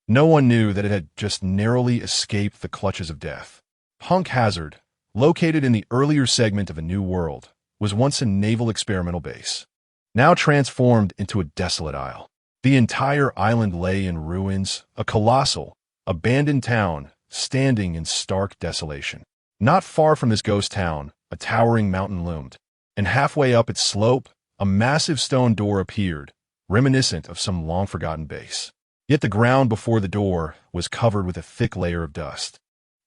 No one knew that it had just narrowly escaped the clutches of death. Punk Hazard, located in the earlier segment of a New World, was once a naval experimental base, now transformed into a desolate isle. The entire island lay in ruins, a colossal, abandoned town standing in stark desolation. Not far from this ghost town, a towering mountain loomed, and halfway up its slope, a massive stone door appeared, reminiscent of some long-forgotten base. Yet the ground before the door was covered with a thick layer of dust,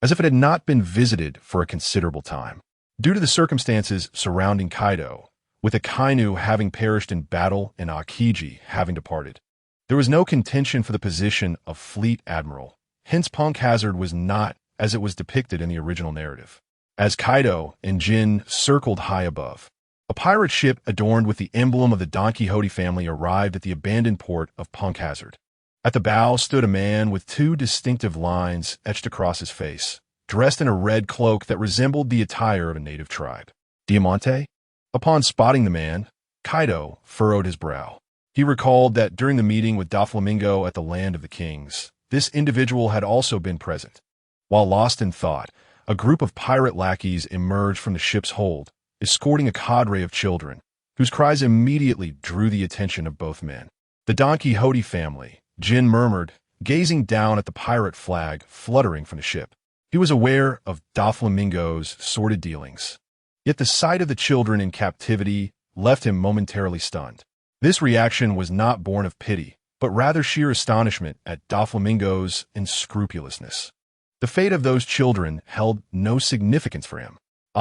as if it had not been visited for a considerable time. Due to the circumstances surrounding Kaido, with Akainu having perished in battle and Aokiji having departed, there was no contention for the position of Fleet Admiral. Hence Punk Hazard was not as it was depicted in the original narrative. As Kaido and Jin circled high above, a pirate ship adorned with the emblem of the Don Quixote family arrived at the abandoned port of Punk Hazard. At the bow stood a man with two distinctive lines etched across his face, dressed in a red cloak that resembled the attire of a native tribe. Diamante? Upon spotting the man, Kaido furrowed his brow. He recalled that during the meeting with Doflamingo at the Land of the Kings, this individual had also been present. While lost in thought, a group of pirate lackeys emerged from the ship's hold, escorting a cadre of children, whose cries immediately drew the attention of both men. The Don Quixote family, Jin murmured, gazing down at the pirate flag fluttering from the ship. He was aware of Doflamingo's sordid dealings. Yet the sight of the children in captivity left him momentarily stunned. This reaction was not born of pity, but rather sheer astonishment at Doflamingo's unscrupulousness. The fate of those children held no significance for him.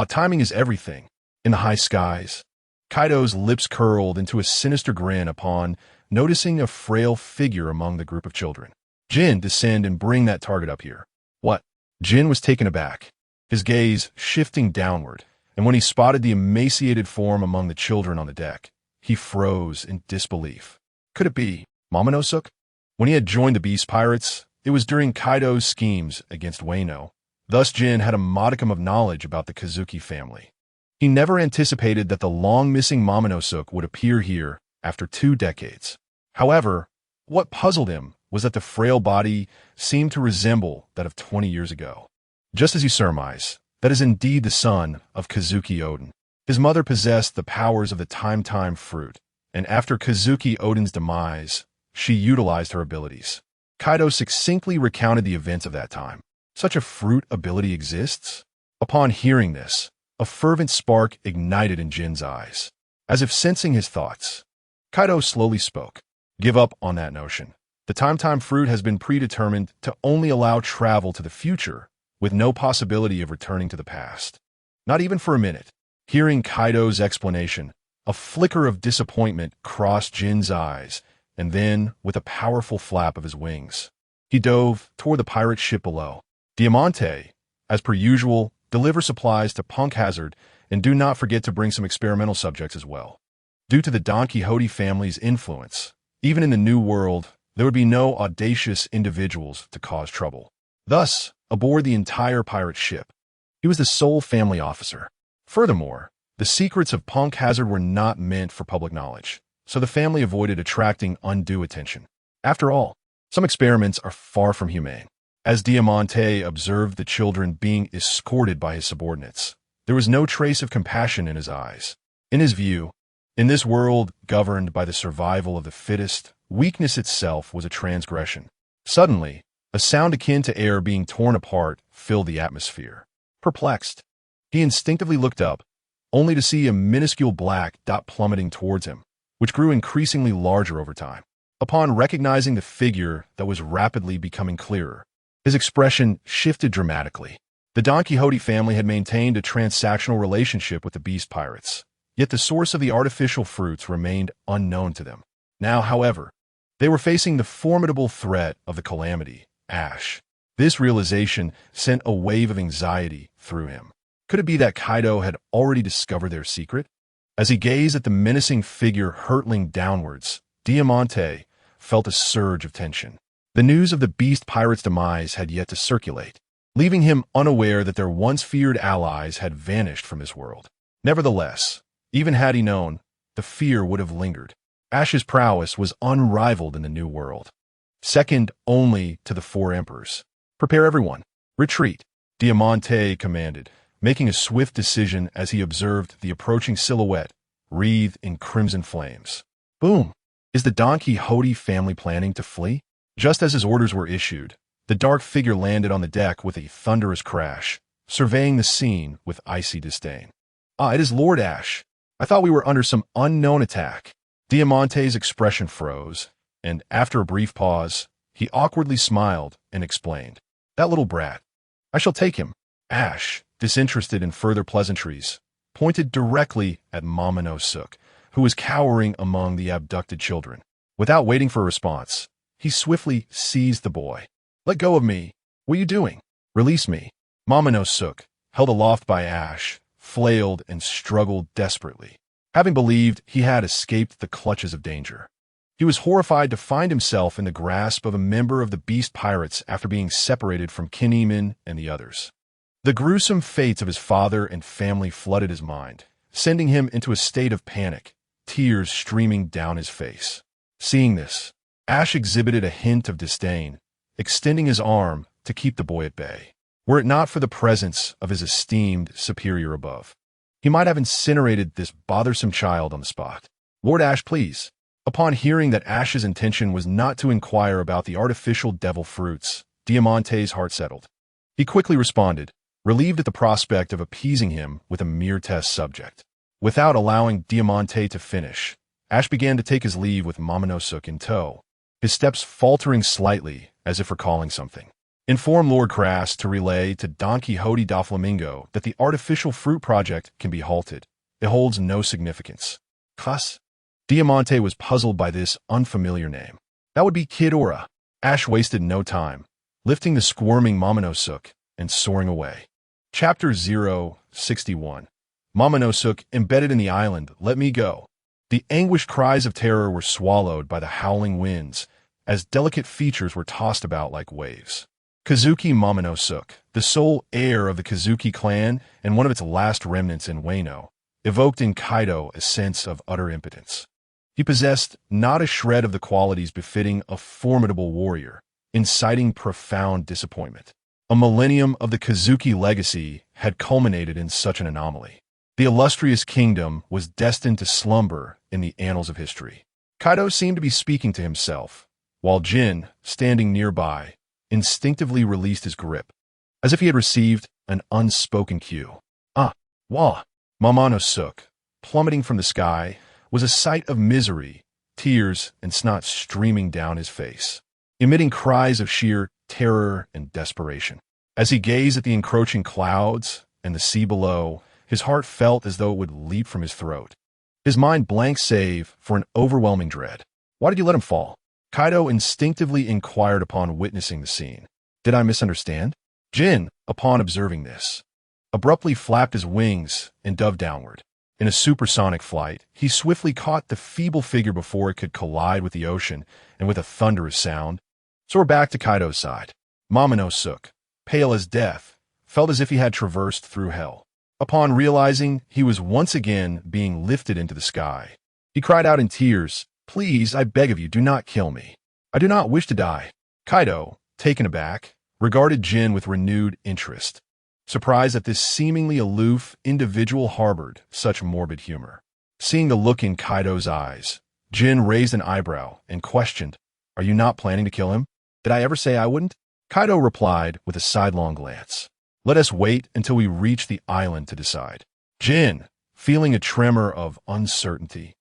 Timing is everything. In the high skies, Kaido's lips curled into a sinister grin upon noticing a frail figure among the group of children. Jin, descend and bring that target up here. What? Jin was taken aback, his gaze shifting downward, and when he spotted the emaciated form among the children on the deck, he froze in disbelief. Could it be Momonosuke? When he had joined the Beast Pirates, it was during Kaido's schemes against Wano. Thus Jin had a modicum of knowledge about the Kazuki family. He never anticipated that the long-missing Momonosuke would appear here after 2 decades. However, what puzzled him was that the frail body seemed to resemble that of 20 years ago. Just as you surmise, that is indeed the son of Kazuki Oden. His mother possessed the powers of the Time fruit, and after Kazuki Oden's demise, she utilized her abilities. Kaido succinctly recounted the events of that time. Such a fruit ability exists? Upon hearing this, a fervent spark ignited in Jin's eyes. As if sensing his thoughts, Kaido slowly spoke. Give up on that notion. The Time fruit has been predetermined to only allow travel to the future, with no possibility of returning to the past. Not even for a minute. Hearing Kaido's explanation, a flicker of disappointment crossed Jin's eyes, and then, with a powerful flap of his wings, he dove toward the pirate ship below. Diamante, as per usual, deliver supplies to Punk Hazard, and do not forget to bring some experimental subjects as well. Due to the Don Quixote family's influence, even in the New World, there would be no audacious individuals to cause trouble. Thus, aboard the entire pirate ship, he was the sole family officer. Furthermore, the secrets of Punk Hazard were not meant for public knowledge, so the family avoided attracting undue attention. After all, some experiments are far from humane. As Diamante observed the children being escorted by his subordinates, there was no trace of compassion in his eyes. In his view, in this world governed by the survival of the fittest, weakness itself was a transgression. Suddenly, a sound akin to air being torn apart filled the atmosphere. Perplexed, he instinctively looked up, only to see a minuscule black dot plummeting towards him, which grew increasingly larger over time. Upon recognizing the figure that was rapidly becoming clearer, his expression shifted dramatically. The Don Quixote family had maintained a transactional relationship with the Beast Pirates, yet the source of the artificial fruits remained unknown to them. Now, however, they were facing the formidable threat of the calamity, Ash. This realization sent a wave of anxiety through him. Could it be that Kaido had already discovered their secret? As he gazed at the menacing figure hurtling downwards, Diamante felt a surge of tension. The news of the Beast Pirates' demise had yet to circulate, leaving him unaware that their once feared allies had vanished from his world. Nevertheless, even had he known, the fear would have lingered. Ash's prowess was unrivaled in the New World, second only to the 4 emperors. Prepare everyone. Retreat, Diamante commanded, making a swift decision as he observed the approaching silhouette wreathed in crimson flames. Boom! Is the Don Quixote family planning to flee? Just as his orders were issued, the dark figure landed on the deck with a thunderous crash, surveying the scene with icy disdain. It is Lord Ash. I thought we were under some unknown attack. Diamante's expression froze, and after a brief pause, he awkwardly smiled and explained. That little brat. I shall take him. Ash, disinterested in further pleasantries, pointed directly at Momonosuke, who was cowering among the abducted children. Without waiting for a response, he swiftly seized the boy. Let go of me. What are you doing? Release me. Momonosuke, held aloft by Ash, flailed and struggled desperately, having believed he had escaped the clutches of danger. He was horrified to find himself in the grasp of a member of the Beast Pirates after being separated from Kinemon and the others. The gruesome fates of his father and family flooded his mind, sending him into a state of panic, tears streaming down his face. Seeing this, Ash exhibited a hint of disdain, extending his arm to keep the boy at bay. Were it not for the presence of his esteemed superior above, he might have incinerated this bothersome child on the spot. Lord Ash, please. Upon hearing that Ash's intention was not to inquire about the artificial devil fruits, Diamante's heart settled. He quickly responded, relieved at the prospect of appeasing him with a mere test subject. Without allowing Diamante to finish, Ash began to take his leave with Momonosuke in tow, his steps faltering slightly as if recalling something. Inform Lord Crass to relay to Don Quixote da Flamingo that the artificial fruit project can be halted. It holds no significance. Cuss? Diamante was puzzled by this unfamiliar name. That would be Kidora. Ash wasted no time, lifting the squirming Momonosuke and soaring away. Chapter 061. Momonosuke, embedded in the island, let me go. The anguished cries of terror were swallowed by the howling winds as delicate features were tossed about like waves. Kazuki Momonosuke, the sole heir of the Kazuki clan and one of its last remnants in Wano, evoked in Kaido a sense of utter impotence. He possessed not a shred of the qualities befitting a formidable warrior, inciting profound disappointment. A millennium of the Kazuki legacy had culminated in such an anomaly. The illustrious kingdom was destined to slumber in the annals of history. Kaido seemed to be speaking to himself, while Jin, standing nearby, instinctively released his grip, as if he had received an unspoken cue. Wah! Momonosuke, plummeting from the sky, was a sight of misery, tears and snot streaming down his face, emitting cries of sheer terror and desperation. As he gazed at the encroaching clouds and the sea below, his heart felt as though it would leap from his throat. His mind blank save for an overwhelming dread. Why did you let him fall? Kaido instinctively inquired upon witnessing the scene. Did I misunderstand? Jin, upon observing this, abruptly flapped his wings and dove downward. In a supersonic flight, he swiftly caught the feeble figure before it could collide with the ocean, and with a thunderous sound, soared back to Kaido's side. Momonosuke, pale as death, felt as if he had traversed through hell. Upon realizing he was once again being lifted into the sky, he cried out in tears, "Please, I beg of you, do not kill me. I do not wish to die." Kaido, taken aback, regarded Jin with renewed interest, surprised that this seemingly aloof individual harbored such morbid humor. Seeing the look in Kaido's eyes, Jin raised an eyebrow and questioned, "Are you not planning to kill him? Did I ever say I wouldn't?" Kaido replied with a sidelong glance, "Let us wait until we reach the island to decide." Jin, feeling a tremor of uncertainty,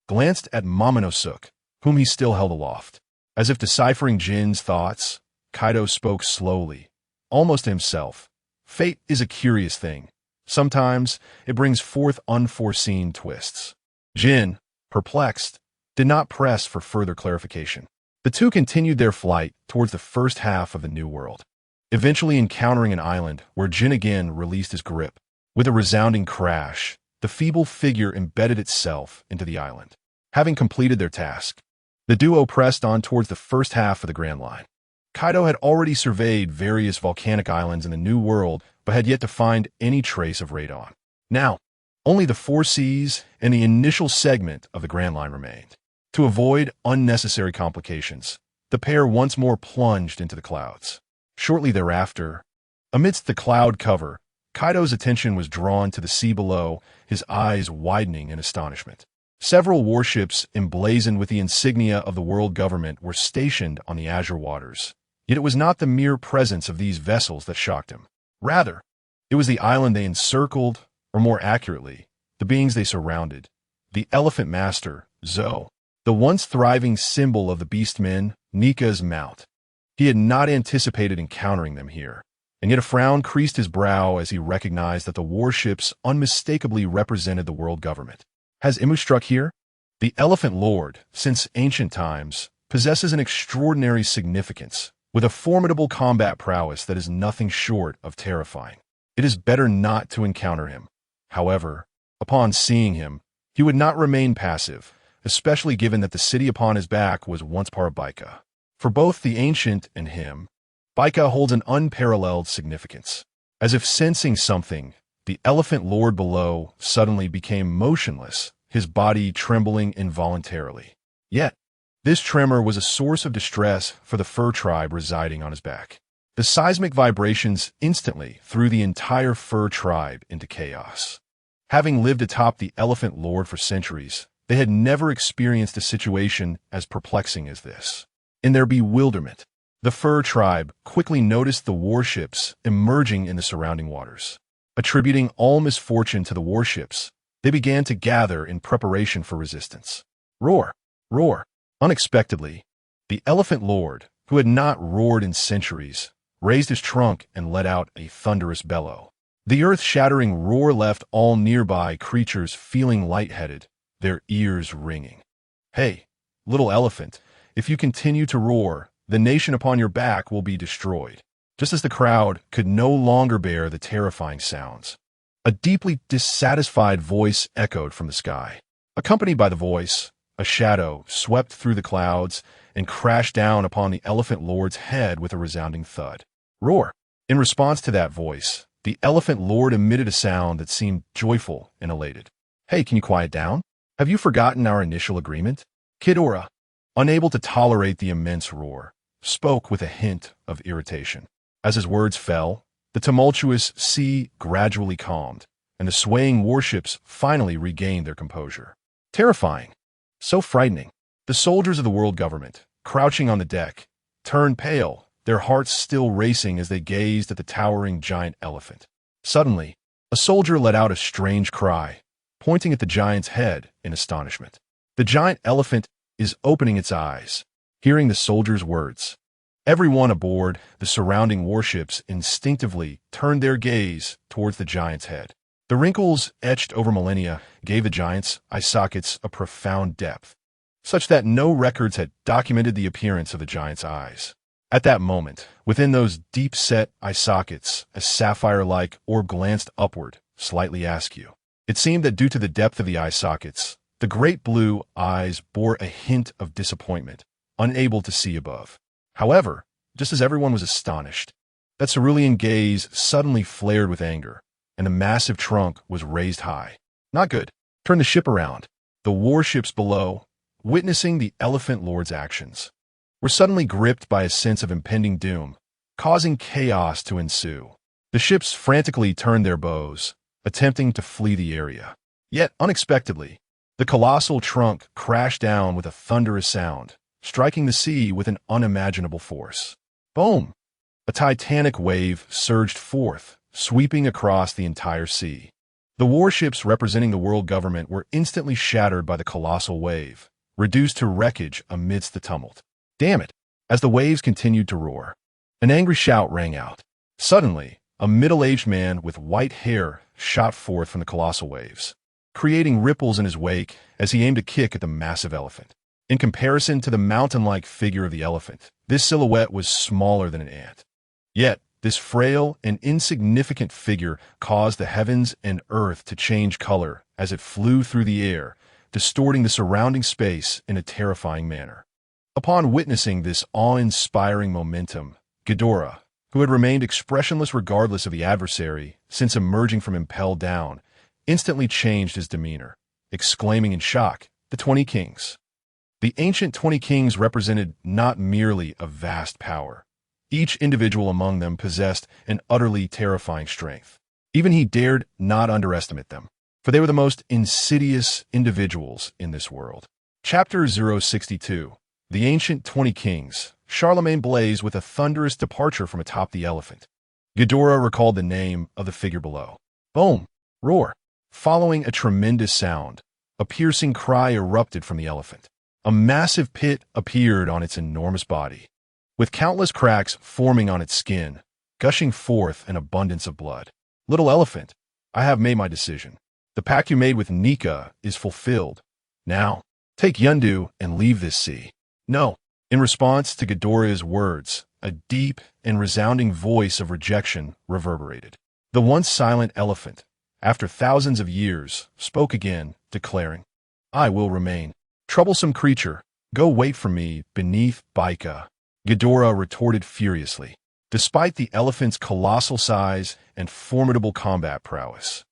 glanced at Momonosuke, whom he still held aloft. As if deciphering Jin's thoughts, Kaido spoke slowly, almost to himself. Fate is a curious thing. Sometimes it brings forth unforeseen twists. Jin, perplexed, did not press for further clarification. The two continued their flight towards the first half of the New World, eventually encountering an island where Jin again released his grip. With a resounding crash, the feeble figure embedded itself into the island. Having completed their task, the duo pressed on towards the first half of the Grand Line. Kaido had already surveyed various volcanic islands in the New World, but had yet to find any trace of radon. Now, only the Four Seas and the initial segment of the Grand Line remained. To avoid unnecessary complications, the pair once more plunged into the clouds. Shortly thereafter, amidst the cloud cover, Kaido's attention was drawn to the sea below, his eyes widening in astonishment. Several warships emblazoned with the insignia of the world government were stationed on the azure waters. Yet it was not the mere presence of these vessels that shocked him. Rather, it was the island they encircled, or more accurately, the beings they surrounded. The Elephant Master, Zo, the once thriving symbol of the Beastmen, Nika's mount. He had not anticipated encountering them here, and yet a frown creased his brow as he recognized that the warships unmistakably represented the world government. Has Imu struck here? The Elephant Lord, since ancient times, possesses an extraordinary significance, with a formidable combat prowess that is nothing short of terrifying. It is better not to encounter him. However, upon seeing him, he would not remain passive, especially given that the city upon his back was once part of Baika. For both the ancient and him, Baika holds an unparalleled significance. As if sensing something, the Elephant Lord below suddenly became motionless, his body trembling involuntarily. Yet, this tremor was a source of distress for the fur tribe residing on his back. The seismic vibrations instantly threw the entire fur tribe into chaos. Having lived atop the Elephant Lord for centuries, they had never experienced a situation as perplexing as this. In their bewilderment, The fur tribe quickly noticed the warships emerging in the surrounding waters. Attributing all misfortune to the warships, they began to gather in preparation for resistance. Roar! Roar! Unexpectedly, the elephant lord, who had not roared in centuries, raised his trunk and let out a thunderous bellow. The earth-shattering roar left all nearby creatures feeling lightheaded, their ears ringing. Hey, little elephant, if you continue to roar, the nation upon your back will be destroyed. Just as the crowd could no longer bear the terrifying sounds, a deeply dissatisfied voice echoed from the sky. Accompanied by the voice, a shadow swept through the clouds and crashed down upon the elephant lord's head with a resounding thud. Roar! In response to that voice, the elephant lord emitted a sound that seemed joyful and elated. Hey, can you quiet down? Have you forgotten our initial agreement? Ghidorah, unable to tolerate the immense roar, spoke with a hint of irritation. As his words fell, the tumultuous sea gradually calmed, and the swaying warships finally regained their composure. Terrifying. So frightening. The soldiers of the world government, crouching on the deck, turned pale, their hearts still racing as they gazed at the towering giant elephant. Suddenly, a soldier let out a strange cry, pointing at the giant's head in astonishment. The giant elephant is opening its eyes. Hearing the soldier's words, everyone aboard the surrounding warships instinctively turned their gaze towards the giant's head. The wrinkles etched over millennia gave the giant's eye sockets a profound depth, such that no records had documented the appearance of the giant's eyes. At that moment, within those deep-set eye sockets, a sapphire-like orb glanced upward, slightly askew. It seemed that due to the depth of the eye sockets, the great blue eyes bore a hint of disappointment, unable to see above. However, just as everyone was astonished, that cerulean gaze suddenly flared with anger, and the massive trunk was raised high. Not good. Turn the ship around. The warships below, witnessing the elephant lord's actions, were suddenly gripped by a sense of impending doom, causing chaos to ensue. The ships frantically turned their bows, attempting to flee the area. Yet, unexpectedly, the colossal trunk crashed down with a thunderous sound, striking the sea with an unimaginable force. Boom! A titanic wave surged forth, sweeping across the entire sea. The warships representing the world government were instantly shattered by the colossal wave, reduced to wreckage amidst the tumult. Damn it! As the waves continued to roar, an angry shout rang out. Suddenly, a middle-aged man with white hair shot forth from the colossal waves, creating ripples in his wake as he aimed a kick at the massive elephant. In comparison to the mountain-like figure of the elephant, this silhouette was smaller than an ant. Yet, this frail and insignificant figure caused the heavens and earth to change color as it flew through the air, distorting the surrounding space in a terrifying manner. Upon witnessing this awe-inspiring momentum, Ghidorah, who had remained expressionless regardless of the adversary since emerging from Impel Down, instantly changed his demeanor, exclaiming in shock, "The 20 Kings." The ancient 20 Kings represented not merely a vast power. Each individual among them possessed an utterly terrifying strength. Even he dared not underestimate them, for they were the most insidious individuals in this world. Chapter 062. The Ancient 20 Kings. Charlemagne blazed with a thunderous departure from atop the elephant. Ghidorah recalled the name of the figure below. Boom! Roar! Following a tremendous sound, a piercing cry erupted from the elephant. A massive pit appeared on its enormous body, with countless cracks forming on its skin, gushing forth an abundance of blood. Little elephant, I have made my decision. The pact you made with Nika is fulfilled. Now, take Yundu and leave this sea. No. In response to Ghidorah's words, a deep and resounding voice of rejection reverberated. The once silent elephant, after thousands of years, spoke again, declaring, I will remain. Troublesome creature, go wait for me beneath Baika. Ghidorah retorted furiously, despite the elephant's colossal size and formidable combat prowess.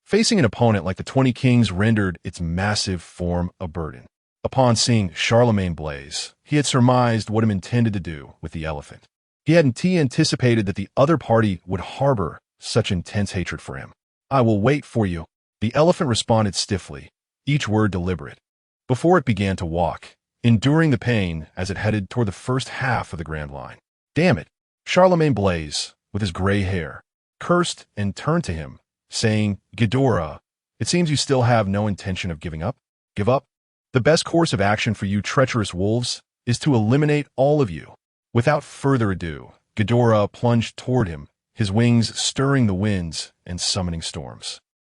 Facing an opponent like the 20 Kings rendered its massive form a burden. Upon seeing Charlemagne blaze, he had surmised what him intended to do with the elephant. He hadn't anticipated that the other party would harbor such intense hatred for him. I will wait for you. The elephant responded stiffly, each word deliberate, before it began to walk, enduring the pain as it headed toward the first half of the Grand Line. Damn it! Charlemagne Blaise, with his gray hair, cursed and turned to him, saying, Ghidorah, it seems you still have no intention of giving up? Give up? The best course of action for you treacherous wolves is to eliminate all of you. Without further ado, Ghidorah plunged toward him, his wings stirring the winds and summoning storms.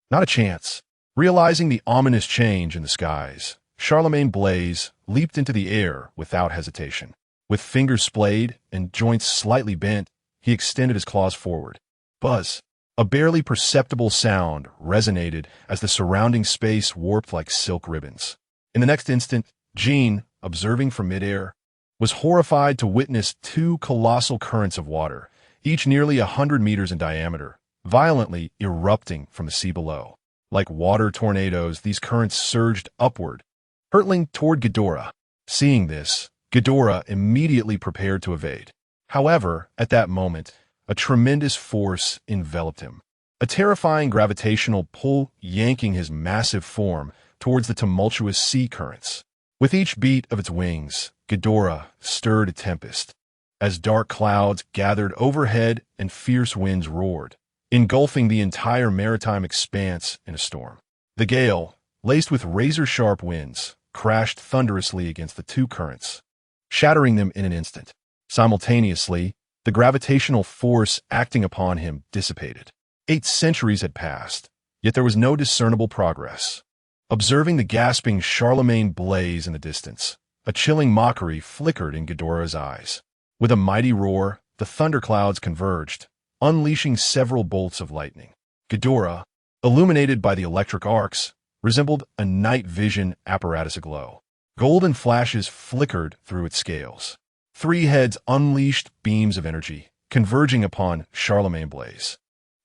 Not a chance. Realizing the ominous change in the skies, Charlemagne Blaise leaped into the air without hesitation. With fingers splayed and joints slightly bent, he extended his claws forward. Buzz! A barely perceptible sound resonated as the surrounding space warped like silk ribbons. In the next instant, Jean, observing from midair, was horrified to witness two colossal currents of water, each nearly 100 meters in diameter, violently erupting from the sea below. Like water tornadoes, these currents surged upward, hurtling toward Ghidorah. Seeing this, Ghidorah immediately prepared to evade. However, at that moment, a tremendous force enveloped him. A terrifying gravitational pull yanking his massive form towards the tumultuous sea currents. With each beat of its wings, Ghidorah stirred a tempest. As dark clouds gathered overhead and fierce winds roared, engulfing the entire maritime expanse in a storm. The gale, laced with razor-sharp winds, crashed thunderously against the two currents, shattering them in an instant. Simultaneously, the gravitational force acting upon him dissipated. 8 centuries had passed, yet there was no discernible progress. Observing the gasping Charlemagne Blaise in the distance, a chilling mockery flickered in Ghidorah's eyes. With a mighty roar, the thunderclouds converged, unleashing several bolts of lightning. Ghidorah, illuminated by the electric arcs, resembled a night vision apparatus aglow. Golden flashes flickered through its scales. 3 heads unleashed beams of energy, converging upon Charlemagne Blaise.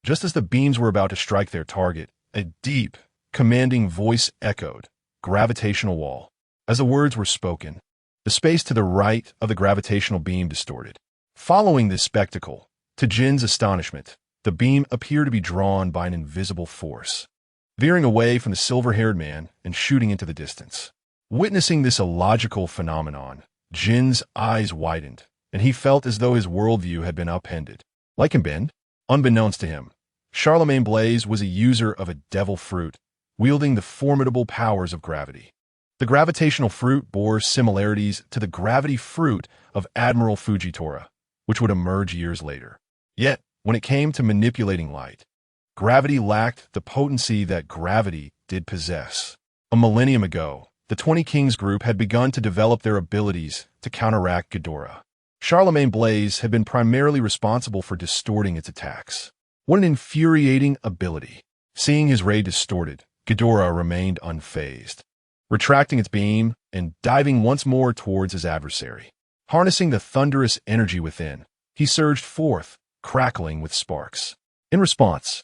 Just as the beams were about to strike their target, a deep, commanding voice echoed, "Gravitational wall." As the words were spoken, the space to the right of the gravitational beam distorted. Following this spectacle, to Jin's astonishment, the beam appeared to be drawn by an invisible force, veering away from the silver-haired man and shooting into the distance. Witnessing this illogical phenomenon, Jin's eyes widened, and he felt as though his worldview had been upended. Like him bend, unbeknownst to him, Charlemagne Blaise was a user of a devil fruit, wielding the formidable powers of gravity. The gravitational fruit bore similarities to the gravity fruit of Admiral Fujitora, which would emerge years later. Yet, when it came to manipulating light, gravity lacked the potency that gravity did possess. A millennium ago, the 20 Kings group had begun to develop their abilities to counteract Ghidorah. Charlemagne Blaise had been primarily responsible for distorting its attacks. What an infuriating ability! Seeing his ray distorted, Ghidorah remained unfazed, retracting its beam and diving once more towards his adversary. Harnessing the thunderous energy within, he surged forth, crackling with sparks. In response,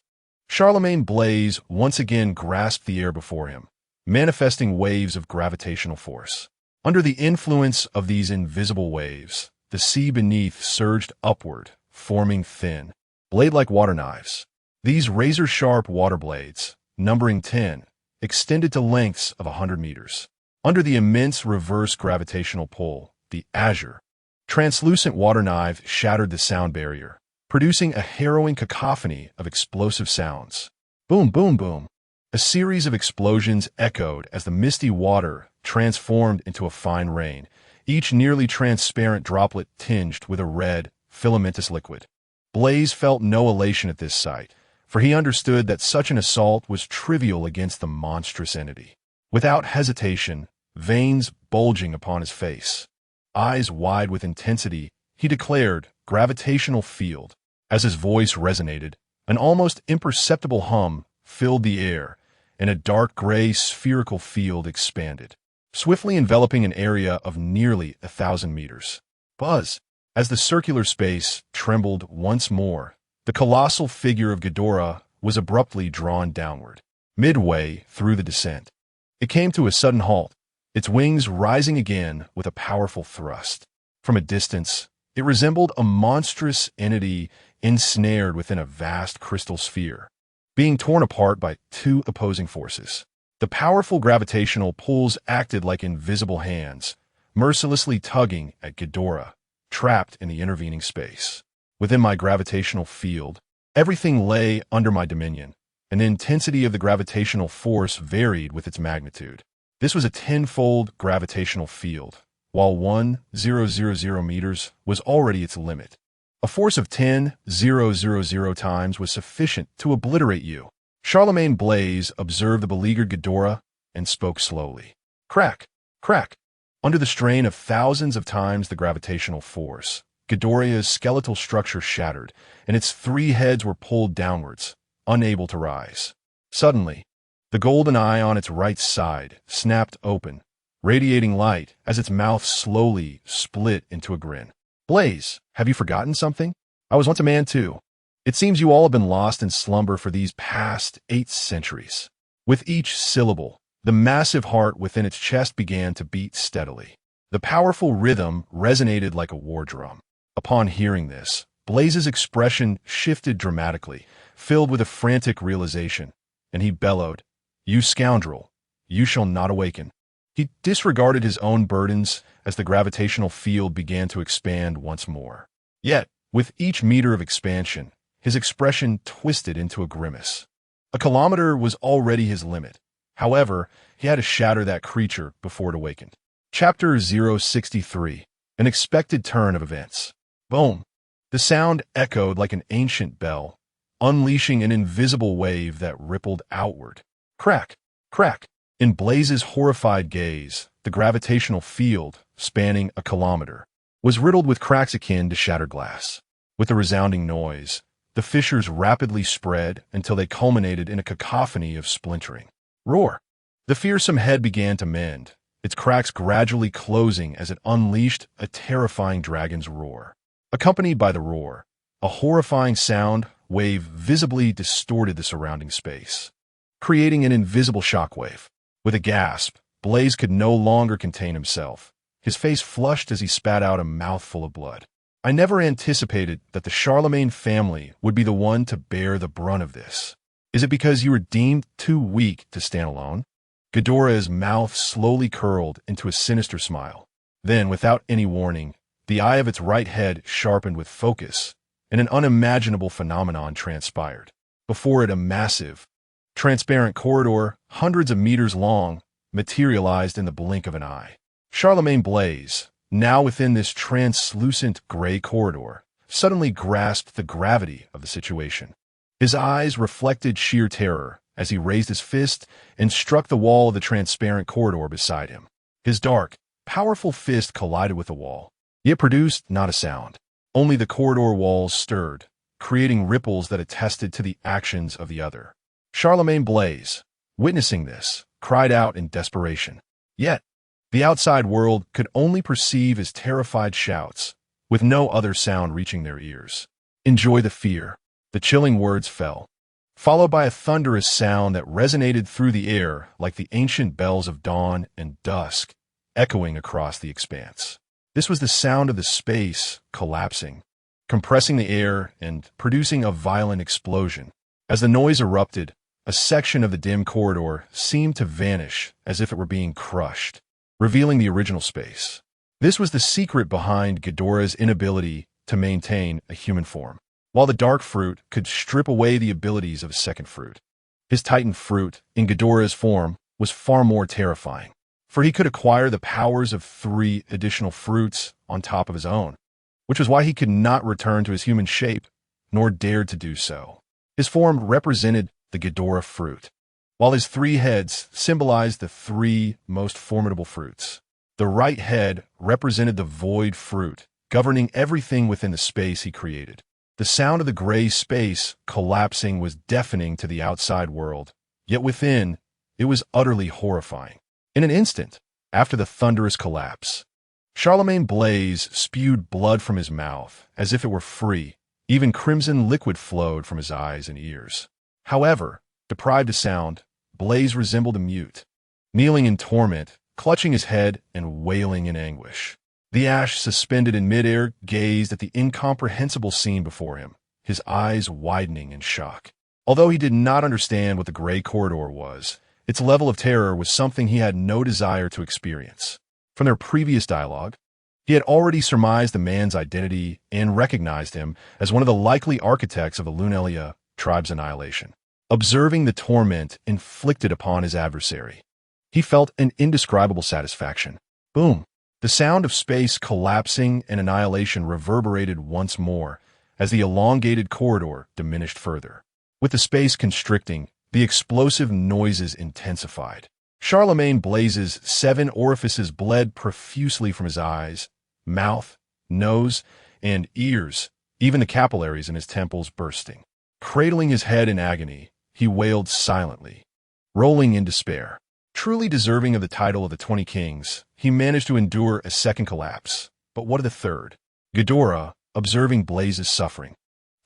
Charlemagne Blaise once again grasped the air before him, manifesting waves of gravitational force. Under the influence of these invisible waves, the sea beneath surged upward, forming thin, blade-like water knives. These razor-sharp water blades, numbering 10, extended to lengths of 100 meters. Under the immense reverse gravitational pull, the azure, translucent water knife shattered the sound barrier, producing a harrowing cacophony of explosive sounds. Boom, boom, boom. A series of explosions echoed as the misty water transformed into a fine rain, each nearly transparent droplet tinged with a red, filamentous liquid. Blaise felt no elation at this sight, for he understood that such an assault was trivial against the monstrous entity. Without hesitation, veins bulging upon his face, eyes wide with intensity, he declared, "Gravitational field." As his voice resonated, an almost imperceptible hum filled the air, and a dark gray spherical field expanded, swiftly enveloping an area of nearly 1,000 meters. Buzz! As the circular space trembled once more, the colossal figure of Ghidorah was abruptly drawn downward. Midway through the descent, it came to a sudden halt, its wings rising again with a powerful thrust. From a distance, it resembled a monstrous entity ensnared within a vast crystal sphere, being torn apart by 2 opposing forces. The powerful gravitational pulls acted like invisible hands, mercilessly tugging at Ghidorah, trapped in the intervening space. Within my gravitational field, everything lay under my dominion, and the intensity of the gravitational force varied with its magnitude. This was a tenfold gravitational field, while 1,000 meters was already its limit. A force of 10,000 times was sufficient to obliterate you. Charlemagne Blaise observed the beleaguered Ghidorah and spoke slowly. Crack, crack. Under the strain of thousands of times the gravitational force, Ghidorah's skeletal structure shattered, and its 3 heads were pulled downwards, unable to rise. Suddenly, the golden eye on its right side snapped open, radiating light as its mouth slowly split into a grin. Blaise, have you forgotten something? I was once a man too. It seems you all have been lost in slumber for these past 8 centuries. With each syllable, the massive heart within its chest began to beat steadily. The powerful rhythm resonated like a war drum. Upon hearing this, Blaise's expression shifted dramatically, filled with a frantic realization, and he bellowed, "You scoundrel, you shall not awaken." He disregarded his own burdens as the gravitational field began to expand once more. Yet, with each meter of expansion, his expression twisted into a grimace. A kilometer was already his limit. However, he had to shatter that creature before it awakened. Chapter 063. An Expected Turn of Events. Boom! The sound echoed like an ancient bell, unleashing an invisible wave that rippled outward. Crack! Crack! In Blaise's horrified gaze, the gravitational field, spanning a kilometer, was riddled with cracks akin to shattered glass. With a resounding noise, the fissures rapidly spread until they culminated in a cacophony of splintering. Roar! The fearsome head began to mend, its cracks gradually closing as it unleashed a terrifying dragon's roar. Accompanied by the roar, a horrifying sound wave visibly distorted the surrounding space, creating an invisible shockwave. With a gasp, Blaise could no longer contain himself. His face flushed as he spat out a mouthful of blood. I never anticipated that the Charlemagne family would be the one to bear the brunt of this. Is it because you were deemed too weak to stand alone? Ghidorah's mouth slowly curled into a sinister smile. Then, without any warning, the eye of its right head sharpened with focus, and an unimaginable phenomenon transpired. Before it, a massive, transparent corridor, hundreds of meters long, materialized in the blink of an eye. Charlemagne Blaise, now within this translucent gray corridor, suddenly grasped the gravity of the situation. His eyes reflected sheer terror as he raised his fist and struck the wall of the transparent corridor beside him. His dark, powerful fist collided with the wall, yet produced not a sound. Only the corridor walls stirred, creating ripples that attested to the actions of the other. Charlemagne Blaise, witnessing this, cried out in desperation. Yet, the outside world could only perceive his terrified shouts, with no other sound reaching their ears. Enjoy the fear. The chilling words fell, followed by a thunderous sound that resonated through the air like the ancient bells of dawn and dusk, echoing across the expanse. This was the sound of the space collapsing, compressing the air and producing a violent explosion. As the noise erupted, a section of the dim corridor seemed to vanish as if it were being crushed, revealing the original space. This was the secret behind Ghidorah's inability to maintain a human form. While the dark fruit could strip away the abilities of a second fruit, his titan fruit, in Ghidorah's form, was far more terrifying, for he could acquire the powers of 3 additional fruits on top of his own, which was why he could not return to his human shape, nor dared to do so. His form represented the Ghidorah fruit, while his 3 heads symbolized the 3 most formidable fruits. The right head represented the void fruit, governing everything within the space he created. The sound of the gray space collapsing was deafening to the outside world, yet within, it was utterly horrifying. In an instant, after the thunderous collapse, Charlemagne Blaise spewed blood from his mouth as if it were free. Even crimson liquid flowed from his eyes and ears. However, deprived of sound, Blaise resembled a mute, kneeling in torment, clutching his head and wailing in anguish. The ash suspended in midair gazed at the incomprehensible scene before him, his eyes widening in shock. Although he did not understand what the gray corridor was, its level of terror was something he had no desire to experience. From their previous dialogue, He had already surmised the man's identity and recognized him as one of the likely architects of the Lunalia tribe's annihilation. Observing the torment inflicted upon his adversary, he felt an indescribable satisfaction. Boom! The sound of space collapsing and annihilation reverberated once more as the elongated corridor diminished further. With the space constricting, the explosive noises intensified. Charlemagne Blaze's 7 orifices bled profusely from his eyes, mouth, nose, and ears, even the capillaries in his temples bursting. Cradling his head in agony, he wailed silently, rolling in despair. Truly deserving of the title of the 20 Kings, he managed to endure a second collapse. But what of the third? Ghidorah, observing Blaze's suffering,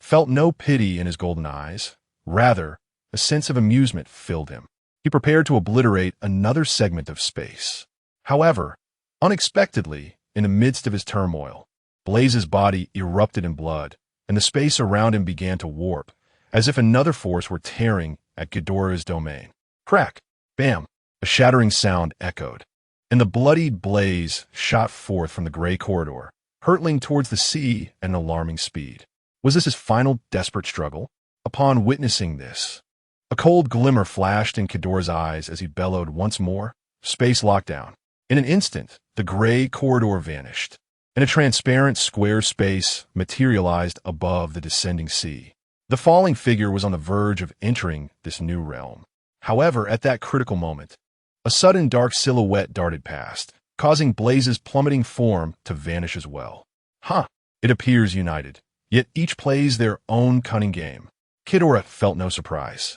felt no pity in his golden eyes. Rather, a sense of amusement filled him. He prepared to obliterate another segment of space. However, unexpectedly, in the midst of his turmoil, Blaze's body erupted in blood, and the space around him began to warp, as if another force were tearing at Ghidorah's domain. Crack! Bam! A shattering sound echoed, and the bloodied Blaze shot forth from the gray corridor, hurtling towards the sea at an alarming speed. Was this his final desperate struggle? Upon witnessing this, a cold glimmer flashed in Ghidorah's eyes as he bellowed once more, "Space lockdown." In an instant, the gray corridor vanished, and a transparent square space materialized above the descending sea. The falling figure was on the verge of entering this new realm. However, at that critical moment, a sudden dark silhouette darted past, causing Blaze's plummeting form to vanish as well. It appears united, yet each plays their own cunning game. Ghidorah felt no surprise.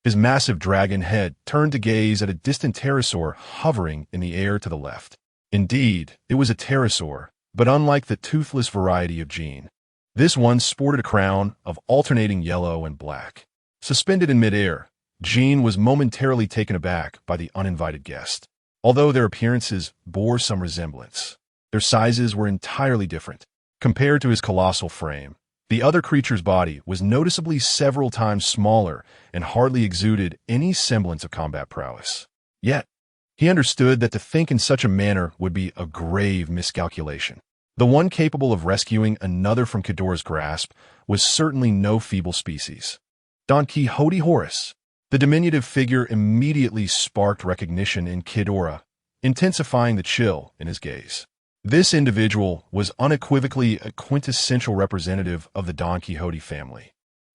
His massive dragon head turned to gaze at a distant pterosaur hovering in the air to the left. Indeed, it was a pterosaur, but unlike the toothless variety of Gene, this one sported a crown of alternating yellow and black. Suspended in midair, Gene was momentarily taken aback by the uninvited guest. Although their appearances bore some resemblance, their sizes were entirely different. Compared to his colossal frame, the other creature's body was noticeably several times smaller and hardly exuded any semblance of combat prowess. Yet, he understood that to think in such a manner would be a grave miscalculation. The one capable of rescuing another from Ghidorah's grasp was certainly no feeble species. Don Quixote Horus. The diminutive figure immediately sparked recognition in Ghidorah, intensifying the chill in his gaze. This individual was unequivocally a quintessential representative of the Don Quixote family,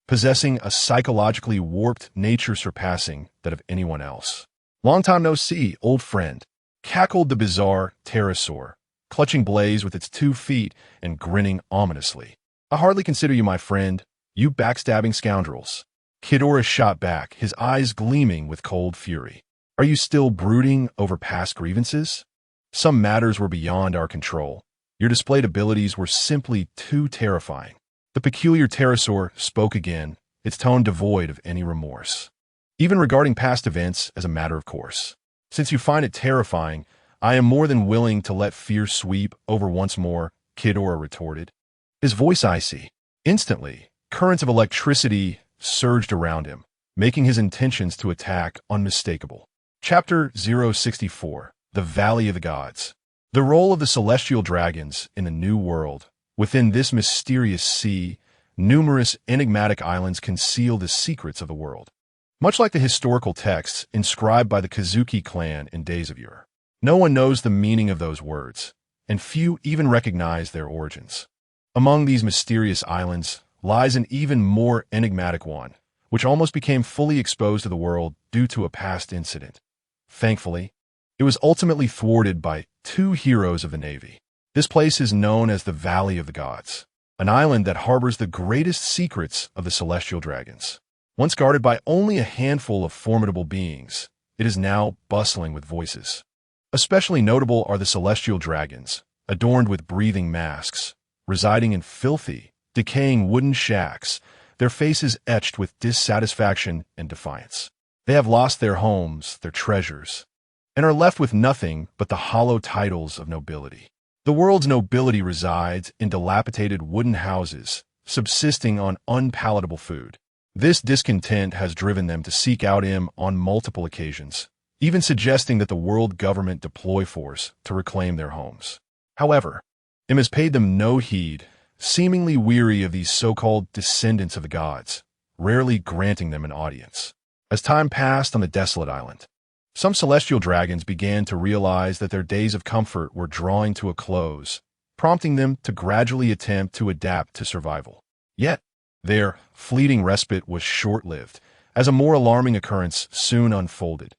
possessing a psychologically warped nature surpassing that of anyone else. "Long time no see, old friend," cackled the bizarre pterosaur, clutching Blaze with its 2 feet and grinning ominously. "I hardly consider you my friend, you backstabbing scoundrels." Ghidorah shot back, his eyes gleaming with cold fury. "Are you still brooding over past grievances? Some matters were beyond our control. Your displayed abilities were simply too terrifying." The peculiar pterosaur spoke again, its tone devoid of any remorse. "Even regarding past events as a matter of course. Since you find it terrifying, I am more than willing to let fear sweep over once more," Ghidorah retorted, his voice icy. Instantly, currents of electricity surged around him, making his intentions to attack unmistakable. Chapter 064. The Valley of the Gods. The role of the celestial dragons in the New World. Within this mysterious sea, numerous enigmatic islands conceal the secrets of the world. Much like the historical texts inscribed by the Kazuki clan in days of yore. No one knows the meaning of those words, and few even recognize their origins. Among these mysterious islands lies an even more enigmatic one, which almost became fully exposed to the world due to a past incident. Thankfully, it was ultimately thwarted by 2 heroes of the Navy. This place is known as the Valley of the Gods, an island that harbors the greatest secrets of the celestial dragons. Once guarded by only a handful of formidable beings, it is now bustling with voices. Especially notable are the celestial dragons, adorned with breathing masks, residing in filthy, decaying wooden shacks, their faces etched with dissatisfaction and defiance. They have lost their homes, their treasures, and are left with nothing but the hollow titles of nobility. The world's nobility resides in dilapidated wooden houses, subsisting on unpalatable food. This discontent has driven them to seek out him on multiple occasions, even suggesting that the world government deploy force to reclaim their homes. However, Im has paid them no heed, seemingly weary of these so-called descendants of the gods, rarely granting them an audience. As time passed on the desolate island, some celestial dragons began to realize that their days of comfort were drawing to a close, prompting them to gradually attempt to adapt to survival. Yet, their fleeting respite was short-lived, as a more alarming occurrence soon unfolded.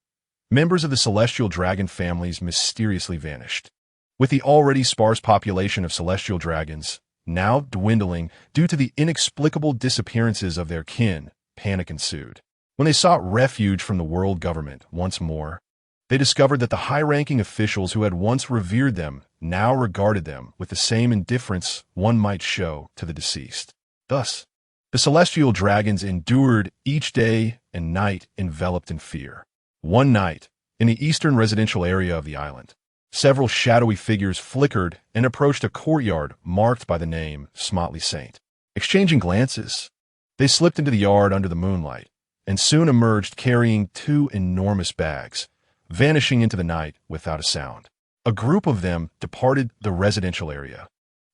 Members of the celestial dragon families mysteriously vanished. With the already sparse population of celestial dragons now dwindling due to the inexplicable disappearances of their kin, panic ensued. When they sought refuge from the world government once more, they discovered that the high-ranking officials who had once revered them now regarded them with the same indifference one might show to the deceased. Thus, the celestial dragons endured each day and night enveloped in fear. One night, in the eastern residential area of the island, several shadowy figures flickered and approached a courtyard marked by the name Smotley Saint. Exchanging glances, they slipped into the yard under the moonlight and soon emerged carrying two enormous bags, vanishing into the night without a sound. A group of them departed the residential area,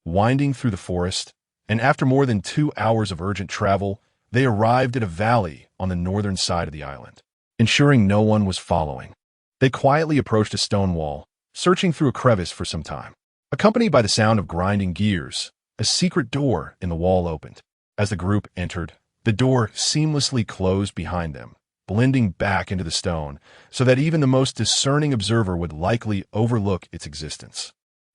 winding through the forest, and after more than 2 hours of urgent travel, they arrived at a valley on the northern side of the island. Ensuring no one was following, they quietly approached a stone wall, searching through a crevice for some time. Accompanied by the sound of grinding gears, a secret door in the wall opened. As the group entered, the door seamlessly closed behind them, blending back into the stone so that even the most discerning observer would likely overlook its existence.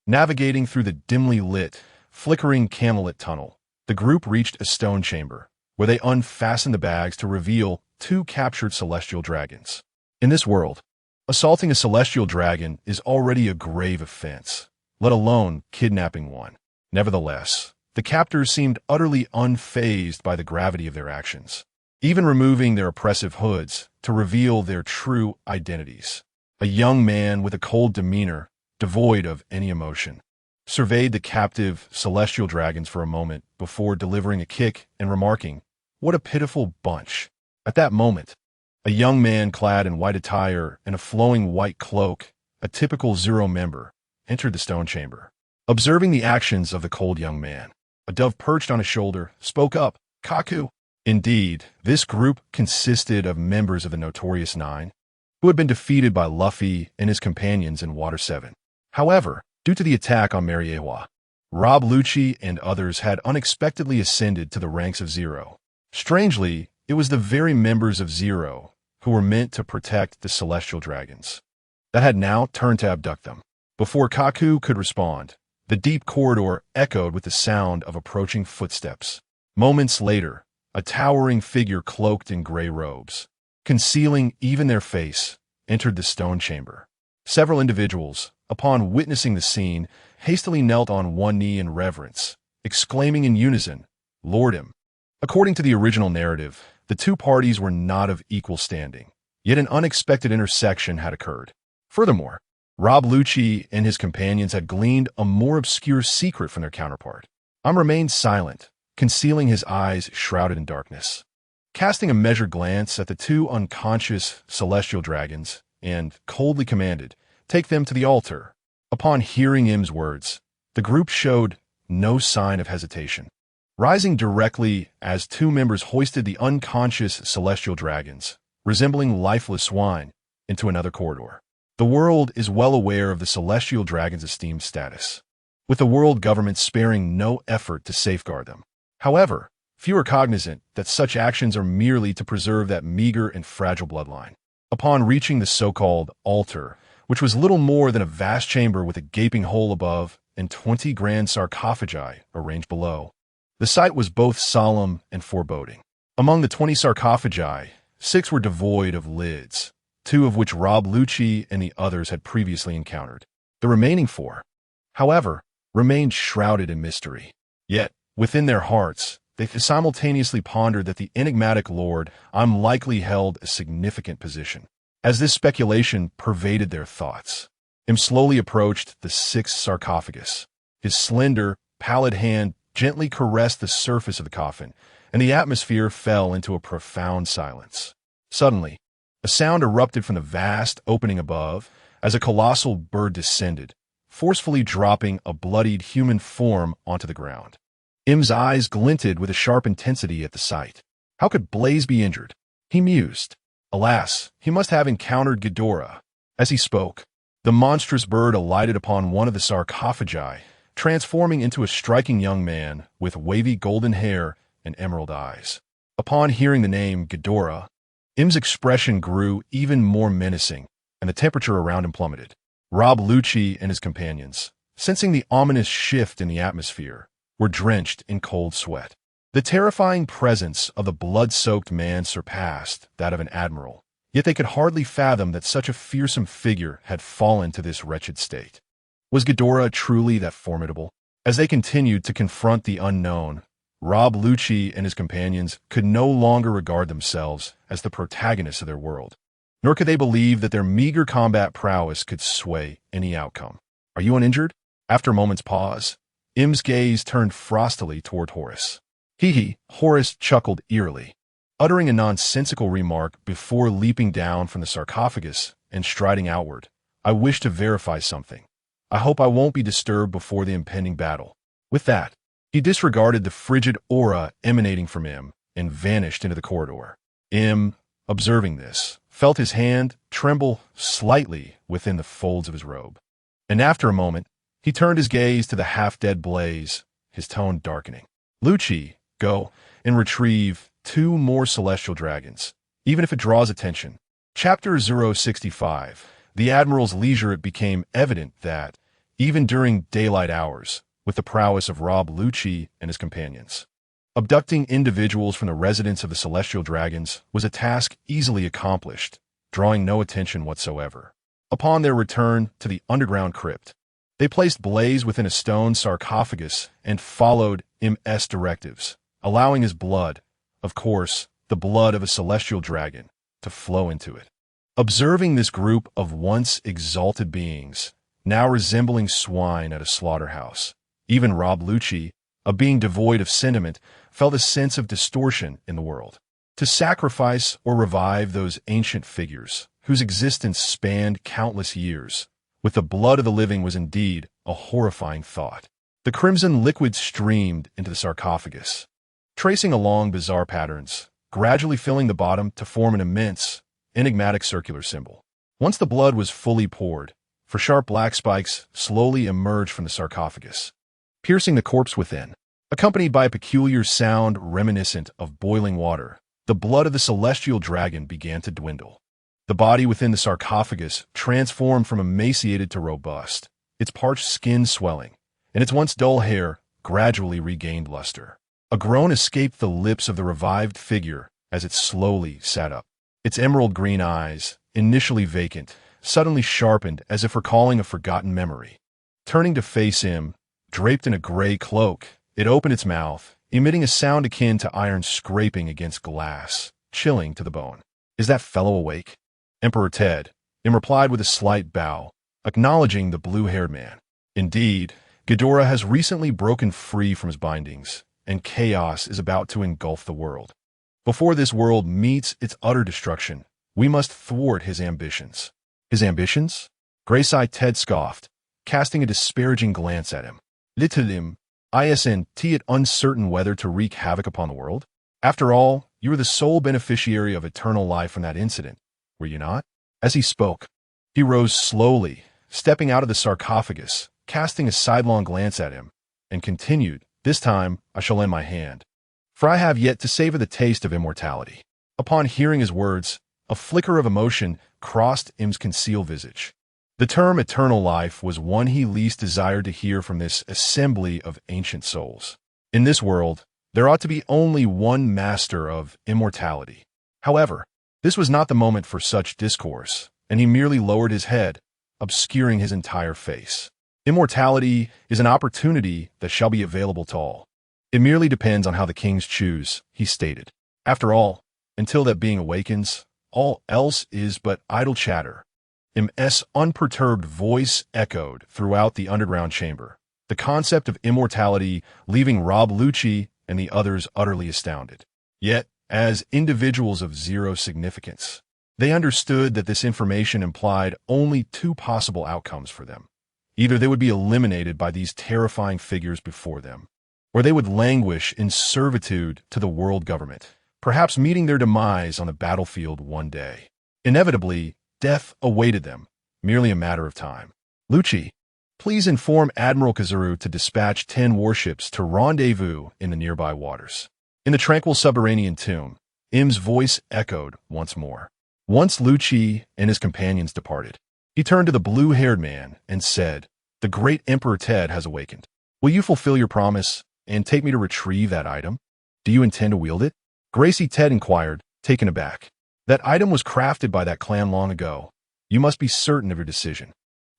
Navigating through the dimly lit, flickering candlelit tunnel, the group reached a stone chamber, where they unfastened the bags to reveal 2 captured celestial dragons. In this world, assaulting a celestial dragon is already a grave offense, let alone kidnapping one. Nevertheless, the captors seemed utterly unfazed by the gravity of their actions, even removing their oppressive hoods to reveal their true identities. A young man with a cold demeanor, devoid of any emotion, surveyed the captive celestial dragons for a moment before delivering a kick and remarking, "What a pitiful bunch." At that moment, a young man clad in white attire and a flowing white cloak, a typical Zero member, entered the stone chamber. Observing the actions of the cold young man, a dove perched on his shoulder spoke up, "Kaku." Indeed, this group consisted of members of the Notorious Nine, who had been defeated by Luffy and his companions in Water 7. However, due to the attack on Mariewa, Rob Lucci and others had unexpectedly ascended to the ranks of Zero. Strangely, it was the very members of Zero who were meant to protect the celestial dragons that had now turned to abduct them. Before Kaku could respond, the deep corridor echoed with the sound of approaching footsteps. Moments later, a towering figure cloaked in gray robes, concealing even their face, entered the stone chamber. Several individuals, upon witnessing the scene, hastily knelt on one knee in reverence, exclaiming in unison, "Lord him." According to the original narrative, the 2 parties were not of equal standing, yet an unexpected intersection had occurred. Furthermore, Rob Lucci and his companions had gleaned a more obscure secret from their counterpart. Remained silent, concealing his eyes shrouded in darkness. Casting a measured glance at the 2 unconscious celestial dragons, and coldly commanded, "Take them to the altar." Upon hearing Im's words, the group showed no sign of hesitation. Rising directly as 2 members hoisted the unconscious celestial dragons, resembling lifeless swine, into another corridor. The world is well aware of the celestial dragons' esteemed status, with the world government sparing no effort to safeguard them. However, few are cognizant that such actions are merely to preserve that meager and fragile bloodline. Upon reaching the so-called altar, which was little more than a vast chamber with a gaping hole above and 20 grand sarcophagi arranged below, the sight was both solemn and foreboding. Among the 20 sarcophagi, 6 were devoid of lids, 2 of which Rob Lucci and the others had previously encountered. The remaining 4, however, remained shrouded in mystery. Yet, within their hearts, they simultaneously pondered that the enigmatic Lord likely held a significant position. As this speculation pervaded their thoughts, Im slowly approached the 6th sarcophagus. His slender, pallid hand gently caressed the surface of the coffin, and the atmosphere fell into a profound silence. Suddenly, a sound erupted from the vast opening above as a colossal bird descended, forcefully dropping a bloodied human form onto the ground. Im's eyes glinted with a sharp intensity at the sight. How could Blaze be injured? He mused. Alas, he must have encountered Ghidorah. As he spoke, the monstrous bird alighted upon one of the sarcophagi, transforming into a striking young man with wavy golden hair and emerald eyes. Upon hearing the name Ghidorah, Im's expression grew even more menacing, and the temperature around him plummeted. Rob Lucci and his companions, sensing the ominous shift in the atmosphere, were drenched in cold sweat. The terrifying presence of the blood-soaked man surpassed that of an admiral, yet they could hardly fathom that such a fearsome figure had fallen to this wretched state. Was Ghidorah truly that formidable? As they continued to confront the unknown, Rob Lucci and his companions could no longer regard themselves as the protagonists of their world, nor could they believe that their meager combat prowess could sway any outcome. Are you uninjured? After a moment's pause, Im's gaze turned frostily toward Horace. Hee, Horace chuckled eerily, uttering a nonsensical remark before leaping down from the sarcophagus and striding outward. I wish to verify something. I hope I won't be disturbed before the impending battle. With that, he disregarded the frigid aura emanating from Im and vanished into the corridor. Im, observing this, felt his hand tremble slightly within the folds of his robe. And after a moment, he turned his gaze to the half-dead Blaze, his tone darkening. Lucci, go and retrieve 2 more celestial dragons, even if it draws attention. Chapter 065. The Admiral's leisure, it became evident that, even during daylight hours, with the prowess of Rob Lucci and his companions, abducting individuals from the residence of the celestial dragons was a task easily accomplished, drawing no attention whatsoever. Upon their return to the underground crypt, they placed Blaze within a stone sarcophagus and followed Im's directives, allowing his blood, of course, the blood of a celestial dragon, to flow into it. Observing this group of once exalted beings, now resembling swine at a slaughterhouse, even Rob Lucci, a being devoid of sentiment, felt a sense of distortion in the world. To sacrifice or revive those ancient figures, whose existence spanned countless years, with the blood of the living was indeed a horrifying thought. The crimson liquid streamed into the sarcophagus, tracing along bizarre patterns, gradually filling the bottom to form an immense, enigmatic circular symbol. Once the blood was fully poured, for sharp black spikes slowly emerged from the sarcophagus, piercing the corpse within. Accompanied by a peculiar sound reminiscent of boiling water, the blood of the celestial dragon began to dwindle. The body within the sarcophagus transformed from emaciated to robust, its parched skin swelling, and its once dull hair gradually regained luster. A groan escaped the lips of the revived figure as it slowly sat up. Its emerald green eyes, initially vacant, suddenly sharpened as if recalling a forgotten memory. Turning to face him, draped in a gray cloak, it opened its mouth, emitting a sound akin to iron scraping against glass, chilling to the bone. Is that fellow awake? Emperor Ted, Im replied with a slight bow, acknowledging the blue-haired man. Indeed, Ghidorah has recently broken free from his bindings, and chaos is about to engulf the world. Before this world meets its utter destruction, we must thwart his ambitions. His ambitions? Gray-eyed Ted scoffed, casting a disparaging glance at him. Little him, isn't it uncertain whether to wreak havoc upon the world? After all, you were the sole beneficiary of eternal life from that incident, were you not? As he spoke, he rose slowly, stepping out of the sarcophagus, casting a sidelong glance at him, and continued, this time I shall lend my hand, for I have yet to savor the taste of immortality. Upon hearing his words, a flicker of emotion crossed Im's concealed visage. The term eternal life was one he least desired to hear from this assembly of ancient souls. In this world, there ought to be only one master of immortality. However, this was not the moment for such discourse, and he merely lowered his head, obscuring his entire face. Immortality is an opportunity that shall be available to all. It merely depends on how the kings choose, he stated. After all, until that being awakens, all else is but idle chatter. Im's unperturbed voice echoed throughout the underground chamber, the concept of immortality leaving Rob Lucci and the others utterly astounded. Yet, as individuals of zero significance, they understood that this information implied only 2 possible outcomes for them. Either they would be eliminated by these terrifying figures before them, or they would languish in servitude to the world government, perhaps meeting their demise on the battlefield one day. Inevitably, death awaited them, merely a matter of time. Lucci, please inform Admiral Kizaru to dispatch 10 warships to rendezvous in the nearby waters. In the tranquil subterranean tomb, Im's voice echoed once more. Once Lucci and his companions departed, he turned to the blue-haired man and said, "The great Emperor Ted has awakened. Will you fulfill your promise and take me to retrieve that item? Do you intend to wield it?" Gracie Ted inquired, taken aback. "That item was crafted by that clan long ago. You must be certain of your decision.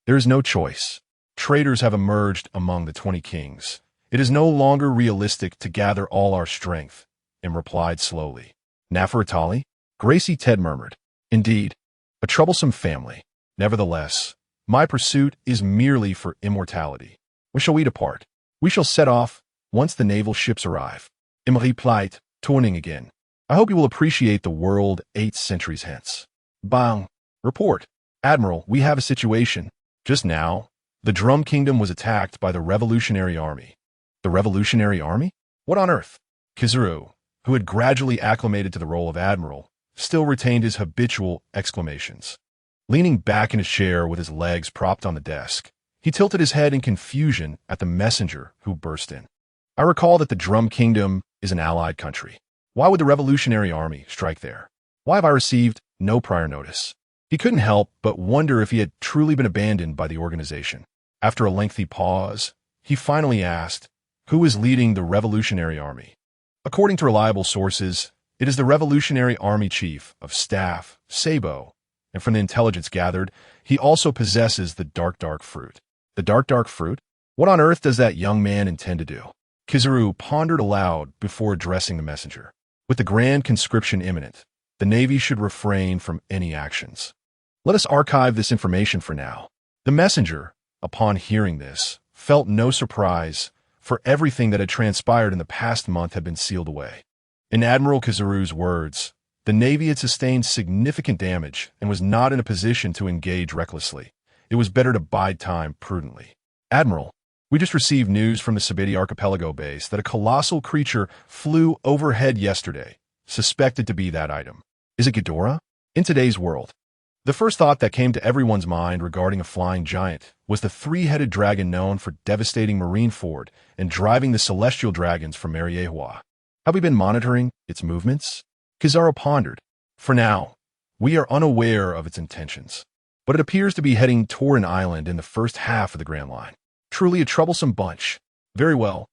There is no choice. Traitors have emerged among the 20 kings. It is no longer realistic to gather all our strength," Im replied slowly. "Nefertali?" Gracie Ted murmured. "Indeed, a troublesome family. Nevertheless, my pursuit is merely for immortality. When shall we depart?" "We shall set off once the naval ships arrive." Im replied, turning again. "I hope you will appreciate the world 8 centuries hence." Bang! Report. "Admiral, we have a situation. Just now, the Drum Kingdom was attacked by the Revolutionary Army." "The Revolutionary Army? What on earth?" Kizaru, who had gradually acclimated to the role of admiral, still retained his habitual exclamations. Leaning back in his chair with his legs propped on the desk, he tilted his head in confusion at the messenger who burst in. "I recall that the Drum Kingdom is an allied country. Why would the Revolutionary Army strike there? Why have I received no prior notice?" He couldn't help but wonder if he had truly been abandoned by the organization. After a lengthy pause, he finally asked, "Who is leading the Revolutionary Army?" "According to reliable sources, it is the Revolutionary Army Chief of Staff, Sabo, and from the intelligence gathered, he also possesses the dark fruit." "The dark fruit? What on earth does that young man intend to do?" Kizaru pondered aloud before addressing the messenger. "With the grand conscription imminent, the Navy should refrain from any actions. Let us archive this information for now." The messenger, upon hearing this, felt no surprise, for everything that had transpired in the past month had been sealed away. In Admiral Kizaru's words, the Navy had sustained significant damage and was not in a position to engage recklessly. It was better to bide time prudently. "Admiral, we just received news from the Sabiti Archipelago base that a colossal creature flew overhead yesterday, suspected to be that item. Is it Ghidorah? In today's world, the first thought that came to everyone's mind regarding a flying giant was the 3-headed dragon known for devastating Marineford and driving the celestial dragons from Mariewa. Have we been monitoring its movements?" Kizaru pondered. "For now, we are unaware of its intentions, but it appears to be heading toward an island in the first half of the Grand Line. Truly a troublesome bunch. Very well.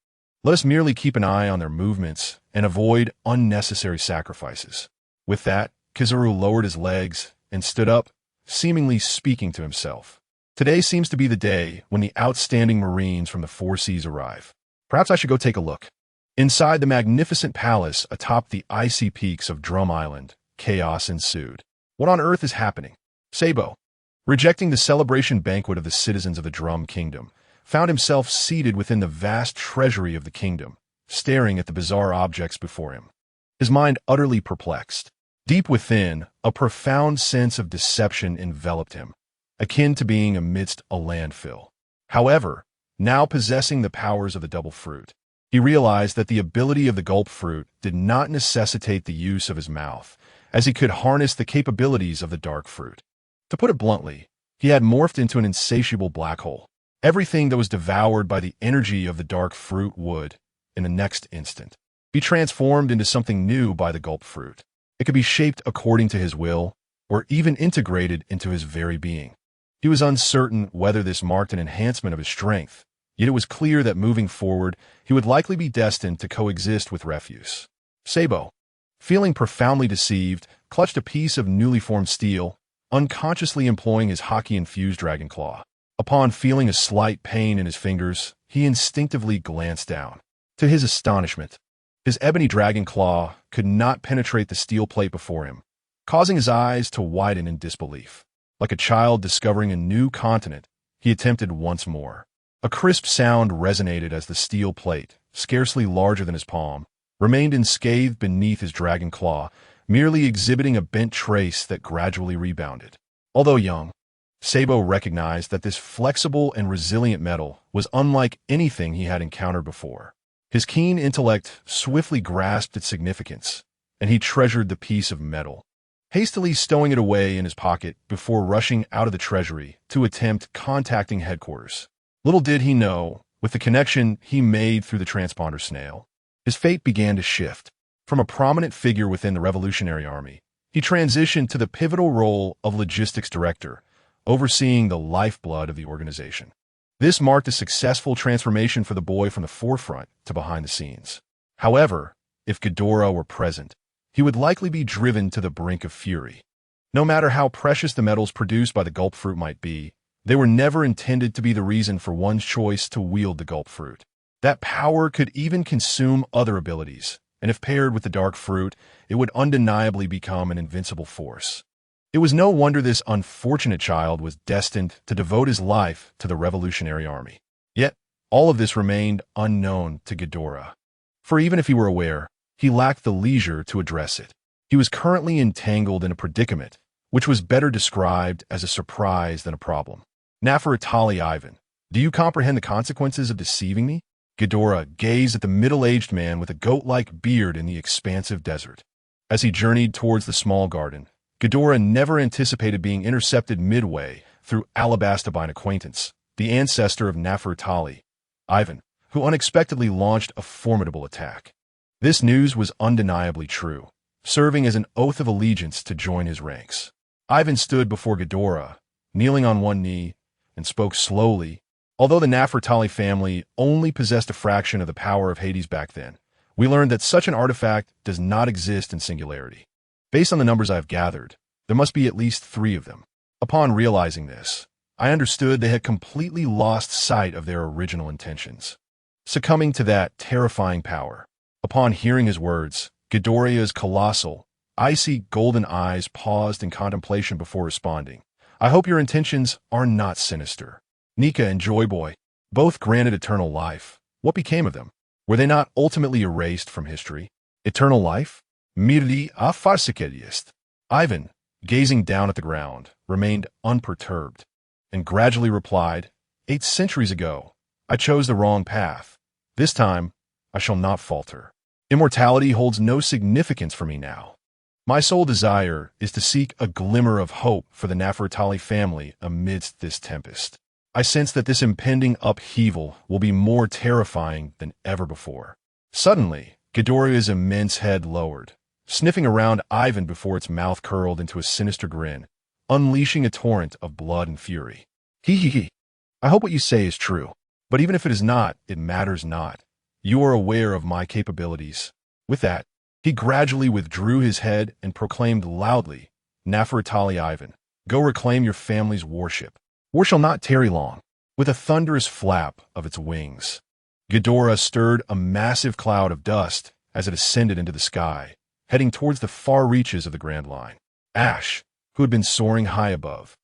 Let us merely keep an eye on their movements and avoid unnecessary sacrifices." With that, Kizaru lowered his legs and stood up, seemingly speaking to himself. "Today seems to be the day when the outstanding Marines from the 4 seas arrive. Perhaps I should go take a look." Inside the magnificent palace atop the icy peaks of Drum Island, chaos ensued. What on earth is happening? Sabo, rejecting the celebration banquet of the citizens of the Drum Kingdom, found himself seated within the vast treasury of the kingdom, staring at the bizarre objects before him. His mind utterly perplexed. Deep within, a profound sense of deception enveloped him, akin to being amidst a landfill. However, now possessing the powers of the double fruit, he realized that the ability of the gulp fruit did not necessitate the use of his mouth, as he could harness the capabilities of the dark fruit. To put it bluntly, he had morphed into an insatiable black hole. Everything that was devoured by the energy of the dark fruit would, in the next instant, be transformed into something new by the gulp fruit. It could be shaped according to his will, or even integrated into his very being. He was uncertain whether this marked an enhancement of his strength, yet it was clear that moving forward, he would likely be destined to coexist with refuse. Sabo, feeling profoundly deceived, clutched a piece of newly formed steel, unconsciously employing his hockey-infused dragon claw. Upon feeling a slight pain in his fingers, he instinctively glanced down. To his astonishment, his ebony dragon claw could not penetrate the steel plate before him, causing his eyes to widen in disbelief. Like a child discovering a new continent, he attempted once more. A crisp sound resonated as the steel plate, scarcely larger than his palm, remained unscathed beneath his dragon claw, merely exhibiting a bent trace that gradually rebounded. Although young, Sabo recognized that this flexible and resilient metal was unlike anything he had encountered before. His keen intellect swiftly grasped its significance, and he treasured the piece of metal, hastily stowing it away in his pocket before rushing out of the treasury to attempt contacting headquarters. Little did he know, with the connection he made through the transponder snail, his fate began to shift. From a prominent figure within the Revolutionary Army, he transitioned to the pivotal role of logistics director, overseeing the lifeblood of the organization. This marked a successful transformation for the boy from the forefront to behind the scenes. However, if Ghidorah were present, he would likely be driven to the brink of fury. No matter how precious the metals produced by the gulp fruit might be, they were never intended to be the reason for one's choice to wield the gulp fruit. That power could even consume other abilities, and if paired with the dark fruit, it would undeniably become an invincible force. It was no wonder this unfortunate child was destined to devote his life to the Revolutionary Army. Yet, all of this remained unknown to Ghidorah. For even if he were aware, he lacked the leisure to address it. He was currently entangled in a predicament, which was better described as a surprise than a problem. Nefertali Ivan, do you comprehend the consequences of deceiving me? Ghidorah gazed at the middle-aged man with a goat-like beard in the expansive desert. As he journeyed towards the small garden, Ghidorah never anticipated being intercepted midway through Alabastabine acquaintance, the ancestor of Nefertali Ivan, who unexpectedly launched a formidable attack. This news was undeniably true, serving as an oath of allegiance to join his ranks. Ivan stood before Ghidorah, kneeling on one knee, and spoke slowly. Although the Nefertali family only possessed a fraction of the power of Hades back then, we learned that such an artifact does not exist in singularity. Based on the numbers I have gathered, there must be at least 3 of them. Upon realizing this, I understood they had completely lost sight of their original intentions, succumbing to that terrifying power. Upon hearing his words, Ghidorah's colossal, icy golden eyes paused in contemplation before responding. I hope your intentions are not sinister. Nika and Joy Boy, both granted eternal life. What became of them? Were they not ultimately erased from history? Eternal life? Mirli a farsikeliest. Ivan, gazing down at the ground, remained unperturbed, and gradually replied, 8 centuries ago, I chose the wrong path. This time, I shall not falter. Immortality holds no significance for me now. My sole desire is to seek a glimmer of hope for the Nefertali family amidst this tempest. I sense that this impending upheaval will be more terrifying than ever before. Suddenly, Ghidorah's immense head lowered, sniffing around Ivan before its mouth curled into a sinister grin, unleashing a torrent of blood and fury. Hee. I hope what you say is true, but even if it is not, it matters not. You are aware of my capabilities. With that, he gradually withdrew his head and proclaimed loudly, Nefertali Ivan, go reclaim your family's warship. War shall not tarry long. With a thunderous flap of its wings, Ghidorah stirred a massive cloud of dust as it ascended into the sky, heading towards the far reaches of the Grand Line. Ash, who had been soaring high above,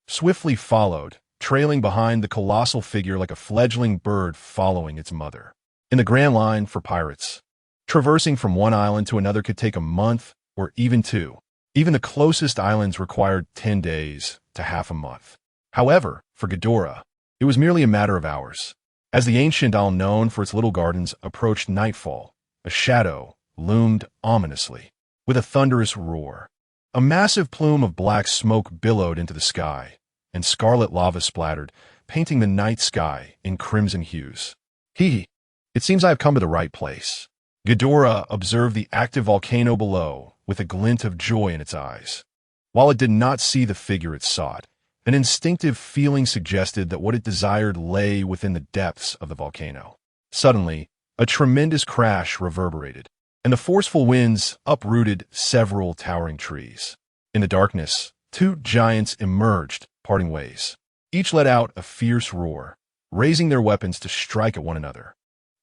swiftly followed, trailing behind the colossal figure like a fledgling bird following its mother. In the Grand Line for pirates, traversing from one island to another could take a month or even 2. Even the closest islands required 10 days to half a month. However, for Ghidorah, it was merely a matter of hours. As the ancient isle known for its little gardens approached nightfall, a shadow loomed ominously. With a thunderous roar, a massive plume of black smoke billowed into the sky, and scarlet lava splattered, painting the night sky in crimson hues. It seems I have come to the right place. Ghidorah observed the active volcano below with a glint of joy in its eyes. While it did not see the figure it sought, an instinctive feeling suggested that what it desired lay within the depths of the volcano. Suddenly, a tremendous crash reverberated, and the forceful winds uprooted several towering trees. In the darkness, 2 giants emerged, parting ways. Each let out a fierce roar, raising their weapons to strike at one another.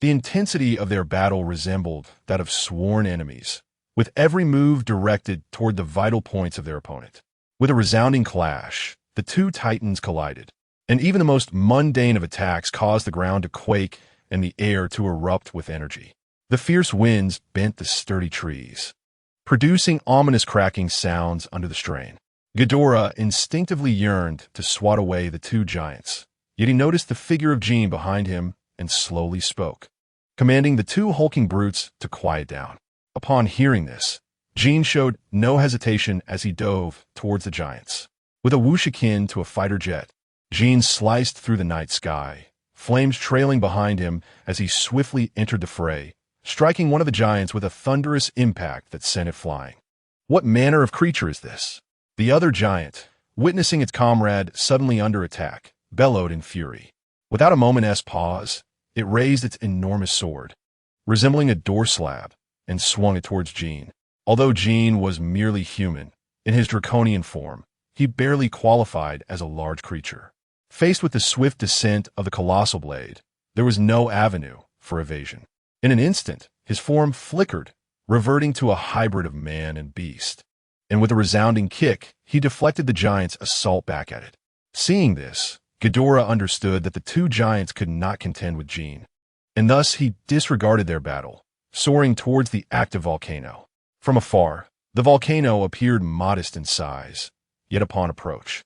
The intensity of their battle resembled that of sworn enemies, with every move directed toward the vital points of their opponent. With a resounding clash, the 2 titans collided, and even the most mundane of attacks caused the ground to quake and the air to erupt with energy. The fierce winds bent the sturdy trees, producing ominous cracking sounds under the strain. Ghidorah instinctively yearned to swat away the two giants, yet he noticed the figure of Jean behind him and slowly spoke, commanding the two hulking brutes to quiet down. Upon hearing this, Jean showed no hesitation as he dove towards the giants. With a whoosh akin to a fighter jet, Jean sliced through the night sky, flames trailing behind him as he swiftly entered the fray, striking one of the giants with a thunderous impact that sent it flying. What manner of creature is this? The other giant, witnessing its comrade suddenly under attack, bellowed in fury. Without a moment's pause, it raised its enormous sword, resembling a door slab, and swung it towards Jean. Although Jean was merely human, in his draconian form, he barely qualified as a large creature. Faced with the swift descent of the colossal blade, there was no avenue for evasion. In an instant, his form flickered, reverting to a hybrid of man and beast. And with a resounding kick, he deflected the giant's assault back at it. Seeing this, Ghidorah understood that the two giants could not contend with Jean, and thus he disregarded their battle, soaring towards the active volcano. From afar, the volcano appeared modest in size, yet upon approach,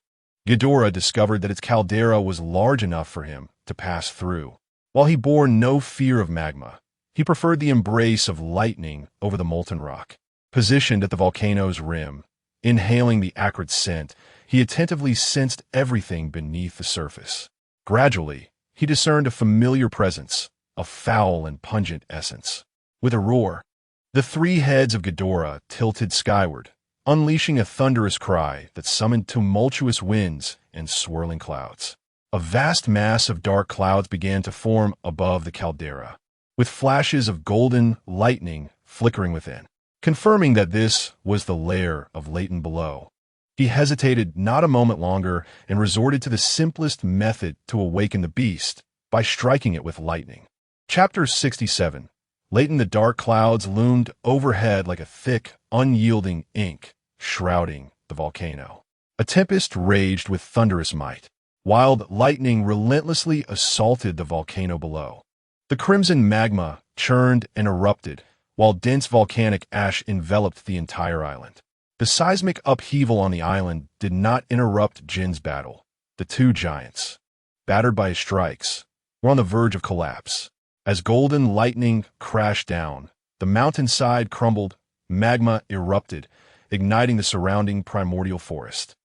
Ghidorah discovered that its caldera was large enough for him to pass through. While he bore no fear of magma, he preferred the embrace of lightning over the molten rock. Positioned at the volcano's rim, inhaling the acrid scent, he attentively sensed everything beneath the surface. Gradually, he discerned a familiar presence, a foul and pungent essence. With a roar, the three heads of Ghidorah tilted skyward, unleashing a thunderous cry that summoned tumultuous winds and swirling clouds. A vast mass of dark clouds began to form above the caldera, with flashes of golden lightning flickering within, confirming that this was the lair of latent below. He hesitated not a moment longer and resorted to the simplest method to awaken the beast, by striking it with lightning. Chapter 67. Late in the dark clouds loomed overhead like a thick, unyielding ink, shrouding the volcano. A tempest raged with thunderous might. Wild lightning relentlessly assaulted the volcano below. The crimson magma churned and erupted, while dense volcanic ash enveloped the entire island. The seismic upheaval on the island did not interrupt Jin's battle. The two giants, battered by his strikes, were on the verge of collapse. As golden lightning crashed down, the mountainside crumbled, magma erupted, igniting the surrounding primordial forest.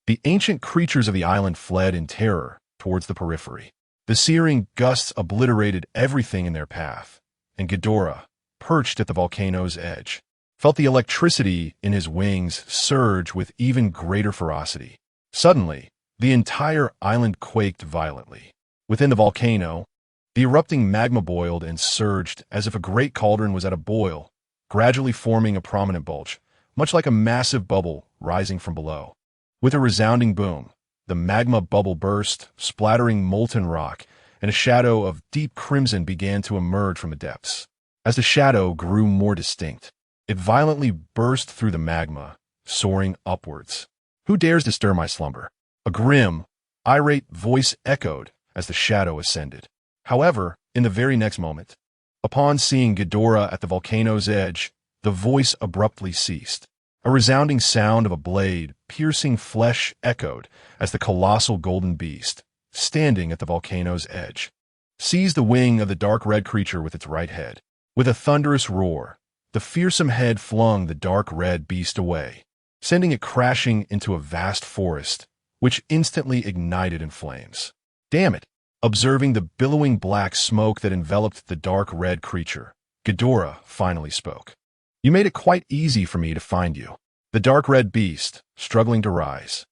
The ancient creatures of the island fled in terror towards the periphery. The searing gusts obliterated everything in their path, and Ghidorah, perched at the volcano's edge, felt the electricity in his wings surge with even greater ferocity. Suddenly, the entire island quaked violently. Within the volcano, the erupting magma boiled and surged as if a great cauldron was at a boil, gradually forming a prominent bulge, much like a massive bubble rising from below. With a resounding boom, the magma bubble burst, splattering molten rock, and a shadow of deep crimson began to emerge from the depths. As the shadow grew more distinct, it violently burst through the magma, soaring upwards. "Who dares disturb my slumber?" A grim, irate voice echoed as the shadow ascended. However, in the very next moment, upon seeing Ghidorah at the volcano's edge, the voice abruptly ceased. A resounding sound of a blade piercing flesh echoed as the colossal golden beast, standing at the volcano's edge, seized the wing of the dark red creature with its right head. With a thunderous roar, the fearsome head flung the dark red beast away, sending it crashing into a vast forest, which instantly ignited in flames. "Damn it!" Observing the billowing black smoke that enveloped the dark red creature, Ghidorah finally spoke. "You made it quite easy for me to find you." The dark red beast, struggling to rise,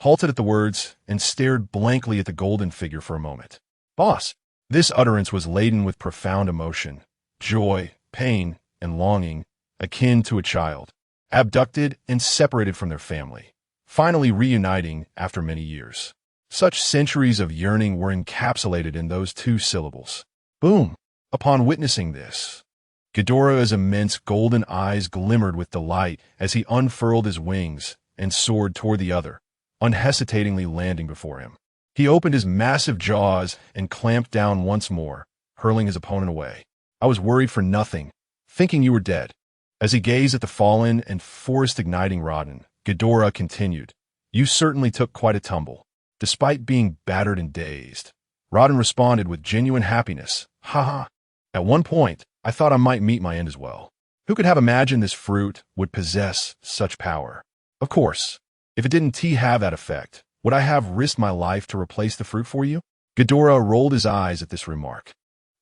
halted at the words and stared blankly at the golden figure for a moment. "Boss!" This utterance was laden with profound emotion, joy, pain, and longing, akin to a child, abducted and separated from their family, finally reuniting after many years. Such centuries of yearning were encapsulated in those two syllables. Boom! Upon witnessing this, Ghidorah's immense golden eyes glimmered with delight as he unfurled his wings and soared toward the other, unhesitatingly landing before him. He opened his massive jaws and clamped down once more, hurling his opponent away. "I was worried for nothing, thinking you were dead." As he gazed at the fallen and forest-igniting Rodin, Ghidorah continued, You certainly took quite a tumble. Despite being battered and dazed, Rodden responded with genuine happiness. Ha. At one point, I thought I might meet my end as well. Who could have imagined this fruit would possess such power? Of course, if it didn't have that effect, would I have risked my life to replace the fruit for you? Ghidorah rolled his eyes at this remark.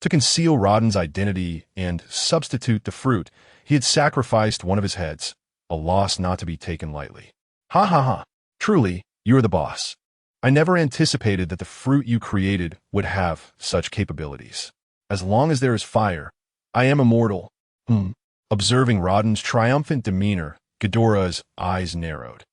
To conceal Rodden's identity and substitute the fruit, he had sacrificed one of his heads, a loss not to be taken lightly. Ha. Truly, you are the boss. I never anticipated that the fruit you created would have such capabilities. As long as there is fire, I am immortal. Observing Rodden's triumphant demeanor, Ghidorah's eyes narrowed.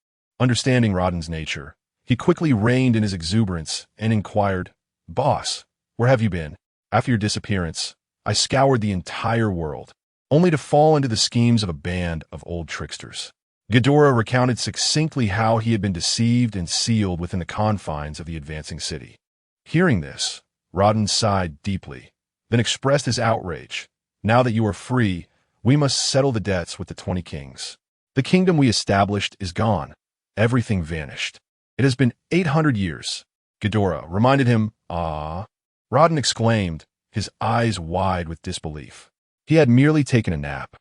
Understanding Rodden's nature, he quickly reined in his exuberance and inquired, Boss, where have you been? After your disappearance, I scoured the entire world, only to fall into the schemes of a band of old tricksters. Ghidorah recounted succinctly how he had been deceived and sealed within the confines of the advancing city. Hearing this, Rodden sighed deeply, then expressed his outrage. Now that you are free, we must settle the debts with the 20 kings. The kingdom we established is gone. Everything vanished. It has been 800 years. Ghidorah reminded him, Rodden exclaimed, his eyes wide with disbelief. He had merely taken a nap,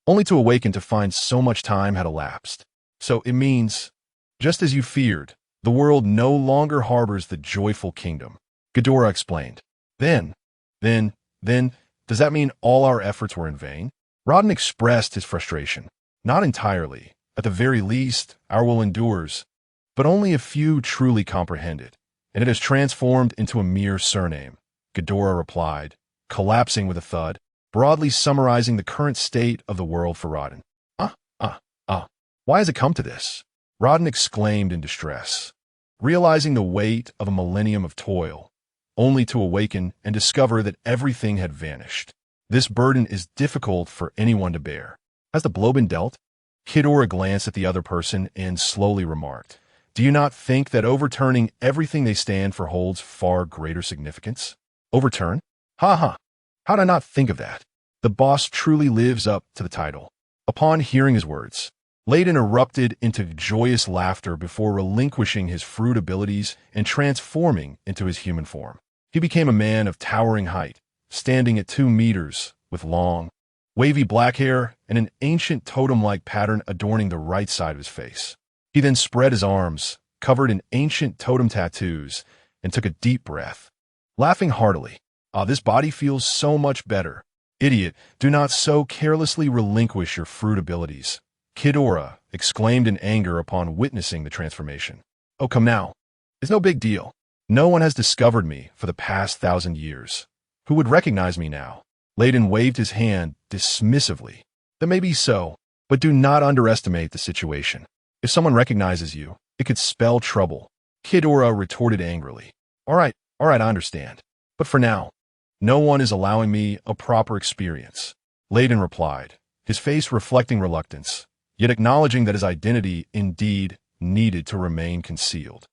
only to awaken to find so much time had elapsed. So it means, just as you feared, the world no longer harbors the joyful kingdom. Ghidorah explained. Then, does that mean all our efforts were in vain? Rodden expressed his frustration. Not entirely. At the very least, our will endures, but only a few truly comprehend it, and it has transformed into a mere surname. Ghidorah replied, collapsing with a thud, broadly summarizing the current state of the world for Rodden. Why has it come to this? Rodden exclaimed in distress, realizing the weight of a millennium of toil, only to awaken and discover that everything had vanished. This burden is difficult for anyone to bear. Has the blow been dealt? Ghidorah glanced at the other person and slowly remarked, Do you not think that overturning everything they stand for holds far greater significance? Overturn? How'd I not think of that? The boss truly lives up to the title. Upon hearing his words, Layden erupted into joyous laughter before relinquishing his fruit abilities and transforming into his human form. He became a man of towering height, standing at 2 meters, with long, wavy black hair and an ancient totem-like pattern adorning the right side of his face. He then spread his arms, covered in ancient totem tattoos, and took a deep breath, laughing heartily. This body feels so much better. Idiot, do not so carelessly relinquish your fruit abilities. Ghidorah exclaimed in anger upon witnessing the transformation. Oh, come now. It's no big deal. No one has discovered me for the past 1,000 years. Who would recognize me now? Layden waved his hand dismissively. That may be so, but do not underestimate the situation. If someone recognizes you, it could spell trouble. Ghidorah retorted angrily. All right, I understand. But for now, no one is allowing me a proper experience. Layden replied, his face reflecting reluctance, yet acknowledging that his identity indeed needed to remain concealed.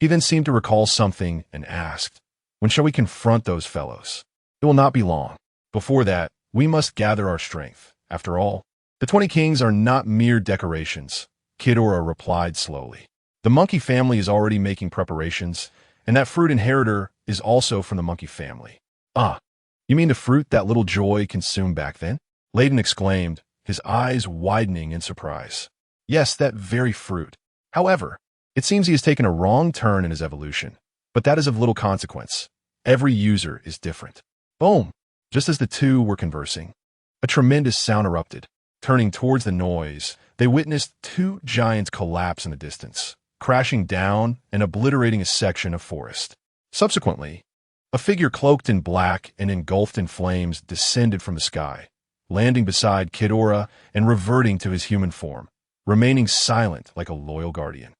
He then seemed to recall something and asked, When shall we confront those fellows? It will not be long. Before that, we must gather our strength. After all, the 20 kings are not mere decorations, Ghidorah replied slowly. The monkey family is already making preparations, and that fruit inheritor is also from the monkey family. You mean the fruit that little Joy consumed back then? Layden exclaimed, his eyes widening in surprise. Yes, that very fruit. However, it seems he has taken a wrong turn in his evolution, but that is of little consequence. Every user is different. Boom! Just as the two were conversing, a tremendous sound erupted. Turning towards the noise, they witnessed 2 giants collapse in the distance, crashing down and obliterating a section of forest. Subsequently, a figure cloaked in black and engulfed in flames descended from the sky, landing beside Ghidorah and reverting to his human form, remaining silent like a loyal guardian.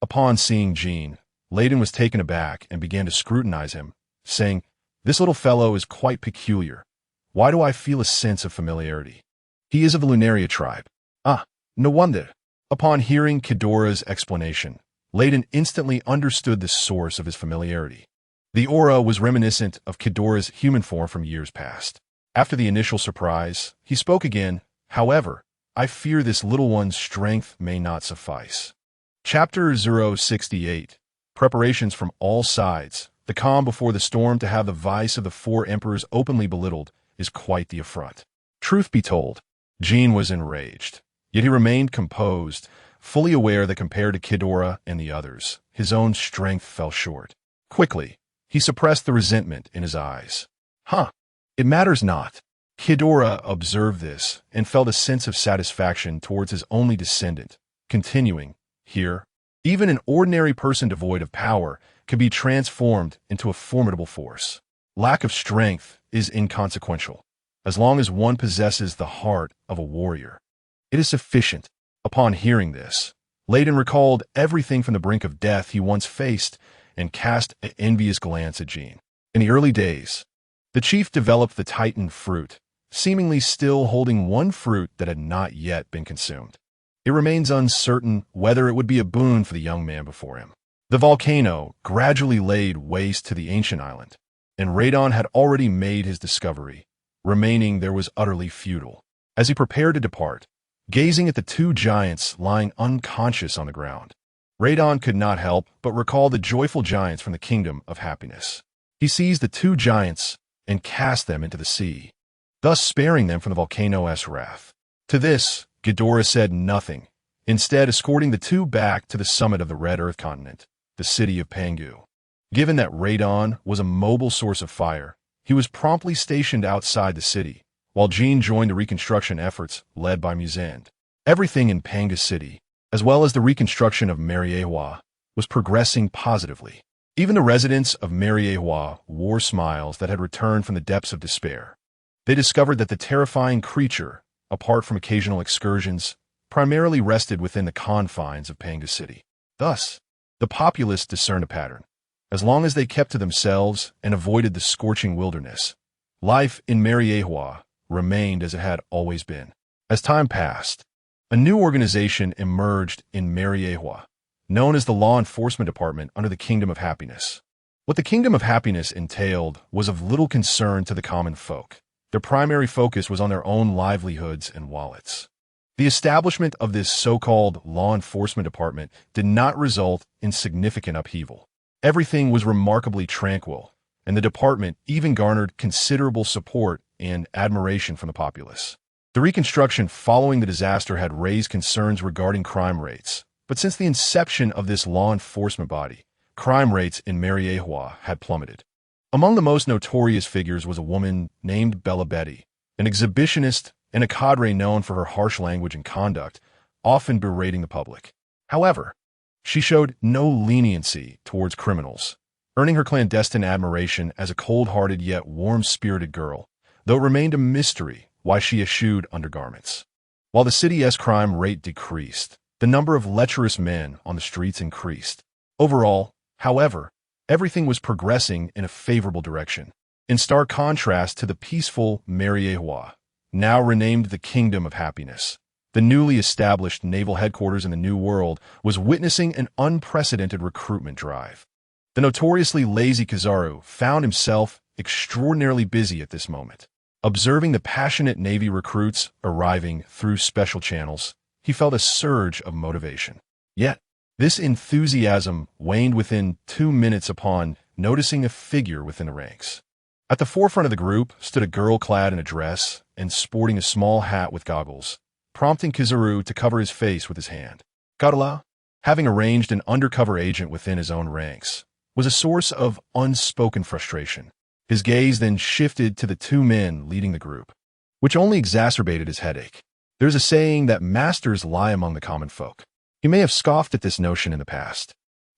Upon seeing Jean, Layden was taken aback and began to scrutinize him, saying, This little fellow is quite peculiar. Why do I feel a sense of familiarity? He is of the Lunaria tribe. No wonder. Upon hearing Ghidorah's explanation, Layden instantly understood the source of his familiarity. The aura was reminiscent of Ghidorah's human form from years past. After the initial surprise, he spoke again. However, I fear this little one's strength may not suffice. Chapter 068. Preparations from all sides. The calm before the storm. To have the vice of the four emperors openly belittled is quite the affront. Truth be told, Jean was enraged, yet he remained composed, fully aware that compared to Kidora and the others, his own strength fell short. Quickly, he suppressed the resentment in his eyes. It matters not. Kidora observed this and felt a sense of satisfaction towards his only descendant, continuing, here, even an ordinary person devoid of power can be transformed into a formidable force. Lack of strength is inconsequential, as long as one possesses the heart of a warrior. It is sufficient. Upon hearing this, Layden recalled everything from the brink of death he once faced and cast an envious glance at Jean. In the early days, the chief developed the Titan fruit, seemingly still holding one fruit that had not yet been consumed. It remains uncertain whether it would be a boon for the young man before him. The volcano gradually laid waste to the ancient island, and Radon had already made his discovery. Remaining there was utterly futile. As he prepared to depart, gazing at the two giants lying unconscious on the ground, Radon could not help but recall the joyful giants from the kingdom of happiness. He seized the two giants and cast them into the sea, thus sparing them from the volcano's wrath. To this, Ghidorah said nothing, instead escorting the two back to the summit of the Red Earth continent, the city of Pangu. Given that Radon was a mobile source of fire, he was promptly stationed outside the city, while Jean joined the reconstruction efforts led by Muzend. Everything in Pangu City, as well as the reconstruction of Mariewa, was progressing positively. Even the residents of Mariewa wore smiles that had returned from the depths of despair. They discovered that the terrifying creature, apart from occasional excursions, primarily rested within the confines of Pangu City. Thus, the populace discerned a pattern. As long as they kept to themselves and avoided the scorching wilderness, life in Mariewa remained as it had always been. As time passed, a new organization emerged in Mariewa, known as the Law Enforcement Department under the Kingdom of Happiness. What the Kingdom of Happiness entailed was of little concern to the common folk. Their primary focus was on their own livelihoods and wallets. The establishment of this so-called law enforcement department did not result in significant upheaval. Everything was remarkably tranquil, and the department even garnered considerable support and admiration from the populace. The reconstruction following the disaster had raised concerns regarding crime rates, but since the inception of this law enforcement body, crime rates in Mariewa had plummeted. Among the most notorious figures was a woman named Bella Betty, an exhibitionist and a cadre known for her harsh language and conduct, often berating the public. However, she showed no leniency towards criminals, earning her clandestine admiration as a cold-hearted yet warm-spirited girl, though it remained a mystery why she eschewed undergarments. While the city's crime rate decreased, the number of lecherous men on the streets increased. Overall, however, everything was progressing in a favorable direction. In stark contrast to the peaceful Mariewa, now renamed the Kingdom of Happiness, the newly established naval headquarters in the New World was witnessing an unprecedented recruitment drive. The notoriously lazy Kizaru found himself extraordinarily busy at this moment. Observing the passionate Navy recruits arriving through special channels, he felt a surge of motivation. Yet, this enthusiasm waned within 2 minutes upon noticing a figure within the ranks. At the forefront of the group stood a girl clad in a dress and sporting a small hat with goggles, prompting Kizaru to cover his face with his hand. Godzilla, having arranged an undercover agent within his own ranks, was a source of unspoken frustration. His gaze then shifted to the 2 men leading the group, which only exacerbated his headache. There's a saying that masters lie among the common folk. He may have scoffed at this notion in the past,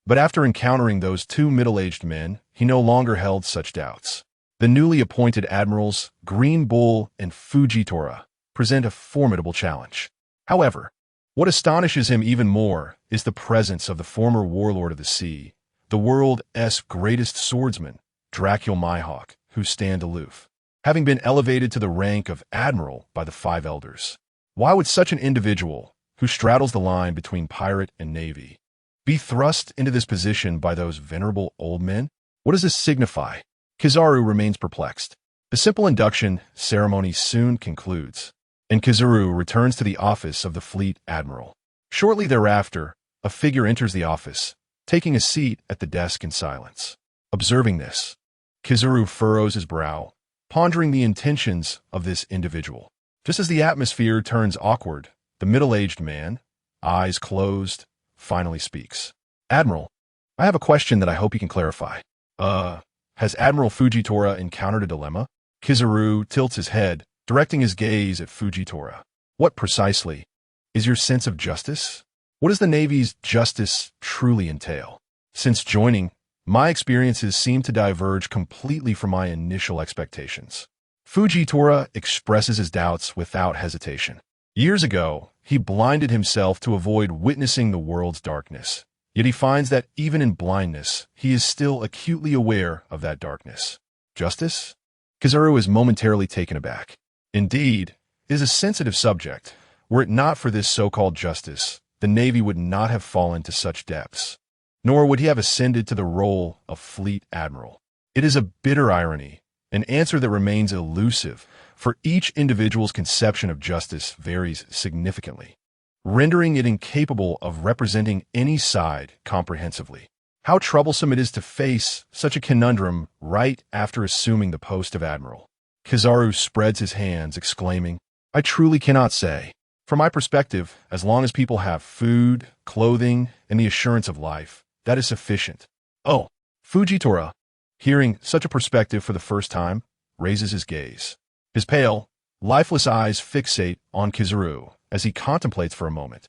but after encountering those 2 middle-aged men, he no longer held such doubts. The newly appointed admirals, Green Bull and Fujitora, present a formidable challenge. However, what astonishes him even more is the presence of the former warlord of the sea, the world's greatest swordsman, Dracul Mihawk, who stand aloof, having been elevated to the rank of admiral by the 5 elders. Why would such an individual, who straddles the line between pirate and navy, be thrust into this position by those venerable old men? What does this signify? Kizaru remains perplexed. The simple induction ceremony soon concludes, and Kizaru returns to the office of the fleet admiral. Shortly thereafter, A figure enters the office, taking a seat at the desk in silence. Observing this, Kizaru furrows his brow, pondering the intentions of this individual. Just as the atmosphere turns awkward, the middle-aged man, eyes closed, finally speaks. Admiral, I have a question that I hope you can clarify. Has Admiral Fujitora encountered a dilemma? Kizaru tilts his head, directing his gaze at Fujitora. What precisely is your sense of justice? What does the Navy's justice truly entail? Since joining, my experiences seem to diverge completely from my initial expectations. Fujitora expresses his doubts without hesitation. Years ago, he blinded himself to avoid witnessing the world's darkness. Yet he finds that even in blindness, he is still acutely aware of that darkness. Justice? Kizaru is momentarily taken aback. Indeed, it is a sensitive subject. Were it not for this so-called justice, the Navy would not have fallen to such depths, nor would he have ascended to the role of Fleet Admiral. It is a bitter irony, an answer that remains elusive, for each individual's conception of justice varies significantly, rendering it incapable of representing any side comprehensively. How troublesome it is to face such a conundrum right after assuming the post of Admiral. Kizaru spreads his hands, exclaiming, I truly cannot say. From my perspective, as long as people have food, clothing, and the assurance of life, that is sufficient. Oh, Fujitora, hearing such a perspective for the first time, raises his gaze. His pale, lifeless eyes fixate on Kizaru as he contemplates for a moment.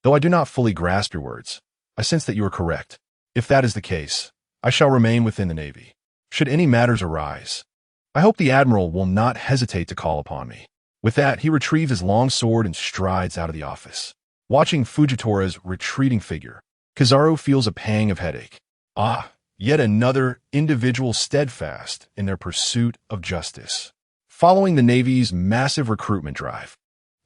Though I do not fully grasp your words, I sense that you are correct. If that is the case, I shall remain within the Navy. Should any matters arise, I hope the Admiral will not hesitate to call upon me. With that, he retrieves his long sword and strides out of the office. Watching Fujitora's retreating figure, Kizaru feels a pang of headache. Yet another individual steadfast in their pursuit of justice. Following the Navy's massive recruitment drive,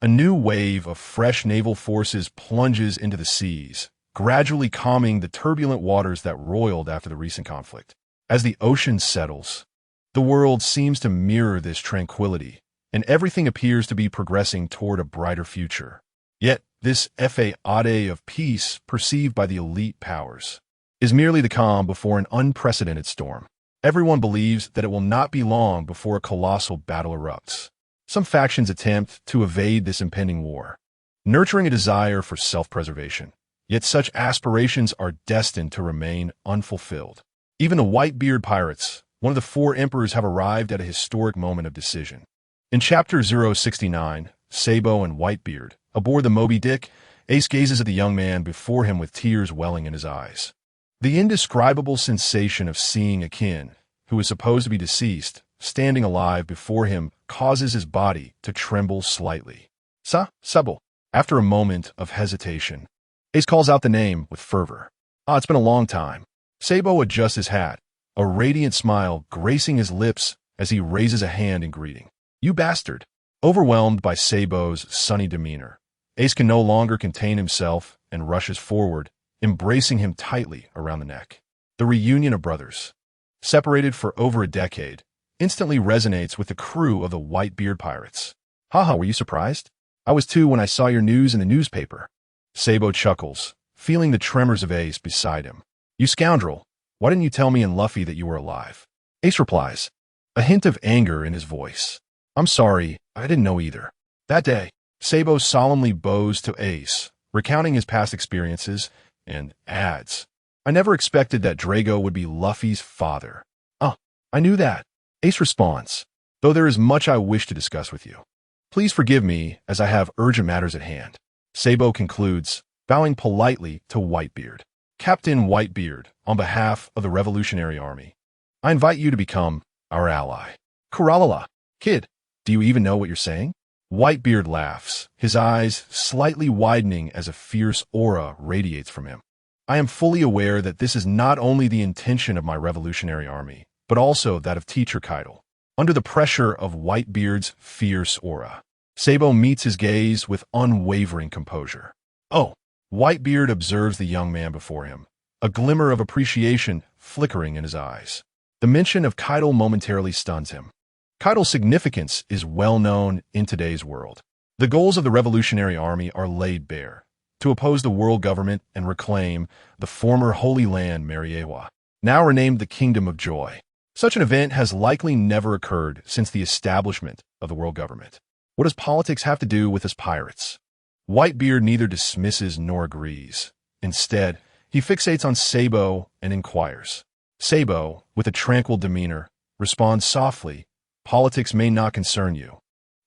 a new wave of fresh naval forces plunges into the seas, gradually calming the turbulent waters that roiled after the recent conflict. As the ocean settles, the world seems to mirror this tranquility, and everything appears to be progressing toward a brighter future. Yet, this fade of peace perceived by the elite powers is merely the calm before an unprecedented storm. Everyone believes that it will not be long before a colossal battle erupts. Some factions attempt to evade this impending war, nurturing a desire for self-preservation. Yet such aspirations are destined to remain unfulfilled. Even the Whitebeard pirates, one of the four emperors, have arrived at a historic moment of decision. In Chapter 069, Sabo and Whitebeard, aboard the Moby Dick, Ace gazes at the young man before him with tears welling in his eyes. The indescribable sensation of seeing a kin, who is supposed to be deceased, standing alive before him causes his body to tremble slightly. Sabo. After a moment of hesitation, Ace calls out the name with fervor. It's been a long time. Sabo adjusts his hat, a radiant smile gracing his lips as he raises a hand in greeting. You bastard. Overwhelmed by Sabo's sunny demeanor, Ace can no longer contain himself and rushes forward, embracing him tightly around the neck. The reunion of brothers, separated for over a decade, instantly resonates with the crew of the Whitebeard pirates. Haha, were you surprised? I was too when I saw your news in the newspaper. Sabo chuckles, feeling the tremors of Ace beside him. You scoundrel, why didn't you tell me and Luffy that you were alive? Ace replies, a hint of anger in his voice. I'm sorry, I didn't know either. That day, Sabo solemnly bows to Ace, recounting his past experiences, and adds, I never expected that Drago would be Luffy's father. I knew that. Ace responds, though there is much I wish to discuss with you. Please forgive me as I have urgent matters at hand. Sabo concludes, bowing politely to Whitebeard. Captain Whitebeard, on behalf of the Revolutionary Army, I invite you to become our ally. Kuralala. Kid, do you even know what you're saying? Whitebeard laughs, his eyes slightly widening as a fierce aura radiates from him. I am fully aware that this is not only the intention of my Revolutionary Army, but also that of Teacher Keitel. Under the pressure of Whitebeard's fierce aura, Sabo meets his gaze with unwavering composure. Whitebeard observes the young man before him, a glimmer of appreciation flickering in his eyes. The mention of Keitel momentarily stuns him. Keitel's significance is well known in today's world. The goals of the Revolutionary Army are laid bare. to oppose the world government and reclaim the former Holy Land Mariewa, now renamed the Kingdom of Joy. Such an event has likely never occurred since the establishment of the world government. What does politics have to do with us pirates? Whitebeard neither dismisses nor agrees. Instead, he fixates on Sabo and inquires. Sabo, with a tranquil demeanor, responds softly, "Politics may not concern you,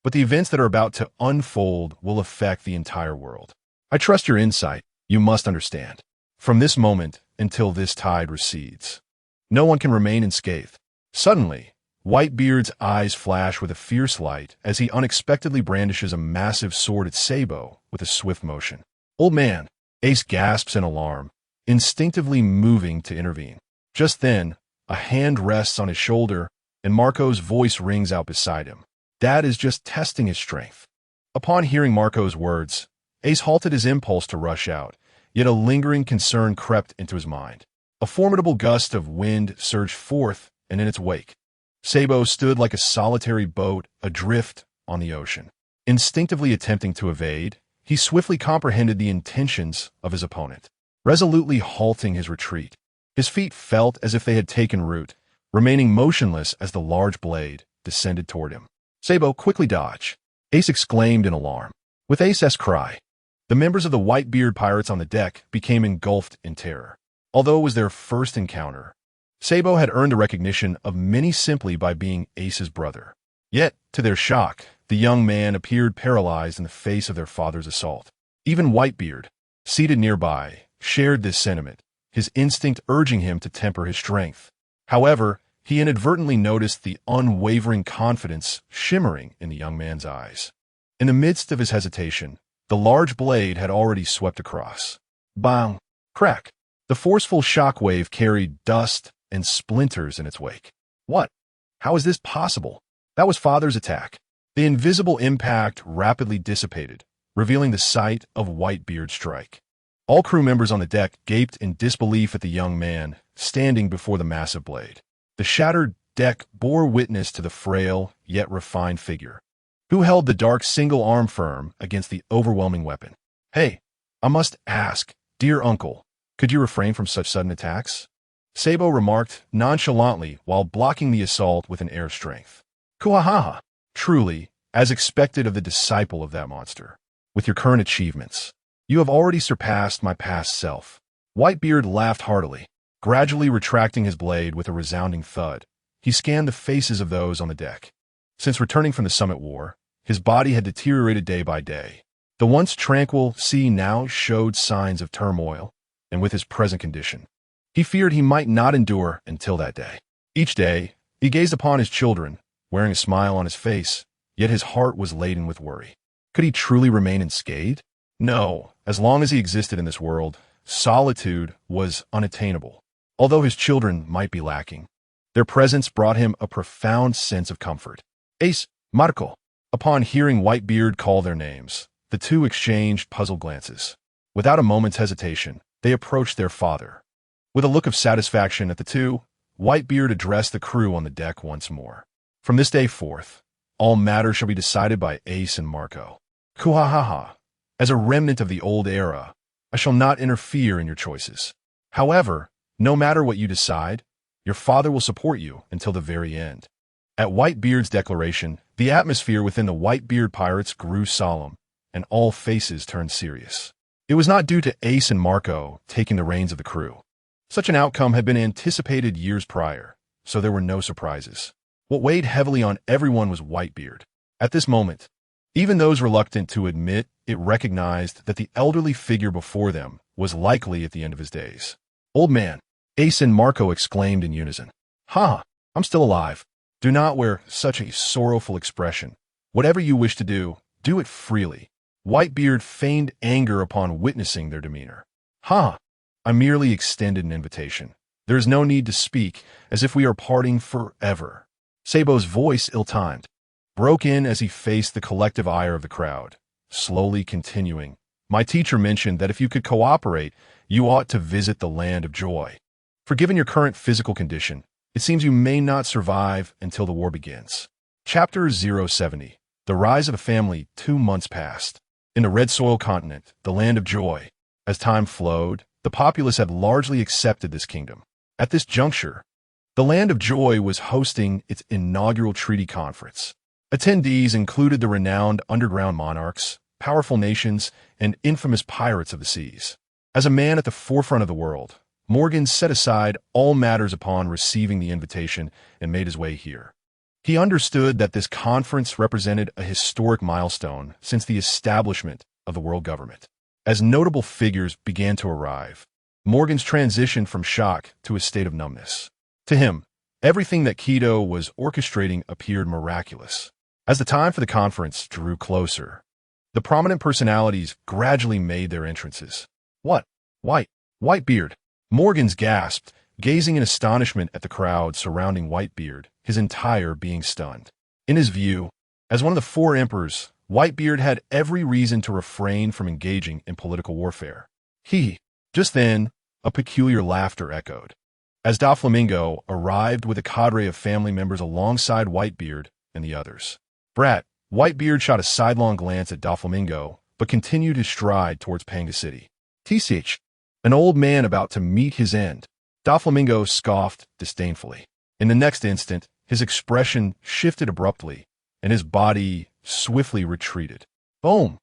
but the events that are about to unfold will affect the entire world. I trust your insight. You must understand. From this moment until this tide recedes, no one can remain unscathed." Suddenly, Whitebeard's eyes flash with a fierce light as he unexpectedly brandishes a massive sword at Sabo with a swift motion. "Old man," Ace gasps in alarm, instinctively moving to intervene. Just then, a hand rests on his shoulder, and Marco's voice rings out beside him. Dad is just testing his strength. Upon hearing Marco's words, Ace halted his impulse to rush out, yet a lingering concern crept into his mind. A formidable gust of wind surged forth, and in its wake, Sabo stood like a solitary boat adrift on the ocean. Instinctively attempting to evade, he swiftly comprehended the intentions of his opponent. Resolutely halting his retreat, his feet felt as if they had taken root, remaining motionless as the large blade descended toward him. "Sabo, quickly dodge!" Ace exclaimed in alarm. With Ace's cry, the members of the Whitebeard pirates on the deck became engulfed in terror. Although it was their first encounter, Sabo had earned the recognition of many simply by being Ace's brother. Yet, to their shock, the young man appeared paralyzed in the face of their father's assault. Even Whitebeard, seated nearby, shared this sentiment, his instinct urging him to temper his strength. However, he inadvertently noticed the unwavering confidence shimmering in the young man's eyes. In the midst of his hesitation, the large blade had already swept across. Bang! Crack! The forceful shockwave carried dust and splinters in its wake. What? How is this possible? That was Father's attack. The invisible impact rapidly dissipated, revealing the site of Whitebeard's strike. All crew members on the deck gaped in disbelief at the young man standing before the massive blade. The shattered deck bore witness to the frail yet refined figure, who held the dark single arm firm against the overwhelming weapon. "Hey, I must ask, dear uncle, could you refrain from such sudden attacks?" Sabo remarked nonchalantly while blocking the assault with an air of strength. "Kuahaha! Truly, as expected of the disciple of that monster. With your current achievements, you have already surpassed my past self." Whitebeard laughed heartily, gradually retracting his blade with a resounding thud. He scanned the faces of those on the deck. Since returning from the Summit War, his body had deteriorated day by day. The once tranquil sea now showed signs of turmoil, and with his present condition, he feared he might not endure until that day. Each day, he gazed upon his children, wearing a smile on his face, yet his heart was laden with worry. Could he truly remain unscathed? No, as long as he existed in this world, solitude was unattainable. Although his children might be lacking, their presence brought him a profound sense of comfort. Ace, Marco. Upon hearing Whitebeard call their names, the two exchanged puzzled glances. Without a moment's hesitation, they approached their father. With a look of satisfaction at the two, Whitebeard addressed the crew on the deck once more. "From this day forth, all matters shall be decided by Ace and Marco. Kuahaha. As a remnant of the old era, I shall not interfere in your choices. However, no matter what you decide, your father will support you until the very end." At Whitebeard's declaration, the atmosphere within the Whitebeard pirates grew solemn, and all faces turned serious. It was not due to Ace and Marco taking the reins of the crew. Such an outcome had been anticipated years prior, so there were no surprises. What weighed heavily on everyone was Whitebeard. At this moment, even those reluctant to admit it recognized that the elderly figure before them was likely at the end of his days. "Old man," Ace and Marco exclaimed in unison. "Ha! I'm still alive. Do not wear such a sorrowful expression. Whatever you wish to do, do it freely." Whitebeard feigned anger upon witnessing their demeanor. "Ha! I merely extended an invitation. There is no need to speak as if we are parting forever." Sabo's voice, ill-timed, broke in as he faced the collective ire of the crowd, slowly continuing. "My teacher mentioned that if you could cooperate, you ought to visit the land of joy. For given your current physical condition, it seems you may not survive until the war begins." Chapter 070. The Rise of a Family 2 months past. In the Red Soil continent, the land of joy, as time flowed, the populace had largely accepted this kingdom. At this juncture, the land of joy was hosting its inaugural treaty conference. Attendees included the renowned underground monarchs, powerful nations, and infamous pirates of the seas. As a man at the forefront of the world, Morgan set aside all matters upon receiving the invitation and made his way here. He understood that this conference represented a historic milestone since the establishment of the world government. As notable figures began to arrive, Morgan's transitioned from shock to a state of numbness. To him, everything that Keto was orchestrating appeared miraculous. As the time for the conference drew closer, the prominent personalities gradually made their entrances. What? Whitebeard! Morgan's gasped, gazing in astonishment at the crowd surrounding Whitebeard, his entire being stunned. In his view, as one of the four emperors, Whitebeard had every reason to refrain from engaging in political warfare. Just then, a peculiar laughter echoed. As Doflamingo arrived with a cadre of family members alongside Whitebeard and the others. Brat, Whitebeard shot a sidelong glance at Doflamingo, but continued his stride towards Panga City. TCH, an old man about to meet his end. Doflamingo scoffed disdainfully. In the next instant, his expression shifted abruptly, and his body swiftly retreated. Boom!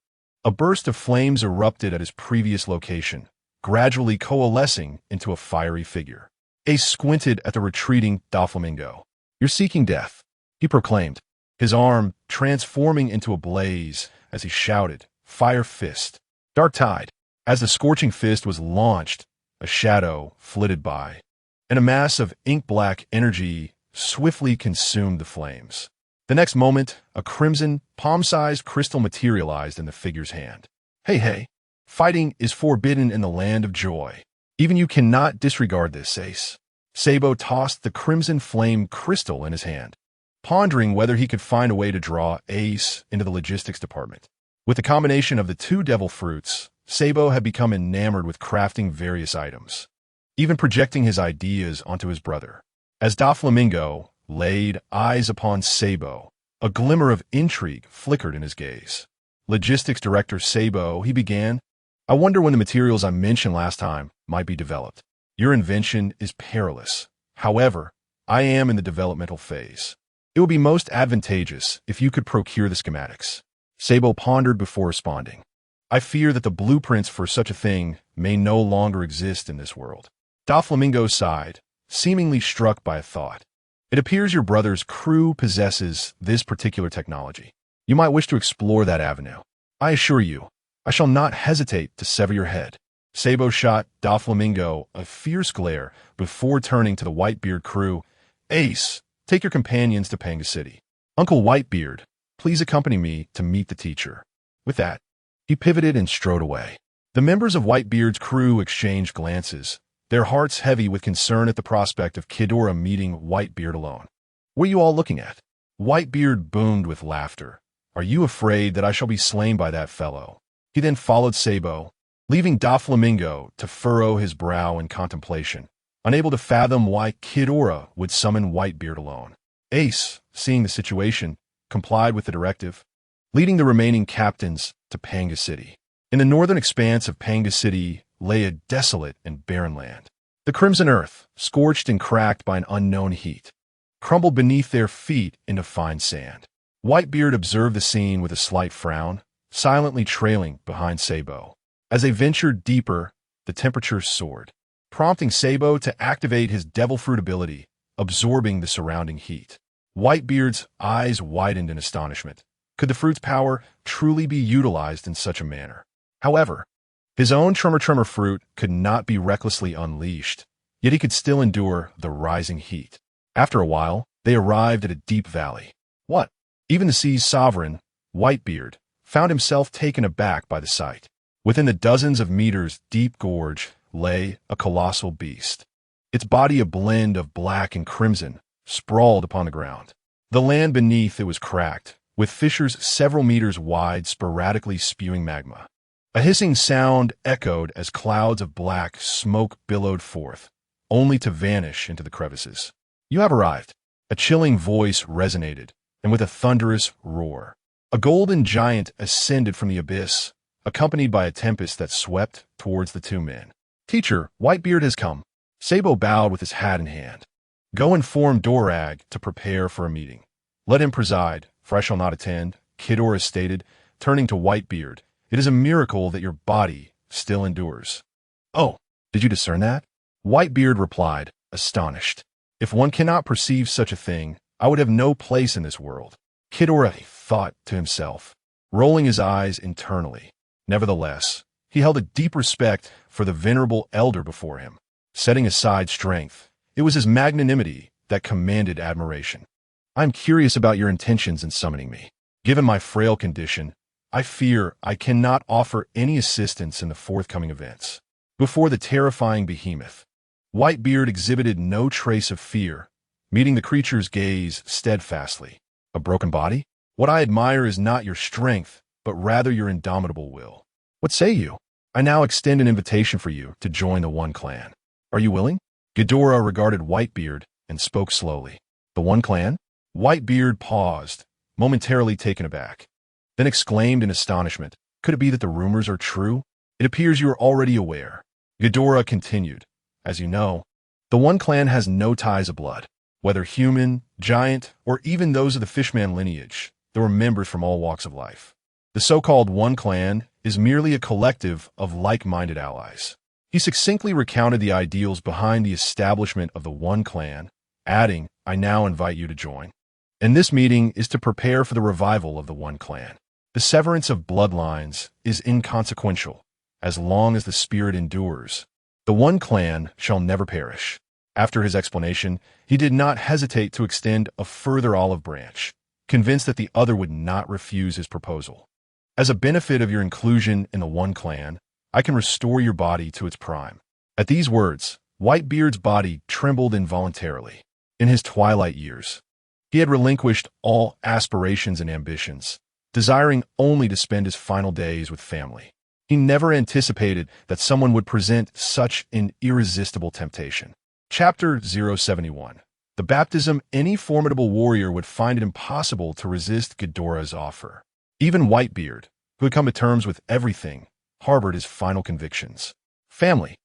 A burst of flames erupted at his previous location, gradually coalescing into a fiery figure. Ace squinted at the retreating Doflamingo. You're seeking death, he proclaimed, his arm transforming into a blaze as he shouted, Fire Fist. Dark Tide. As the scorching fist was launched, a shadow flitted by, and a mass of ink-black energy swiftly consumed the flames. The next moment, a crimson, palm-sized crystal materialized in the figure's hand. Hey, fighting is forbidden in the land of joy. Even you cannot disregard this, Ace. Sabo tossed the crimson flame crystal in his hand, pondering whether he could find a way to draw Ace into the logistics department. With the combination of the two devil fruits, Sabo had become enamored with crafting various items, even projecting his ideas onto his brother. As Doflamingo laid eyes upon Sabo, a glimmer of intrigue flickered in his gaze. Logistics Director Sabo, he began, I wonder when the materials I mentioned last time might be developed. Your invention is perilous. However, I am in the developmental phase. It would be most advantageous if you could procure the schematics. Sabo pondered before responding. I fear that the blueprints for such a thing may no longer exist in this world. Doflamingo sighed, seemingly struck by a thought. It appears your brother's crew possesses this particular technology. You might wish to explore that avenue. I assure you, I shall not hesitate to sever your head. Sabo shot Doflamingo a fierce glare before turning to the Whitebeard crew. Ace, take your companions to Panga City. Uncle Whitebeard, please accompany me to meet the teacher. With that, he pivoted and strode away. The members of Whitebeard's crew exchanged glances, their hearts heavy with concern at the prospect of Kidora meeting Whitebeard alone. What are you all looking at? Whitebeard boomed with laughter. Are you afraid that I shall be slain by that fellow? He then followed Sabo, leaving Doflamingo to furrow his brow in contemplation, unable to fathom why Kidora would summon Whitebeard alone. Ace, seeing the situation, complied with the directive, leading the remaining captains to Panga City. In the northern expanse of Panga City lay a desolate and barren land. The crimson earth, scorched and cracked by an unknown heat, crumbled beneath their feet into fine sand. Whitebeard observed the scene with a slight frown, silently trailing behind Sabo. As they ventured deeper, the temperature soared, prompting Sabo to activate his devil fruit ability, absorbing the surrounding heat. Whitebeard's eyes widened in astonishment. Could the fruit's power truly be utilized in such a manner? However, his own Tremor fruit could not be recklessly unleashed, yet he could still endure the rising heat. After a while, they arrived at a deep valley. What? Even the sea's sovereign, Whitebeard, found himself taken aback by the sight. Within the dozens of meters deep gorge lay a colossal beast, its body a blend of black and crimson, sprawled upon the ground. The land beneath it was cracked, with fissures several meters wide sporadically spewing magma. A hissing sound echoed as clouds of black smoke billowed forth, only to vanish into the crevices. You have arrived. A chilling voice resonated, and with a thunderous roar, a golden giant ascended from the abyss, accompanied by a tempest that swept towards the two men. "Teacher, Whitebeard has come." Sabo bowed with his hat in hand. "Go inform Dorag to prepare for a meeting. Let him preside, for I shall not attend," Ghidorah stated, turning to Whitebeard. "It is a miracle that your body still endures." "Oh, did you discern that?" Whitebeard replied, astonished. "If one cannot perceive such a thing, I would have no place in this world," Ghidorah thought to himself, rolling his eyes internally. Nevertheless, he held a deep respect for the venerable elder before him. Setting aside strength, it was his magnanimity that commanded admiration. "I am curious about your intentions in summoning me. Given my frail condition, I fear I cannot offer any assistance in the forthcoming events." Before the terrifying behemoth, Whitebeard exhibited no trace of fear, meeting the creature's gaze steadfastly. "A broken body? What I admire is not your strength, but rather your indomitable will. What say you? I now extend an invitation for you to join the One Clan. Are you willing?" Ghidorah regarded Whitebeard and spoke slowly. "The One Clan?" Whitebeard paused, momentarily taken aback, then exclaimed in astonishment, "Could it be that the rumors are true? It appears you are already aware." Ghidorah continued, "As you know, the One Clan has no ties of blood. Whether human, giant, or even those of the Fishman lineage, there were members from all walks of life. The so-called One Clan is merely a collective of like-minded allies." He succinctly recounted the ideals behind the establishment of the One Clan, adding, "I now invite you to join. And this meeting is to prepare for the revival of the One Clan. The severance of bloodlines is inconsequential. As long as the spirit endures, the One Clan shall never perish." After his explanation, he did not hesitate to extend a further olive branch, convinced that the other would not refuse his proposal. "As a benefit of your inclusion in the One Clan, I can restore your body to its prime." At these words, Whitebeard's body trembled involuntarily. In his twilight years, he had relinquished all aspirations and ambitions, desiring only to spend his final days with family. He never anticipated that someone would present such an irresistible temptation. Chapter 071. The baptism. Any formidable warrior would find it impossible to resist Ghidorah's offer. Even Whitebeard, who had come to terms with everything, harbored his final convictions. Family,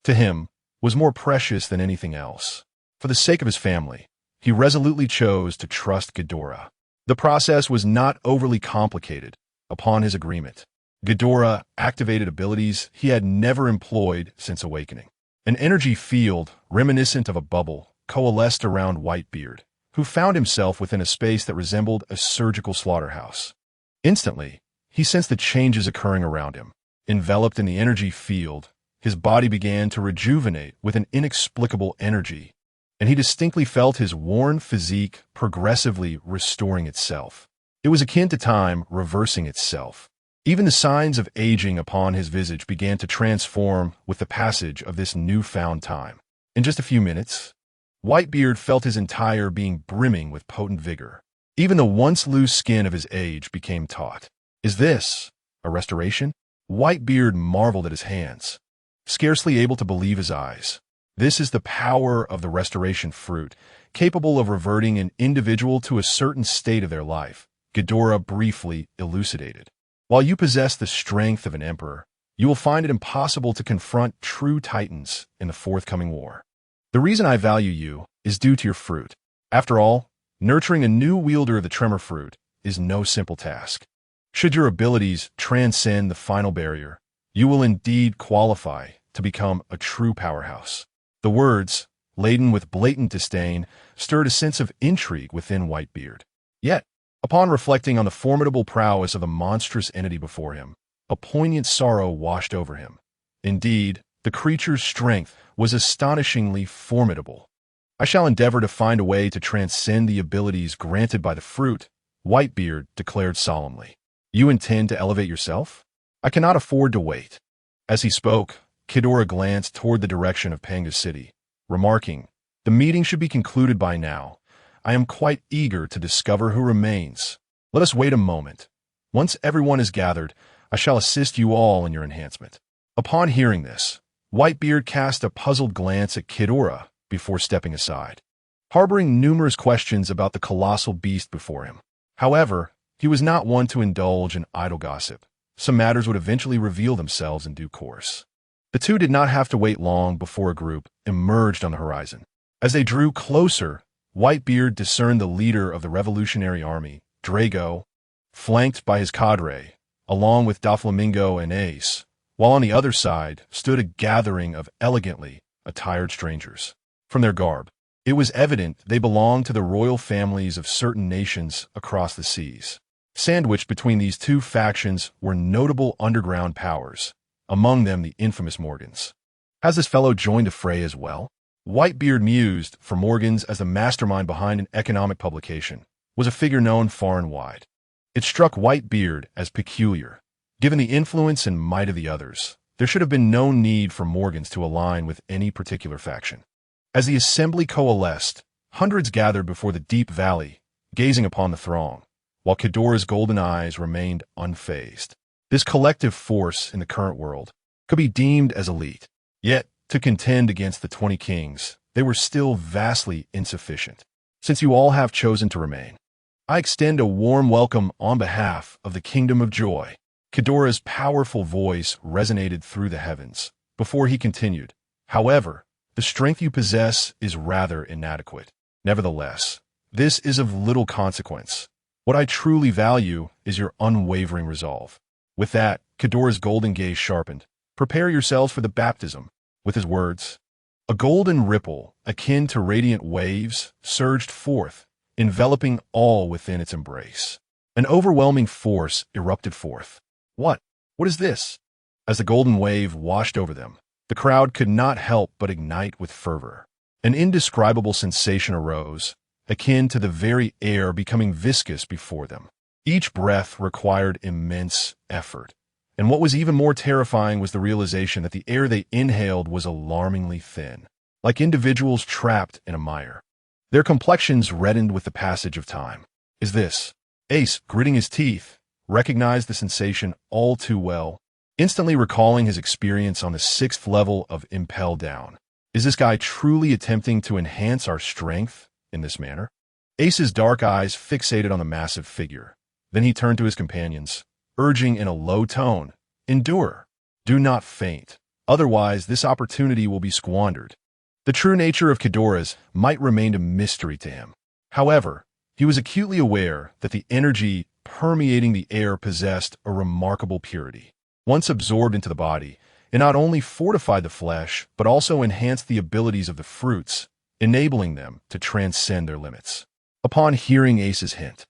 to him, was more precious than anything else. For the sake of his family, he resolutely chose to trust Ghidorah. The process was not overly complicated. Upon his agreement, Ghidorah activated abilities he had never employed since awakening. An energy field, reminiscent of a bubble, coalesced around Whitebeard, who found himself within a space that resembled a surgical slaughterhouse. Instantly, he sensed the changes occurring around him. Enveloped in the energy field, his body began to rejuvenate with an inexplicable energy, and he distinctly felt his worn physique progressively restoring itself. It was akin to time reversing itself. Even the signs of aging upon his visage began to transform with the passage of this newfound time. In just a few minutes, Whitebeard felt his entire being brimming with potent vigor. Even the once loose skin of his age became taut. "Is this a restoration?" Whitebeard marveled at his hands, scarcely able to believe his eyes. "This is the power of the restoration fruit, capable of reverting an individual to a certain state of their life," Ghidorah briefly elucidated. "While you possess the strength of an emperor, you will find it impossible to confront true titans in the forthcoming war. The reason I value you is due to your fruit. After all, nurturing a new wielder of the tremor fruit is no simple task. Should your abilities transcend the final barrier, you will indeed qualify to become a true powerhouse." The words, laden with blatant disdain, stirred a sense of intrigue within Whitebeard. Yet, upon reflecting on the formidable prowess of the monstrous entity before him, a poignant sorrow washed over him. Indeed, the creature's strength was astonishingly formidable. "I shall endeavor to find a way to transcend the abilities granted by the fruit," Whitebeard declared solemnly. "You intend to elevate yourself? I cannot afford to wait." As he spoke, Ghidorah glanced toward the direction of Panga City, remarking, "The meeting should be concluded by now. I am quite eager to discover who remains. Let us wait a moment. Once everyone is gathered, I shall assist you all in your enhancement." Upon hearing this, Whitebeard cast a puzzled glance at Ghidorah before stepping aside, harboring numerous questions about the colossal beast before him. However, he was not one to indulge in idle gossip, some matters would eventually reveal themselves in due course. The two did not have to wait long before a group emerged on the horizon. As they drew closer, Whitebeard discerned the leader of the Revolutionary Army, Drago, flanked by his cadre, along with Doflamingo and Ace, while on the other side stood a gathering of elegantly attired strangers. From their garb, it was evident they belonged to the royal families of certain nations across the seas. Sandwiched between these two factions were notable underground powers, among them the infamous Morgans. Has this fellow joined the fray as well? Whitebeard mused, for Morgans, as the mastermind behind an economic publication, was a figure known far and wide. It struck Whitebeard as peculiar. Given the influence and might of the others, there should have been no need for Morgans to align with any particular faction. As the assembly coalesced, hundreds gathered before the deep valley, gazing upon the throng, while Ghidorah's golden eyes remained unfazed. This collective force in the current world could be deemed as elite. Yet, to contend against the 20 kings, they were still vastly insufficient. Since you all have chosen to remain, I extend a warm welcome on behalf of the Kingdom of Joy. Ghidorah's powerful voice resonated through the heavens. Before he continued, however, the strength you possess is rather inadequate. Nevertheless, this is of little consequence. What I truly value is your unwavering resolve. With that, Ghidorah's golden gaze sharpened. Prepare yourselves for the baptism. With his words, a golden ripple, akin to radiant waves, surged forth, enveloping all within its embrace. An overwhelming force erupted forth. What is this? As the golden wave washed over them, the crowd could not help but ignite with fervor. An indescribable sensation arose, akin to the very air becoming viscous before them. Each breath required immense effort, and what was even more terrifying was the realization that the air they inhaled was alarmingly thin, like individuals trapped in a mire. Their complexions reddened with the passage of time. Is this? Ace, gritting his teeth, recognized the sensation all too well, instantly recalling his experience on the 6th level of Impel Down. Is this guy truly attempting to enhance our strength in this manner? Ace's dark eyes fixated on the massive figure. Then he turned to his companions, urging in a low tone, endure. Do not faint. Otherwise, this opportunity will be squandered. The true nature of Ghidorah's might remain a mystery to him. However, he was acutely aware that the energy permeating the air possessed a remarkable purity. Once absorbed into the body, it not only fortified the flesh, but also enhanced the abilities of the fruits, enabling them to transcend their limits. Upon hearing Ace's hint,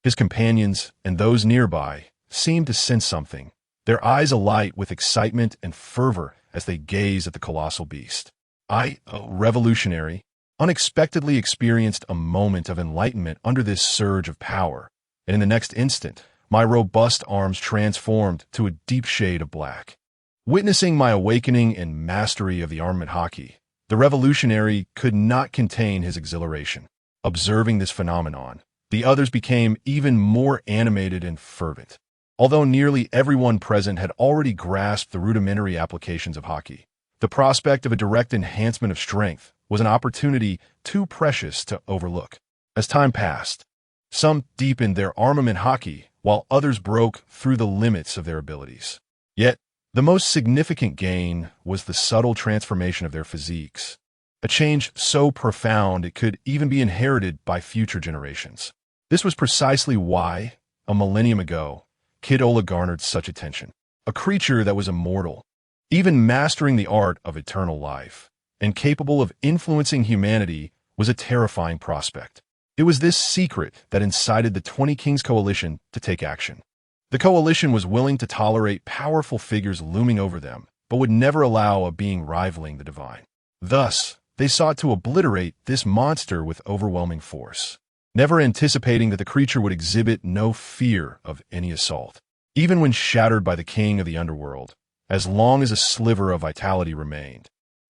his companions and those nearby seemed to sense something, their eyes alight with excitement and fervor as they gazed at the colossal beast. I, a revolutionary, unexpectedly experienced a moment of enlightenment under this surge of power, and in the next instant, my robust arms transformed to a deep shade of black. Witnessing my awakening and mastery of the armament hockey, the revolutionary could not contain his exhilaration. Observing this phenomenon, the others became even more animated and fervent. Although nearly everyone present had already grasped the rudimentary applications of hockey, the prospect of a direct enhancement of strength was an opportunity too precious to overlook. As time passed, some deepened their armament hockey, while others broke through the limits of their abilities. Yet, the most significant gain was the subtle transformation of their physiques, a change so profound it could even be inherited by future generations. This was precisely why, a millennium ago, Ghidorah garnered such attention. A creature that was immortal, even mastering the art of eternal life, and capable of influencing humanity was a terrifying prospect. It was this secret that incited the 20 Kings Coalition to take action. The coalition was willing to tolerate powerful figures looming over them, but would never allow a being rivaling the divine. Thus, they sought to obliterate this monster with overwhelming force, never anticipating that the creature would exhibit no fear of any assault. Even when shattered by the king of the underworld, as long as a sliver of vitality remained,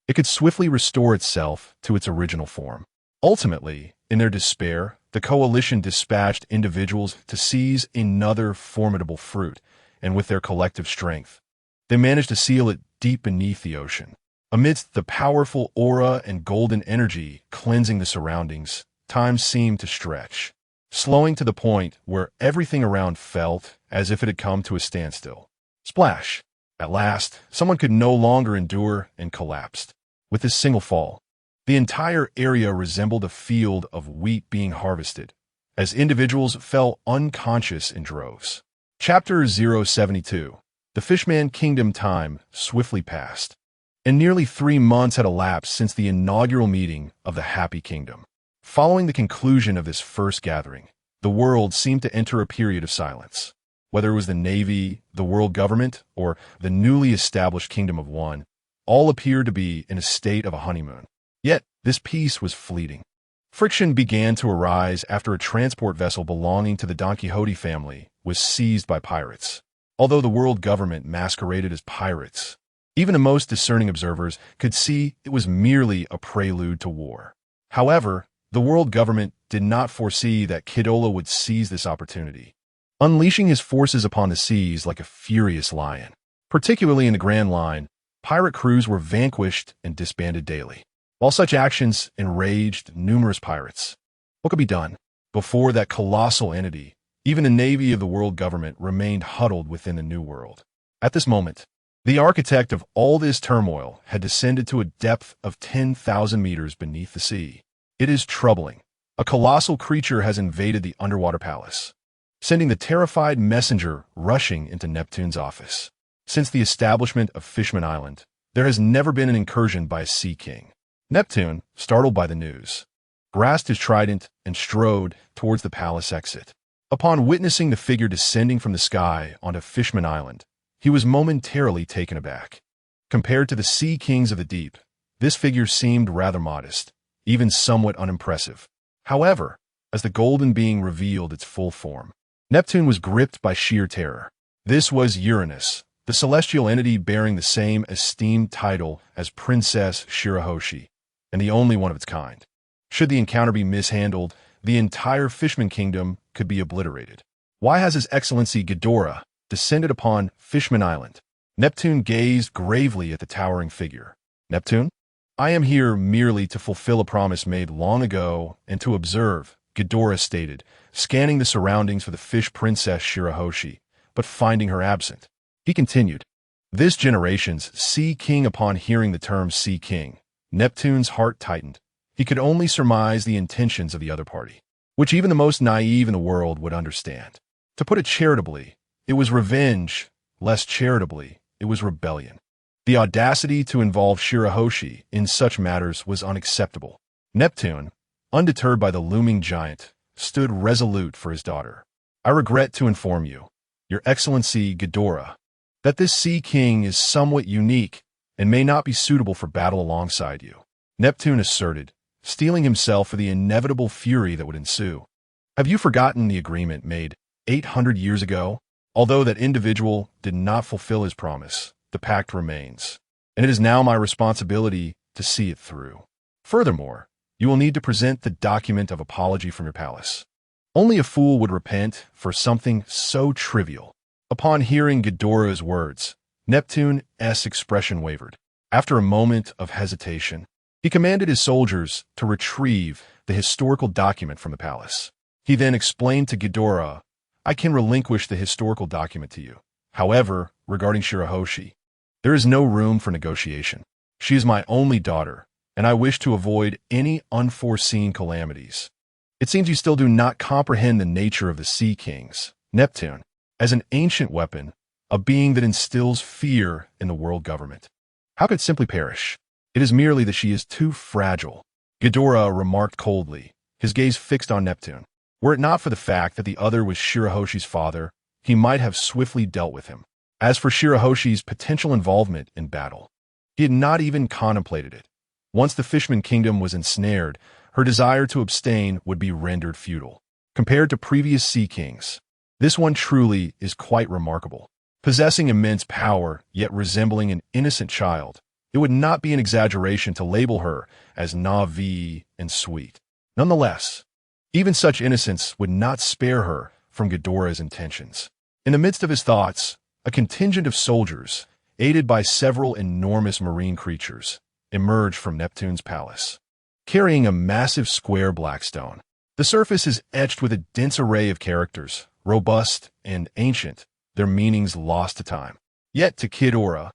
it could swiftly restore itself to its original form. Ultimately, in their despair, the coalition dispatched individuals to seize another formidable fruit, and with their collective strength, they managed to seal it deep beneath the ocean. Amidst the powerful aura and golden energy cleansing the surroundings, time seemed to stretch, slowing to the point where everything around felt as if it had come to a standstill. Splash! At last, someone could no longer endure and collapsed. With this single fall, the entire area resembled a field of wheat being harvested, as individuals fell unconscious in droves. Chapter 072. The Fishman Kingdom. Time swiftly passed, and nearly 3 months had elapsed since the inaugural meeting of the Happy Kingdom. Following the conclusion of this first gathering, the world seemed to enter a period of silence. Whether it was the Navy, the world government, or the newly established Kingdom of One, all appeared to be in a state of a honeymoon. Yet, this peace was fleeting. Friction began to arise after a transport vessel belonging to the Don Quixote family was seized by pirates. Although the world government masqueraded as pirates, even the most discerning observers could see it was merely a prelude to war. However, the world government did not foresee that Godzilla would seize this opportunity, unleashing his forces upon the seas like a furious lion. Particularly in the Grand Line, pirate crews were vanquished and disbanded daily. While such actions enraged numerous pirates, what could be done? Before that colossal entity, even the navy of the world government remained huddled within the new world. At this moment, the architect of all this turmoil had descended to a depth of 10,000 meters beneath the sea. It is troubling. A colossal creature has invaded the underwater palace, sending the terrified messenger rushing into Neptune's office. Since the establishment of Fishman Island, there has never been an incursion by a sea king. Neptune, startled by the news, grasped his trident and strode towards the palace exit. Upon witnessing the figure descending from the sky onto Fishman Island, he was momentarily taken aback. Compared to the sea kings of the deep, this figure seemed rather modest, even somewhat unimpressive. However, as the golden being revealed its full form, Neptune was gripped by sheer terror. This was Uranus, the celestial entity bearing the same esteemed title as Princess Shirahoshi, and the only one of its kind. Should the encounter be mishandled, the entire Fishman Kingdom could be obliterated. Why has His Excellency Ghidorah descended upon Fishman Island? Neptune gazed gravely at the towering figure. Neptune? I am here merely to fulfill a promise made long ago and to observe, Ghidorah stated, scanning the surroundings for the fish princess Shirahoshi, but finding her absent. He continued, this generation's Sea King. Upon hearing the term Sea King, Neptune's heart tightened. He could only surmise the intentions of the other party, which even the most naive in the world would understand. To put it charitably, it was revenge. Less charitably, it was rebellion. The audacity to involve Shirahoshi in such matters was unacceptable. Neptune, undeterred by the looming giant, stood resolute for his daughter. I regret to inform you, Your Excellency Ghidorah, that this Sea King is somewhat unique and may not be suitable for battle alongside you, Neptune asserted, steeling himself for the inevitable fury that would ensue. Have you forgotten the agreement made 800 years ago? Although that individual did not fulfill his promise, the pact remains, and it is now my responsibility to see it through. Furthermore, you will need to present the document of apology from your palace. Only a fool would repent for something so trivial. Upon hearing Ghidorah's words, Neptune's expression wavered. After a moment of hesitation, he commanded his soldiers to retrieve the historical document from the palace. He then explained to Ghidorah, I can relinquish the historical document to you. However, regarding Shirahoshi, there is no room for negotiation. She is my only daughter, and I wish to avoid any unforeseen calamities. It seems you still do not comprehend the nature of the Sea Kings. Neptune, as an ancient weapon, a being that instills fear in the world government. How could it simply perish? It is merely that she is too fragile. Ghidorah remarked coldly, his gaze fixed on Neptune. Were it not for the fact that the other was Shirahoshi's father, he might have swiftly dealt with him. As for Shirahoshi's potential involvement in battle, he had not even contemplated it. Once the Fishman Kingdom was ensnared, her desire to abstain would be rendered futile. Compared to previous Sea Kings, this one truly is quite remarkable. Possessing immense power, yet resembling an innocent child, it would not be an exaggeration to label her as naive and sweet. Nonetheless, even such innocence would not spare her from Ghidorah's intentions. In the midst of his thoughts, a contingent of soldiers, aided by several enormous marine creatures, emerged from Neptune's palace, carrying a massive square black stone. The surface is etched with a dense array of characters, robust and ancient, their meanings lost to time. Yet to Kidora,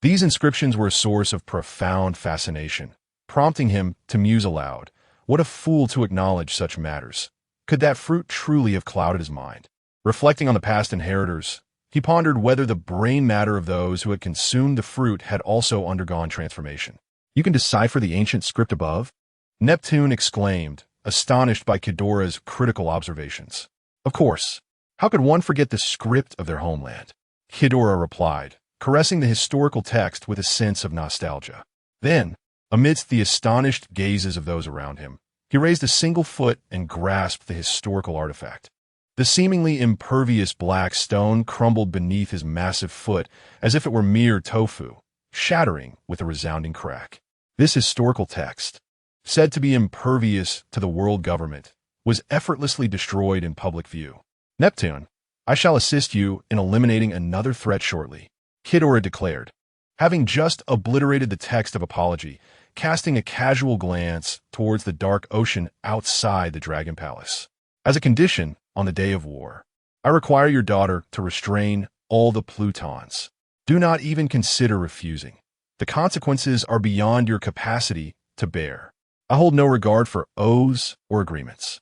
these inscriptions were a source of profound fascination, prompting him to muse aloud. What a fool to acknowledge such matters. Could that fruit truly have clouded his mind? Reflecting on the past inheritors, he pondered whether the brain matter of those who had consumed the fruit had also undergone transformation. You can decipher the ancient script above? Neptune exclaimed, astonished by Kidora's critical observations. Of course. How could one forget the script of their homeland? Kidora replied, caressing the historical text with a sense of nostalgia. Then, amidst the astonished gazes of those around him, he raised a single foot and grasped the historical artifact. The seemingly impervious black stone crumbled beneath his massive foot as if it were mere tofu, shattering with a resounding crack. This historical text, said to be impervious to the world government, was effortlessly destroyed in public view. Neptune, I shall assist you in eliminating another threat shortly, Kidora declared, having just obliterated the text of apology, casting a casual glance towards the dark ocean outside the Dragon Palace. As a condition, on the day of war, I require your daughter to restrain all the Plutons. Do not even consider refusing. The consequences are beyond your capacity to bear. I hold no regard for oaths or agreements.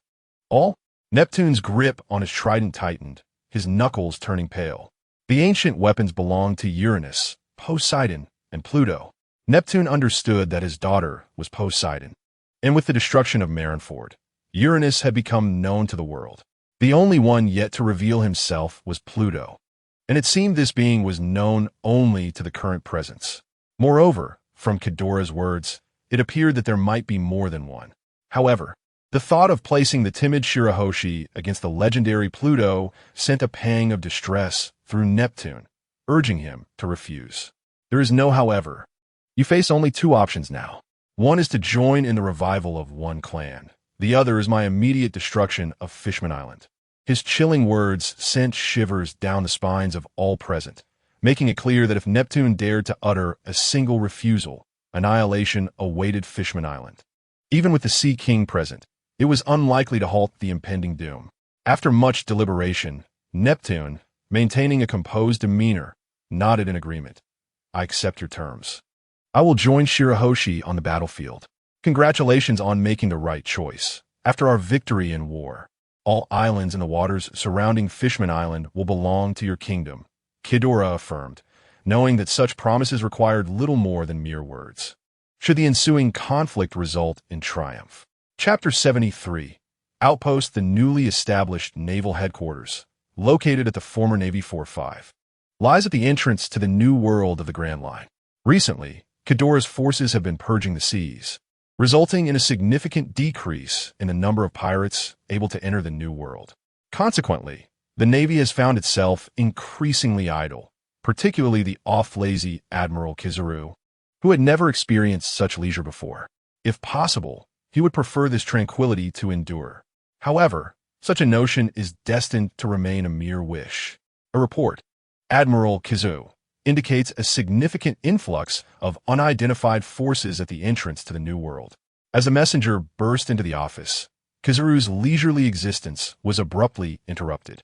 All? Neptune's grip on his trident tightened, his knuckles turning pale. The ancient weapons belonged to Uranus, Poseidon, and Pluto. Neptune understood that his daughter was Poseidon, and with the destruction of Marineford, Uranus had become known to the world. The only one yet to reveal himself was Pluto, and it seemed this being was known only to the current presence. Moreover, from Kidora's words, it appeared that there might be more than one. However, the thought of placing the timid Shirahoshi against the legendary Pluto sent a pang of distress through Neptune, urging him to refuse. There is no however. You face only two options now. One is to join in the revival of one clan. The other is my immediate destruction of Fishman Island. His chilling words sent shivers down the spines of all present, making it clear that if Neptune dared to utter a single refusal, annihilation awaited Fishman Island. Even with the Sea King present, it was unlikely to halt the impending doom. After much deliberation, Neptune, maintaining a composed demeanor, nodded in agreement. I accept your terms. I will join Shirahoshi on the battlefield. Congratulations on making the right choice. After our victory in war, all islands in the waters surrounding Fishman Island will belong to your kingdom, Kidora affirmed, knowing that such promises required little more than mere words. Should the ensuing conflict result in triumph? Chapter 73. Outpost the newly established naval headquarters, located at the former Navy 4-5, lies at the entrance to the new world of the Grand Line. Recently, Kidora's forces have been purging the seas, resulting in a significant decrease in the number of pirates able to enter the new world. Consequently, the Navy has found itself increasingly idle, particularly the off-lazy Admiral Kizaru, who had never experienced such leisure before. If possible, he would prefer this tranquility to endure. However, such a notion is destined to remain a mere wish. A report, Admiral Kizaru, indicates a significant influx of unidentified forces at the entrance to the new world. As a messenger burst into the office, Kizaru's leisurely existence was abruptly interrupted.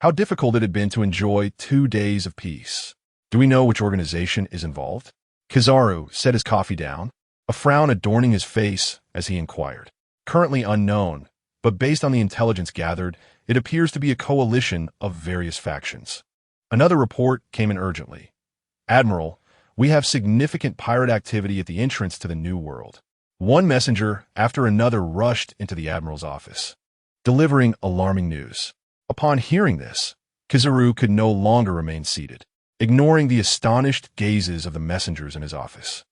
How difficult it had been to enjoy 2 days of peace. Do we know which organization is involved? Kizaru set his coffee down, a frown adorning his face as he inquired. Currently unknown, but based on the intelligence gathered, it appears to be a coalition of various factions. Another report came in urgently. Admiral, we have significant pirate activity at the entrance to the new world. One messenger after another rushed into the Admiral's office, delivering alarming news. Upon hearing this, Kizaru could no longer remain seated, ignoring the astonished gazes of the messengers in his office.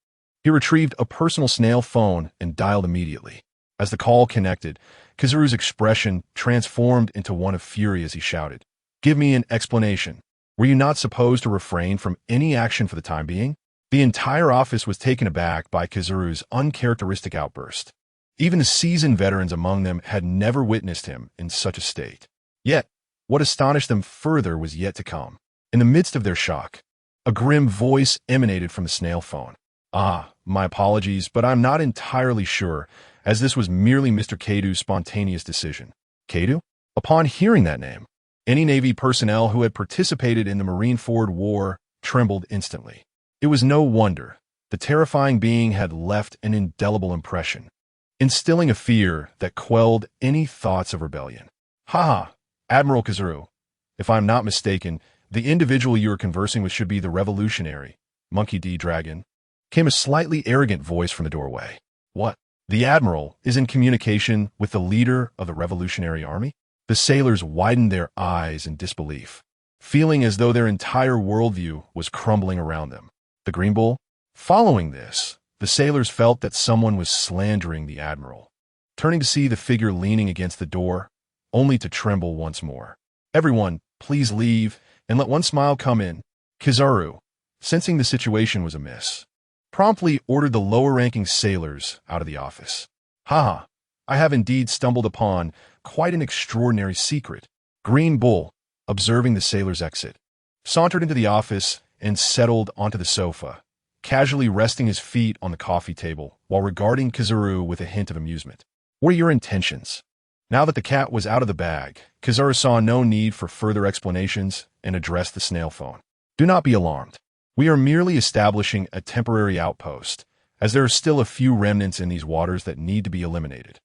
He retrieved a personal snail phone and dialed immediately. As the call connected, Kizaru's expression transformed into one of fury as he shouted, "Give me an explanation. Were you not supposed to refrain from any action for the time being?" The entire office was taken aback by Kizaru's uncharacteristic outburst. Even the seasoned veterans among them had never witnessed him in such a state. Yet, what astonished them further was yet to come. In the midst of their shock, a grim voice emanated from the snail phone. My apologies, but I'm not entirely sure, as this was merely Mr. Kadu's spontaneous decision." Kadu? Upon hearing that name, any Navy personnel who had participated in the Marineford War trembled instantly. It was no wonder. The terrifying being had left an indelible impression, instilling a fear that quelled any thoughts of rebellion. Ha! Admiral Kizuru, if I'm not mistaken, the individual you are conversing with should be the revolutionary, Monkey D. Dragon, came a slightly arrogant voice from the doorway. What? The Admiral is in communication with the leader of the Revolutionary Army? The sailors widened their eyes in disbelief, feeling as though their entire worldview was crumbling around them. The Green Bull? Following this, the sailors felt that someone was slandering the Admiral, turning to see the figure leaning against the door, only to tremble once more. Everyone, please leave, and let one smile come in. Kizaru, sensing the situation was amiss, promptly ordered the lower-ranking sailors out of the office. Ha! I have indeed stumbled upon quite an extraordinary secret. Green Bull, observing the sailors' exit, sauntered into the office and settled onto the sofa, casually resting his feet on the coffee table while regarding Kizaru with a hint of amusement. What are your intentions? Now that the cat was out of the bag, Kizaru saw no need for further explanations and addressed the snail phone. Do not be alarmed. We are merely establishing a temporary outpost, as there are still a few remnants in these waters that need to be eliminated.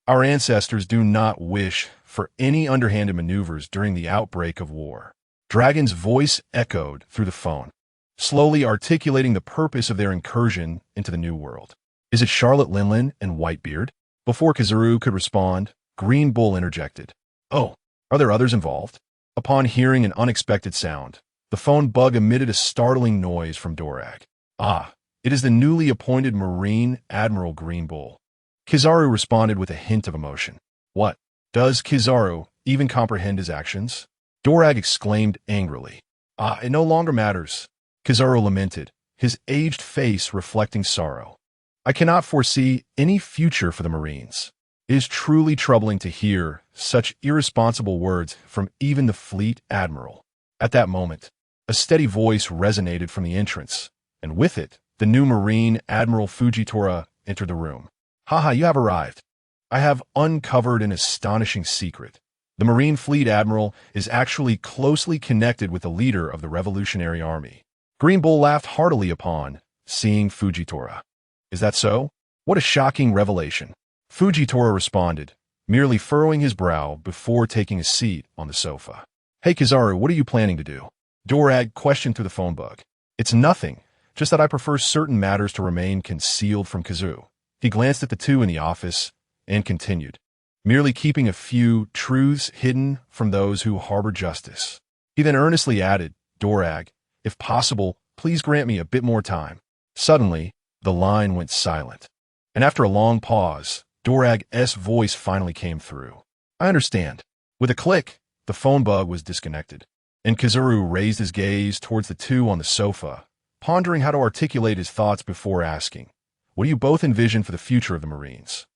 Our ancestors do not wish for any underhanded maneuvers during the outbreak of war. Dragon's voice echoed through the phone, slowly articulating the purpose of their incursion into the New World. Is it Charlotte Linlin and Whitebeard? Before Kizaru could respond, Green Bull interjected. Oh, are there others involved? Upon hearing an unexpected sound, the phone bug emitted a startling noise from Dorag. Ah, it is the newly appointed Marine Admiral Green Bull. Kizaru responded with a hint of emotion. What? Does Kizaru even comprehend his actions? Dorag exclaimed angrily. Ah, it no longer matters. Kizaru lamented, his aged face reflecting sorrow. I cannot foresee any future for the Marines. It is truly troubling to hear such irresponsible words from even the fleet admiral. At that moment, a steady voice resonated from the entrance, and with it, the new Marine Admiral Fujitora entered the room. Haha, you have arrived. I have uncovered an astonishing secret. The Marine Fleet Admiral is actually closely connected with the leader of the Revolutionary Army. Green Bull laughed heartily upon seeing Fujitora. Is that so? What a shocking revelation. Fujitora responded, merely furrowing his brow before taking a seat on the sofa. Hey Kizaru, what are you planning to do? Dorag questioned through the phone bug. It's nothing, just that I prefer certain matters to remain concealed from Kizu. He glanced at the two in the office and continued, merely keeping a few truths hidden from those who harbor justice. He then earnestly added, Dorag, if possible, please grant me a bit more time. Suddenly, the line went silent, and after a long pause, Dorag's voice finally came through. I understand. With a click, the phone bug was disconnected, and Kizaru raised his gaze towards the two on the sofa, pondering how to articulate his thoughts before asking, what do you both envision for the future of the Marines?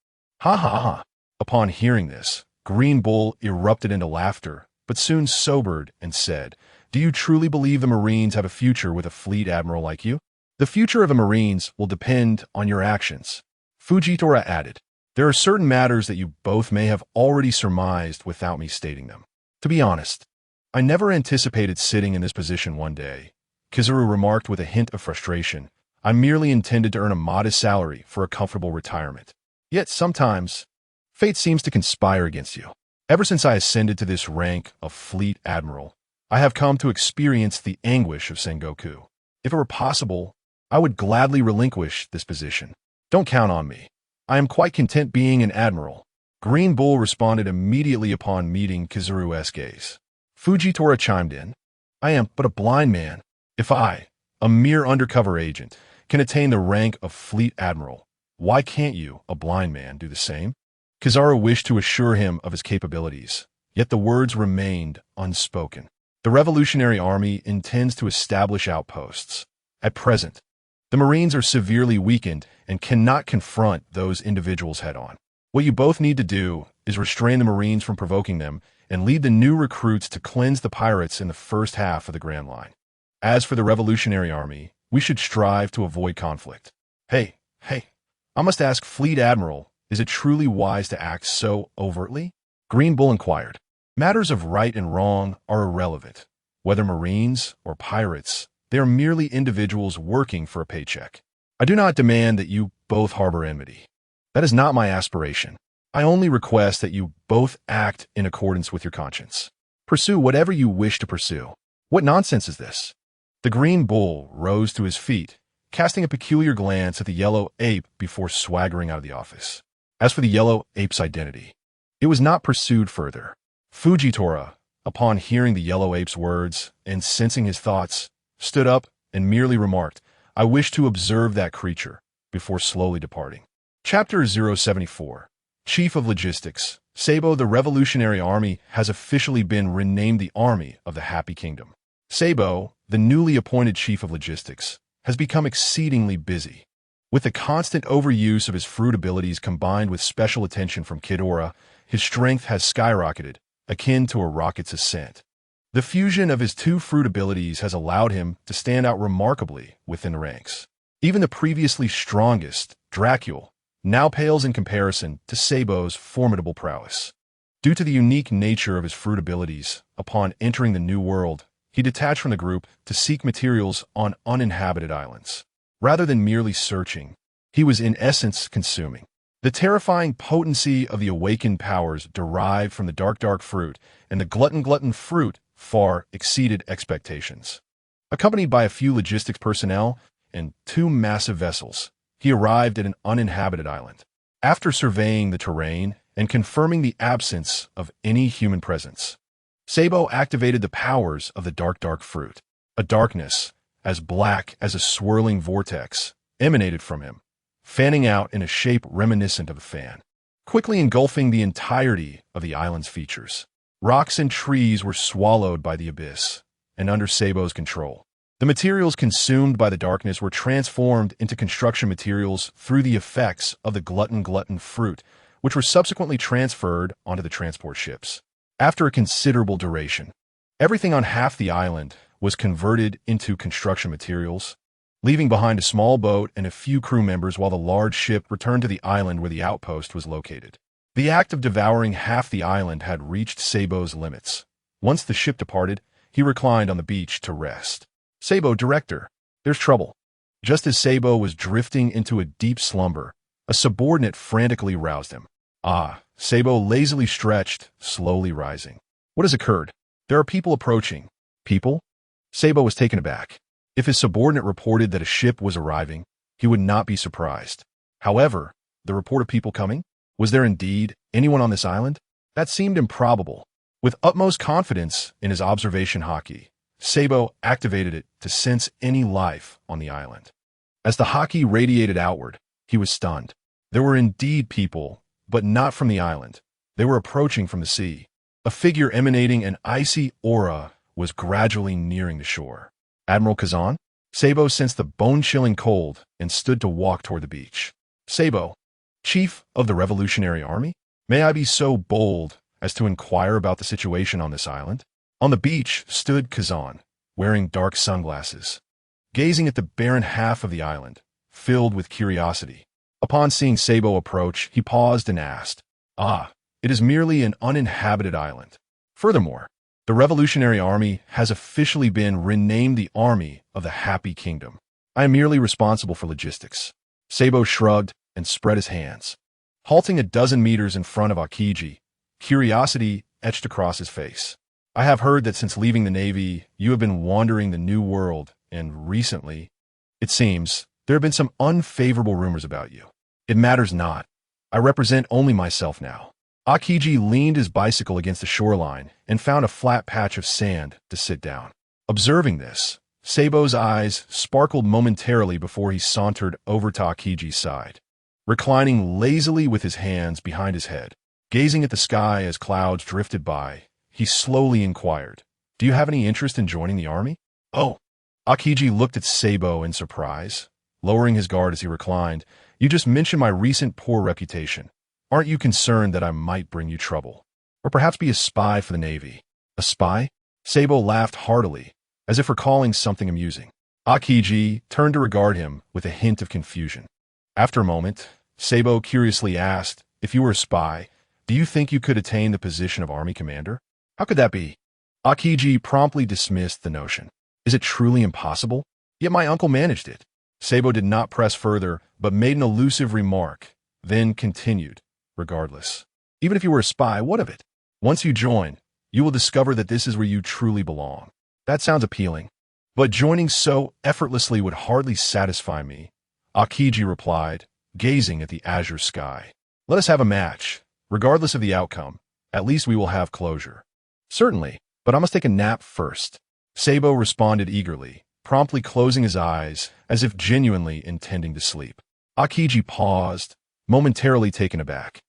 Ha ha ha. Upon hearing this, Green Bull erupted into laughter, but soon sobered and said, do you truly believe the Marines have a future with a fleet admiral like you? The future of the Marines will depend on your actions. Fujitora added, there are certain matters that you both may have already surmised without me stating them. To be honest, I never anticipated sitting in this position one day. Kizaru remarked with a hint of frustration. I merely intended to earn a modest salary for a comfortable retirement. Yet sometimes, fate seems to conspire against you. Ever since I ascended to this rank of Fleet Admiral, I have come to experience the anguish of Sengoku. If it were possible, I would gladly relinquish this position. Don't count on me. I am quite content being an admiral. Green Bull responded immediately upon meeting Kizaru's gaze. Fujitora chimed in. I am but a blind man. If I, a mere undercover agent, can attain the rank of Fleet Admiral, why can't you, a blind man, do the same? Kizaru wished to assure him of his capabilities, yet the words remained unspoken. The Revolutionary Army intends to establish outposts. At present, the Marines are severely weakened and cannot confront those individuals head-on. What you both need to do is restrain the Marines from provoking them and lead the new recruits to cleanse the pirates in the first half of the Grand Line. As for the Revolutionary Army, we should strive to avoid conflict. Hey, I must ask Fleet Admiral, is it truly wise to act so overtly? Green Bull inquired. Matters of right and wrong are irrelevant. Whether Marines or pirates, They are merely individuals working for a paycheck. I do not demand that you both harbor enmity. That is not my aspiration. I only request that you both act in accordance with your conscience. Pursue whatever you wish to pursue. What nonsense is this? The green bull rose to his feet, casting a peculiar glance at the yellow ape before swaggering out of the office. As for the yellow ape's identity, it was not pursued further. Fujitora, upon hearing the yellow ape's words and sensing his thoughts, stood up and merely remarked, "I wish to observe that creature," before slowly departing. Chapter 074. Chief of Logistics. Sabo, the Revolutionary Army, has officially been renamed the Army of the Happy Kingdom. Sabo, the newly appointed Chief of Logistics, has become exceedingly busy. With the constant overuse of his fruit abilities combined with special attention from Kidora, his strength has skyrocketed, akin to a rocket's ascent. The fusion of his two fruit abilities has allowed him to stand out remarkably within the ranks. Even the previously strongest, Dracul, now pales in comparison to Sabo's formidable prowess. Due to the unique nature of his fruit abilities, upon entering the New World, he detached from the group to seek materials on uninhabited islands. Rather than merely searching, he was in essence consuming. The terrifying potency of the awakened powers derived from the dark fruit and the glutton fruit far exceeded expectations. Accompanied by a few logistics personnel and 2 massive vessels, he arrived at an uninhabited island. After surveying the terrain and confirming the absence of any human presence, Sabo activated the powers of the dark fruit. A darkness, as black as a swirling vortex, emanated from him, fanning out in a shape reminiscent of a fan, quickly engulfing the entirety of the island's features. Rocks and trees were swallowed by the abyss, and under Sabo's control. The materials consumed by the darkness were transformed into construction materials through the effects of the glutton fruit, which were subsequently transferred onto the transport ships. After a considerable duration, everything on half the island was converted into construction materials, leaving behind a small boat and a few crew members while the large ship returned to the island where the outpost was located. The act of devouring half the island had reached Sabo's limits. Once the ship departed, he reclined on the beach to rest. "Sabo, Director, there's trouble." Just as Sabo was drifting into a deep slumber, a subordinate frantically roused him. Sabo lazily stretched, slowly rising. "What has occurred?" "There are people approaching." "People?" Sabo was taken aback. If his subordinate reported that a ship was arriving, he would not be surprised. However, the report of people coming? Was there indeed anyone on this island? That seemed improbable. With utmost confidence in his observation hockey, Sabo activated it to sense any life on the island. As the hockey radiated outward, he was stunned. There were indeed people, but not from the island. They were approaching from the sea. A figure emanating an icy aura was gradually nearing the shore. Admiral Kazan? Sabo sensed the bone-chilling cold and stood to walk toward the beach. "Sabo, Chief of the Revolutionary Army? May I be so bold as to inquire about the situation on this island?" On the beach stood Kazan, wearing dark sunglasses, gazing at the barren half of the island, filled with curiosity. Upon seeing Sabo approach, he paused and asked, "It is merely an uninhabited island. Furthermore, the Revolutionary Army has officially been renamed the Army of the Happy Kingdom. I am merely responsible for logistics." Sabo shrugged and spread his hands. Halting a dozen meters in front of Akiji, curiosity etched across his face. "I have heard that since leaving the Navy, you have been wandering the New World, and recently, it seems, there have been some unfavorable rumors about you. It matters not. I represent only myself now." Akiji leaned his bicycle against the shoreline and found a flat patch of sand to sit down. Observing this, Sabo's eyes sparkled momentarily before he sauntered over to Akiji's side. Reclining lazily with his hands behind his head, gazing at the sky as clouds drifted by, he slowly inquired, "Do you have any interest in joining the army?" "Oh." Akiji looked at Sabo in surprise, lowering his guard as he reclined. "You just mentioned my recent poor reputation. Aren't you concerned that I might bring you trouble? Or perhaps be a spy for the Navy?" "A spy?" Sabo laughed heartily, as if recalling something amusing. Akiji turned to regard him with a hint of confusion. After a moment, Sabo curiously asked, "If you were a spy, do you think you could attain the position of army commander?" "How could that be?" Akiji promptly dismissed the notion. Is it truly impossible? Yet my uncle managed it. Sabo did not press further, but made an elusive remark, then continued, regardless. Even if you were a spy, what of it? Once you join, you will discover that this is where you truly belong. That sounds appealing. But joining so effortlessly would hardly satisfy me, Akiji replied, gazing at the azure sky. Let us have a match. Regardless of the outcome, at least we will have closure. Certainly, but I must take a nap first. Sabo responded eagerly, promptly closing his eyes as if genuinely intending to sleep. Akiji paused, momentarily taken aback.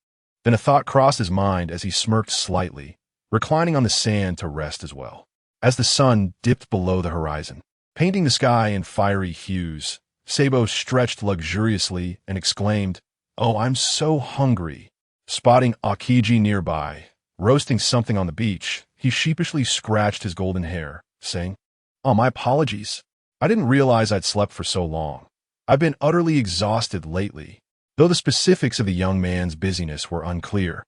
Then a thought crossed his mind as he smirked slightly, reclining on the sand to rest as well. As the sun dipped below the horizon, painting the sky in fiery hues, Sabo stretched luxuriously and exclaimed, "Oh, I'm so hungry." Spotting Akiji nearby, roasting something on the beach, he sheepishly scratched his golden hair, saying, "Oh, my apologies. I didn't realize I'd slept for so long. I've been utterly exhausted lately." Though the specifics of the young man's busyness were unclear,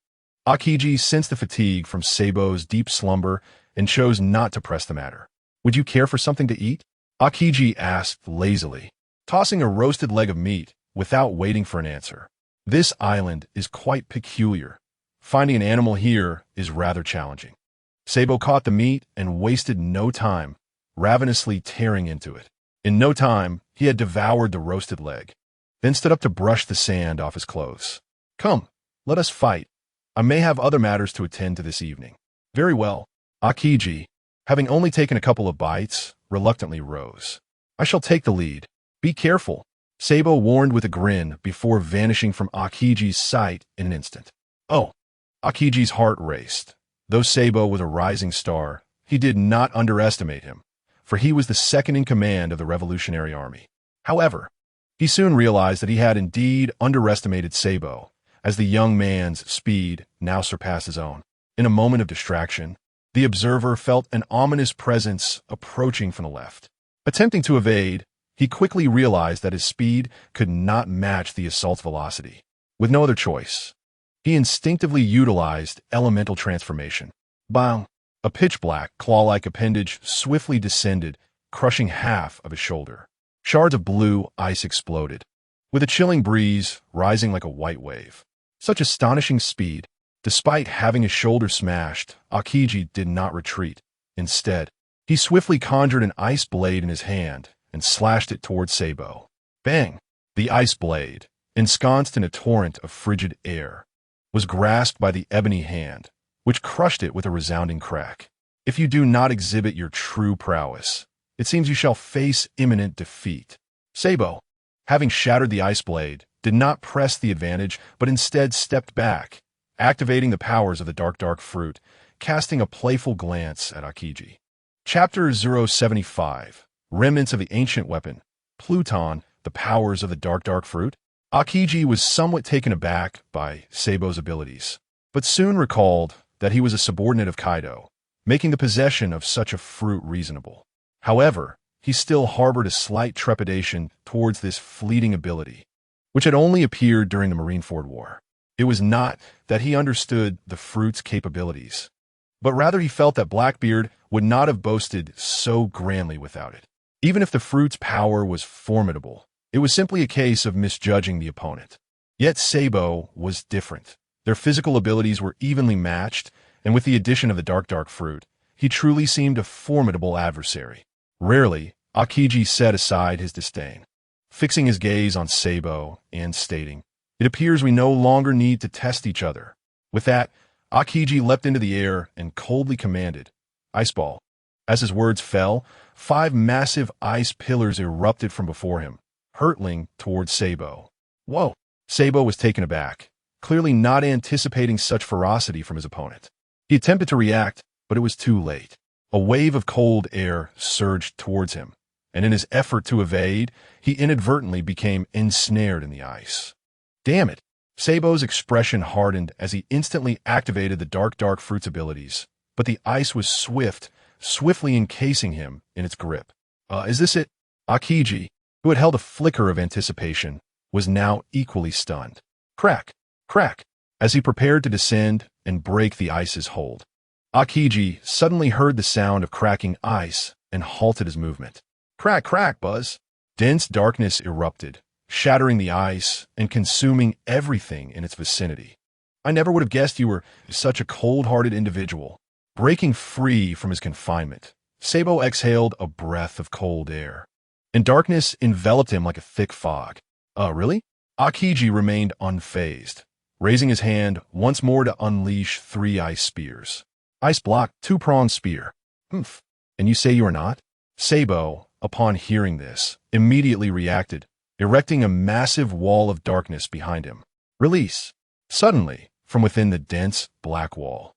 Akiji sensed the fatigue from Sabo's deep slumber and chose not to press the matter. "Would you care for something to eat?" Akiji asked lazily, tossing a roasted leg of meat without waiting for an answer. This island is quite peculiar. Finding an animal here is rather challenging. Sabo caught the meat and wasted no time, ravenously tearing into it. In no time, he had devoured the roasted leg, then stood up to brush the sand off his clothes. "Come, let us fight. I may have other matters to attend to this evening." "Very well." Akiji, having only taken a couple of bites, reluctantly rose. "I shall take the lead. Be careful," Sabo warned with a grin before vanishing from Akiji's sight in an instant. Oh, Akiji's heart raced. Though Sabo was a rising star, he did not underestimate him, for he was the second in command of the Revolutionary Army. However, he soon realized that he had indeed underestimated Sabo, as the young man's speed now surpassed his own. In a moment of distraction, the observer felt an ominous presence approaching from the left. Attempting to evade, he quickly realized that his speed could not match the assault's velocity. With no other choice, he instinctively utilized elemental transformation. Bang! A pitch-black, claw-like appendage swiftly descended, crushing half of his shoulder. Shards of blue ice exploded, with a chilling breeze rising like a white wave. Such astonishing speed. Despite having his shoulder smashed, Akiji did not retreat. Instead, he swiftly conjured an ice blade in his hand and slashed it toward Sabo. Bang! The ice blade, ensconced in a torrent of frigid air, was grasped by the ebony hand, which crushed it with a resounding crack. If you do not exhibit your true prowess, it seems you shall face imminent defeat. Sabo, having shattered the ice blade, did not press the advantage, but instead stepped back, activating the powers of the dark fruit, casting a playful glance at Akiji. Chapter 075, Remnants of the Ancient Weapon, Pluton, the Powers of the Dark Fruit. Akiji was somewhat taken aback by Sabo's abilities, but soon recalled that he was a subordinate of Kaido, making the possession of such a fruit reasonable. However, he still harbored a slight trepidation towards this fleeting ability, which had only appeared during the Marineford War. It was not that he understood the fruit's capabilities, but rather he felt that Blackbeard would not have boasted so grandly without it. Even if the fruit's power was formidable, it was simply a case of misjudging the opponent. Yet Sabo was different. Their physical abilities were evenly matched, and with the addition of the dark fruit, he truly seemed a formidable adversary. Rarely, Akiji set aside his disdain, fixing his gaze on Sabo and stating, "It appears we no longer need to test each other." With that, Akiji leapt into the air and coldly commanded, "Ice ball." As his words fell, 5 massive ice pillars erupted from before him, hurtling towards Sabo. Whoa! Sabo was taken aback, clearly not anticipating such ferocity from his opponent. He attempted to react, but it was too late. A wave of cold air surged towards him, and in his effort to evade, he inadvertently became ensnared in the ice. Damn it! Sabo's expression hardened as he instantly activated the dark fruit's abilities, but the ice was swiftly encasing him in its grip. Is this it? Akiji, who had held a flicker of anticipation, was now equally stunned. Crack! Crack! As he prepared to descend and break the ice's hold, Akiji suddenly heard the sound of cracking ice and halted his movement. Crack, crack, Buzz. Dense darkness erupted, shattering the ice and consuming everything in its vicinity. I never would have guessed you were such a cold-hearted individual. Breaking free from his confinement, Sabo exhaled a breath of cold air, and darkness enveloped him like a thick fog. Really? Akiji remained unfazed, raising his hand once more to unleash 3 ice spears. Ice block, 2-pronged spear. Humph. And you say you are not? Sabo, upon hearing this, immediately reacted, erecting a massive wall of darkness behind him. Release. Suddenly, from within the dense, black wall,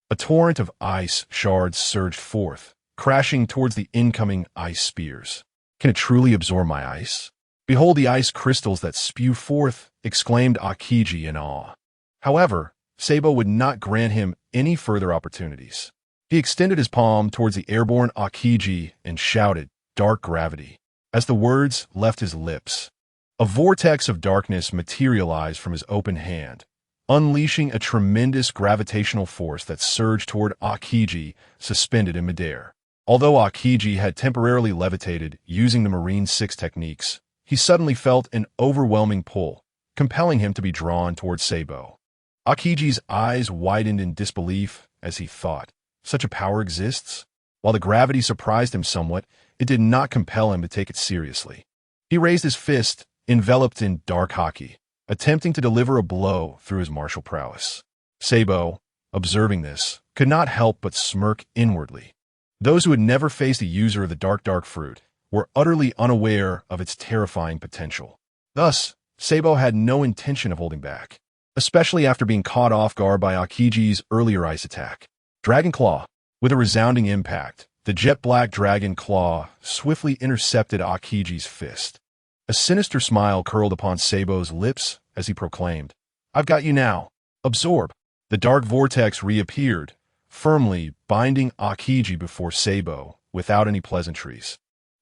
a torrent of ice shards surged forth, crashing towards the incoming ice spears. Can it truly absorb my ice? Behold the ice crystals that spew forth, exclaimed Akiji in awe. However, Sabo would not grant him any further opportunities. He extended his palm towards the airborne Akiji and shouted, "Dark gravity." As the words left his lips, a vortex of darkness materialized from his open hand, unleashing a tremendous gravitational force that surged toward Akiji, suspended in midair. Although Akiji had temporarily levitated using the Marine 6 techniques, he suddenly felt an overwhelming pull, compelling him to be drawn towards Sabo. Akiji's eyes widened in disbelief as he thought, such a power exists? While the gravity surprised him somewhat, it did not compel him to take it seriously. He raised his fist, enveloped in dark haki, attempting to deliver a blow through his martial prowess. Sabo, observing this, could not help but smirk inwardly. Those who had never faced a user of the dark fruit were utterly unaware of its terrifying potential. Thus, Sabo had no intention of holding back, especially after being caught off guard by Akiji's earlier ice attack. Dragon Claw. With a resounding impact, the jet-black dragon claw swiftly intercepted Akiji's fist. A sinister smile curled upon Sabo's lips as he proclaimed, "I've got you now. Absorb." The dark vortex reappeared, firmly binding Akiji before Sabo without any pleasantries,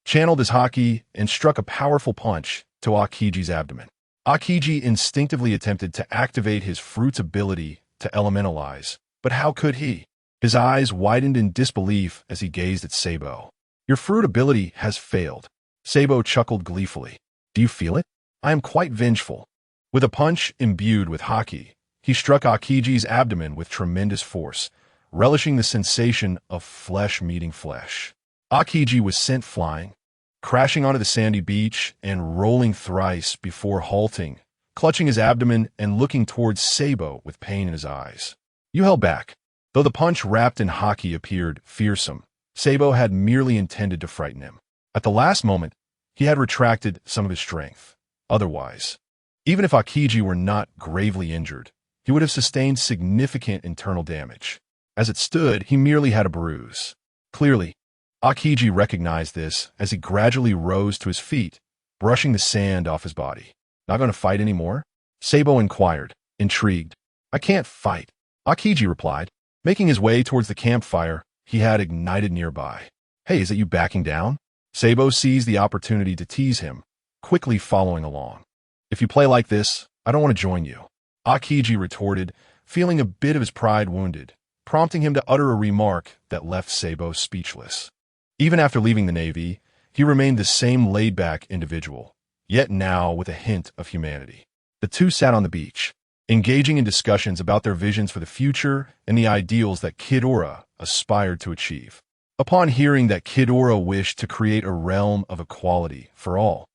channeled his haki and struck a powerful punch to Akiji's abdomen. Akiji instinctively attempted to activate his fruit's ability to elementalize, but how could he? His eyes widened in disbelief as he gazed at Sabo. "Your fruit ability has failed." Sabo chuckled gleefully. "Do you feel it? I am quite vengeful." With a punch imbued with haki, he struck Akiji's abdomen with tremendous force, relishing the sensation of flesh meeting flesh. Akiji was sent flying, crashing onto the sandy beach and rolling thrice before halting, clutching his abdomen and looking towards Sabo with pain in his eyes. "You held back." Though the punch wrapped in haki appeared fearsome, Sabo had merely intended to frighten him. At the last moment, he had retracted some of his strength. Otherwise, even if Akiji were not gravely injured, he would have sustained significant internal damage. As it stood, he merely had a bruise. Clearly, Akiji recognized this as he gradually rose to his feet, brushing the sand off his body. "Not going to fight anymore?" Sabo inquired, intrigued. "I can't fight," Akiji replied, making his way towards the campfire he had ignited nearby. "Hey, is it you backing down?" Sabo seized the opportunity to tease him, quickly following along. "If you play like this, I don't want to join you," Akiji retorted, feeling a bit of his pride wounded, prompting him to utter a remark that left Sabo speechless. Even after leaving the Navy, he remained the same laid-back individual, yet now with a hint of humanity. The two sat on the beach, engaging in discussions about their visions for the future and the ideals that Kidora aspired to achieve. Upon hearing that Kidora wished to create a realm of equality for all,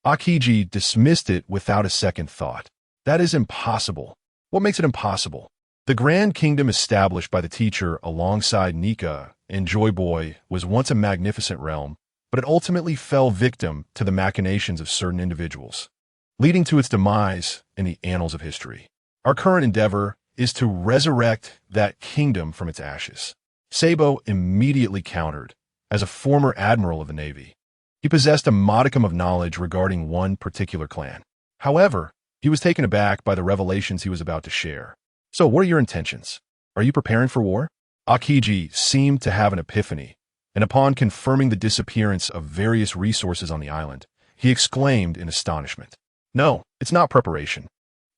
Akiji dismissed it without a second thought. "That is impossible." "What makes it impossible?" The grand kingdom established by the teacher alongside Nika and Joy Boy was once a magnificent realm, but it ultimately fell victim to the machinations of certain individuals, leading to its demise in the annals of history. Our current endeavor is to resurrect that kingdom from its ashes. Sabo immediately countered, as a former admiral of the Navy. He possessed a modicum of knowledge regarding one particular clan. However, he was taken aback by the revelations he was about to share. "So, what are your intentions? Are you preparing for war?" Akiji seemed to have an epiphany, and upon confirming the disappearance of various resources on the island, he exclaimed in astonishment, "No, it's not preparation.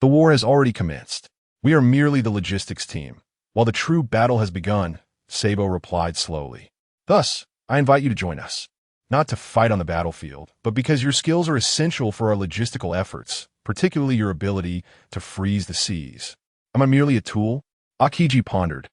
The war has already commenced. We are merely the logistics team, while the true battle has begun," Sabo replied slowly. "Thus, I invite you to join us. Not to fight on the battlefield, but because your skills are essential for our logistical efforts, particularly your ability to freeze the seas. Am I merely a tool? Akiji pondered,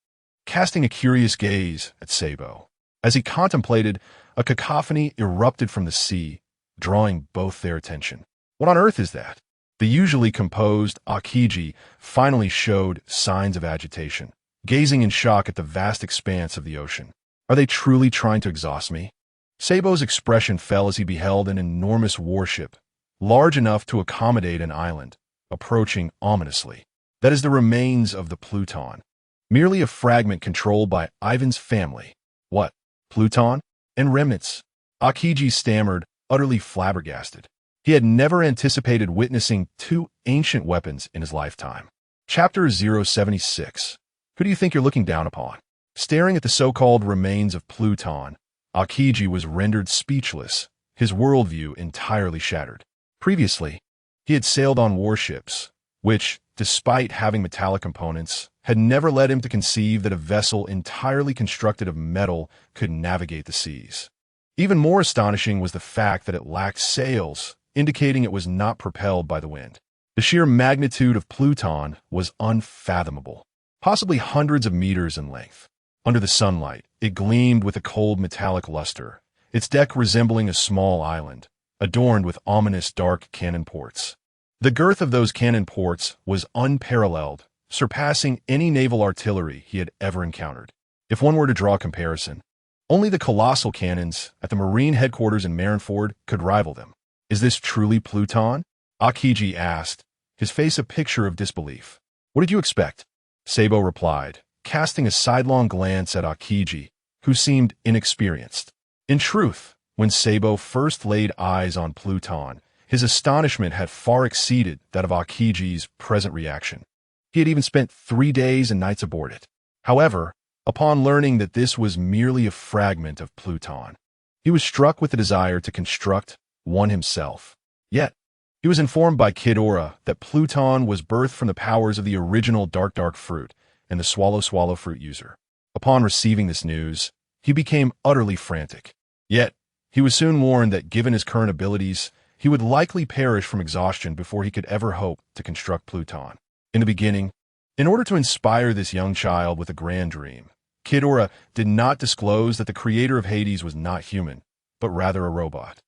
casting a curious gaze at Sabo. As he contemplated, a cacophony erupted from the sea, drawing both their attention. What on earth is that? The usually composed Akiji finally showed signs of agitation, gazing in shock at the vast expanse of the ocean. Are they truly trying to exhaust me? Sabo's expression fell as he beheld an enormous warship, large enough to accommodate an island, approaching ominously. That is the remains of the Pluton, merely a fragment controlled by Ivan's family. What? Pluton? And remnants? Akiji stammered, utterly flabbergasted. He had never anticipated witnessing two ancient weapons in his lifetime. Chapter 076. Who do you think you're looking down upon? Staring at the so-called remains of Pluton, Akiji was rendered speechless, his worldview entirely shattered. Previously, he had sailed on warships, which, despite having metallic components, had never led him to conceive that a vessel entirely constructed of metal could navigate the seas. Even more astonishing was the fact that it lacked sails, indicating it was not propelled by the wind. The sheer magnitude of Pluton was unfathomable, possibly hundreds of meters in length. Under the sunlight, it gleamed with a cold metallic luster, its deck resembling a small island, adorned with ominous dark cannon ports. The girth of those cannon ports was unparalleled, surpassing any naval artillery he had ever encountered. If one were to draw a comparison, only the colossal cannons at the Marine headquarters in Marineford could rival them. Is this truly Pluton? Akiji asked, his face a picture of disbelief. What did you expect? Sabo replied, casting a sidelong glance at Akiji, who seemed inexperienced. In truth, when Sabo first laid eyes on Pluton, his astonishment had far exceeded that of Akiji's present reaction. He had even spent 3 days and nights aboard it. However, upon learning that this was merely a fragment of Pluton, he was struck with the desire to construct one himself. Yet, he was informed by Kidora that Pluton was birthed from the powers of the original dark fruit and the swallow fruit user. Upon receiving this news, he became utterly frantic. Yet, he was soon warned that given his current abilities, he would likely perish from exhaustion before he could ever hope to construct Pluton. In the beginning, in order to inspire this young child with a grand dream, Kidora did not disclose that the creator of Hades was not human, but rather a robot.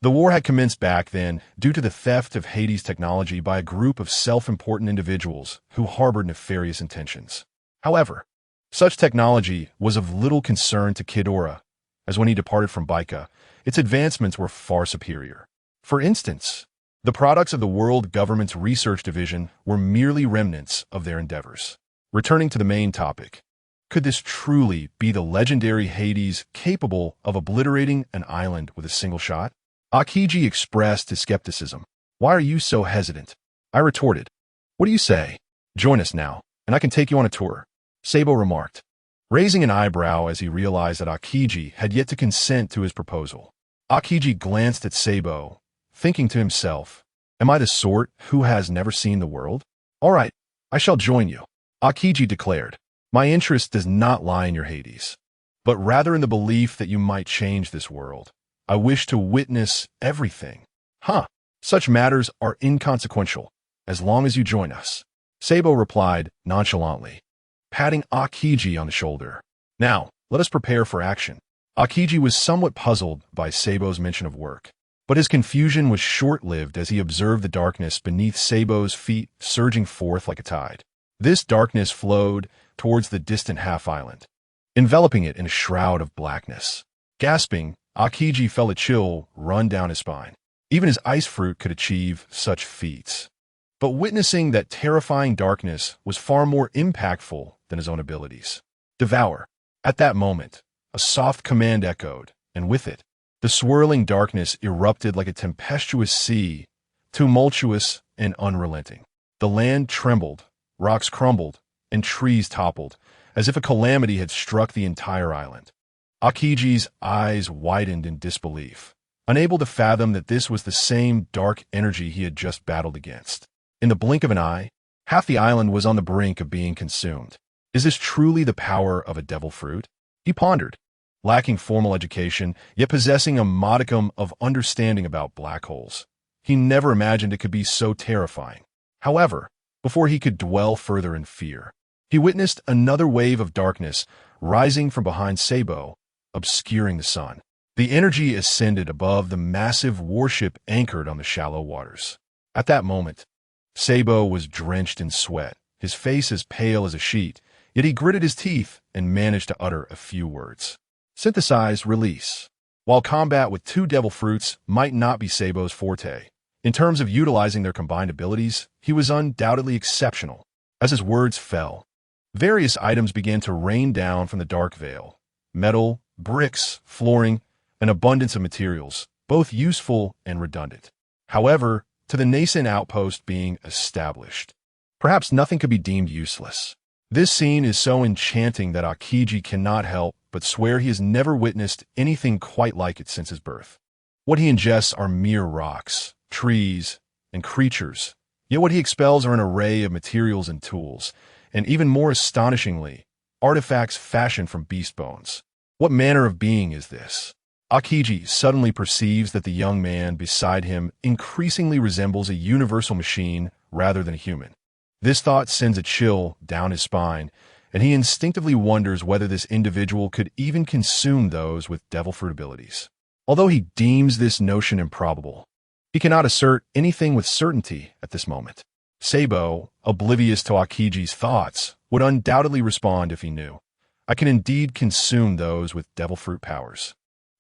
The war had commenced back then due to the theft of Hades technology by a group of self-important individuals who harbored nefarious intentions. However, such technology was of little concern to Kidora, as when he departed from Baika, its advancements were far superior. For instance, the products of the world government's research division were merely remnants of their endeavors. Returning to the main topic, could this truly be the legendary Hades capable of obliterating an island with a single shot? Akiji expressed his skepticism. Why are you so hesitant? I retorted. What do you say? Join us now, and I can take you on a tour. Sabo remarked, raising an eyebrow as he realized that Akiji had yet to consent to his proposal. Akiji glanced at Sabo, thinking to himself, am I the sort who has never seen the world? All right, I shall join you. Akiji declared, my interest does not lie in your Hades, but rather in the belief that you might change this world. I wish to witness everything. Such matters are inconsequential, as long as you join us. Sabo replied nonchalantly, patting Akiji on the shoulder. Now, let us prepare for action. Akiji was somewhat puzzled by Sabo's mention of work, but his confusion was short-lived as he observed the darkness beneath Sabo's feet surging forth like a tide. This darkness flowed towards the distant half-island, enveloping it in a shroud of blackness. Gasping, Akiji felt a chill run down his spine. Even his ice fruit could achieve such feats. But witnessing that terrifying darkness was far more impactful than his own abilities. Devour. At that moment, a soft command echoed, and with it, the swirling darkness erupted like a tempestuous sea, tumultuous and unrelenting. The land trembled, rocks crumbled, and trees toppled, as if a calamity had struck the entire island. Akiji's eyes widened in disbelief, unable to fathom that this was the same dark energy he had just battled against. In the blink of an eye, half the island was on the brink of being consumed. Is this truly the power of a devil fruit? He pondered, lacking formal education, yet possessing a modicum of understanding about black holes. He never imagined it could be so terrifying. However, before he could dwell further in fear, he witnessed another wave of darkness rising from behind Sabo, obscuring the sun. The energy ascended above the massive warship anchored on the shallow waters. At that moment, Sabo was drenched in sweat, his face as pale as a sheet, yet he gritted his teeth and managed to utter a few words. Synthesize, release. While combat with two devil fruits might not be Sabo's forte, in terms of utilizing their combined abilities, he was undoubtedly exceptional. As his words fell, various items began to rain down from the dark veil. Metal, bricks, flooring, an abundance of materials, both useful and redundant. However, to the nascent outpost being established, perhaps nothing could be deemed useless. This scene is so enchanting that Akiji cannot help but swear he has never witnessed anything quite like it since his birth. What he ingests are mere rocks, trees, and creatures, yet what he expels are an array of materials and tools, and even more astonishingly, artifacts fashioned from beast bones. What manner of being is this? Akiji suddenly perceives that the young man beside him increasingly resembles a universal machine rather than a human. This thought sends a chill down his spine, and he instinctively wonders whether this individual could even consume those with devil fruit abilities. Although he deems this notion improbable, he cannot assert anything with certainty at this moment. Sabo, oblivious to Akiji's thoughts, would undoubtedly respond if he knew. I can indeed consume those with devil fruit powers.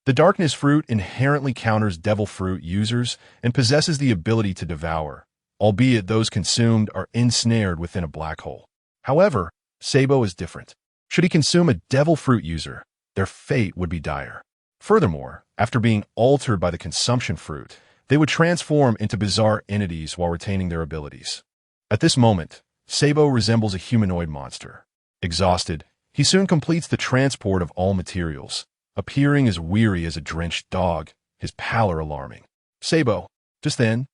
The darkness fruit inherently counters devil fruit users and possesses the ability to devour, albeit those consumed are ensnared within a black hole. However, Sabo is different. Should he consume a devil fruit user, their fate would be dire. Furthermore, after being altered by the consumption fruit, they would transform into bizarre entities while retaining their abilities. At this moment, Sabo resembles a humanoid monster. Exhausted, he soon completes the transport of all materials, appearing as weary as a drenched dog, his pallor alarming. Sabo. Just then,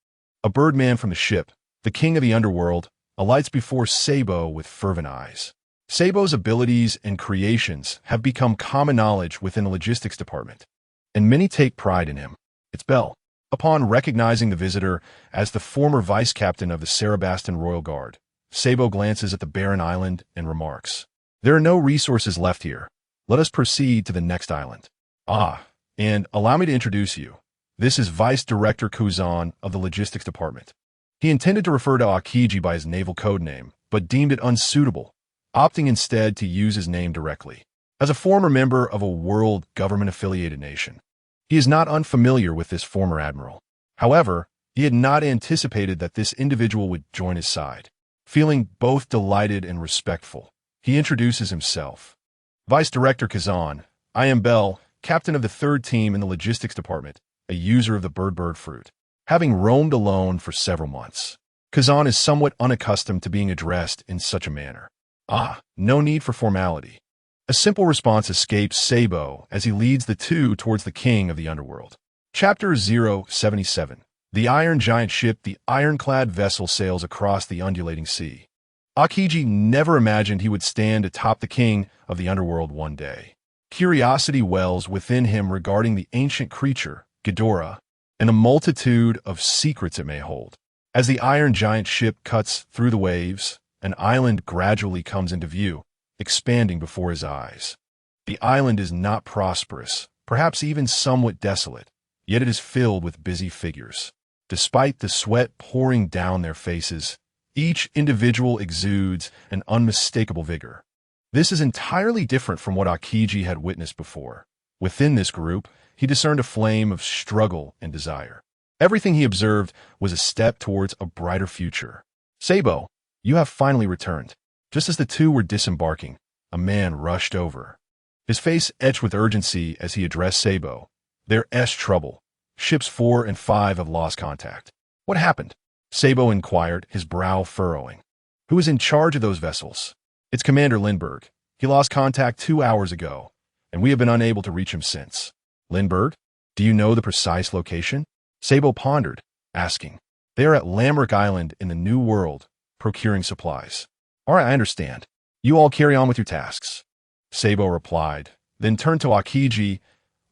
a birdman from the ship, the king of the underworld, alights before Sabo with fervent eyes. Sabo's abilities and creations have become common knowledge within the logistics department, and many take pride in him. It's Bell. Upon recognizing the visitor as the former vice captain of the Sarabastan Royal Guard, Sabo glances at the barren island and remarks, "There are no resources left here. Let us proceed to the next island." Ah, and allow me to introduce you. This is Vice Director Kuzan of the Logistics Department. He intended to refer to Akiji by his naval code name, but deemed it unsuitable, opting instead to use his name directly. As a former member of a world government-affiliated nation, he is not unfamiliar with this former admiral. However, he had not anticipated that this individual would join his side. Feeling both delighted and respectful, he introduces himself. Vice Director Kazan, I am Bell, captain of the 3rd team in the logistics department, a user of the bird fruit. Having roamed alone for several months, Kazan is somewhat unaccustomed to being addressed in such a manner. Ah, no need for formality. A simple response escapes Sabo as he leads the two towards the king of the underworld. Chapter 077. The Iron Giant ship, the ironclad vessel sails across the undulating sea. Akiji never imagined he would stand atop the king of the underworld one day. Curiosity wells within him regarding the ancient creature, Ghidorah, and a multitude of secrets it may hold. As the Iron Giant ship cuts through the waves, an island gradually comes into view, expanding before his eyes. The island is not prosperous, perhaps even somewhat desolate, yet it is filled with busy figures. Despite the sweat pouring down their faces, each individual exudes an unmistakable vigor. This is entirely different from what Akiji had witnessed before. Within this group, he discerned a flame of struggle and desire. Everything he observed was a step towards a brighter future. Sabo, you have finally returned. Just as the two were disembarking, a man rushed over. His face etched with urgency as he addressed Sabo. There's trouble. Ships 4 and 5 have lost contact. What happened? Sabo inquired, his brow furrowing. Who is in charge of those vessels? It's Commander Lindbergh. He lost contact 2 hours ago, and we have been unable to reach him since. Lindbergh? Do you know the precise location? Sabo pondered, asking. They are at Lamrick Island in the New World, procuring supplies. All right, I understand. You all carry on with your tasks. Sabo replied, then turned to Akiji.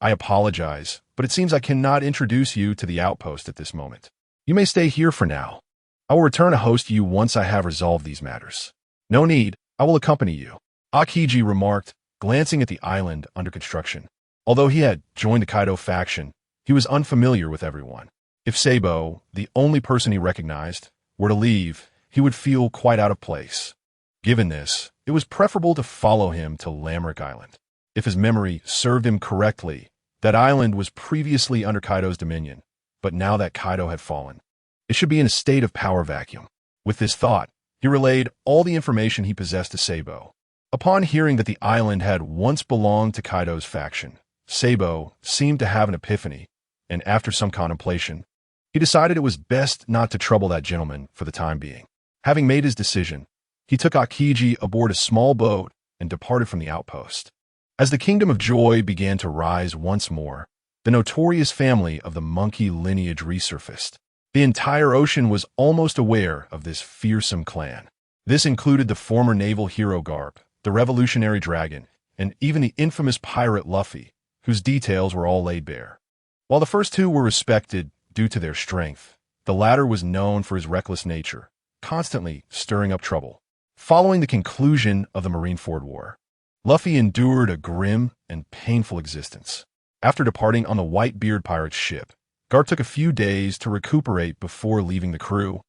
"I apologize, but it seems I cannot introduce you to the outpost at this moment. You may stay here for now. I will return to host you once I have resolved these matters." "No need, I will accompany you," Akiji remarked, glancing at the island under construction. Although he had joined the Kaido faction, he was unfamiliar with everyone. If Sabo, the only person he recognized, were to leave, he would feel quite out of place. Given this, it was preferable to follow him to Lamerick Island. If his memory served him correctly, that island was previously under Kaido's dominion, but now that Kaido had fallen, it should be in a state of power vacuum. With this thought, he relayed all the information he possessed to Sabo. Upon hearing that the island had once belonged to Kaido's faction, Sabo seemed to have an epiphany, and after some contemplation, he decided it was best not to trouble that gentleman for the time being. Having made his decision, he took Akiji aboard a small boat and departed from the outpost. As the Kingdom of Joy began to rise once more, the notorious family of the monkey lineage resurfaced. The entire ocean was almost aware of this fearsome clan. This included the former naval hero Garp, the revolutionary dragon, and even the infamous pirate Luffy, whose details were all laid bare. While the first two were respected due to their strength, the latter was known for his reckless nature, constantly stirring up trouble. Following the conclusion of the Marineford War, Luffy endured a grim and painful existence. After departing on the Whitebeard pirate's ship, Garp took a few days to recuperate before leaving the crew,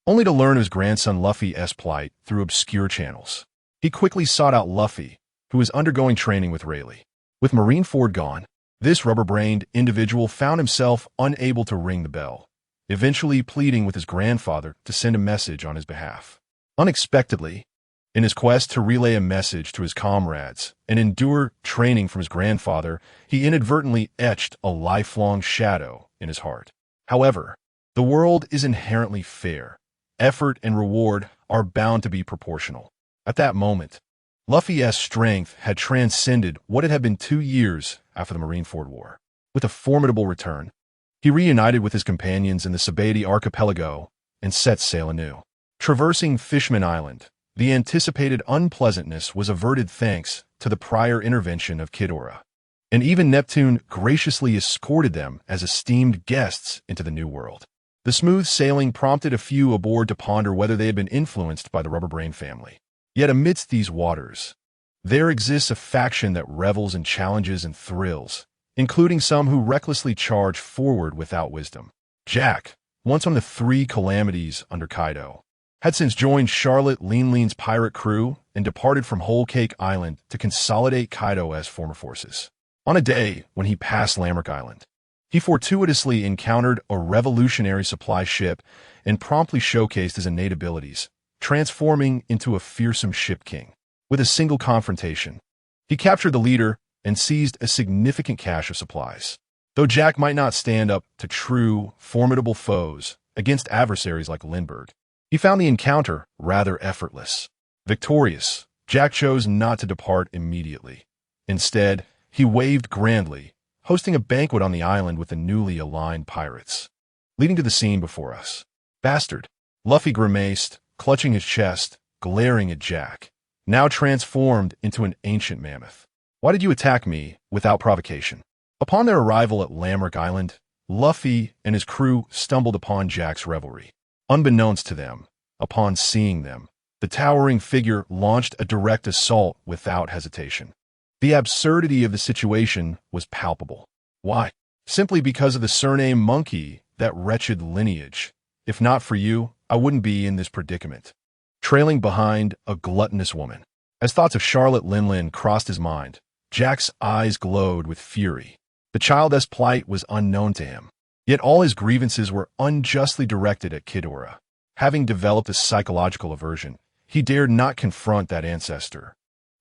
only to learn of his grandson Luffy's plight through obscure channels. He quickly sought out Luffy, who was undergoing training with Rayleigh. With Marineford gone, this rubber-brained individual found himself unable to ring the bell, eventually pleading with his grandfather to send a message on his behalf. Unexpectedly, in his quest to relay a message to his comrades and endure training from his grandfather, he inadvertently etched a lifelong shadow in his heart. However, the world is inherently fair. Effort and reward are bound to be proportional. At that moment, Luffy's strength had transcended what it had been 2 years after the Marineford War. With a formidable return, he reunited with his companions in the Sabaody archipelago and set sail anew. Traversing Fishman Island, the anticipated unpleasantness was averted thanks to the prior intervention of Kidora, and even Neptune graciously escorted them as esteemed guests into the New World. The smooth sailing prompted a few aboard to ponder whether they had been influenced by the Rubberbrain family. Yet amidst these waters, there exists a faction that revels in challenges and thrills, including some who recklessly charge forward without wisdom. Jack, once on the 3 calamities under Kaido, had since joined Charlotte Lean's pirate crew and departed from Whole Cake Island to consolidate Kaido's former forces. On a day when he passed Lamerick Island, he fortuitously encountered a revolutionary supply ship and promptly showcased his innate abilities, transforming into a fearsome ship king. With a single confrontation, he captured the leader and seized a significant cache of supplies. Though Jack might not stand up to true, formidable foes against adversaries like Lindbergh, he found the encounter rather effortless. Victorious, Jack chose not to depart immediately. Instead, he waved grandly, hosting a banquet on the island with the newly aligned pirates. Leading to the scene before us. "Bastard," Luffy grimaced, clutching his chest, glaring at Jack, now transformed into an ancient mammoth. "Why did you attack me without provocation?" Upon their arrival at Lamerick Island, Luffy and his crew stumbled upon Jack's revelry. Unbeknownst to them, upon seeing them, the towering figure launched a direct assault without hesitation. The absurdity of the situation was palpable. Why? Simply because of the surname Monkey, that wretched lineage. If not for you, I wouldn't be in this predicament. Trailing behind a gluttonous woman. As thoughts of Charlotte Lin crossed his mind, Jack's eyes glowed with fury. The child's plight was unknown to him. Yet all his grievances were unjustly directed at Kidora. Having developed a psychological aversion, he dared not confront that ancestor,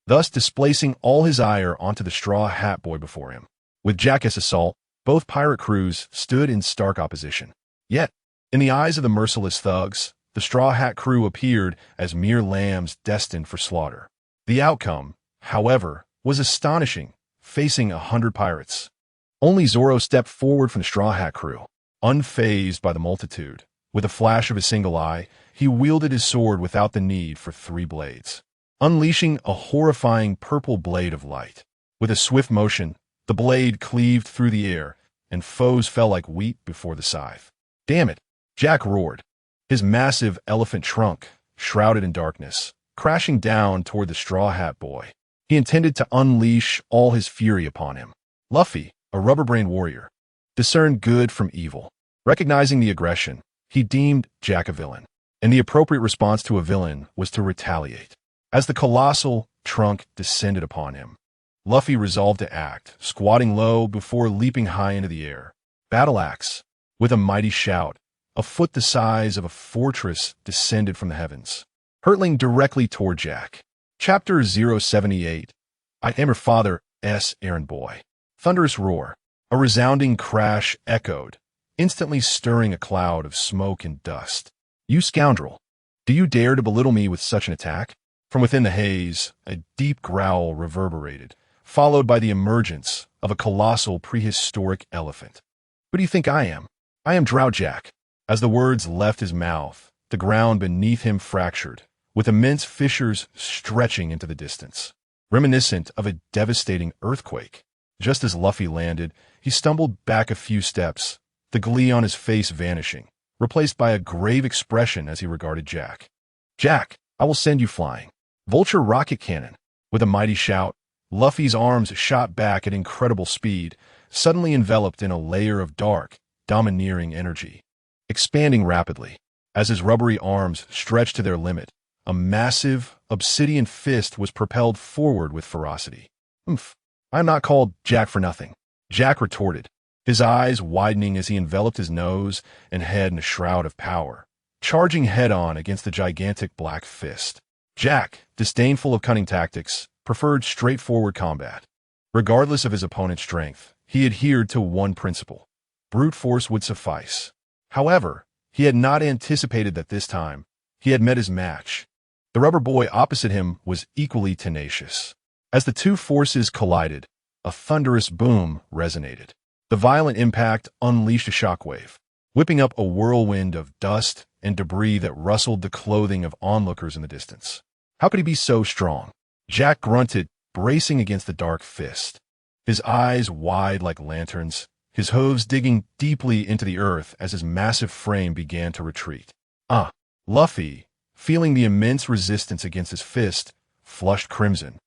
thus displacing all his ire onto the Straw Hat Boy before him. With Jack's assault, both pirate crews stood in stark opposition. Yet, in the eyes of the merciless thugs, the Straw Hat crew appeared as mere lambs destined for slaughter. The outcome, however, was astonishing, facing 100 pirates. Only Zoro stepped forward from the Straw Hat crew. Unfazed by the multitude, with a flash of a single eye, he wielded his sword without the need for 3 blades, unleashing a horrifying purple blade of light. With a swift motion, the blade cleaved through the air, and foes fell like wheat before the scythe. "Damn it!" Jack roared, his massive elephant trunk shrouded in darkness, crashing down toward the Straw Hat Boy. He intended to unleash all his fury upon him. Luffy, a rubber-brained warrior, discerned good from evil. Recognizing the aggression, he deemed Jack a villain, and the appropriate response to a villain was to retaliate. As the colossal trunk descended upon him, Luffy resolved to act, squatting low before leaping high into the air. Battle axe, with a mighty shout, a foot the size of a fortress descended from the heavens, hurtling directly toward Jack. Chapter 078. I am your father's errand boy. Thunderous roar. A resounding crash echoed, instantly stirring a cloud of smoke and dust. "You scoundrel! Do you dare to belittle me with such an attack?" From within the haze, a deep growl reverberated, followed by the emergence of a colossal prehistoric elephant. "Who do you think I am? I am Drought Jack." As the words left his mouth, the ground beneath him fractured, with immense fissures stretching into the distance, reminiscent of a devastating earthquake. Just as Luffy landed, he stumbled back a few steps, the glee on his face vanishing, replaced by a grave expression as he regarded Jack. "Jack, I will send you flying. Vulture rocket cannon." With a mighty shout, Luffy's arms shot back at incredible speed, suddenly enveloped in a layer of dark, domineering energy. Expanding rapidly, as his rubbery arms stretched to their limit, a massive, obsidian fist was propelled forward with ferocity. "Oomph, I am not called Jack for nothing," Jack retorted, his eyes widening as he enveloped his nose and head in a shroud of power, charging head-on against the gigantic black fist. Jack, disdainful of cunning tactics, preferred straightforward combat. Regardless of his opponent's strength, he adhered to one principle: brute force would suffice. However, he had not anticipated that this time he had met his match. The rubber boy opposite him was equally tenacious. As the two forces collided, a thunderous boom resonated. The violent impact unleashed a shockwave, whipping up a whirlwind of dust and debris that rustled the clothing of onlookers in the distance. How could he be so strong? Jack grunted, bracing against the dark fist, his eyes wide like lanterns, his hooves digging deeply into the earth as his massive frame began to retreat. Luffy, feeling the immense resistance against his fist, flushed crimson,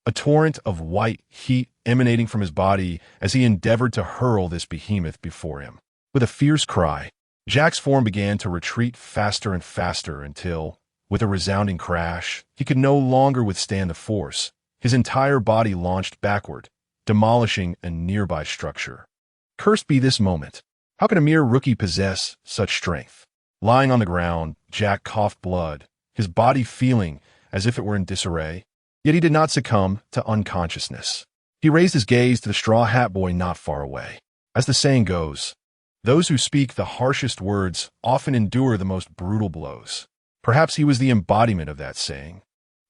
a torrent of white heat emanating from his body as he endeavored to hurl this behemoth before him. With a fierce cry, Jack's form began to retreat faster and faster until, with a resounding crash, he could no longer withstand the force. His entire body launched backward, demolishing a nearby structure. Cursed be this moment. How could a mere rookie possess such strength? Lying on the ground, Jack coughed blood, his body feeling as if it were in disarray. Yet he did not succumb to unconsciousness. He raised his gaze to the Straw Hat Boy not far away. As the saying goes, those who speak the harshest words often endure the most brutal blows. Perhaps he was the embodiment of that saying.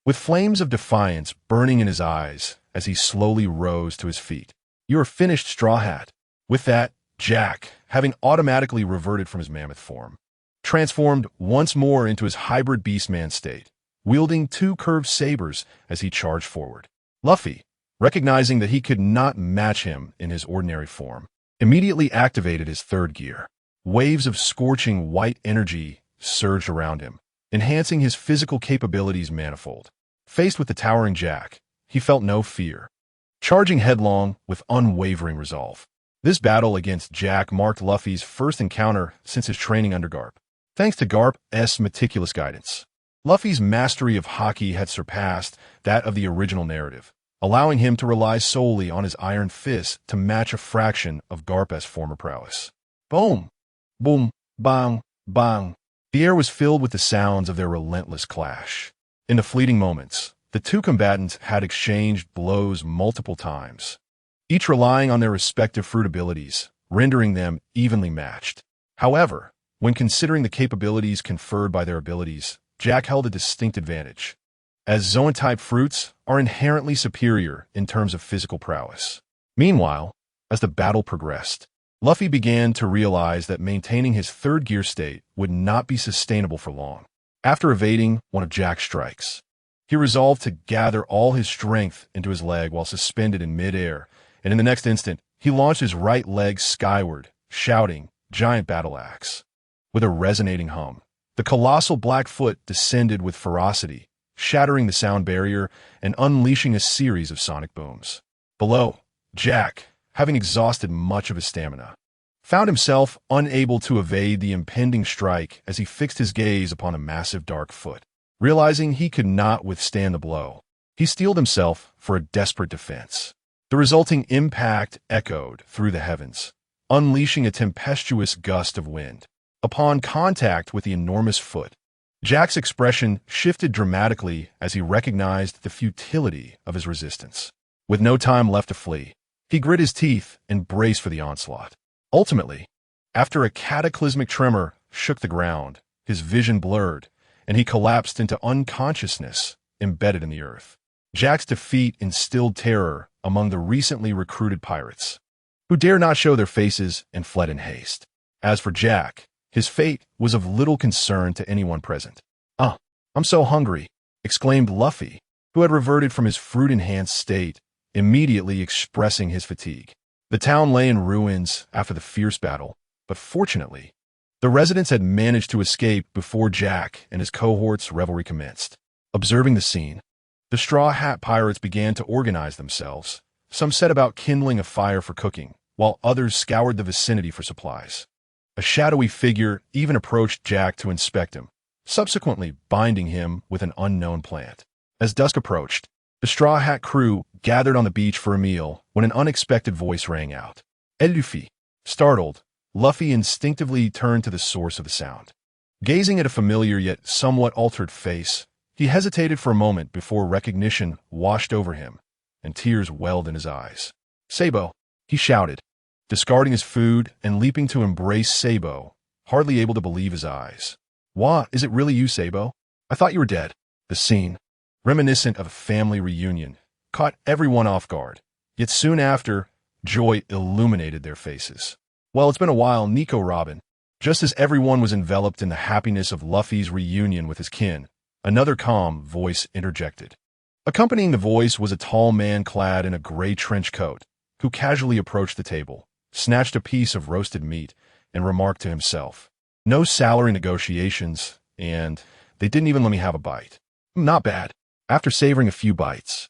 With flames of defiance burning in his eyes as he slowly rose to his feet. "You are finished, Straw Hat." With that, Jack, having automatically reverted from his mammoth form, transformed once more into his hybrid beastman state, wielding two curved sabers as he charged forward. Luffy, recognizing that he could not match him in his ordinary form, immediately activated his third gear. Waves of scorching white energy surged around him, enhancing his physical capabilities manifold. Faced with the towering Jack, he felt no fear, charging headlong with unwavering resolve. This battle against Jack marked Luffy's first encounter since his training under Garp. Thanks to Garp's meticulous guidance, Luffy's mastery of haki had surpassed that of the original narrative, allowing him to rely solely on his iron fist to match a fraction of Garp's former prowess. Boom! Boom! Bang! Bang! The air was filled with the sounds of their relentless clash. In the fleeting moments, the two combatants had exchanged blows multiple times, each relying on their respective fruit abilities, rendering them evenly matched. However, when considering the capabilities conferred by their abilities, Jack held a distinct advantage, as Zoan-type fruits are inherently superior in terms of physical prowess. Meanwhile, as the battle progressed, Luffy began to realize that maintaining his third gear state would not be sustainable for long. After evading one of Jack's strikes, He resolved to gather all his strength into his leg while suspended in midair, and in the next instant, he launched his right leg skyward, shouting, "Giant battle axe." With a resonating hum, the colossal black foot descended with ferocity, shattering the sound barrier and unleashing a series of sonic booms. Below, Jack, having exhausted much of his stamina, found himself unable to evade the impending strike as he fixed his gaze upon a massive dark foot. Realizing he could not withstand the blow, he steeled himself for a desperate defense. The resulting impact echoed through the heavens, unleashing a tempestuous gust of wind. Upon contact with the enormous foot, Jack's expression shifted dramatically as he recognized the futility of his resistance. With no time left to flee, he grit his teeth and braced for the onslaught. Ultimately, after a cataclysmic tremor shook the ground, his vision blurred, and he collapsed into unconsciousness embedded in the earth. Jack's defeat instilled terror among the recently recruited pirates, who dared not show their faces and fled in haste. As for Jack, his fate was of little concern to anyone present. I'm so hungry," exclaimed Luffy, who had reverted from his fruit-enhanced state, immediately expressing his fatigue. The town lay in ruins after the fierce battle, but fortunately, the residents had managed to escape before Jack and his cohort's revelry commenced. Observing the scene, the Straw Hat Pirates began to organize themselves. Some set about kindling a fire for cooking, while others scoured the vicinity for supplies. A shadowy figure even approached Jack to inspect him, subsequently binding him with an unknown plant. As dusk approached, the Straw Hat crew gathered on the beach for a meal when an unexpected voice rang out. "El Luffy." Startled, Luffy instinctively turned to the source of the sound. Gazing at a familiar yet somewhat altered face, he hesitated for a moment before recognition washed over him, and tears welled in his eyes. "Sabo," he shouted, discarding his food and leaping to embrace Sabo, hardly able to believe his eyes. "Wah, is it really you, Sabo? I thought you were dead." The scene, reminiscent of a family reunion, caught everyone off guard, yet soon after, joy illuminated their faces. "Well, it's been a while, Nico Robin." Just as everyone was enveloped in the happiness of Luffy's reunion with his kin, another calm voice interjected. Accompanying the voice was a tall man clad in a gray trench coat, who casually approached the table, snatched a piece of roasted meat, and remarked to himself, "No salary negotiations, and they didn't even let me have a bite. Not bad." After savoring a few bites,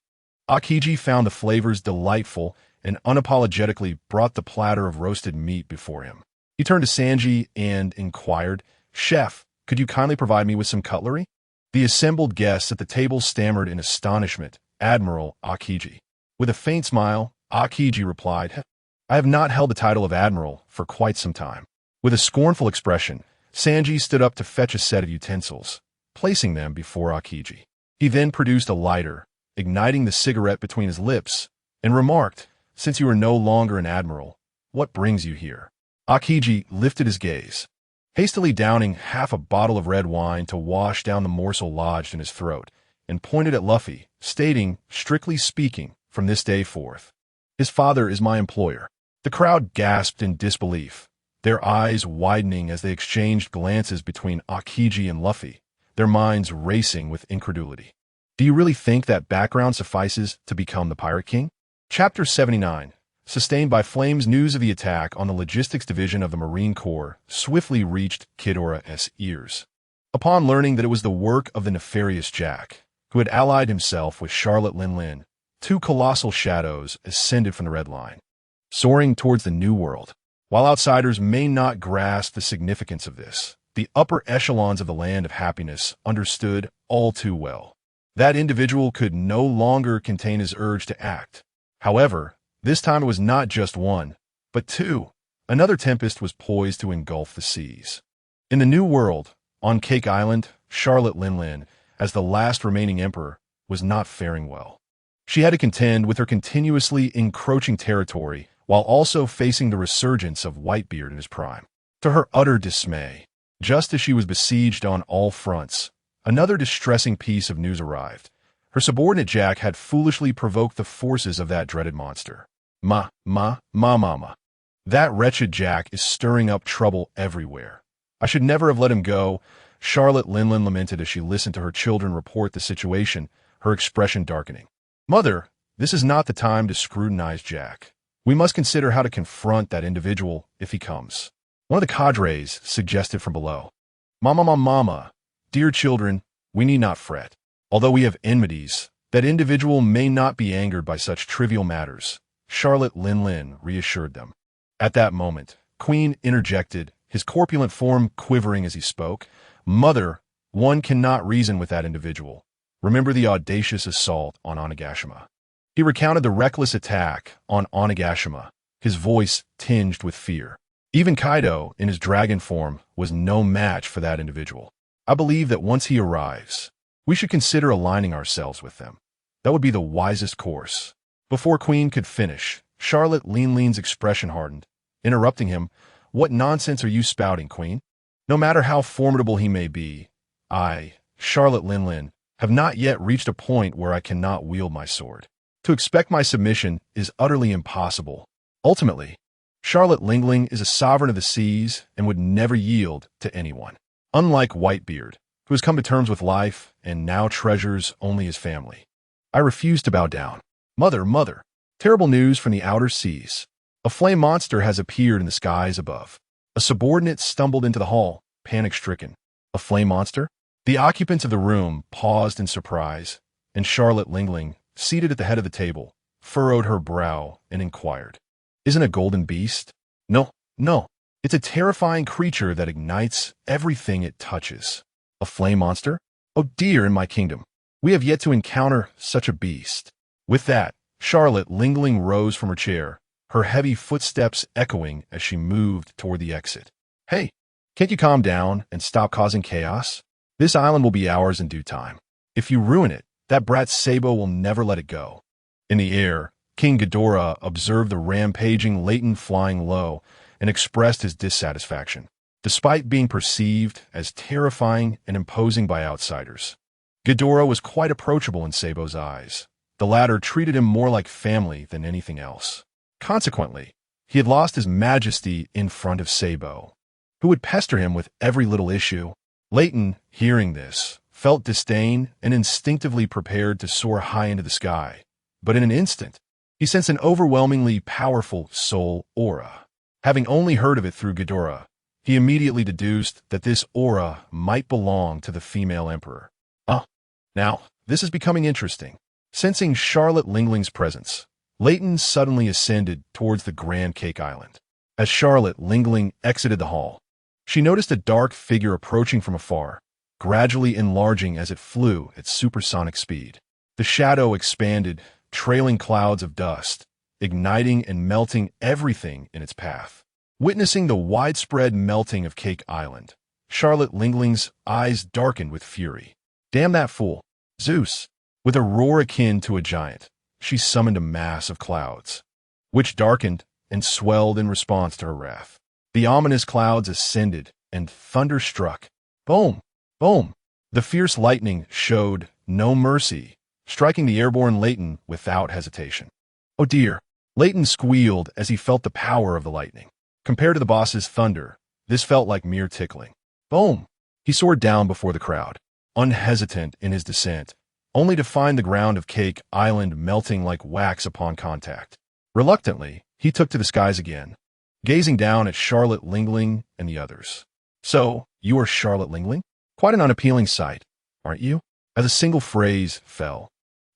Akiji found the flavors delightful and unapologetically brought the platter of roasted meat before him. He turned to Sanji and inquired, "Chef, could you kindly provide me with some cutlery?" The assembled guests at the table stammered in astonishment, "Admiral Akiji." With a faint smile, Akiji replied, "I have not held the title of Admiral for quite some time." With a scornful expression, Sanji stood up to fetch a set of utensils, placing them before Akiji. He then produced a lighter, igniting the cigarette between his lips, and remarked, "Since you are no longer an admiral, what brings you here?" Akiji lifted his gaze, hastily downing half a bottle of red wine to wash down the morsel lodged in his throat, and pointed at Luffy, stating, "Strictly speaking, from this day forth, his father is my employer." The crowd gasped in disbelief, their eyes widening as they exchanged glances between Akiji and Luffy, their minds racing with incredulity. Do you really think that background suffices to become the Pirate King? Chapter 79. Sustained by flames, news of the attack on the Logistics Division of the Marine Corps swiftly reached Kidora's ears. Upon learning that it was the work of the nefarious Jack, who had allied himself with Charlotte Linlin, two colossal shadows ascended from the Red Line, soaring towards the New World. While outsiders may not grasp the significance of this, the upper echelons of the Land of Happiness understood all too well. That individual could no longer contain his urge to act. However, this time it was not just one, but two. Another tempest was poised to engulf the seas. In the New World, on Cake Island, Charlotte Linlin, as the last remaining emperor, was not faring well. She had to contend with her continuously encroaching territory while also facing the resurgence of Whitebeard in his prime. To her utter dismay, just as she was besieged on all fronts, another distressing piece of news arrived. Her subordinate Jack had foolishly provoked the forces of that dreaded monster. Mama. That wretched Jack is stirring up trouble everywhere. I should never have let him go, Charlotte Linlin lamented as she listened to her children report the situation, her expression darkening. "Mother, this is not the time to scrutinize Jack. We must consider how to confront that individual if he comes." One of the cadres suggested from below. Mama, dear children, we need not fret. Although we have enmities, that individual may not be angered by such trivial matters," Charlotte Linlin reassured them. At that moment, Queen interjected, his corpulent form quivering as he spoke. "Mother, one cannot reason with that individual. Remember the audacious assault on Onigashima." He recounted the reckless attack on Onigashima, his voice tinged with fear. Even Kaido, in his dragon form, was no match for that individual. "I believe that once he arrives, we should consider aligning ourselves with them. That would be the wisest course." Before Queen could finish, Charlotte Linlin's expression hardened, interrupting him. "What nonsense are you spouting, Queen? No matter how formidable he may be, I, Charlotte Linlin, have not yet reached a point where I cannot wield my sword. To expect my submission is utterly impossible. Ultimately, Charlotte Lingling is a sovereign of the seas and would never yield to anyone. Unlike Whitebeard, who has come to terms with life and now treasures only his family. I refuse to bow down. Mother, terrible news from the outer seas. A flame monster has appeared in the skies above." A subordinate stumbled into the hall, panic-stricken. A flame monster? The occupants of the room paused in surprise, and Charlotte Lingling, seated at the head of the table, furrowed her brow and inquired. "Isn't a golden beast?" No. It's a terrifying creature that ignites everything it touches." "A flame monster? Oh dear, in my kingdom, we have yet to encounter such a beast." With that, Charlotte Lingling rose from her chair, her heavy footsteps echoing as she moved toward the exit. "Hey, can't you calm down and stop causing chaos? This island will be ours in due time. If you ruin it, that brat Sabo will never let it go." In the air, King Ghidorah observed the rampaging Leighton flying low and expressed his dissatisfaction. Despite being perceived as terrifying and imposing by outsiders, Ghidorah was quite approachable in Sabo's eyes. The latter treated him more like family than anything else. Consequently, he had lost his majesty in front of Sabo, who would pester him with every little issue. Leighton, hearing this, felt disdain and instinctively prepared to soar high into the sky. But in an instant, he sensed an overwhelmingly powerful soul aura. Having only heard of it through Ghidorah, he immediately deduced that this aura might belong to the female emperor. Now, this is becoming interesting. Sensing Charlotte Lingling's presence, Leighton suddenly ascended towards the Grand Cake Island. As Charlotte Lingling exited the hall, she noticed a dark figure approaching from afar, gradually enlarging as it flew at supersonic speed. The shadow expanded, trailing clouds of dust, igniting and melting everything in its path. Witnessing the widespread melting of Cake Island, Charlotte Lingling's eyes darkened with fury. "Damn that fool, Zeus!" With a roar akin to a giant, she summoned a mass of clouds, which darkened and swelled in response to her wrath. The ominous clouds ascended, and thunder struck. Boom! Boom! The fierce lightning showed no mercy, striking the airborne Leighton without hesitation. "Oh dear!" Leighton squealed as he felt the power of the lightning. Compared to the boss's thunder, this felt like mere tickling. Boom! He soared down before the crowd, unhesitant in his descent, only to find the ground of Cake Island melting like wax upon contact. Reluctantly, he took to the skies again, gazing down at Charlotte Lingling and the others. "So, you are Charlotte Lingling? Quite an unappealing sight, aren't you?" As a single phrase fell,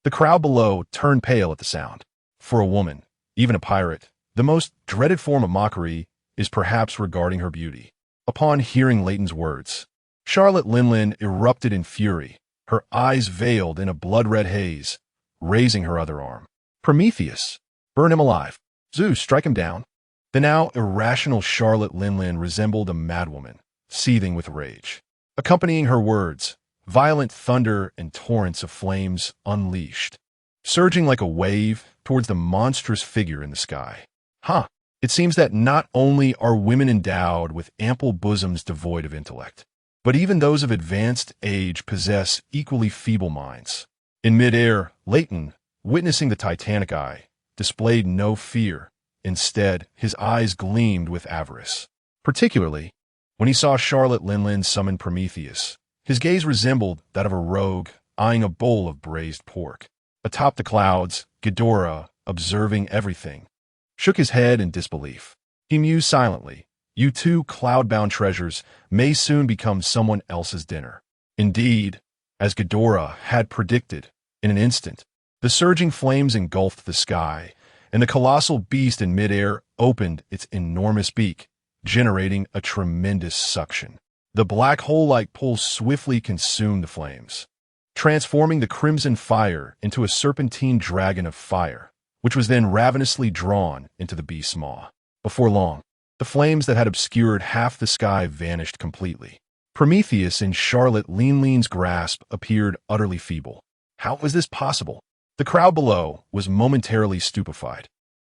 the crowd below turned pale at the sound. For a woman, even a pirate, the most dreaded form of mockery is perhaps regarding her beauty. Upon hearing Leighton's words, Charlotte Linlin erupted in fury, her eyes veiled in a blood-red haze, raising her other arm. "Prometheus! Burn him alive! Zeus, strike him down!" The now irrational Charlotte Linlin resembled a madwoman, seething with rage. Accompanying her words, violent thunder and torrents of flames unleashed, surging like a wave towards the monstrous figure in the sky. It seems that not only are women endowed with ample bosoms devoid of intellect, but even those of advanced age possess equally feeble minds. In midair, Leighton, witnessing the Titanic eye, displayed no fear. Instead, his eyes gleamed with avarice. Particularly, when he saw Charlotte Linlin summon Prometheus, his gaze resembled that of a rogue eyeing a bowl of braised pork. Atop the clouds, Ghidorah, observing everything, shook his head in disbelief. He mused silently. You two cloud-bound treasures may soon become someone else's dinner. Indeed, as Ghidorah had predicted, in an instant, the surging flames engulfed the sky, and the colossal beast in midair opened its enormous beak, generating a tremendous suction. The black hole-like pull swiftly consumed the flames, transforming the crimson fire into a serpentine dragon of fire, which was then ravenously drawn into the beast's maw. Before long, the flames that had obscured half the sky vanished completely. Prometheus in Charlotte Leanlean's grasp appeared utterly feeble. How was this possible? The crowd below was momentarily stupefied.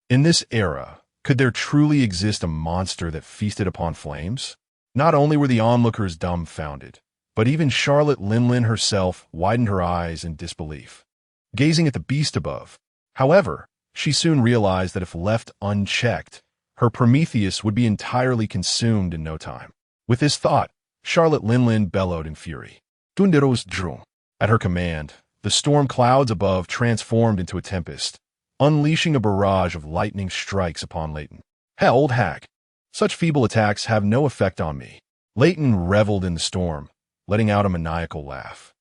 In this era, could there truly exist a monster that feasted upon flames? Not only were the onlookers dumbfounded, but even Charlotte Linlin herself widened her eyes in disbelief, gazing at the beast above. However, she soon realized that if left unchecked, her Prometheus would be entirely consumed in no time. With this thought, Charlotte Linlin bellowed in fury. Dunderos drew. At her command, the storm clouds above transformed into a tempest, unleashing a barrage of lightning strikes upon Leighton. Hell, old hag! Such feeble attacks have no effect on me. Leighton reveled in the storm, letting out a maniacal laugh.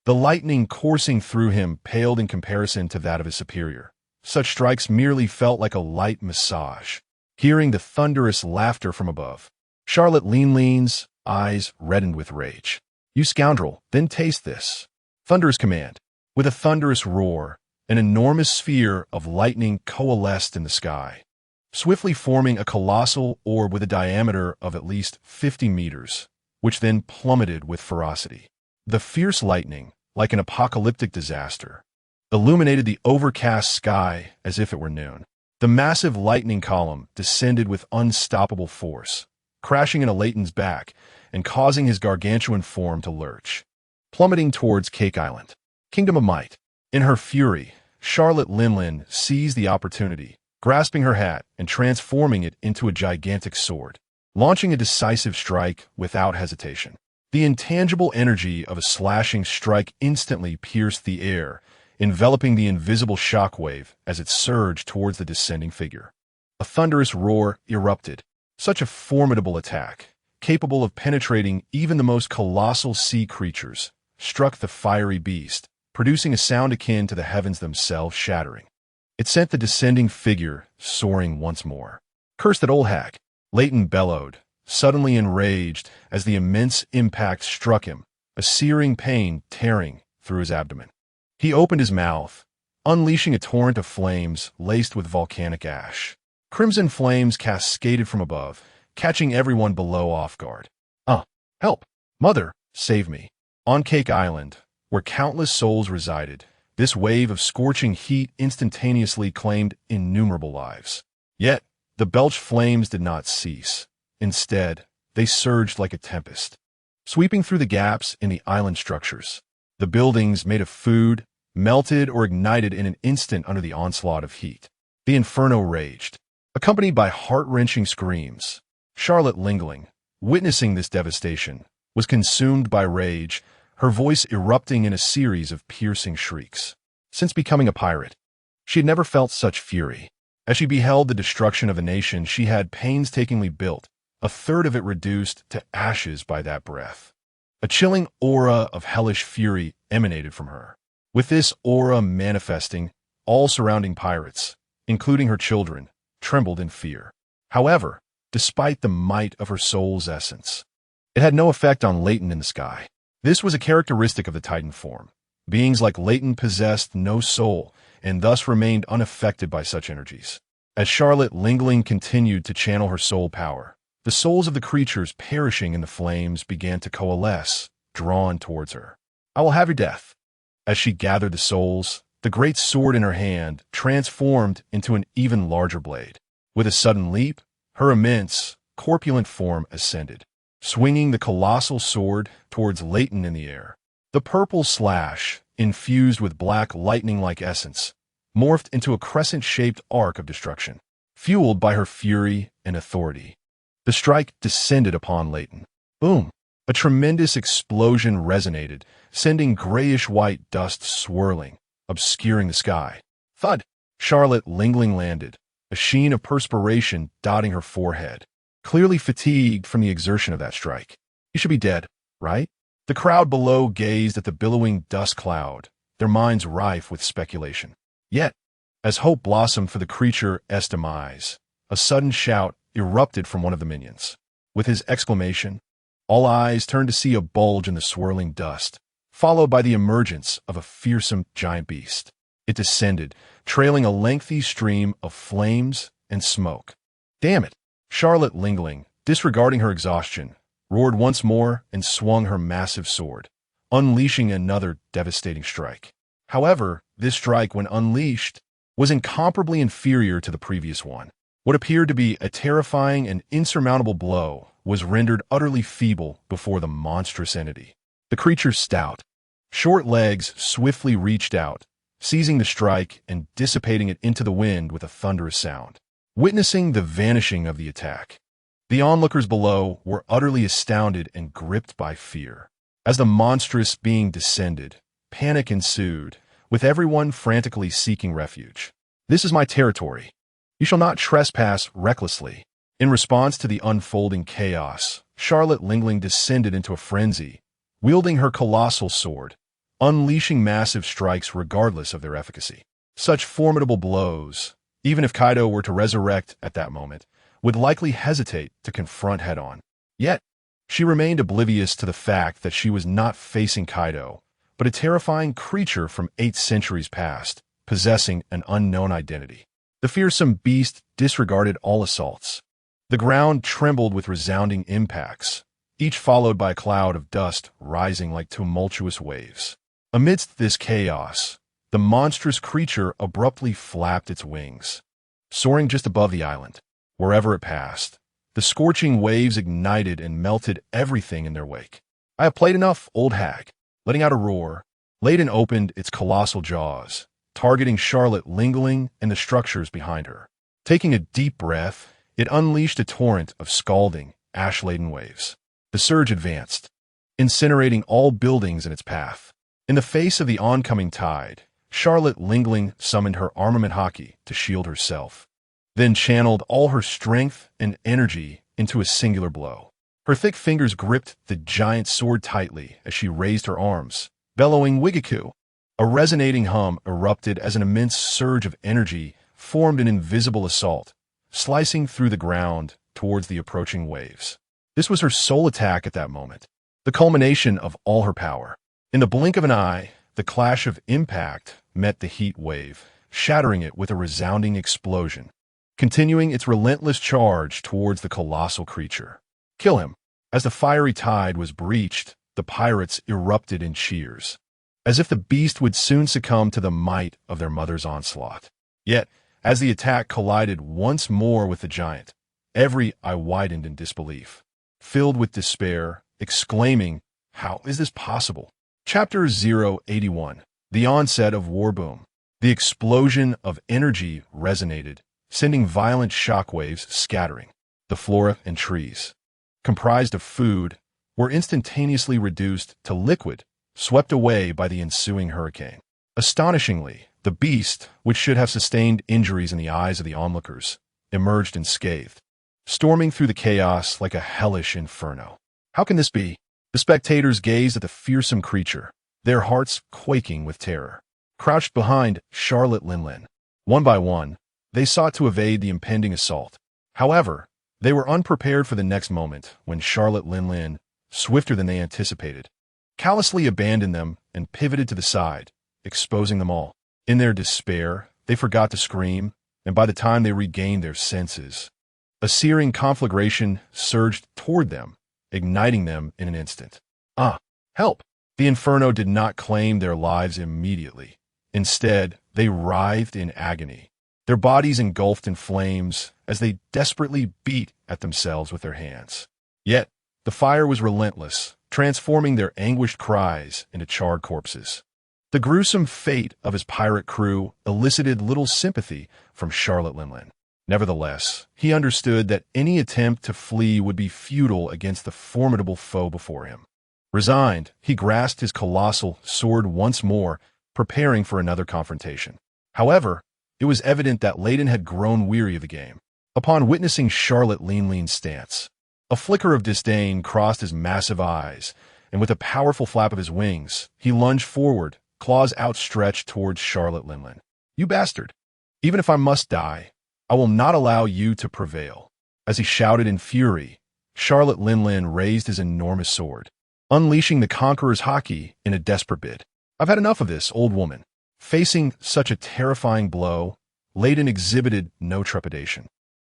The lightning coursing through him paled in comparison to that of his superior. Such strikes merely felt like a light massage. Hearing the thunderous laughter from above, Charlotte Leanlean's eyes reddened with rage. You scoundrel, then taste this. Thunderous command. With a thunderous roar, an enormous sphere of lightning coalesced in the sky, swiftly forming a colossal orb with a diameter of at least 50 meters, which then plummeted with ferocity. The fierce lightning, like an apocalyptic disaster, illuminated the overcast sky as if it were noon. The massive lightning column descended with unstoppable force, crashing into Leighton's back and causing his gargantuan form to lurch, plummeting towards Cake Island. Kingdom of Might. In her fury, Charlotte Linlin seized the opportunity, grasping her hat and transforming it into a gigantic sword, launching a decisive strike without hesitation. The intangible energy of a slashing strike instantly pierced the air, enveloping the invisible shockwave as it surged towards the descending figure. A thunderous roar erupted. Such a formidable attack, capable of penetrating even the most colossal sea creatures, struck the fiery beast, producing a sound akin to the heavens themselves shattering. It sent the descending figure soaring once more. Curse that old hag! Leighton bellowed, suddenly enraged as the immense impact struck him, a searing pain tearing through his abdomen. He opened his mouth, unleashing a torrent of flames laced with volcanic ash. Crimson flames cascaded from above, catching everyone below off guard. Help! Mother, save me! On Cake Island, where countless souls resided, this wave of scorching heat instantaneously claimed innumerable lives. Yet, the belched flames did not cease. Instead, they surged like a tempest, sweeping through the gaps in the island structures. The buildings made of food melted or ignited in an instant under the onslaught of heat. The inferno raged, accompanied by heart-wrenching screams. Charlotte Lingling, witnessing this devastation, was consumed by rage, her voice erupting in a series of piercing shrieks. Since becoming a pirate, she had never felt such fury. As she beheld the destruction of a nation she had painstakingly built, a third of it reduced to ashes by that breath. A chilling aura of hellish fury emanated from her. With this aura manifesting, all surrounding pirates, including her children, trembled in fear. However, despite the might of her soul's essence, it had no effect on Leighton in the sky. This was a characteristic of the Titan form. Beings like Leighton possessed no soul, and thus remained unaffected by such energies. As Charlotte Lingling continued to channel her soul power, the souls of the creatures perishing in the flames began to coalesce, drawn towards her. I will have your death. As she gathered the souls, the great sword in her hand transformed into an even larger blade. With a sudden leap, her immense, corpulent form ascended, swinging the colossal sword towards Leighton in the air. The purple slash, infused with black lightning-like essence, morphed into a crescent-shaped arc of destruction, fueled by her fury and authority. The strike descended upon Leighton. Boom! A tremendous explosion resonated, sending grayish-white dust swirling, obscuring the sky. Thud! Charlotte Lingling landed, a sheen of perspiration dotting her forehead, clearly fatigued from the exertion of that strike. You should be dead, right? The crowd below gazed at the billowing dust cloud, their minds rife with speculation. Yet, as hope blossomed for the creature's demise, a sudden shout erupted from one of the minions. With his exclamation, all eyes turned to see a bulge in the swirling dust, followed by the emergence of a fearsome giant beast. It descended, trailing a lengthy stream of flames and smoke. Damn it! Charlotte Lingling, disregarding her exhaustion, roared once more and swung her massive sword, unleashing another devastating strike. However, this strike, when unleashed, was incomparably inferior to the previous one. What appeared to be a terrifying and insurmountable blow was rendered utterly feeble before the monstrous entity. The creature's stout, short legs swiftly reached out, seizing the strike and dissipating it into the wind with a thunderous sound. Witnessing the vanishing of the attack, the onlookers below were utterly astounded and gripped by fear. As the monstrous being descended, panic ensued, with everyone frantically seeking refuge. This is my territory. You shall not trespass recklessly. In response to the unfolding chaos, Charlotte Lingling descended into a frenzy, wielding her colossal sword, unleashing massive strikes regardless of their efficacy. Such formidable blows, even if Kaido were to resurrect at that moment, would likely hesitate to confront head-on. Yet, she remained oblivious to the fact that she was not facing Kaido, but a terrifying creature from 8 centuries past, possessing an unknown identity. The fearsome beast disregarded all assaults. The ground trembled with resounding impacts, each followed by a cloud of dust rising like tumultuous waves. Amidst this chaos, the monstrous creature abruptly flapped its wings, soaring just above the island. Wherever it passed, the scorching waves ignited and melted everything in their wake. I have played enough, old hag. Letting out a roar, Layden opened its colossal jaws, targeting Charlotte Lingling and the structures behind her. Taking a deep breath, it unleashed a torrent of scalding, ash-laden waves. The surge advanced, incinerating all buildings in its path. In the face of the oncoming tide, Charlotte Lingling summoned her armament haki to shield herself, then channeled all her strength and energy into a singular blow. Her thick fingers gripped the giant sword tightly as she raised her arms, bellowing Wigaku. A resonating hum erupted as an immense surge of energy formed an invisible assault, slicing through the ground towards the approaching waves. This was her sole attack at that moment, the culmination of all her power. In the blink of an eye, the clash of impact met the heat wave, shattering it with a resounding explosion, continuing its relentless charge towards the colossal creature. Kill him! As the fiery tide was breached, the pirates erupted in cheers, as if the beast would soon succumb to the might of their mother's onslaught. Yet, as the attack collided once more with the giant, every eye widened in disbelief, filled with despair, exclaiming, "How is this possible?" Chapter 081. The Onset of Warboom. The explosion of energy resonated, sending violent shockwaves scattering. The flora and trees, comprised of food, were instantaneously reduced to liquid, swept away by the ensuing hurricane. Astonishingly, the beast, which should have sustained injuries in the eyes of the onlookers, emerged unscathed, storming through the chaos like a hellish inferno. How can this be? The spectators gazed at the fearsome creature, their hearts quaking with terror. Crouched behind Charlotte Lingling, one by one, they sought to evade the impending assault. However, they were unprepared for the next moment when Charlotte Lingling, swifter than they anticipated, callously abandoned them and pivoted to the side, exposing them all. In their despair, they forgot to scream, and by the time they regained their senses, a searing conflagration surged toward them, igniting them in an instant. Help! The inferno did not claim their lives immediately. Instead, they writhed in agony, their bodies engulfed in flames as they desperately beat at themselves with their hands. Yet, the fire was relentless, transforming their anguished cries into charred corpses. The gruesome fate of his pirate crew elicited little sympathy from Charlotte Lingling. Nevertheless, he understood that any attempt to flee would be futile against the formidable foe before him. Resigned, he grasped his colossal sword once more, preparing for another confrontation. However, it was evident that Layden had grown weary of the game. Upon witnessing Charlotte Linlein's stance, a flicker of disdain crossed his massive eyes, and with a powerful flap of his wings, he lunged forward, claws outstretched towards Charlotte Linlein. "You bastard! Even if I must die, I will not allow you to prevail." As he shouted in fury, Charlotte Linlein raised his enormous sword, unleashing the Conqueror's Haki in a desperate bid. "I've had enough of this, old woman." Facing such a terrifying blow, Layden exhibited no trepidation.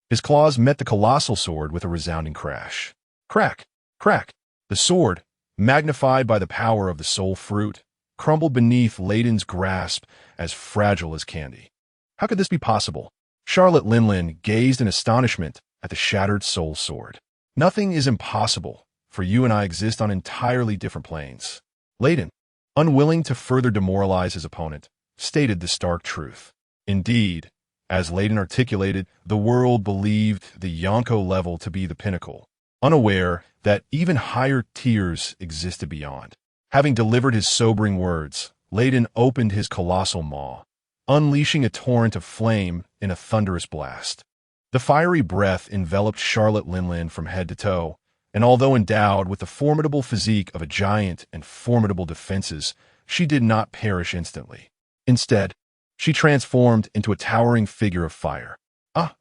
His claws met the colossal sword with a resounding crash. Crack! Crack! The sword, magnified by the power of the soul fruit, crumbled beneath Layden's grasp as fragile as candy. How could this be possible? Charlotte Linlein gazed in astonishment at the shattered soul sword. "Nothing is impossible, for you and I exist on entirely different planes." Layden, unwilling to further demoralize his opponent, stated the stark truth. Indeed, as Layden articulated, the world believed the Yonko level to be the pinnacle, unaware that even higher tiers existed beyond. Having delivered his sobering words, Layden opened his colossal maw, unleashing a torrent of flame in a thunderous blast. The fiery breath enveloped Charlotte Linlein from head to toe, and although endowed with the formidable physique of a giant and formidable defenses, she did not perish instantly. Instead, she transformed into a towering figure of fire. I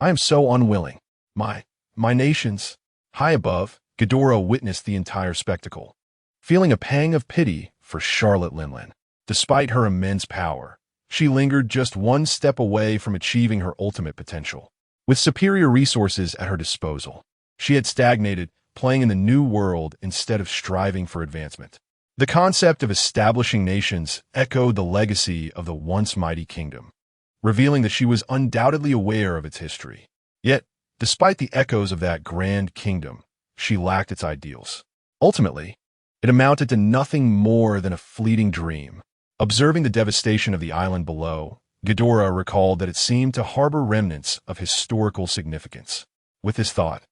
am so unwilling. My nations. High above, Ghidorah witnessed the entire spectacle, feeling a pang of pity for Charlotte Linlein. Despite her immense power, she lingered just one step away from achieving her ultimate potential. With superior resources at her disposal, she had stagnated, playing in the new world instead of striving for advancement. The concept of establishing nations echoed the legacy of the once mighty kingdom, revealing that she was undoubtedly aware of its history. Yet, despite the echoes of that grand kingdom, she lacked its ideals. Ultimately, it amounted to nothing more than a fleeting dream. Observing the devastation of the island below, Ghidorah recalled that it seemed to harbor remnants of historical significance. With this thought,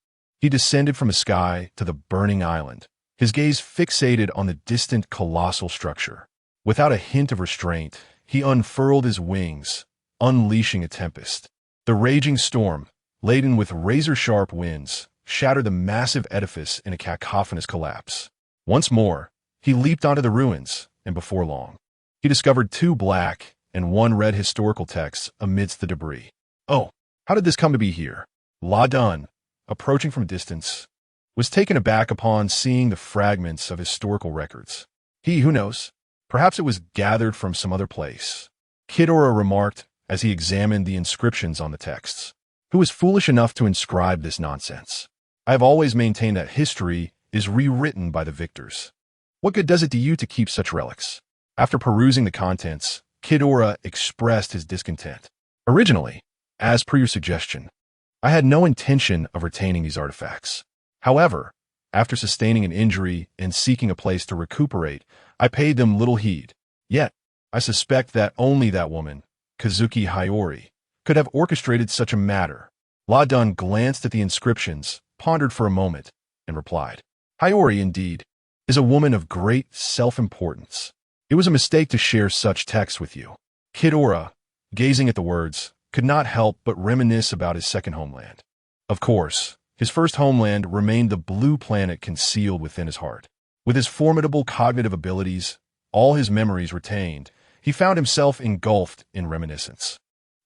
he descended from the sky to the burning island, his gaze fixated on the distant colossal structure. Without a hint of restraint, he unfurled his wings, unleashing a tempest. The raging storm, laden with razor-sharp winds, shattered the massive edifice in a cacophonous collapse. Once more, he leaped onto the ruins, and before long, he discovered 2 black and 1 red historical texts amidst the debris. "Oh, how did this come to be here?" Layden, approaching from a distance, was taken aback upon seeing the fragments of historical records. Who knows? Perhaps it was gathered from some other place. Ghidorah remarked as he examined the inscriptions on the texts. "Who was foolish enough to inscribe this nonsense? I have always maintained that history is rewritten by the victors. What good does it do you to keep such relics?" After perusing the contents, Ghidorah expressed his discontent. "Originally, as per your suggestion, I had no intention of retaining these artifacts. However, after sustaining an injury and seeking a place to recuperate, I paid them little heed. Yet, I suspect that only that woman, Kazuki Hayori, could have orchestrated such a matter." Layden glanced at the inscriptions, pondered for a moment, and replied, "Hayori, indeed, is a woman of great self-importance. It was a mistake to share such texts with you." Ghidorah, gazing at the words, could not help but reminisce about his second homeland. Of course, his first homeland remained the blue planet concealed within his heart. With his formidable cognitive abilities, all his memories retained, he found himself engulfed in reminiscence.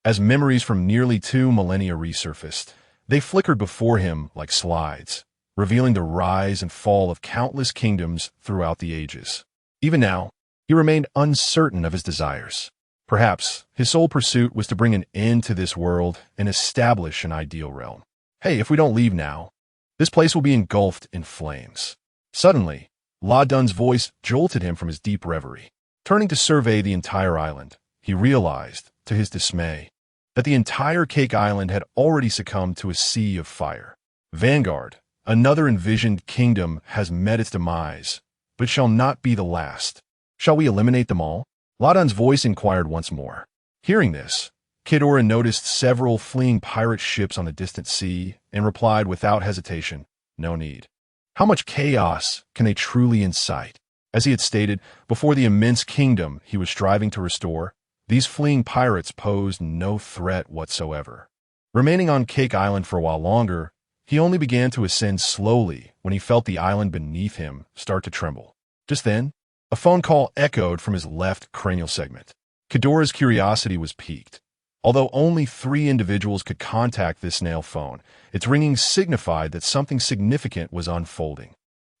As memories from nearly 2 millennia resurfaced, they flickered before him like slides, revealing the rise and fall of countless kingdoms throughout the ages. Even now, he remained uncertain of his desires. Perhaps his sole pursuit was to bring an end to this world and establish an ideal realm. "Hey, if we don't leave now, this place will be engulfed in flames." Suddenly, Layden's voice jolted him from his deep reverie. Turning to survey the entire island, he realized, to his dismay, that the entire Cake Island had already succumbed to a sea of fire. "Vanguard, another envisioned kingdom has met its demise, but shall not be the last. Shall we eliminate them all?" Layden's voice inquired once more. Hearing this, Ghidorah noticed several fleeing pirate ships on the distant sea and replied without hesitation, "No need." How much chaos can they truly incite? As he had stated, before the immense kingdom he was striving to restore, these fleeing pirates posed no threat whatsoever. Remaining on Cake Island for a while longer, he only began to ascend slowly when he felt the island beneath him start to tremble. Just then, a phone call echoed from his left cranial segment. Ghidorah's curiosity was piqued. Although only 3 individuals could contact this snail phone, its ringing signified that something significant was unfolding.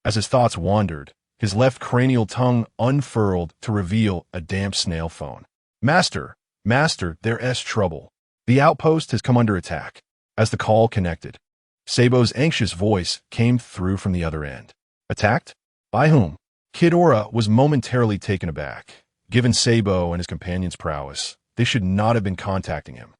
As his thoughts wandered, his left cranial tongue unfurled to reveal a damp snail phone. Master, there's trouble. The outpost has come under attack." As the call connected, Sabo's anxious voice came through from the other end. Attacked? By whom? Ghidorah was momentarily taken aback. Given Sabo and his companion's prowess, they should not have been contacting him.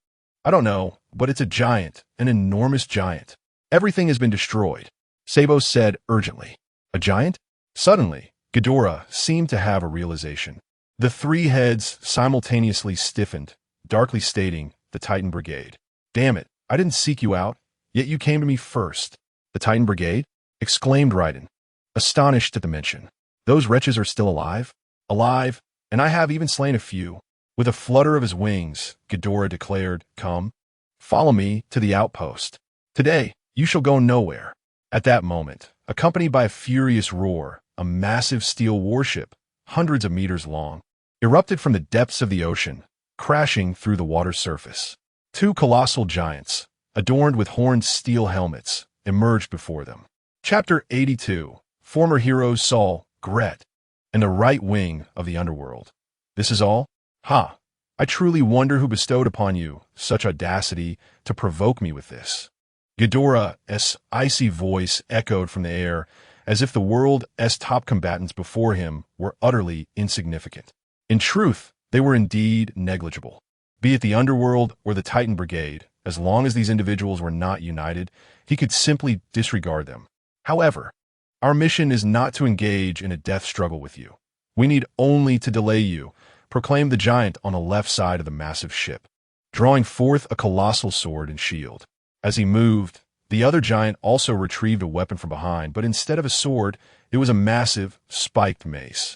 "I don't know, but it's a giant, an enormous giant. Everything has been destroyed," Sabo said urgently. A giant? Suddenly, Ghidorah seemed to have a realization. The 3 heads simultaneously stiffened, darkly stating, "The Titan Brigade." "Damn it, I didn't seek you out, yet you came to me first." "The Titan Brigade?" exclaimed Raiden, astonished at the mention. "Those wretches are still alive?" "Alive, and I have even slain a few." With a flutter of his wings, Ghidorah declared, "Come, follow me to the outpost. Today, you shall go nowhere." At that moment, accompanied by a furious roar, a massive steel warship, hundreds of meters long, erupted from the depths of the ocean, crashing through the water's surface. 2 colossal giants, adorned with horned steel helmets, emerged before them. Chapter 82. Former heroes Saul, Gret, and the right wing of the underworld. "This is all? Ha! I truly wonder who bestowed upon you such audacity to provoke me with this." Ghidorah's icy voice echoed from the air as if the world's top combatants before him were utterly insignificant. In truth, they were indeed negligible. Be it the underworld or the Titan Brigade, as long as these individuals were not united, he could simply disregard them. "However, our mission is not to engage in a death struggle with you. We need only to delay you," proclaimed the giant on the left side of the massive ship, drawing forth a colossal sword and shield. As he moved, the other giant also retrieved a weapon from behind, but instead of a sword, it was a massive, spiked mace.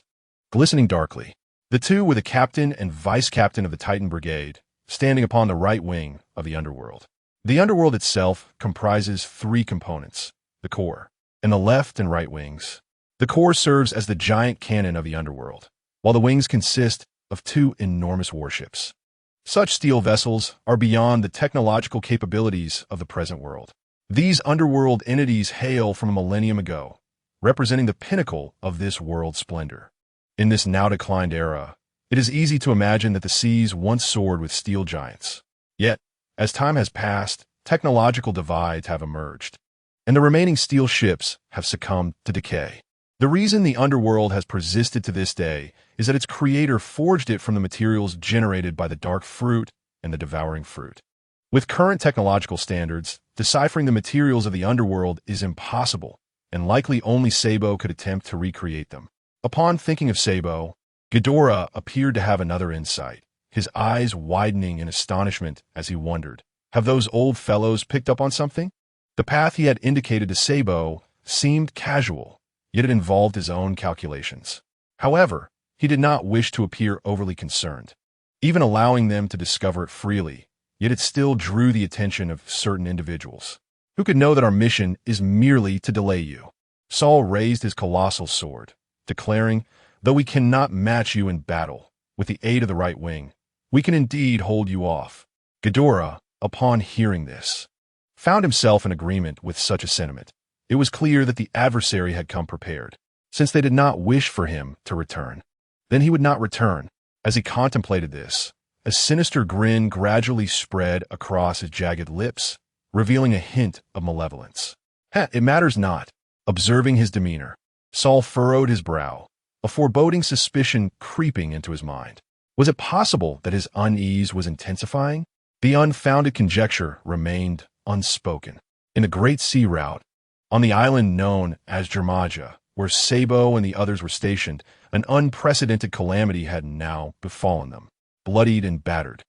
Glistening darkly, the 2 were the captain and vice-captain of the Titan Brigade, standing upon the right wing of the underworld. The underworld itself comprises 3 components: the core, and the left and right wings. The core serves as the giant cannon of the underworld, while the wings consist of 2 enormous warships. Such steel vessels are beyond the technological capabilities of the present world. These underworld entities hail from a millennium ago, representing the pinnacle of this world's splendor. In this now declined era, it is easy to imagine that the seas once soared with steel giants. Yet, as time has passed, technological divides have emerged, and the remaining steel ships have succumbed to decay. The reason the underworld has persisted to this day is that its creator forged it from the materials generated by the dark fruit and the devouring fruit. With current technological standards, deciphering the materials of the underworld is impossible, and likely only Sabo could attempt to recreate them. Upon thinking of Sabo, Ghidorah appeared to have another insight, his eyes widening in astonishment as he wondered, have those old fellows picked up on something? The path he had indicated to Sabo seemed casual, yet it involved his own calculations. However, he did not wish to appear overly concerned, even allowing them to discover it freely, yet it still drew the attention of certain individuals. "Who could know that our mission is merely to delay you?" Saul raised his colossal sword, declaring, "Though we cannot match you in battle, with the aid of the right wing, we can indeed hold you off." Ghidorah, upon hearing this, found himself in agreement with such a sentiment. It was clear that the adversary had come prepared, since they did not wish for him to return. Then he would not return. As he contemplated this, a sinister grin gradually spread across his jagged lips, revealing a hint of malevolence. It matters not." Observing his demeanor, Saul furrowed his brow, a foreboding suspicion creeping into his mind. Was it possible that his unease was intensifying? The unfounded conjecture remained unspoken. In the great sea route, on the island known as Germaja, where Sabo and the others were stationed, an unprecedented calamity had now befallen them. Bloodied and battered,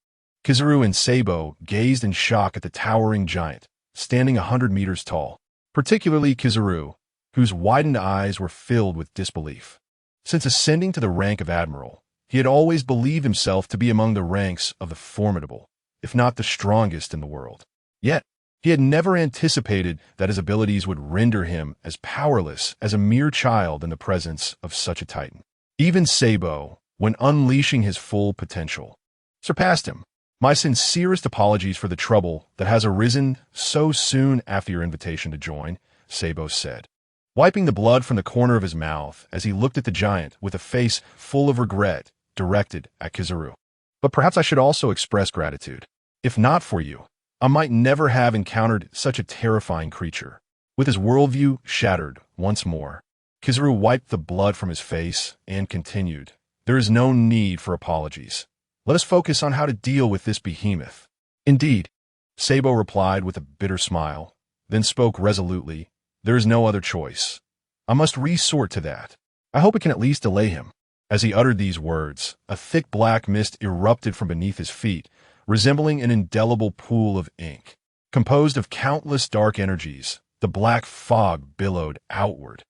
Kizaru and Sabo gazed in shock at the towering giant, standing 100 meters tall, particularly Kizaru, whose widened eyes were filled with disbelief. Since ascending to the rank of admiral, he had always believed himself to be among the ranks of the formidable, if not the strongest in the world. Yet, he had never anticipated that his abilities would render him as powerless as a mere child in the presence of such a titan. Even Sabo, when unleashing his full potential, surpassed him. My sincerest apologies for the trouble that has arisen so soon after your invitation to join, Sabo said, wiping the blood from the corner of his mouth as he looked at the giant with a face full of regret directed at Kizaru. But perhaps I should also express gratitude. If not for you, I might never have encountered such a terrifying creature. With his worldview shattered once more, Kizaru wiped the blood from his face and continued, there is no need for apologies. Let us focus on how to deal with this behemoth. Indeed, Sabo replied with a bitter smile, then spoke resolutely, there is no other choice. I must resort to that. I hope it can at least delay him. As he uttered these words, a thick black mist erupted from beneath his feet, resembling an indelible pool of ink. Composed of countless dark energies, the black fog billowed outward,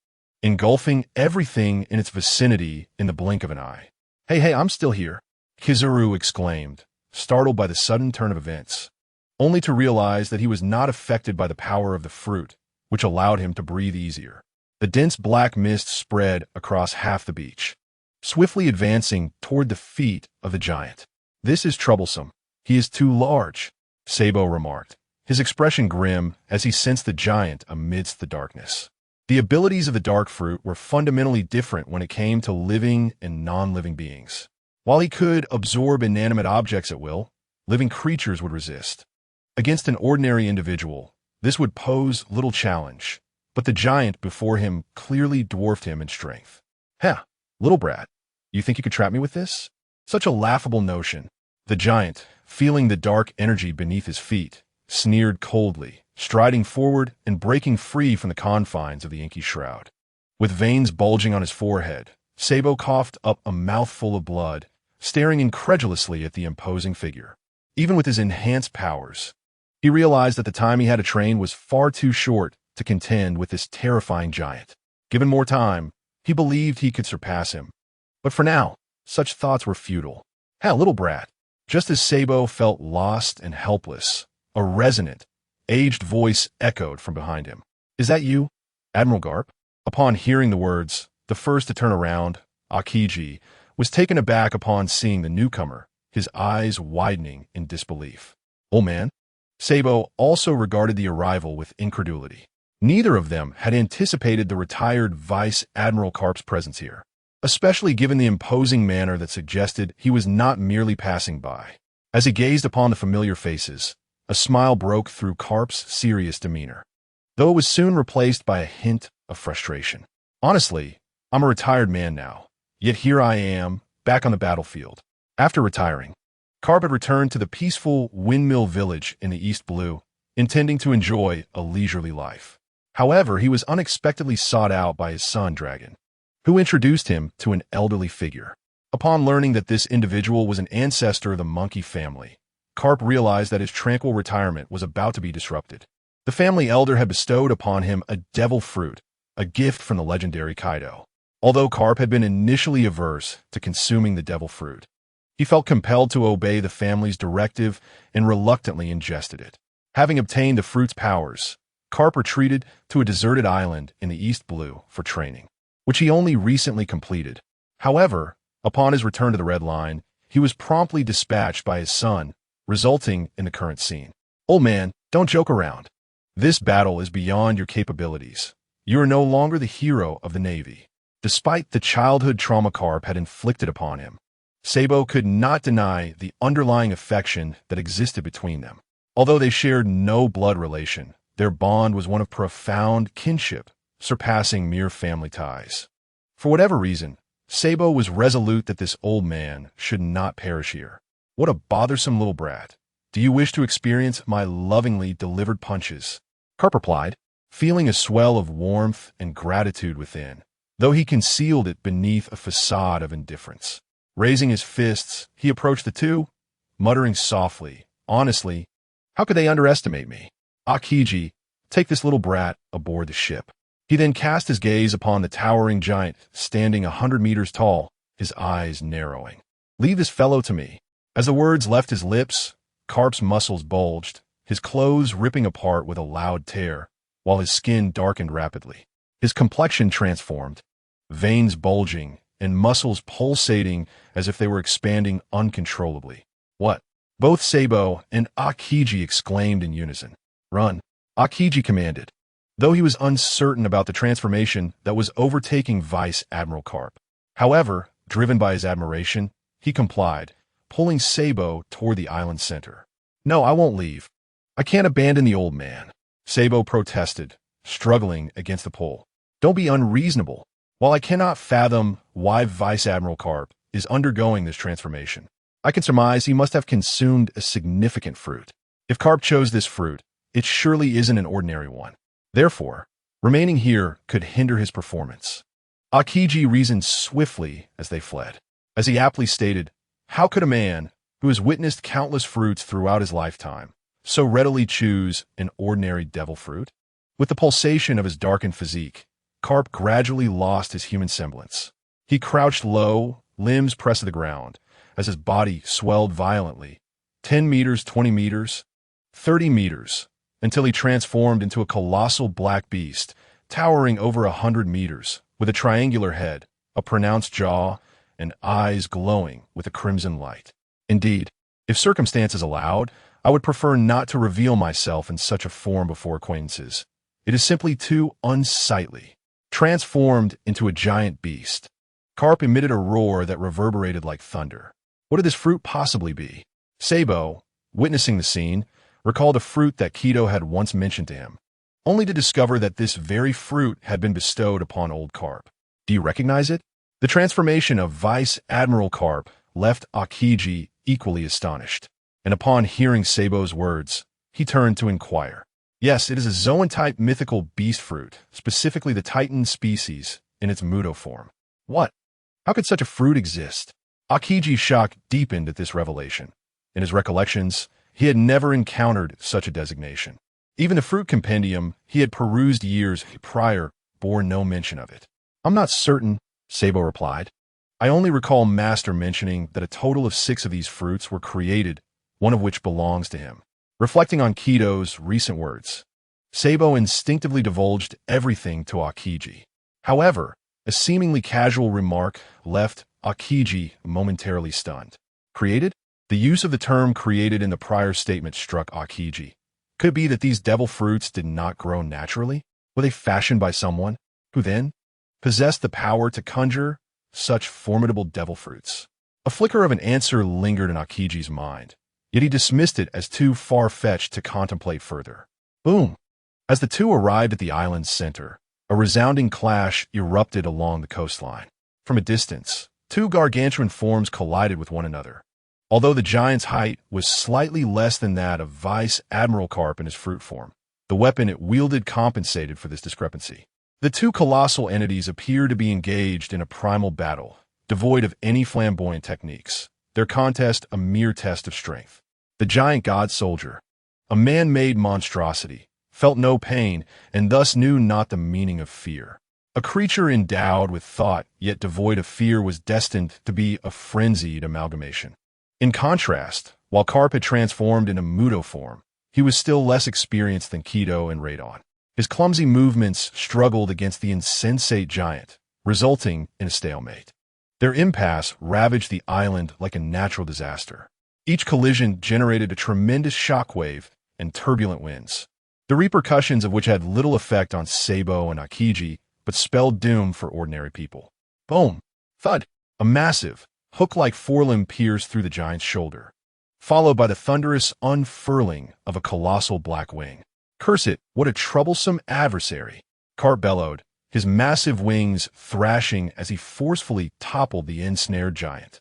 engulfing everything in its vicinity in the blink of an eye. Hey, I'm still here, Kizaru exclaimed, startled by the sudden turn of events, only to realize that he was not affected by the power of the fruit, which allowed him to breathe easier. The dense black mist spread across half the beach, swiftly advancing toward the feet of the giant. This is troublesome. He is too large, Sabo remarked, his expression grim as he sensed the giant amidst the darkness. The abilities of the dark fruit were fundamentally different when it came to living and non-living beings. While he could absorb inanimate objects at will, living creatures would resist. Against an ordinary individual, this would pose little challenge, but the giant before him clearly dwarfed him in strength. Little brat, you think you could trap me with this? Such a laughable notion. The giant, feeling the dark energy beneath his feet, sneered coldly, striding forward and breaking free from the confines of the inky shroud. With veins bulging on his forehead, Sabo coughed up a mouthful of blood, staring incredulously at the imposing figure. Even with his enhanced powers, he realized that the time he had to train was far too short to contend with this terrifying giant. Given more time, he believed he could surpass him. But for now, such thoughts were futile. Little brat. Just as Sabo felt lost and helpless, a resonant, aged voice echoed from behind him. Is that you, Admiral Garp? Upon hearing the words, the first to turn around, Akiji, was taken aback upon seeing the newcomer, his eyes widening in disbelief. Old man? Sabo also regarded the arrival with incredulity. Neither of them had anticipated the retired Vice Admiral Karp's presence here, especially given the imposing manner that suggested he was not merely passing by. As he gazed upon the familiar faces, a smile broke through Karp's serious demeanor, though it was soon replaced by a hint of frustration. Honestly, I'm a retired man now, yet here I am, back on the battlefield. After retiring, Karp had returned to the peaceful windmill village in the East Blue, intending to enjoy a leisurely life. However, he was unexpectedly sought out by his son, Dragon, who introduced him to an elderly figure. Upon learning that this individual was an ancestor of the monkey family, Karp realized that his tranquil retirement was about to be disrupted. The family elder had bestowed upon him a devil fruit, a gift from the legendary Kaido. Although Karp had been initially averse to consuming the devil fruit, he felt compelled to obey the family's directive and reluctantly ingested it. Having obtained the fruit's powers, Karp retreated to a deserted island in the East Blue for training, which he only recently completed. However, upon his return to the Red Line, he was promptly dispatched by his son, resulting in the current scene. Old man, don't joke around. This battle is beyond your capabilities. You are no longer the hero of the Navy. Despite the childhood trauma Karp had inflicted upon him, Sabo could not deny the underlying affection that existed between them. Although they shared no blood relation, their bond was one of profound kinship, surpassing mere family ties. For whatever reason, Sabo was resolute that this old man should not perish here. What a bothersome little brat. Do you wish to experience my lovingly delivered punches? Karp replied, feeling a swell of warmth and gratitude within, though he concealed it beneath a facade of indifference. Raising his fists, he approached the two, muttering softly, "Honestly, how could they underestimate me? Akiji, take this little brat aboard the ship." He then cast his gaze upon the towering giant, standing 100 meters tall, his eyes narrowing. "Leave this fellow to me." As the words left his lips, Karp's muscles bulged, his clothes ripping apart with a loud tear, while his skin darkened rapidly. His complexion transformed, veins bulging, and muscles pulsating as if they were expanding uncontrollably. "What?" Both Sabo and Akiji exclaimed in unison. "Run," Akiji commanded, though he was uncertain about the transformation that was overtaking Vice Admiral Karp. However, driven by his admiration, he complied, pulling Sabo toward the island's center. "No, I won't leave. I can't abandon the old man," Sabo protested, struggling against the pull. "Don't be unreasonable. While I cannot fathom why Vice Admiral Karp is undergoing this transformation, I can surmise he must have consumed a significant fruit. If Karp chose this fruit, it surely isn't an ordinary one. Therefore, remaining here could hinder his performance." Akiji reasoned swiftly as they fled. As he aptly stated, how could a man who has witnessed countless fruits throughout his lifetime so readily choose an ordinary devil fruit? With the pulsation of his darkened physique, Karp gradually lost his human semblance. He crouched low, limbs pressed to the ground, as his body swelled violently, 10 meters, 20 meters, 30 meters, until he transformed into a colossal black beast, towering over 100 meters, with a triangular head, a pronounced jaw, and eyes glowing with a crimson light. Indeed, if circumstances allowed, I would prefer not to reveal myself in such a form before acquaintances. It is simply too unsightly. Transformed into a giant beast, Karp emitted a roar that reverberated like thunder. What could this fruit possibly be? Sabo, witnessing the scene, recalled a fruit that Kido had once mentioned to him, only to discover that this very fruit had been bestowed upon old Karp. "Do you recognize it?" The transformation of Vice Admiral Karp left Akiji equally astonished, and upon hearing Sabo's words, he turned to inquire. "Yes, it is a zoan-type mythical beast fruit, specifically the Titan species, in its Muto form." "What? How could such a fruit exist?" Akiji's shock deepened at this revelation. In his recollections, he had never encountered such a designation. Even the fruit compendium he had perused years prior bore no mention of it. "I'm not certain," Sabo replied. "I only recall Master mentioning that a total of 6 of these fruits were created, one of which belongs to him." Reflecting on Kido's recent words, Sabo instinctively divulged everything to Akiji. However, a seemingly casual remark left Akiji momentarily stunned. "Created?" The use of the term created in the prior statement struck Akiji. Could it be that these devil fruits did not grow naturally? Were they fashioned by someone who then possessed the power to conjure such formidable devil fruits? A flicker of an answer lingered in Akiji's mind, yet he dismissed it as too far-fetched to contemplate further. Boom! As the two arrived at the island's center, a resounding clash erupted along the coastline. From a distance, 2 gargantuan forms collided with one another. Although the giant's height was slightly less than that of Vice Admiral Karp in his fruit form, the weapon it wielded compensated for this discrepancy. The 2 colossal entities appeared to be engaged in a primal battle, devoid of any flamboyant techniques, their contest a mere test of strength. The giant god soldier, a man-made monstrosity, felt no pain and thus knew not the meaning of fear. A creature endowed with thought yet devoid of fear was destined to be a frenzied amalgamation. In contrast, while Karp had transformed into Muto form, he was still less experienced than Kido and Radon. His clumsy movements struggled against the insensate giant, resulting in a stalemate. Their impasse ravaged the island like a natural disaster. Each collision generated a tremendous shockwave and turbulent winds, the repercussions of which had little effect on Sabo and Akiji, but spelled doom for ordinary people. Boom! Thud! A massive, hook-like forelimb pierced through the giant's shoulder, followed by the thunderous unfurling of a colossal black wing. "Curse it, what a troublesome adversary!" Karp bellowed, his massive wings thrashing as he forcefully toppled the ensnared giant.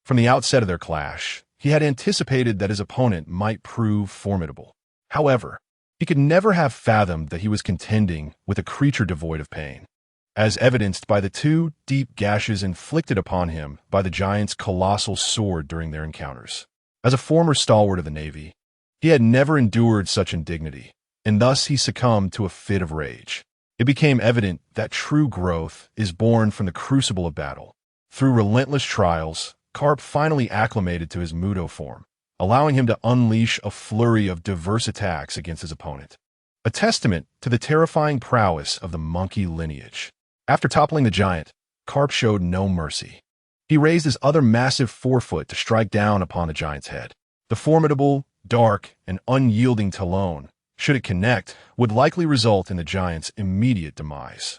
From the outset of their clash, he had anticipated that his opponent might prove formidable. However, he could never have fathomed that he was contending with a creature devoid of pain, as evidenced by the 2 deep gashes inflicted upon him by the giant's colossal sword during their encounters. As a former stalwart of the Navy, he had never endured such indignity, and thus he succumbed to a fit of rage. It became evident that true growth is born from the crucible of battle. Through relentless trials, Karp finally acclimated to his Mudo form, allowing him to unleash a flurry of diverse attacks against his opponent. A testament to the terrifying prowess of the monkey lineage. After toppling the giant, Karp showed no mercy. He raised his other massive forefoot to strike down upon the giant's head. The formidable, dark, and unyielding talon, should it connect, would likely result in the giant's immediate demise.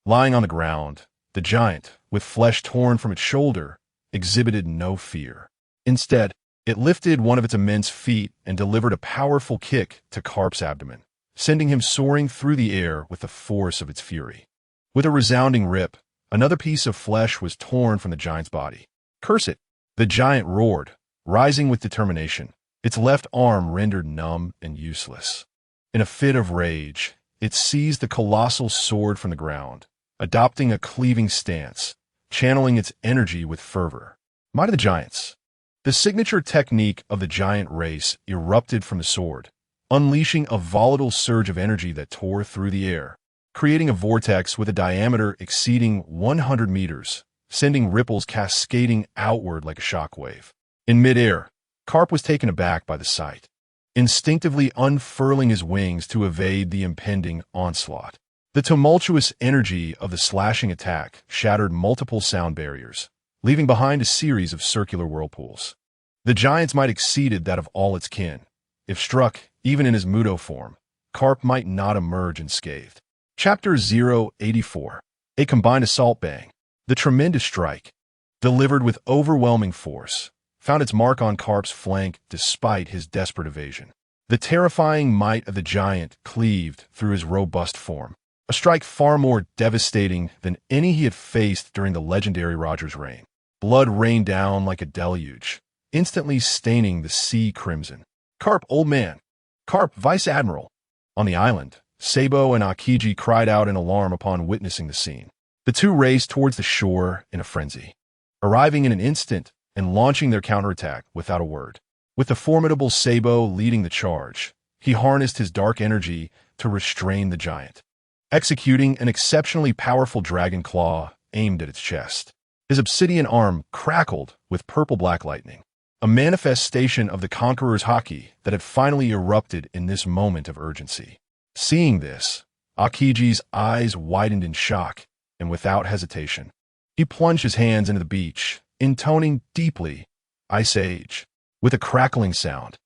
Lying on the ground, the giant, with flesh torn from its shoulder, exhibited no fear. Instead, it lifted one of its immense feet and delivered a powerful kick to Karp's abdomen, sending him soaring through the air with the force of its fury. With a resounding rip, another piece of flesh was torn from the giant's body. "Curse it!" The giant roared, rising with determination, its left arm rendered numb and useless. In a fit of rage, it seized the colossal sword from the ground, adopting a cleaving stance, channeling its energy with fervor. Might of the Giants. The signature technique of the giant race erupted from the sword, unleashing a volatile surge of energy that tore through the air, creating a vortex with a diameter exceeding 100 meters, sending ripples cascading outward like a shockwave. In midair, Karp was taken aback by the sight, instinctively unfurling his wings to evade the impending onslaught. The tumultuous energy of the slashing attack shattered multiple sound barriers, leaving behind a series of circular whirlpools. The giant's might exceeded that of all its kin. If struck, even in his Mudo form, Karp might not emerge unscathed. Chapter 084. A combined assault bang. The tremendous strike, delivered with overwhelming force, found its mark on Karp's flank despite his desperate evasion. The terrifying might of the giant cleaved through his robust form, a strike far more devastating than any he had faced during the legendary Roger's reign. Blood rained down like a deluge, instantly staining the sea crimson. "Karp, old man! Karp, Vice Admiral!" On the island, Sabo and Akiji cried out in alarm upon witnessing the scene. The two raced towards the shore in a frenzy, arriving in an instant and launching their counterattack without a word. With the formidable Sabo leading the charge, he harnessed his dark energy to restrain the giant, executing an exceptionally powerful dragon claw aimed at its chest. His obsidian arm crackled with purple-black lightning, a manifestation of the conqueror's haki that had finally erupted in this moment of urgency. Seeing this, Akiji's eyes widened in shock, and without hesitation, he plunged his hands into the beach, intoning deeply, "Ice Age," with a crackling sound.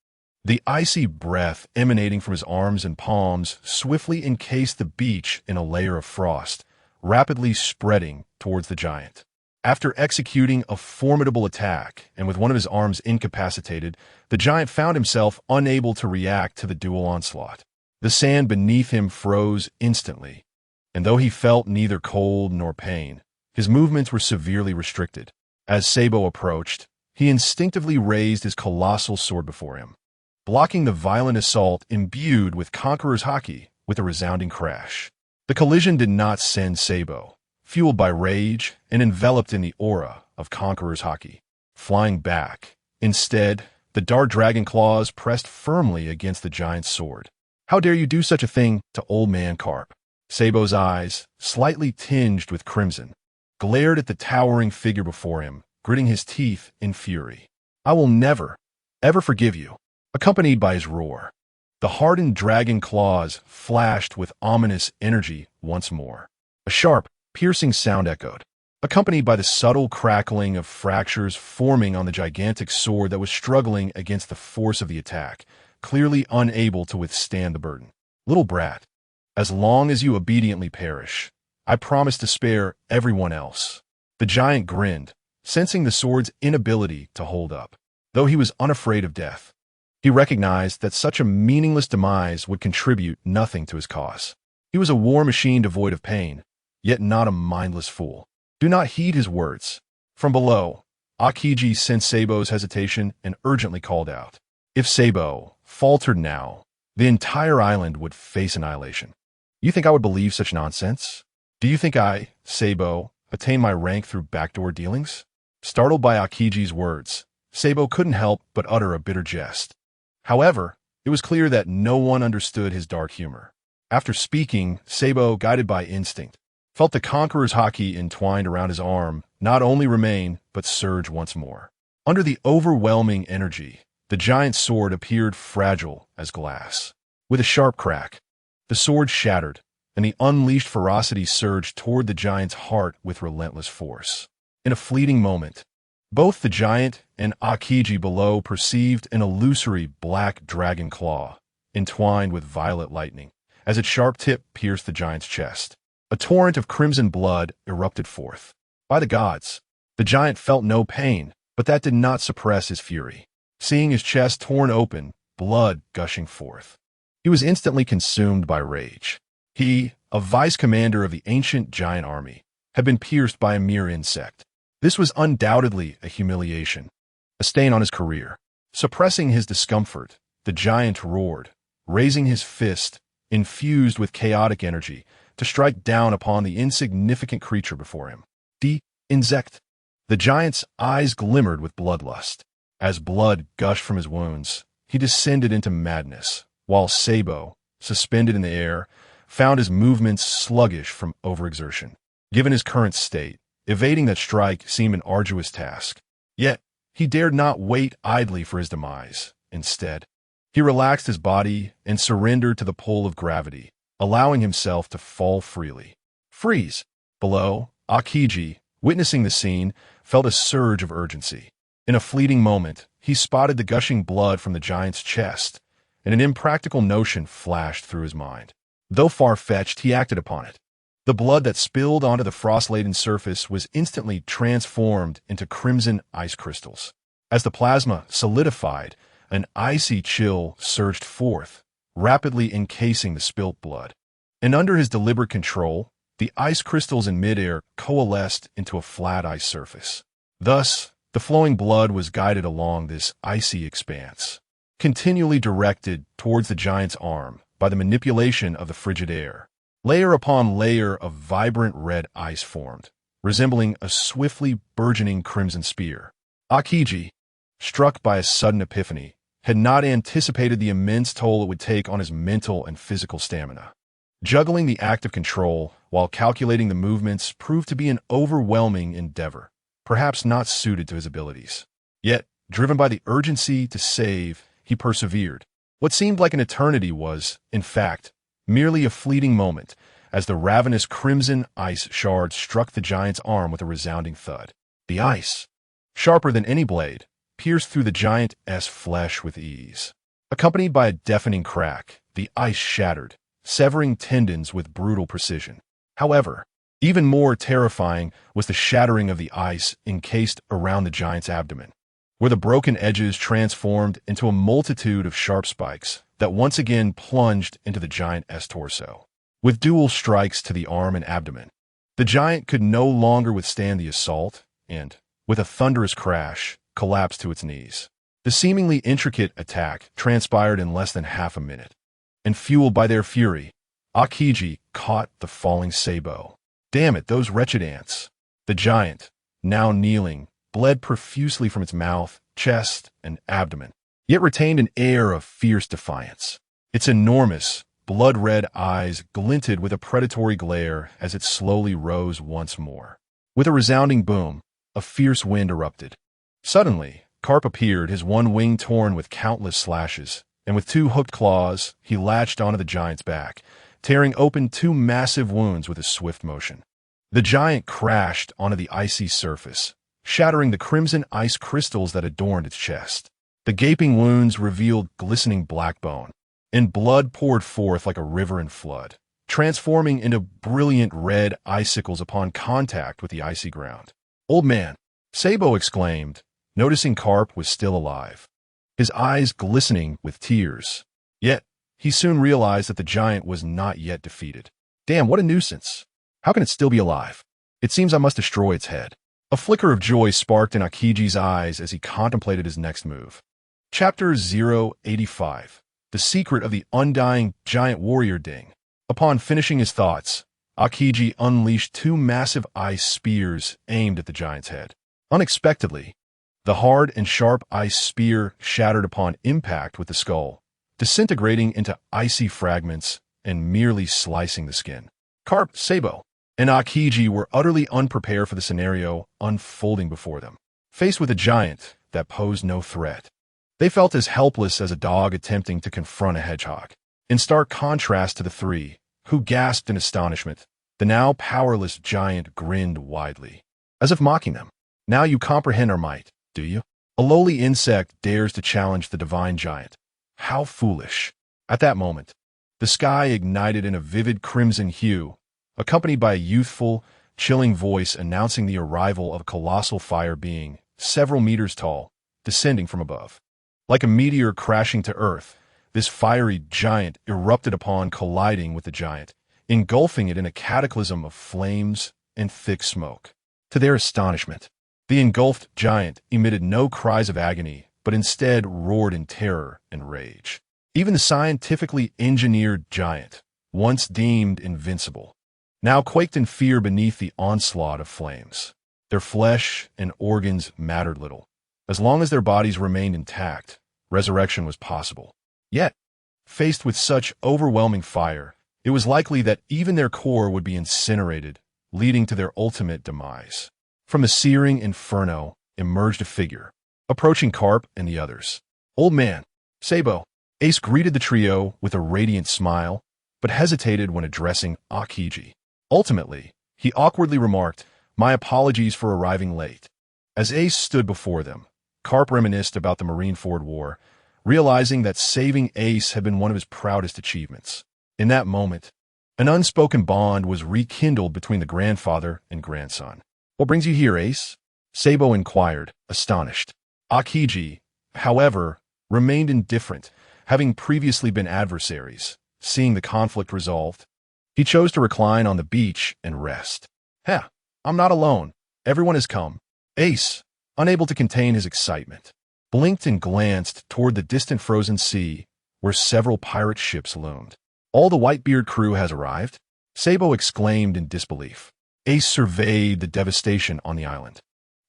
The icy breath emanating from his arms and palms swiftly encased the beach in a layer of frost, rapidly spreading towards the giant. After executing a formidable attack, and with one of his arms incapacitated, the giant found himself unable to react to the dual onslaught. The sand beneath him froze instantly, and though he felt neither cold nor pain, his movements were severely restricted. As Sabo approached, he instinctively raised his colossal sword before him, blocking the violent assault imbued with Conqueror's haki with a resounding crash. The collision did not send Sabo, fueled by rage and enveloped in the aura of Conqueror's haki, flying back. Instead, the dark dragon claws pressed firmly against the giant's sword. "How dare you do such a thing to old man Karp?" Sabo's eyes, slightly tinged with crimson, glared at the towering figure before him, gritting his teeth in fury. "I will never, ever forgive you." Accompanied by his roar, the hardened dragon claws flashed with ominous energy once more. A sharp, piercing sound echoed, accompanied by the subtle crackling of fractures forming on the gigantic sword that was struggling against the force of the attack, clearly unable to withstand the burden. "Little brat, as long as you obediently perish, I promise to spare everyone else." The giant grinned, sensing the sword's inability to hold up. Though he was unafraid of death, he recognized that such a meaningless demise would contribute nothing to his cause. He was a war machine devoid of pain, yet not a mindless fool. Do not heed his words. From below, Akiji sensed Sabo's hesitation and urgently called out. If Sabo faltered now, the entire island would face annihilation. "You think I would believe such nonsense? Do you think I, Sabo, attained my rank through backdoor dealings?" Startled by Akiji's words, Sabo couldn't help but utter a bitter jest. However, it was clear that no one understood his dark humor. After speaking, Sabo, guided by instinct, felt the conqueror's haki entwined around his arm not only remain, but surge once more. Under the overwhelming energy, the giant's sword appeared fragile as glass. With a sharp crack, the sword shattered, and the unleashed ferocity surged toward the giant's heart with relentless force. In a fleeting moment, both the giant and Akiji below perceived an illusory black dragon claw, entwined with violet lightning, as its sharp tip pierced the giant's chest. A torrent of crimson blood erupted forth. By the gods, the giant felt no pain, but that did not suppress his fury. Seeing his chest torn open, blood gushing forth, he was instantly consumed by rage. He, a vice commander of the ancient giant army, had been pierced by a mere insect. This was undoubtedly a humiliation, a stain on his career. Suppressing his discomfort, the giant roared, raising his fist, infused with chaotic energy, to strike down upon the insignificant creature before him. The insect. The giant's eyes glimmered with bloodlust. As blood gushed from his wounds, he descended into madness, while Sabo, suspended in the air, found his movements sluggish from overexertion. Given his current state, evading that strike seemed an arduous task. Yet, he dared not wait idly for his demise. Instead, he relaxed his body and surrendered to the pull of gravity, allowing himself to fall freely. Freeze! Below, Akiji, witnessing the scene, felt a surge of urgency. In a fleeting moment, he spotted the gushing blood from the giant's chest, and an impractical notion flashed through his mind. Though far-fetched, he acted upon it. The blood that spilled onto the frost-laden surface was instantly transformed into crimson ice crystals. As the plasma solidified, an icy chill surged forth, rapidly encasing the spilt blood. And under his deliberate control, the ice crystals in midair coalesced into a flat ice surface. Thus, the flowing blood was guided along this icy expanse, continually directed towards the giant's arm by the manipulation of the frigid air. Layer upon layer of vibrant red ice formed, resembling a swiftly burgeoning crimson spear. Akiji, struck by a sudden epiphany, had not anticipated the immense toll it would take on his mental and physical stamina. Juggling the act of control while calculating the movements proved to be an overwhelming endeavor, perhaps not suited to his abilities. Yet, driven by the urgency to save, he persevered. What seemed like an eternity was, in fact, merely a fleeting moment, as the ravenous crimson ice shards struck the giant's arm with a resounding thud. The ice, sharper than any blade, pierced through the giant's flesh with ease. Accompanied by a deafening crack, the ice shattered, severing tendons with brutal precision. However, even more terrifying was the shattering of the ice encased around the giant's abdomen, where the broken edges transformed into a multitude of sharp spikes that once again plunged into the giant's torso. With dual strikes to the arm and abdomen, the giant could no longer withstand the assault and, with a thunderous crash, collapsed to its knees. The seemingly intricate attack transpired in less than half a minute, and fueled by their fury, Akiji caught the falling Sabo. Damn it, those wretched ants! The giant, now kneeling, bled profusely from its mouth, chest, and abdomen, yet retained an air of fierce defiance. Its enormous, blood-red eyes glinted with a predatory glare as it slowly rose once more. With a resounding boom, a fierce wind erupted. Suddenly, Carp appeared, his one wing torn with countless slashes, and with two hooked claws, he latched onto the giant's back, tearing open two massive wounds with a swift motion. The giant crashed onto the icy surface, shattering the crimson ice crystals that adorned its chest. The gaping wounds revealed glistening black bone, and blood poured forth like a river in flood, transforming into brilliant red icicles upon contact with the icy ground. "Old man," Sabo exclaimed, noticing Carp was still alive, his eyes glistening with tears. Yet, he soon realized that the giant was not yet defeated. Damn, what a nuisance. How can it still be alive? It seems I must destroy its head. A flicker of joy sparked in Akiji's eyes as he contemplated his next move. Chapter 085. The Secret of the Undying Giant Warrior Ding. Upon finishing his thoughts, Akiji unleashed two massive ice spears aimed at the giant's head. Unexpectedly, The hard and sharp ice spear shattered upon impact with the skull, disintegrating into icy fragments and merely slicing the skin. Carp, Sabo, and Akiji were utterly unprepared for the scenario unfolding before them. Faced with a giant that posed no threat, they felt as helpless as a dog attempting to confront a hedgehog. In stark contrast to the three, who gasped in astonishment, the now powerless giant grinned widely, as if mocking them. Now you comprehend our might, do you? A lowly insect dares to challenge the divine giant. How foolish. At that moment, the sky ignited in a vivid crimson hue, accompanied by a youthful, chilling voice announcing the arrival of a colossal fire being, several meters tall, descending from above. Like a meteor crashing to earth, this fiery giant erupted upon colliding with the giant, engulfing it in a cataclysm of flames and thick smoke. To their astonishment, the engulfed giant emitted no cries of agony, but instead roared in terror and rage. Even the scientifically engineered giant, once deemed invincible, now quaked in fear beneath the onslaught of flames. Their flesh and organs mattered little. As long as their bodies remained intact, resurrection was possible. Yet, faced with such overwhelming fire, it was likely that even their core would be incinerated, leading to their ultimate demise. From the searing inferno emerged a figure, approaching Carp and the others. Old man, Sabo. Ace greeted the trio with a radiant smile, but hesitated when addressing Akiji. Ultimately, he awkwardly remarked, "My apologies for arriving late." As Ace stood before them, Carp reminisced about the Marineford War, realizing that saving Ace had been one of his proudest achievements. In that moment, an unspoken bond was rekindled between the grandfather and grandson. "What brings you here, Ace?" Sabo inquired, astonished. Akiji, however, remained indifferent, having previously been adversaries. Seeing the conflict resolved, he chose to recline on the beach and rest. I'm not alone. Everyone has come." Ace, unable to contain his excitement, blinked and glanced toward the distant frozen sea where several pirate ships loomed. "All the Whitebeard crew has arrived?" Sabo exclaimed in disbelief. Ace surveyed the devastation on the island,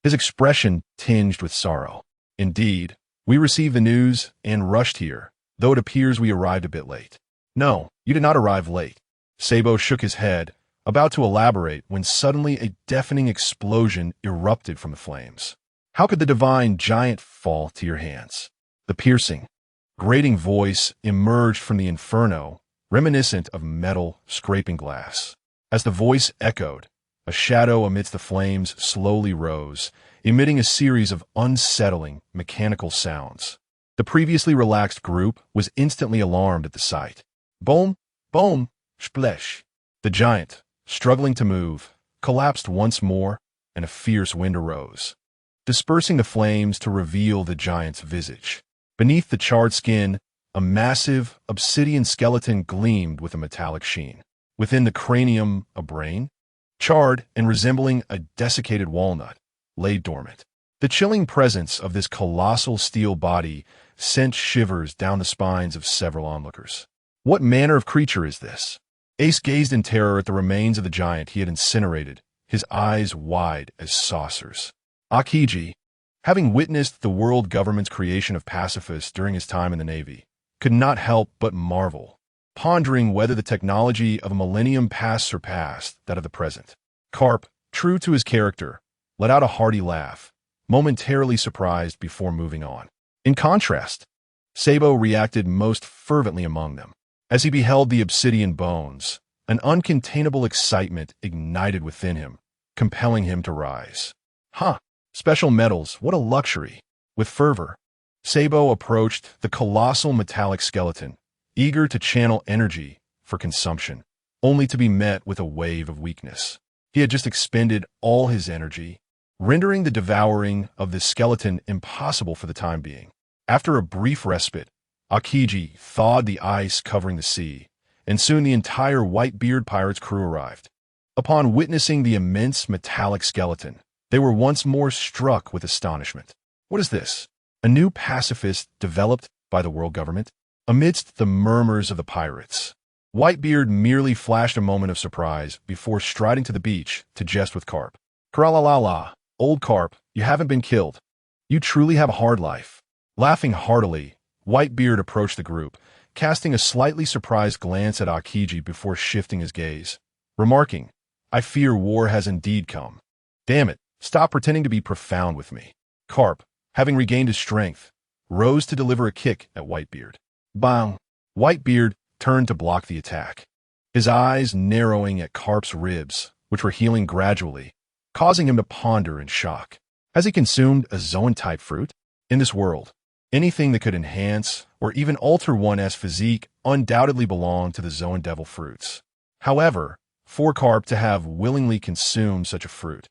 his expression tinged with sorrow. "Indeed, we received the news and rushed here, though it appears we arrived a bit late." "No, you did not arrive late." Sabo shook his head, about to elaborate when suddenly a deafening explosion erupted from the flames. How could the divine giant fall to your hands? The piercing, grating voice emerged from the inferno, reminiscent of metal scraping glass. As the voice echoed, a shadow amidst the flames slowly rose, emitting a series of unsettling, mechanical sounds. The previously relaxed group was instantly alarmed at the sight. Boom, boom, splash. The giant, struggling to move, collapsed once more, and a fierce wind arose, dispersing the flames to reveal the giant's visage. Beneath the charred skin, a massive, obsidian skeleton gleamed with a metallic sheen. Within the cranium, a brain, charred and resembling a desiccated walnut, lay dormant. The chilling presence of this colossal steel body sent shivers down the spines of several onlookers. What manner of creature is this? Ace gazed in terror at the remains of the giant he had incinerated, his eyes wide as saucers. Akiji, having witnessed the world government's creation of pacifists during his time in the Navy, could not help but marvel, pondering whether the technology of a millennium past surpassed that of the present. Carp, true to his character, let out a hearty laugh, momentarily surprised before moving on. In contrast, Sabo reacted most fervently among them. As he beheld the obsidian bones, an uncontainable excitement ignited within him, compelling him to rise. Special metals, what a luxury! With fervor, Sabo approached the colossal metallic skeleton, eager to channel energy for consumption, only to be met with a wave of weakness. He had just expended all his energy, rendering the devouring of the skeleton impossible for the time being. After a brief respite, Akiji thawed the ice covering the sea, and soon the entire Whitebeard pirates' crew arrived. Upon witnessing the immense metallic skeleton, they were once more struck with astonishment. What is this? A new pacifist developed by the world government? Amidst the murmurs of the pirates, Whitebeard merely flashed a moment of surprise before striding to the beach to jest with Carp. "Kralalala, old Carp, you haven't been killed." You truly have a hard life. Laughing heartily, Whitebeard approached the group, casting a slightly surprised glance at Akiji before shifting his gaze, remarking, I fear war has indeed come. Damn it, stop pretending to be profound with me. Carp, having regained his strength, rose to deliver a kick at Whitebeard. Bang! Whitebeard turned to block the attack, his eyes narrowing at Carp's ribs, which were healing gradually, causing him to ponder in shock. Has he consumed a Zoan-type fruit? In this world, anything that could enhance or even alter one's physique undoubtedly belonged to the Zoan devil fruits. However, for Carp to have willingly consumed such a fruit,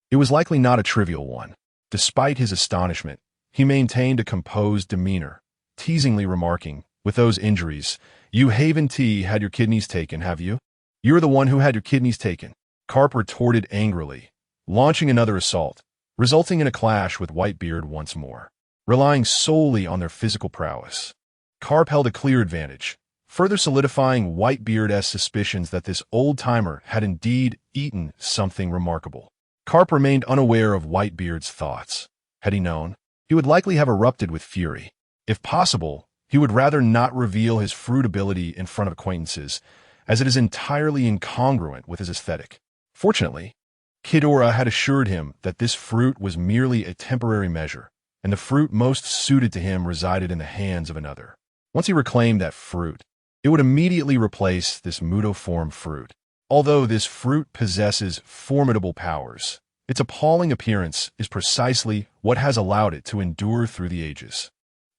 it was likely not a trivial one. Despite his astonishment, he maintained a composed demeanor, teasingly remarking, with those injuries, you Haven T had your kidneys taken, have you? You're the one who had your kidneys taken. Carp retorted angrily, launching another assault, resulting in a clash with Whitebeard once more. Relying solely on their physical prowess, Carp held a clear advantage, further solidifying Whitebeard's suspicions that this old-timer had indeed eaten something remarkable. Carp remained unaware of Whitebeard's thoughts. Had he known, he would likely have erupted with fury. If possible, he would rather not reveal his fruit ability in front of acquaintances, as it is entirely incongruent with his aesthetic. Fortunately, Kidora had assured him that this fruit was merely a temporary measure, and the fruit most suited to him resided in the hands of another. Once he reclaimed that fruit, it would immediately replace this mutoform fruit. Although this fruit possesses formidable powers, its appalling appearance is precisely what has allowed it to endure through the ages.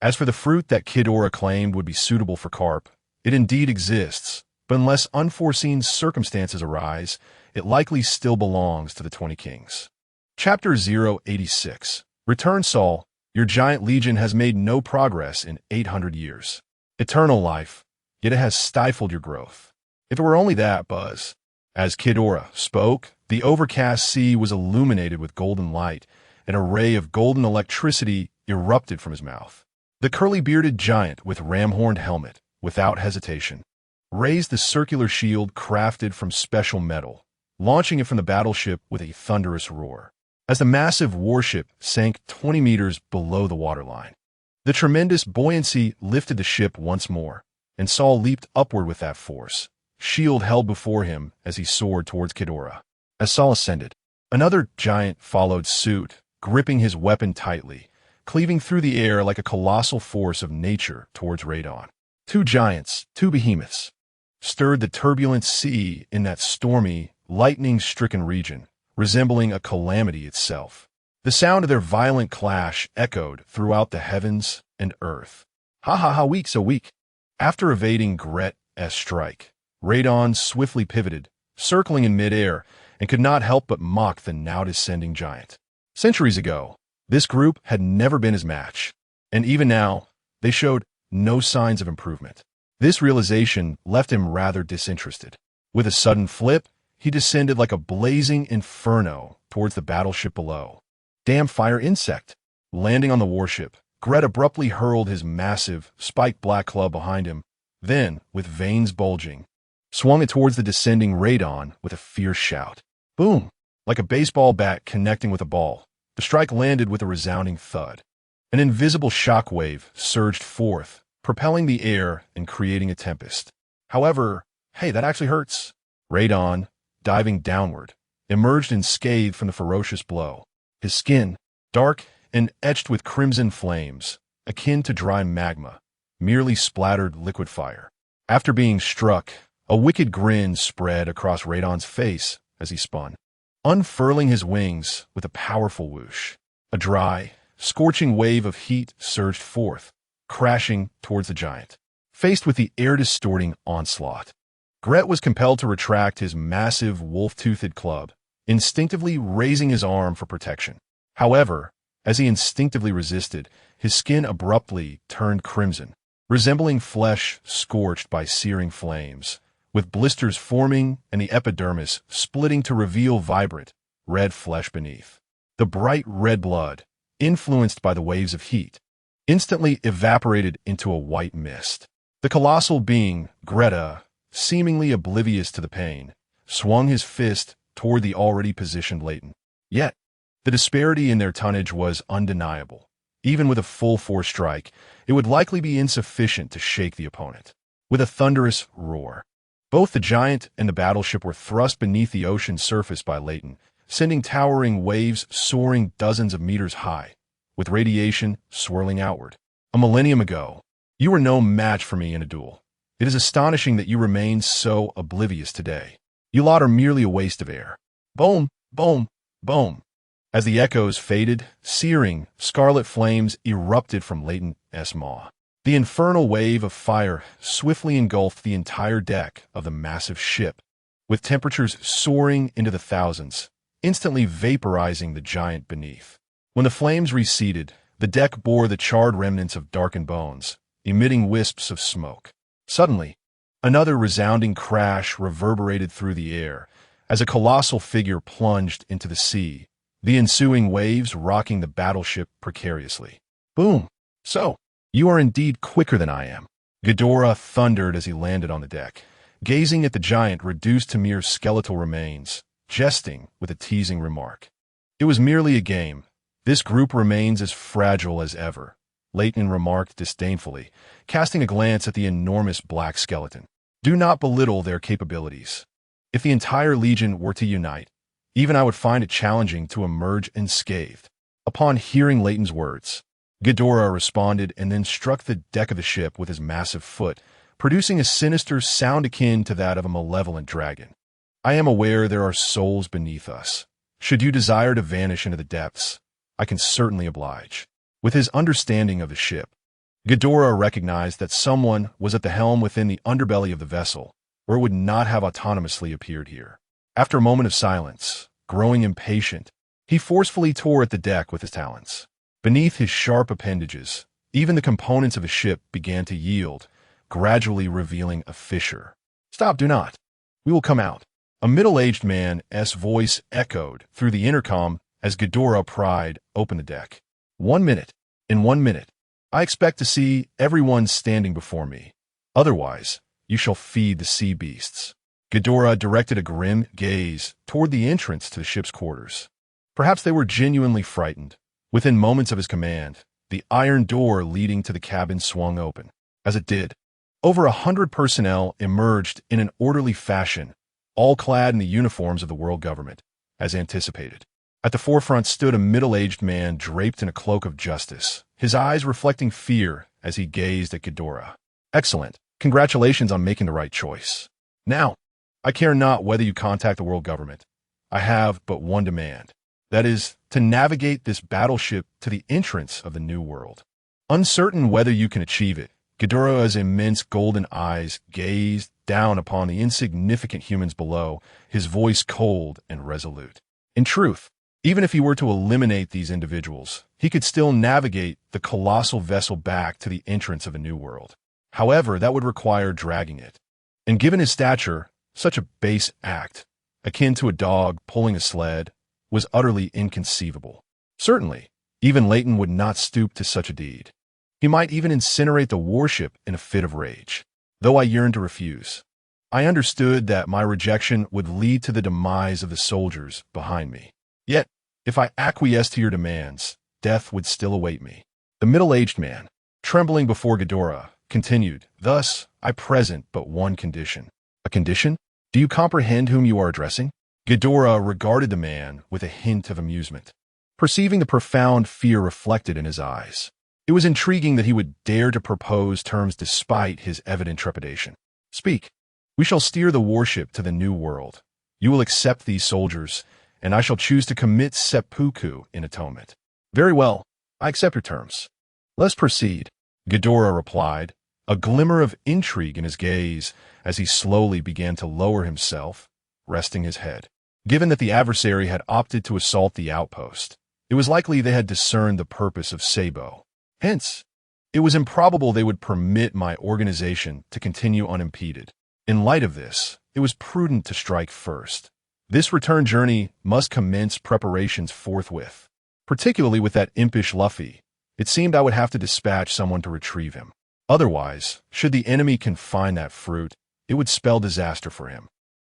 As for the fruit that Kidora claimed would be suitable for Carp, it indeed exists, but unless unforeseen circumstances arise, it likely still belongs to the 20 Kings. Chapter 086. Return, Saul. Your giant legion has made no progress in 800 years. Eternal life, yet it has stifled your growth. If it were only that, Buzz. As Kidora spoke, the overcast sea was illuminated with golden light, and a ray of golden electricity erupted from his mouth. The curly-bearded giant with ram-horned helmet, without hesitation, raised the circular shield crafted from special metal, launching it from the battleship with a thunderous roar. As the massive warship sank 20 meters below the waterline, the tremendous buoyancy lifted the ship once more, and Saul leaped upward with that force, shield held before him as he soared towards Kidora. As Saul ascended, another giant followed suit, gripping his weapon tightly, cleaving through the air like a colossal force of nature towards Radon. Two giants, two behemoths, stirred the turbulent sea in that stormy, lightning-stricken region, resembling a calamity itself. The sound of their violent clash echoed throughout the heavens and earth. Ha ha ha, weak, so weak. After evading Gret's strike, Radon swiftly pivoted, circling in midair, and could not help but mock the now-descending giant. Centuries ago, this group had never been his match, and even now, they showed no signs of improvement. This realization left him rather disinterested. With a sudden flip, he descended like a blazing inferno towards the battleship below. Damn fire insect! Landing on the warship, Gret abruptly hurled his massive, spiked black club behind him, then, with veins bulging, swung it towards the descending Radon with a fierce shout. Boom! Like a baseball bat connecting with a ball, the strike landed with a resounding thud. An invisible shockwave surged forth, propelling the air and creating a tempest. However, hey, that actually hurts. Radon, diving downward, emerged unscathed from the ferocious blow. His skin, dark and etched with crimson flames, akin to dry magma, merely splattered liquid fire. After being struck, a wicked grin spread across Radon's face as he spun, unfurling his wings with a powerful whoosh. A dry, scorching wave of heat surged forth, crashing towards the giant. Faced with the air-distorting onslaught, Gret was compelled to retract his massive wolf-toothed club, instinctively raising his arm for protection. However, as he instinctively resisted, his skin abruptly turned crimson, resembling flesh scorched by searing flames, with blisters forming and the epidermis splitting to reveal vibrant, red flesh beneath. The bright red blood, influenced by the waves of heat, instantly evaporated into a white mist. The colossal being, Greta, seemingly oblivious to the pain, swung his fist toward the already positioned Leighton. Yet, the disparity in their tonnage was undeniable. Even with a full force strike, it would likely be insufficient to shake the opponent. With a thunderous roar, both the giant and the battleship were thrust beneath the ocean's surface by Leighton, sending towering waves soaring dozens of meters high, with radiation swirling outward. A millennium ago, you were no match for me in a duel. It is astonishing that you remain so oblivious today. You lot are merely a waste of air. Boom, boom, boom. As the echoes faded, searing, scarlet flames erupted from Leighton's maw. The infernal wave of fire swiftly engulfed the entire deck of the massive ship, with temperatures soaring into the thousands, instantly vaporizing the giant beneath. When the flames receded, the deck bore the charred remnants of darkened bones, emitting wisps of smoke. Suddenly, another resounding crash reverberated through the air as a colossal figure plunged into the sea, the ensuing waves rocking the battleship precariously. Boom! So, you are indeed quicker than I am. Ghidorah thundered as he landed on the deck, gazing at the giant reduced to mere skeletal remains, jesting with a teasing remark. It was merely a game. This group remains as fragile as ever, Leighton remarked disdainfully, casting a glance at the enormous black skeleton. Do not belittle their capabilities. If the entire Legion were to unite, even I would find it challenging to emerge unscathed. Upon hearing Leighton's words, Ghidorah responded and then struck the deck of the ship with his massive foot, producing a sinister sound akin to that of a malevolent dragon. I am aware there are souls beneath us. Should you desire to vanish into the depths, I can certainly oblige. With his understanding of the ship, Ghidorah recognized that someone was at the helm within the underbelly of the vessel, or it would not have autonomously appeared here. After a moment of silence, growing impatient, he forcefully tore at the deck with his talons. Beneath his sharp appendages, even the components of a ship began to yield, gradually revealing a fissure. Stop, do not. We will come out. A middle-aged man's voice echoed through the intercom as Ghidorah pried open the deck. 1 minute. In 1 minute, I expect to see everyone standing before me. Otherwise, you shall feed the sea beasts. Ghidorah directed a grim gaze toward the entrance to the ship's quarters. Perhaps they were genuinely frightened. Within moments of his command, the iron door leading to the cabin swung open. As it did, over 100 personnel emerged in an orderly fashion, all clad in the uniforms of the world government, as anticipated. At the forefront stood a middle-aged man draped in a cloak of justice, his eyes reflecting fear as he gazed at Ghidorah. Excellent. Congratulations on making the right choice. Now, I care not whether you contact the world government. I have but one demand. That is, to navigate this battleship to the entrance of the new world. Uncertain whether you can achieve it, Ghidorah's immense golden eyes gazed down upon the insignificant humans below, his voice cold and resolute. In truth, even if he were to eliminate these individuals, he could still navigate the colossal vessel back to the entrance of a new world. However, that would require dragging it. And given his stature, such a base act, akin to a dog pulling a sled, was utterly inconceivable. Certainly, even Leighton would not stoop to such a deed. He might even incinerate the warship in a fit of rage. Though I yearned to refuse, I understood that my rejection would lead to the demise of the soldiers behind me. Yet, if I acquiesced to your demands, death would still await me. The middle-aged man, trembling before Ghidorah, continued, Thus, I present but one condition. A condition? Do you comprehend whom you are addressing? Ghidorah regarded the man with a hint of amusement, perceiving the profound fear reflected in his eyes. It was intriguing that he would dare to propose terms despite his evident trepidation. Speak. We shall steer the warship to the new world. You will accept these soldiers, and I shall choose to commit seppuku in atonement. Very well. I accept your terms. Let's proceed, Ghidorah replied, a glimmer of intrigue in his gaze as he slowly began to lower himself, resting his head. Given that the adversary had opted to assault the outpost, it was likely they had discerned the purpose of Sabo. Hence, it was improbable they would permit my organization to continue unimpeded. In light of this, it was prudent to strike first. This return journey must commence preparations forthwith. Particularly with that impish Luffy, it seemed I would have to dispatch someone to retrieve him. Otherwise, should the enemy confine that fruit, it would spell disaster for him.